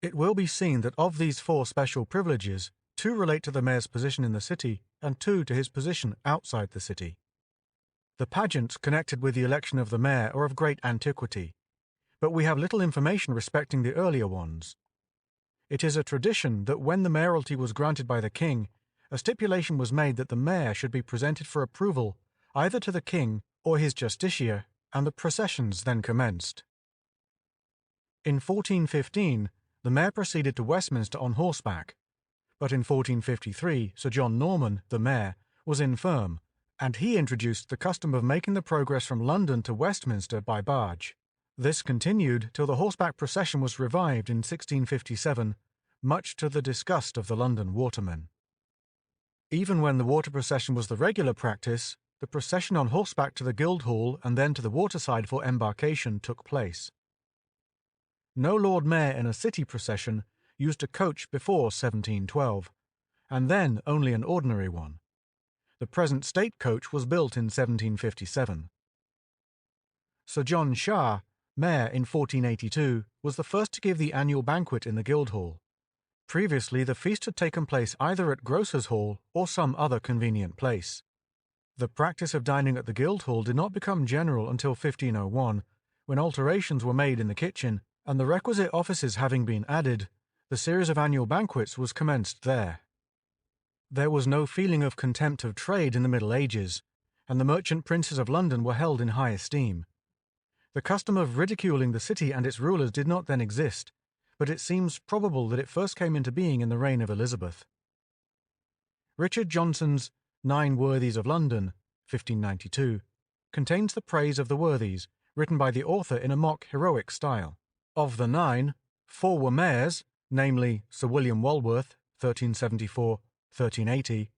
It will be seen that of these four special privileges, two relate to the mayor's position in the city and two to his position outside the city. The pageants connected with the election of the mayor are of great antiquity, but we have little information respecting the earlier ones. It is a tradition that when the mayoralty was granted by the king, a stipulation was made that the mayor should be presented for approval either to the king or his justiciar, and the processions then commenced. In 1415, the mayor proceeded to Westminster on horseback, but in 1453 Sir John Norman, the mayor, was infirm, and he introduced the custom of making the progress from London to Westminster by barge. This continued till the horseback procession was revived in 1657, much to the disgust of the London watermen. Even when the water procession was the regular practice, the procession on horseback to the Guildhall and then to the waterside for embarkation took place. No Lord Mayor in a city procession used a coach before 1712, and then only an ordinary one. The present state coach was built in 1757. Sir John Shah, mayor in 1482, was the first to give the annual banquet in the Guildhall. Previously, the feast had taken place either at Grocers' Hall or some other convenient place. The practice of dining at the Guildhall did not become general until 1501, when alterations were made in the kitchen, and the requisite offices having been added, the series of annual banquets was commenced there. There was no feeling of contempt of trade in the Middle Ages, and the merchant princes of London were held in high esteem. The custom of ridiculing the city and its rulers did not then exist, but it seems probable that it first came into being in the reign of Elizabeth. Richard Johnson's 9 Worthies of London, 1592, contains the praise of the worthies, written by the author in a mock heroic style. Of the 9, 4 were mayors, namely Sir William Walworth, 1374-1380,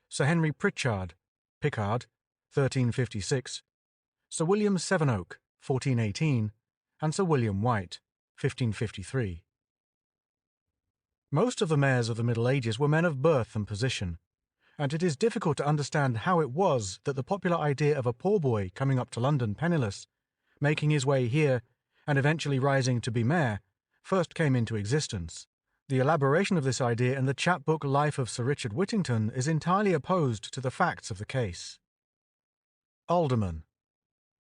Sir Henry Pritchard, Pickard, 1356, Sir William Sevenoak, 1418, and Sir William White, 1553. Most of the mayors of the Middle Ages were men of birth and position, and it is difficult to understand how it was that the popular idea of a poor boy coming up to London penniless, making his way here, and eventually rising to be mayor, first came into existence. The elaboration of this idea in the chapbook Life of Sir Richard Whittington is entirely opposed to the facts of the case. Alderman.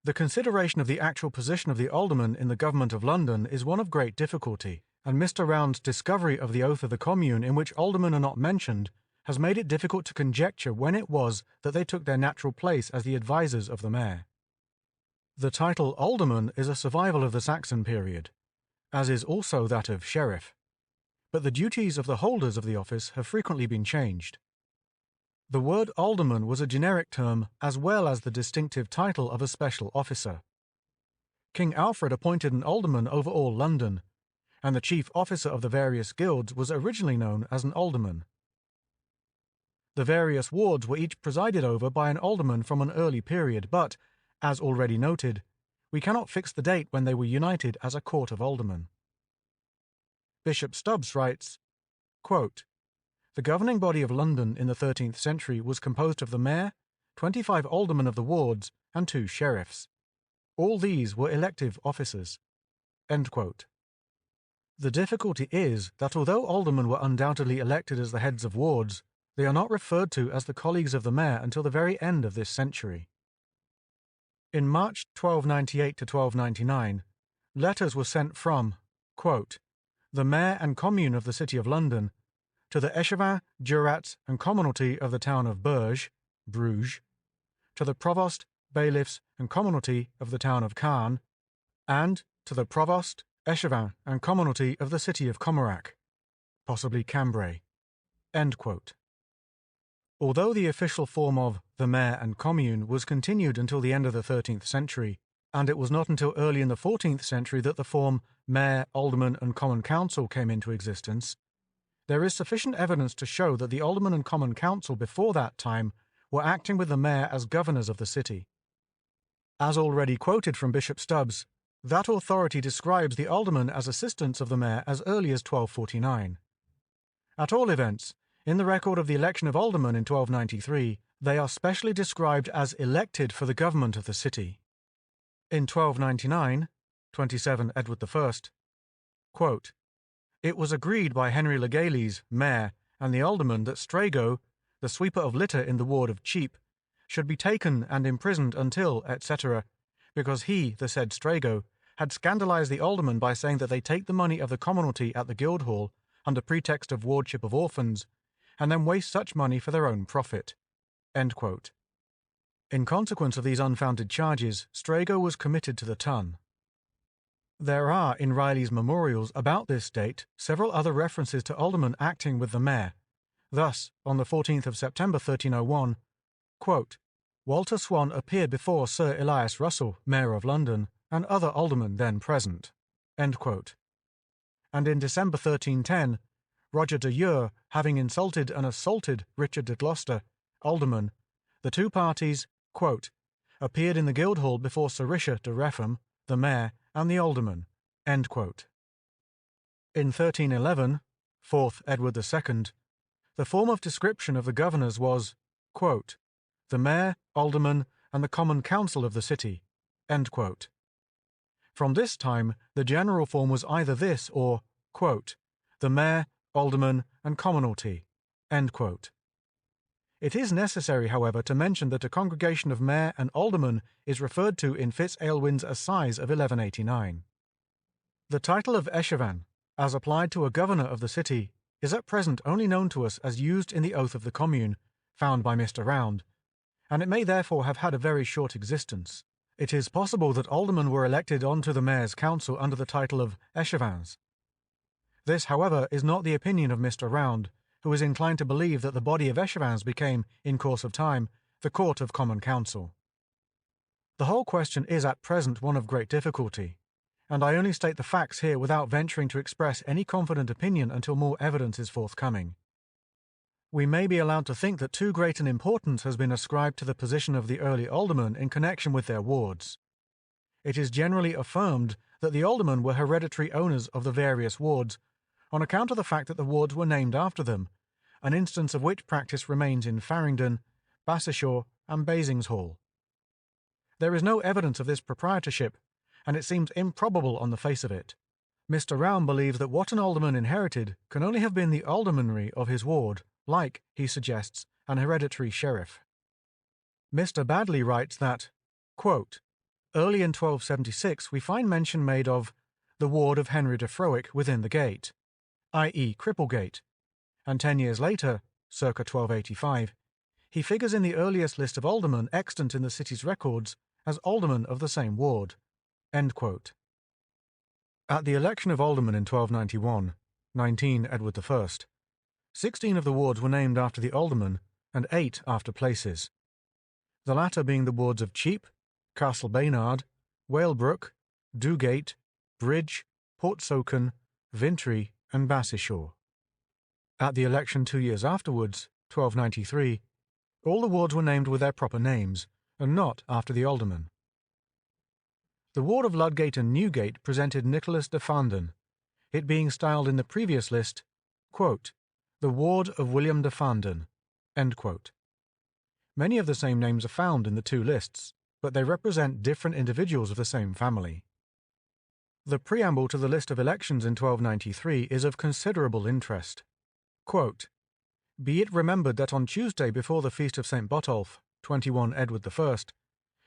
The consideration of the actual position of the alderman in the government of London is one of great difficulty, and Mr. Round's discovery of the Oath of the Commune, in which aldermen are not mentioned, has made it difficult to conjecture when it was that they took their natural place as the advisers of the mayor. The title alderman is a survival of the Saxon period, as is also that of sheriff, but the duties of the holders of the office have frequently been changed. The word alderman was a generic term as well as the distinctive title of a special officer. King Alfred appointed an alderman over all London, and the chief officer of the various guilds was originally known as an alderman. The various wards were each presided over by an alderman from an early period, but, as already noted, we cannot fix the date when they were united as a court of aldermen. Bishop Stubbs writes, quote, "The governing body of London in the 13th century was composed of the mayor, 25 aldermen of the wards, and 2 sheriffs. All these were elective officers." End quote. The difficulty is that although aldermen were undoubtedly elected as the heads of wards, they are not referred to as the colleagues of the mayor until the very end of this century. In March 1298 to 1299, letters were sent from, quote, "the mayor and commune of the city of London, to the echevins, jurats, and commonalty of the town of Bruges, to the provost, bailiffs, and commonalty of the town of Caen, and to the provost, echevin, and commonalty of the city of Comerac, possibly Cambrai." End quote. Although the official form of the mayor and commune was continued until the end of the 13th century, and it was not until early in the 14th century that the form mayor, alderman, and common council came into existence, there is sufficient evidence to show that the alderman and common council before that time were acting with the mayor as governors of the city. As already quoted from Bishop Stubbs, that authority describes the aldermen as assistants of the mayor as early as 1249. At all events, in the record of the election of aldermen in 1293, they are specially described as elected for the government of the city. In 1299, 27 Edward I, quote, "It was agreed by Henry Legales, mayor, and the aldermen that Strago, the sweeper of litter in the ward of Cheap, should be taken and imprisoned until, etc., because he, the said Strago, had scandalized the aldermen by saying that they take the money of the commonalty at the Guildhall under pretext of wardship of orphans, and then waste such money for their own profit." End quote. In consequence of these unfounded charges, Strago was committed to the Tun. There are in Riley's memorials about this date several other references to aldermen acting with the mayor. Thus, on the 14th of September 1301, quote, "Walter Swan appeared before Sir Elias Russell, Mayor of London, and other aldermen then present." End quote. And in December 1310, Roger de Ure, having insulted and assaulted Richard de Gloucester, alderman, the two parties, quote, "appeared in the Guildhall before Sir Richard de Retham, the mayor, and the alderman." End quote. In 1311, 4th Edward II, the form of description of the governors was, quote, "the mayor, alderman, and the common council of the city." End quote. From this time, the general form was either this or, quote, "the mayor, alderman, and commonalty." End quote. It is necessary, however, to mention that a congregation of mayor and alderman is referred to in Fitz-Aylwin's Assize of 1189. The title of echevin, as applied to a governor of the city, is at present only known to us as used in the Oath of the Commune, found by Mr. Round, and it may therefore have had a very short existence. It is possible that aldermen were elected onto the mayor's council under the title of échevins. This, however, is not the opinion of Mr. Round, who is inclined to believe that the body of échevins became, in course of time, the Court of Common Council. The whole question is at present one of great difficulty, and I only state the facts here without venturing to express any confident opinion until more evidence is forthcoming. We may be allowed to think that too great an importance has been ascribed to the position of the early aldermen in connection with their wards. It is generally affirmed that the aldermen were hereditary owners of the various wards, on account of the fact that the wards were named after them, an instance of which practice remains in Farringdon, Bassishaw, and Basingshall. There is no evidence of this proprietorship, and it seems improbable on the face of it. Mr. Round believes that what an alderman inherited can only have been the aldermanry of his ward, like, he suggests, an hereditary sheriff. Mr. Badley writes that, quote, early in 1276 we find mention made of the ward of Henry de Frowick within the gate, i.e. Cripplegate, and 10 years later, circa 1285, he figures in the earliest list of aldermen extant in the city's records as alderman of the same ward. End quote. At the election of aldermen in 1291, 19 Edward I, 16 of the wards were named after the alderman and 8 after places, the latter being the wards of Cheap, Castle Baynard, Walebrook, Dewgate, Bridge, Portsoken, Vintry, and Bassishaw. At the election 2 years afterwards, 1293, all the wards were named with their proper names, and not after the alderman. The ward of Ludgate and Newgate presented Nicholas de Fanden, it being styled in the previous list, quote, the ward of William de Fanden. End quote. Many of the same names are found in the two lists, but they represent different individuals of the same family. The preamble to the list of elections in 1293 is of considerable interest. Quote, be it remembered that on Tuesday before the feast of St. Botolph, 21 Edward I,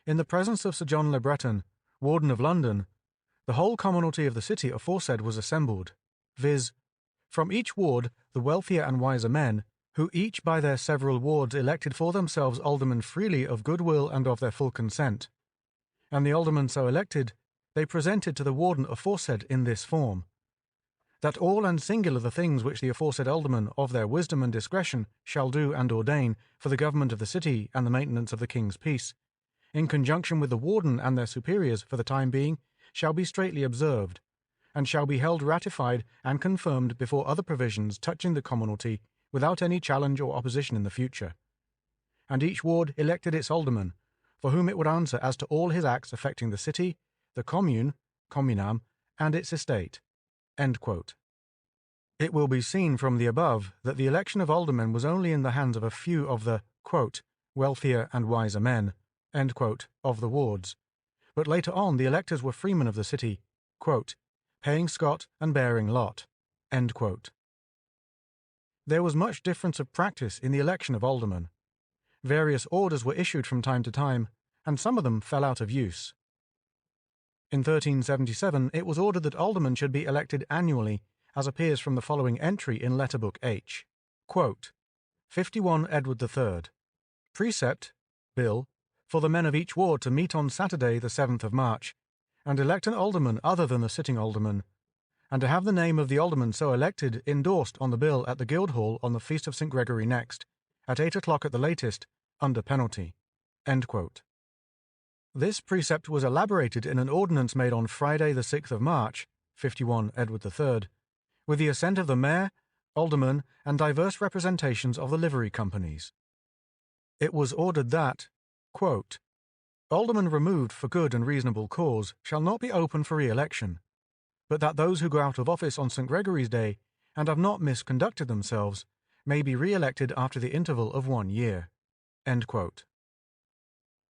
in the presence of Sir John le Breton, Warden of London, the whole commonalty of the city aforesaid was assembled, viz., from each ward the wealthier and wiser men, who each by their several wards elected for themselves aldermen freely of good will and of their full consent, and the aldermen so elected they presented to the warden aforesaid in this form, that all and singular the things which the aforesaid aldermen of their wisdom and discretion shall do and ordain for the government of the city and the maintenance of the king's peace, in conjunction with the warden and their superiors for the time being, shall be straitly observed, and shall be held ratified and confirmed before other provisions touching the commonalty without any challenge or opposition in the future. And each ward elected its alderman, for whom it would answer as to all his acts affecting the city, the commune, communam, and its estate. End quote. It will be seen from the above that the election of aldermen was only in the hands of a few of the, quote, wealthier and wiser men, end quote, of the wards, but later on the electors were freemen of the city, quote, paying scot and bearing lot. End quote. There was much difference of practice in the election of aldermen. Various orders were issued from time to time, and some of them fell out of use. In 1377 it was ordered that aldermen should be elected annually, as appears from the following entry in Letterbook H. Quote, 51 Edward III. Precept, Bill, for the men of each ward to meet on Saturday the 7th of March, and elect an alderman other than the sitting alderman, and to have the name of the alderman so elected endorsed on the bill at the Guildhall on the feast of St. Gregory next, at 8 o'clock at the latest, under penalty. End quote. This precept was elaborated in an ordinance made on Friday the 6th of March, 51 Edward III, with the assent of the mayor, aldermen, and diverse representations of the livery companies. It was ordered that, quote, aldermen removed for good and reasonable cause shall not be open for re-election, but that those who go out of office on St. Gregory's Day and have not misconducted themselves may be re-elected after the interval of 1 year. End quote.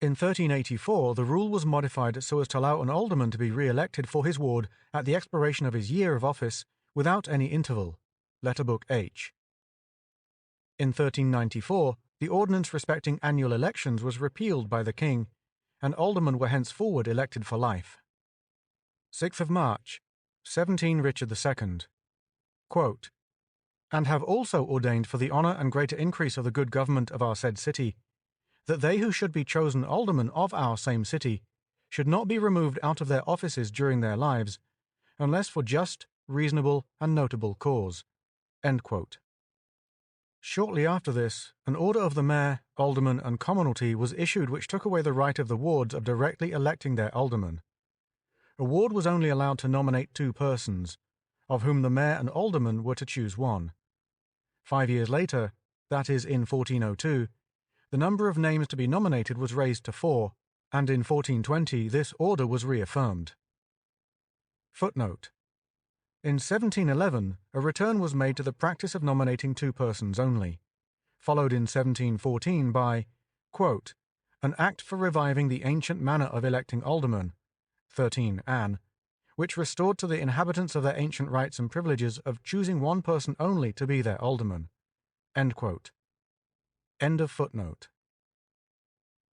In 1384 the rule was modified so as to allow an alderman to be re-elected for his ward at the expiration of his year of office without any interval. Letterbook H. In 1394 the ordinance respecting annual elections was repealed by the king, and aldermen were henceforward elected for life. 6th of March, 17 Richard II. Quote, and have also ordained for the honour and greater increase of the good government of our said city, that they who should be chosen aldermen of our same city should not be removed out of their offices during their lives, unless for just, reasonable, and notable cause." End quote. Shortly after this, an order of the mayor, aldermen, and commonalty was issued which took away the right of the wards of directly electing their aldermen. A ward was only allowed to nominate 2 persons, of whom the mayor and aldermen were to choose one. 5 years later, that is in 1402, the number of names to be nominated was raised to 4, and in 1420 this order was reaffirmed. Footnote: in 1711, a return was made to the practice of nominating 2 persons only, followed in 1714 by, quote, "an Act for reviving the ancient manner of electing aldermen," 13 Anne, which restored to the inhabitants of their ancient rights and privileges of choosing one person only to be their alderman. End quote. End of footnote.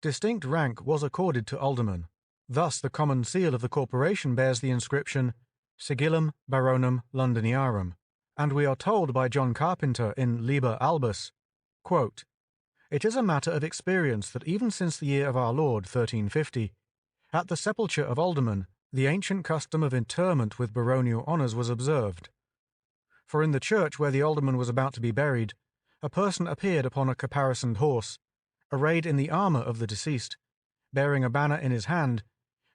Distinct rank was accorded to aldermen. Thus the common seal of the corporation bears the inscription Sigillum Baronum Londiniarum, and we are told by John Carpenter in Liber Albus, quote, "It is a matter of experience that even since the year of our Lord 1350, at the sepulture of aldermen, the ancient custom of interment with baronial honours was observed. For in the church where the alderman was about to be buried, a person appeared upon a caparisoned horse, arrayed in the armour of the deceased, bearing a banner in his hand,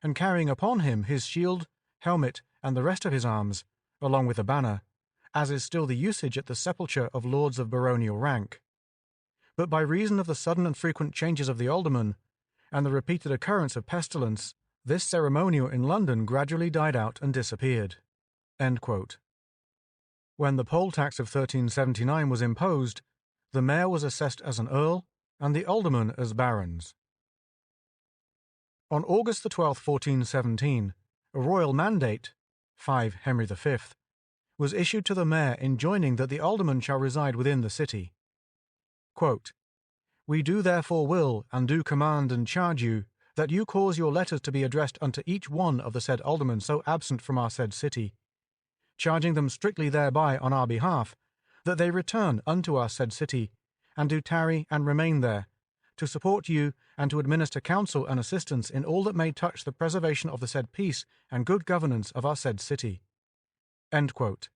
and carrying upon him his shield, helmet, and the rest of his arms, along with the banner, as is still the usage at the sepulture of lords of baronial rank. But by reason of the sudden and frequent changes of the aldermen, and the repeated occurrence of pestilence, this ceremonial in London gradually died out and disappeared." End quote. When the poll tax of 1379 was imposed, the mayor was assessed as an earl, and the aldermen as barons. On August 12, 1417, a royal mandate, 5 Henry V, was issued to the mayor enjoining that the aldermen shall reside within the city. Quote, "We do therefore will, and do command and charge you, that you cause your letters to be addressed unto each one of the said aldermen so absent from our said city, charging them strictly thereby on our behalf, that they return unto our said city, and do tarry and remain there, to support you and to administer counsel and assistance in all that may touch the preservation of the said peace and good governance of our said city." End quote.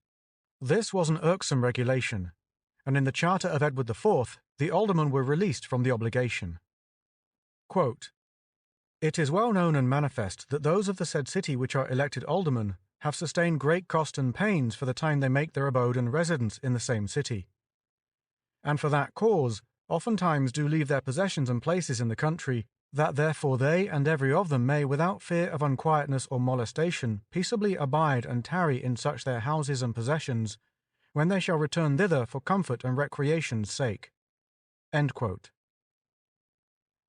This was an irksome regulation, and in the charter of Edward IV, the aldermen were released from the obligation. Quote, "It is well known and manifest that those of the said city which are elected aldermen have sustained great cost and pains for the time they make their abode and residence in the same city, and for that cause oftentimes do leave their possessions and places in the country, that therefore they and every of them may, without fear of unquietness or molestation, peaceably abide and tarry in such their houses and possessions, when they shall return thither for comfort and recreation's sake." End quote.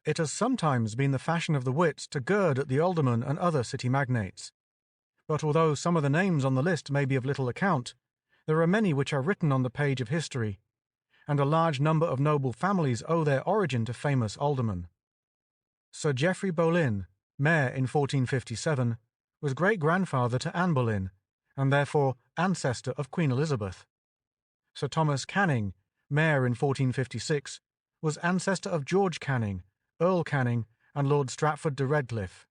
It has sometimes been the fashion of the wits to gird at the aldermen and other city magnates. But although some of the names on the list may be of little account, there are many which are written on the page of history, and a large number of noble families owe their origin to famous aldermen. Sir Geoffrey Boleyn, mayor in 1457, was great-grandfather to Anne Boleyn, and therefore ancestor of Queen Elizabeth. Sir Thomas Canning, mayor in 1456, was ancestor of George Canning, Earl Canning, and Lord Stratford de Redcliffe.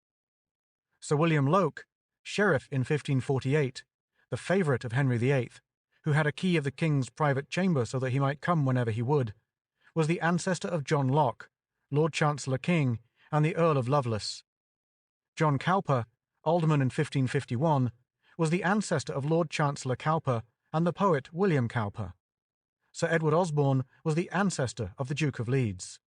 Sir William Loke, sheriff in 1548, the favourite of Henry VIII, who had a key of the king's private chamber so that he might come whenever he would, was the ancestor of John Locke, Lord Chancellor King, and the Earl of Lovelace. John Cowper, alderman in 1551, was the ancestor of Lord Chancellor Cowper and the poet William Cowper. Sir Edward Osborne was the ancestor of the Duke of Leeds.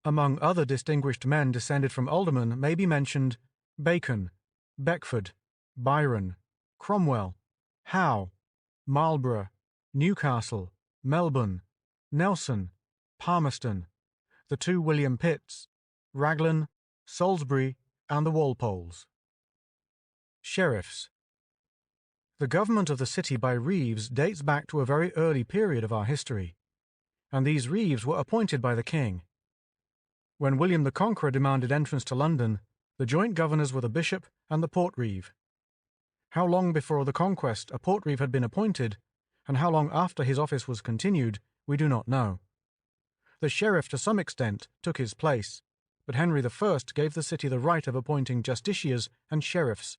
Among other distinguished men descended from aldermen may be mentioned Bacon, Beckford, Byron, Cromwell, Howe, Marlborough, Newcastle, Melbourne, Nelson, Palmerston, the 2 William Pitts, Raglan, Salisbury, and the Walpoles. Sheriffs. The government of the city by reeves dates back to a very early period of our history, and these reeves were appointed by the king. When William the Conqueror demanded entrance to London, the joint governors were the bishop and the portreeve. How long before the conquest a portreeve had been appointed, and how long after his office was continued, we do not know. The sheriff to some extent took his place, but Henry I gave the city the right of appointing justiciars and sheriffs,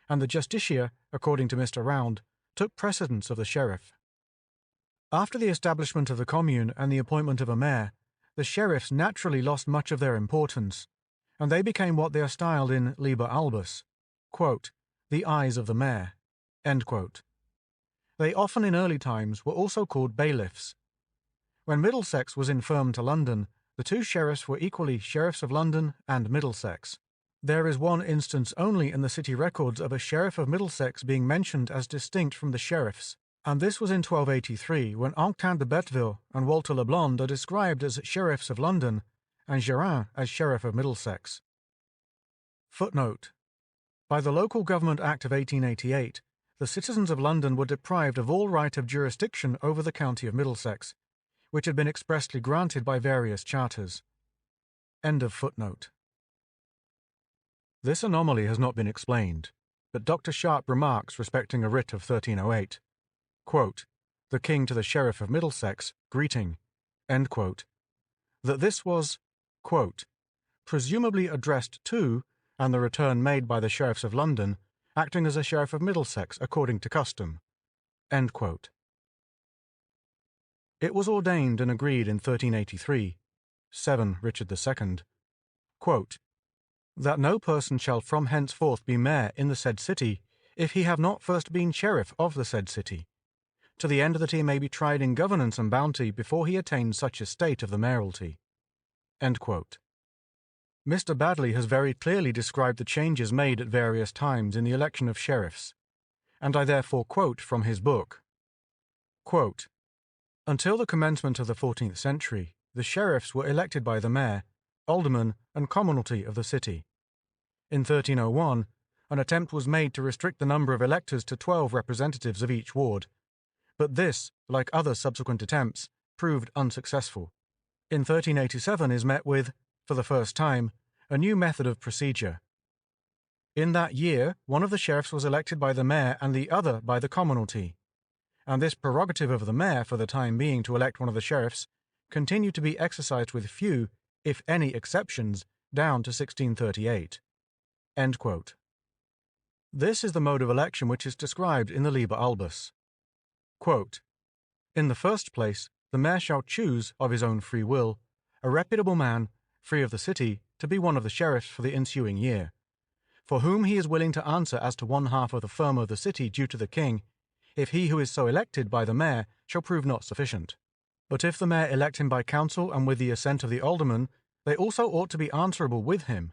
and the justiciar, according to Mr. Round, took precedence of the sheriff. After the establishment of the commune and the appointment of a mayor, the sheriffs naturally lost much of their importance, and they became what they are styled in Liber Albus, quote, the eyes of the mayor, end quote. They often in early times were also called bailiffs. When Middlesex was infirm to London, the two sheriffs were equally sheriffs of London and Middlesex. There is one instance only in the city records of a sheriff of Middlesex being mentioned as distinct from the sheriffs, and this was in 1283, when Anquetin de Betteville and Walter le Blond are described as sheriffs of London, and Gerin as sheriff of Middlesex. Footnote: by the Local Government Act of 1888, the citizens of London were deprived of all right of jurisdiction over the county of Middlesex, which had been expressly granted by various charters. End of footnote. This anomaly has not been explained, but Dr. Sharp remarks respecting a writ of 1308, quote, the king to the sheriff of Middlesex, greeting, end quote, that this was, quote, presumably addressed to, and the return made by the sheriffs of London, acting as a sheriff of Middlesex according to custom, end quote. It was ordained and agreed in 1383, 7 Richard II, quote, that no person shall from henceforth be mayor in the said city, if he have not first been sheriff of the said city, to the end that he may be tried in governance and bounty before he attain such estate of the mayoralty. End quote. Mr. Badley has very clearly described the changes made at various times in the election of sheriffs, and I therefore quote from his book. Quote, until the commencement of the 14th century, the sheriffs were elected by the mayor, aldermen, and commonalty of the city. In 1301, an attempt was made to restrict the number of electors to 12 representatives of each ward, but this, like other subsequent attempts, proved unsuccessful. In 1387 is met with, for the first time, a new method of procedure. In that year, one of the sheriffs was elected by the mayor and the other by the commonalty, and this prerogative of the mayor for the time being to elect one of the sheriffs continued to be exercised with few, if any, exceptions down to 1638. End quote. This is the mode of election which is described in the Liber Albus. Quote, in the first place, the mayor shall choose, of his own free will, a reputable man, free of the city, to be one of the sheriffs for the ensuing year, for whom he is willing to answer as to one half of the firm of the city due to the king, if he who is so elected by the mayor shall prove not sufficient. But if the mayor elect him by council and with the assent of the aldermen, they also ought to be answerable with him.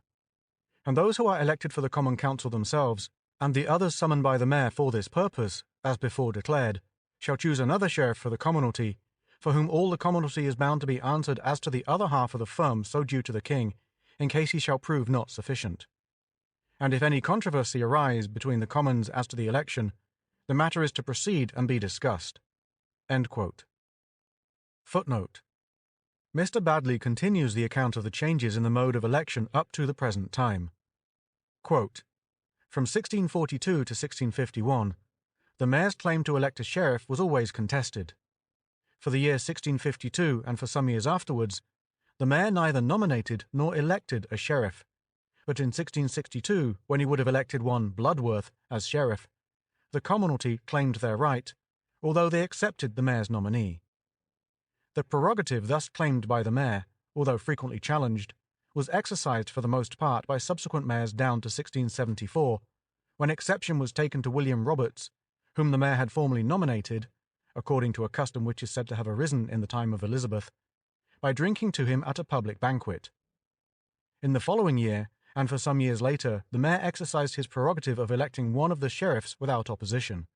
And those who are elected for the common council themselves, and the others summoned by the mayor for this purpose, as before declared, shall choose another sheriff for the commonalty, for whom all the commonalty is bound to be answered as to the other half of the firm so due to the king, in case he shall prove not sufficient. And if any controversy arise between the commons as to the election, the matter is to proceed and be discussed. End quote. Footnote. Mr. Badley continues the account of the changes in the mode of election up to the present time. Quote, from 1642 to 1651, the mayor's claim to elect a sheriff was always contested. For the year 1652 and for some years afterwards, the mayor neither nominated nor elected a sheriff, but in 1662, when he would have elected one Bloodworth as sheriff, the commonalty claimed their right, although they accepted the mayor's nominee. The prerogative thus claimed by the mayor, although frequently challenged, was exercised for the most part by subsequent mayors down to 1674, when exception was taken to William Roberts, whom the mayor had formerly nominated, according to a custom which is said to have arisen in the time of Elizabeth, by drinking to him at a public banquet. In the following year, and for some years later, the mayor exercised his prerogative of electing one of the sheriffs without opposition.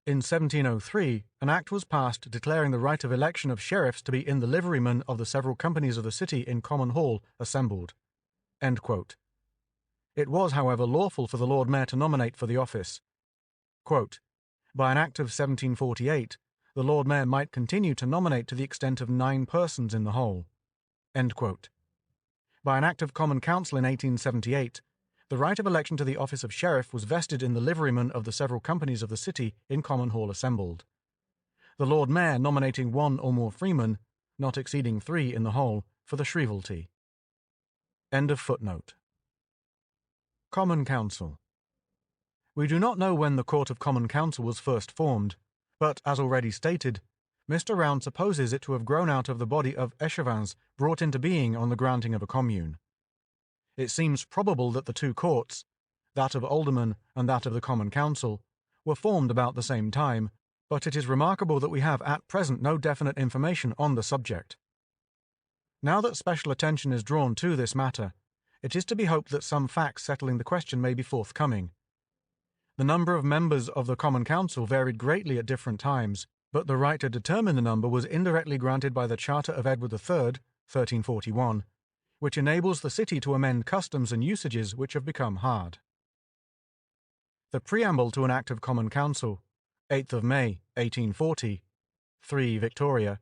In 1703, an act was passed declaring the right of election of sheriffs to be in the liverymen of the several companies of the city in Common Hall assembled. End quote. It was, however, lawful for the Lord Mayor to nominate for the office. Quote, by an act of 1748, the Lord Mayor might continue to nominate to the extent of 9 persons in the whole. End quote. By an act of Common Council in 1878, the right of election to the office of sheriff was vested in the liverymen of the several companies of the city in Common Hall assembled. The Lord Mayor nominating one or more freemen, not exceeding 3 in the whole, for the shrievalty. End of footnote. Common Council. We do not know when the Court of Common Council was first formed, but, as already stated, Mr. Round supposes it to have grown out of the body of échevins brought into being on the granting of a commune. It seems probable that the two courts, that of aldermen and that of the Common Council, were formed about the same time, but it is remarkable that we have at present no definite information on the subject. Now that special attention is drawn to this matter, it is to be hoped that some facts settling the question may be forthcoming. The number of members of the Common Council varied greatly at different times, but the right to determine the number was indirectly granted by the Charter of Edward III, 1341, which enables the city to amend customs and usages which have become hard. The preamble to an Act of Common Council, 8th of May, 1840, 3 Victoria,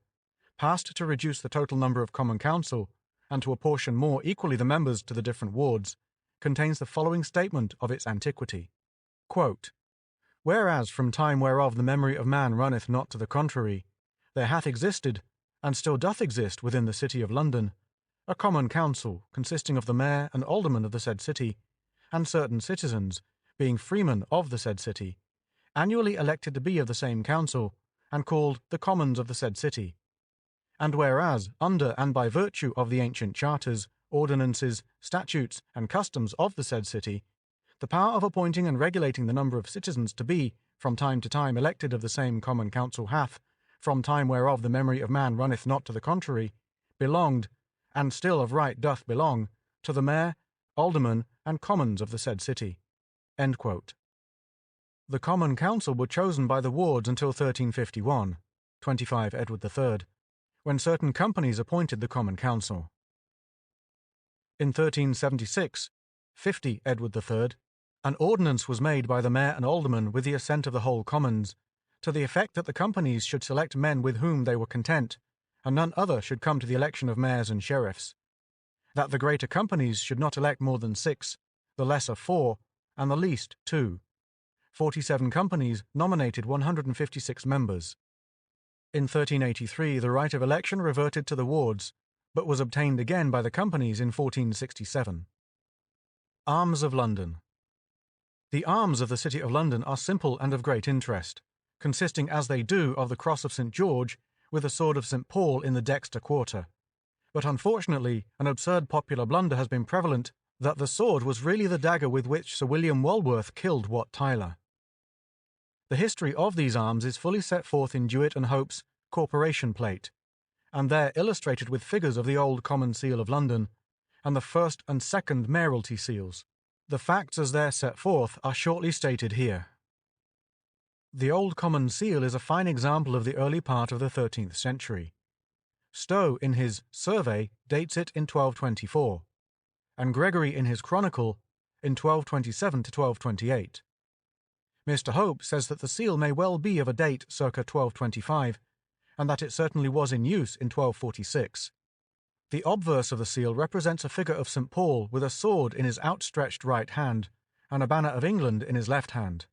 passed to reduce the total number of Common Council and to apportion more equally the members to the different wards, contains the following statement of its antiquity. Quote, "Whereas from time whereof the memory of man runneth not to the contrary, there hath existed, and still doth exist within the city of London, a Common Council consisting of the mayor and aldermen of the said city, and certain citizens, being freemen of the said city, annually elected to be of the same council, and called the Commons of the said city. And whereas, under and by virtue of the ancient charters, ordinances, statutes, and customs of the said city, the power of appointing and regulating the number of citizens to be, from time to time, elected of the same Common Council hath, from time whereof the memory of man runneth not to the contrary, belonged, and still of right doth belong, to the mayor, aldermen, and commons of the said city." End quote. The Common Council were chosen by the wards until 1351, 25 Edward III, when certain companies appointed the Common Council. In 1376, 50 Edward III, an ordinance was made by the mayor and aldermen with the assent of the whole commons, to the effect that the companies should select men with whom they were content, and none other should come to the election of mayors and sheriffs; that the greater companies should not elect more than 6, the lesser 4, and the least 2. 47 companies nominated 156 members. In 1383 the right of election reverted to the wards, but was obtained again by the companies in 1467. Arms of London. The arms of the City of London are simple and of great interest, consisting as they do of the cross of St. George with the sword of St. Paul in the dexter quarter. But unfortunately, an absurd popular blunder has been prevalent that the sword was really the dagger with which Sir William Walworth killed Wat Tyler. The history of these arms is fully set forth in Jewett and Hope's Corporation Plate, and there illustrated with figures of the old Common Seal of London and the first and second mayoralty seals. The facts as there set forth are shortly stated here. The Old Common Seal is a fine example of the early part of the 13th century. Stowe, in his Survey, dates it in 1224, and Gregory, in his Chronicle, in 1227 to 1228. Mr. Hope says that the seal may well be of a date circa 1225, and that it certainly was in use in 1246. The obverse of the seal represents a figure of St. Paul with a sword in his outstretched right hand, and a banner of England in his left hand.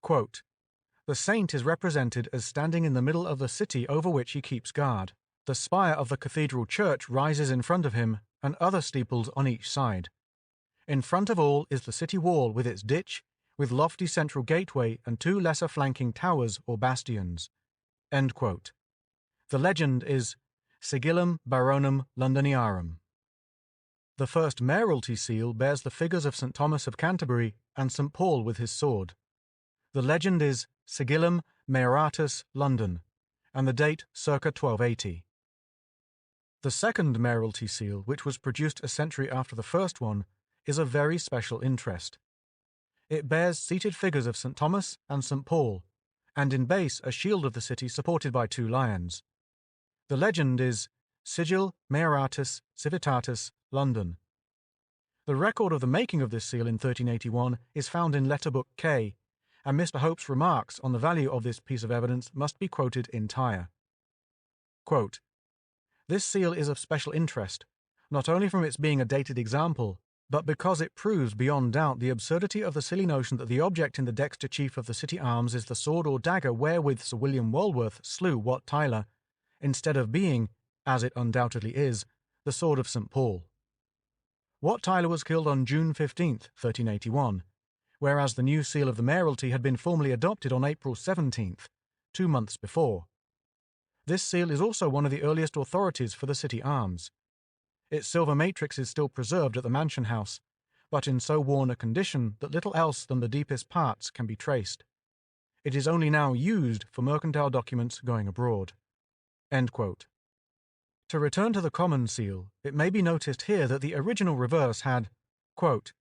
Quote, "The saint is represented as standing in the middle of the city over which he keeps guard. The spire of the cathedral church rises in front of him, and other steeples on each side. In front of all is the city wall with its ditch, with lofty central gateway and 2 lesser flanking towers or bastions." End quote. The legend is Sigillum Baronum Londoniarum. The first mayoralty seal bears the figures of St. Thomas of Canterbury and St. Paul with his sword. The legend is Sigillum Majoratus London, and the date circa 1280. The second mayoralty seal, which was produced a century after the first one, is of very special interest. It bears seated figures of St. Thomas and St. Paul, and in base a shield of the city supported by 2 lions. The legend is Sigil Majoratus Civitatis London. The record of the making of this seal in 1381 is found in Letterbook K, and Mr. Hope's remarks on the value of this piece of evidence must be quoted entire. Quote, "This seal is of special interest, not only from its being a dated example, but because it proves beyond doubt the absurdity of the silly notion that the object in the dexter chief of the city arms is the sword or dagger wherewith Sir William Walworth slew Wat Tyler, instead of being, as it undoubtedly is, the sword of St. Paul. Wat Tyler was killed on June 15, 1381, whereas the new seal of the mayoralty had been formally adopted on April 17, 2 months before. This seal is also one of the earliest authorities for the city arms. Its silver matrix is still preserved at the mansion house, but in so worn a condition that little else than the deepest parts can be traced. It is only now used for mercantile documents going abroad. End quote. To return to the common seal, it may be noticed here that the original reverse had, quote,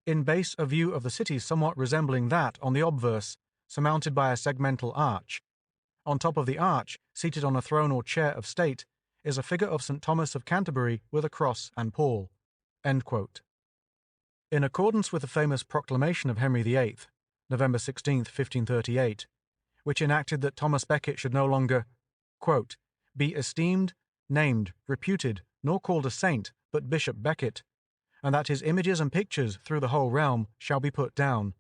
in base a view of the city somewhat resembling that on the obverse, surmounted by a segmental arch. On top of the arch, seated on a throne or chair of state, is a figure of St. Thomas of Canterbury with a cross and Paul. End quote. In accordance with the famous proclamation of Henry VIII, November 16, 1538, which enacted that Thomas Becket should no longer, quote, be esteemed, named, reputed, nor called a saint, but Bishop Becket, and that his images and pictures through the whole realm shall be put down,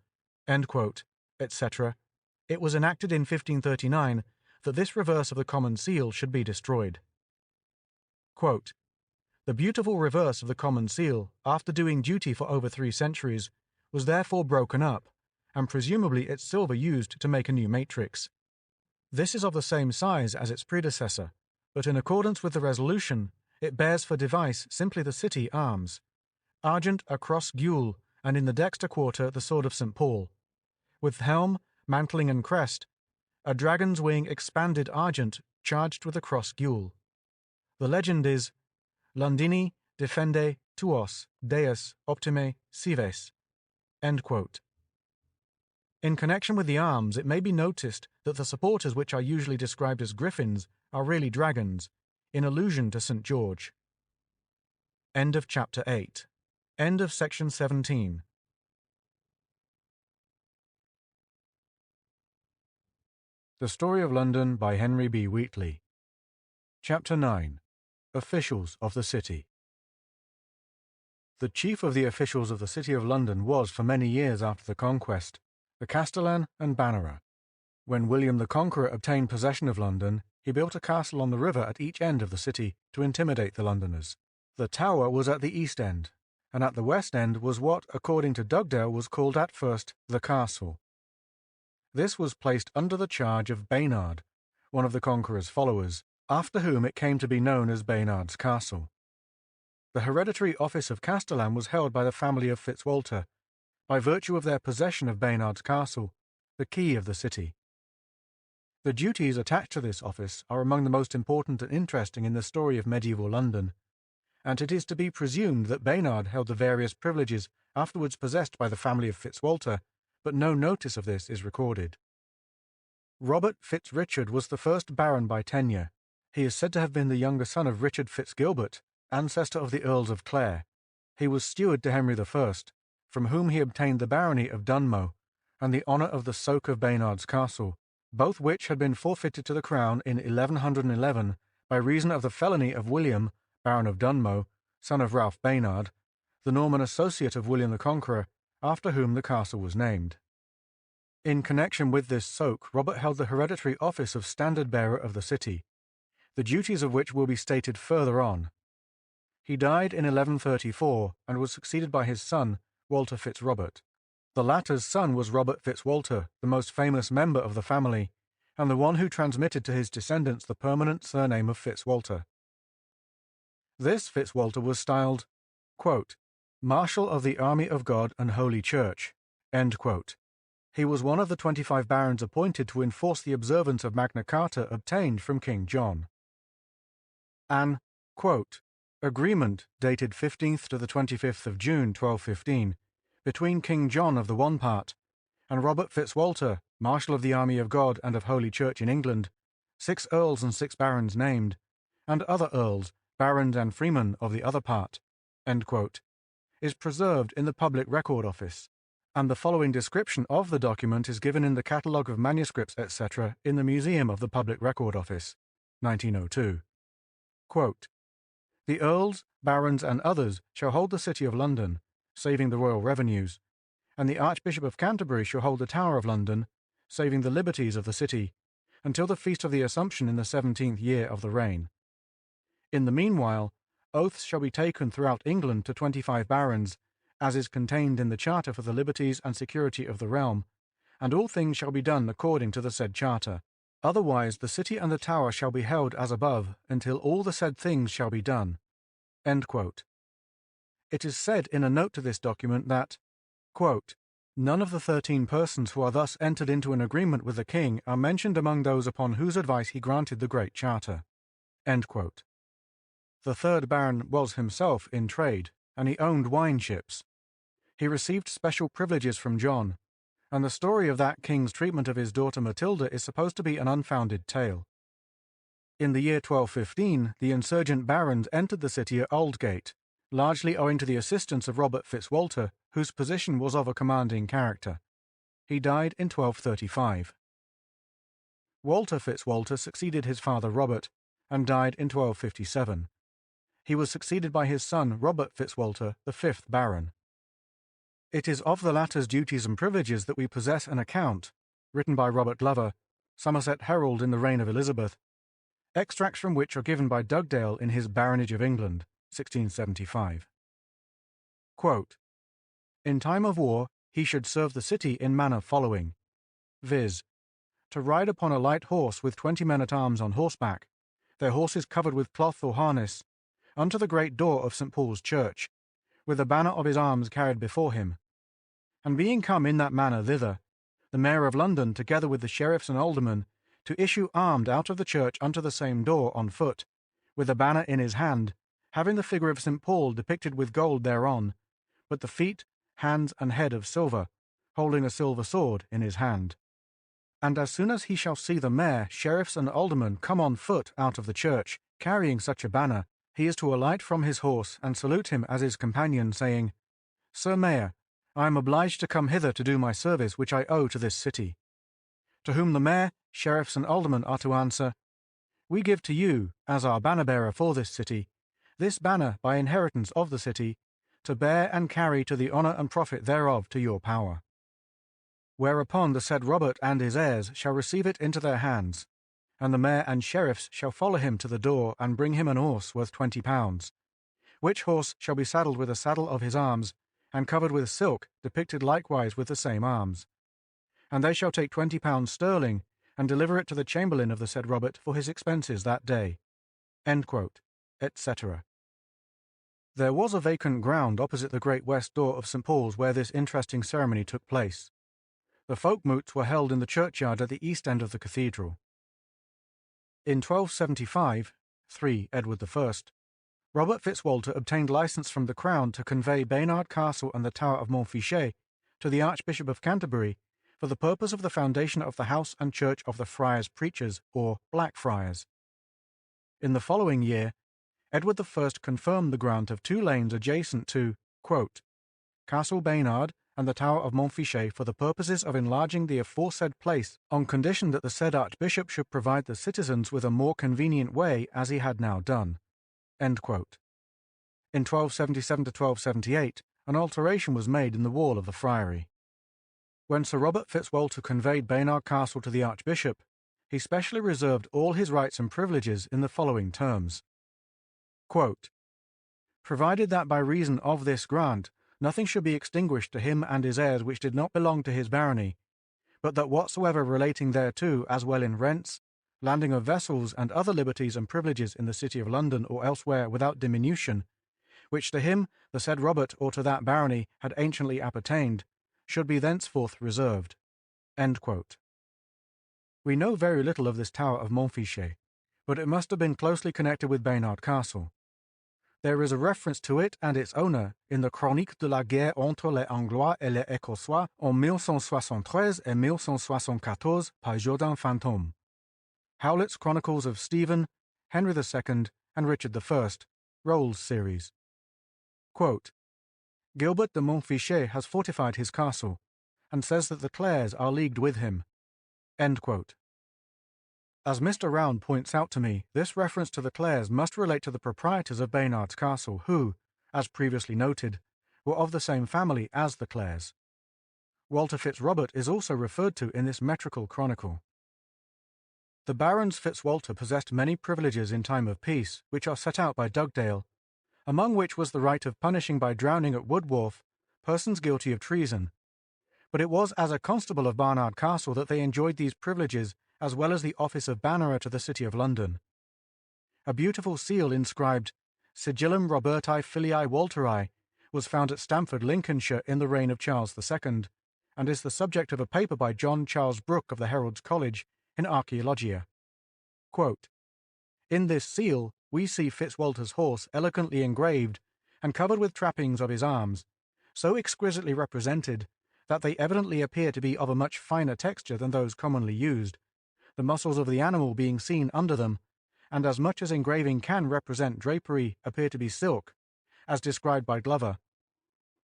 end quote, etc., it was enacted in 1539 that this reverse of the common seal should be destroyed. Quote, the beautiful reverse of the common seal, after doing duty for over 3 centuries, was therefore broken up, and presumably its silver used to make a new matrix. This is of the same size as its predecessor, but in accordance with the resolution, it bears for device simply the city arms, argent a cross gules, and in the dexter quarter the sword of St. Paul, with helm, mantling and crest, a dragon's wing expanded argent charged with a cross gules. The legend is, Londini defende tuos deus optime cives. End quote. In connection with the arms, it may be noticed that the supporters, which are usually described as griffins, are really dragons, in allusion to St. George. End of chapter 8. End of section 17. The Story of London by Henry B. Wheatley. Chapter 9. Officials of the City. The chief of the officials of the City of London was, for many years after the Conquest, the Castellan and Bannerer. When William the Conqueror obtained possession of London, he built a castle on the river at each end of the city to intimidate the Londoners. The Tower was at the east end, and at the west end was what, according to Dugdale, was called at first the Castle. This was placed under the charge of Baynard, one of the Conqueror's followers, after whom it came to be known as Baynard's Castle. The hereditary office of Castellan was held by the family of Fitzwalter, by virtue of their possession of Baynard's Castle, the key of the city. The duties attached to this office are among the most important and interesting in the story of medieval London, and it is to be presumed that Baynard held the various privileges afterwards possessed by the family of Fitzwalter, but no notice of this is recorded. Robert Fitzrichard was the first baron by tenure. He is said to have been the younger son of Richard Fitzgilbert, ancestor of the Earls of Clare. He was steward to Henry I, from whom he obtained the barony of Dunmow and the honour of the soke of Baynard's Castle, both which had been forfeited to the crown in 1111 by reason of the felony of William, Baron of Dunmow, son of Ralph Baynard, the Norman associate of William the Conqueror, after whom the castle was named. In connection with this soke, Robert held the hereditary office of standard-bearer of the city, the duties of which will be stated further on. He died in 1134 and was succeeded by his son, Walter Fitzrobert. The latter's son was Robert Fitzwalter, the most famous member of the family, and the one who transmitted to his descendants the permanent surname of Fitzwalter. This Fitzwalter was styled, quote, Marshal of the Army of God and Holy Church. End quote. He was one of the 25 barons appointed to enforce the observance of Magna Carta obtained from King John. An, quote, agreement dated 15th to the 25th of June 1215 between King John of the one part and Robert Fitzwalter, Marshal of the Army of God and of Holy Church in England, 6 earls and 6 barons named, and other earls, barons and freemen of the other part, end quote, is preserved in the Public Record Office, and the following description of the document is given in the Catalogue of Manuscripts, etc. in the Museum of the Public Record Office, 1902. Quote, the earls, barons, and others shall hold the city of London, saving the royal revenues, and the Archbishop of Canterbury shall hold the Tower of London, saving the liberties of the city, until the feast of the Assumption in the 17th year of the reign. In the meanwhile, oaths shall be taken throughout England to 25 barons, as is contained in the charter for the liberties and security of the realm, and all things shall be done according to the said charter. Otherwise the city and the tower shall be held as above, until all the said things shall be done." End quote. It is said in a note to this document that, quote, "None of the 13 persons who are thus entered into an agreement with the king are mentioned among those upon whose advice he granted the Great Charter." End quote. The third Baron was himself in trade, and he owned wine ships. He received special privileges from John, and the story of that king's treatment of his daughter Matilda is supposed to be an unfounded tale. In the year 1215, the insurgent barons entered the city at Aldgate, largely owing to the assistance of Robert Fitzwalter, whose position was of a commanding character. He died in 1235. Walter Fitzwalter succeeded his father Robert, and died in 1257. He was succeeded by his son Robert Fitzwalter, the 5th Baron. It is of the latter's duties and privileges that we possess an account, written by Robert Glover, Somerset Herald in the reign of Elizabeth, extracts from which are given by Dugdale in his Baronage of England, 1675. Quote, "In time of war, he should serve the city in manner following, viz., to ride upon a light horse with 20 men-at-arms on horseback, their horses covered with cloth or harness, unto the great door of St. Paul's Church, with the banner of his arms carried before him. And being come in that manner thither, the Mayor of London, together with the sheriffs and aldermen, to issue armed out of the church unto the same door on foot, with a banner in his hand, having the figure of St. Paul depicted with gold thereon, but the feet, hands, and head of silver, holding a silver sword in his hand. And as soon as he shall see the mayor, sheriffs, and aldermen come on foot out of the church, carrying such a banner, he is to alight from his horse and salute him as his companion, saying, Sir Mayor, I am obliged to come hither to do my service which I owe to this city. To whom the mayor, sheriffs, and aldermen are to answer, We give to you, as our banner-bearer for this city, this banner by inheritance of the city, to bear and carry to the honour and profit thereof to your power. Whereupon the said Robert and his heirs shall receive it into their hands, and the mayor and sheriffs shall follow him to the door and bring him an horse worth 20 pounds, which horse shall be saddled with a saddle of his arms, and covered with silk depicted likewise with the same arms. And they shall take 20 pounds sterling, and deliver it to the chamberlain of the said Robert for his expenses that day. End quote, etc. There was a vacant ground opposite the great west door of St. Paul's where this interesting ceremony took place. The folk moots were held in the churchyard at the east end of the cathedral. In 1275, 3 Edward I, Robert Fitzwalter obtained license from the Crown to convey Baynard Castle and the Tower of Montfichet to the Archbishop of Canterbury for the purpose of the foundation of the house and church of the Friars Preachers, or Black Friars. In the following year, Edward I confirmed the grant of 2 lanes adjacent to, quote, Castle Baynard and the Tower of Montfichet for the purposes of enlarging the aforesaid place, on condition that the said Archbishop should provide the citizens with a more convenient way, as he had now done. End quote. In 1277 to 1278, an alteration was made in the wall of the friary. When Sir Robert Fitzwalter conveyed Baynard Castle to the Archbishop, he specially reserved all his rights and privileges in the following terms. Quote, Provided that by reason of this grant nothing should be extinguished to him and his heirs which did not belong to his barony, but that whatsoever relating thereto, as well in rents, landing of vessels, and other liberties and privileges in the city of London or elsewhere without diminution, which to him, the said Robert, or to that barony, had anciently appertained, should be thenceforth reserved. End quote. We know very little of this Tower of Montfichet, but it must have been closely connected with Baynard Castle. There is a reference to it and its owner in the Chronique de la guerre entre les Anglois et les Écossois en 1173 et 1174 par Jourdan Fantôme. Howlett's Chronicles of Stephen, Henry II, and Richard I, Rolls series. Quote, Gilbert de Montfichet has fortified his castle, and says that the Clares are leagued with him. End quote. As Mr. Round points out to me, this reference to the Clares must relate to the proprietors of Baynard's Castle who, as previously noted, were of the same family as the Clares. Walter Fitzrobert is also referred to in this metrical chronicle. The Barons Fitzwalter possessed many privileges in time of peace, which are set out by Dugdale, among which was the right of punishing by drowning at Woodwharf persons guilty of treason. But it was as a constable of Barnard Castle that they enjoyed these privileges, as well as the office of bannerer to the City of London. A beautiful seal inscribed Sigillum Roberti Filii Walteri was found at Stamford, Lincolnshire, in the reign of Charles II, and is the subject of a paper by John Charles Brooke of the Herald's College in Archaeologia. Quote, "In this seal we see Fitzwalter's horse elegantly engraved and covered with trappings of his arms, so exquisitely represented that they evidently appear to be of a much finer texture than those commonly used, the muscles of the animal being seen under them, and as much as engraving can represent drapery appear to be silk, as described by Glover.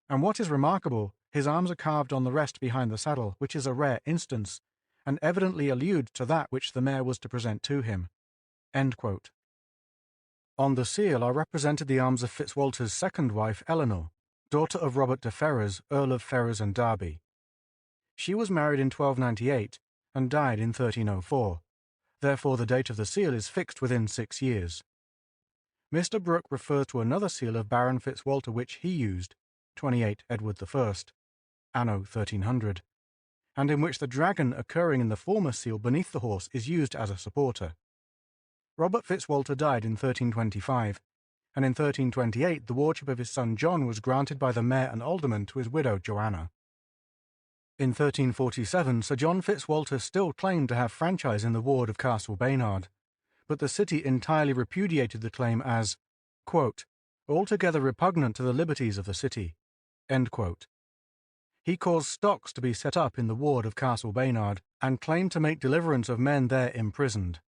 And what is remarkable, his arms are carved on the rest behind the saddle, which is a rare instance, and evidently allude to that which the mare was to present to him." End quote. On the seal are represented the arms of Fitzwalter's second wife, Eleanor, daughter of Robert de Ferrers, Earl of Ferrers and Derby. She was married in 1298 and died in 1304. Therefore the date of the seal is fixed within 6 years. Mr. Brooke refers to another seal of Baron Fitzwalter which he used, 28 Edward I, anno 1300, and in which the dragon occurring in the former seal beneath the horse is used as a supporter. Robert Fitzwalter died in 1325, and in 1328 the wardship of his son John was granted by the mayor and aldermen to his widow Joanna. In 1347 Sir John Fitzwalter still claimed to have franchise in the ward of Castle Baynard, but the city entirely repudiated the claim as, quote, "altogether repugnant to the liberties of the city." End quote. He caused stocks to be set up in the ward of Castle Baynard, and claimed to make deliverance of men there imprisoned.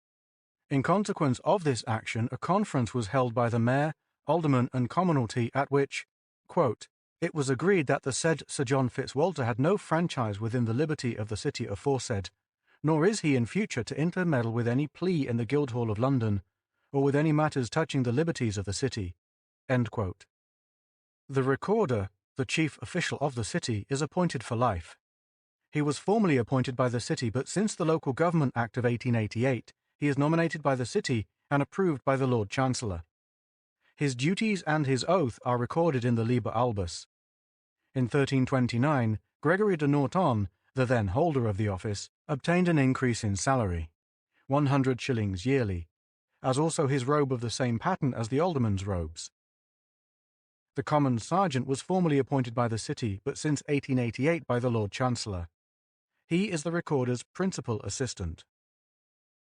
In consequence of this action, a conference was held by the mayor, aldermen, and commonalty, at which, quote, "it was agreed that the said Sir John Fitzwalter had no franchise within the liberty of the city aforesaid, nor is he in future to intermeddle with any plea in the Guildhall of London, or with any matters touching the liberties of the city." End quote. The recorder, the chief official of the city, is appointed for life. He was formerly appointed by the city, but since the Local Government Act of 1888, he is nominated by the city and approved by the Lord Chancellor. His duties and his oath are recorded in the Liber Albus. In 1329, Gregory de Norton, the then holder of the office, obtained an increase in salary, 100 shillings yearly, as also his robe of the same pattern as the aldermen's robes. The Common Sergeant was formerly appointed by the city, but since 1888 by the Lord Chancellor. He is the recorder's principal assistant.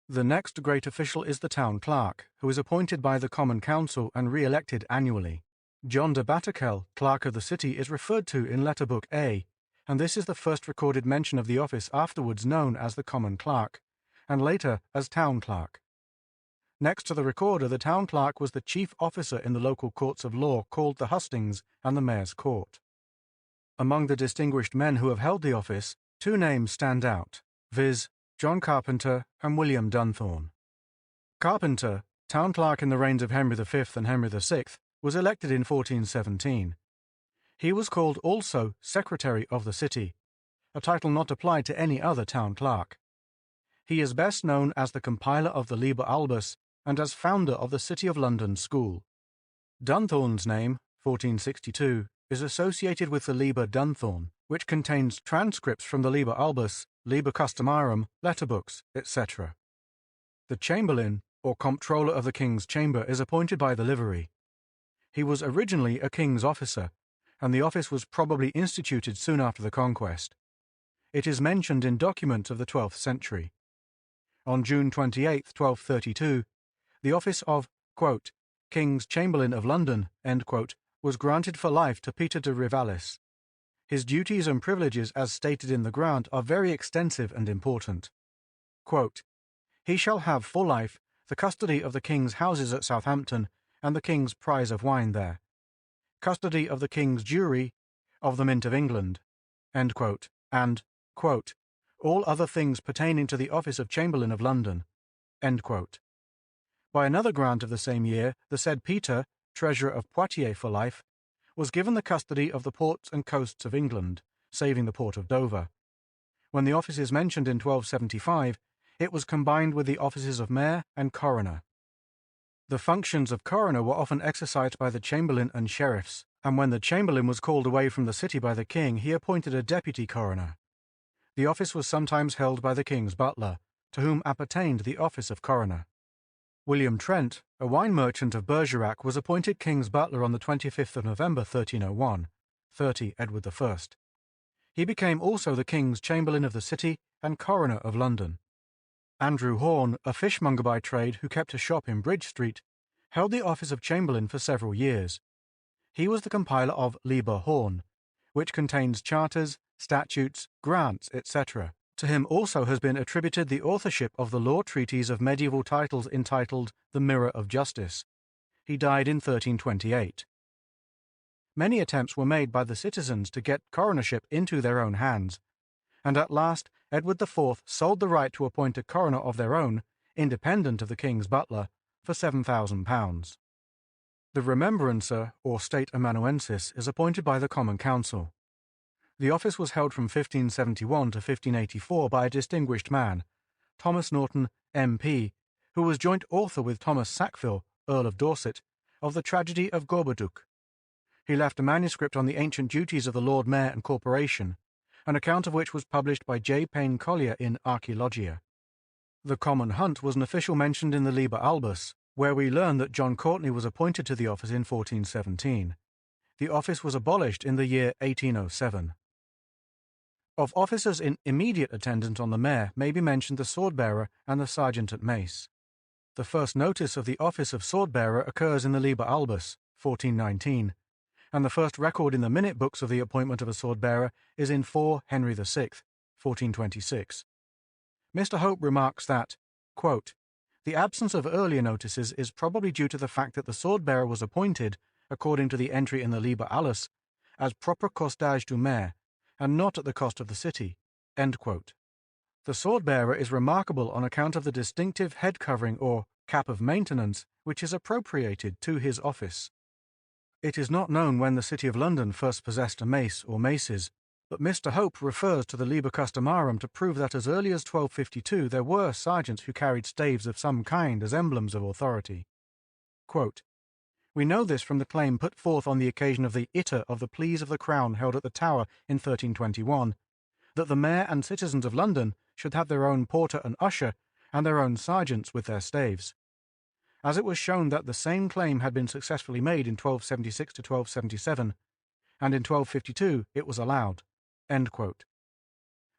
The next great official is the Town Clerk, who is appointed by the Common Council and re-elected annually. John de Batterkel, Clerk of the City, is referred to in Letter Book A, and this is the first recorded mention of the office, afterwards known as the Common Clerk, and later as Town Clerk. Next to the recorder, the Town Clerk was the chief officer in the local courts of law called the hustings and the Mayor's Court. Among the distinguished men who have held the office, 2 names stand out, viz., John Carpenter and William Dunthorne. Carpenter, Town Clerk in the reigns of Henry V and Henry VI, was elected in 1417. He was called also Secretary of the City, a title not applied to any other Town Clerk. He is best known as the compiler of the Liber Albus and as founder of the City of London School. Dunthorne's name, 1462, is associated with the Liber Dunthorne, which contains transcripts from the Liber Albus, Liber Customarum, letter books, etc. The Chamberlain, or Comptroller of the King's Chamber, is appointed by the livery. He was originally a king's officer, and the office was probably instituted soon after the Conquest. It is mentioned in documents of the 12th century. On June 28, 1232, the office of, quote, King's Chamberlain of London, end quote, was granted for life to Peter de Rivalis. His duties and privileges, as stated in the grant, are very extensive and important. Quote, "He shall have for life the custody of the King's houses at Southampton and the King's prize of wine there, custody of the King's jury, of the Mint of England," end quote, and, quote, "all other things pertaining to the office of Chamberlain of London," end quote. By another grant of the same year, the said Peter, Treasurer of Poitiers for life, was given the custody of the ports and coasts of England, saving the port of Dover. When the office is mentioned in 1275, it was combined with the offices of mayor and coroner. The functions of coroner were often exercised by the chamberlain and sheriffs, and when the chamberlain was called away from the city by the king, he appointed a deputy coroner. The office was sometimes held by the king's butler, to whom appertained the office of coroner. William Trent, a wine merchant of Bergerac, was appointed king's butler on the 25th of November 1301, 30 Edward I. He became also the king's chamberlain of the city and coroner of London. Andrew Horne, a fishmonger by trade who kept a shop in Bridge Street, held the office of chamberlain for several years. He was the compiler of Liber Horne, which contains charters, statutes, grants, etc. To him also has been attributed the authorship of the law treatise of medieval titles entitled The Mirror of Justice. He died in 1328. Many attempts were made by the citizens to get coronership into their own hands, and at last Edward IV sold the right to appoint a coroner of their own, independent of the king's butler, for £7,000. The remembrancer, or state amanuensis, is appointed by the Common Council. The office was held from 1571 to 1584 by a distinguished man, Thomas Norton, MP, who was joint author with Thomas Sackville, Earl of Dorset, of the tragedy of Gorboduc. He left a manuscript on the ancient duties of the Lord Mayor and Corporation, an account of which was published by J. Payne Collier in Archaeologia. The common hunt was an official mentioned in the Liber Albus, where we learn that John Courtney was appointed to the office in 1417. The office was abolished in the year 1807. Of officers in immediate attendance on the mayor may be mentioned the sword-bearer and the sergeant at mace. The first notice of the office of sword-bearer occurs in the Liber Albus, 1419, and the first record in the minute books of the appointment of a sword-bearer is in 4 Henry VI, 1426. Mr. Hope remarks that, quote, "The absence of earlier notices is probably due to the fact that the sword-bearer was appointed, according to the entry in the Liber Allus, as propre costage du maire, and not at the cost of the city." End quote. The sword-bearer is remarkable on account of the distinctive head covering or cap of maintenance which is appropriated to his office. It is not known when the City of London first possessed a mace or maces, but Mr. Hope refers to the Liber Customarum to prove that as early as 1252 there were sergeants who carried staves of some kind as emblems of authority. Quote, "We know this from the claim put forth on the occasion of the Iter of the Pleas of the Crown held at the Tower in 1321, that the mayor and citizens of London should have their own porter and usher, and their own sergeants with their staves. As it was shown that the same claim had been successfully made in 1276 to 1277, and in 1252 it was allowed." End quote.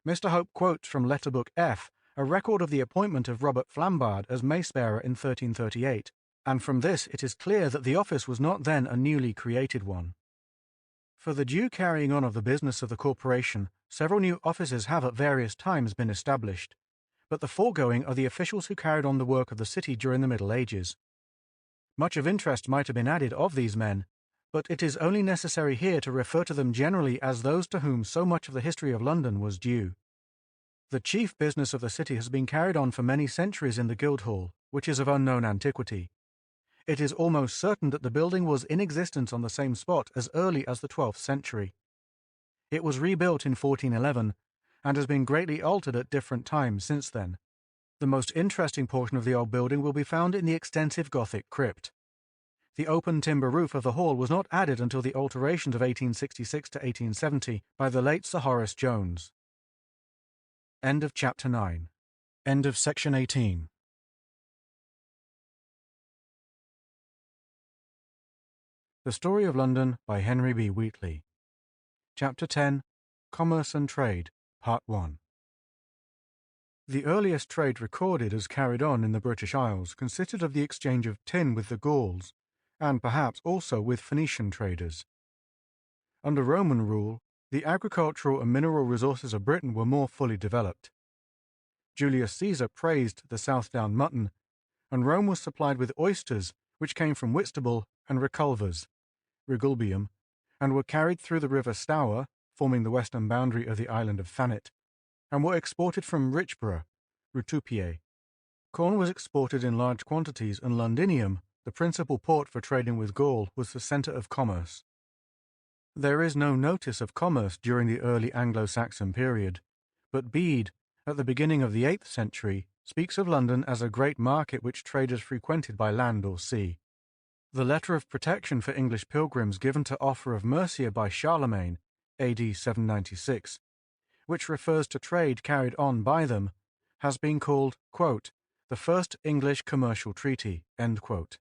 Mr. Hope quotes from Letterbook F a record of the appointment of Robert Flambard as mace-bearer in 1338, and from this it is clear that the office was not then a newly created one. For the due carrying on of the business of the corporation, several new offices have at various times been established, but the foregoing are the officials who carried on the work of the city during the Middle Ages. Much of interest might have been added of these men, but it is only necessary here to refer to them generally as those to whom so much of the history of London was due. The chief business of the city has been carried on for many centuries in the Guildhall, which is of unknown antiquity. It is almost certain that the building was in existence on the same spot as early as the 12th century. It was rebuilt in 1411, and has been greatly altered at different times since then. The most interesting portion of the old building will be found in the extensive Gothic crypt. The open timber roof of the hall was not added until the alterations of 1866 to 1870 by the late Sir Horace Jones. End of Chapter 9. End of Section 18. The Story of London by Henry B. Wheatley. Chapter 10. Commerce and Trade, Part 1. The earliest trade recorded as carried on in the British Isles consisted of the exchange of tin with the Gauls, and perhaps also with Phoenician traders. Under Roman rule, the agricultural and mineral resources of Britain were more fully developed. Julius Caesar praised the Southdown mutton, and Rome was supplied with oysters, which came from Whitstable and Reculvers, Rigulbium, and were carried through the river Stour, forming the western boundary of the island of Thanet, and were exported from Richborough, Rutupiae. Corn was exported in large quantities, and Londinium, the principal port for trading with Gaul, was the centre of commerce. There is no notice of commerce during the early Anglo-Saxon period, but Bede, at the beginning of the 8th century, speaks of London as a great market which traders frequented by land or sea. The letter of protection for English pilgrims given to Offa of Mercia by Charlemagne, AD 796, which refers to trade carried on by them, has been called, quote, the first English commercial treaty, end quote.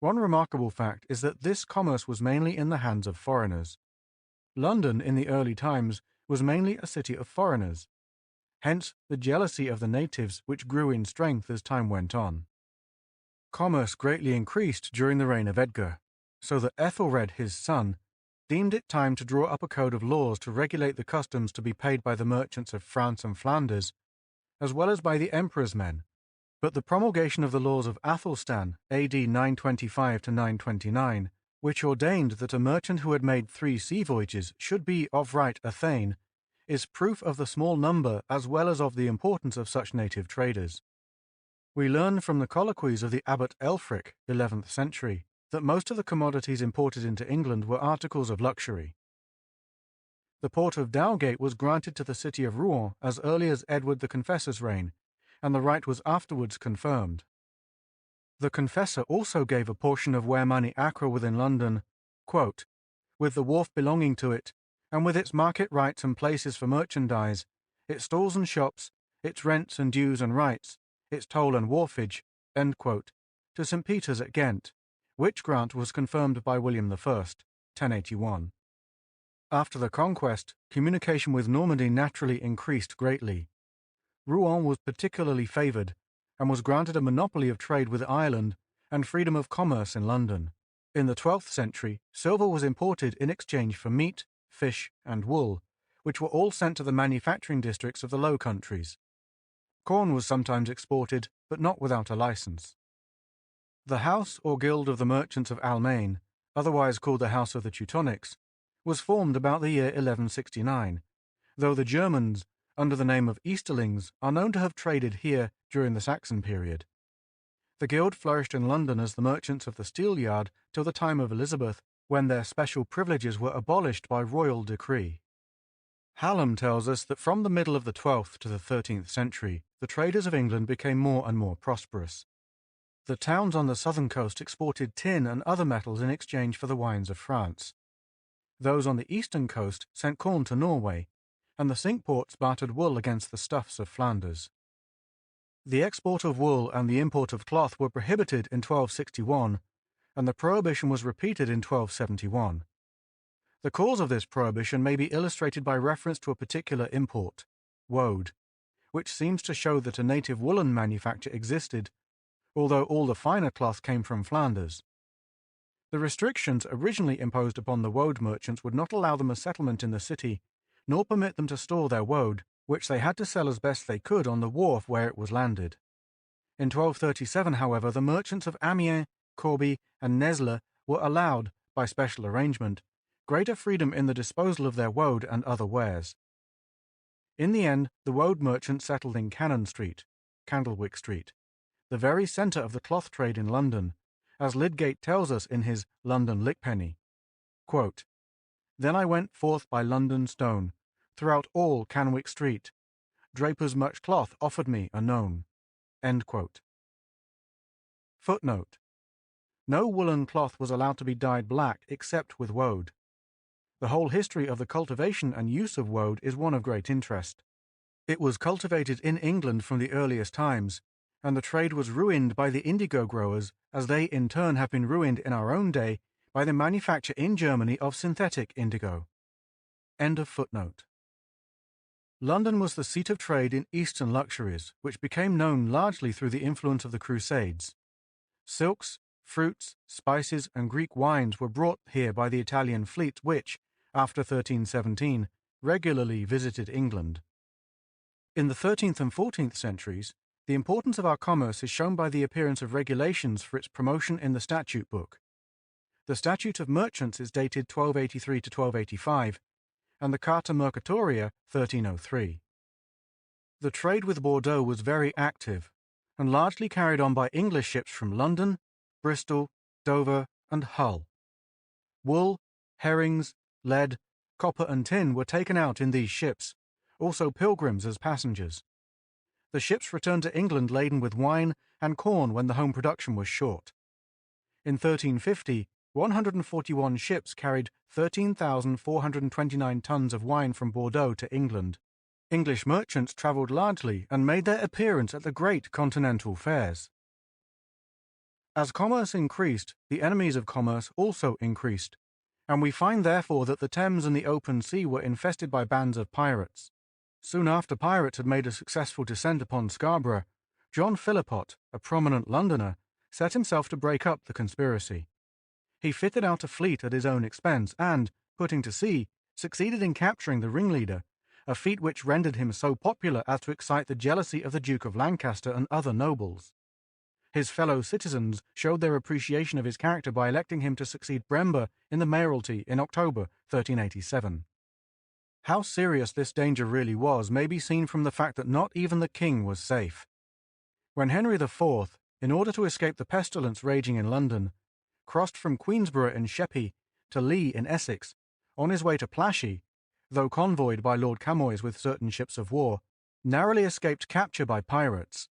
One remarkable fact is that this commerce was mainly in the hands of foreigners. London in the early times was mainly a city of foreigners, hence the jealousy of the natives which grew in strength as time went on. Commerce greatly increased during the reign of Edgar, so that Ethelred, his son, deemed it time to draw up a code of laws to regulate the customs to be paid by the merchants of France and Flanders, as well as by the emperor's men. But the promulgation of the laws of Athelstan, AD 925 to 929, which ordained that a merchant who had made 3 sea voyages should be of right a thane, is proof of the small number as well as of the importance of such native traders. We learn from the colloquies of the Abbot Elfric, 11th century, that most of the commodities imported into England were articles of luxury. The port of Dowgate was granted to the city of Rouen as early as Edward the Confessor's reign, and the right was afterwards confirmed. The Confessor also gave a portion of Ware Money Acre within London, quote, with the wharf belonging to it, and with its market rights and places for merchandise, its stalls and shops, its rents and dues and rights, its toll and wharfage, end quote, to St. Peter's at Ghent, which grant was confirmed by William I, 1081. After the conquest, communication with Normandy naturally increased greatly. Rouen was particularly favoured, and was granted a monopoly of trade with Ireland and freedom of commerce in London. In the 12th century, silver was imported in exchange for meat, fish, and wool, which were all sent to the manufacturing districts of the Low Countries. Corn was sometimes exported, but not without a license. The House or Guild of the Merchants of Almaine, otherwise called the House of the Teutonics, was formed about the year 1169, though the Germans, under the name of Easterlings, are known to have traded here during the Saxon period. The guild flourished in London as the merchants of the Steelyard till the time of Elizabeth, when their special privileges were abolished by royal decree. Hallam tells us that from the middle of the 12th to the 13th century, the traders of England became more and more prosperous. The towns on the southern coast exported tin and other metals in exchange for the wines of France. Those on the eastern coast sent corn to Norway, and the Cinque Ports bartered wool against the stuffs of Flanders. The export of wool and the import of cloth were prohibited in 1261, and the prohibition was repeated in 1271. The cause of this prohibition may be illustrated by reference to a particular import, woad, which seems to show that a native woolen manufacture existed, although all the finer cloth came from Flanders. The restrictions originally imposed upon the woad merchants would not allow them a settlement in the city, nor permit them to store their woad, which they had to sell as best they could on the wharf where it was landed. In 1237, however, the merchants of Amiens, Corbie, and Nesle were allowed, by special arrangement, greater freedom in the disposal of their woad and other wares. In the end, the woad merchants settled in Cannon Street, Candlewick Street, the very centre of the cloth trade in London, as Lydgate tells us in his London Lickpenny. Quote, then I went forth by London Stone, throughout all Canwick Street. Drapers much cloth offered me anon. End quote. Footnote. No woolen cloth was allowed to be dyed black except with woad. The whole history of the cultivation and use of woad is one of great interest. It was cultivated in England from the earliest times, and the trade was ruined by the indigo growers, as they in turn have been ruined in our own day by the manufacture in Germany of synthetic indigo. End of footnote. London was the seat of trade in Eastern luxuries, which became known largely through the influence of the Crusades. Silks, fruits, spices, and Greek wines were brought here by the Italian fleet which, after 1317, regularly visited England. In the 13th and 14th centuries, the importance of our commerce is shown by the appearance of regulations for its promotion in the Statute Book. The Statute of Merchants is dated 1283 to 1285, and the Carta Mercatoria 1303. The trade with Bordeaux was very active, and largely carried on by English ships from London, Bristol, Dover, and Hull. Wool, herrings, lead, copper, and tin were taken out in these ships, also pilgrims as passengers. the ships returned to England laden with wine and corn when the home production was short. In 1350, 141 ships carried 13,429 tons of wine from Bordeaux to England. English merchants travelled largely and made their appearance at the great continental fairs. As commerce increased, the enemies of commerce also increased, and we find therefore that the Thames and the open sea were infested by bands of pirates. Soon after pirates had made a successful descent upon Scarborough, John Philpot, a prominent Londoner, set himself to break up the conspiracy. He fitted out a fleet at his own expense and, putting to sea, succeeded in capturing the ringleader, a feat which rendered him so popular as to excite the jealousy of the Duke of Lancaster and other nobles. His fellow citizens showed their appreciation of his character by electing him to succeed Brember in the mayoralty in October 1387. How serious this danger really was may be seen from the fact that not even the king was safe. When Henry IV, in order to escape the pestilence raging in London, crossed from Queensborough in Sheppey to Lee in Essex, on his way to Plashy, though convoyed by Lord Camoys with certain ships of war, narrowly escaped capture by pirates.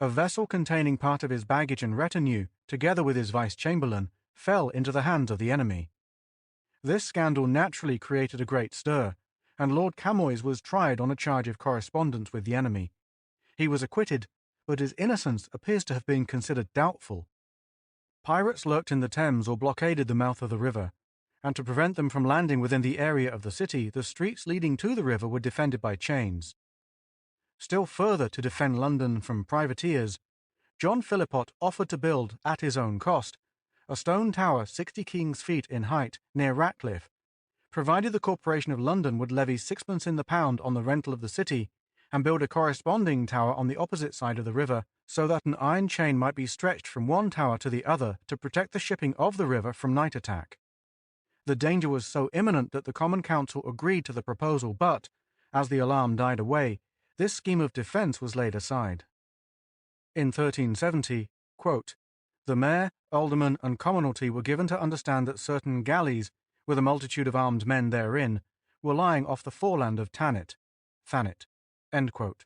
A vessel containing part of his baggage and retinue, together with his vice-chamberlain, fell into the hands of the enemy. This scandal naturally created a great stir, and Lord Camoys was tried on a charge of correspondence with the enemy. He was acquitted, but his innocence appears to have been considered doubtful. Pirates lurked in the Thames or blockaded the mouth of the river, and to prevent them from landing within the area of the city, the streets leading to the river were defended by chains. Still further to defend London from privateers, John Philpot offered to build, at his own cost, a stone tower 60 king's feet in height near Ratcliffe, provided the Corporation of London would levy 6pence in the pound on the rental of the city, and build a corresponding tower on the opposite side of the river, so that an iron chain might be stretched from one tower to the other to protect the shipping of the river from night attack. The danger was so imminent that the Common Council agreed to the proposal, but, as the alarm died away, this scheme of defence was laid aside. In 1370, quote, the mayor, aldermen, and commonalty were given to understand that certain galleys, with a multitude of armed men therein, were lying off the foreland of Thanet, end quote.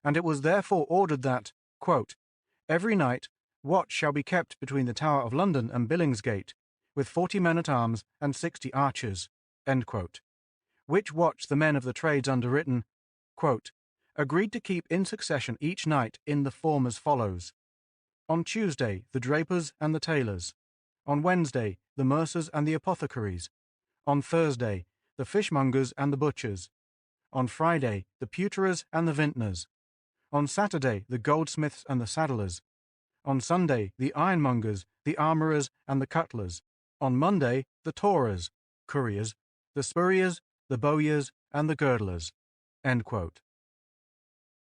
And it was therefore ordered that, quote, every night watch shall be kept between the Tower of London and Billingsgate, with 40 men-at-arms and 60 archers, end quote. Which watch the men of the trades underwritten, quote, agreed to keep in succession each night in the form as follows. On Tuesday, the drapers and the tailors. On Wednesday, the mercers and the apothecaries. On Thursday, the fishmongers and the butchers. On Friday, the pewterers and the vintners. On Saturday, the goldsmiths and the saddlers. On Sunday, the ironmongers, the armourers, and the cutlers. On Monday, the taurers, couriers, the spurriers, the bowyers, and the girdlers. End quote.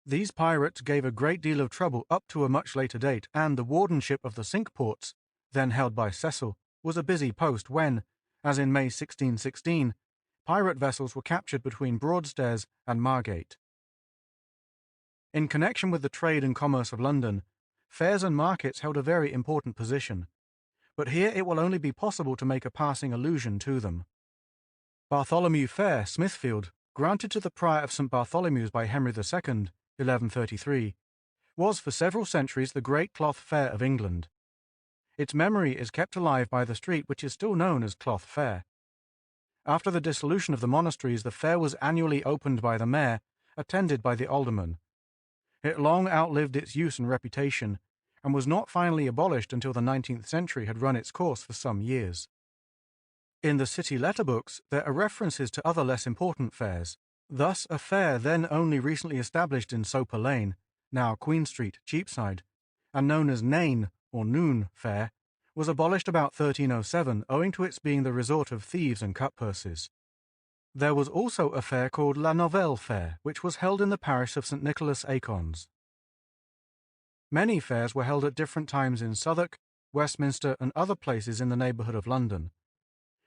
These pirates gave a great deal of trouble up to a much later date, and the wardenship of the Cinque Ports, then held by Cecil, was a busy post when, as in May 1616, pirate vessels were captured between Broadstairs and Margate. In connection with the trade and commerce of London, fairs and markets held a very important position, but here it will only be possible to make a passing allusion to them. Bartholomew Fair, Smithfield, granted to the Prior of St. Bartholomew's by Henry II, 1133, was for several centuries the great cloth fair of England. Its memory is kept alive by the street which is still known as Cloth Fair. After the dissolution of the monasteries, the fair was annually opened by the mayor, attended by the aldermen. It long outlived its use and reputation, and was not finally abolished until the 19th century had run its course for some years. In the city letterbooks, there are references to other less important fairs. Thus, a fair then only recently established in Soper Lane, now Queen Street, Cheapside, and known as Nain or Noon Fair, was abolished about 1307 owing to its being the resort of thieves and cutpurses. There was also a fair called La Novelle Fair, which was held in the parish of St. Nicholas Acons. Many fairs were held at different times in Southwark, Westminster, and other places in the neighbourhood of London.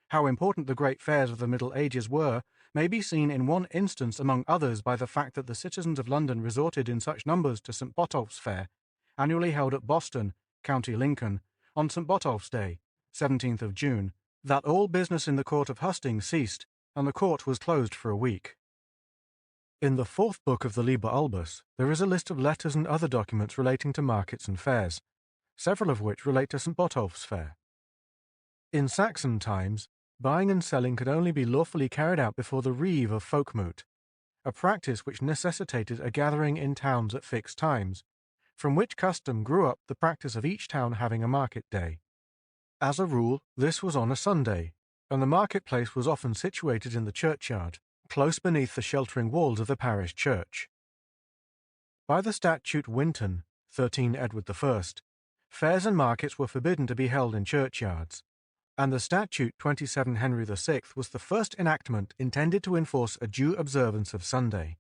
How important the great fairs of the Middle Ages were may be seen in one instance among others by the fact that the citizens of London resorted in such numbers to St. Botolph's Fair, annually held at Boston, County Lincoln, on St. Botolph's Day, 17th of June, that all business in the court of Hustings ceased, and the court was closed for a week. In the fourth book of the Liber Albus, there is a list of letters and other documents relating to markets and fairs, several of which relate to St. Botolph's fair. In Saxon times, buying and selling could only be lawfully carried out before the Reeve of Folkmoot, a practice which necessitated a gathering in towns at fixed times, from which custom grew up the practice of each town having a market day. As a rule, this was on a Sunday, and the marketplace was often situated in the churchyard, close beneath the sheltering walls of the parish church. By the Statute Winton, 13 Edward I, fairs and markets were forbidden to be held in churchyards, and the Statute 27 Henry VI was the first enactment intended to enforce a due observance of Sunday.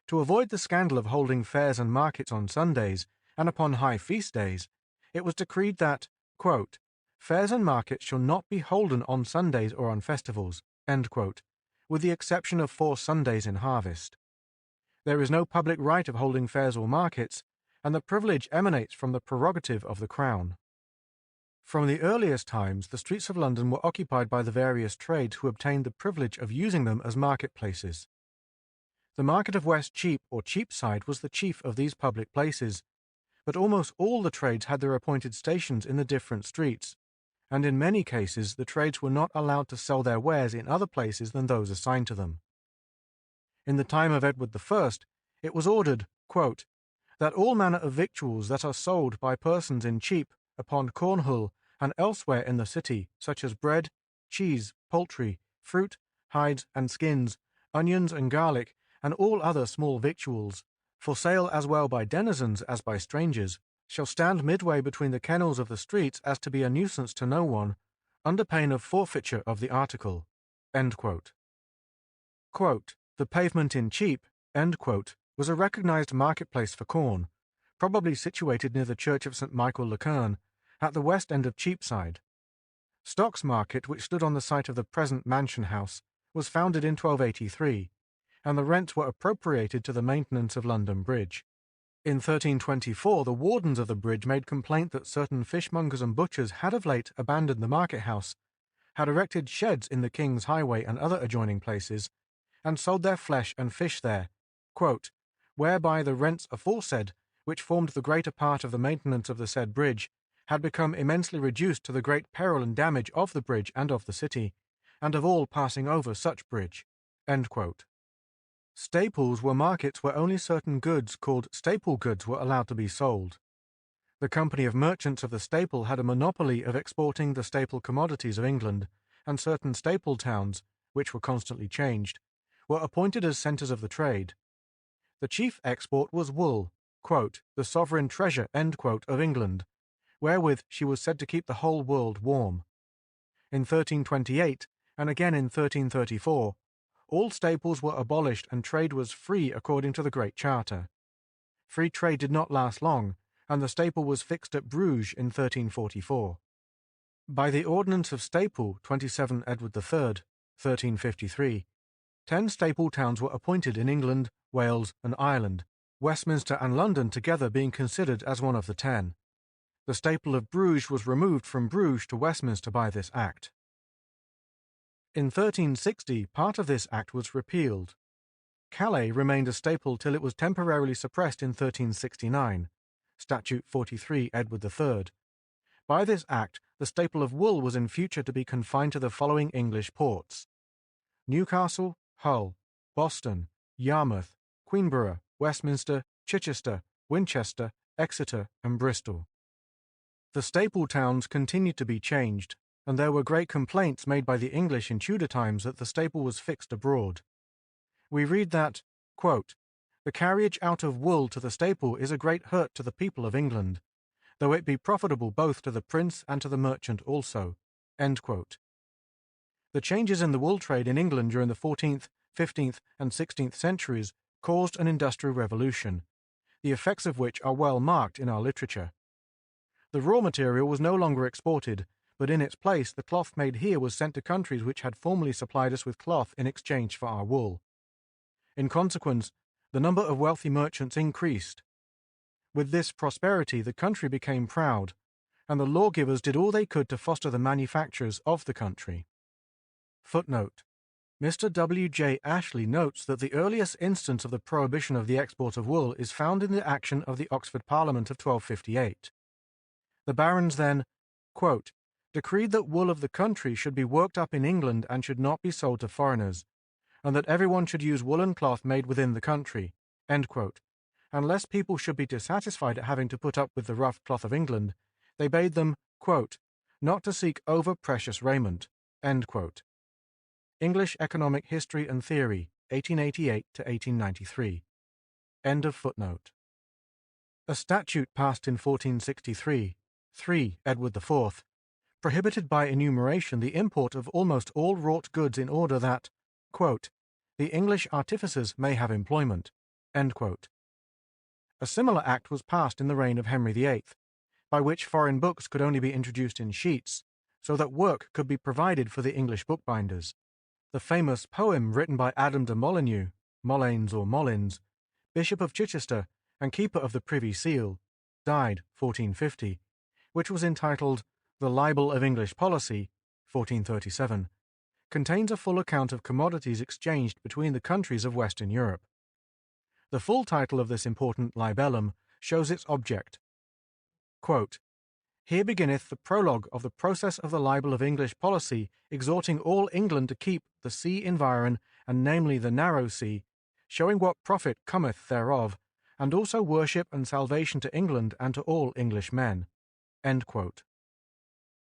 To avoid the scandal of holding fairs and markets on Sundays and upon high feast days, it was decreed that, quote, fairs and markets shall not be holden on Sundays or on festivals, end quote, with the exception of 4 Sundays in harvest. There is no public right of holding fairs or markets, and the privilege emanates from the prerogative of the Crown. From the earliest times, the streets of London were occupied by the various trades who obtained the privilege of using them as marketplaces. The market of West Cheap or Cheapside was the chief of these public places, but almost all the trades had their appointed stations in the different streets, and in many cases the trades were not allowed to sell their wares in other places than those assigned to them. In the time of Edward I, it was ordered, quote, that all manner of victuals that are sold by persons in Cheap, upon Cornhill, and elsewhere in the city, such as bread, cheese, poultry, fruit, hides and skins, onions and garlic, and all other small victuals, for sale as well by denizens as by strangers, shall stand midway between the kennels of the streets as to be a nuisance to no one, under pain of forfeiture of the article. End quote. Quote, the pavement in Cheap, end quote, was a recognized marketplace for corn, probably situated near the church of St. Michael le Quern, at the west end of Cheapside. Stocks Market, which stood on the site of the present Mansion House, was founded in 1283, and the rents were appropriated to the maintenance of London Bridge. In 1324, the wardens of the bridge made complaint that certain fishmongers and butchers had of late abandoned the market house, had erected sheds in the King's Highway and other adjoining places, and sold their flesh and fish there, quote, whereby the rents aforesaid, which formed the greater part of the maintenance of the said bridge, had become immensely reduced to the great peril and damage of the bridge and of the city, and of all passing over such bridge. End quote. Staples were markets where only certain goods called staple goods were allowed to be sold. The Company of Merchants of the Staple had a monopoly of exporting the staple commodities of England, and certain staple towns, which were constantly changed, were appointed as centres of the trade. The chief export was wool, quote, the sovereign treasure, end quote, of England, wherewith she was said to keep the whole world warm. In 1328, and again in 1334, all staples were abolished and trade was free according to the Great Charter. Free trade did not last long, and the staple was fixed at Bruges in 1344. By the Ordinance of Staple, 27 Edward III, 1353, 10 staple towns were appointed in England, Wales, and Ireland, Westminster and London together being considered as one of the 10. The staple of Bruges was removed from Bruges to Westminster by this Act. In 1360, part of this Act was repealed. Calais remained a staple till it was temporarily suppressed in 1369, Statute 43 Edward III. By this Act, the staple of wool was in future to be confined to the following English ports: Newcastle, Hull, Boston, Yarmouth, Queenborough, Westminster, Chichester, Winchester, Exeter, and Bristol. The staple towns continued to be changed, and there were great complaints made by the English in Tudor times that the staple was fixed abroad. We read that, quote, the carriage out of wool to the staple is a great hurt to the people of England, though it be profitable both to the prince and to the merchant also. End quote. The changes in the wool trade in England during the 14th, 15th, and 16th centuries caused an industrial revolution, the effects of which are well marked in our literature. The raw material was no longer exported, but in its place the cloth made here was sent to countries which had formerly supplied us with cloth in exchange for our wool. In consequence, the number of wealthy merchants increased. With this prosperity the country became proud, and the lawgivers did all they could to foster the manufactures of the country. Footnote: Mr. W. J. Ashley notes that the earliest instance of the prohibition of the export of wool is found in the action of the Oxford Parliament of 1258. The barons then, quote, decreed that wool of the country should be worked up in England and should not be sold to foreigners, and that everyone should use woolen cloth made within the country, end quote. Unless people should be dissatisfied at having to put up with the rough cloth of England, they bade them, quote, not to seek over precious raiment, end quote. English Economic History and Theory, 1888 to 1893. End of footnote. A statute passed in 1463, 3 Edward IV, prohibited by enumeration the import of almost all wrought goods in order that, quote, the English artificers may have employment, end quote. A similar act was passed in the reign of Henry VIII, by which foreign books could only be introduced in sheets, so that work could be provided for the English bookbinders. The famous poem written by Adam de Molyneux, Moleyns or Mollins, Bishop of Chichester and Keeper of the Privy Seal, died 1450, which was entitled The Libel of English Policy, 1437, contains a full account of commodities exchanged between the countries of Western Europe. The full title of this important libellum shows its object. Quote, here beginneth the prologue of the process of the libel of English policy, exhorting all England to keep the sea environ, and namely the narrow sea, showing what profit cometh thereof, and also worship and salvation to England and to all English men. End quote.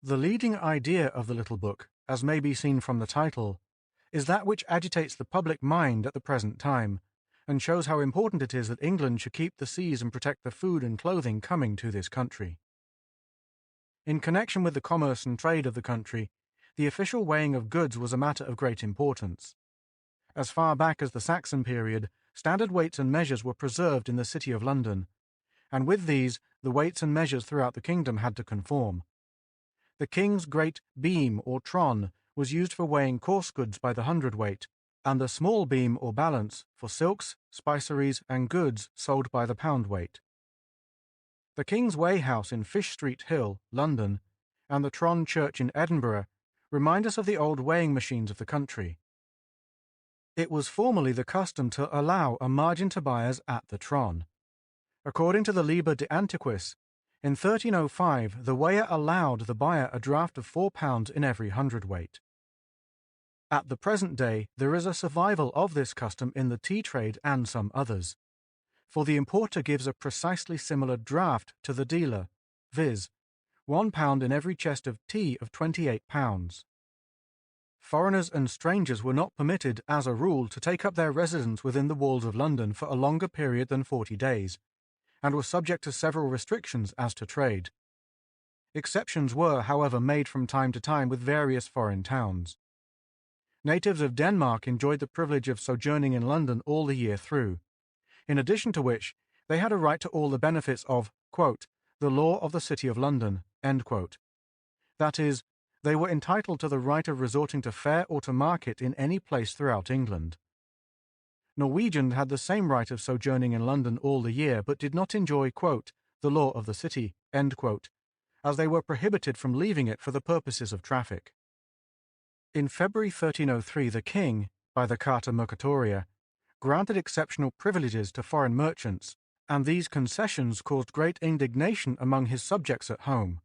The leading idea of the little book, as may be seen from the title, is that which agitates the public mind at the present time, and shows how important it is that England should keep the seas and protect the food and clothing coming to this country. In connection with the commerce and trade of the country, the official weighing of goods was a matter of great importance. As far back as the Saxon period, standard weights and measures were preserved in the city of London, and with these the weights and measures throughout the kingdom had to conform. The king's great beam or tron was used for weighing coarse goods by the hundredweight, and the small beam or balance for silks, spiceries, and goods sold by the poundweight. The King's Weigh House in Fish Street Hill, London, and the Tron Church in Edinburgh remind us of the old weighing machines of the country. It was formerly the custom to allow a margin to buyers at the Tron. According to the Liber de Antiquis, in 1305 the weigher allowed the buyer a draft of £4 in every hundredweight. At the present day there is a survival of this custom in the tea trade and some others, for the importer gives a precisely similar draft to the dealer, viz., £1 in every chest of tea of £28. Foreigners and strangers were not permitted, as a rule, to take up their residence within the walls of London for a longer period than 40 days, and were subject to several restrictions as to trade. Exceptions were, however, made from time to time with various foreign towns. Natives of Denmark enjoyed the privilege of sojourning in London all the year through, in addition to which they had a right to all the benefits of, quote, the law of the City of London, end quote. That is, they were entitled to the right of resorting to fair or to market in any place throughout England. Norwegians had the same right of sojourning in London all the year, but did not enjoy, quote, the law of the city, end quote, as they were prohibited from leaving it for the purposes of traffic. In February 1303 the king, by the Carta Mercatoria, granted exceptional privileges to foreign merchants, and these concessions caused great indignation among his subjects at home.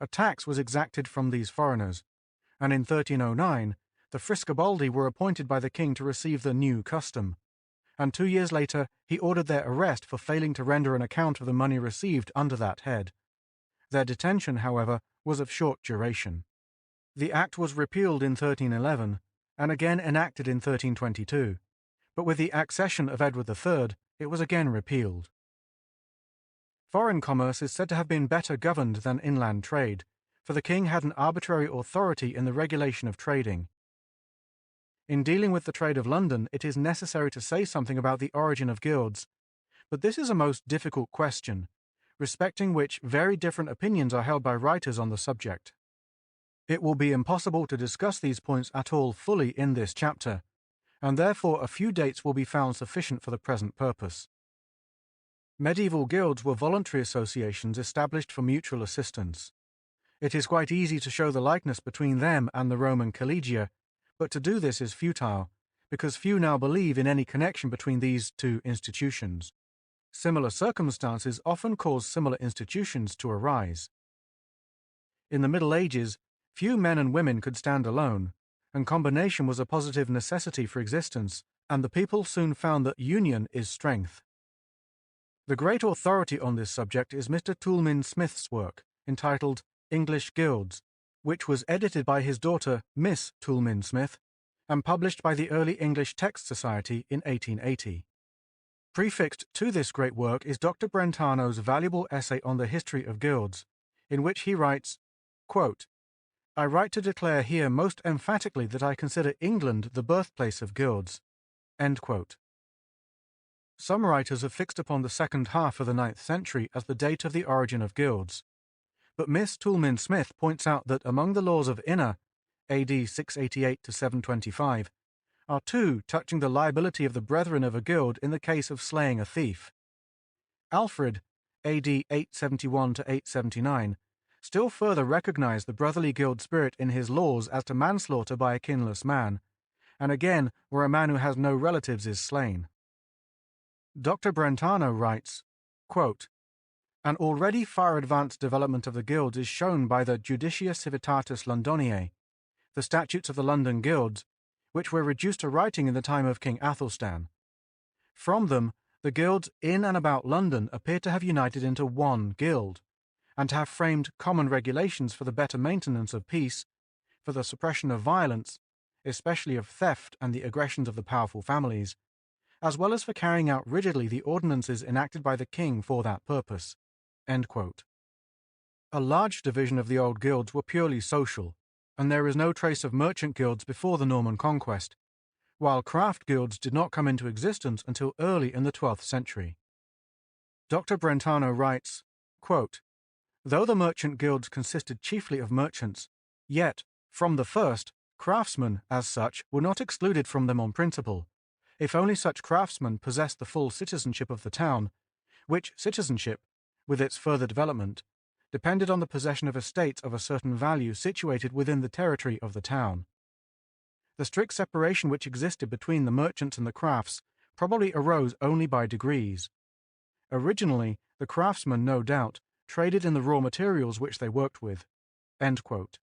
A tax was exacted from these foreigners, and in 1309 the Friscobaldi were appointed by the king to receive the new custom, and 2 years later he ordered their arrest for failing to render an account of the money received under that head. Their detention, however, was of short duration. The act was repealed in 1311, and again enacted in 1322, but with the accession of Edward III, it was again repealed. Foreign commerce is said to have been better governed than inland trade, for the king had an arbitrary authority in the regulation of trading. In dealing with the trade of London, it is necessary to say something about the origin of guilds, but this is a most difficult question, respecting which very different opinions are held by writers on the subject. It will be impossible to discuss these points at all fully in this chapter, and therefore a few dates will be found sufficient for the present purpose. Medieval guilds were voluntary associations established for mutual assistance. It is quite easy to show the likeness between them and the Roman collegia but to do this is futile, because few now believe in any connection between these two institutions. Similar circumstances often cause similar institutions to arise. In the Middle Ages, few men and women could stand alone, and combination was a positive necessity for existence, and the people soon found that union is strength. The great authority on this subject is Mr. Toulmin Smith's work, entitled English Guilds, which was edited by his daughter, Miss Toulmin Smith, and published by the Early English Text Society in 1880. Prefixed to this great work is Dr. Brentano's valuable essay on the history of guilds, in which he writes, quote, "I write to declare here most emphatically that I consider England the birthplace of guilds." End quote. Some writers have fixed upon the second half of the 9th century as the date of the origin of guilds, but Miss Toulmin Smith points out that among the laws of Inner, AD 688 to 725, are two touching the liability of the brethren of a guild in the case of slaying a thief. Alfred, AD 871 to 879, still further recognized the brotherly guild spirit in his laws as to manslaughter by a kinless man, and again where a man who has no relatives is slain. Dr. Brentano writes, quote, "An already far advanced development of the guilds is shown by the Judicia Civitatis Londoniae, the statutes of the London guilds, which were reduced to writing in the time of King Athelstan. From them, the guilds in and about London appear to have united into one guild, and to have framed common regulations for the better maintenance of peace, for the suppression of violence, especially of theft and the aggressions of the powerful families, as well as for carrying out rigidly the ordinances enacted by the king for that purpose." End quote. A large division of the old guilds were purely social, and there is no trace of merchant guilds before the Norman conquest, while craft guilds did not come into existence until early in the 12th century. Dr. Brentano writes, quote, "Though the merchant guilds consisted chiefly of merchants, yet, from the first, craftsmen, as such, were not excluded from them on principle, if only such craftsmen possessed the full citizenship of the town, which citizenship, with its further development, depended on the possession of estates of a certain value situated within the territory of the town. The strict separation which existed between the merchants and the crafts probably arose only by degrees. Originally, the craftsmen, no doubt, traded in the raw materials which they worked with." End quote.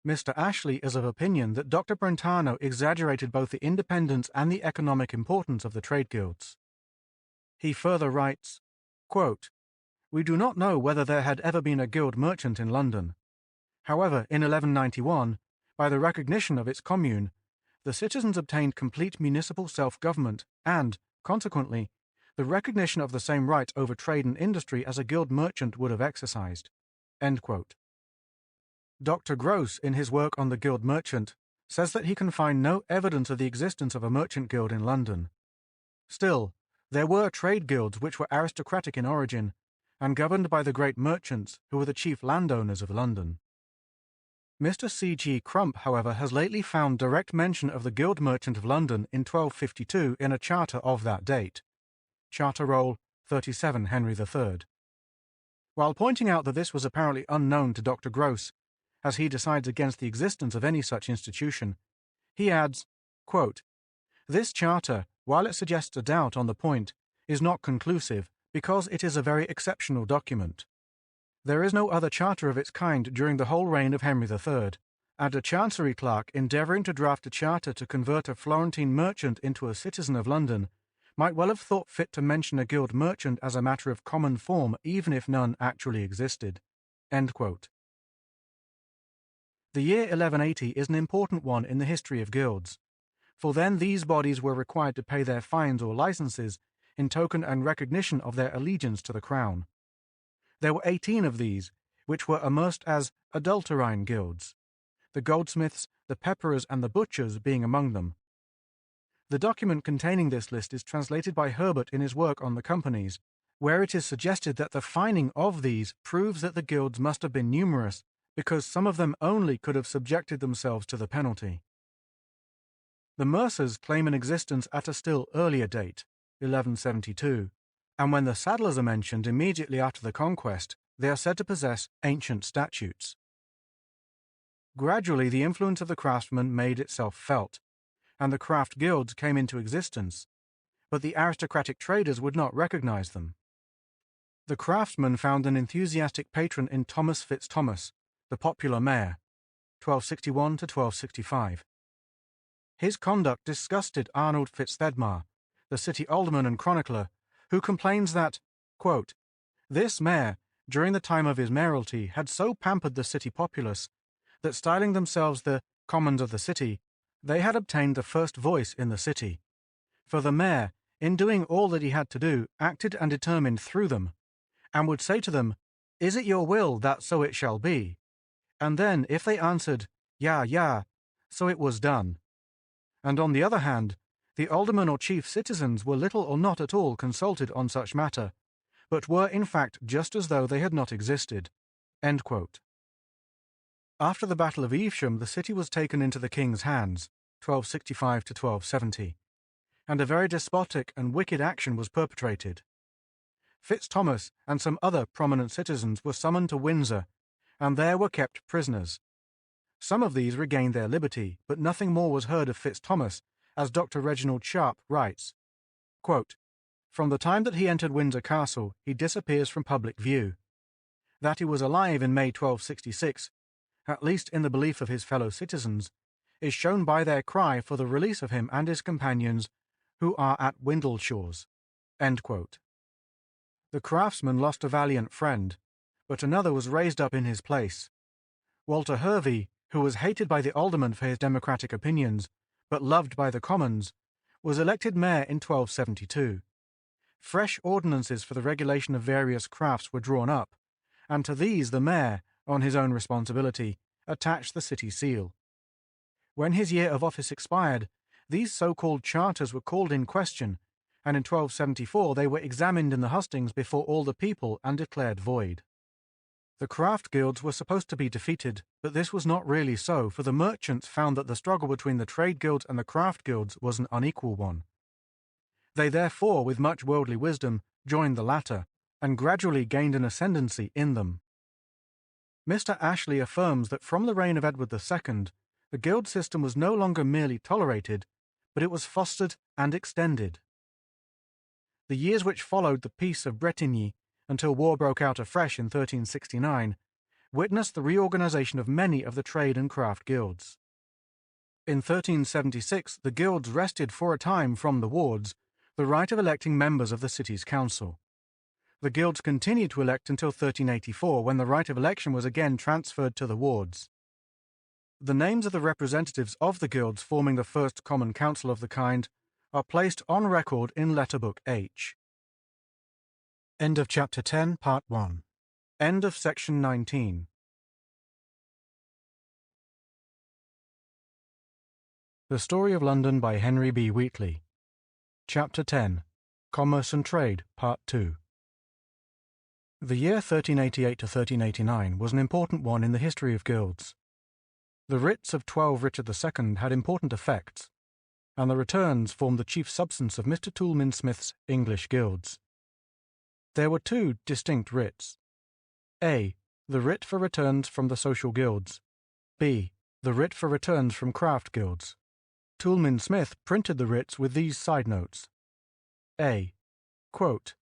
Mr. Ashley is of opinion that Dr. Brentano exaggerated both the independence and the economic importance of the trade guilds. He further writes, quote, "We do not know whether there had ever been a guild merchant in London. However, in 1191, by the recognition of its commune, the citizens obtained complete municipal self-government and, consequently, the recognition of the same right over trade and industry as a guild merchant would have exercised." End quote. Dr. Gross, in his work on the guild merchant, says that he can find no evidence of the existence of a merchant guild in London. Still, there were trade guilds which were aristocratic in origin, and governed by the great merchants who were the chief landowners of London. Mr. C. G. Crump, however, has lately found direct mention of the Guild Merchant of London in 1252 in a charter of that date. Charter Roll 37 Henry III. While pointing out that this was apparently unknown to Dr. Gross, as he decides against the existence of any such institution, he adds, quote, "This charter, while it suggests a doubt on the point, is not conclusive, because it is a very exceptional document. There is no other charter of its kind during the whole reign of Henry III, and a chancery clerk endeavouring to draft a charter to convert a Florentine merchant into a citizen of London might well have thought fit to mention a guild merchant as a matter of common form even if none actually existed." End quote. The year 1180 is an important one in the history of guilds, for then these bodies were required to pay their fines or licenses in token and recognition of their allegiance to the crown. There were 18 of these, which were immersed as adulterine guilds, the goldsmiths, the pepperers, and the butchers being among them. The document containing this list is translated by Herbert in his work on the companies, where it is suggested that the fining of these proves that the guilds must have been numerous, because some of them only could have subjected themselves to the penalty. The mercers claim an existence at a still earlier date, 1172, and when the saddlers are mentioned immediately after the conquest, they are said to possess ancient statutes. Gradually, the influence of the craftsmen made itself felt, and the craft guilds came into existence, but the aristocratic traders would not recognize them. The craftsmen found an enthusiastic patron in Thomas Fitz-Thomas, the popular mayor, 1261 to 1265. His conduct disgusted Arnold Fitz-Thedmar, the city alderman and chronicler, who complains that, quote, "This mayor, during the time of his mayoralty, had so pampered the city populace that, styling themselves the commons of the city, they had obtained the first voice in the city. For the mayor, in doing all that he had to do, acted and determined through them, and would say to them, 'Is it your will that so it shall be?' And then, if they answered, 'Ya, ya,' so it was done. And on the other hand, the aldermen or chief citizens were little or not at all consulted on such matter, but were in fact just as though they had not existed." End quote. After the Battle of Evesham, the city was taken into the king's hands, 1265 to 1270, and a very despotic and wicked action was perpetrated. Fitz-Thomas and some other prominent citizens were summoned to Windsor, and there were kept prisoners. Some of these regained their liberty, but nothing more was heard of Fitz-Thomas, as Dr. Reginald Sharp writes, quote, "From the time that he entered Windsor Castle, he disappears from public view. That he was alive in May 1266, at least in the belief of his fellow citizens, is shown by their cry for the release of him and his companions, who are at Windleshaw's." End quote. The craftsman lost a valiant friend, but another was raised up in his place. Walter Hervey, who was hated by the aldermen for his democratic opinions, but loved by the commons, was elected mayor in 1272. Fresh ordinances for the regulation of various crafts were drawn up, and to these the mayor, on his own responsibility, attached the city seal. When his year of office expired, these so-called charters were called in question, and in 1274 they were examined in the hustings before all the people and declared void. The craft guilds were supposed to be defeated, but this was not really so, for the merchants found that the struggle between the trade guilds and the craft guilds was an unequal one. They therefore, with much worldly wisdom, joined the latter, and gradually gained an ascendancy in them. Mr. Ashley affirms that from the reign of Edward II, the guild system was no longer merely tolerated, but it was fostered and extended. The years which followed the Peace of Bretigny, until war broke out afresh in 1369, witnessed the reorganization of many of the trade and craft guilds. In 1376, the guilds wrested for a time from the wards the right of electing members of the city's council. The guilds continued to elect until 1384, when the right of election was again transferred to the wards. The names of the representatives of the guilds forming the first common council of the kind are placed on record in Letterbook H. End of Chapter 10, Part 1. End of Section 19. The Story of London by Henry B. Wheatley. Chapter 10. Commerce and Trade, Part 2. The year 1388 to 1389 was an important one in the history of guilds. The writs of 12 Richard II had important effects, and the returns formed the chief substance of Mr. Toulmin Smith's English guilds. There were two distinct writs. A. The writ for returns from the social guilds. B. The writ for returns from craft guilds. Toulmin Smith printed the writs with these side notes. A. Quote,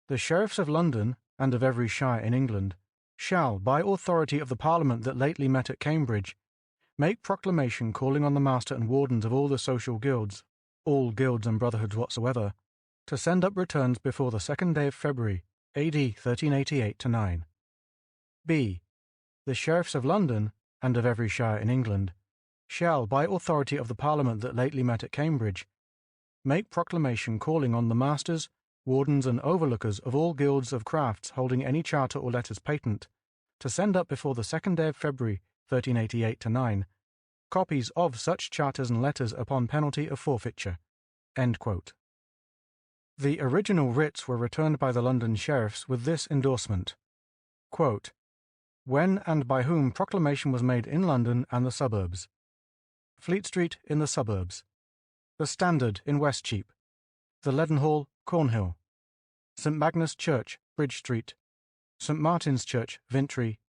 "The sheriffs of London, and of every shire in England, shall, by authority of the Parliament that lately met at Cambridge, make proclamation calling on the master and wardens of all the social guilds, all guilds and brotherhoods whatsoever, to send up returns before the 2nd day of February, A.D. 1388-9. B. The sheriffs of London, and of every shire in England, shall, by authority of the Parliament that lately met at Cambridge, make proclamation calling on the masters, wardens, and overlookers of all guilds of crafts holding any charter or letters patent, to send up before the 2nd day of February, 1388-9, copies of such charters and letters upon penalty of forfeiture." End quote. The original writs were returned by the London sheriffs with this endorsement. Quote, "When and by whom proclamation was made in London and the suburbs. Fleet Street in the suburbs. The Standard in Westcheap. The Leadenhall, Cornhill. St. Magnus Church, Bridge Street. St. Martin's Church, Vintry.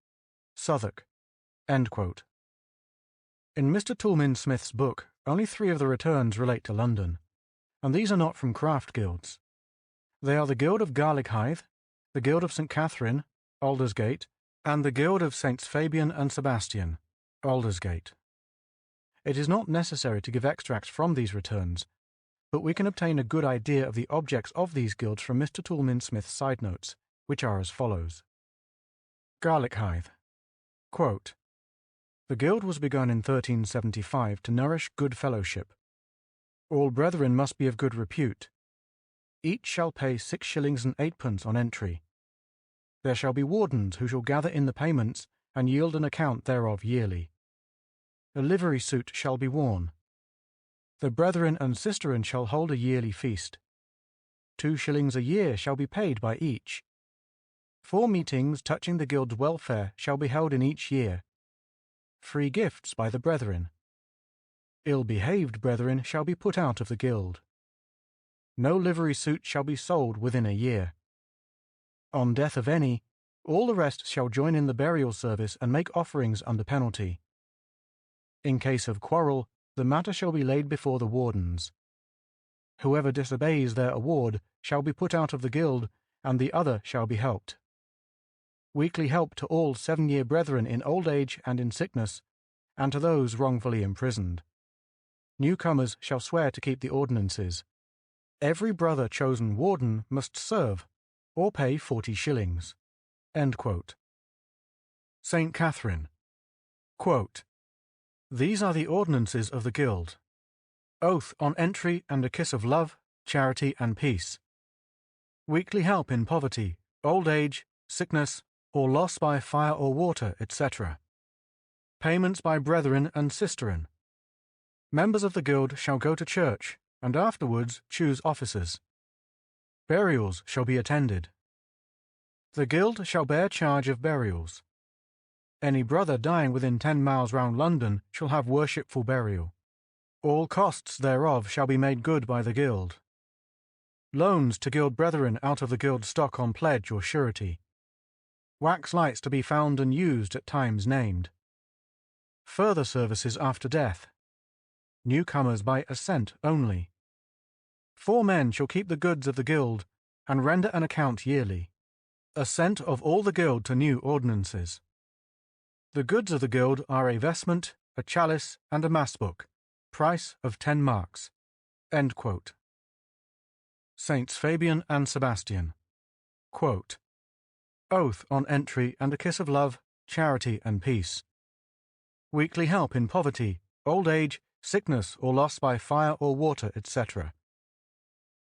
Southwark." End quote. In Mr. Toulmin Smith's book, only 3 of the returns relate to London, and these are not from craft guilds. They are the Guild of Garlickhythe, the Guild of St. Catherine, Aldersgate, and the Guild of Saints Fabian and Sebastian, Aldersgate. It is not necessary to give extracts from these returns, but we can obtain a good idea of the objects of these guilds from Mr. Toulmin Smith's side notes, which are as follows. Garlickhythe. Quote, "The guild was begun in 1375 to nourish good fellowship. All brethren must be of good repute. Each shall pay 6 shillings and 8pence on entry. There shall be wardens who shall gather in the payments and yield an account thereof yearly. A livery suit shall be worn. The brethren and sisterin shall hold a yearly feast. 2 shillings a year shall be paid by each. 4 meetings touching the guild's welfare shall be held in each year. Free gifts by the brethren. Ill-behaved brethren shall be put out of the guild. No livery suit shall be sold within a year. On death of any, all the rest shall join in the burial service and make offerings under penalty. In case of quarrel, the matter shall be laid before the wardens. Whoever disobeys their award shall be put out of the guild, and the other shall be helped. Weekly help to all 7-year brethren in old age and in sickness, and to those wrongfully imprisoned. Newcomers shall swear to keep the ordinances. Every brother chosen warden must serve, or pay 40 shillings. End quote. St. Catherine. Quote, "These are the ordinances of the guild. Oath on entry and a kiss of love, charity, and peace. Weekly help in poverty, old age, sickness, or loss by fire or water, etc. Payments by brethren and sisterin. Members of the guild shall go to church, and afterwards choose officers. Burials shall be attended. The guild shall bear charge of burials. Any brother dying within 10 miles round London shall have worshipful burial. All costs thereof shall be made good by the guild. Loans to guild brethren out of the guild stock on pledge or surety. Wax lights to be found and used at times named. Further services after death. Newcomers by assent only. 4 men shall keep the goods of the guild, and render an account yearly. Assent of all the guild to new ordinances. The goods of the guild are a vestment, a chalice, and a mass book. Price of 10 marks. End quote. Saints Fabian and Sebastian. Quote, "Oath on entry and a kiss of love, charity, and peace. Weekly help in poverty, old age, sickness, or loss by fire or water, etc.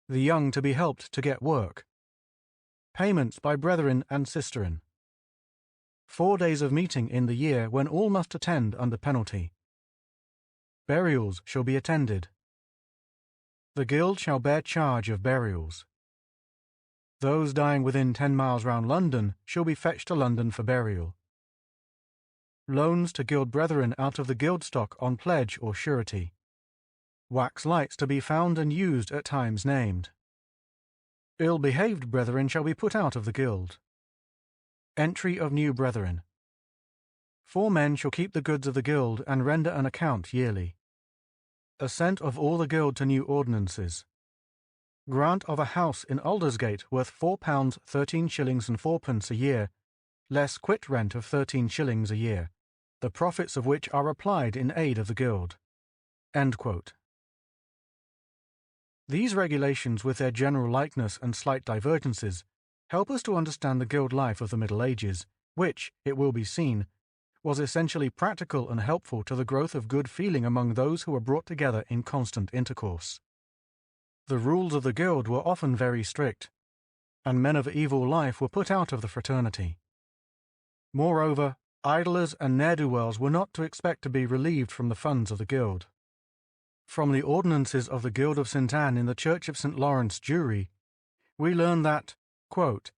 The young to be helped to get work. Payments by brethren and sisterin. 4 days of meeting in the year when all must attend under penalty. Burials shall be attended. The guild shall bear charge of burials. Those dying within 10 miles round London shall be fetched to London for burial. Loans to guild brethren out of the guild stock on pledge or surety. Wax lights to be found and used at times named. Ill-behaved brethren shall be put out of the guild. Entry of new brethren. 4 men shall keep the goods of the guild and render an account yearly. Assent of all the guild to new ordinances. Grant of a house in Aldersgate worth £4 13 shillings and 4pence a year, less quit rent of 13 shillings a year, the profits of which are applied in aid of the guild." End quote. These regulations, with their general likeness and slight divergences, help us to understand the guild life of the Middle Ages, which, it will be seen, was essentially practical and helpful to the growth of good feeling among those who were brought together in constant intercourse. The rules of the guild were often very strict, and men of evil life were put out of the fraternity. Moreover, idlers and ne'er-do-wells were not to expect to be relieved from the funds of the guild. From the ordinances of the Guild of St. Anne in the Church of St. Lawrence, Jewry, we learn that, quote,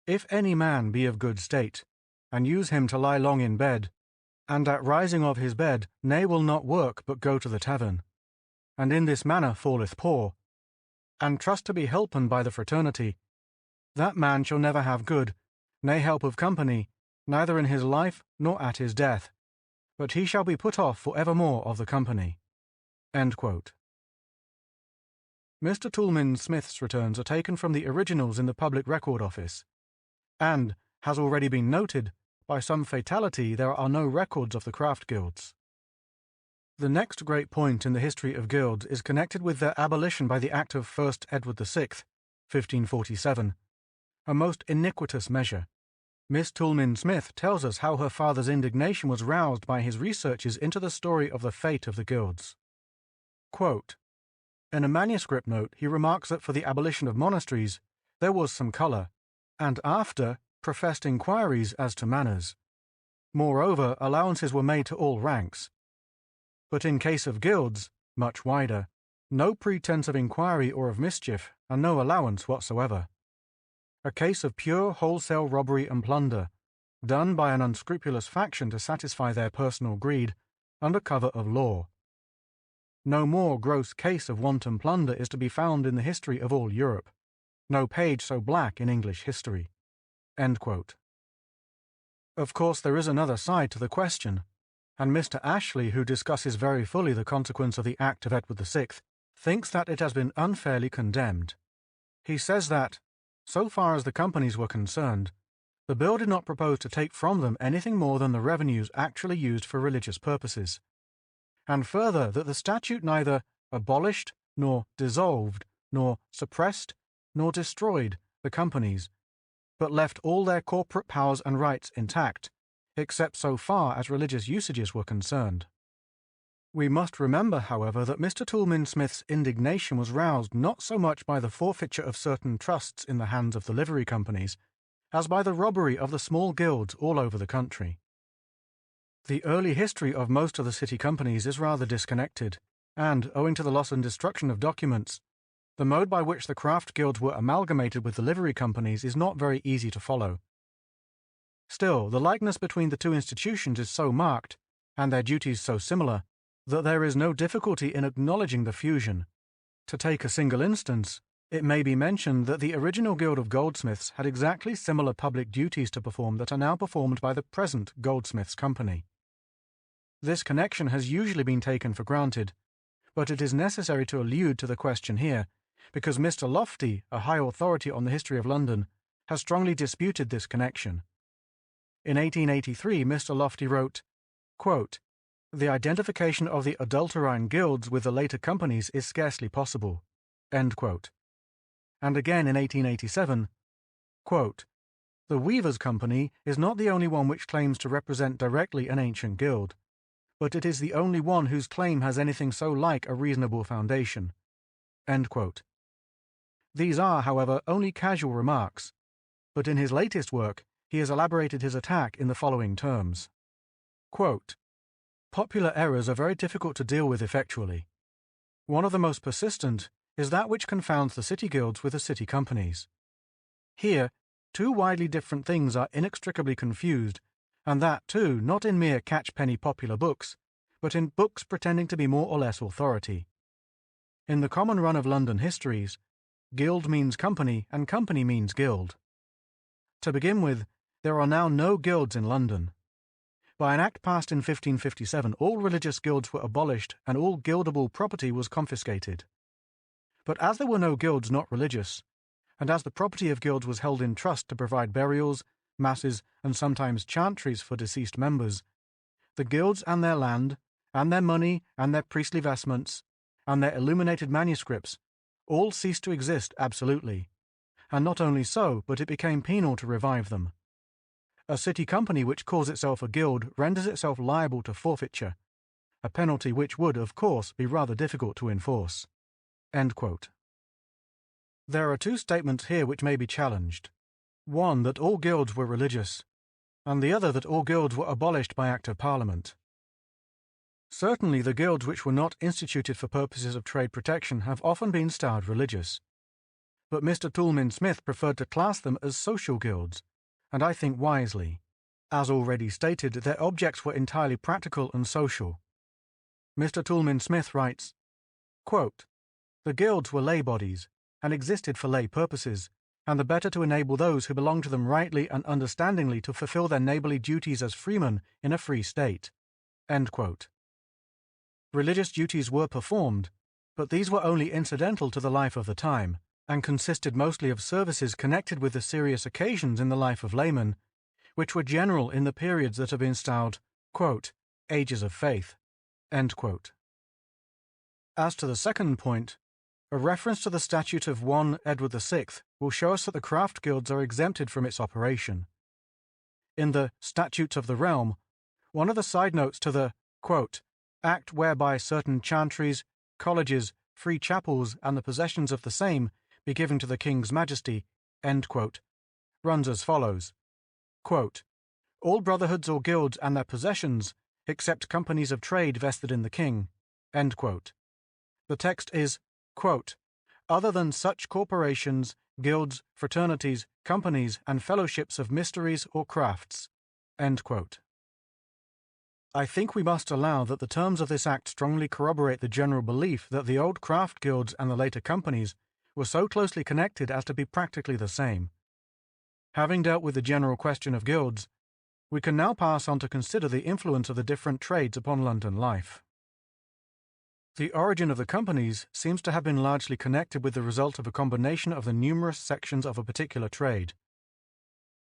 "If any man be of good state, and use him to lie long in bed, and at rising of his bed ne will not work but go to the tavern, and in this manner falleth poor, and trust to be helpen by the fraternity, that man shall never have good, ne help of company, neither in his life nor at his death, but he shall be put off for evermore of the company. End quote. Mr. Toulmin Smith's returns are taken from the originals in the Public Record Office, and, has already been noted, by some fatality there are no records of the craft guilds. The next great point in the history of guilds is connected with their abolition by the Act of 1st Edward VI, 1547, a most iniquitous measure. Miss Toulmin Smith tells us how her father's indignation was roused by his researches into the story of the fate of the guilds. Quote, in a manuscript note, he remarks that for the abolition of monasteries, there was some colour, and after, professed inquiries as to manners. Moreover, allowances were made to all ranks. But in case of guilds, much wider, no pretence of inquiry or of mischief, and no allowance whatsoever. A case of pure wholesale robbery and plunder, done by an unscrupulous faction to satisfy their personal greed, under cover of law. No more gross case of wanton plunder is to be found in the history of all Europe. No page so black in English history. End quote. Of course, there is another side to the question, and Mr. Ashley, who discusses very fully the consequence of the Act of Edward VI, thinks that it has been unfairly condemned. He says that, so far as the companies were concerned, the bill did not propose to take from them anything more than the revenues actually used for religious purposes, and further that the statute neither abolished, nor dissolved, nor suppressed, nor destroyed the companies, but left all their corporate powers and rights intact, except so far as religious usages were concerned. We must remember, however, that Mr. Toulmin Smith's indignation was roused not so much by the forfeiture of certain trusts in the hands of the livery companies, as by the robbery of the small guilds all over the country. The early history of most of the city companies is rather disconnected, and, owing to the loss and destruction of documents, the mode by which the craft guilds were amalgamated with the livery companies is not very easy to follow. Still, the likeness between the two institutions is so marked, and their duties so similar, that there is no difficulty in acknowledging the fusion. To take a single instance, it may be mentioned that the original Guild of Goldsmiths had exactly similar public duties to perform that are now performed by the present Goldsmiths Company. This connection has usually been taken for granted, but it is necessary to allude to the question here, because Mr. Lofty, a high authority on the history of London, has strongly disputed this connection. In 1883, Mr. Lofty wrote, quote, the identification of the adulterine guilds with the later companies is scarcely possible. End quote. And again in 1887, quote, the Weavers' Company is not the only one which claims to represent directly an ancient guild, but it is the only one whose claim has anything so like a reasonable foundation. End quote. These are, however, only casual remarks, but in his latest work he has elaborated his attack in the following terms. Quote, popular errors are very difficult to deal with effectually. One of the most persistent is that which confounds the city guilds with the city companies. Here, two widely different things are inextricably confused, and that, too, not in mere catchpenny popular books, but in books pretending to be more or less authority. In the common run of London histories, guild means company, and company means guild. To begin with, there are now no guilds in London. By an act passed in 1557, all religious guilds were abolished and all guildable property was confiscated. But as there were no guilds not religious, and as the property of guilds was held in trust to provide burials, masses, and sometimes chantries for deceased members, the guilds and their land, and their money, and their priestly vestments, and their illuminated manuscripts all ceased to exist absolutely, and not only so, but it became penal to revive them. A city company which calls itself a guild renders itself liable to forfeiture, a penalty which would, of course, be rather difficult to enforce. End quote. There are two statements here which may be challenged. One, that all guilds were religious, and the other that all guilds were abolished by Act of Parliament. Certainly the guilds which were not instituted for purposes of trade protection have often been styled religious, but Mr. Toulmin Smith preferred to class them as social guilds, and I think wisely. As already stated, their objects were entirely practical and social. Mr. Toulmin Smith writes, quote, the guilds were lay bodies, and existed for lay purposes, and the better to enable those who belonged to them rightly and understandingly to fulfill their neighbourly duties as freemen in a free state. End quote. Religious duties were performed, but these were only incidental to the life of the time, and consisted mostly of services connected with the serious occasions in the life of laymen, which were general in the periods that have been styled, quote, ages of faith. End quote. As to the second point, a reference to the statute of 1 Edward VI will show us that the craft guilds are exempted from its operation. In the Statutes of the Realm, one of the side notes to the, quote, act whereby certain chantries, colleges, free chapels, and the possessions of the same be given to the King's Majesty, end quote, runs as follows, quote, all brotherhoods or guilds and their possessions, except companies of trade vested in the King, end quote. The text is, quote, other than such corporations, guilds, fraternities, companies, and fellowships of mysteries or crafts, end quote. I think we must allow that the terms of this act strongly corroborate the general belief that the old craft guilds and the later companies were so closely connected as to be practically the same. Having dealt with the general question of guilds, we can now pass on to consider the influence of the different trades upon London life. The origin of the companies seems to have been largely connected with the result of a combination of the numerous sections of a particular trade.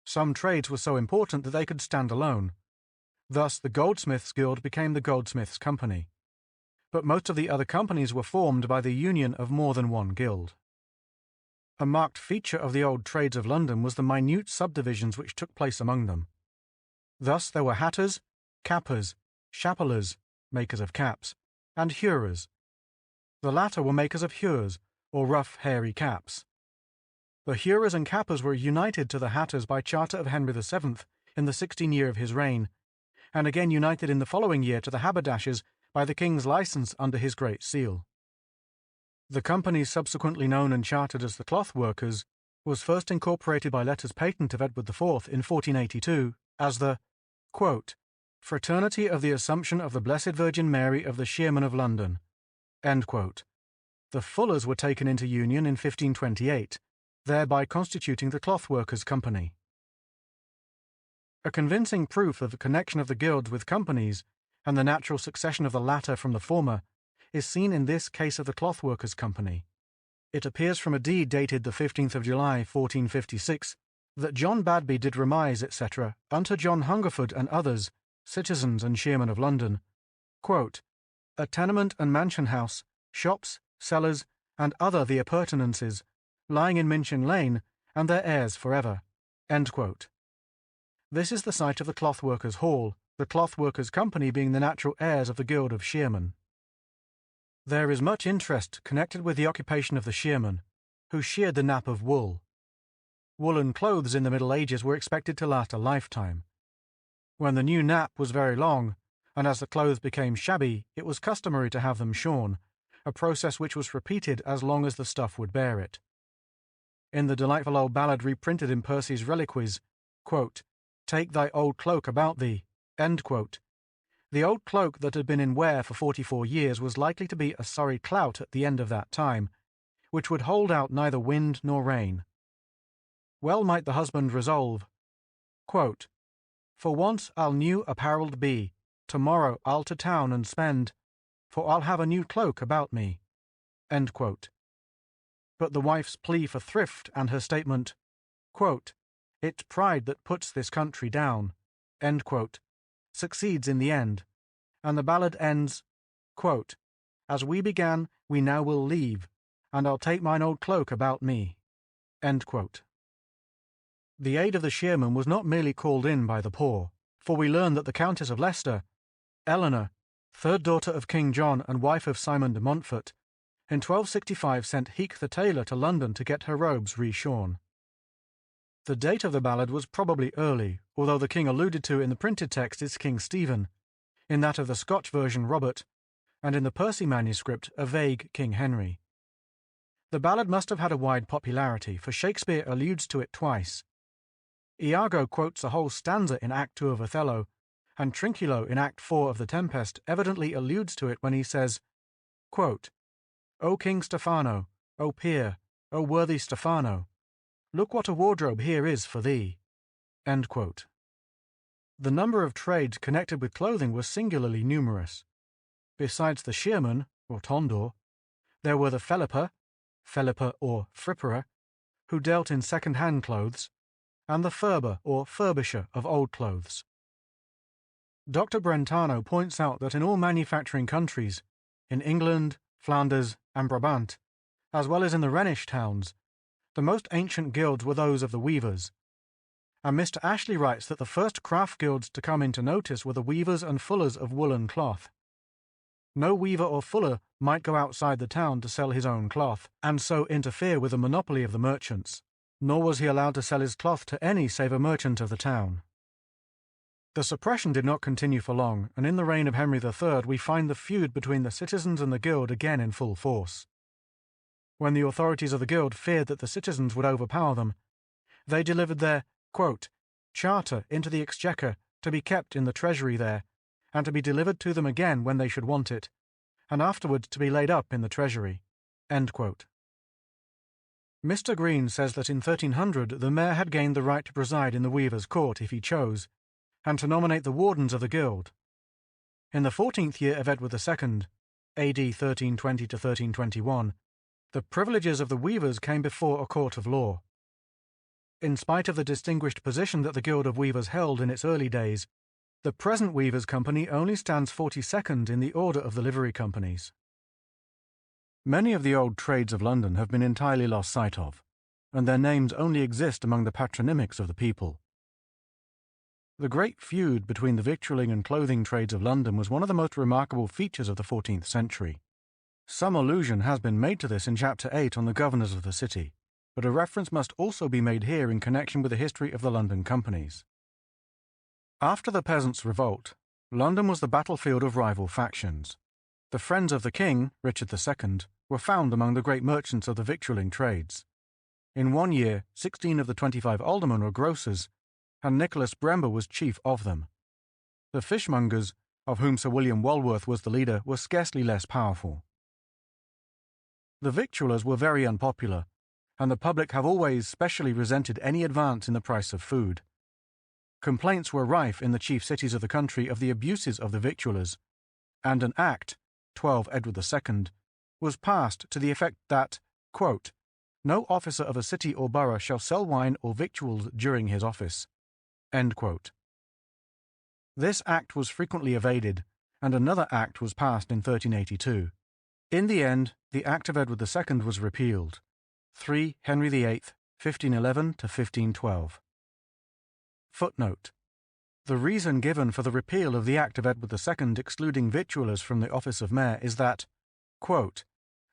Some trades were so important that they could stand alone. Thus, the Goldsmiths' Guild became the Goldsmiths' Company. But most of the other companies were formed by the union of more than one guild. A marked feature of the old trades of London was the minute subdivisions which took place among them. Thus there were hatters, cappers, chapellers, makers of caps, and hurers. The latter were makers of hures, or rough, hairy caps. The hurers and cappers were united to the hatters by charter of Henry VII in the 16th year of his reign, and again united in the following year to the haberdashers by the King's license under his Great Seal. The company subsequently known and chartered as the Cloth Workers was first incorporated by letters patent of Edward IV in 1482 as the, quote, Fraternity of the Assumption of the Blessed Virgin Mary of the Shearmen of London, end quote. The Fullers were taken into union in 1528, thereby constituting the Cloth Workers' Company. A convincing proof of the connection of the guilds with companies and the natural succession of the latter from the former is seen in this case of the Cloth Workers' Company. It appears from a deed dated the 15th of July, 1456, that John Badby did remise, etc., unto John Hungerford and others, citizens and shearmen of London, quote, a tenement and mansion house, shops, cellars, and other the appurtenances, lying in Minchin Lane, and their heirs forever, end quote. This is the site of the Cloth Workers' Hall, the Cloth Workers' Company being the natural heirs of the Guild of Shearmen. There is much interest connected with the occupation of the shearmen, who sheared the nap of wool. Woolen clothes in the Middle Ages were expected to last a lifetime. When the new nap was very long, and as the clothes became shabby, it was customary to have them shorn, a process which was repeated as long as the stuff would bear it. In the delightful old ballad reprinted in Percy's Reliquies, quote, take thy old cloak about thee, end quote, the old cloak that had been in wear for 44 years was likely to be a sorry clout at the end of that time, which would hold out neither wind nor rain. Well might the husband resolve, quote, for once I'll new apparelled be, tomorrow I'll to town and spend, for I'll have a new cloak about me, end quote. But the wife's plea for thrift and her statement, quote, it's pride that puts this country down, end quote, succeeds in the end, and the ballad ends, quote, as we began, we now will leave, and I'll take mine old cloak about me, end quote. The aid of the shearmen was not merely called in by the poor, for we learn that the Countess of Leicester, Eleanor, third daughter of King John and wife of Simon de Montfort, in 1265 sent Heek the tailor to London to get her robes reshorn. The date of the ballad was probably early, although the king alluded to in the printed text is King Stephen, in that of the Scotch version Robert, and in the Percy manuscript a vague King Henry. The ballad must have had a wide popularity, for Shakespeare alludes to it twice. Iago quotes a whole stanza in Act 2 of Othello, and Trinculo in Act 4 of The Tempest evidently alludes to it when he says, quote, O King Stephano, O peer, O worthy Stephano, look what a wardrobe here is for thee, end quote. The number of trades connected with clothing was singularly numerous. Besides the shearman, or tondor, there were the felliper or fripperer, who dealt in second-hand clothes, and the furber or furbisher of old clothes. Dr. Brentano points out that in all manufacturing countries, in England, Flanders, and Brabant, as well as in the Rhenish towns, the most ancient guilds were those of the weavers. And Mr. Ashley writes that the first craft guilds to come into notice were the weavers and fullers of woolen cloth. No weaver or fuller might go outside the town to sell his own cloth, and so interfere with the monopoly of the merchants, nor was he allowed to sell his cloth to any save a merchant of the town. The suppression did not continue for long, and in the reign of Henry III we find the feud between the citizens and the guild again in full force. When the authorities of the guild feared that the citizens would overpower them, they delivered their, quote, charter into the exchequer to be kept in the treasury there, and to be delivered to them again when they should want it, and afterwards to be laid up in the treasury. End quote. Mr. Green says that in 1300 the mayor had gained the right to preside in the weavers' court if he chose, and to nominate the wardens of the guild. In the 14th year of Edward II, AD 1320 to 1321, the privileges of the weavers came before a court of law. In spite of the distinguished position that the Guild of Weavers held in its early days, the present Weavers' Company only stands 42nd in the order of the livery companies. Many of the old trades of London have been entirely lost sight of, and their names only exist among the patronymics of the people. The great feud between the victualling and clothing trades of London was one of the most remarkable features of the 14th century. Some allusion has been made to this in Chapter 8 on the governors of the city, but a reference must also be made here in connection with the history of the London companies. After the Peasants' Revolt, London was the battlefield of rival factions. The friends of the king, Richard II, were found among the great merchants of the victualling trades. In one year, 16 of the 25 aldermen were grocers, and Nicholas Brember was chief of them. The fishmongers, of whom Sir William Walworth was the leader, were scarcely less powerful. The victuallers were very unpopular, and the public have always specially resented any advance in the price of food. Complaints were rife in the chief cities of the country of the abuses of the victuallers, and an Act, 12 Edward II, was passed to the effect that, quote, no officer of a city or borough shall sell wine or victuals during his office. End quote. This act was frequently evaded, and another act was passed in 1382. In the end, the Act of Edward II was repealed. 3 Henry VIII, 1511 to 1512. Footnote. The reason given for the repeal of the Act of Edward II excluding victuallers from the office of mayor is that, quote,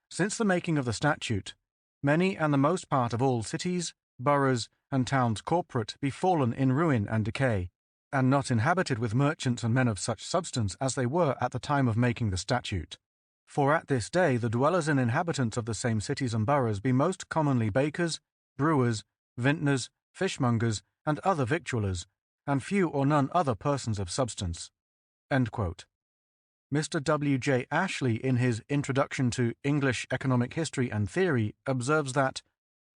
since the making of the statute, many and the most part of all cities, boroughs, and towns corporate be fallen in ruin and decay, and not inhabited with merchants and men of such substance as they were at the time of making the statute. For at this day the dwellers and inhabitants of the same cities and boroughs be most commonly bakers, brewers, vintners, fishmongers, and other victuallers, and few or none other persons of substance. End quote. Mr. W. J. Ashley, in his Introduction to English Economic History and Theory, observes that,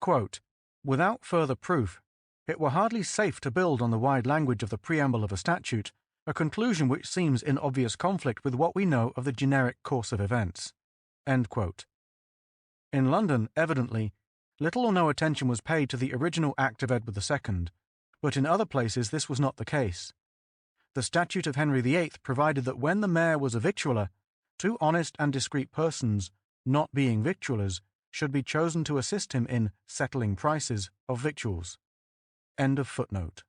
quote, without further proof, it were hardly safe to build on the wide language of the preamble of a statute, a conclusion which seems in obvious conflict with what we know of the generic course of events. End quote. In London, evidently, little or no attention was paid to the original Act of Edward II, but in other places this was not the case. The statute of Henry VIII provided that when the mayor was a victualler, 2 honest and discreet persons, not being victuallers, should be chosen to assist him in settling prices of victuals. End of footnote.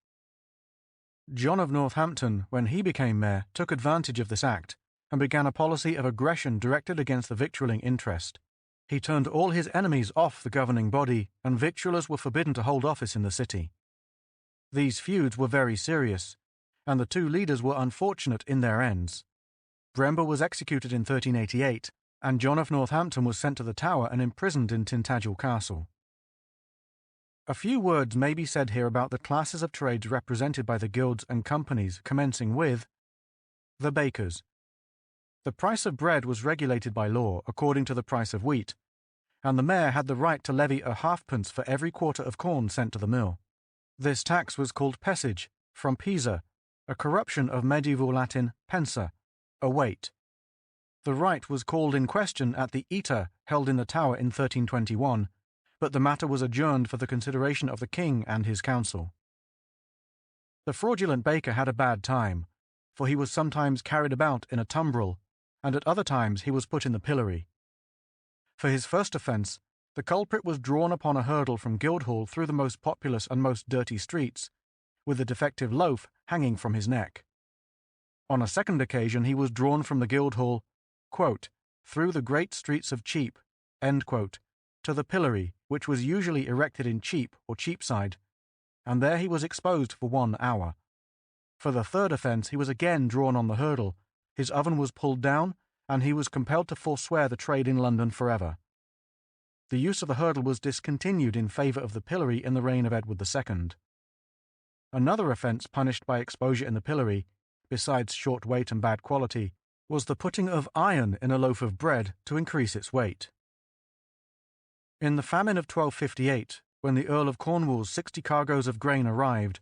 John of Northampton, when he became mayor, took advantage of this act and began a policy of aggression directed against the victualling interest. He turned all his enemies off the governing body, and victuallers were forbidden to hold office in the city. These feuds were very serious, and the 2 leaders were unfortunate in their ends. Brember was executed in 1388, and John of Northampton was sent to the Tower and imprisoned in Tintagel Castle. A few words may be said here about the classes of trades represented by the guilds and companies, commencing with the bakers. The price of bread was regulated by law according to the price of wheat, and the mayor had the right to levy a halfpence for every quarter of corn sent to the mill. This tax was called pessage, from pisa, a corruption of medieval Latin pensa, await. The right was called in question at the Eater held in the Tower in 1321, but the matter was adjourned for the consideration of the king and his council. The fraudulent baker had a bad time, for he was sometimes carried about in a tumbrel, and at other times he was put in the pillory. For his first offence, the culprit was drawn upon a hurdle from Guildhall through the most populous and most dirty streets, with the defective loaf hanging from his neck. On a second occasion he was drawn from the Guildhall, quote, through the great streets of Cheap, end quote, to the pillory, which was usually erected in Cheap or Cheapside, and there he was exposed for 1 hour. For the third offence he was again drawn on the hurdle, his oven was pulled down, and he was compelled to forswear the trade in London forever. The use of the hurdle was discontinued in favour of the pillory in the reign of Edward II. Another offence punished by exposure in the pillory, besides short weight and bad quality, was the putting of iron in a loaf of bread to increase its weight. In the famine of 1258, when the Earl of Cornwall's 60 cargoes of grain arrived,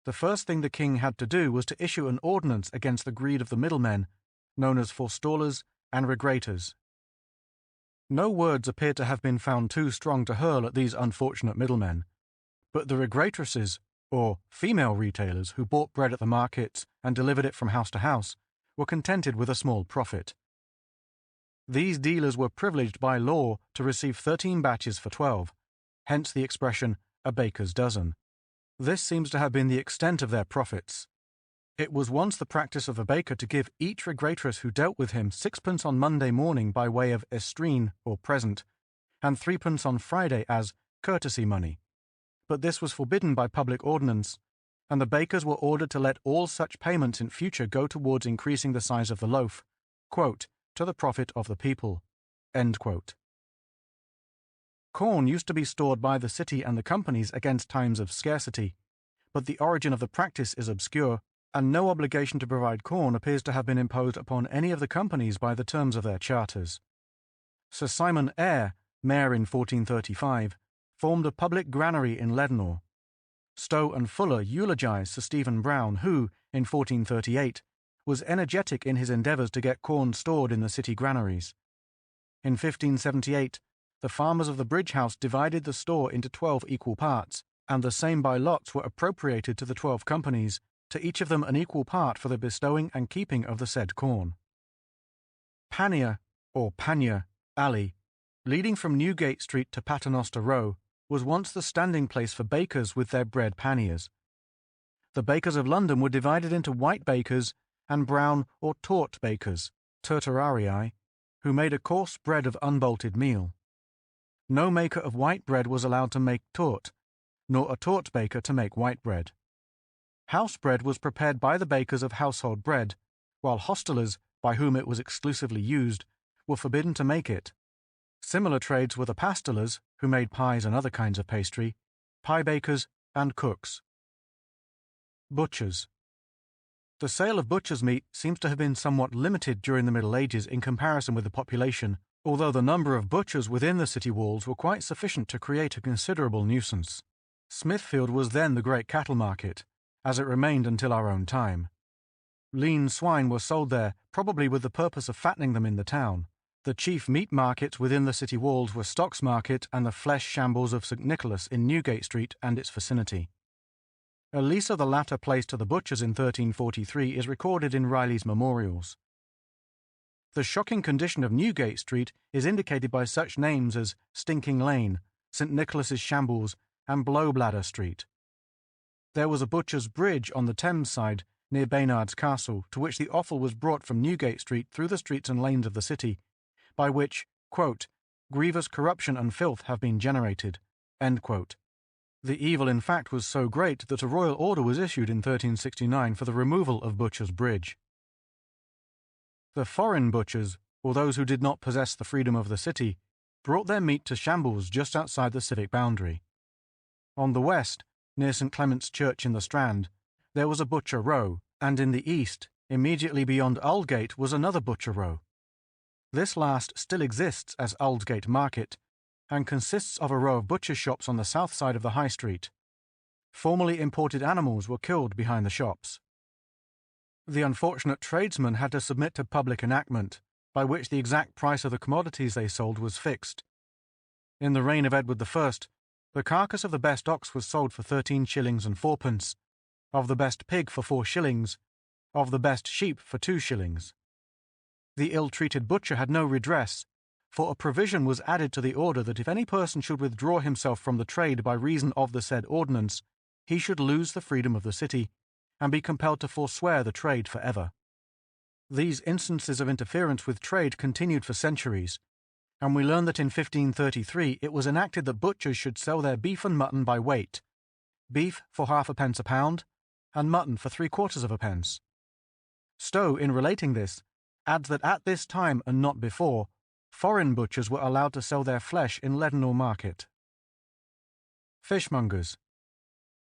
the first thing the king had to do was to issue an ordinance against the greed of the middlemen, known as forestallers and regrators. No words appear to have been found too strong to hurl at these unfortunate middlemen, but the regratresses, or female retailers who bought bread at the markets and delivered it from house to house, were contented with a small profit. These dealers were privileged by law to receive 13 batches for 12, hence the expression, a baker's dozen. This seems to have been the extent of their profits. It was once the practice of a baker to give each regratress who dealt with him 6d. On Monday morning by way of estrine or present, and 3d. On Friday as courtesy money. But this was forbidden by public ordinance, and the bakers were ordered to let all such payments in future go towards increasing the size of the loaf, quote, to the profit of the people. End quote. Corn used to be stored by the city and the companies against times of scarcity, but the origin of the practice is obscure, and no obligation to provide corn appears to have been imposed upon any of the companies by the terms of their charters. Sir Simon Eyre, mayor in 1435, formed a public granary in Leadenhall. Stowe and Fuller eulogized Sir Stephen Brown, who, in 1438, was energetic in his endeavours to get corn stored in the city granaries. In 1578, the farmers of the Bridge House divided the store into 12 equal parts, and the same by lots were appropriated to the 12 companies, to each of them an equal part for the bestowing and keeping of the said corn. Pannier, or Pannier, Alley, leading from Newgate Street to Paternoster Row, was once the standing place for bakers with their bread panniers. The bakers of London were divided into white bakers and brown or taut bakers, terterarii, who made a coarse bread of unbolted meal. No maker of white bread was allowed to make taut, nor a taut baker to make white bread. House bread was prepared by the bakers of household bread, while hostelers, by whom it was exclusively used, were forbidden to make it. Similar trades were the pastelers, who made pies and other kinds of pastry, pie bakers, and cooks. Butchers. The sale of butcher's meat seems to have been somewhat limited during the Middle Ages in comparison with the population, although the number of butchers within the city walls were quite sufficient to create a considerable nuisance. Smithfield was then the great cattle market, as it remained until our own time. Lean swine were sold there, probably with the purpose of fattening them in the town. The chief meat markets within the city walls were Stocks Market and the flesh shambles of St. Nicholas in Newgate Street and its vicinity. A lease of the latter place to the butchers in 1343 is recorded in Riley's Memorials. The shocking condition of Newgate Street is indicated by such names as Stinking Lane, St. Nicholas's Shambles, and Blowbladder Street. There was a butcher's bridge on the Thames side, near Baynard's Castle, to which the offal was brought from Newgate Street through the streets and lanes of the city, by which, quote, grievous corruption and filth have been generated, end quote. The evil in fact was so great that a royal order was issued in 1369 for the removal of Butcher's Bridge. The foreign butchers, or those who did not possess the freedom of the city, brought their meat to shambles just outside the civic boundary. On the west, near St. Clement's Church in the Strand, there was a butcher row, and in the east, immediately beyond Aldgate, was another butcher row. This last still exists as Aldgate Market, and consists of a row of butcher shops on the south side of the High Street. Formerly imported animals were killed behind the shops. The unfortunate tradesmen had to submit to public enactment, by which the exact price of the commodities they sold was fixed. In the reign of Edward I, the carcass of the best ox was sold for 13 shillings and fourpence, of the best pig for 4 shillings, of the best sheep for 2 shillings. The ill-treated butcher had no redress, for a provision was added to the order that if any person should withdraw himself from the trade by reason of the said ordinance, he should lose the freedom of the city, and be compelled to forswear the trade for ever. These instances of interference with trade continued for centuries, and we learn that in 1533 it was enacted that butchers should sell their beef and mutton by weight, beef for ½ a pound, and mutton for 3/4 pence. Stowe, in relating this, adds that at this time and not before, foreign butchers were allowed to sell their flesh in Leadenhall Market. Fishmongers.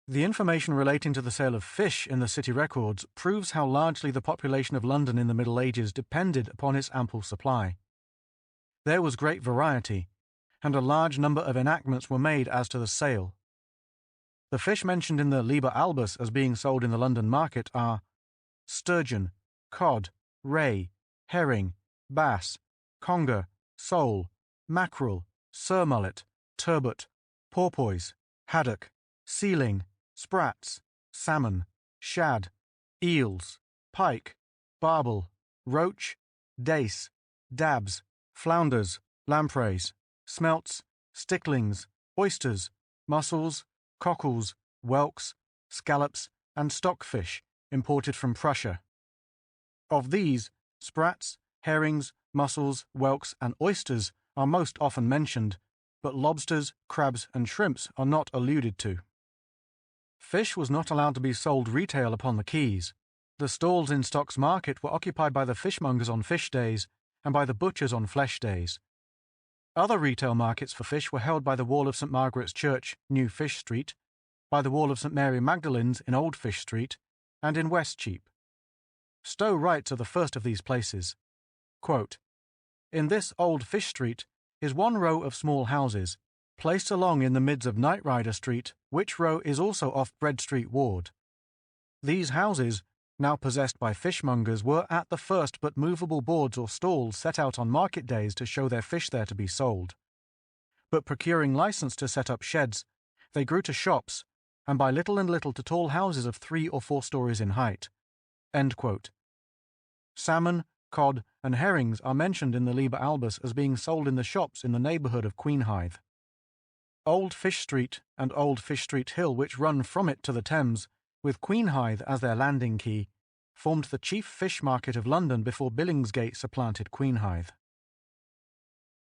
The information relating to the sale of fish in the city records proves how largely the population of London in the Middle Ages depended upon its ample supply. There was great variety, and a large number of enactments were made as to the sale. The fish mentioned in the Liber Albus as being sold in the London market are sturgeon, cod, ray, herring, bass, conger, sole, mackerel, surmullet, turbot, porpoise, haddock, sealing, sprats, salmon, shad, eels, pike, barbel, roach, dace, dabs, flounders, lampreys, smelts, sticklings, oysters, mussels, cockles, whelks, scallops, and stockfish imported from Prussia. Of these, sprats, herrings, mussels, whelks, and oysters are most often mentioned, but lobsters, crabs, and shrimps are not alluded to. Fish was not allowed to be sold retail upon the quays. The stalls in Stocks Market were occupied by the fishmongers on fish days and by the butchers on flesh days. Other retail markets for fish were held by the Wall of St. Margaret's Church, New Fish Street, by the Wall of St. Mary Magdalene's in Old Fish Street, and in Westcheap. Stowe writes of the first of these places, quote, "In this Old Fish Street is one row of small houses, placed along in the midst of Knight Rider Street, which row is also off Bread Street Ward. These houses, now possessed by fishmongers, were at the first but movable boards or stalls set out on market days to show their fish there to be sold. But procuring license to set up sheds, they grew to shops, and by little and little to tall houses of 3 or 4 stories in height." End quote. Salmon, cod, and herrings are mentioned in the Liber Albus as being sold in the shops in the neighbourhood of Queenhithe. Old Fish Street and Old Fish Street Hill, which run from it to the Thames, with Queenhithe as their landing quay, formed the chief fish market of London before Billingsgate supplanted Queenhithe.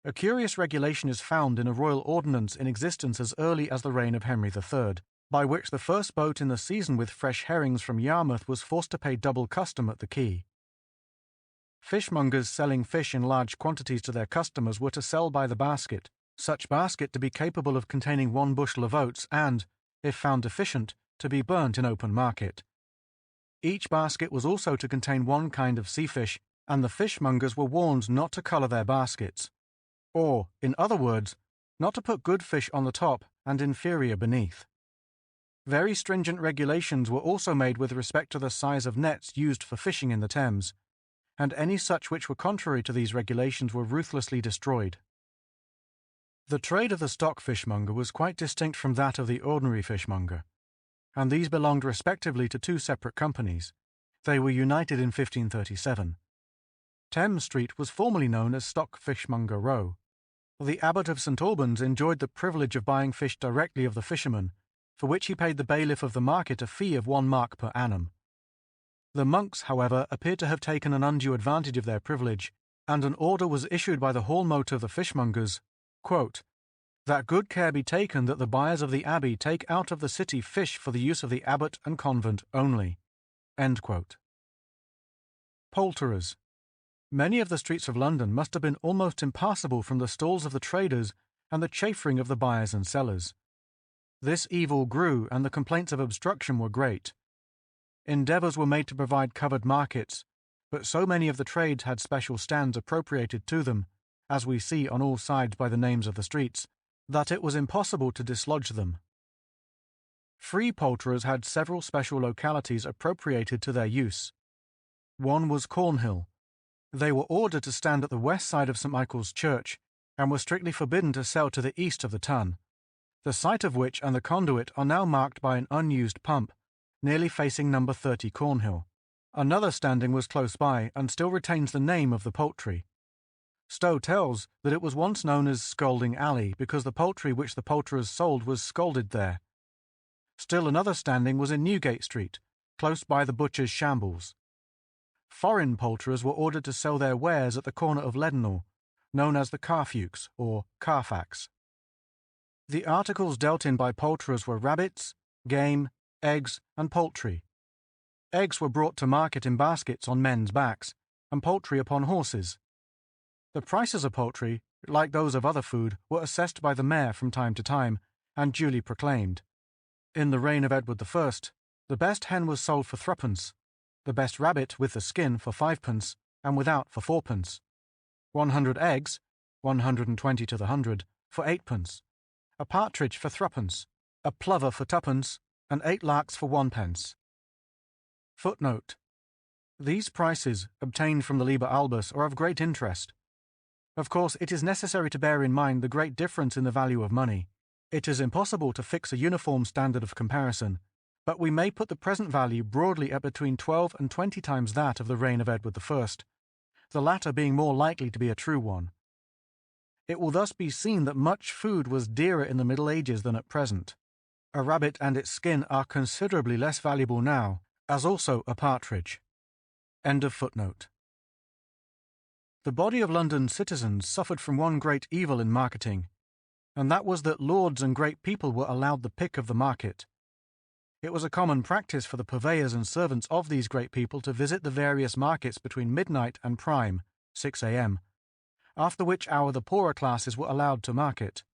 A curious regulation is found in a royal ordinance in existence as early as the reign of Henry III, by which the first boat in the season with fresh herrings from Yarmouth was forced to pay double custom at the quay. Fishmongers selling fish in large quantities to their customers were to sell by the basket, such basket to be capable of containing 1 bushel of oats and, if found deficient, to be burnt in open market. Each basket was also to contain 1 kind of sea fish, and the fishmongers were warned not to colour their baskets, or, in other words, not to put good fish on the top and inferior beneath. Very stringent regulations were also made with respect to the size of nets used for fishing in the Thames, and any such which were contrary to these regulations were ruthlessly destroyed. The trade of the stock fishmonger was quite distinct from that of the ordinary fishmonger, and these belonged respectively to 2 separate companies. They were united in 1537. Thames Street was formerly known as Stock Fishmonger Row. The Abbot of St. Albans enjoyed the privilege of buying fish directly of the fishermen, for which he paid the bailiff of the market a fee of 1 mark per annum. The monks, however, appeared to have taken an undue advantage of their privilege, and an order was issued by the hall mote of the fishmongers, quote, "that good care be taken that the buyers of the abbey take out of the city fish for the use of the abbot and convent only." End quote. Poulterers. Many of the streets of London must have been almost impassable from the stalls of the traders and the chaffering of the buyers and sellers. This evil grew, and the complaints of obstruction were great. Endeavours were made to provide covered markets, but so many of the trades had special stands appropriated to them, as we see on all sides by the names of the streets, that it was impossible to dislodge them. Free poulterers had several special localities appropriated to their use, One was Cornhill. They were ordered to stand at the west side of St. Michael's Church and were strictly forbidden to sell to the east of the tun, the site of which and the conduit are now marked by an unused pump, nearly facing number 30 Cornhill. Another standing was close by and still retains the name of the poultry. Stowe tells that it was once known as Scalding Alley because the poultry which the poulterers sold was scalded there. Still another standing was in Newgate Street, close by the butcher's shambles. Foreign poulterers were ordered to sell their wares at the corner of Leadenhall, known as the Carfuchs or Carfax. The articles dealt in by poulterers were rabbits, game, eggs, and poultry. Eggs were brought to market in baskets on men's backs, and poultry upon horses. The prices of poultry, like those of other food, were assessed by the mayor from time to time, and duly proclaimed. In the reign of Edward I, the best hen was sold for 3d, the best rabbit with the skin for 5d, and without for 4d. 100 eggs, 120 to the 100, for 8d, a partridge for 3d, a plover for 2d, and 8 larks for 1d. Footnote: these prices, obtained from the Liber Albus, are of great interest. Of course, it is necessary to bear in mind the great difference in the value of money. It is impossible to fix a uniform standard of comparison, but we may put the present value broadly at between 12 and 20 times that of the reign of Edward I, the latter being more likely to be a true one. It will thus be seen that much food was dearer in the Middle Ages than at present. A rabbit and its skin are considerably less valuable now, as also a partridge. End of footnote. The body of London's citizens suffered from one great evil in marketing, and that was that lords and great people were allowed the pick of the market. It was a common practice for the purveyors and servants of these great people to visit the various markets between midnight and prime, 6 a.m., after which hour the poorer classes were allowed to market.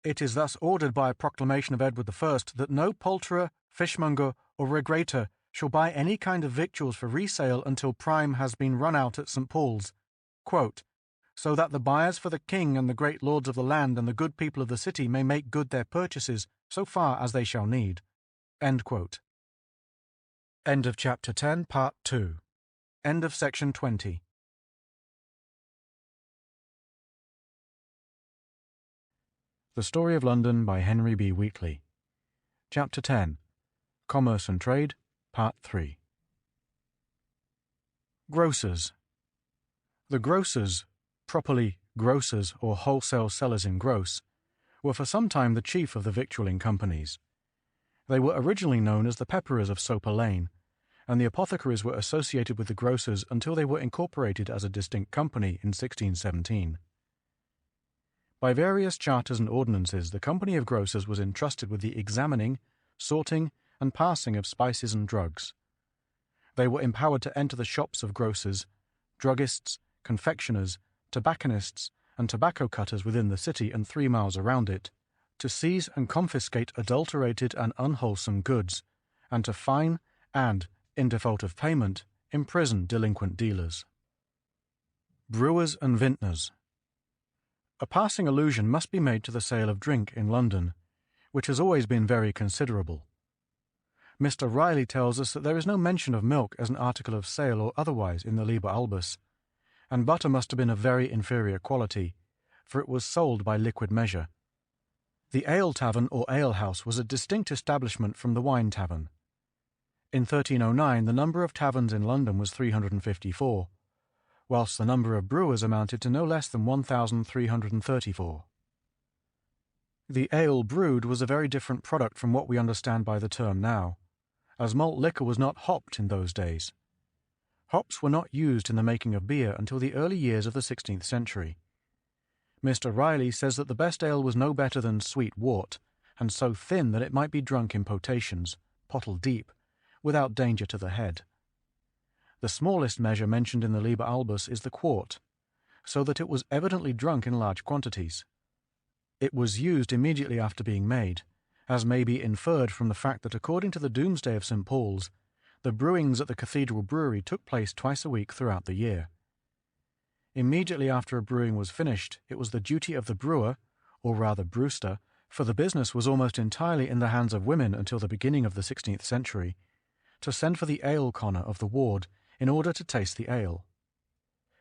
It is thus ordered by a proclamation of Edward I that no poulterer, fishmonger, or regrator shall buy any kind of victuals for resale until prime has been run out at St. Paul's, quote, so that the buyers for the king and the great lords of the land and the good people of the city may make good their purchases so far as they shall need. End quote. End of Chapter 10, Part 2. End of Section 20. The Story of London by Henry B. Wheatley. Chapter 10. Commerce and Trade, Part 3. Grocers. The grocers, properly grocers or wholesale sellers in gross, were for some time the chief of the victualling companies. They were originally known as the pepperers of Soper Lane, and the apothecaries were associated with the grocers until they were incorporated as a distinct company in 1617. By various charters and ordinances, the company of grocers was entrusted with the examining, sorting, and passing of spices and drugs. They were empowered to enter the shops of grocers, druggists, confectioners, tobacconists, and tobacco cutters within the city and 3 miles around it, to seize and confiscate adulterated and unwholesome goods, and to fine and, in default of payment, imprison delinquent dealers. Brewers and vintners. A passing allusion must be made to the sale of drink in London, which has always been very considerable. Mr. Riley tells us that there is no mention of milk as an article of sale or otherwise in the Liber Albus, and butter must have been of very inferior quality, for it was sold by liquid measure. The ale tavern or alehouse was a distinct establishment from the wine tavern. In 1309 the number of taverns in London was 354, whilst the number of brewers amounted to no less than 1,334. The ale brewed was a very different product from what we understand by the term now, as malt liquor was not hopped in those days. Hops were not used in the making of beer until the early years of the 16th century. Mr. Riley says that the best ale was no better than sweet wort, and so thin that it might be drunk in potations, pottle deep, without danger to the head. The smallest measure mentioned in the Liber Albus is the quart, so that it was evidently drunk in large quantities. It was used immediately after being made, as may be inferred from the fact that according to the Doomsday of St. Paul's, the brewings at the cathedral brewery took place twice a week throughout the year. Immediately after a brewing was finished, it was the duty of the brewer, or rather brewster, for the business was almost entirely in the hands of women until the beginning of the 16th century, to send for the ale conner of the ward in order to taste the ale.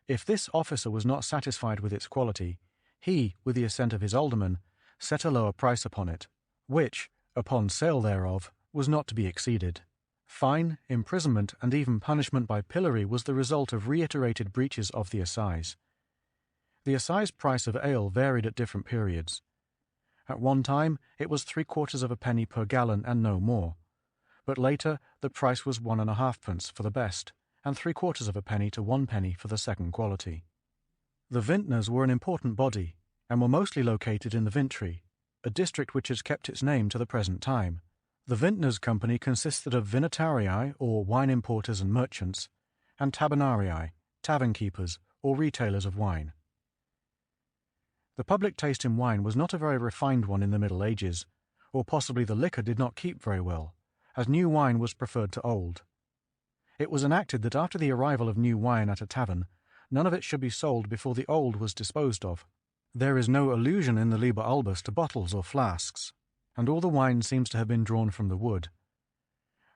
If this officer was not satisfied with its quality, he, with the assent of his aldermen, set a lower price upon it, which, upon sale thereof, was not to be exceeded. Fine, imprisonment, and even punishment by pillory was the result of reiterated breaches of the assize. The assize price of ale varied at different periods. At one time it was 3/4 of a penny per gallon and no more, but later the price was 1.5 for the best, and 3/4 of a penny to 1 penny for the second quality. The vintners were an important body, and were mostly located in the Vintry, a district which has kept its name to the present time. The Vintners' Company consisted of vinatarii, or wine importers and merchants, and tabernarii, tavern keepers, or retailers of wine. The public taste in wine was not a very refined one in the Middle Ages, or possibly the liquor did not keep very well, as new wine was preferred to old. It was enacted that after the arrival of new wine at a tavern, none of it should be sold before the old was disposed of. There is no allusion in the Liber Albus to bottles or flasks, and all the wine seems to have been drawn from the wood.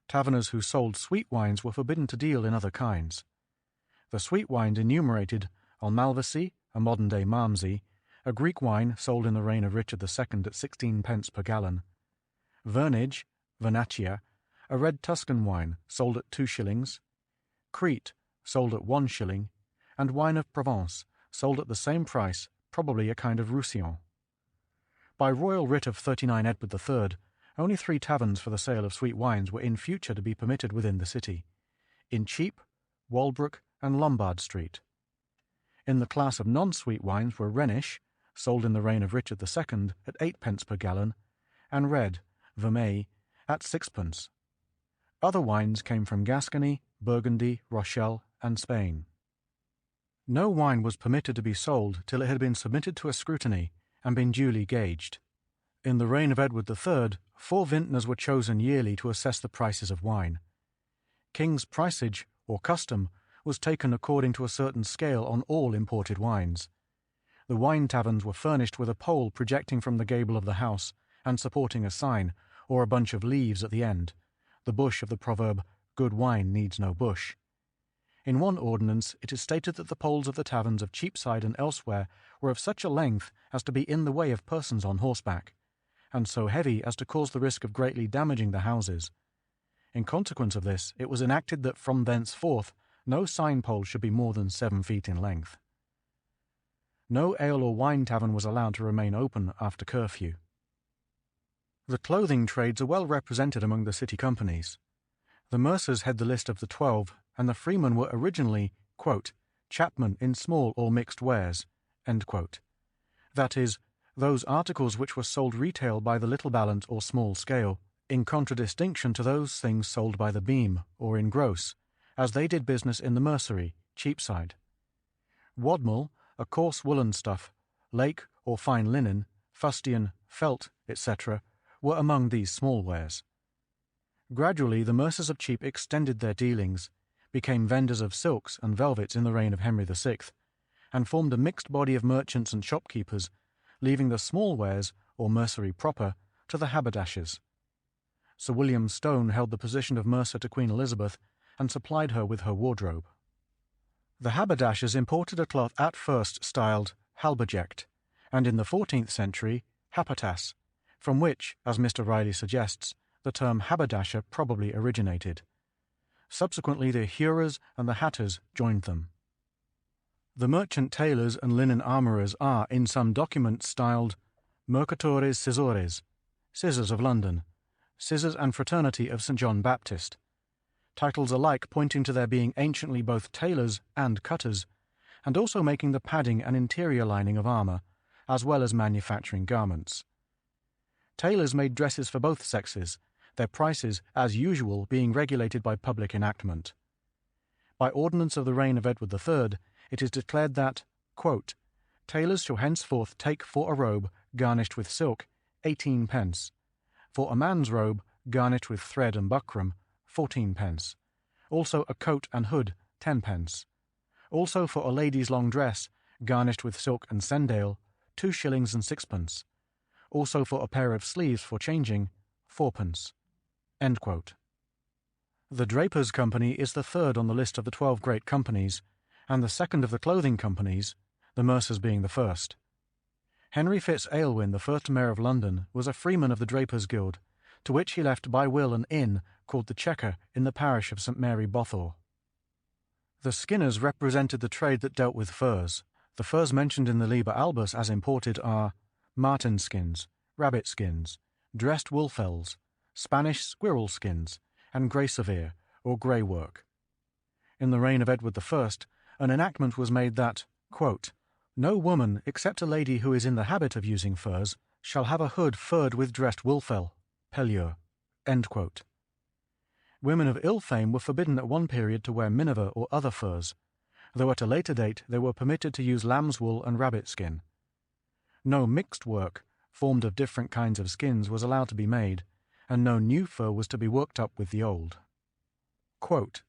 Taverners who sold sweet wines were forbidden to deal in other kinds. The sweet wines enumerated are Malvoisie, a modern-day Malmsey, a Greek wine sold in the reign of Richard II at 16 pence per gallon; Vernage, Vernaccia, a red Tuscan wine sold at 2 shillings; Crete, sold at 1 shilling, and wine of Provence, sold at the same price, probably a kind of Roussillon. By royal writ of 39 Edward III, only 3 taverns for the sale of sweet wines were in future to be permitted within the city, in Cheap, Walbrook, and Lombard Street. In the class of non-sweet wines were Rhenish, sold in the reign of Richard II at 8 pence per gallon, and red, Vermeil, at 6 pence. Other wines came from Gascony, Burgundy, Rochelle, and Spain. No wine was permitted to be sold till it had been submitted to a scrutiny and been duly gauged. In the reign of Edward III, 4 vintners were chosen yearly to assess the prices of wine. King's pricage, or custom, was taken according to a certain scale on all imported wines. The wine taverns were furnished with a pole projecting from the gable of the house and supporting a sign, or a bunch of leaves at the end, the bush of the proverb, "Good wine needs no bush." In one ordinance it is stated that the poles of the taverns of Cheapside and elsewhere were of such a length as to be in the way of persons on horseback, and so heavy as to cause the risk of greatly damaging the houses. In consequence of this, it was enacted that from thenceforth no sign-pole should be more than 7 feet in length. No ale or wine tavern was allowed to remain open after curfew. The clothing trades are well represented among the city companies. The mercers head the list of the 12, and the freemen were originally, quote, chapmen in small or mixed wares, end quote. That is, those articles which were sold retail by the little balance or small scale, in contradistinction to those things sold by the beam, or in gross, as they did business in the mercery, Cheapside. Wadmal, a coarse woolen stuff, lake or fine linen, fustian, felt, etc., were among these small wares. Gradually the mercers of Cheap extended their dealings, became vendors of silks and velvets in the reign of Henry VI, and formed a mixed body of merchants and shopkeepers, leaving the small wares, or mercery proper, to the haberdashers. Sir William Stone held the position of mercer to Queen Elizabeth, and supplied her with her wardrobe. The haberdashers imported a cloth at first styled halberject, and in the 14th century, hapatas, from which, as Mr. Riley suggests, the term haberdasher probably originated. Subsequently the hurers and the hatters joined them. The merchant tailors and linen armourers are, in some documents, styled Mercatores Scissores, Scissors of London, Scissors and Fraternity of St. John Baptist, titles alike pointing to their being anciently both tailors and cutters, and also making the padding and interior lining of armour, as well as manufacturing garments. Tailors made dresses for both sexes, their prices, as usual, being regulated by public enactment. By ordinance of the reign of Edward III, it is declared that, quote, tailors shall henceforth take for a robe garnished with silk 18 pence, for a man's robe garnished with thread and buckram 14 pence, also a coat and hood 10 pence, also for a lady's long dress garnished with silk and sendale 2 shillings and 6 pence, also for a pair of sleeves for changing 4 pence. End quote. The Drapers' Company is the third on the list of the 12 great companies, and the second of the clothing companies, the Mercers being the first. Henry Fitz Aylwin, the first mayor of London, was a freeman of the Drapers' Guild, to which he left by will an inn called the Chequer in the parish of St. Mary Bothwell. The Skinners represented the trade that dealt with furs. The furs mentioned in the Liber Albus as imported are marten skins, rabbit skins, dressed wool fells, Spanish squirrel skins, and grey severe, or grey work. In the reign of Edward I, an enactment was made that, quote, "No woman, except a lady who is in the habit of using furs, shall have a hood furred with dressed woolfell, pelure." End quote. Women of ill fame were forbidden at one period to wear miniver or other furs, though at a later date they were permitted to use lamb's wool and rabbit skin. No mixed work, formed of different kinds of skins, was allowed to be made, and no new fur was to be worked up with the old. Quote,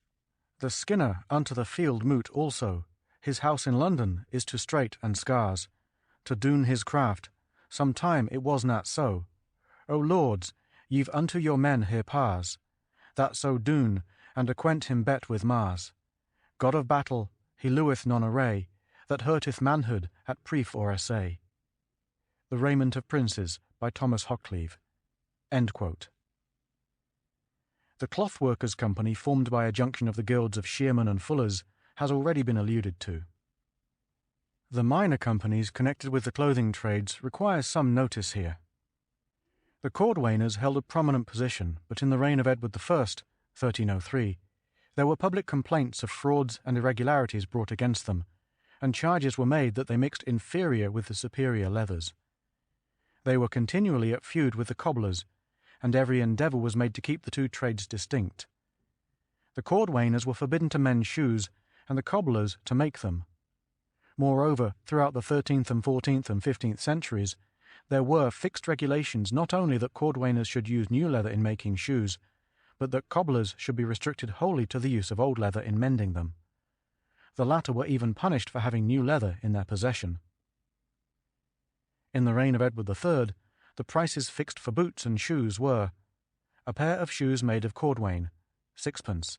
"The skinner unto the field moot also, his house in London is to strait and scars, to doon his craft, sometime it was not so. O lords, ye've unto your men here pars, that so doon, and acquaint him bet with Mars. God of battle, he leweth non-array, that hurteth manhood at prief or essay." The Raiment of Princes, by Thomas Hoccleve. End quote. The Clothworkers' Company, formed by a junction of the guilds of shearmen and fullers, has already been alluded to. The minor companies connected with the clothing trades requires some notice here. The cordwainers held a prominent position, but in the reign of Edward I, 1303, there were public complaints of frauds and irregularities brought against them, and charges were made that they mixed inferior with the superior leathers. They were continually at feud with the cobblers, and every endeavour was made to keep the two trades distinct. The cordwainers were forbidden to mend shoes, and the cobblers to make them. Moreover, throughout the 13th and 14th and 15th centuries, there were fixed regulations not only that cordwainers should use new leather in making shoes, but that cobblers should be restricted wholly to the use of old leather in mending them. The latter were even punished for having new leather in their possession. In the reign of Edward III, the prices fixed for boots and shoes were: a pair of shoes made of cordwain, 6d.,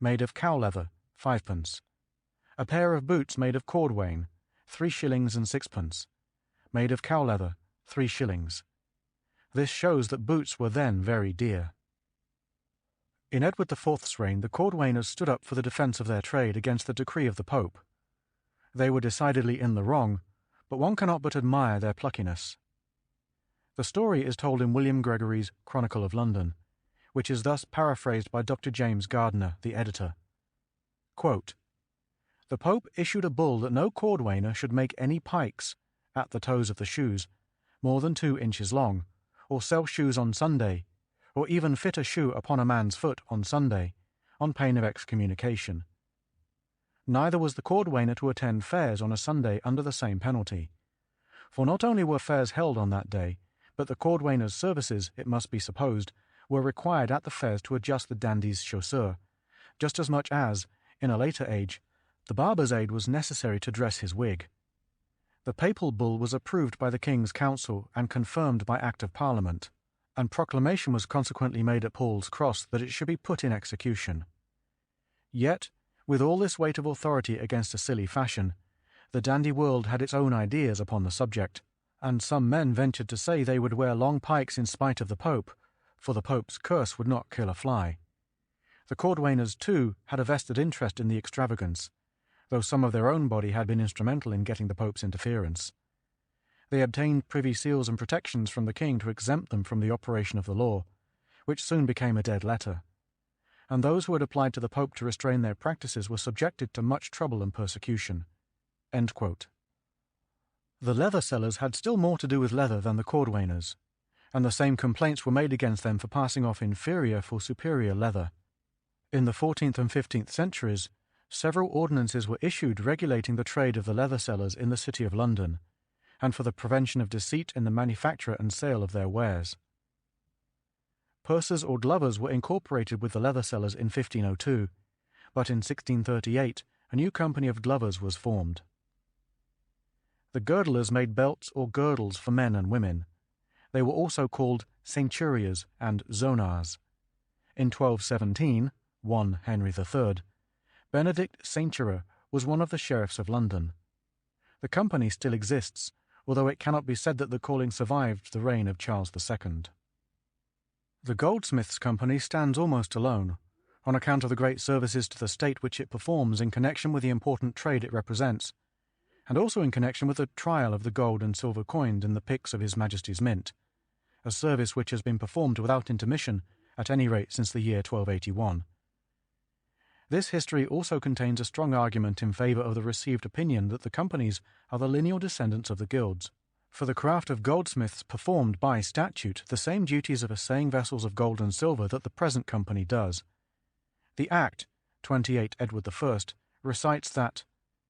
made of cow leather, 5d., a pair of boots made of cordwain, 3 shillings and 6d., made of cow leather, 3 shillings. This shows that boots were then very dear. In Edward IV's reign, the cordwainers stood up for the defence of their trade against the decree of the Pope. They were decidedly in the wrong, but one cannot but admire their pluckiness. The story is told in William Gregory's Chronicle of London, which is thus paraphrased by Dr. James Gardiner, the editor. Quote, "The Pope issued a bull that no cordwainer should make any pikes, at the toes of the shoes, more than 2 inches long, or sell shoes on Sunday, or even fit a shoe upon a man's foot on Sunday, on pain of excommunication. Neither was the cordwainer to attend fairs on a Sunday under the same penalty. For not only were fairs held on that day, but the cordwainer's services, it must be supposed, were required at the fairs to adjust the dandy's chaussure, just as much as, in a later age, the barber's aid was necessary to dress his wig. The papal bull was approved by the King's Council and confirmed by Act of Parliament, and proclamation was consequently made at Paul's Cross that it should be put in execution. Yet, with all this weight of authority against a silly fashion, the dandy world had its own ideas upon the subject, and some men ventured to say they would wear long pikes in spite of the Pope, for the Pope's curse would not kill a fly. The cordwainers, too, had a vested interest in the extravagance, though some of their own body had been instrumental in getting the Pope's interference. They obtained privy seals and protections from the king to exempt them from the operation of the law, which soon became a dead letter, and those who had applied to the Pope to restrain their practices were subjected to much trouble and persecution." End quote. The leather sellers had still more to do with leather than the cordwainers, and the same complaints were made against them for passing off inferior for superior leather. In the 14th and 15th centuries, several ordinances were issued regulating the trade of the leather sellers in the city of London, and for the prevention of deceit in the manufacture and sale of their wares. Pursers or glovers were incorporated with the leather sellers in 1502, but in 1638 a new company of glovers was formed. The girdlers made belts or girdles for men and women. They were also called ceinturiers and zonars. In 1217, 1 Henry III, Benedict Saincherer was one of the sheriffs of London. The company still exists, although it cannot be said that the calling survived the reign of Charles II. The Goldsmiths' Company stands almost alone, on account of the great services to the state which it performs in connection with the important trade it represents, and also in connection with the trial of the gold and silver coined in the picks of His Majesty's Mint, a service which has been performed without intermission, at any rate since the year 1281. This history also contains a strong argument in favour of the received opinion that the companies are the lineal descendants of the guilds, for the craft of goldsmiths performed by statute the same duties of assaying vessels of gold and silver that the present company does. The Act, 28 Edward I, recites that,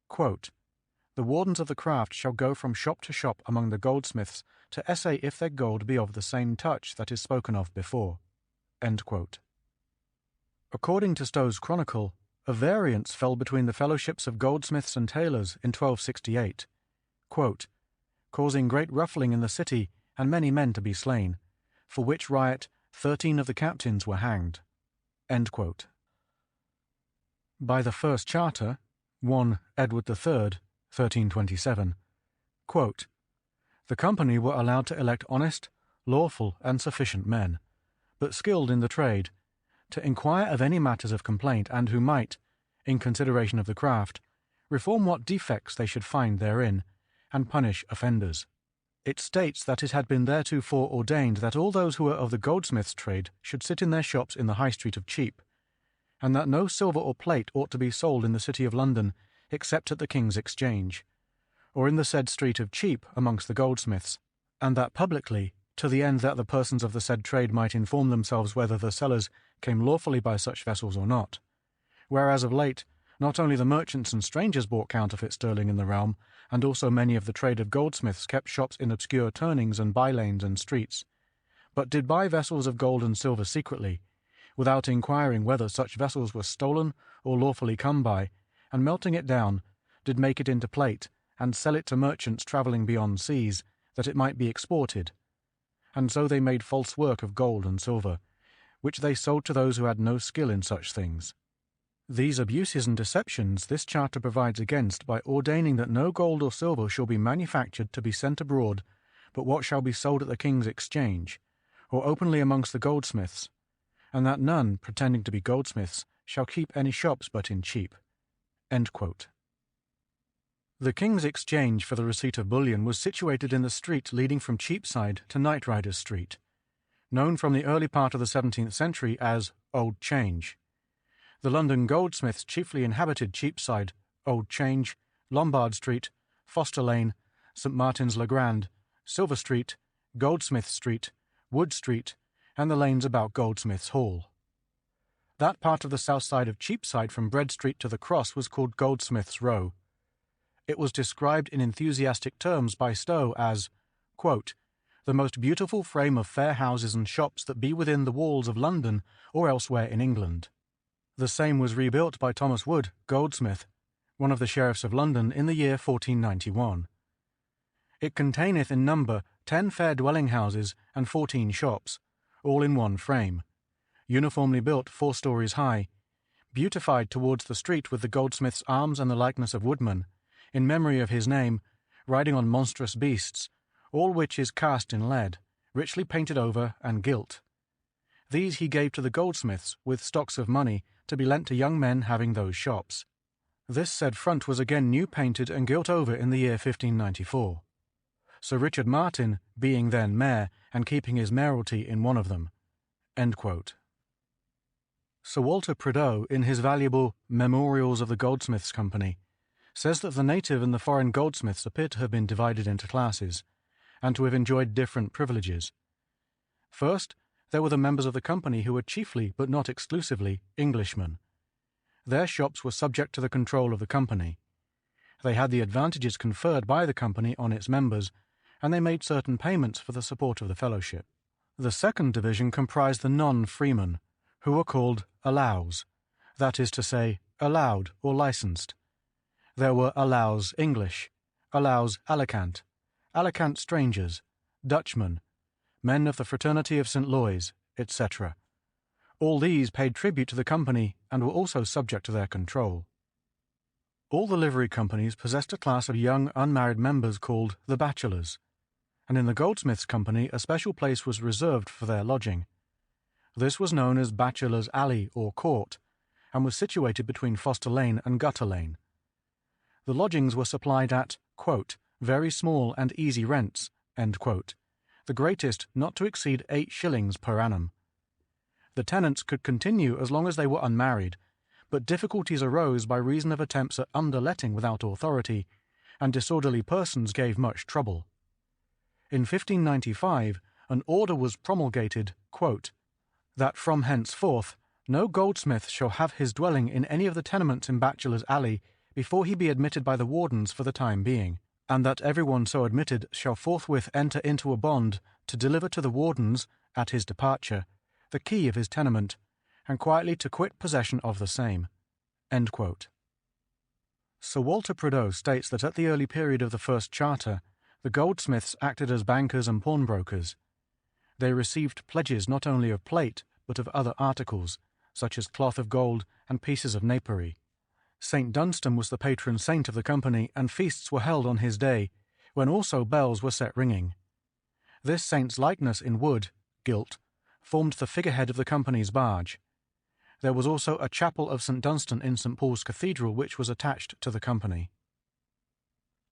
quote, "The wardens of the craft shall go from shop to shop among the goldsmiths to essay if their gold be of the same touch that is spoken of before." End quote. According to Stow's Chronicle, a variance fell between the fellowships of goldsmiths and tailors in 1268, quote, "causing great ruffling in the city and many men to be slain, for which riot 13 of the captains were hanged." End quote. By the First Charter, 1 Edward III, 1327, quote, "The company were allowed to elect honest, lawful, and sufficient men, but skilled in the trade, to inquire of any matters of complaint, and who might, in consideration of the craft, reform what defects they should find therein, and punish offenders." It states that it had been theretofore ordained that all those who were of the goldsmiths' trade should sit in their shops in the High Street of Cheap, and that no silver or plate ought to be sold in the city of London except at the King's Exchange, or in the said street of Cheap amongst the goldsmiths, and that publicly, to the end that the persons of the said trade might inform themselves whether the sellers came lawfully by such vessels or not, whereas of late not only the merchants and strangers bought counterfeit sterling in the realm, and also many of the trade of goldsmiths kept shops in obscure turnings and by-lanes and streets, but did buy vessels of gold and silver secretly, without inquiring whether such vessels were stolen or lawfully come by, and melting it down, did make it into plate, and sell it to merchants travelling beyond seas, that it might be exported. And so they made false work of gold and silver, which they sold to those who had no skill in such things. These abuses and deceptions this charter provides against by ordaining that no gold or silver shall be manufactured to be sent abroad, but what shall be sold at the King's Exchange, or openly amongst the goldsmiths, and that none, pretending to be goldsmiths, shall keep any shops but in Cheap. End quote. The King's Exchange for the receipt of bullion was situated in the street leading from Cheapside to Knightriders Street, known from the early part of the 17th century as Old Change. The London goldsmiths chiefly inhabited Cheapside, Old Change, Lombard Street, Foster Lane, St. Martin's le Grand, Silver Street, Goldsmith Street, Wood Street, and the lanes about Goldsmiths' Hall. That part of the south side of Cheapside from Bread Street to the Cross was called Goldsmiths' Row. It was described in enthusiastic terms by Stow as, quote, "the most beautiful frame of fair houses and shops that be within the walls of London or elsewhere in England." The same was rebuilt by Thomas Wood, goldsmith, one of the sheriffs of London, in the year 1491. It containeth in number 10 fair dwelling houses and 14 shops, all in one frame, uniformly built 4 stories high, beautified towards the street with the goldsmith's arms and the likeness of Woodman, in memory of his name, riding on monstrous beasts, all which is cast in lead, richly painted over and gilt. These he gave to the goldsmiths, with stocks of money, to be lent to young men having those shops. This said front was again new painted and gilt over in the year 1594. Sir Richard Martin being then mayor, and keeping his mayoralty in one of them. End quote. Sir Walter Prideaux, in his valuable Memorials of the Goldsmiths' Company, says that the native and the foreign goldsmiths appear to have been divided into classes, and to have enjoyed different privileges. First, there were the members of the company who were chiefly, but not exclusively, Englishmen. Their shops were subject to the control of the company. They had the advantages conferred by the company on its members, and they made certain payments for the support of the fellowship. The second division comprised the non-freemen, who were called allows, that is to say, allowed or licensed. There were allows English, allows Alicant, Alicant strangers, Dutchmen, men of the fraternity of St. Loys, etc. All these paid tribute to the company and were also subject to their control. All the livery companies possessed a class of young unmarried members called the bachelors, and in the goldsmiths' company a special place was reserved for their lodging. This was known as Bachelor's Alley or Court, and was situated between Foster Lane and Gutter Lane. The lodgings were supplied at, quote, very small and easy rents, end quote, the greatest not to exceed 8 shillings per annum. The tenants could continue as long as they were unmarried, but difficulties arose by reason of attempts at underletting without authority, and disorderly persons gave much trouble. In 1595, an order was promulgated, quote, that from henceforth no goldsmith shall have his dwelling in any of the tenements in Bachelor's Alley before he be admitted by the wardens for the time being, and that everyone so admitted shall forthwith enter into a bond to deliver to the wardens, at his departure, the key of his tenement, and quietly to quit possession of the same. End quote. Sir Walter Prideaux states that at the early period of the first charter, the goldsmiths acted as bankers and pawnbrokers. They received pledges not only of plate, but of other articles, such as cloth of gold and pieces of napery. St. Dunstan was the patron saint of the company, and feasts were held on his day, when also bells were set ringing. This saint's likeness in wood, gilt, formed the figurehead of the company's barge. There was also a chapel of St. Dunstan in St. Paul's Cathedral which was attached to the company.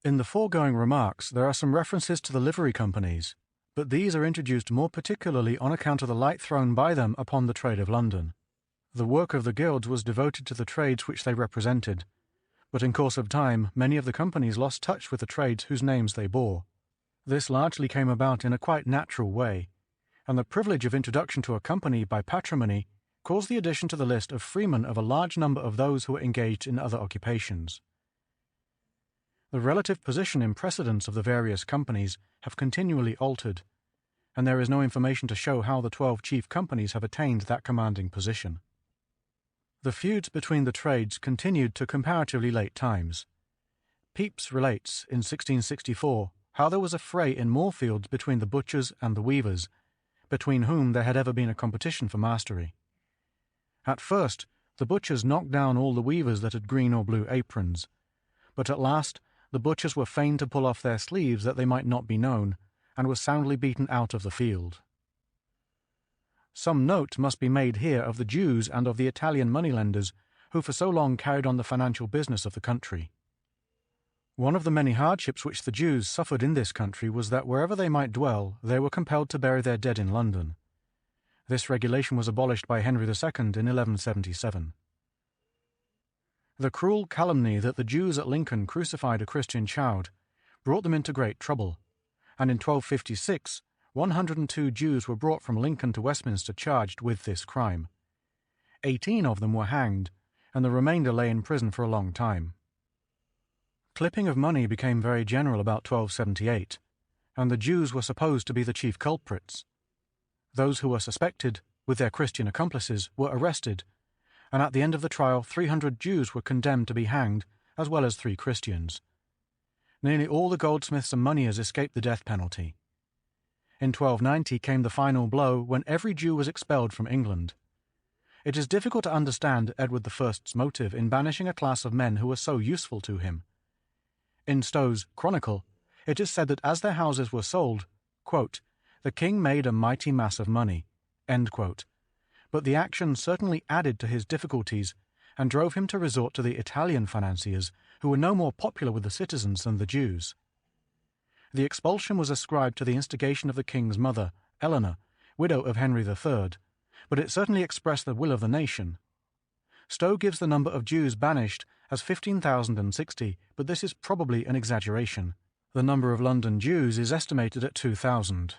In the foregoing remarks there are some references to the livery companies, but these are introduced more particularly on account of the light thrown by them upon the trade of London. The work of the guilds was devoted to the trades which they represented, but in course of time many of the companies lost touch with the trades whose names they bore. This largely came about in a quite natural way, and the privilege of introduction to a company by patrimony caused the addition to the list of freemen of a large number of those who were engaged in other occupations. The relative position and precedence of the various companies have continually altered, and there is no information to show how the 12 chief companies have attained that commanding position. The feuds between the trades continued to comparatively late times. Pepys relates, in 1664, how there was a fray in Moorfields between the butchers and the weavers, between whom there had ever been a competition for mastery. At first, the butchers knocked down all the weavers that had green or blue aprons, but at last the butchers were fain to pull off their sleeves that they might not be known, and were soundly beaten out of the field. Some note must be made here of the Jews and of the Italian moneylenders who for so long carried on the financial business of the country. One of the many hardships which the Jews suffered in this country was that wherever they might dwell, they were compelled to bury their dead in London. This regulation was abolished by Henry II in 1177. The cruel calumny that the Jews at Lincoln crucified a Christian child brought them into great trouble, and in 1256 102 Jews were brought from Lincoln to Westminster charged with this crime. 18 of them were hanged, and the remainder lay in prison for a long time. Clipping of money became very general about 1278, and the Jews were supposed to be the chief culprits. Those who were suspected, with their Christian accomplices, were arrested, and at the end of the trial 300 Jews were condemned to be hanged, as well as 3 Christians. Nearly all the goldsmiths and moneyers escaped the death penalty. In 1290 came the final blow when every Jew was expelled from England. It is difficult to understand Edward I's motive in banishing a class of men who were so useful to him. In Stow's Chronicle, it is said that as their houses were sold, quote, the king made a mighty mass of money, end quote, but the action certainly added to his difficulties and drove him to resort to the Italian financiers, who were no more popular with the citizens than the Jews. The expulsion was ascribed to the instigation of the king's mother, Eleanor, widow of Henry III, but it certainly expressed the will of the nation. Stow gives the number of Jews banished as 15,060, but this is probably an exaggeration. The number of London Jews is estimated at 2,000.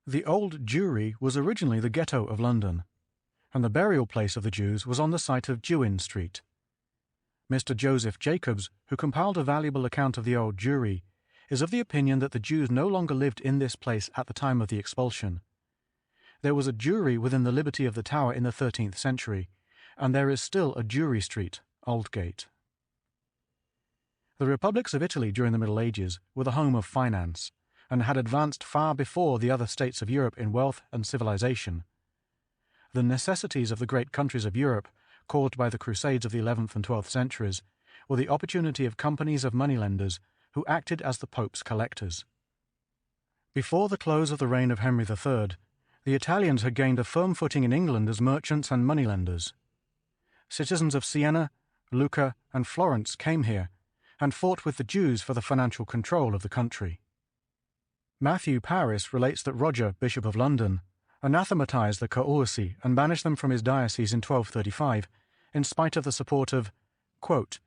The Old Jewry was originally the ghetto of London, and the burial place of the Jews was on the site of Jewin Street. Mr. Joseph Jacobs, who compiled a valuable account of the Old Jewry, is of the opinion that the Jews no longer lived in this place at the time of the expulsion. There was a Jewry within the Liberty of the Tower in the 13th century, and there is still a Jewry Street, Aldgate. The republics of Italy during the Middle Ages were the home of finance, and had advanced far before the other states of Europe in wealth and civilization. The necessities of the great countries of Europe, caused by the Crusades of the 11th and 12th centuries, were the opportunity of companies of moneylenders who acted as the Pope's collectors. Before the close of the reign of Henry III, the Italians had gained a firm footing in England as merchants and moneylenders. Citizens of Siena, Lucca, and Florence came here and fought with the Jews for the financial control of the country. Matthew Paris relates that Roger, Bishop of London, anathematized the Coursi and banished them from his diocese in 1235, in spite of the support of, quote,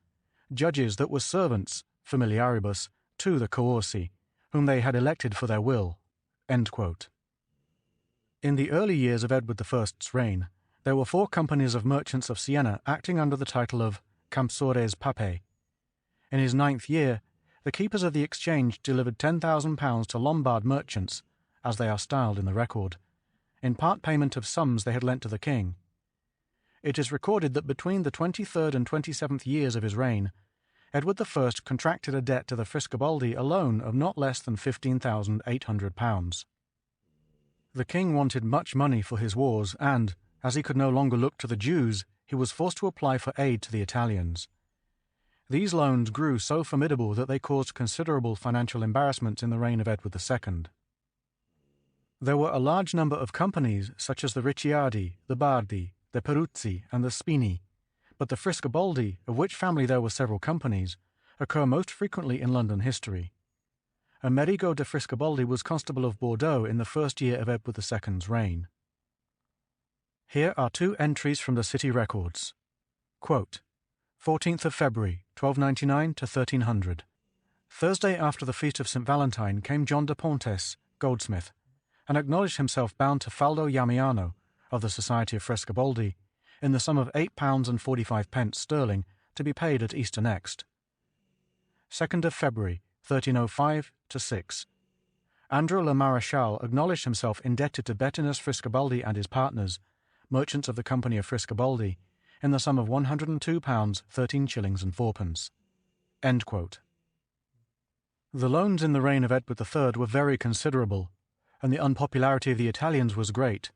judges that were servants, familiaribus, to the Coursi, whom they had elected for their will. End quote. In the early years of Edward I's reign, there were 4 companies of merchants of Siena acting under the title of Campsores Papae. In his 9th year, the keepers of the exchange delivered £10,000 to Lombard merchants, as they are styled in the record, in part payment of sums they had lent to the king. It is recorded that between the 23rd and 27th years of his reign, Edward I contracted a debt to the Friscobaldi alone of not less than £15,800. The king wanted much money for his wars and, as he could no longer look to the Jews, he was forced to apply for aid to the Italians. These loans grew so formidable that they caused considerable financial embarrassment in the reign of Edward II. There were a large number of companies, such as the Ricciardi, the Bardi, the Peruzzi, and the Spini, but the Friscobaldi, of which family there were several companies, occur most frequently in London history. Amerigo de Friscobaldi was Constable of Bordeaux in the first year of Edward II's reign. Here are 2 entries from the city records. Quote, 14th of February, 1299 to 1300. Thursday after the feast of St. Valentine came John de Pontes, goldsmith, and acknowledged himself bound to Faldo Yamiano, of the Society of Frescobaldi, in the sum of £8.45 sterling, to be paid at Easter next. 2nd of February, 1305 to 6. Andrew le Maréchal acknowledged himself indebted to Bettinus Friscobaldi and his partners, merchants of the Company of Friscobaldi, in the sum of £102, 13 shillings and 4pence. End quote. The loans in the reign of Edward III were very considerable, and the unpopularity of the Italians was great.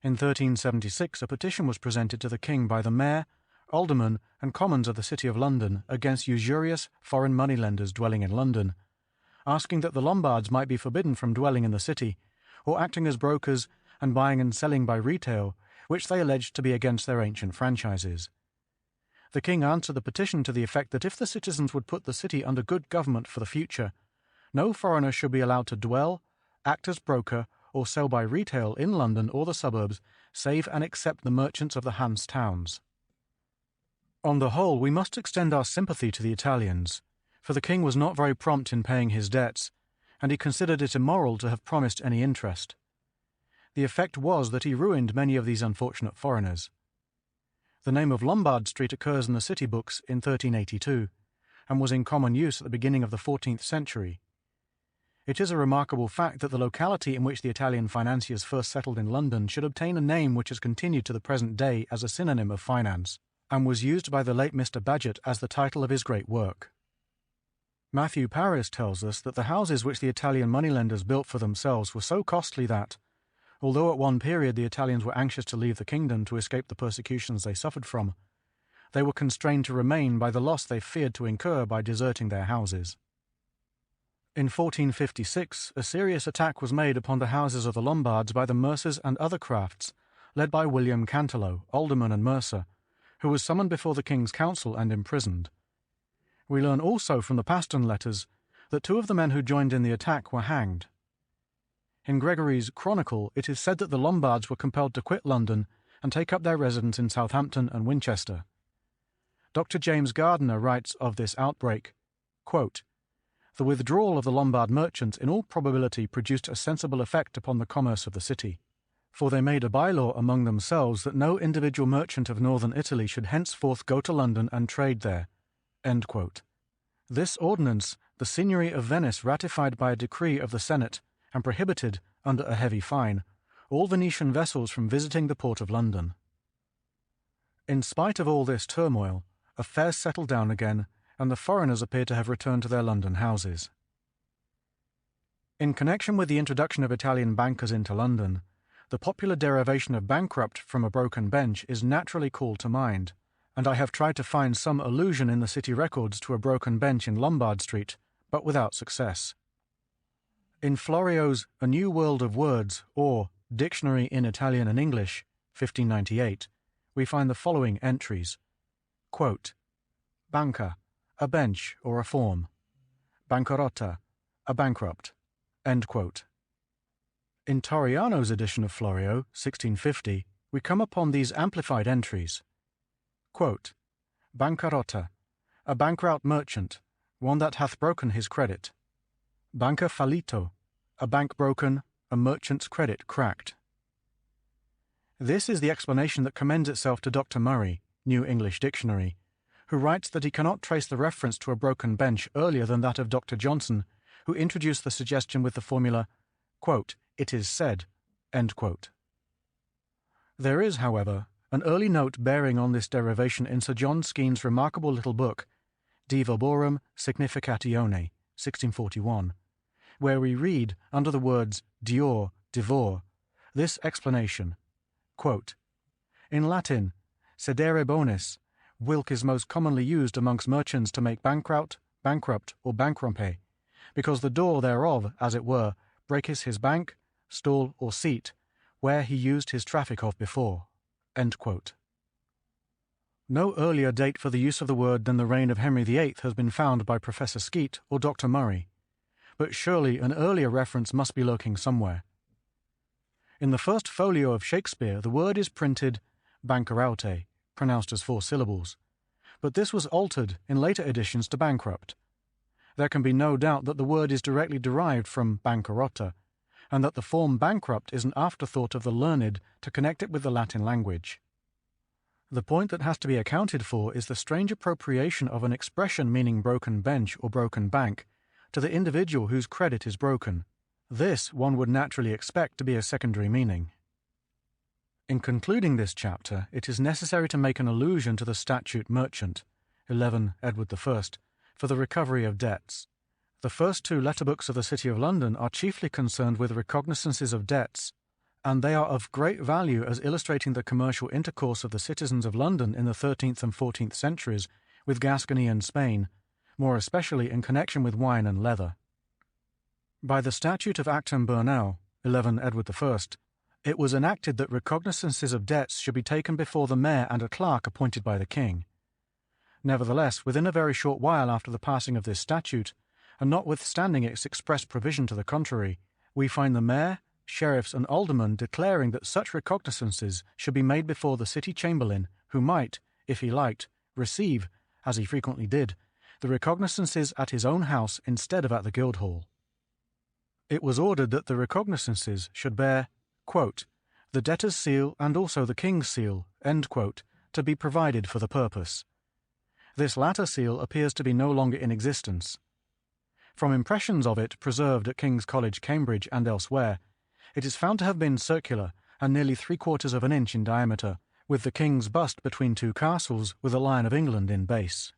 In 1376 a petition was presented to the king by the mayor, aldermen, and commons of the city of London against usurious foreign moneylenders dwelling in London, asking that the Lombards might be forbidden from dwelling in the city, or acting as brokers and buying and selling by retail, which they alleged to be against their ancient franchises. The king answered the petition to the effect that if the citizens would put the city under good government for the future, no foreigner should be allowed to dwell, act as broker, or sell by retail in London or the suburbs, save and except the merchants of the Hanse towns. On the whole, we must extend our sympathy to the Italians, for the king was not very prompt in paying his debts, and he considered it immoral to have promised any interest. The effect was that he ruined many of these unfortunate foreigners. The name of Lombard Street occurs in the city books in 1382, and was in common use at the beginning of the 14th century. It is a remarkable fact that the locality in which the Italian financiers first settled in London should obtain a name which has continued to the present day as a synonym of finance, and was used by the late Mr. Bagehot as the title of his great work. Matthew Paris tells us that the houses which the Italian moneylenders built for themselves were so costly that, although at one period the Italians were anxious to leave the kingdom to escape the persecutions they suffered from, they were constrained to remain by the loss they feared to incur by deserting their houses. In 1456, a serious attack was made upon the houses of the Lombards by the mercers and other crafts, led by William Cantelo, alderman and mercer, who was summoned before the king's council and imprisoned. We learn also from the Paston letters that 2 of the men who joined in the attack were hanged. In Gregory's Chronicle, it is said that the Lombards were compelled to quit London and take up their residence in Southampton and Winchester. Dr. James Gardiner writes of this outbreak, quote, "The withdrawal of the Lombard merchants in all probability produced a sensible effect upon the commerce of the city, for they made a bylaw among themselves that no individual merchant of northern Italy should henceforth go to London and trade there." End quote. This ordinance the Signory of Venice ratified by a decree of the Senate, and prohibited, under a heavy fine, all Venetian vessels from visiting the port of London. In spite of all this turmoil, affairs settled down again, and the foreigners appear to have returned to their London houses. In connection with the introduction of Italian bankers into London, the popular derivation of bankrupt from a broken bench is naturally called to mind, and I have tried to find some allusion in the city records to a broken bench in Lombard Street, but without success. In Florio's A New World of Words, or Dictionary in Italian and English, 1598, we find the following entries. Quote, banca, a bench or a form. Bancarotta, a bankrupt. End quote. In Torriano's edition of Florio, 1650, we come upon these amplified entries. Quote, bancarotta, a bankrupt merchant, one that hath broken his credit. Banca fallito, a bank broken, a merchant's credit cracked. This is the explanation that commends itself to Dr. Murray, New English Dictionary, who writes that he cannot trace the reference to a broken bench earlier than that of Dr. Johnson, who introduced the suggestion with the formula, quote, it is said, end quote. There is, however, an early note bearing on this derivation in Sir John Skeen's remarkable little book, De Verborum Significatione, 1641, where we read, under the words dior, divor, this explanation, quote, in Latin, cedere bonis, whilk is most commonly used amongst merchants to make bankrupt, or bankrumpe, because the door thereof, as it were, breaketh his bank, stall, or seat, where he used his traffic of before. End quote. No earlier date for the use of the word than the reign of Henry VIII has been found by Professor Skeat or Dr. Murray, but surely an earlier reference must be lurking somewhere. In the first folio of Shakespeare, the word is printed bankeraute, pronounced as 4 syllables, but this was altered in later editions to bankrupt. There can be no doubt that the word is directly derived from bancarotta, and that the form bankrupt is an afterthought of the learned to connect it with the Latin language. The point that has to be accounted for is the strange appropriation of an expression meaning broken bench or broken bank to the individual whose credit is broken. This one would naturally expect to be a secondary meaning. In concluding this chapter, it is necessary to make an allusion to the statute merchant, 11 Edward I, for the recovery of debts. The first 2 letterbooks of the City of London are chiefly concerned with recognizances of debts, and they are of great value as illustrating the commercial intercourse of the citizens of London in the 13th and 14th centuries with Gascony and Spain, more especially in connection with wine and leather. By the Statute of Acton Burnell, 11 Edward I, it was enacted that recognizances of debts should be taken before the mayor and a clerk appointed by the king. Nevertheless, within a very short while after the passing of this statute, and notwithstanding its express provision to the contrary, we find the mayor, sheriffs, and aldermen declaring that such recognizances should be made before the city chamberlain, who might, if he liked, receive, as he frequently did, the recognizances at his own house instead of at the Guildhall. It was ordered that the recognizances should bear, quote, the debtor's seal and also the king's seal, end quote, to be provided for the purpose. This latter seal appears to be no longer in existence. From impressions of it preserved at King's College, Cambridge, and elsewhere, it is found to have been circular and nearly 3/4 of an inch in diameter, with the king's bust between 2 castles with a Lion of England in base.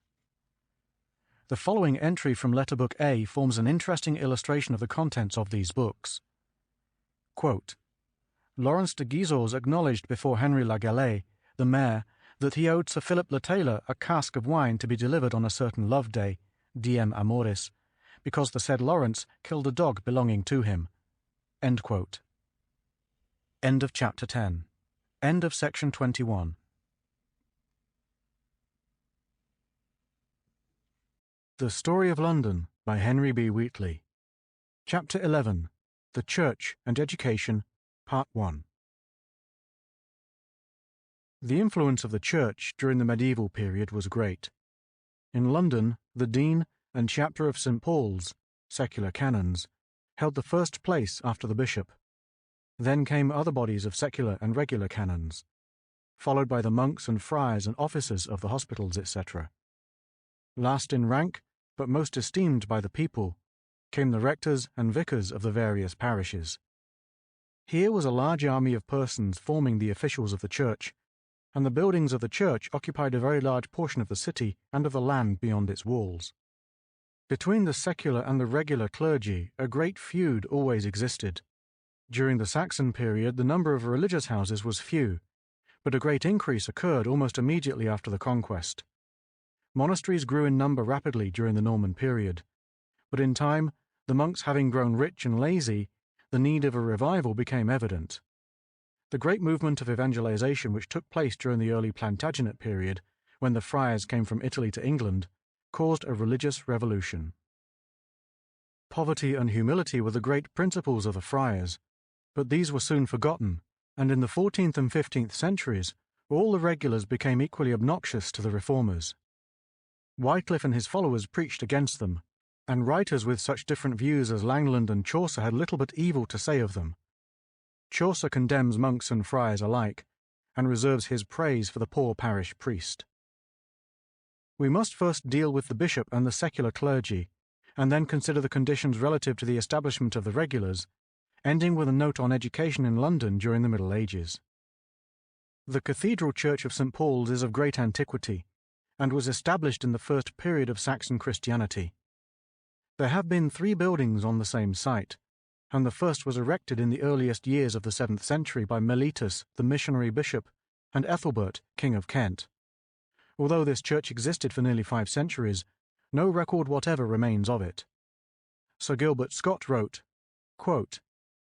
The following entry from Letterbook A forms an interesting illustration of the contents of these books. Quote, Lawrence de Guizot acknowledged before Henry la Galais, the mayor, that he owed Sir Philip le Tailor a cask of wine to be delivered on a certain love day, diem amoris, because the said Lawrence killed a dog belonging to him. End quote. End of chapter 10. End of section 21. The Story of London by Henry B. Wheatley. Chapter 11. The Church and Education, Part 1. The influence of the Church during the medieval period was great. In London, the Dean and Chapter of St. Paul's, secular canons, held the first place after the bishop. Then came other bodies of secular and regular canons, followed by the monks and friars and officers of the hospitals, etc. Last in rank, but most esteemed by the people, came the rectors and vicars of the various parishes. Here was a large army of persons forming the officials of the church, and the buildings of the church occupied a very large portion of the city and of the land beyond its walls. Between the secular and the regular clergy, a great feud always existed. During the Saxon period, the number of religious houses was few, but a great increase occurred almost immediately after the conquest. Monasteries grew in number rapidly during the Norman period, but in time, the monks having grown rich and lazy, the need of a revival became evident. The great movement of evangelization which took place during the early Plantagenet period, when the friars came from Italy to England, caused a religious revolution. Poverty and humility were the great principles of the friars, but these were soon forgotten, and in the 14th and 15th centuries, all the regulars became equally obnoxious to the reformers. Wheatley and his followers preached against them, and writers with such different views as Langland and Chaucer had little but evil to say of them. Chaucer condemns monks and friars alike, and reserves his praise for the poor parish priest. We must first deal with the bishop and the secular clergy, and then consider the conditions relative to the establishment of the regulars, ending with a note on education in London during the Middle Ages. The Cathedral Church of St. Paul's is of great antiquity, and was established in the first period of Saxon Christianity. There have been 3 buildings on the same site, and the first was erected in the earliest years of the 7th century by Mellitus, the missionary bishop, and Ethelbert, King of Kent. Although this church existed for nearly 5 centuries, no record whatever remains of it. Sir Gilbert Scott wrote, quote,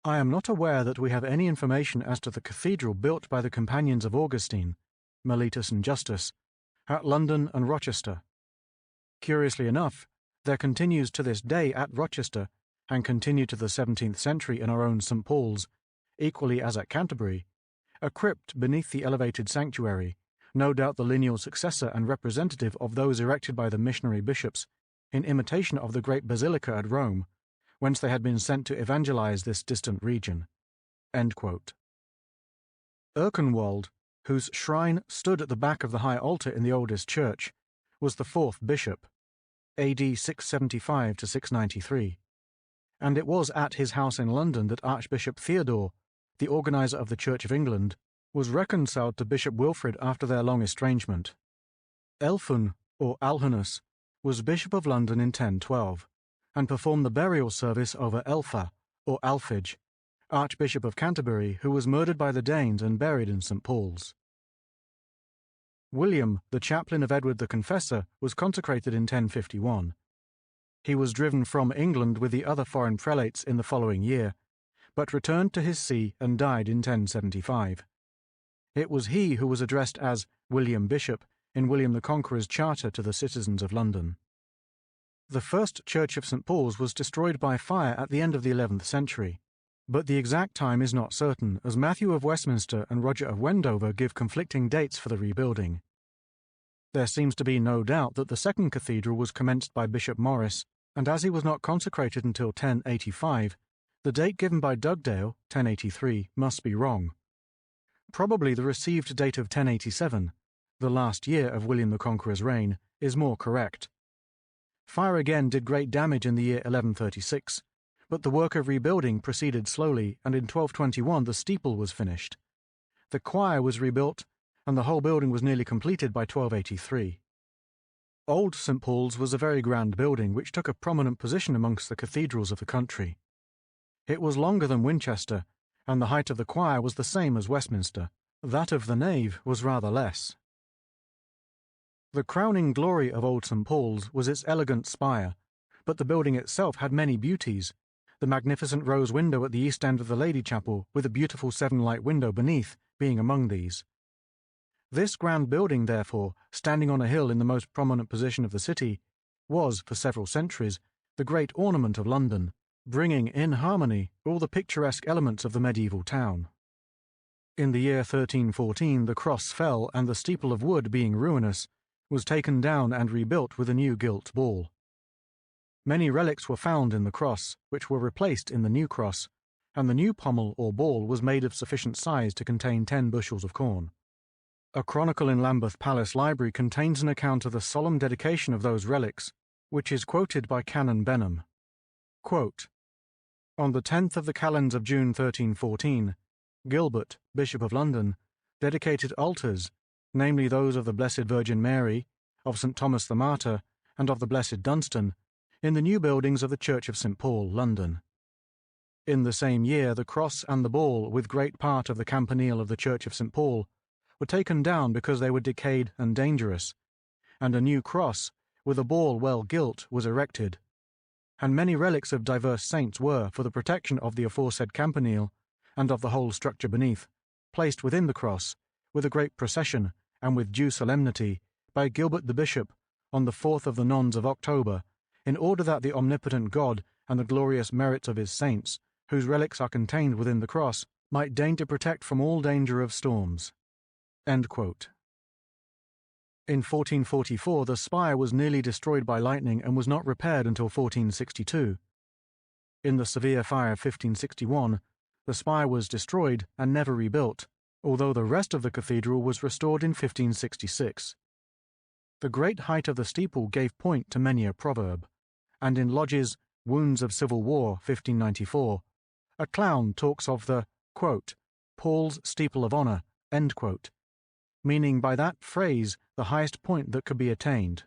"I am not aware that we have any information as to the cathedral built by the companions of Augustine, Mellitus and Justus, at London and Rochester. Curiously enough, there continues to this day at Rochester, and continued to the 17th century in our own St. Paul's, equally as at Canterbury, a crypt beneath the elevated sanctuary, no doubt the lineal successor and representative of those erected by the missionary bishops, in imitation of the great basilica at Rome, whence they had been sent to evangelize this distant region." End quote. Erkenwald, whose shrine stood at the back of the high altar in the oldest church, was the 4th bishop, AD 675 to 693, and it was at his house in London that Archbishop Theodore, the organizer of the Church of England, was reconciled to Bishop Wilfrid after their long estrangement. Elfun, or Alhunus, was Bishop of London in 1012, and performed the burial service over Elfa, or Alfige, Archbishop of Canterbury, who was murdered by the Danes and buried in St. Paul's. William, the chaplain of Edward the Confessor, was consecrated in 1051. He was driven from England with the other foreign prelates in the following year, but returned to his see and died in 1075. It was he who was addressed as William Bishop in William the Conqueror's charter to the citizens of London. The first church of St. Paul's was destroyed by fire at the end of the 11th century, but the exact time is not certain, as Matthew of Westminster and Roger of Wendover give conflicting dates for the rebuilding. There seems to be no doubt that the second cathedral was commenced by Bishop Morris, and as he was not consecrated until 1085, the date given by Dugdale, 1083, must be wrong. Probably the received date of 1087, the last year of William the Conqueror's reign, is more correct. Fire again did great damage in the year 1136, but the work of rebuilding proceeded slowly, and in 1221 the steeple was finished. The choir was rebuilt, and the whole building was nearly completed by 1283. Old St. Paul's was a very grand building which took a prominent position amongst the cathedrals of the country. It was longer than Winchester, and the height of the choir was the same as Westminster. That of the nave was rather less. The crowning glory of Old St. Paul's was its elegant spire, but the building itself had many beauties, the magnificent rose window at the east end of the Lady Chapel, with a beautiful 7-light window beneath, being among these. This grand building, therefore, standing on a hill in the most prominent position of the city, was, for several centuries, the great ornament of London, bringing in harmony all the picturesque elements of the medieval town. In the year 1314 the cross fell, and the steeple of wood, being ruinous, was taken down and rebuilt with a new gilt ball. Many relics were found in the cross, which were replaced in the new cross, and the new pommel or ball was made of sufficient size to contain 10 bushels of corn. A chronicle in Lambeth Palace Library contains an account of the solemn dedication of those relics, which is quoted by Canon Benham. Quote, "On the 10th of the calends of June 1314, Gilbert, Bishop of London, dedicated altars, namely those of the Blessed Virgin Mary, of St. Thomas the Martyr, and of the Blessed Dunstan, in the new buildings of the Church of St. Paul, London." In the same year, the cross and the ball, with great part of the campanile of the Church of St. Paul, were taken down because they were decayed and dangerous, and a new cross, with a ball well gilt, was erected. And many relics of diverse saints were, for the protection of the aforesaid campanile, and of the whole structure beneath, placed within the cross, with a great procession, and with due solemnity, by Gilbert the Bishop, on the 4th of the Nones of October, in order that the omnipotent God and the glorious merits of his saints, whose relics are contained within the cross, might deign to protect from all danger of storms. End quote. In 1444 the spire was nearly destroyed by lightning and was not repaired until 1462. In the severe fire of 1561, the spire was destroyed and never rebuilt, although the rest of the cathedral was restored in 1566. The great height of the steeple gave point to many a proverb, and in Lodge's Wounds of Civil War, 1594, a clown talks of the, quote, Paul's steeple of honour, end quote, meaning by that phrase the highest point that could be attained.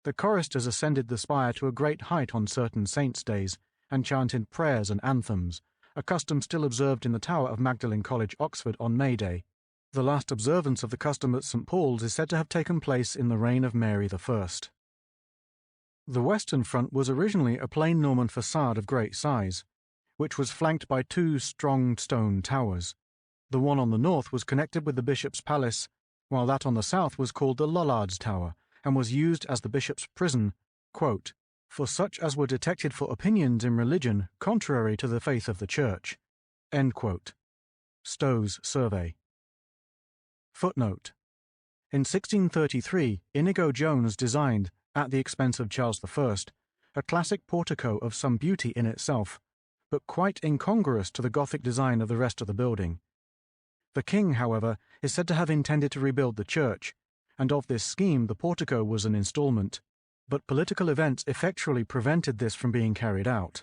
The choristers ascended the spire to a great height on certain saints' days, and chanted prayers and anthems, a custom still observed in the tower of Magdalen College, Oxford, on May Day. The last observance of the custom at St. Paul's is said to have taken place in the reign of Mary I. The western front was originally a plain Norman facade of great size, which was flanked by two strong stone towers. The one on the north was connected with the bishop's palace, while that on the south was called the Lollards' Tower, and was used as the bishop's prison, quote, for such as were detected for opinions in religion contrary to the faith of the Church. End quote. Stow's Survey. Footnote. In 1633, Inigo Jones designed, at the expense of Charles I, a classic portico of some beauty in itself, but quite incongruous to the Gothic design of the rest of the building. The king, however, is said to have intended to rebuild the church, and of this scheme the portico was an instalment, but political events effectually prevented this from being carried out.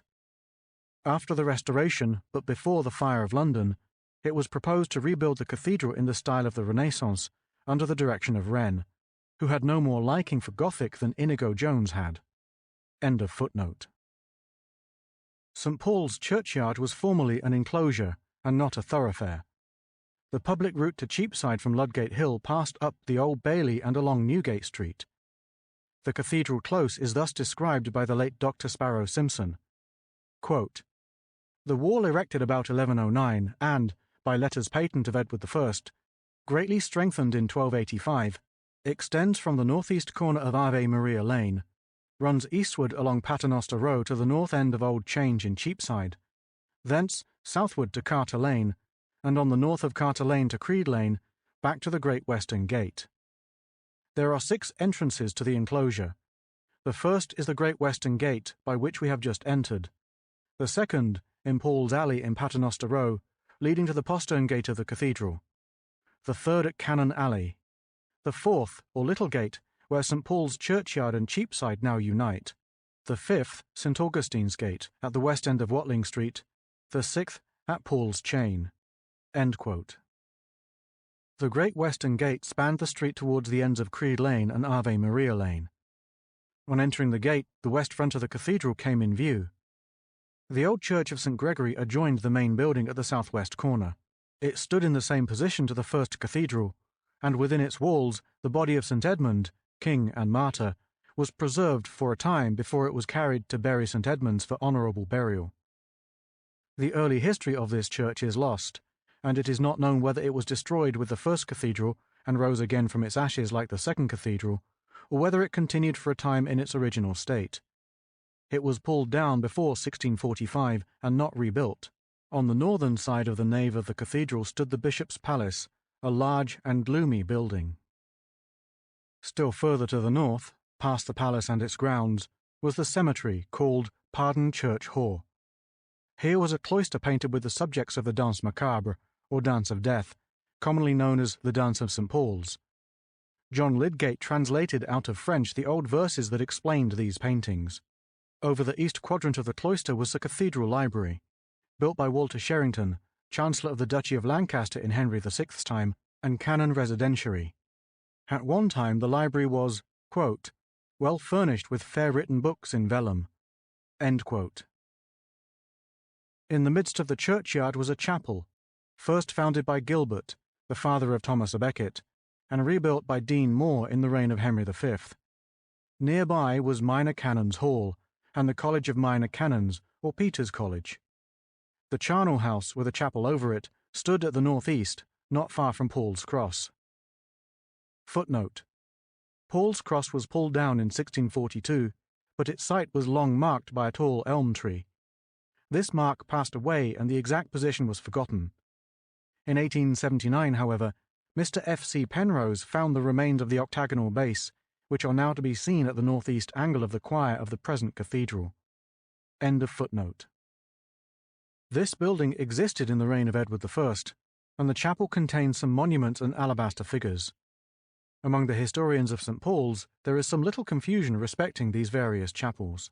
After the Restoration, but before the Fire of London, it was proposed to rebuild the cathedral in the style of the Renaissance, under the direction of Wren, who had no more liking for Gothic than Inigo Jones had. End of footnote. St. Paul's churchyard was formerly an enclosure, and not a thoroughfare. The public route to Cheapside from Ludgate Hill passed up the Old Bailey and along Newgate Street. The cathedral close is thus described by the late Dr. Sparrow Simpson. Quote, the wall erected about 1109 and, by letters patent of Edward I, greatly strengthened in 1285, extends from the northeast corner of Ave Maria Lane, runs eastward along Paternoster Row to the north end of Old Change in Cheapside, thence southward to Carter Lane, and on the north of Carter Lane to Creed Lane, back to the Great Western Gate. There are 6 entrances to the enclosure. The first is the Great Western Gate, by which we have just entered. The second, in Paul's Alley in Paternoster Row, leading to the postern gate of the cathedral. The third at Cannon Alley. The fourth, or Little Gate, where St. Paul's Churchyard and Cheapside now unite. The fifth, St. Augustine's Gate, at the west end of Watling Street. The sixth, at Paul's Chain. End quote. The Great Western Gate spanned the street towards the ends of Creed Lane and Ave Maria Lane. On entering the gate, the west front of the cathedral came in view. The old church of St. Gregory adjoined the main building at the southwest corner. It stood in the same position to the first cathedral, and within its walls the body of St. Edmund, king and martyr, was preserved for a time before it was carried to Bury St. Edmunds for honourable burial. The early history of this church is lost, and it is not known whether it was destroyed with the first cathedral and rose again from its ashes like the second cathedral, or whether it continued for a time in its original state. It was pulled down before 1645 and not rebuilt. On the northern side of the nave of the cathedral stood the bishop's palace, a large and gloomy building. Still further to the north, past the palace and its grounds, was the cemetery called Pardon Church Hall. Here was a cloister painted with the subjects of the Danse Macabre, or Dance of Death, commonly known as the Dance of St. Paul's. John Lydgate translated out of French the old verses that explained these paintings. Over the east quadrant of the cloister was the cathedral library, built by Walter Sherrington, Chancellor of the Duchy of Lancaster in Henry VI's time, and canon residentiary. At one time the library was, quote, well furnished with fair written books in vellum. End quote. In the midst of the churchyard was a chapel, first founded by Gilbert, the father of Thomas à Becket, and rebuilt by Dean More in the reign of Henry V. Nearby was Minor Canons Hall and the College of Minor Canons, or Peter's College. The charnel house, with a chapel over it, stood at the northeast, not far from Paul's Cross. Footnote: Paul's Cross was pulled down in 1642, but its site was long marked by a tall elm tree. This mark passed away and the exact position was forgotten. In 1879, however, Mr. F. C. Penrose found the remains of the octagonal base, which are now to be seen at the northeast angle of the choir of the present cathedral. End of footnote. This building existed in the reign of Edward I, and the chapel contains some monuments and alabaster figures. Among the historians of St. Paul's, there is some little confusion respecting these various chapels.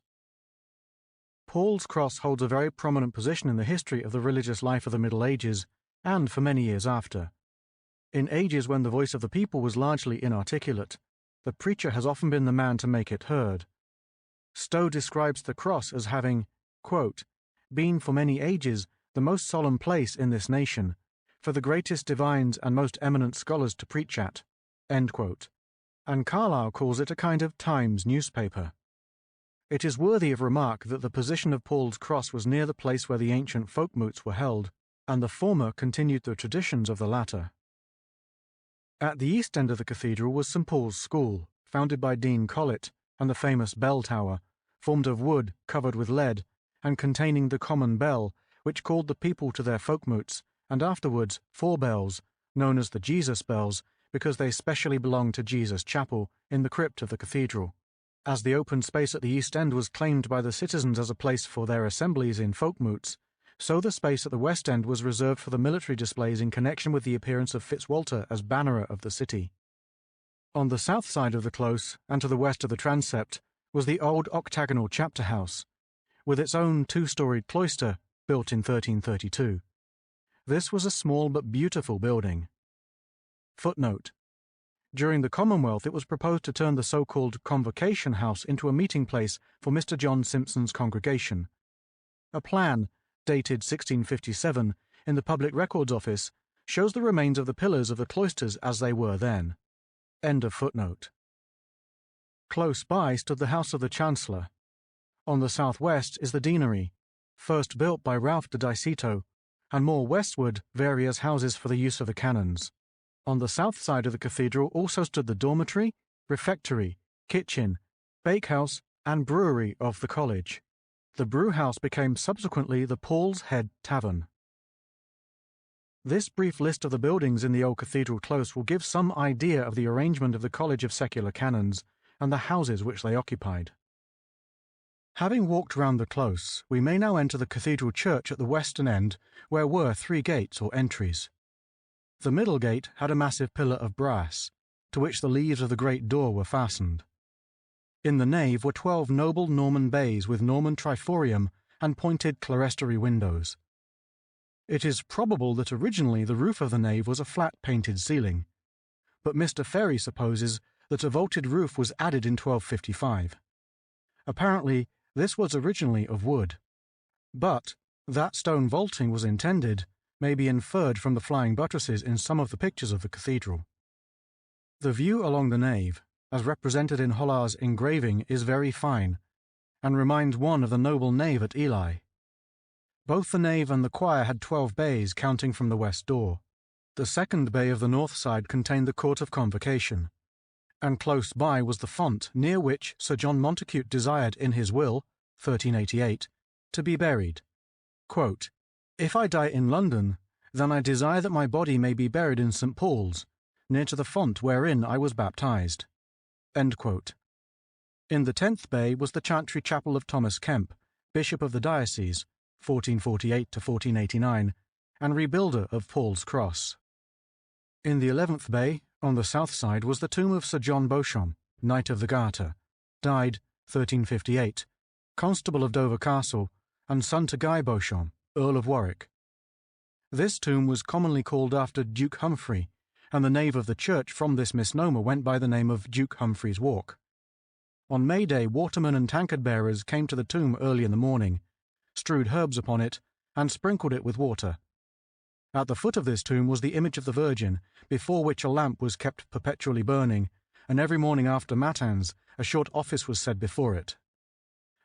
Paul's Cross holds a very prominent position in the history of the religious life of the Middle Ages, and for many years after. In ages when the voice of the people was largely inarticulate, the preacher has often been the man to make it heard. Stowe describes the cross as having, quote, been for many ages the most solemn place in this nation, for the greatest divines and most eminent scholars to preach at, end quote. And Carlyle calls it a kind of Times newspaper. It is worthy of remark that the position of Paul's Cross was near the place where the ancient folk moots were held, and the former continued the traditions of the latter. At the east end of the cathedral was St. Paul's School, founded by Dean Colet, and the famous bell tower, formed of wood covered with lead, and containing the common bell, which called the people to their folk moots, and afterwards 4 bells, known as the Jesus bells, because they specially belonged to Jesus Chapel, in the crypt of the cathedral. As the open space at the east end was claimed by the citizens as a place for their assemblies in folk moots, so the space at the west end was reserved for the military displays in connection with the appearance of Fitzwalter as bannerer of the city. On the south side of the close, and to the west of the transept, was the old octagonal chapter house, with its own 2-storied cloister, built in 1332. This was a small but beautiful building. Footnote: During the Commonwealth it was proposed to turn the so-called Convocation House into a meeting place for Mr. John Simpson's congregation. A plan, dated 1657, in the Public Records Office, shows the remains of the pillars of the cloisters as they were then. End of footnote. Close by stood the house of the Chancellor. On the southwest is the deanery, first built by Ralph de Diceto, and more westward various houses for the use of the canons. On the south side of the cathedral also stood the dormitory, refectory, kitchen, bakehouse, and brewery of the college. The brewhouse became subsequently the Paul's Head Tavern. This brief list of the buildings in the old cathedral close will give some idea of the arrangement of the College of Secular Canons and the houses which they occupied. Having walked round the close, we may now enter the cathedral church at the western end, where were 3 gates or entries. The middle gate had a massive pillar of brass, to which the leaves of the great door were fastened. In the nave were 12 noble Norman bays with Norman triforium and pointed clerestory windows. It is probable that originally the roof of the nave was a flat painted ceiling, but Mr. Ferry supposes that a vaulted roof was added in 1255. Apparently, this was originally of wood, but that stone vaulting was intended may be inferred from the flying buttresses in some of the pictures of the cathedral. The view along the nave, as represented in Hollar's engraving, is very fine, and reminds one of the noble nave at Ely. Both the nave and the choir had 12 bays counting from the west door. The second bay of the north side contained the court of convocation, and close by was the font near which Sir John Montacute desired in his will, 1388, to be buried. Quote, "If I die in London, then I desire that my body may be buried in St. Paul's, near to the font wherein I was baptized." End quote. In the 10th bay was the chantry chapel of Thomas Kemp, Bishop of the Diocese, 1448 to 1489, and rebuilder of Paul's Cross. In the 11th bay, on the south side, was the tomb of Sir John Beauchamp, Knight of the Garter, died 1358, Constable of Dover Castle, and son to Guy Beauchamp, Earl of Warwick. This tomb was commonly called after Duke Humphrey, and the nave of the church from this misnomer went by the name of Duke Humphrey's Walk. On May Day, watermen and tankard-bearers came to the tomb early in the morning, strewed herbs upon it, and sprinkled it with water. At the foot of this tomb was the image of the Virgin, before which a lamp was kept perpetually burning, and every morning after matins a short office was said before it.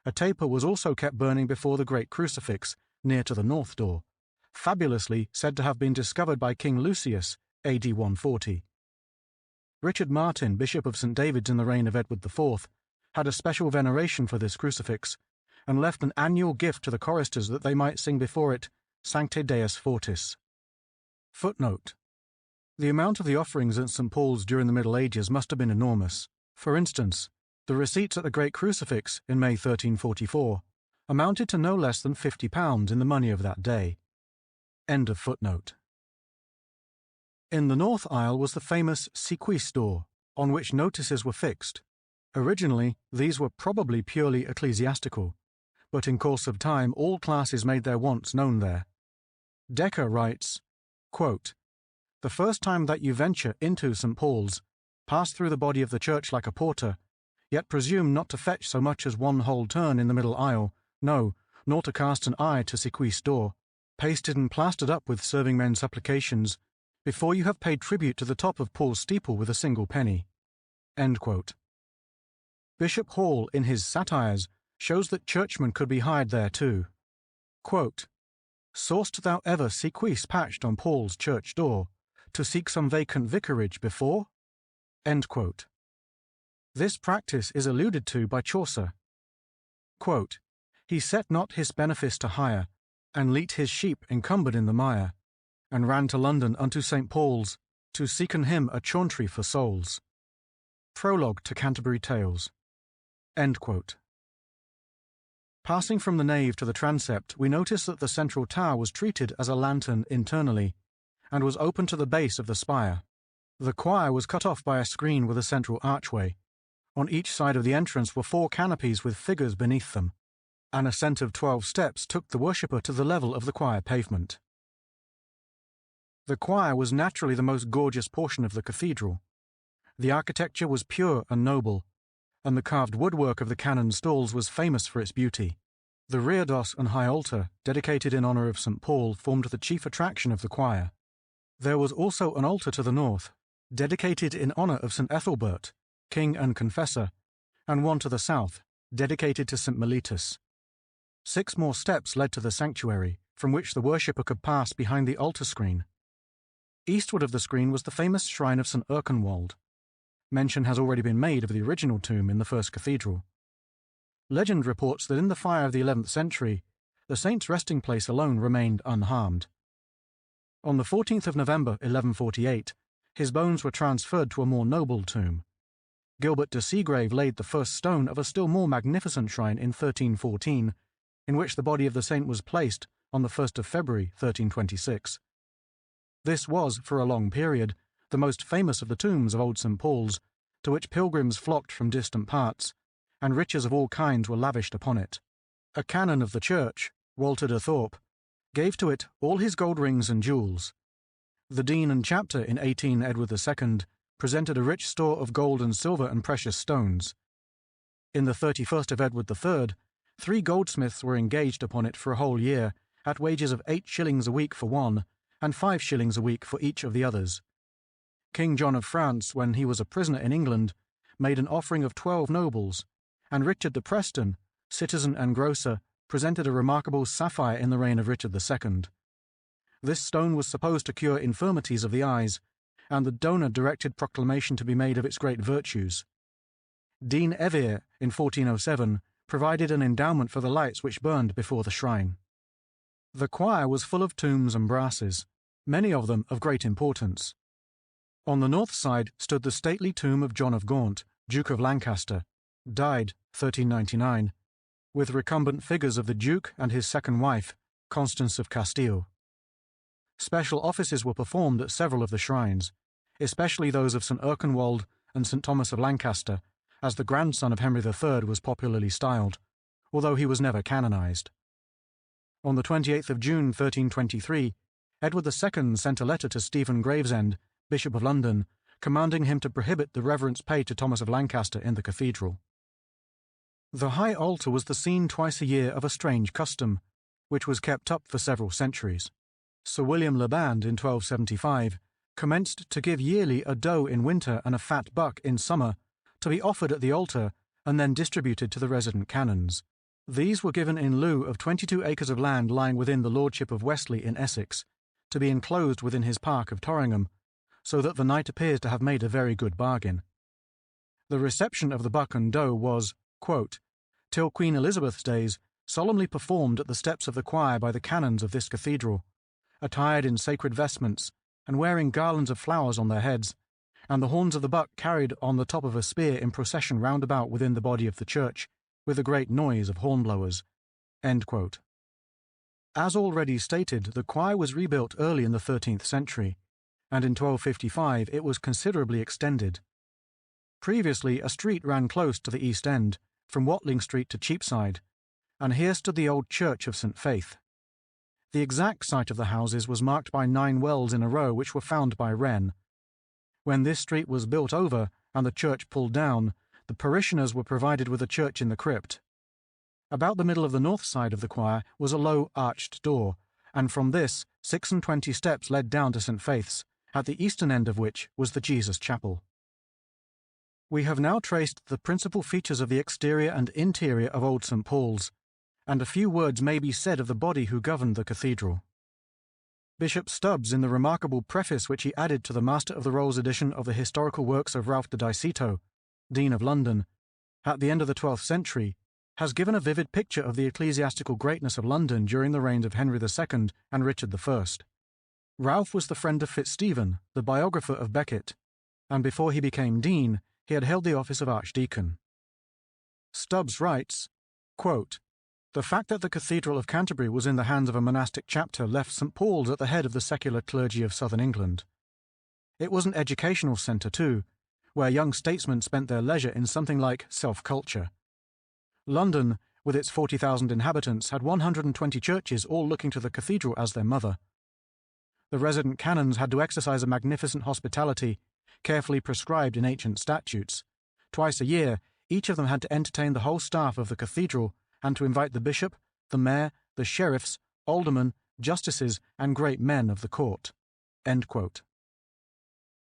A taper was also kept burning before the great crucifix, near to the north door, fabulously said to have been discovered by King Lucius, AD 140. Richard Martin, Bishop of St. David's in the reign of Edward IV, had a special veneration for this crucifix, and left an annual gift to the choristers that they might sing before it, Sancte Deus Fortis. Footnote: the amount of the offerings at St. Paul's during the Middle Ages must have been enormous. For instance, the receipts at the Great Crucifix in May 1344 amounted to no less than £50 in the money of that day. End of footnote. In the north aisle was the famous Sequis door, on which notices were fixed. Originally, these were probably purely ecclesiastical, but in course of time all classes made their wants known there. Decker writes, quote, "The first time that you venture into St. Paul's, pass through the body of the church like a porter, yet presume not to fetch so much as one whole turn in the middle aisle, no, nor to cast an eye to Sequis door, pasted and plastered up with serving men's supplications, before you have paid tribute to the top of Paul's steeple with a single penny." End quote. Bishop Hall, in his Satires, shows that churchmen could be hired there too. Quote, "Saw'st thou ever Sequis patched on Paul's church door, to seek some vacant vicarage before?" End quote. This practice is alluded to by Chaucer. Quote, "He set not his benefice to hire, and leet his sheep encumbered in the mire, and ran to London unto St. Paul's, to seeken him a chauntry for souls." Prologue to Canterbury Tales. End quote. Passing from the nave to the transept, we notice that the central tower was treated as a lantern internally, and was open to the base of the spire. The choir was cut off by a screen with a central archway. On each side of the entrance were 4 canopies with figures beneath them. An ascent of 12 steps took the worshipper to the level of the choir pavement. The choir was naturally the most gorgeous portion of the cathedral. The architecture was pure and noble, and the carved woodwork of the canon stalls was famous for its beauty. The reredos and high altar, dedicated in honour of St. Paul, formed the chief attraction of the choir. There was also an altar to the north, dedicated in honour of St. Ethelbert, king and confessor, and one to the south, dedicated to St. Mellitus. 6 more steps led to the sanctuary, from which the worshipper could pass behind the altar screen. Eastward of the screen was the famous shrine of St. Erkenwald. Mention has already been made of the original tomb in the first cathedral. Legend reports that in the fire of the 11th century, the saint's resting place alone remained unharmed. On the 14th of November 1148, his bones were transferred to a more noble tomb. Gilbert de Seagrave laid the first stone of a still more magnificent shrine in 1314, in which the body of the saint was placed on the 1st of February 1326. This was, for a long period, the most famous of the tombs of Old St. Paul's, to which pilgrims flocked from distant parts, and riches of all kinds were lavished upon it. A canon of the church, Walter de Thorpe, gave to it all his gold rings and jewels. The dean and chapter in 18 Edward II presented a rich store of gold and silver and precious stones. In the 31st of Edward III, 3 goldsmiths were engaged upon it for a whole year, at wages of 8 shillings a week for one, and 5 shillings a week for each of the others. King John of France, when he was a prisoner in England, made an offering of 12 nobles, and Richard de Preston, citizen and grocer, presented a remarkable sapphire in the reign of Richard II. This stone was supposed to cure infirmities of the eyes, and the donor directed proclamation to be made of its great virtues. Dean Evere, in 1407, provided an endowment for the lights which burned before the shrine. The choir was full of tombs and brasses, many of them of great importance. On the north side stood the stately tomb of John of Gaunt, Duke of Lancaster, died 1399, with recumbent figures of the Duke and his second wife, Constance of Castile. Special offices were performed at several of the shrines, especially those of St. Erkenwald and St. Thomas of Lancaster, as the grandson of Henry III was popularly styled, although he was never canonized. On the 28th of June 1323, Edward II sent a letter to Stephen Gravesend, Bishop of London, commanding him to prohibit the reverence paid to Thomas of Lancaster in the cathedral. The high altar was the scene twice a year of a strange custom, which was kept up for several centuries. Sir William Le Band in 1275 commenced to give yearly a doe in winter and a fat buck in summer to be offered at the altar and then distributed to the resident canons. These were given in lieu of 22 acres of land lying within the lordship of Wheatley in Essex, to be enclosed within his park of Torringham, so that the knight appears to have made a very good bargain. The reception of the buck and doe was, quote, till Queen Elizabeth's days, solemnly performed at the steps of the choir by the canons of this cathedral, attired in sacred vestments, and wearing garlands of flowers on their heads, and the horns of the buck carried on the top of a spear in procession round about within the body of the church, with a great noise of hornblowers. End quote. As already stated, the choir was rebuilt early in the 13th century, and in 1255 it was considerably extended. Previously, a street ran close to the east end, from Watling Street to Cheapside, and here stood the old church of St. Faith. The exact site of the houses was marked by 9 wells in a row which were found by Wren. When this street was built over and the church pulled down, the parishioners were provided with a church in the crypt. About the middle of the north side of the choir was a low arched door, and from this 26 steps led down to St. Faith's, at the eastern end of which was the Jesus Chapel. We have now traced the principal features of the exterior and interior of Old St. Paul's, and a few words may be said of the body who governed the cathedral. Bishop Stubbs, in the remarkable preface which he added to the Master of the Rolls edition of the historical works of Ralph de Diceto, Dean of London, at the end of the 12th century, has given a vivid picture of the ecclesiastical greatness of London during the reigns of Henry II and Richard I. Ralph was the friend of Fitzstephen, the biographer of Becket, and before he became dean, he had held the office of archdeacon. Stubbs writes, quote, the fact that the Cathedral of Canterbury was in the hands of a monastic chapter left St. Paul's at the head of the secular clergy of southern England. It was an educational centre too, where young statesmen spent their leisure in something like self-culture. London, with its 40,000 inhabitants, had 120 churches all looking to the cathedral as their mother. The resident canons had to exercise a magnificent hospitality, carefully prescribed in ancient statutes. Twice a year, each of them had to entertain the whole staff of the cathedral and to invite the bishop, the mayor, the sheriffs, aldermen, justices, and great men of the court. End quote.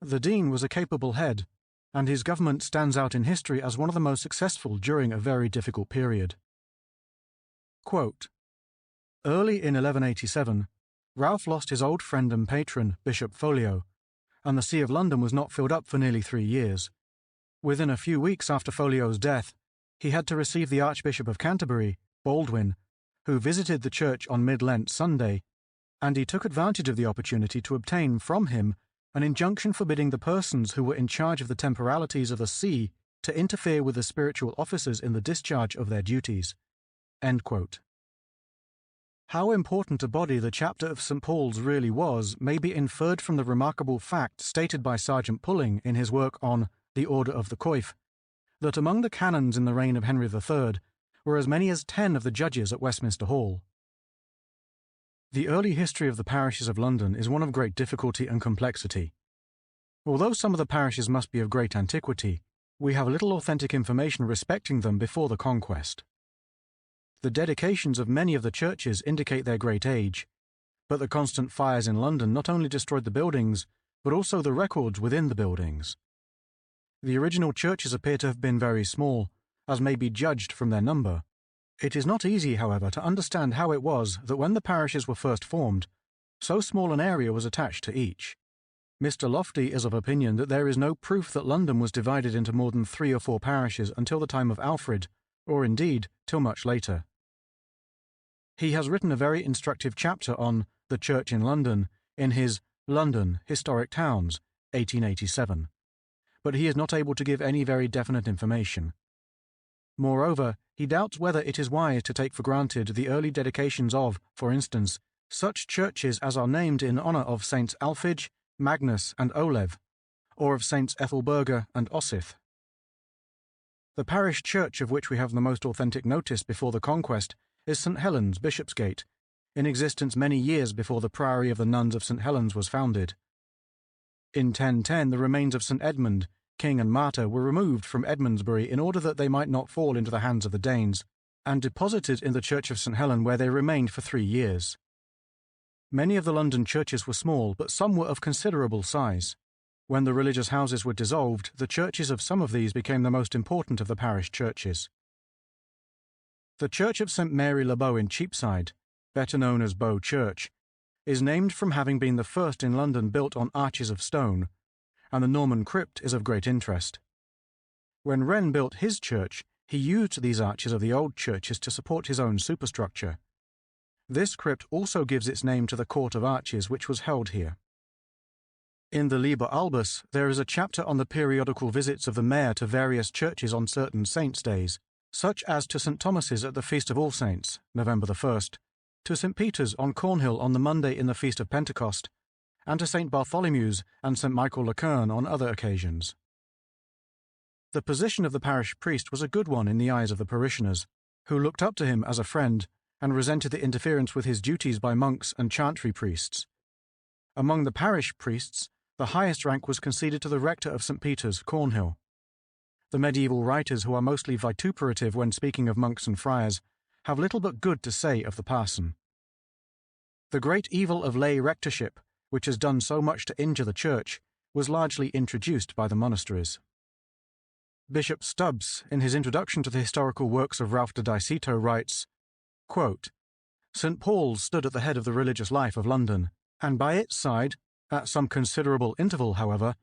The dean was a capable head, and his government stands out in history as one of the most successful during a very difficult period. Quote, early in 1187, Ralph lost his old friend and patron, Bishop Folio, and the See of London was not filled up for nearly 3 years. Within a few weeks after Folio's death, he had to receive the Archbishop of Canterbury, Baldwin, who visited the church on Mid-Lent Sunday, and he took advantage of the opportunity to obtain from him an injunction forbidding the persons who were in charge of the temporalities of the see to interfere with the spiritual officers in the discharge of their duties. End quote. How important a body the chapter of St. Paul's really was may be inferred from the remarkable fact stated by Sergeant Pulling in his work on The Order of the Coif, that among the canons in the reign of Henry III were as many as 10 of the judges at Westminster Hall. The early history of the parishes of London is one of great difficulty and complexity. Although some of the parishes must be of great antiquity, we have little authentic information respecting them before the Conquest. The dedications of many of the churches indicate their great age, but the constant fires in London not only destroyed the buildings, but also the records within the buildings. The original churches appear to have been very small, as may be judged from their number. It is not easy, however, to understand how it was that when the parishes were first formed, so small an area was attached to each. Mr. Lofty is of opinion that there is no proof that London was divided into more than 3 or 4 parishes until the time of Alfred, or indeed till much later. He has written a very instructive chapter on the Church in London in his London, Historic Towns, 1887, but he is not able to give any very definite information. Moreover, he doubts whether it is wise to take for granted the early dedications of, for instance, such churches as are named in honour of Saints Alphege, Magnus, and Olev, or of Saints Ethelburga and Ossith. The parish church of which we have the most authentic notice before the Conquest is St. Helen's, Bishopsgate, in existence many years before the Priory of the Nuns of St. Helen's was founded. In 1010 the remains of St. Edmund, king and martyr, were removed from Edmundsbury in order that they might not fall into the hands of the Danes, and deposited in the Church of St. Helen, where they remained for 3 years. Many of the London churches were small, but some were of considerable size. When the religious houses were dissolved, the churches of some of these became the most important of the parish churches. The Church of St. Mary le Bow in Cheapside, better known as Bow Church, is named from having been the first in London built on arches of stone, and the Norman crypt is of great interest. When Wren built his church, he used these arches of the old churches to support his own superstructure. This crypt also gives its name to the Court of Arches which was held here. In the Liber Albus there is a chapter on the periodical visits of the mayor to various churches on certain saints' days, such as to St. Thomas's at the Feast of All Saints, November the 1st, to St. Peter's on Cornhill on the Monday in the Feast of Pentecost, and to St. Bartholomew's and St. Michael le Quern on other occasions. The position of the parish priest was a good one in the eyes of the parishioners, who looked up to him as a friend and resented the interference with his duties by monks and chantry priests. Among the parish priests, the highest rank was conceded to the rector of St. Peter's, Cornhill. The medieval writers, who are mostly vituperative when speaking of monks and friars, have little but good to say of the parson. The great evil of lay rectorship, which has done so much to injure the church, was largely introduced by the monasteries. Bishop Stubbs, in his introduction to the historical works of Ralph de Diceto, writes, quote, St. Paul's stood at the head of the religious life of London, and by its side, at some considerable interval, however,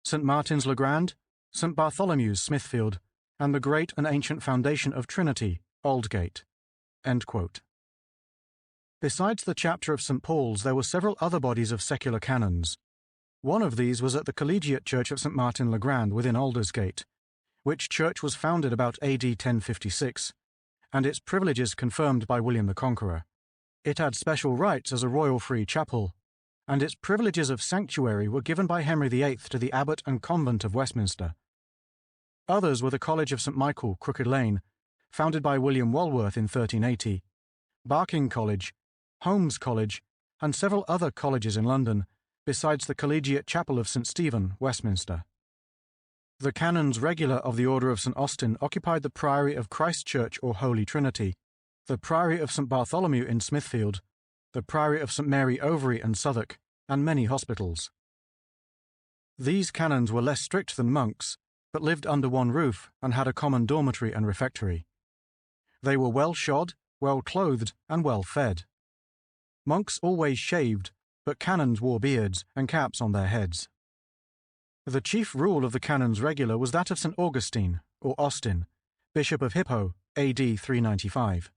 St. Martin's le Grand, St. Bartholomew's Smithfield, and the great and ancient foundation of Trinity, Aldgate. End quote. Besides the chapter of St. Paul's, there were several other bodies of secular canons. One of these was at the Collegiate Church of St. Martin le Grand within Aldersgate, which church was founded about AD 1056, and its privileges confirmed by William the Conqueror. It had special rights as a royal free chapel, and its privileges of sanctuary were given by Henry VIII to the abbot and convent of Westminster. Others were the College of St. Michael, Crooked Lane, founded by William Walworth in 1380, Barking College, Holmes College, and several other colleges in London, besides the Collegiate Chapel of St. Stephen, Westminster. The Canons Regular of the Order of St. Austin occupied the Priory of Christ Church or Holy Trinity, the Priory of St. Bartholomew in Smithfield, the Priory of St. Mary Overy and Southwark, and many hospitals. These canons were less strict than monks, but lived under one roof and had a common dormitory and refectory. They were well shod, well clothed, and well fed. Monks always shaved, but canons wore beards and caps on their heads. The chief rule of the Canons Regular was that of St. Augustine, or Austin, Bishop of Hippo, AD 395.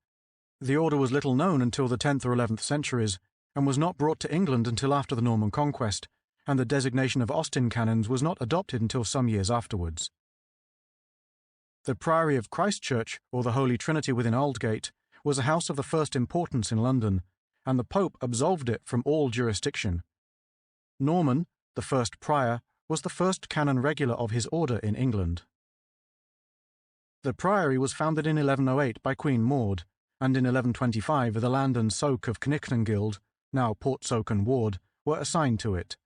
The order was little known until the 10th or 11th centuries, and was not brought to England until after the Norman Conquest, and the designation of Austin canons was not adopted until some years afterwards. The Priory of Christ Church, or the Holy Trinity within Aldgate, was a house of the first importance in London, and the Pope absolved it from all jurisdiction. Norman, the first prior, was the first canon regular of his order in England. The priory was founded in 1108 by Queen Maud, and in 1125 the land and soak of Knicknengild, now Portsoke and Ward, were assigned to it.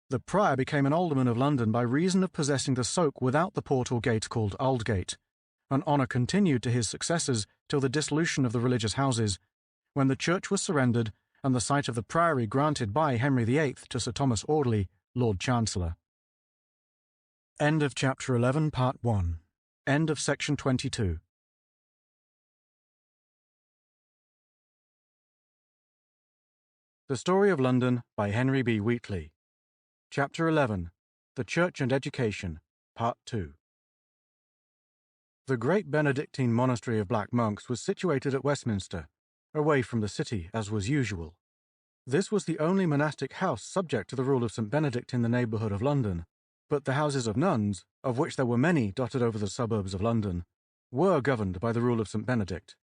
The prior became an alderman of London by reason of possessing the soak without the port or gate called Aldgate, an honour continued to his successors till the dissolution of the religious houses, when the church was surrendered and the site of the priory granted by Henry VIII to Sir Thomas Audley, Lord Chancellor. End of Chapter 11, Part 1. End of Section 22. The Story of London by Henry B. Wheatley. Chapter 11. The Church and Education, Part 2. The great Benedictine monastery of black monks was situated at Westminster, away from the city, as was usual. This was the only monastic house subject to the rule of St. Benedict in the neighbourhood of London, but the houses of nuns, of which there were many dotted over the suburbs of London, were governed by the rule of St. Benedict.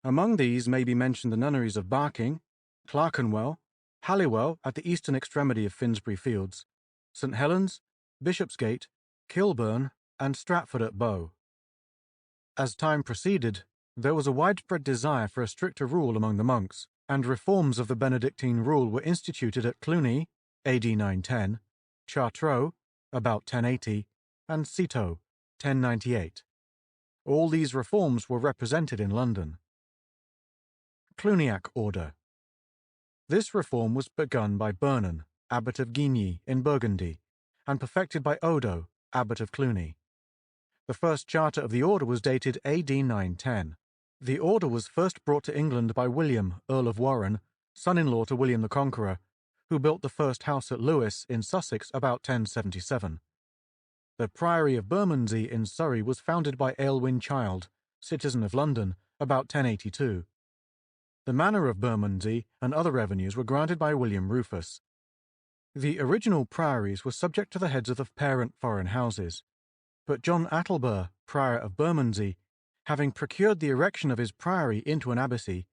Among these may be mentioned the nunneries of Barking, Clerkenwell, Halliwell at the eastern extremity of Finsbury Fields, St. Helens, Bishopsgate, Kilburn, and Stratford at Bow. As time proceeded, there was a widespread desire for a stricter rule among the monks, and reforms of the Benedictine rule were instituted at Cluny, AD 910, Chartreux, about 1080, and Citeaux, 1098. All these reforms were represented in London. Cluniac Order. This reform was begun by Bernan, abbot of Guigny in Burgundy, and perfected by Odo, abbot of Cluny. The first charter of the order was dated AD 910. The order was first brought to England by William, Earl of Warenne, son-in-law to William the Conqueror, who built the first house at Lewes in Sussex about 1077. The Priory of Bermondsey in Surrey was founded by Aylwin Child, citizen of London, about 1082. The manor of Bermondsey and other revenues were granted by William Rufus. The original priories were subject to the heads of the parent foreign houses, but John Attleborough, prior of Bermondsey, having procured the erection of his priory into an abbacy,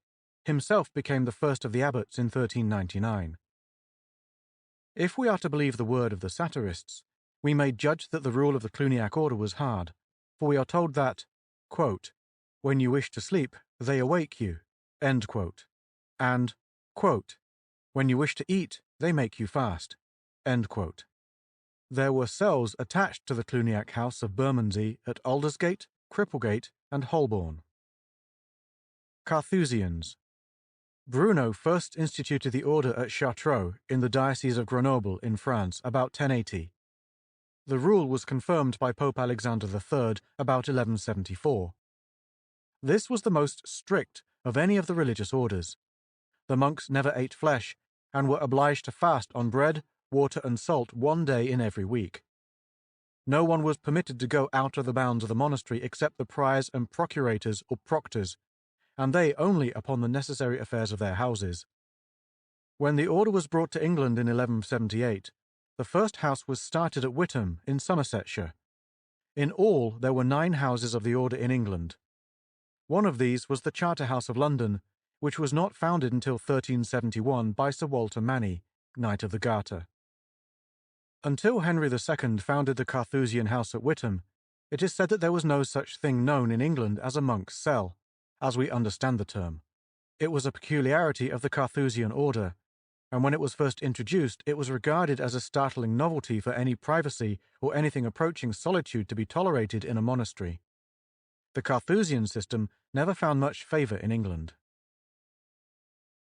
himself became the first of the abbots in 1399. If we are to believe the word of the satirists, we may judge that the rule of the Cluniac order was hard, for we are told that, quote, "When you wish to sleep, they awake you," end quote, and, quote, "When you wish to eat, they make you fast," end quote. There were cells attached to the Cluniac house of Bermondsey at Aldersgate, Cripplegate, and Holborn. Carthusians. Bruno first instituted the order at Chartreux in the Diocese of Grenoble in France about 1080. The rule was confirmed by Pope Alexander III about 1174. This was the most strict of any of the religious orders. The monks never ate flesh and were obliged to fast on bread, water, and salt one day in every week. No one was permitted to go out of the bounds of the monastery except the priors and procurators or proctors, and they only upon the necessary affairs of their houses. When the order was brought to England in 1178, the first house was started at Witham in Somersetshire. In all, there were 9 houses of the order in England. One of these was the Charter House of London, which was not founded until 1371 by Sir Walter Manny, Knight of the Garter. Until Henry II founded the Carthusian house at Witham, it is said that there was no such thing known in England as a monk's cell, as we understand the term. It was a peculiarity of the Carthusian order, and when it was first introduced, it was regarded as a startling novelty for any privacy or anything approaching solitude to be tolerated in a monastery. The Carthusian system never found much favour in England.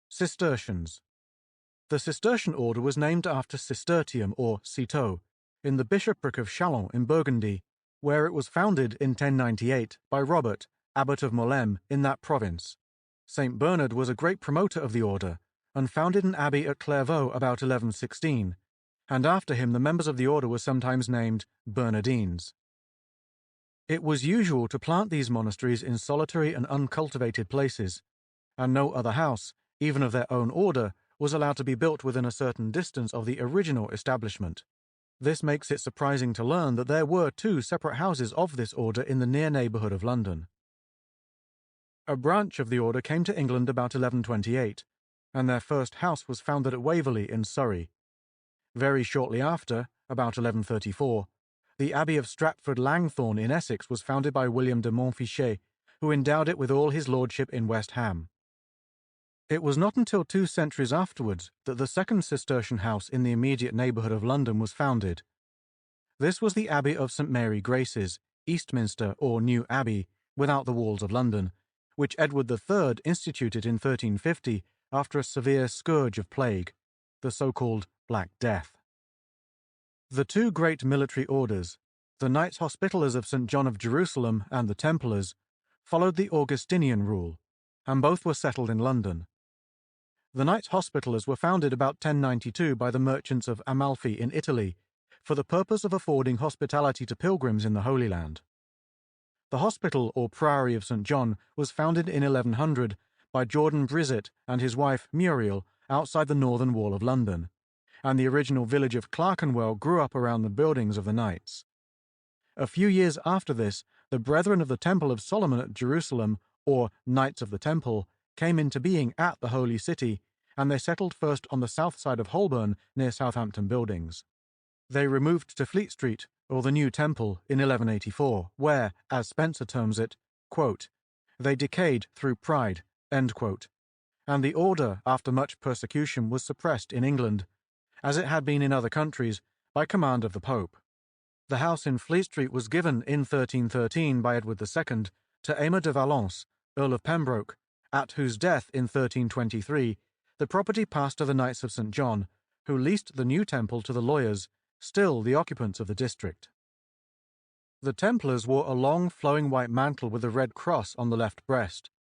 Cistercians. The Cistercian order was named after Cistertium or Citeaux, in the bishopric of Chalon in Burgundy, where it was founded in 1098 by Robert, abbot of Molesme in that province. St. Bernard was a great promoter of the order, and founded an abbey at Clairvaux about 1116, and after him the members of the order were sometimes named Bernardines. It was usual to plant these monasteries in solitary and uncultivated places, and no other house, even of their own order, was allowed to be built within a certain distance of the original establishment. This makes it surprising to learn that there were 2 separate houses of this order in the near neighbourhood of London. A branch of the order came to England about 1128, and their first house was founded at Waverley in Surrey. Very shortly after, about 1134, the Abbey of Stratford Langthorne in Essex was founded by William de Montfichet, who endowed it with all his lordship in West Ham. It was not until 2 centuries afterwards that the second Cistercian house in the immediate neighbourhood of London was founded. This was the Abbey of St. Mary Graces, Eastminster or New Abbey, without the walls of London, which Edward III instituted in 1350 after a severe scourge of plague, the so-called Black Death. The 2 great military orders, the Knights Hospitallers of St. John of Jerusalem and the Templars, followed the Augustinian rule, and both were settled in London. The Knights Hospitallers were founded about 1092 by the merchants of Amalfi in Italy, for the purpose of affording hospitality to pilgrims in the Holy Land. The hospital or Priory of St. John was founded in 1100 by Jordan Brizet and his wife Muriel outside the northern wall of London, and the original village of Clerkenwell grew up around the buildings of the Knights. A few years after this, the Brethren of the Temple of Solomon at Jerusalem, or Knights of the Temple, came into being at the Holy City, and they settled first on the south side of Holborn near Southampton Buildings. They removed to Fleet Street, or the New Temple, in 1184, where, as Spencer terms it, quote, "they decayed through pride," end quote, and the order, after much persecution, was suppressed in England, as it had been in other countries, by command of the Pope. The house in Fleet Street was given in 1313 by Edward II to Aymer de Valence, Earl of Pembroke, at whose death in 1323 the property passed to the Knights of St. John, who leased the new temple to the lawyers, still the occupants of the district. The Templars wore a long, flowing white mantle with a red cross on the left breast.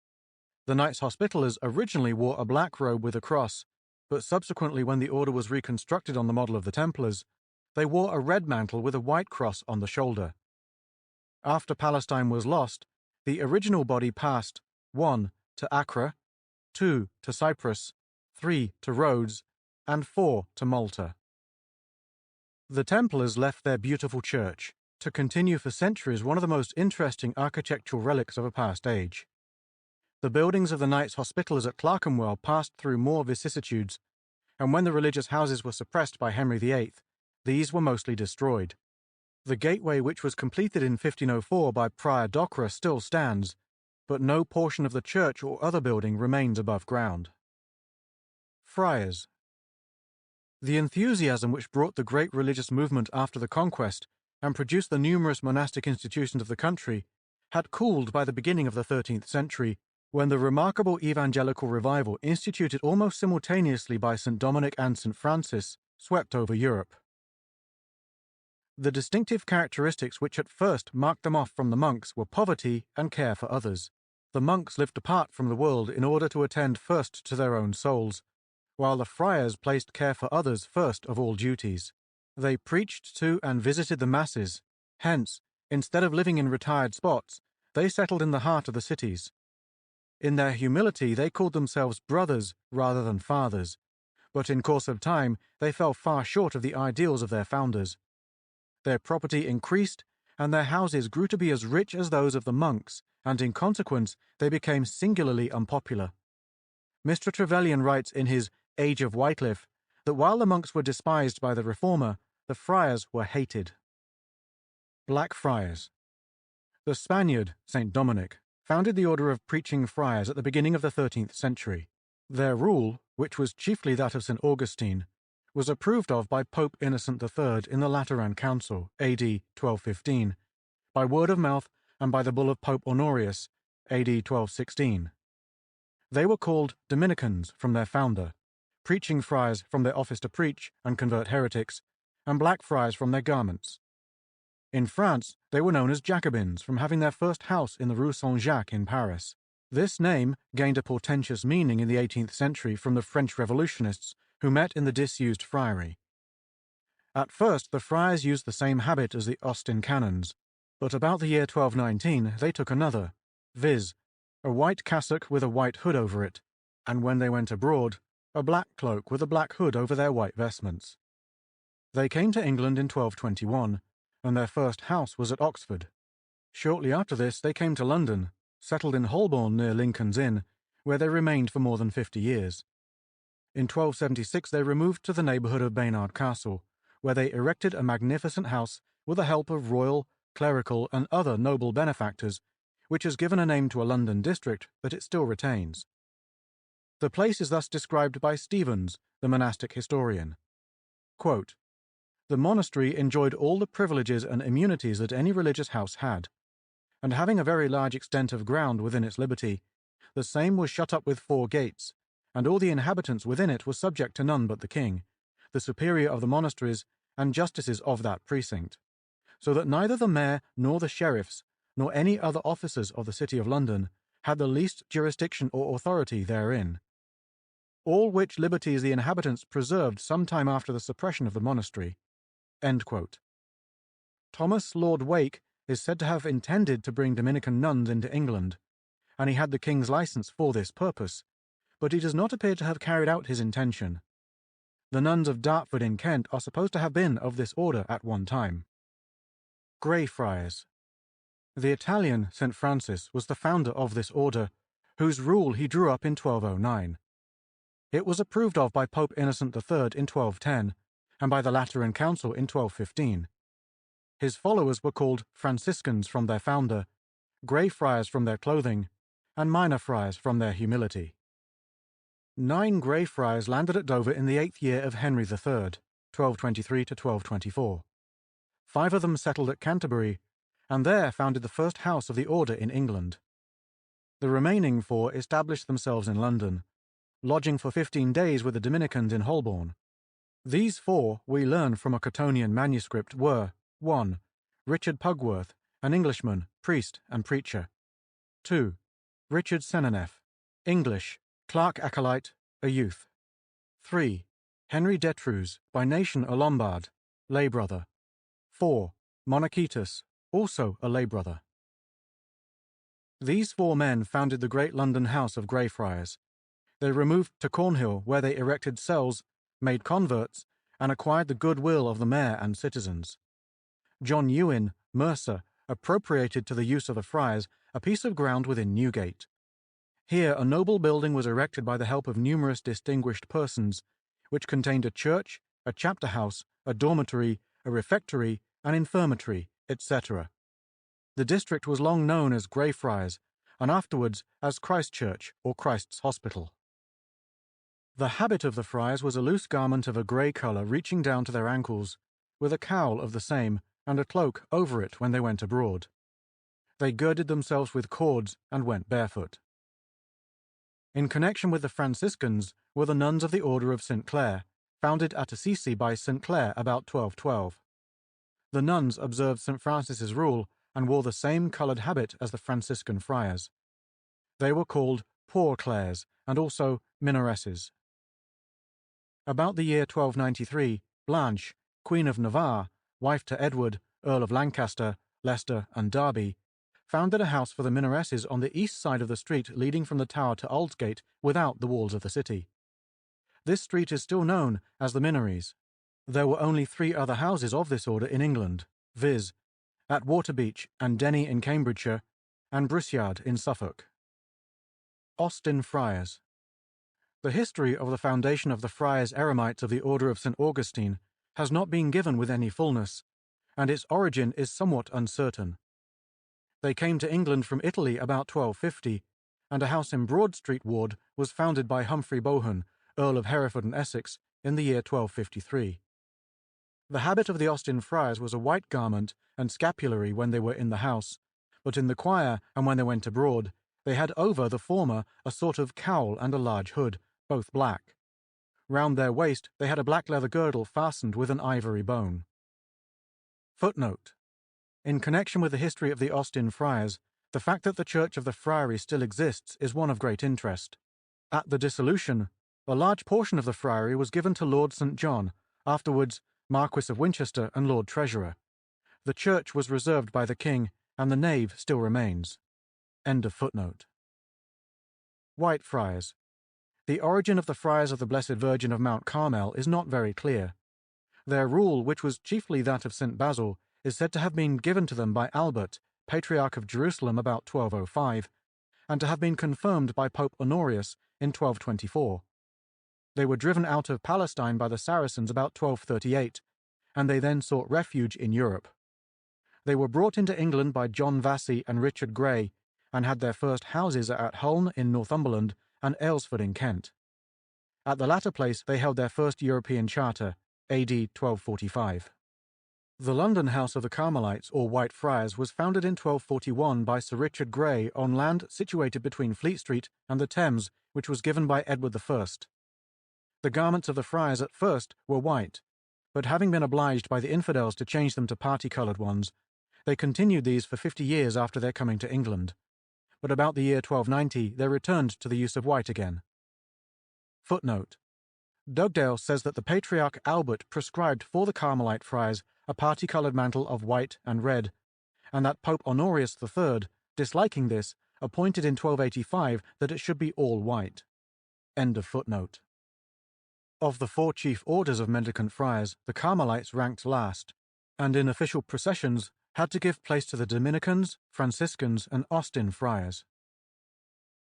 The Knights Hospitallers originally wore a black robe with a cross, but subsequently, when the order was reconstructed on the model of the Templars, they wore a red mantle with a white cross on the shoulder. After Palestine was lost, the original body passed 1. to Acre, 2. to Cyprus, 3. to Rhodes, and 4. to Malta. The Templars left their beautiful church to continue for centuries one of the most interesting architectural relics of a past age. The buildings of the Knights Hospitallers at Clerkenwell passed through more vicissitudes, and when the religious houses were suppressed by Henry VIII, these were mostly destroyed. The gateway, which was completed in 1504 by Prior Dockwra, still stands, but no portion of the church or other building remains above ground. Friars. The enthusiasm which brought the great religious movement after the conquest and produced the numerous monastic institutions of the country had cooled by the beginning of the 13th century, when the remarkable evangelical revival instituted almost simultaneously by St. Dominic and St. Francis swept over Europe. The distinctive characteristics which at first marked them off from the monks were poverty and care for others. The monks lived apart from the world in order to attend first to their own souls, while the friars placed care for others first of all duties. They preached to and visited the masses. Hence, instead of living in retired spots, they settled in the heart of the cities. In their humility, they called themselves brothers rather than fathers, but in course of time they fell far short of the ideals of their founders. Their property increased, and their houses grew to be as rich as those of the monks, and in consequence they became singularly unpopular. Mr. Trevelyan writes in his Age of Wycliffe that while the monks were despised by the reformer, the friars were hated. Black Friars. The Spaniard, St. Dominic, founded the order of preaching friars at the beginning of the 13th century. Their rule, which was chiefly that of St. Augustine, was approved of by Pope Innocent III in the Lateran Council, AD 1215, by word of mouth and by the bull of Pope Honorius, AD 1216. They were called Dominicans from their founder, preaching friars from their office to preach and convert heretics, and black friars from their garments. In France, they were known as Jacobins from having their first house in the Rue Saint-Jacques in Paris. This name gained a portentous meaning in the 18th century from the French revolutionists who met in the disused friary. At first, the friars used the same habit as the Austin canons, but about the year 1219 they took another, viz., a white cassock with a white hood over it, and when they went abroad, a black cloak with a black hood over their white vestments. They came to England in 1221, and their first house was at Oxford. Shortly after this they came to London, settled in Holborn near Lincoln's Inn, where they remained for more than 50 years. In 1276 they removed to the neighbourhood of Baynard Castle, where they erected a magnificent house with the help of royal, clerical, and other noble benefactors, which has given a name to a London district that it still retains. The place is thus described by Stephens, the monastic historian. Quote, "The monastery enjoyed all the privileges and immunities that any religious house had, and having a very large extent of ground within its liberty, the same was shut up with 4 gates, and all the inhabitants within it were subject to none but the king, the superior of the monasteries, and justices of that precinct, so that neither the mayor nor the sheriffs, nor any other officers of the city of London, had the least jurisdiction or authority therein. All which liberties the inhabitants preserved some time after the suppression of the monastery." End quote. Thomas Lord Wake is said to have intended to bring Dominican nuns into England, and he had the king's license for this purpose, but he does not appear to have carried out his intention. The nuns of Dartford in Kent are supposed to have been of this order at one time. Grey Friars. The Italian St. Francis was the founder of this order, whose rule he drew up in 1209. It was approved of by Pope Innocent III in 1210, and by the Lateran Council in 1215. His followers were called Franciscans from their founder, Grey Friars from their clothing, and Minor Friars from their humility. 9 Grey Friars landed at Dover in the 8th year of Henry III, 1223 to 1224. 5 of them settled at Canterbury, and there founded the first house of the order in England. The remaining 4 established themselves in London, lodging for 15 days with the Dominicans in Holborn. These 4, we learn from a Cottonian manuscript, were 1. Richard Pugworth, an Englishman, priest and preacher. 2. Richard Senenef, English, clerk acolyte, a youth. 3. Henry Detruse, by nation a Lombard, lay brother. 4. Monarchitus, also a lay brother. These 4 men founded the great London house of Greyfriars. They removed to Cornhill, where they erected cells, made converts, and acquired the goodwill of the mayor and citizens. John Ewan, mercer, appropriated to the use of the friars a piece of ground within Newgate. Here a noble building was erected by the help of numerous distinguished persons, which contained a church, a chapter house, a dormitory, a refectory, an infirmary, etc. The district was long known as Greyfriars, and afterwards as Christchurch or Christ's Hospital. The habit of the friars was a loose garment of a grey colour reaching down to their ankles, with a cowl of the same and a cloak over it when they went abroad. They girded themselves with cords and went barefoot. In connection with the Franciscans were the nuns of the Order of St. Clare, founded at Assisi by St. Clare about 1212. The nuns observed St. Francis's rule and wore the same coloured habit as the Franciscan friars. They were called Poor Clares and also Minoresses. About the year 1293, Blanche, Queen of Navarre, wife to Edward, Earl of Lancaster, Leicester, and Derby, founded a house for the Minoresses on the east side of the street leading from the Tower to Aldgate without the walls of the city. This street is still known as the Minories. There were only 3 other houses of this order in England, viz., at Waterbeach and Denny in Cambridgeshire, and Brissyard in Suffolk. Austin Friars. The history of the foundation of the Friars Eremites of the Order of St. Augustine has not been given with any fullness, and its origin is somewhat uncertain. They came to England from Italy about 1250, and a house in Broad Street Ward was founded by Humphrey Bohun, Earl of Hereford and Essex, in the year 1253. The habit of the Austin Friars was a white garment and scapulary when they were in the house, but in the choir and when they went abroad, they had over the former a sort of cowl and a large hood, both black. Round their waist they had a black leather girdle fastened with an ivory bone. Footnote. In connection with the history of the Austin Friars, the fact that the Church of the Friary still exists is one of great interest. At the dissolution, a large portion of the friary was given to Lord St. John, afterwards Marquess of Winchester and Lord Treasurer. The church was reserved by the king, and the nave still remains. End of footnote. White Friars. The origin of the Friars of the Blessed Virgin of Mount Carmel is not very clear. Their rule, which was chiefly that of St. Basil, is said to have been given to them by Albert, Patriarch of Jerusalem, about 1205, and to have been confirmed by Pope Honorius in 1224. They were driven out of Palestine by the Saracens about 1238, and they then sought refuge in Europe. They were brought into England by John Vassy and Richard Grey, and had their first houses at Hulne in Northumberland and Aylesford in Kent. At the latter place they held their first European charter, AD 1245. The London House of the Carmelites, or White Friars, was founded in 1241 by Sir Richard Grey on land situated between Fleet Street and the Thames, which was given by Edward I. The garments of the friars at first were white, but having been obliged by the infidels to change them to party-coloured ones, they continued these for 50 years after their coming to England. But about the year 1290 they returned to the use of white again. Footnote. Dugdale says that the Patriarch Albert prescribed for the Carmelite friars a party-coloured mantle of white and red, and that Pope Honorius III, disliking this, appointed in 1285 that it should be all white. End of footnote. Of the 4 chief orders of mendicant friars, the Carmelites ranked last, and in official processions had to give place to the Dominicans, Franciscans, and Austin friars.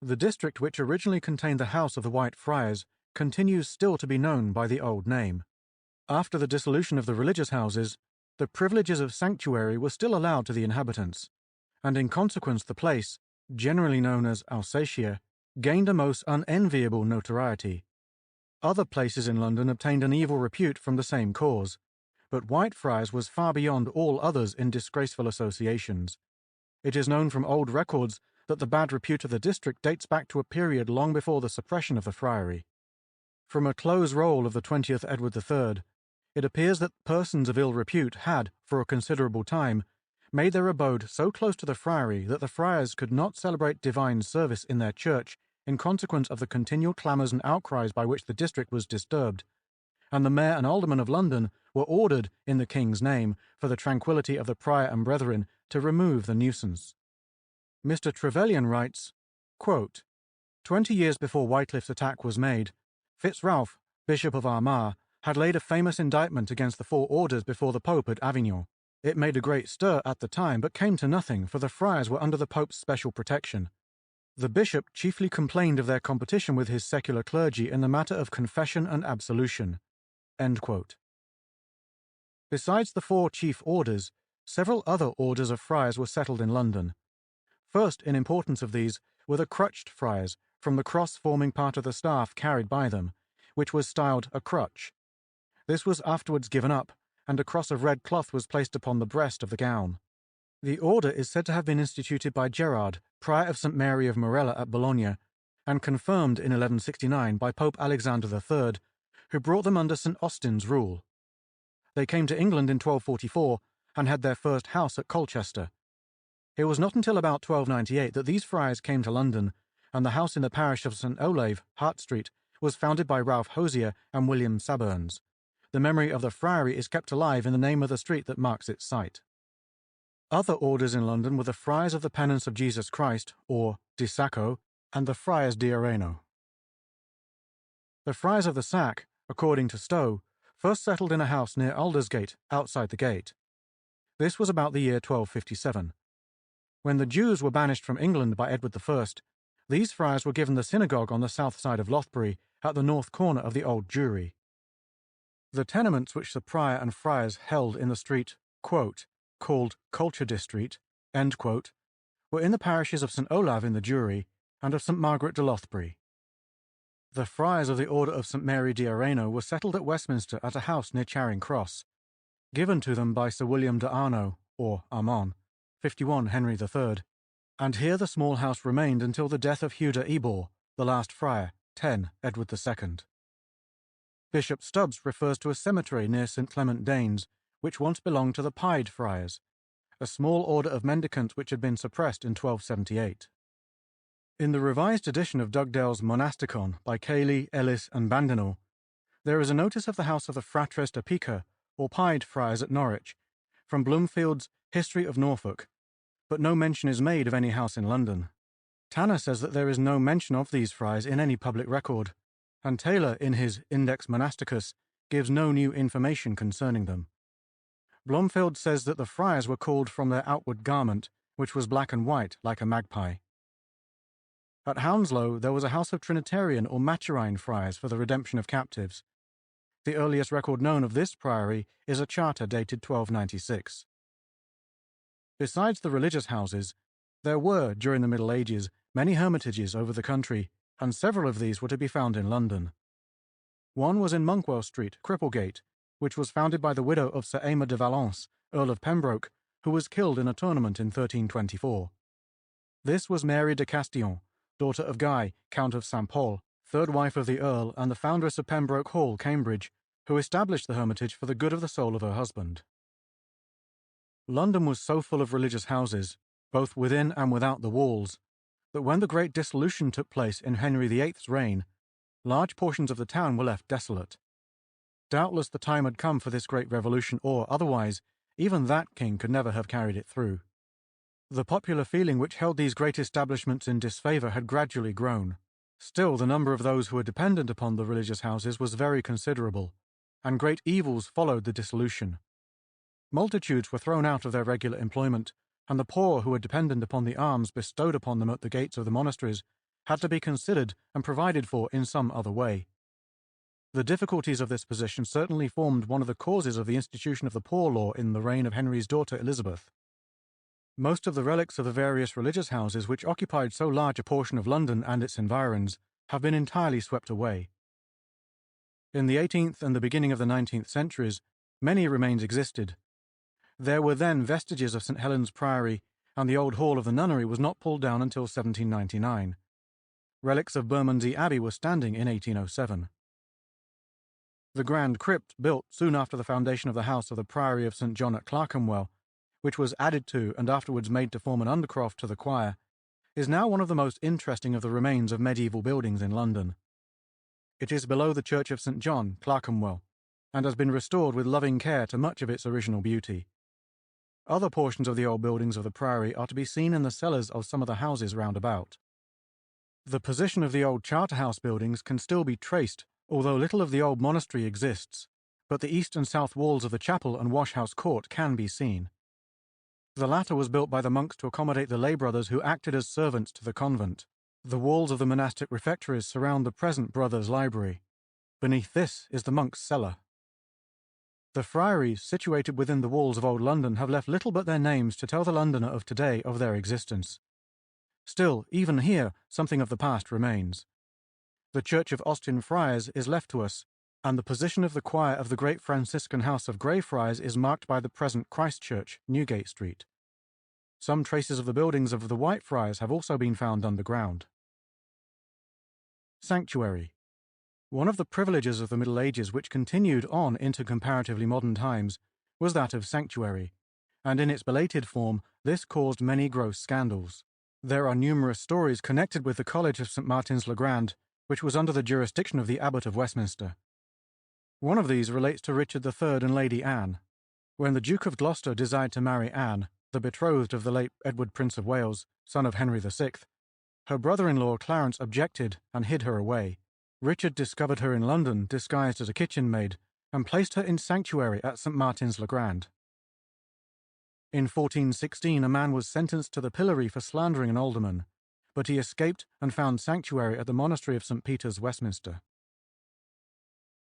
The district which originally contained the house of the White Friars continues still to be known by the old name. After the dissolution of the religious houses, the privileges of sanctuary were still allowed to the inhabitants, and in consequence the place, generally known as Alsatia, gained a most unenviable notoriety. Other places in London obtained an evil repute from the same cause, but Whitefriars was far beyond all others in disgraceful associations. It is known from old records that the bad repute of the district dates back to a period long before the suppression of the friary. From a close roll of the 20th Edward III, it appears that persons of ill repute had, for a considerable time, made their abode so close to the friary that the friars could not celebrate divine service in their church in consequence of the continual clamours and outcries by which the district was disturbed, and the mayor and aldermen of London were ordered, in the king's name, for the tranquillity of the prior and brethren, to remove the nuisance. Mr. Trevelyan writes, quote, 20 years before Wycliffe's attack was made, Fitzralph, Bishop of Armagh, had laid a famous indictment against the four orders before the Pope at Avignon. It made a great stir at the time, but came to nothing, for the friars were under the Pope's special protection. The bishop chiefly complained of their competition with his secular clergy in the matter of confession and absolution. End quote. Besides the four chief orders, several other orders of friars were settled in London. First in importance of these were the crutched friars, from the cross forming part of the staff carried by them, which was styled a crutch. This was afterwards given up, and a cross of red cloth was placed upon the breast of the gown. The order is said to have been instituted by Gerard, prior of St. Mary of Morella at Bologna, and confirmed in 1169 by Pope Alexander III, who brought them under St. Austin's rule. They came to England in 1244 and had their first house at Colchester. It was not until about 1298 that these friars came to London, and the house in the parish of St. Olave, Hart Street, was founded by Ralph Hosier and William Saburns. The memory of the friary is kept alive in the name of the street that marks its site. Other orders in London were the Friars of the Penance of Jesus Christ, or Di Sacco, and the Friars di Areno. The Friars of the Sack, according to Stowe, first settled in a house near Aldersgate, outside the gate. This was about the year 1257. When the Jews were banished from England by Edward I, these friars were given the synagogue on the south side of Lothbury, at the north corner of the Old Jewry. The tenements which the prior and friars held in the street, quote, called Colchester Street, end quote, were in the parishes of St. Olave in the Jewry and of St. Margaret de Lothbury. The friars of the Order of St. Mary di Areno were settled at Westminster at a house near Charing Cross, given to them by Sir William de Arno, or Armand, 51 Henry III, and here the small house remained until the death of Hugh de Ebor, the last friar, 10 Edward II. Bishop Stubbs refers to a cemetery near St. Clement Danes, which once belonged to the Pied Friars, a small order of mendicants which had been suppressed in 1278. In the revised edition of Dugdale's Monasticon by Cayley, Ellis, and Bandinel, there is a notice of the house of the Fratres de Pica, or Pied Friars at Norwich, from Bloomfield's History of Norfolk, but no mention is made of any house in London. Tanner says that there is no mention of these friars in any public record, and Taylor, in his Index Monasticus, gives no new information concerning them. Blomfield says that the friars were called from their outward garment, which was black and white like a magpie. At Hounslow there was a house of Trinitarian or Maturine friars for the redemption of captives. The earliest record known of this priory is a charter dated 1296. Besides the religious houses, there were, during the Middle Ages, many hermitages over the country, and several of these were to be found in London. One was in Monkwell Street, Cripplegate, which was founded by the widow of Sir Aymer de Valence, Earl of Pembroke, who was killed in a tournament in 1324. This was Mary de Castillon, daughter of Guy, Count of St. Paul, third wife of the Earl and the foundress of Pembroke Hall, Cambridge, who established the hermitage for the good of the soul of her husband. London was so full of religious houses, both within and without the walls, that when the great dissolution took place in Henry VIII's reign, large portions of the town were left desolate. Doubtless the time had come for this great revolution, or, otherwise, even that king could never have carried it through. The popular feeling which held these great establishments in disfavour had gradually grown. Still, the number of those who were dependent upon the religious houses was very considerable, and great evils followed the dissolution. Multitudes were thrown out of their regular employment, and the poor who were dependent upon the alms bestowed upon them at the gates of the monasteries had to be considered and provided for in some other way. The difficulties of this position certainly formed one of the causes of the institution of the poor law in the reign of Henry's daughter Elizabeth. Most of the relics of the various religious houses which occupied so large a portion of London and its environs have been entirely swept away. In the 18th and the beginning of the 19th centuries, many remains existed. There were then vestiges of St. Helen's Priory, and the old hall of the nunnery was not pulled down until 1799. Relics of Bermondsey Abbey were standing in 1807. The grand crypt, built soon after the foundation of the house of the Priory of St. John at Clerkenwell, which was added to and afterwards made to form an undercroft to the choir, is now one of the most interesting of the remains of medieval buildings in London. It is below the Church of St. John, Clerkenwell, and has been restored with loving care to much of its original beauty. Other portions of the old buildings of the Priory are to be seen in the cellars of some of the houses round about. The position of the old Charterhouse buildings can still be traced, although little of the old monastery exists, but the east and south walls of the chapel and washhouse court can be seen. The latter was built by the monks to accommodate the lay brothers who acted as servants to the convent. The walls of the monastic refectories surround the present brothers' library. Beneath this is the monks' cellar. The friaries situated within the walls of old London have left little but their names to tell the Londoner of today of their existence. Still, even here, something of the past remains. The Church of Austin Friars is left to us, and the position of the choir of the great Franciscan house of Greyfriars is marked by the present Christ Church, Newgate Street. Some traces of the buildings of the Whitefriars have also been found underground. Sanctuary. One of the privileges of the Middle Ages which continued on into comparatively modern times was that of sanctuary, and in its belated form this caused many gross scandals. There are numerous stories connected with the College of St. Martin's-le-Grand, which was under the jurisdiction of the Abbot of Westminster. One of these relates to Richard III and Lady Anne. When the Duke of Gloucester desired to marry Anne, the betrothed of the late Edward Prince of Wales, son of Henry VI, her brother-in-law Clarence objected and hid her away. Richard discovered her in London disguised as a kitchen maid and placed her in sanctuary at St. Martin's-le-Grand. In 1416 a man was sentenced to the pillory for slandering an alderman, but he escaped and found sanctuary at the monastery of St. Peter's, Westminster.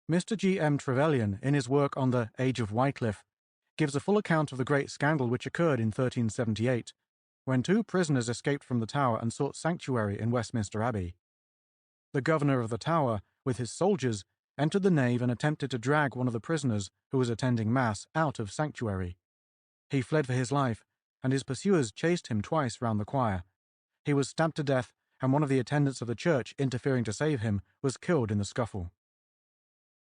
Mr. G. M. Trevelyan, in his work on the Age of Wycliffe, gives a full account of the great scandal which occurred in 1378, when 2 prisoners escaped from the Tower and sought sanctuary in Westminster Abbey. The governor of the Tower, with his soldiers, entered the nave and attempted to drag one of the prisoners, who was attending Mass, out of sanctuary. He fled for his life, and his pursuers chased him twice round the choir. He was stabbed to death, and one of the attendants of the church, interfering to save him, was killed in the scuffle.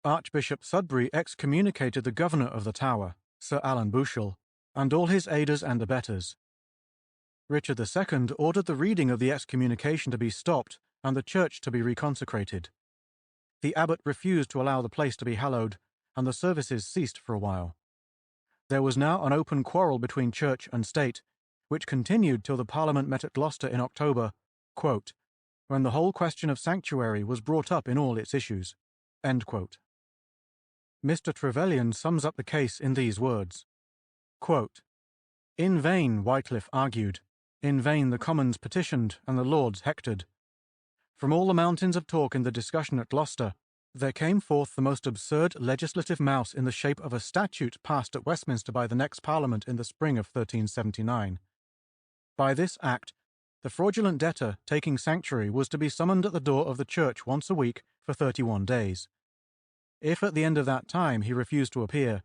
Archbishop Sudbury excommunicated the governor of the Tower, Sir Alan Bouchel, and all his aiders and abettors. Richard II ordered the reading of the excommunication to be stopped and the church to be reconsecrated. The abbot refused to allow the place to be hallowed, and the services ceased for a while. There was now an open quarrel between church and state, which continued till the Parliament met at Gloucester in October, quote, when the whole question of sanctuary was brought up in all its issues. End quote. Mr. Trevelyan sums up the case in these words. Quote, in vain Wycliffe argued, in vain the Commons petitioned and the Lords hectored. From all the mountains of talk in the discussion at Gloucester, there came forth the most absurd legislative mouse in the shape of a statute passed at Westminster by the next Parliament in the spring of 1379. By this act, the fraudulent debtor taking sanctuary was to be summoned at the door of the church once a week for 31 days. If at the end of that time he refused to appear,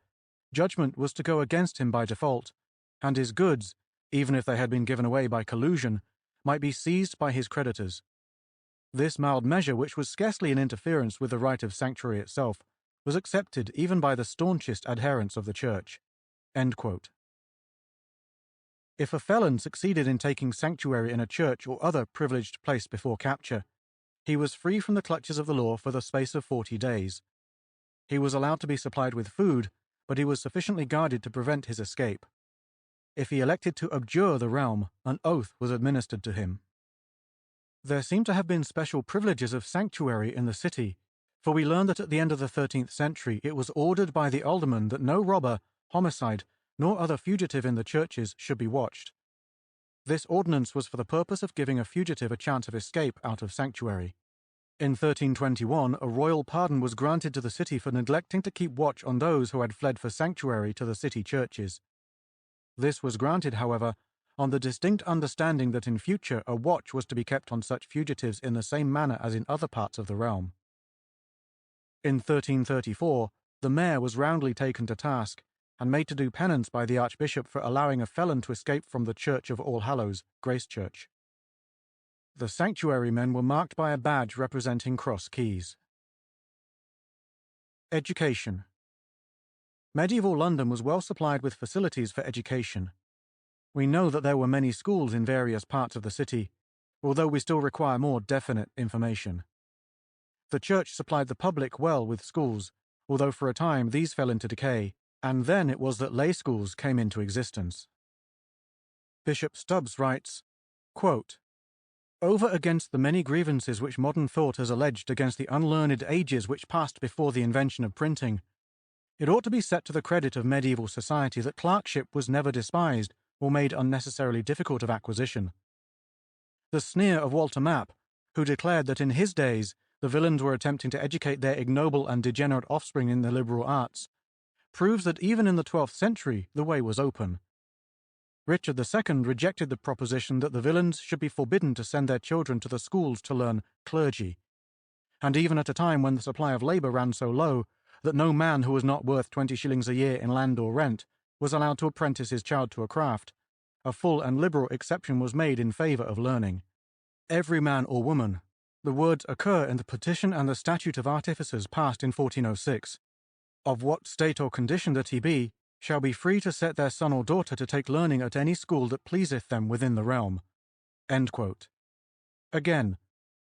judgment was to go against him by default, and his goods, even if they had been given away by collusion, might be seized by his creditors. This mild measure, which was scarcely an interference with the right of sanctuary itself, was accepted even by the staunchest adherents of the Church. End quote. If a felon succeeded in taking sanctuary in a church or other privileged place before capture, he was free from the clutches of the law for the space of 40 days. He was allowed to be supplied with food, but he was sufficiently guarded to prevent his escape. If he elected to abjure the realm, an oath was administered to him. There seem to have been special privileges of sanctuary in the city, for we learn that at the end of the 13th century it was ordered by the alderman that no robber, homicide, nor other fugitive in the churches should be watched. This ordinance was for the purpose of giving a fugitive a chance of escape out of sanctuary. In 1321 a royal pardon was granted to the city for neglecting to keep watch on those who had fled for sanctuary to the city churches. This was granted, however, on the distinct understanding that in future a watch was to be kept on such fugitives in the same manner as in other parts of the realm. In 1334, the mayor was roundly taken to task and made to do penance by the archbishop for allowing a felon to escape from the Church of All Hallows, Grace Church. The sanctuary men were marked by a badge representing cross keys. Education. Medieval London was well supplied with facilities for education. We know that there were many schools in various parts of the city, although we still require more definite information. The church supplied the public well with schools, although for a time these fell into decay, and then it was that lay schools came into existence. Bishop Stubbs writes, quote, "Over against the many grievances which modern thought has alleged against the unlearned ages which passed before the invention of printing, it ought to be set to the credit of medieval society that clerkship was never despised or made unnecessarily difficult of acquisition. The sneer of Walter Map, who declared that in his days the villains were attempting to educate their ignoble and degenerate offspring in the liberal arts, proves that even in the 12th century the way was open. Richard II rejected the proposition that the villains should be forbidden to send their children to the schools to learn clergy, and even at a time when the supply of labour ran so low that no man who was not worth 20 shillings a year in land or rent was allowed to apprentice his child to a craft, a full and liberal exception was made in favour of learning. Every man or woman, the words occur in the Petition and the Statute of Artificers passed in 1406, of what state or condition that he be, shall be free to set their son or daughter to take learning at any school that pleaseth them within the realm." End quote. Again,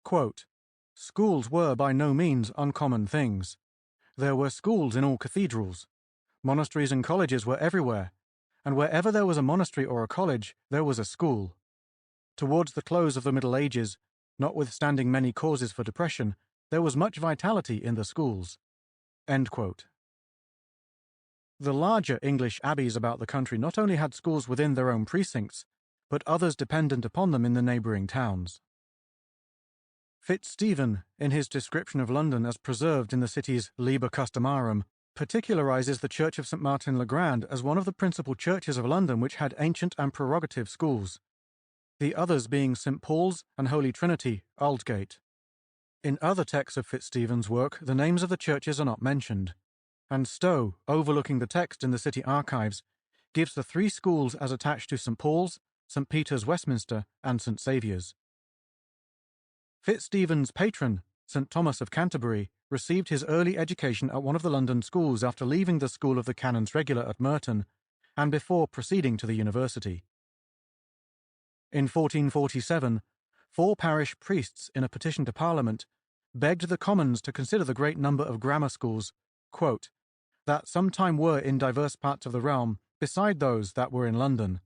quote, "Schools were by no means uncommon things. There were schools in all cathedrals. Monasteries and colleges were everywhere, and wherever there was a monastery or a college, there was a school. Towards the close of the Middle Ages, notwithstanding many causes for depression, there was much vitality in the schools." End quote. The larger English abbeys about the country not only had schools within their own precincts, but others dependent upon them in the neighbouring towns. Fitzstephen, in his description of London as preserved in the city's Liber Customarum, particularises the Church of St. Martin le Grand as one of the principal churches of London which had ancient and prerogative schools, the others being St. Paul's and Holy Trinity, Aldgate. In other texts of Fitzstephen's work, the names of the churches are not mentioned, and Stowe, overlooking the text in the city archives, gives the 3 schools as attached to St. Paul's, St. Peter's, Westminster, and St. Saviour's. Fitzstephen's patron, St. Thomas of Canterbury, received his early education at one of the London schools after leaving the school of the Canons Regular at Merton, and before proceeding to the university. In 1447, 4 parish priests, in a petition to Parliament, begged the Commons to consider the great number of grammar schools, quote, "that sometime were in divers parts of the realm, beside those that were in London,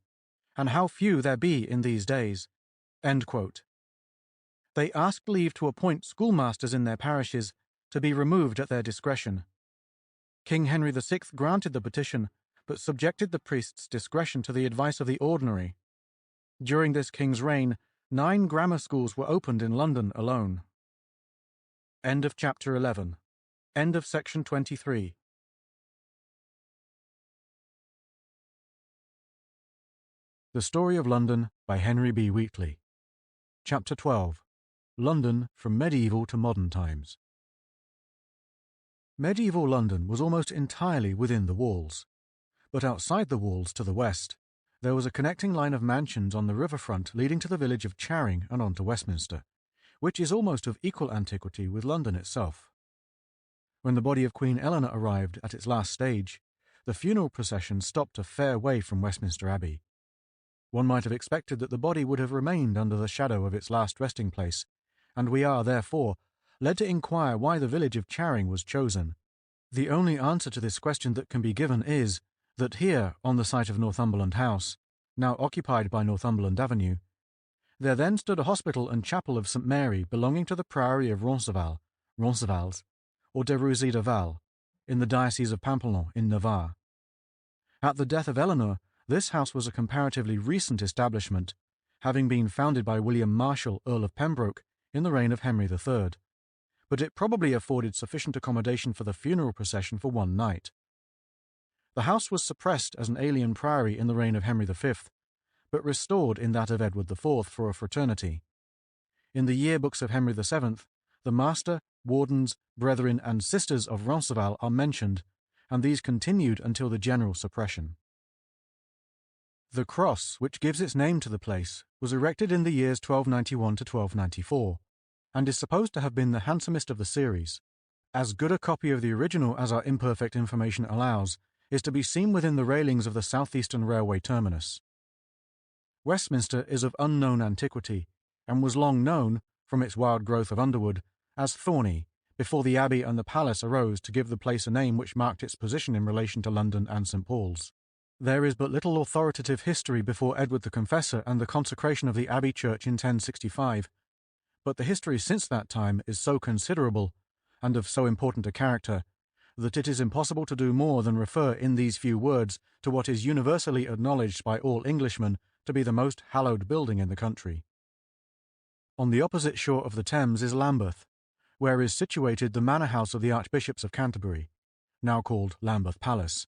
and how few there be in these days." End quote. They asked leave to appoint schoolmasters in their parishes, to be removed at their discretion. King Henry VI granted the petition, but subjected the priests' discretion to the advice of the ordinary. During this king's reign, 9 grammar schools were opened in London alone. End of chapter 11. End of section 23. The Story of London by Henry B. Wheatley. Chapter 12. London from Medieval to Modern Times. Medieval London was almost entirely within the walls, but outside the walls to the west, there was a connecting line of mansions on the riverfront leading to the village of Charing and on to Westminster, which is almost of equal antiquity with London itself. When the body of Queen Eleanor arrived at its last stage, the funeral procession stopped a fair way from Westminster Abbey. One might have expected that the body would have remained under the shadow of its last resting place, and we are, therefore, led to inquire why the village of Charing was chosen. The only answer to this question that can be given is that here, on the site of Northumberland House, now occupied by Northumberland Avenue, there then stood a hospital and chapel of St. Mary belonging to the Priory of Roncesvalles, or de Rouzy de Val, in the Diocese of Pampelon in Navarre. At the death of Eleanor, this house was a comparatively recent establishment, having been founded by William Marshall, Earl of Pembroke, in the reign of Henry III, but it probably afforded sufficient accommodation for the funeral procession for one night. The house was suppressed as an alien priory in the reign of Henry V, but restored in that of Edward IV for a fraternity. In the yearbooks of Henry VII, the master, wardens, brethren, and sisters of Roncesvalles are mentioned, and these continued until the general suppression. The cross, which gives its name to the place, was erected in the years 1291 to 1294, and is supposed to have been the handsomest of the series. As good a copy of the original as our imperfect information allows is to be seen within the railings of the Southeastern Railway terminus. Westminster is of unknown antiquity, and was long known, from its wild growth of underwood, as Thorney, before the Abbey and the Palace arose to give the place a name which marked its position in relation to London and St. Paul's. There is but little authoritative history before Edward the Confessor and the consecration of the Abbey Church in 1065, but the history since that time is so considerable, and of so important a character, that it is impossible to do more than refer in these few words to what is universally acknowledged by all Englishmen to be the most hallowed building in the country. On the opposite shore of the Thames is Lambeth, where is situated the manor house of the Archbishops of Canterbury, now called Lambeth Palace.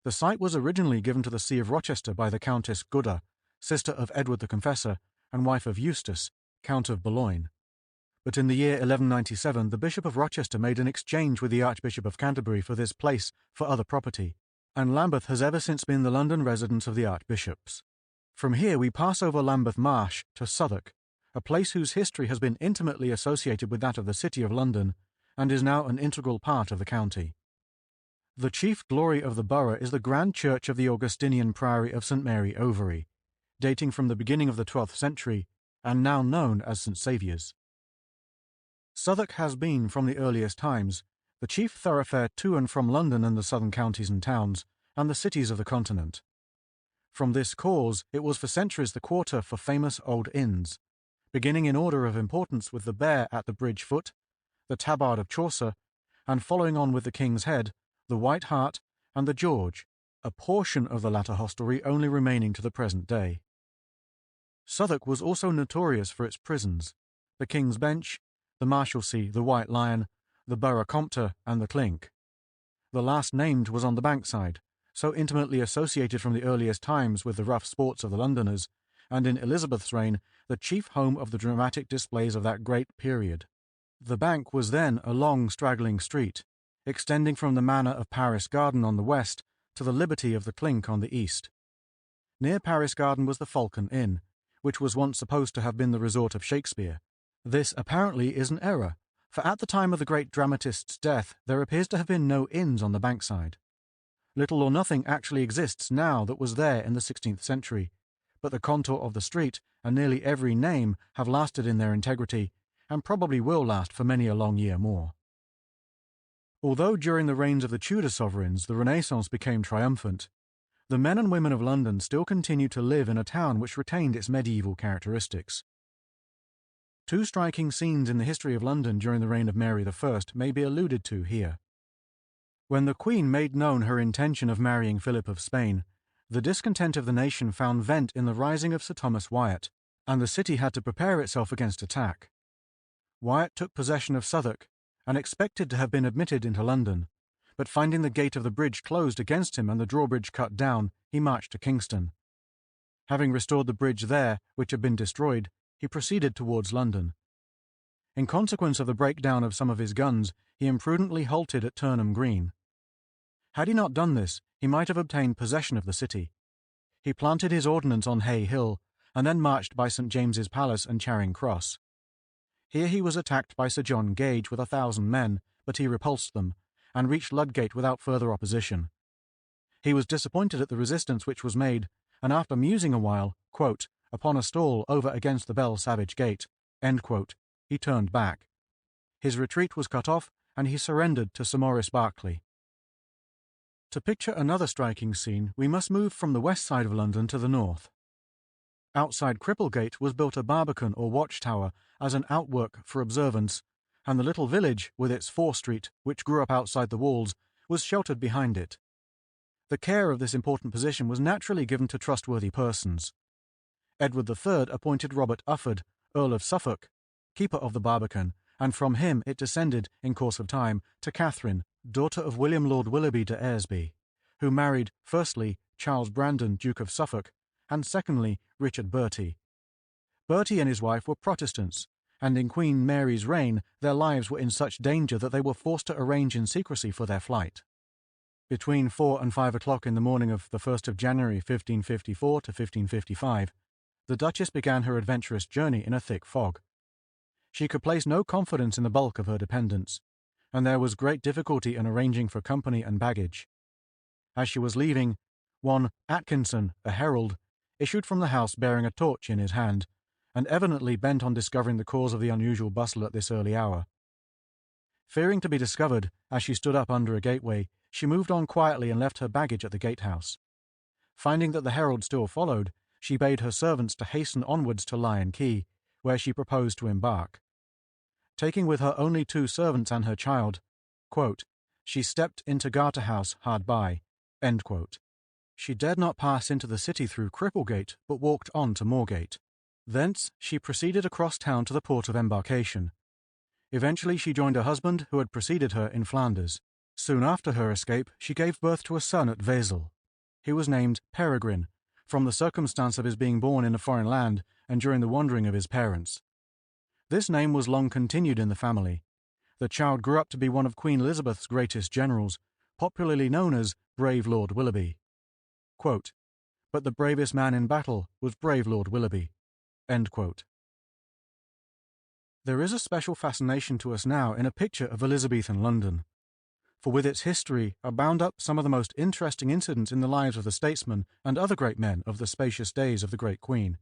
The site was originally given to the See of Rochester by the Countess Gudda, sister of Edward the Confessor and wife of Eustace, Count of Boulogne. But in the year 1197 the Bishop of Rochester made an exchange with the Archbishop of Canterbury for this place for other property, and Lambeth has ever since been the London residence of the Archbishops. From here we pass over Lambeth Marsh to Southwark, a place whose history has been intimately associated with that of the City of London, and is now an integral part of the county. The chief glory of the borough is the grand church of the Augustinian Priory of St. Mary Overy, dating from the beginning of the 12th century, and now known as St. Saviour's. Southwark has been, from the earliest times, the chief thoroughfare to and from London and the southern counties and towns, and the cities of the continent. From this cause, it was for centuries the quarter for famous old inns, beginning in order of importance with the Bear at the Bridge Foot, the Tabard of Chaucer, and following on with the King's Head, the White Hart, and the George, a portion of the latter hostelry only remaining to the present day. Southwark was also notorious for its prisons, the King's Bench, the Marshalsea, the White Lion, the Borough Compter, and the Clink. The last named was on the Bankside, so intimately associated from the earliest times with the rough sports of the Londoners, and in Elizabeth's reign the chief home of the dramatic displays of that great period. The Bank was then a long straggling street, extending from the manor of Paris Garden on the west to the Liberty of the Clink on the east. Near Paris Garden was the Falcon Inn, which was once supposed to have been the resort of Shakespeare. This apparently is an error, for at the time of the great dramatist's death there appears to have been no inns on the Bankside. Little or nothing actually exists now that was there in the 16th century, but the contour of the street and nearly every name have lasted in their integrity, and probably will last for many a long year more. Although during the reigns of the Tudor sovereigns the Renaissance became triumphant, the men and women of London still continued to live in a town which retained its medieval characteristics. Two striking scenes in the history of London during the reign of Mary I may be alluded to here. When the Queen made known her intention of marrying Philip of Spain, the discontent of the nation found vent in the rising of Sir Thomas Wyatt, and the city had to prepare itself against attack. Wyatt took possession of Southwark, and expected to have been admitted into London, but finding the gate of the bridge closed against him and the drawbridge cut down, he marched to Kingston. Having restored the bridge there, which had been destroyed, he proceeded towards London. In consequence of the breakdown of some of his guns, he imprudently halted at Turnham Green. Had he not done this, he might have obtained possession of the city. He planted his ordnance on Hay Hill, and then marched by St. James's Palace and Charing Cross. Here he was attacked by Sir John Gage with 1,000 men, but he repulsed them, and reached Ludgate without further opposition. He was disappointed at the resistance which was made, and after musing a while, quote, upon a stall over against the Bell Savage Gate, end quote, he turned back. His retreat was cut off, and he surrendered to Sir Maurice Berkeley. To picture another striking scene, we must move from the west side of London to the north. Outside Cripplegate was built a barbican or watchtower as an outwork for observance, and the little village, with its Fore Street, which grew up outside the walls, was sheltered behind it. The care of this important position was naturally given to trustworthy persons. Edward III appointed Robert Ufford, Earl of Suffolk, keeper of the barbican, and from him it descended, in course of time, to Catherine, daughter of William Lord Willoughby de Eresby, who married, firstly, Charles Brandon, Duke of Suffolk, and secondly, Richard Bertie. Bertie and his wife were Protestants, and in Queen Mary's reign their lives were in such danger that they were forced to arrange in secrecy for their flight. Between 4 and 5 o'clock in the morning of the 1st of January 1554 to 1555, the Duchess began her adventurous journey in a thick fog. She could place no confidence in the bulk of her dependents, and there was great difficulty in arranging for company and baggage. As she was leaving, one Atkinson, a herald, issued from the house bearing a torch in his hand, and evidently bent on discovering the cause of the unusual bustle at this early hour. Fearing to be discovered, as she stood up under a gateway, she moved on quietly and left her baggage at the gatehouse. Finding that the herald still followed, she bade her servants to hasten onwards to Lion Quay, where she proposed to embark. Taking with her only 2 servants and her child, quote, she stepped into Garter House hard by. End quote. She dared not pass into the city through Cripplegate, but walked on to Moorgate. Thence she proceeded across town to the port of embarkation. Eventually she joined her husband, who had preceded her in Flanders. Soon after her escape, she gave birth to a son at Wesel. He was named Peregrine, from the circumstance of his being born in a foreign land and during the wandering of his parents. This name was long continued in the family. The child grew up to be one of Queen Elizabeth's greatest generals, popularly known as Brave Lord Willoughby. Quote, but the bravest man in battle was brave Lord Willoughby. End quote. There is a special fascination to us now in a picture of Elizabethan London, for with its history are bound up some of the most interesting incidents in the lives of the statesmen and other great men of the spacious days of the great Queen.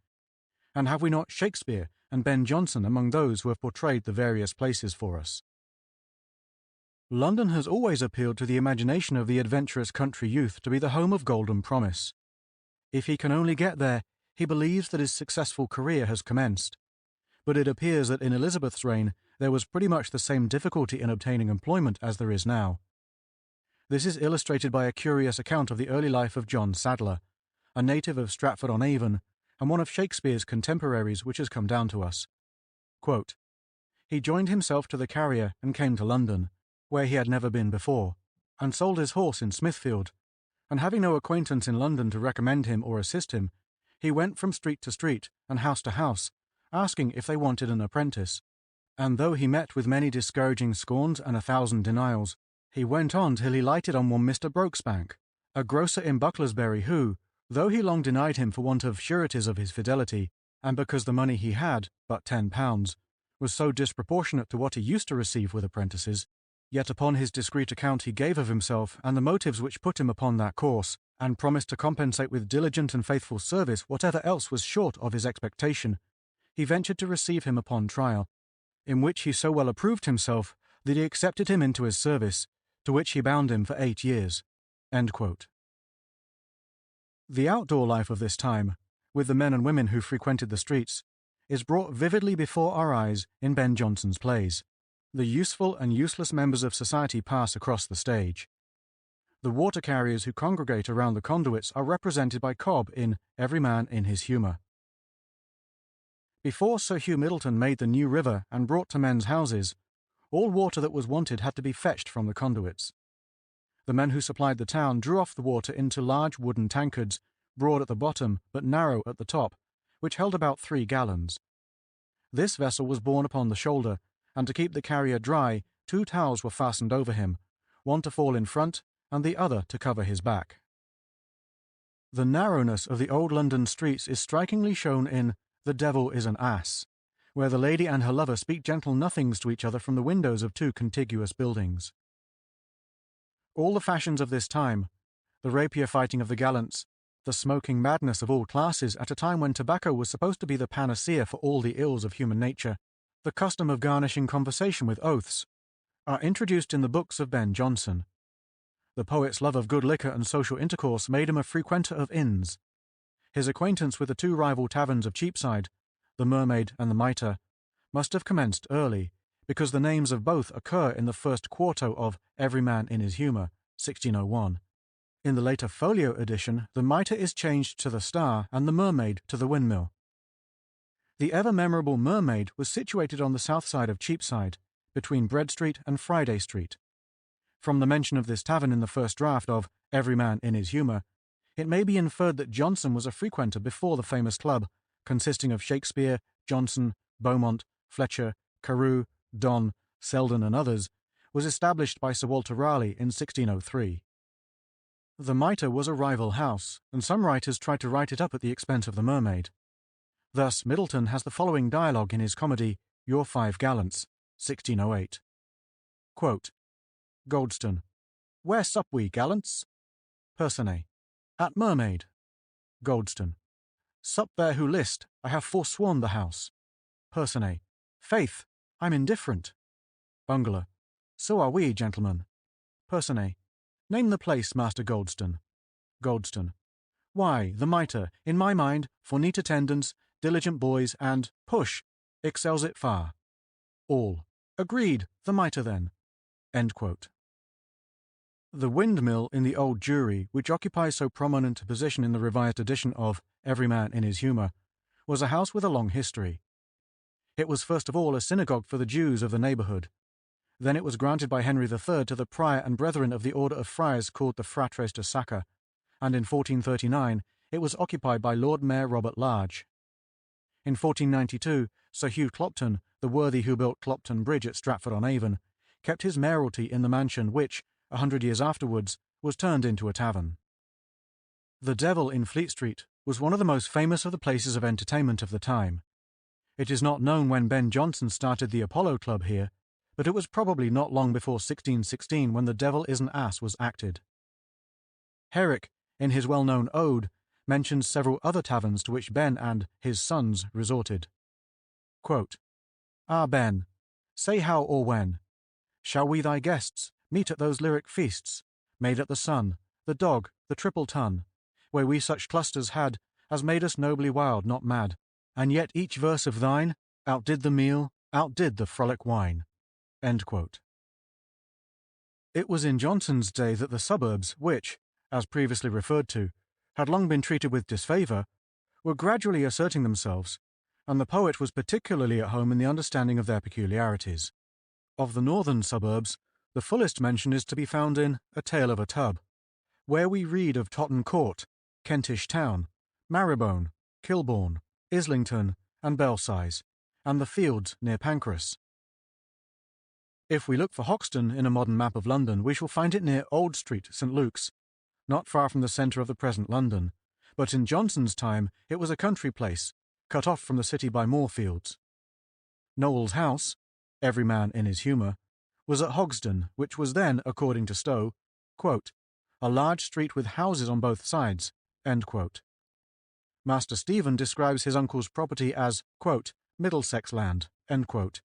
And have we not Shakespeare and Ben Jonson among those who have portrayed the various places for us? London has always appealed to the imagination of the adventurous country youth to be the home of golden promise. If he can only get there, he believes that his successful career has commenced. But it appears that in Elizabeth's reign there was pretty much the same difficulty in obtaining employment as there is now. This is illustrated by a curious account of the early life of John Sadler, a native of Stratford-on-Avon, and one of Shakespeare's contemporaries which has come down to us. Quote, he joined himself to the carrier and came to London, where he had never been before, and sold his horse in Smithfield, and having no acquaintance in London to recommend him or assist him, he went from street to street and house to house, asking if they wanted an apprentice. And though he met with many discouraging scorns and 1,000 denials, he went on till he lighted on one Mr. Brokesbank, a grocer in Bucklersbury who, though he long denied him for want of sureties of his fidelity, and because the money he had, but £10, was so disproportionate to what he used to receive with apprentices, yet upon his discreet account he gave of himself and the motives which put him upon that course, and promised to compensate with diligent and faithful service whatever else was short of his expectation, he ventured to receive him upon trial, in which he so well approved himself that he accepted him into his service, to which he bound him for 8 years. End quote. The outdoor life of this time, with the men and women who frequented the streets, is brought vividly before our eyes in Ben Jonson's plays. The useful and useless members of society pass across the stage. The water carriers who congregate around the conduits are represented by Cobb in Every Man in His Humour. Before Sir Hugh Middleton made the new river and brought to men's houses, all water that was wanted had to be fetched from the conduits. The men who supplied the town drew off the water into large wooden tankards, broad at the bottom but narrow at the top, which held about 3 gallons. This vessel was borne upon the shoulder, and to keep the carrier dry, 2 towels were fastened over him, one to fall in front and the other to cover his back. The narrowness of the old London streets is strikingly shown in The Devil is an Ass, where the lady and her lover speak gentle nothings to each other from the windows of 2 contiguous buildings. All the fashions of this time, the rapier fighting of the gallants, the smoking madness of all classes at a time when tobacco was supposed to be the panacea for all the ills of human nature, the custom of garnishing conversation with oaths, are introduced in the books of Ben Jonson. The poet's love of good liquor and social intercourse made him a frequenter of inns. His acquaintance with the 2 rival taverns of Cheapside, the Mermaid and the Mitre, must have commenced early, because the names of both occur in the first quarto of Every Man in His Humour, 1601. In the later folio edition, the Mitre is changed to the Star and the Mermaid to the Windmill. The ever-memorable Mermaid was situated on the south side of Cheapside, between Bread Street and Friday Street. From the mention of this tavern in the first draft of Every Man in His Humour, it may be inferred that Jonson was a frequenter before the famous club, consisting of Shakespeare, Jonson, Beaumont, Fletcher, Carew, Donne, Selden and others, was established by Sir Walter Raleigh in 1603. The Mitre was a rival house, and some writers tried to write it up at the expense of the Mermaid. Thus, Middleton has the following dialogue in his comedy, Your Five Gallants, 1608. Quote, Goldston. Where sup we, gallants? Personae. At Mermaid. Goldston. Sup there who list, I have forsworn the house. Personae. Faith, I'm indifferent. Bungler. So are we, gentlemen. Personae. Name the place, Master Goldston. Goldston. Why, the Mitre, in my mind, for neat attendance, diligent boys, and push, excels it far. All. Agreed, the Mitre then. End quote. The windmill in the Old Jewry, which occupies so prominent a position in the revised edition of Every Man in His Humour, was a house with a long history. It was first of all a synagogue for the Jews of the neighbourhood. Then it was granted by Henry III to the prior and brethren of the order of friars called the Fratres de Sacre, and in 1439 it was occupied by Lord Mayor Robert Large. In 1492, Sir Hugh Clopton, the worthy who built Clopton Bridge at Stratford-on-Avon, kept his mayoralty in the mansion which, 100 years afterwards, was turned into a tavern. The Devil in Fleet Street was one of the most famous of the places of entertainment of the time. It is not known when Ben Jonson started the Apollo Club here, but it was probably not long before 1616 when The Devil is an Ass was acted. Herrick, in his well-known Ode, mentions several other taverns to which Ben and his sons resorted. Quote, Ah, Ben, say how or when shall we thy guests meet at those lyric feasts, made at the Sun, the Dog, the Triple Tun, where we such clusters had as made us nobly wild, not mad, and yet each verse of thine outdid the meal, outdid the frolic wine. End quote. It was in Jonson's day that the suburbs, which, as previously referred to, had long been treated with disfavour, were gradually asserting themselves, and the poet was particularly at home in the understanding of their peculiarities. Of the northern suburbs, the fullest mention is to be found in A Tale of a Tub, where we read of Totton Court, Kentish Town, Marylebone, Kilbourne, Islington, and Belsize, and the fields near Pancras. If we look for Hoxton in a modern map of London, we shall find it near Old Street, St. Luke's, not far from the centre of the present London, but in Jonson's time it was a country place, cut off from the city by moorfields. Noel's house, Every Man in His Humour, was at Hogsden, which was then, according to Stowe, quote, a large street with houses on both sides, end quote. Master Stephen describes his uncle's property as, quote, Middlesex land, end quote,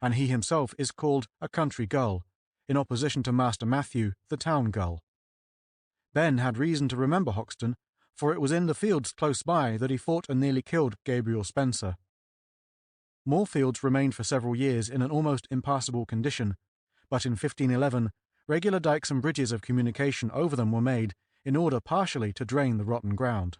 and he himself is called a country gull, in opposition to Master Matthew, the town gull. Ben had reason to remember Hoxton, for it was in the fields close by that he fought and nearly killed Gabriel Spencer. Moorfields remained for several years in an almost impassable condition, but in 1511 regular dykes and bridges of communication over them were made in order partially to drain the rotten ground.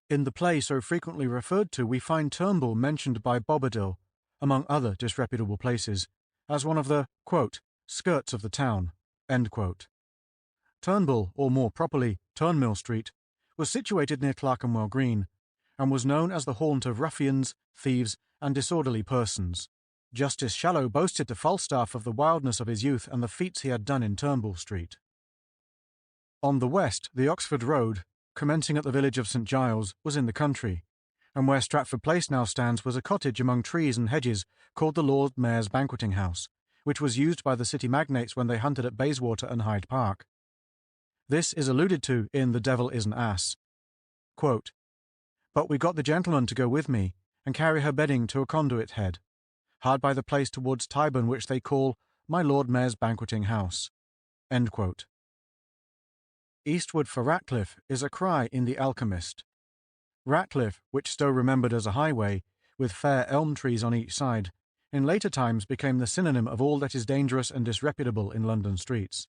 In the play so frequently referred to we find Turnbull mentioned by Bobadil, among other disreputable places, as one of the, quote, skirts of the town, end quote. Turnbull, or more properly, Turnmill Street, was situated near Clerkenwell Green, and was known as the haunt of ruffians, thieves, and disorderly persons. Justice Shallow boasted to Falstaff of the wildness of his youth and the feats he had done in Turnbull Street. On the west, the Oxford Road, commencing at the village of St. Giles, was in the country, and where Stratford Place now stands was a cottage among trees and hedges called the Lord Mayor's Banqueting House, which was used by the city magnates when they hunted at Bayswater and Hyde Park. This is alluded to in The Devil is an Ass. Quote, But we got the gentleman to go with me, and carry her bedding to a conduit head, hard by the place towards Tyburn which they call my Lord Mayor's Banqueting House. End quote. Eastward for Ratcliffe is a cry in The Alchemist. Ratcliffe, which Stowe remembered as a highway, with fair elm trees on each side, in later times became the synonym of all that is dangerous and disreputable in London streets.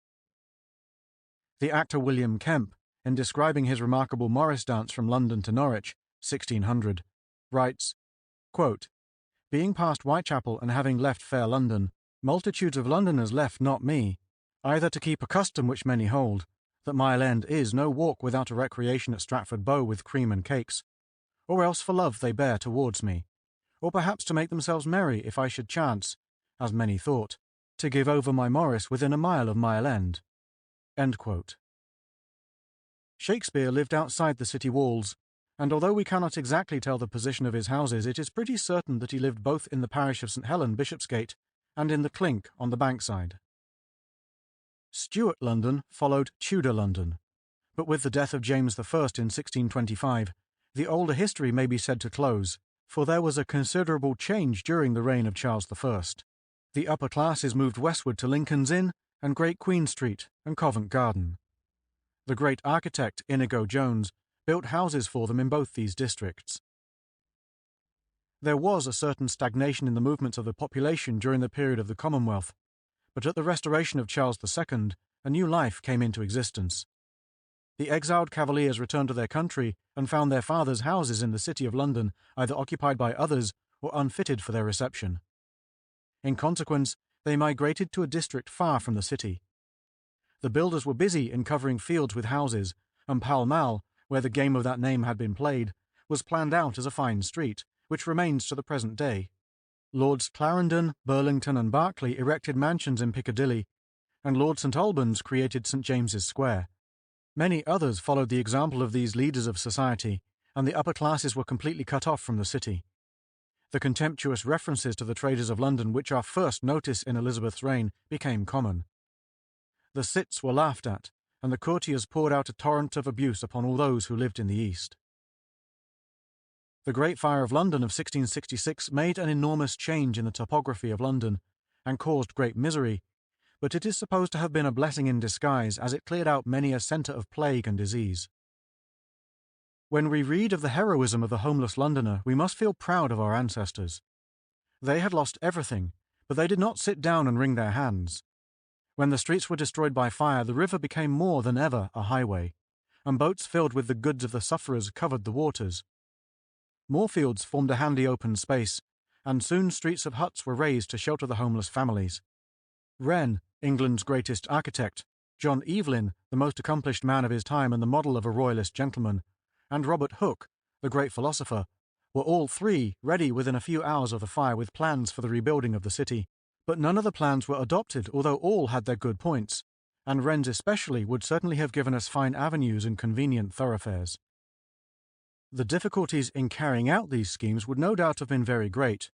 The actor William Kemp, in describing his remarkable Morris dance from London to Norwich, 1600, writes, quote, Being past Whitechapel and having left fair London, multitudes of Londoners left not me, either to keep a custom which many hold, that Mile End is no walk without a recreation at Stratford Bow with cream and cakes, or else for love they bear towards me, or perhaps to make themselves merry if I should chance, as many thought, to give over my Morris within a mile of Mile End. End quote. Shakespeare lived outside the city walls, and although we cannot exactly tell the position of his houses, it is pretty certain that he lived both in the parish of St. Helen, Bishopsgate, and in the Clink on the Bankside. Stuart London followed Tudor London, but with the death of James I in 1625, the older history may be said to close, for there was a considerable change during the reign of Charles I. The upper classes moved westward to Lincoln's Inn and Great Queen Street and Covent Garden. The great architect Inigo Jones built houses for them in both these districts. There was a certain stagnation in the movements of the population during the period of the Commonwealth, but at the restoration of Charles II, a new life came into existence. The exiled Cavaliers returned to their country and found their fathers' houses in the City of London either occupied by others or unfitted for their reception. In consequence, they migrated to a district far from the city. The builders were busy in covering fields with houses, and Pall Mall, where the game of that name had been played, was planned out as a fine street, which remains to the present day. Lords Clarendon, Burlington, and Berkeley erected mansions in Piccadilly, and Lord St. Albans created St. James's Square. Many others followed the example of these leaders of society, and the upper classes were completely cut off from the city. The contemptuous references to the traders of London which are first noticed in Elizabeth's reign became common. The cits were laughed at, and the courtiers poured out a torrent of abuse upon all those who lived in the East. The Great Fire of London of 1666 made an enormous change in the topography of London, and caused great misery, but it is supposed to have been a blessing in disguise, as it cleared out many a centre of plague and disease. When we read of the heroism of the homeless Londoner, we must feel proud of our ancestors. They had lost everything, but they did not sit down and wring their hands. When the streets were destroyed by fire, the river became more than ever a highway, and boats filled with the goods of the sufferers covered the waters. Moorfields formed a handy open space, and soon streets of huts were raised to shelter the homeless families. Wren, England's greatest architect, John Evelyn, the most accomplished man of his time and the model of a royalist gentleman, and Robert Hooke, the great philosopher, were all three ready within a few hours of the fire with plans for the rebuilding of the city. But none of the plans were adopted, although all had their good points, and Wren's especially would certainly have given us fine avenues and convenient thoroughfares. The difficulties in carrying out these schemes would no doubt have been very great,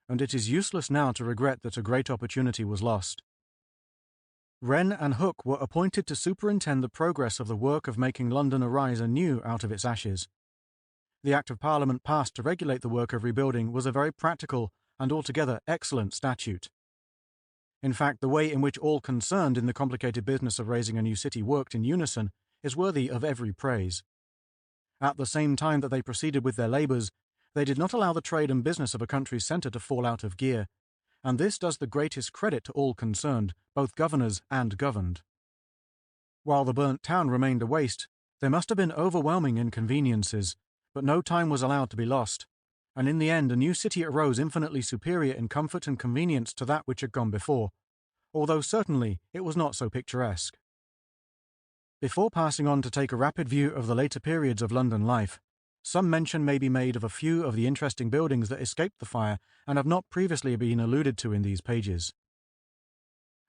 and it is useless now to regret that a great opportunity was lost. Wren and Hooke were appointed to superintend the progress of the work of making London arise anew out of its ashes. The Act of Parliament passed to regulate the work of rebuilding was a very practical and altogether excellent statute. In fact, the way in which all concerned in the complicated business of raising a new city worked in unison is worthy of every praise. At the same time that they proceeded with their labours, they did not allow the trade and business of a country's centre to fall out of gear, and this does the greatest credit to all concerned, both governors and governed. While the burnt town remained a waste, there must have been overwhelming inconveniences, but no time was allowed to be lost, and in the end a new city arose infinitely superior in comfort and convenience to that which had gone before, although certainly it was not so picturesque. Before passing on to take a rapid view of the later periods of London life, some mention may be made of a few of the interesting buildings that escaped the fire and have not previously been alluded to in these pages.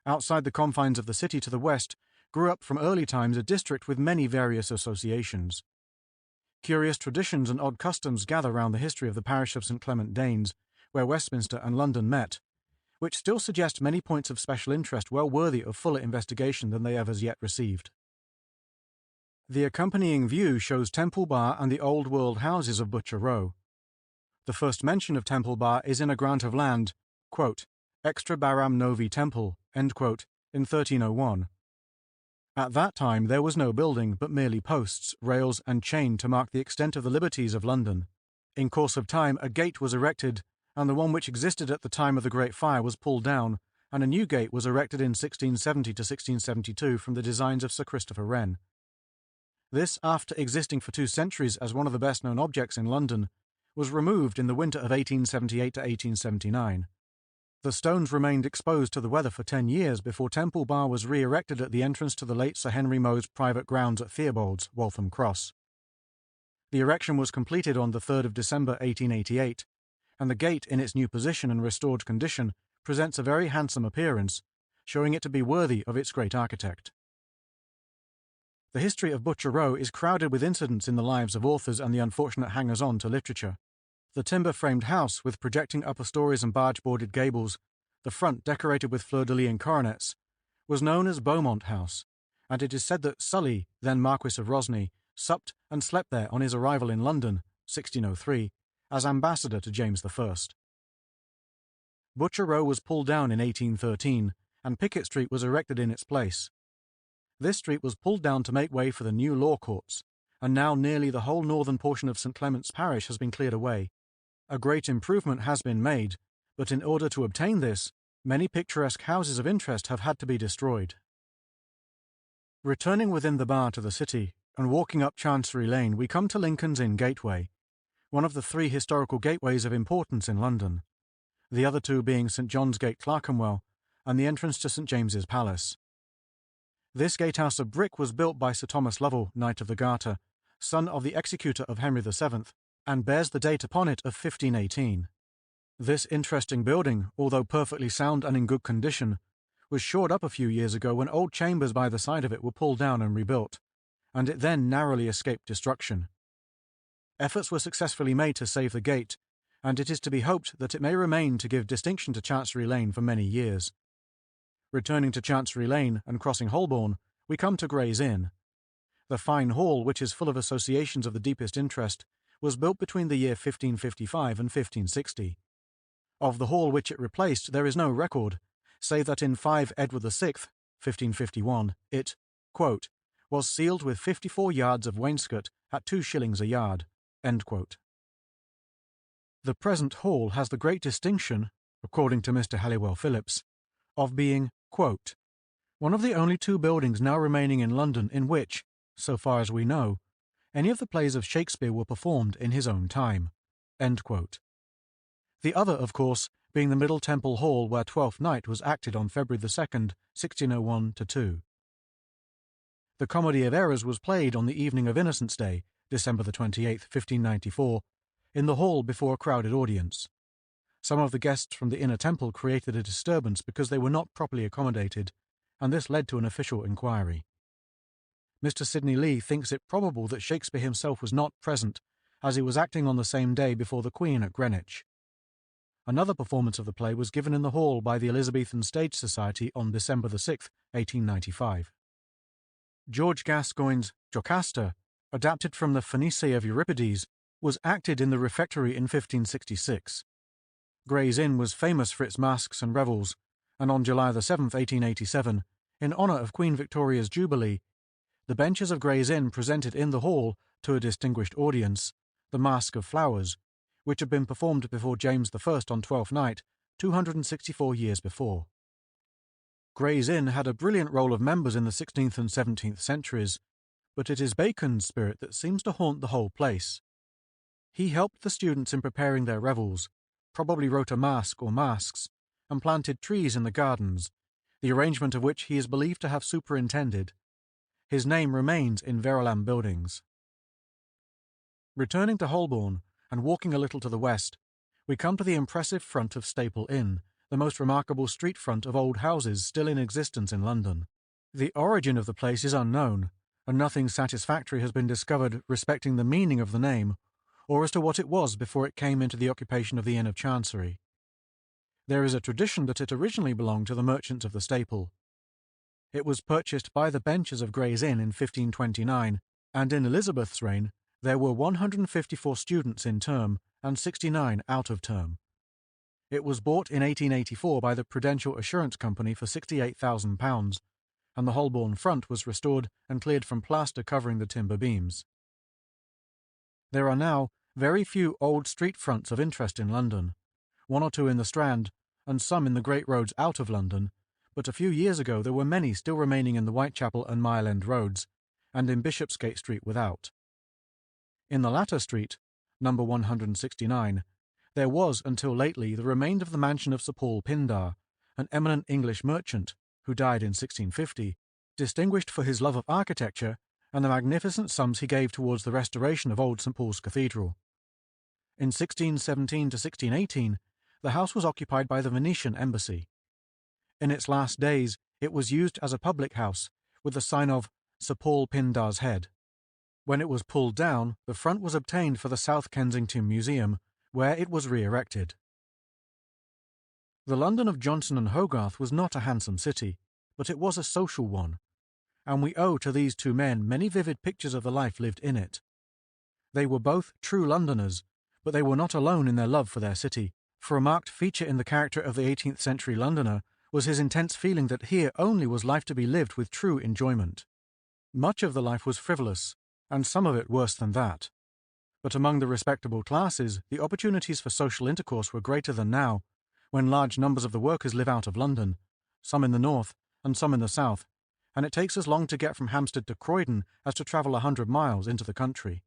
Outside the confines of the city to the west grew up from early times a district with many various associations. Curious traditions and odd customs gather round the history of the parish of St. Clement Danes, where Westminster and London met, which still suggest many points of special interest well worthy of fuller investigation than they have as yet received. The accompanying view shows Temple Bar and the old world houses of Butcher Row. The first mention of Temple Bar is in a grant of land, quote, extra Baram Novi Temple, end quote, in 1301. At that time there was no building, but merely posts, rails, and chain to mark the extent of the liberties of London. In course of time a gate was erected, and the one which existed at the time of the Great Fire was pulled down, and a new gate was erected in 1670 to 1672 from the designs of Sir Christopher Wren. This, after existing for 2 centuries as one of the best-known objects in London, was removed in the winter of 1878 to 1879. The stones remained exposed to the weather for 10 years before Temple Bar was re-erected at the entrance to the late Sir Henry Moe's private grounds at Theobald's, Waltham Cross. The erection was completed on the 3rd of December 1888, and the gate in its new position and restored condition presents a very handsome appearance, showing it to be worthy of its great architect. The history of Butcher Row is crowded with incidents in the lives of authors and the unfortunate hangers-on to literature. The timber-framed house with projecting upper stories and barge-boarded gables, the front decorated with fleur-de-lis and coronets, was known as Beaumont House, and it is said that Sully, then Marquis of Rosny, supped and slept there on his arrival in London, 1603, as ambassador to James I. Butcher Row was pulled down in 1813, and Pickett Street was erected in its place. This street was pulled down to make way for the new law courts, and now nearly the whole northern portion of St. Clement's parish has been cleared away. A great improvement has been made, but in order to obtain this, many picturesque houses of interest have had to be destroyed. Returning within the bar to the city, and walking up Chancery Lane, we come to Lincoln's Inn Gateway, one of the 3 historical gateways of importance in London, the other 2 being St. John's Gate, Clerkenwell, and the entrance to St. James's Palace. This gatehouse of brick was built by Sir Thomas Lovell, Knight of the Garter, son of the executor of Henry VII, and bears the date upon it of 1518. This interesting building, although perfectly sound and in good condition, was shored up a few years ago when old chambers by the side of it were pulled down and rebuilt, and it then narrowly escaped destruction. Efforts were successfully made to save the gate, and it is to be hoped that it may remain to give distinction to Chancery Lane for many years. Returning to Chancery Lane and crossing Holborn, we come to Gray's Inn. The fine hall, which is full of associations of the deepest interest, was built between the year 1555 and 1560. Of the hall which it replaced there is no record, save that in 5 Edward VI, 1551, it, quote, was sealed with 54 yards of wainscot at 2 shillings a yard. End quote. The present hall has the great distinction, according to Mr. Halliwell Phillips, of being, quote, one of the only 2 buildings now remaining in London in which, so far as we know, any of the plays of Shakespeare were performed in his own time. End quote. The other, of course, being the Middle Temple Hall where Twelfth Night was acted on February 2nd, 1601-2. The Comedy of Errors was played on the evening of Innocents' Day, December 28th, 1594, in the hall before a crowded audience. Some of the guests from the Inner Temple created a disturbance because they were not properly accommodated, and this led to an official inquiry. Mr. Sidney Lee thinks it probable that Shakespeare himself was not present, as he was acting on the same day before the Queen at Greenwich. Another performance of the play was given in the hall by the Elizabethan Stage Society on December 6, 1895. George Gascoigne's Jocasta, adapted from the Phoenicia of Euripides, was acted in the refectory in 1566. Gray's Inn was famous for its masques and revels, and on July 7, 1887, in honour of Queen Victoria's Jubilee, the benches of Gray's Inn presented in the hall, to a distinguished audience, the Masque of Flowers, which had been performed before James I on Twelfth Night, 264 years before. Gray's Inn had a brilliant roll of members in the 16th and 17th centuries, but it is Bacon's spirit that seems to haunt the whole place. He helped the students in preparing their revels, probably wrote a masque or masques, and planted trees in the gardens, the arrangement of which he is believed to have superintended. His name remains in Verulam buildings. Returning to Holborn, and walking a little to the west, we come to the impressive front of Staple Inn, the most remarkable street front of old houses still in existence in London. The origin of the place is unknown, and nothing satisfactory has been discovered respecting the meaning of the name, or as to what it was before it came into the occupation of the Inn of Chancery. There is a tradition that it originally belonged to the merchants of the Staple. It was purchased by the benchers of Gray's Inn in 1529, and in Elizabeth's reign there were 154 students in term and 69 out of term. It was bought in 1884 by the Prudential Assurance Company for £68,000, and the Holborn front was restored and cleared from plaster covering the timber beams. There are now very few old street fronts of interest in London, 1 or 2 in the Strand, and some in the great roads out of London, but a few years ago there were many still remaining in the Whitechapel and Mile End roads, and in Bishopsgate Street without. In the latter street, number 169, there was until lately the remains of the mansion of Sir Paul Pindar, an eminent English merchant, who died in 1650, distinguished for his love of architecture and the magnificent sums he gave towards the restoration of old St. Paul's Cathedral. In 1617 to 1618, the house was occupied by the Venetian embassy. In its last days, it was used as a public house, with the sign of Sir Paul Pindar's head. When it was pulled down, the front was obtained for the South Kensington Museum, where it was re-erected. The London of Johnson and Hogarth was not a handsome city, but it was a social one, and we owe to these two men many vivid pictures of the life lived in it. They were both true Londoners, but they were not alone in their love for their city, for a marked feature in the character of the 18th century Londoner was his intense feeling that here only was life to be lived with true enjoyment. Much of the life was frivolous, and some of it worse than that. But among the respectable classes, the opportunities for social intercourse were greater than now, when large numbers of the workers live out of London, some in the north and some in the south, and it takes as long to get from Hampstead to Croydon as to travel 100 miles into the country.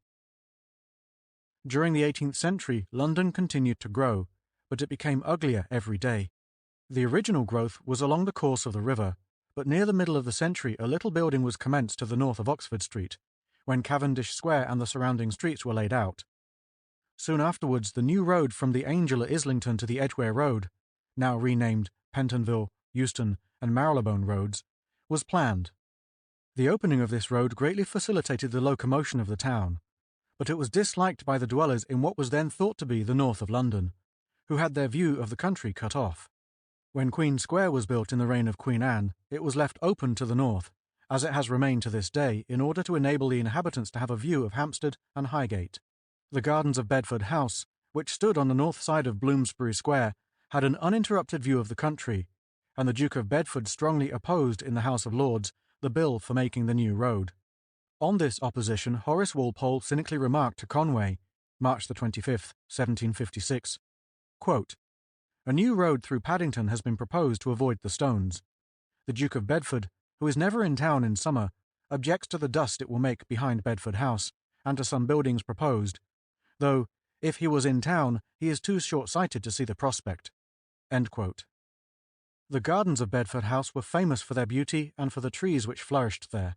During the 18th century, London continued to grow, but it became uglier every day. The original growth was along the course of the river, but near the middle of the century a little building was commenced to the north of Oxford Street, when Cavendish Square and the surrounding streets were laid out. Soon afterwards, the new road from the Angel at Islington to the Edgware Road, now renamed Pentonville, Euston, and Marylebone Roads, was planned. The opening of this road greatly facilitated the locomotion of the town, but it was disliked by the dwellers in what was then thought to be the north of London, who had their view of the country cut off. When Queen Square was built in the reign of Queen Anne, it was left open to the north, as it has remained to this day, in order to enable the inhabitants to have a view of Hampstead and Highgate. The gardens of Bedford House, which stood on the north side of Bloomsbury Square, had an uninterrupted view of the country, and the Duke of Bedford strongly opposed in the House of Lords the bill for making the new road. On this opposition, Horace Walpole cynically remarked to Conway, March 25, 1756, quote, "A new road through Paddington has been proposed to avoid the stones. The Duke of Bedford, who is never in town in summer, objects to the dust it will make behind Bedford House, and to some buildings proposed, though, if he was in town, he is too short-sighted to see the prospect." End quote. The gardens of Bedford House were famous for their beauty and for the trees which flourished there,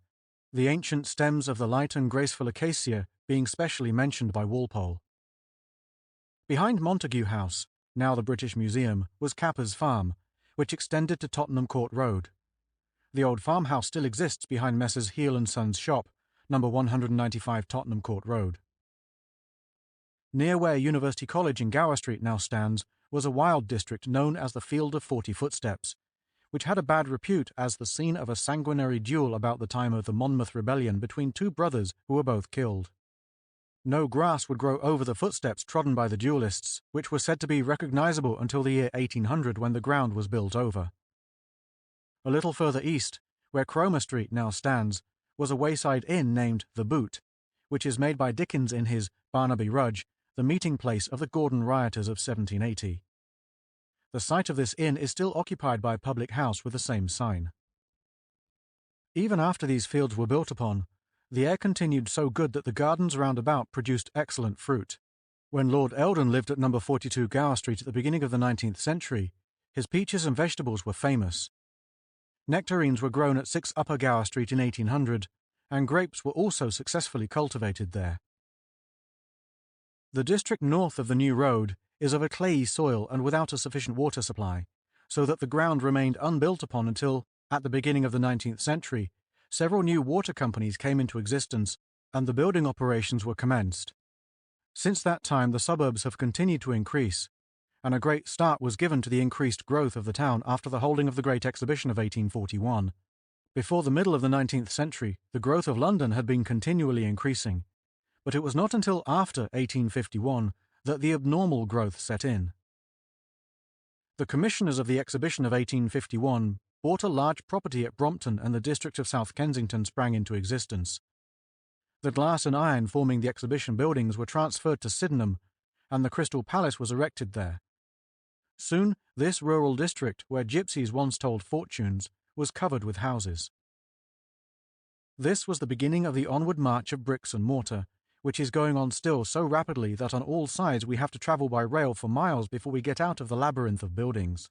the ancient stems of the light and graceful acacia being specially mentioned by Walpole. Behind Montague House, now the British Museum, was Capper's Farm, which extended to Tottenham Court Road. The old farmhouse still exists behind Messrs. Heel and Sons shop, number 195 Tottenham Court Road. Near where University College in Gower Street now stands was a wild district known as the Field of 40 Footsteps, which had a bad repute as the scene of a sanguinary duel about the time of the Monmouth Rebellion between two brothers who were both killed. No grass would grow over the footsteps trodden by the duelists, which were said to be recognizable until the year 1800 when the ground was built over. A little further east, where Cromer Street now stands, was a wayside inn named The Boot, which is made by Dickens in his Barnaby Rudge, the meeting place of the Gordon rioters of 1780. The site of this inn is still occupied by a public house with the same sign. Even after these fields were built upon, the air continued so good that the gardens round about produced excellent fruit. When Lord Eldon lived at number 42 Gower Street at the beginning of the 19th century, his peaches and vegetables were famous. Nectarines were grown at 6 Upper Gower Street in 1800, and grapes were also successfully cultivated there. The district north of the new road is of a clayey soil and without a sufficient water supply, so that the ground remained unbuilt upon until, at the beginning of the 19th century, several new water companies came into existence and the building operations were commenced. Since that time, the suburbs have continued to increase, and a great start was given to the increased growth of the town after the holding of the Great Exhibition of 1841. Before the middle of the 19th century, the growth of London had been continually increasing, but it was not until after 1851 that the abnormal growth set in. The commissioners of the Exhibition of 1851 bought a large property at Brompton, and the district of South Kensington sprang into existence. The glass and iron forming the exhibition buildings were transferred to Sydenham, and the Crystal Palace was erected there. Soon, this rural district, where gypsies once told fortunes, was covered with houses. This was the beginning of the onward march of bricks and mortar, which is going on still so rapidly that on all sides we have to travel by rail for miles before we get out of the labyrinth of buildings.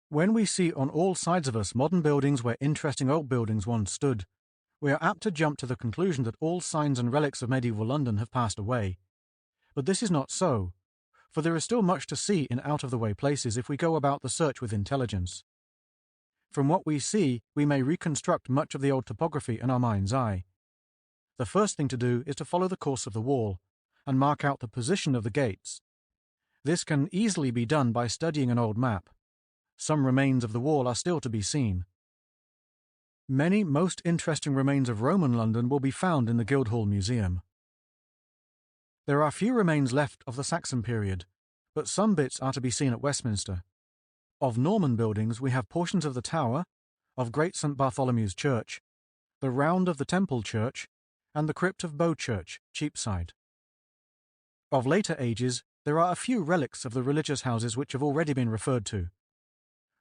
When we see on all sides of us modern buildings where interesting old buildings once stood, we are apt to jump to the conclusion that all signs and relics of medieval London have passed away. But this is not so, for there is still much to see in out-of-the-way places if we go about the search with intelligence. From what we see, we may reconstruct much of the old topography in our mind's eye. The first thing to do is to follow the course of the wall and mark out the position of the gates. This can easily be done by studying an old map. Some remains of the wall are still to be seen. Many most interesting remains of Roman London will be found in the Guildhall Museum. There are few remains left of the Saxon period, but some bits are to be seen at Westminster. Of Norman buildings we have portions of the Tower, of Great St. Bartholomew's Church, the round of the Temple Church, and the crypt of Bow Church, Cheapside. Of later ages, there are a few relics of the religious houses which have already been referred to.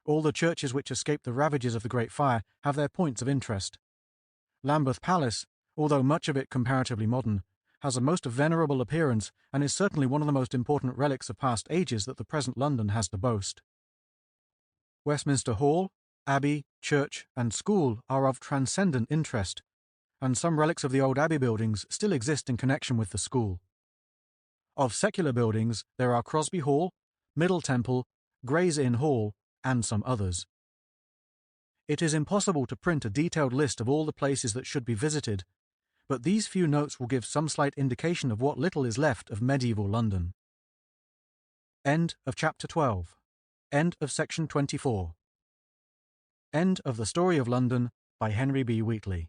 All the churches which escaped the ravages of the Great Fire have their points of interest. Lambeth Palace, although much of it comparatively modern, has a most venerable appearance and is certainly one of the most important relics of past ages that the present London has to boast. Westminster Hall, Abbey, Church, and School are of transcendent interest, and some relics of the old Abbey buildings still exist in connection with the school. Of secular buildings, there are Crosby Hall, Middle Temple, Gray's Inn Hall, and some others. It is impossible to print a detailed list of all the places that should be visited, but these few notes will give some slight indication of what little is left of medieval London. End of Chapter 12. End of Section 24. End of The Story of London by Henry B. Wheatley.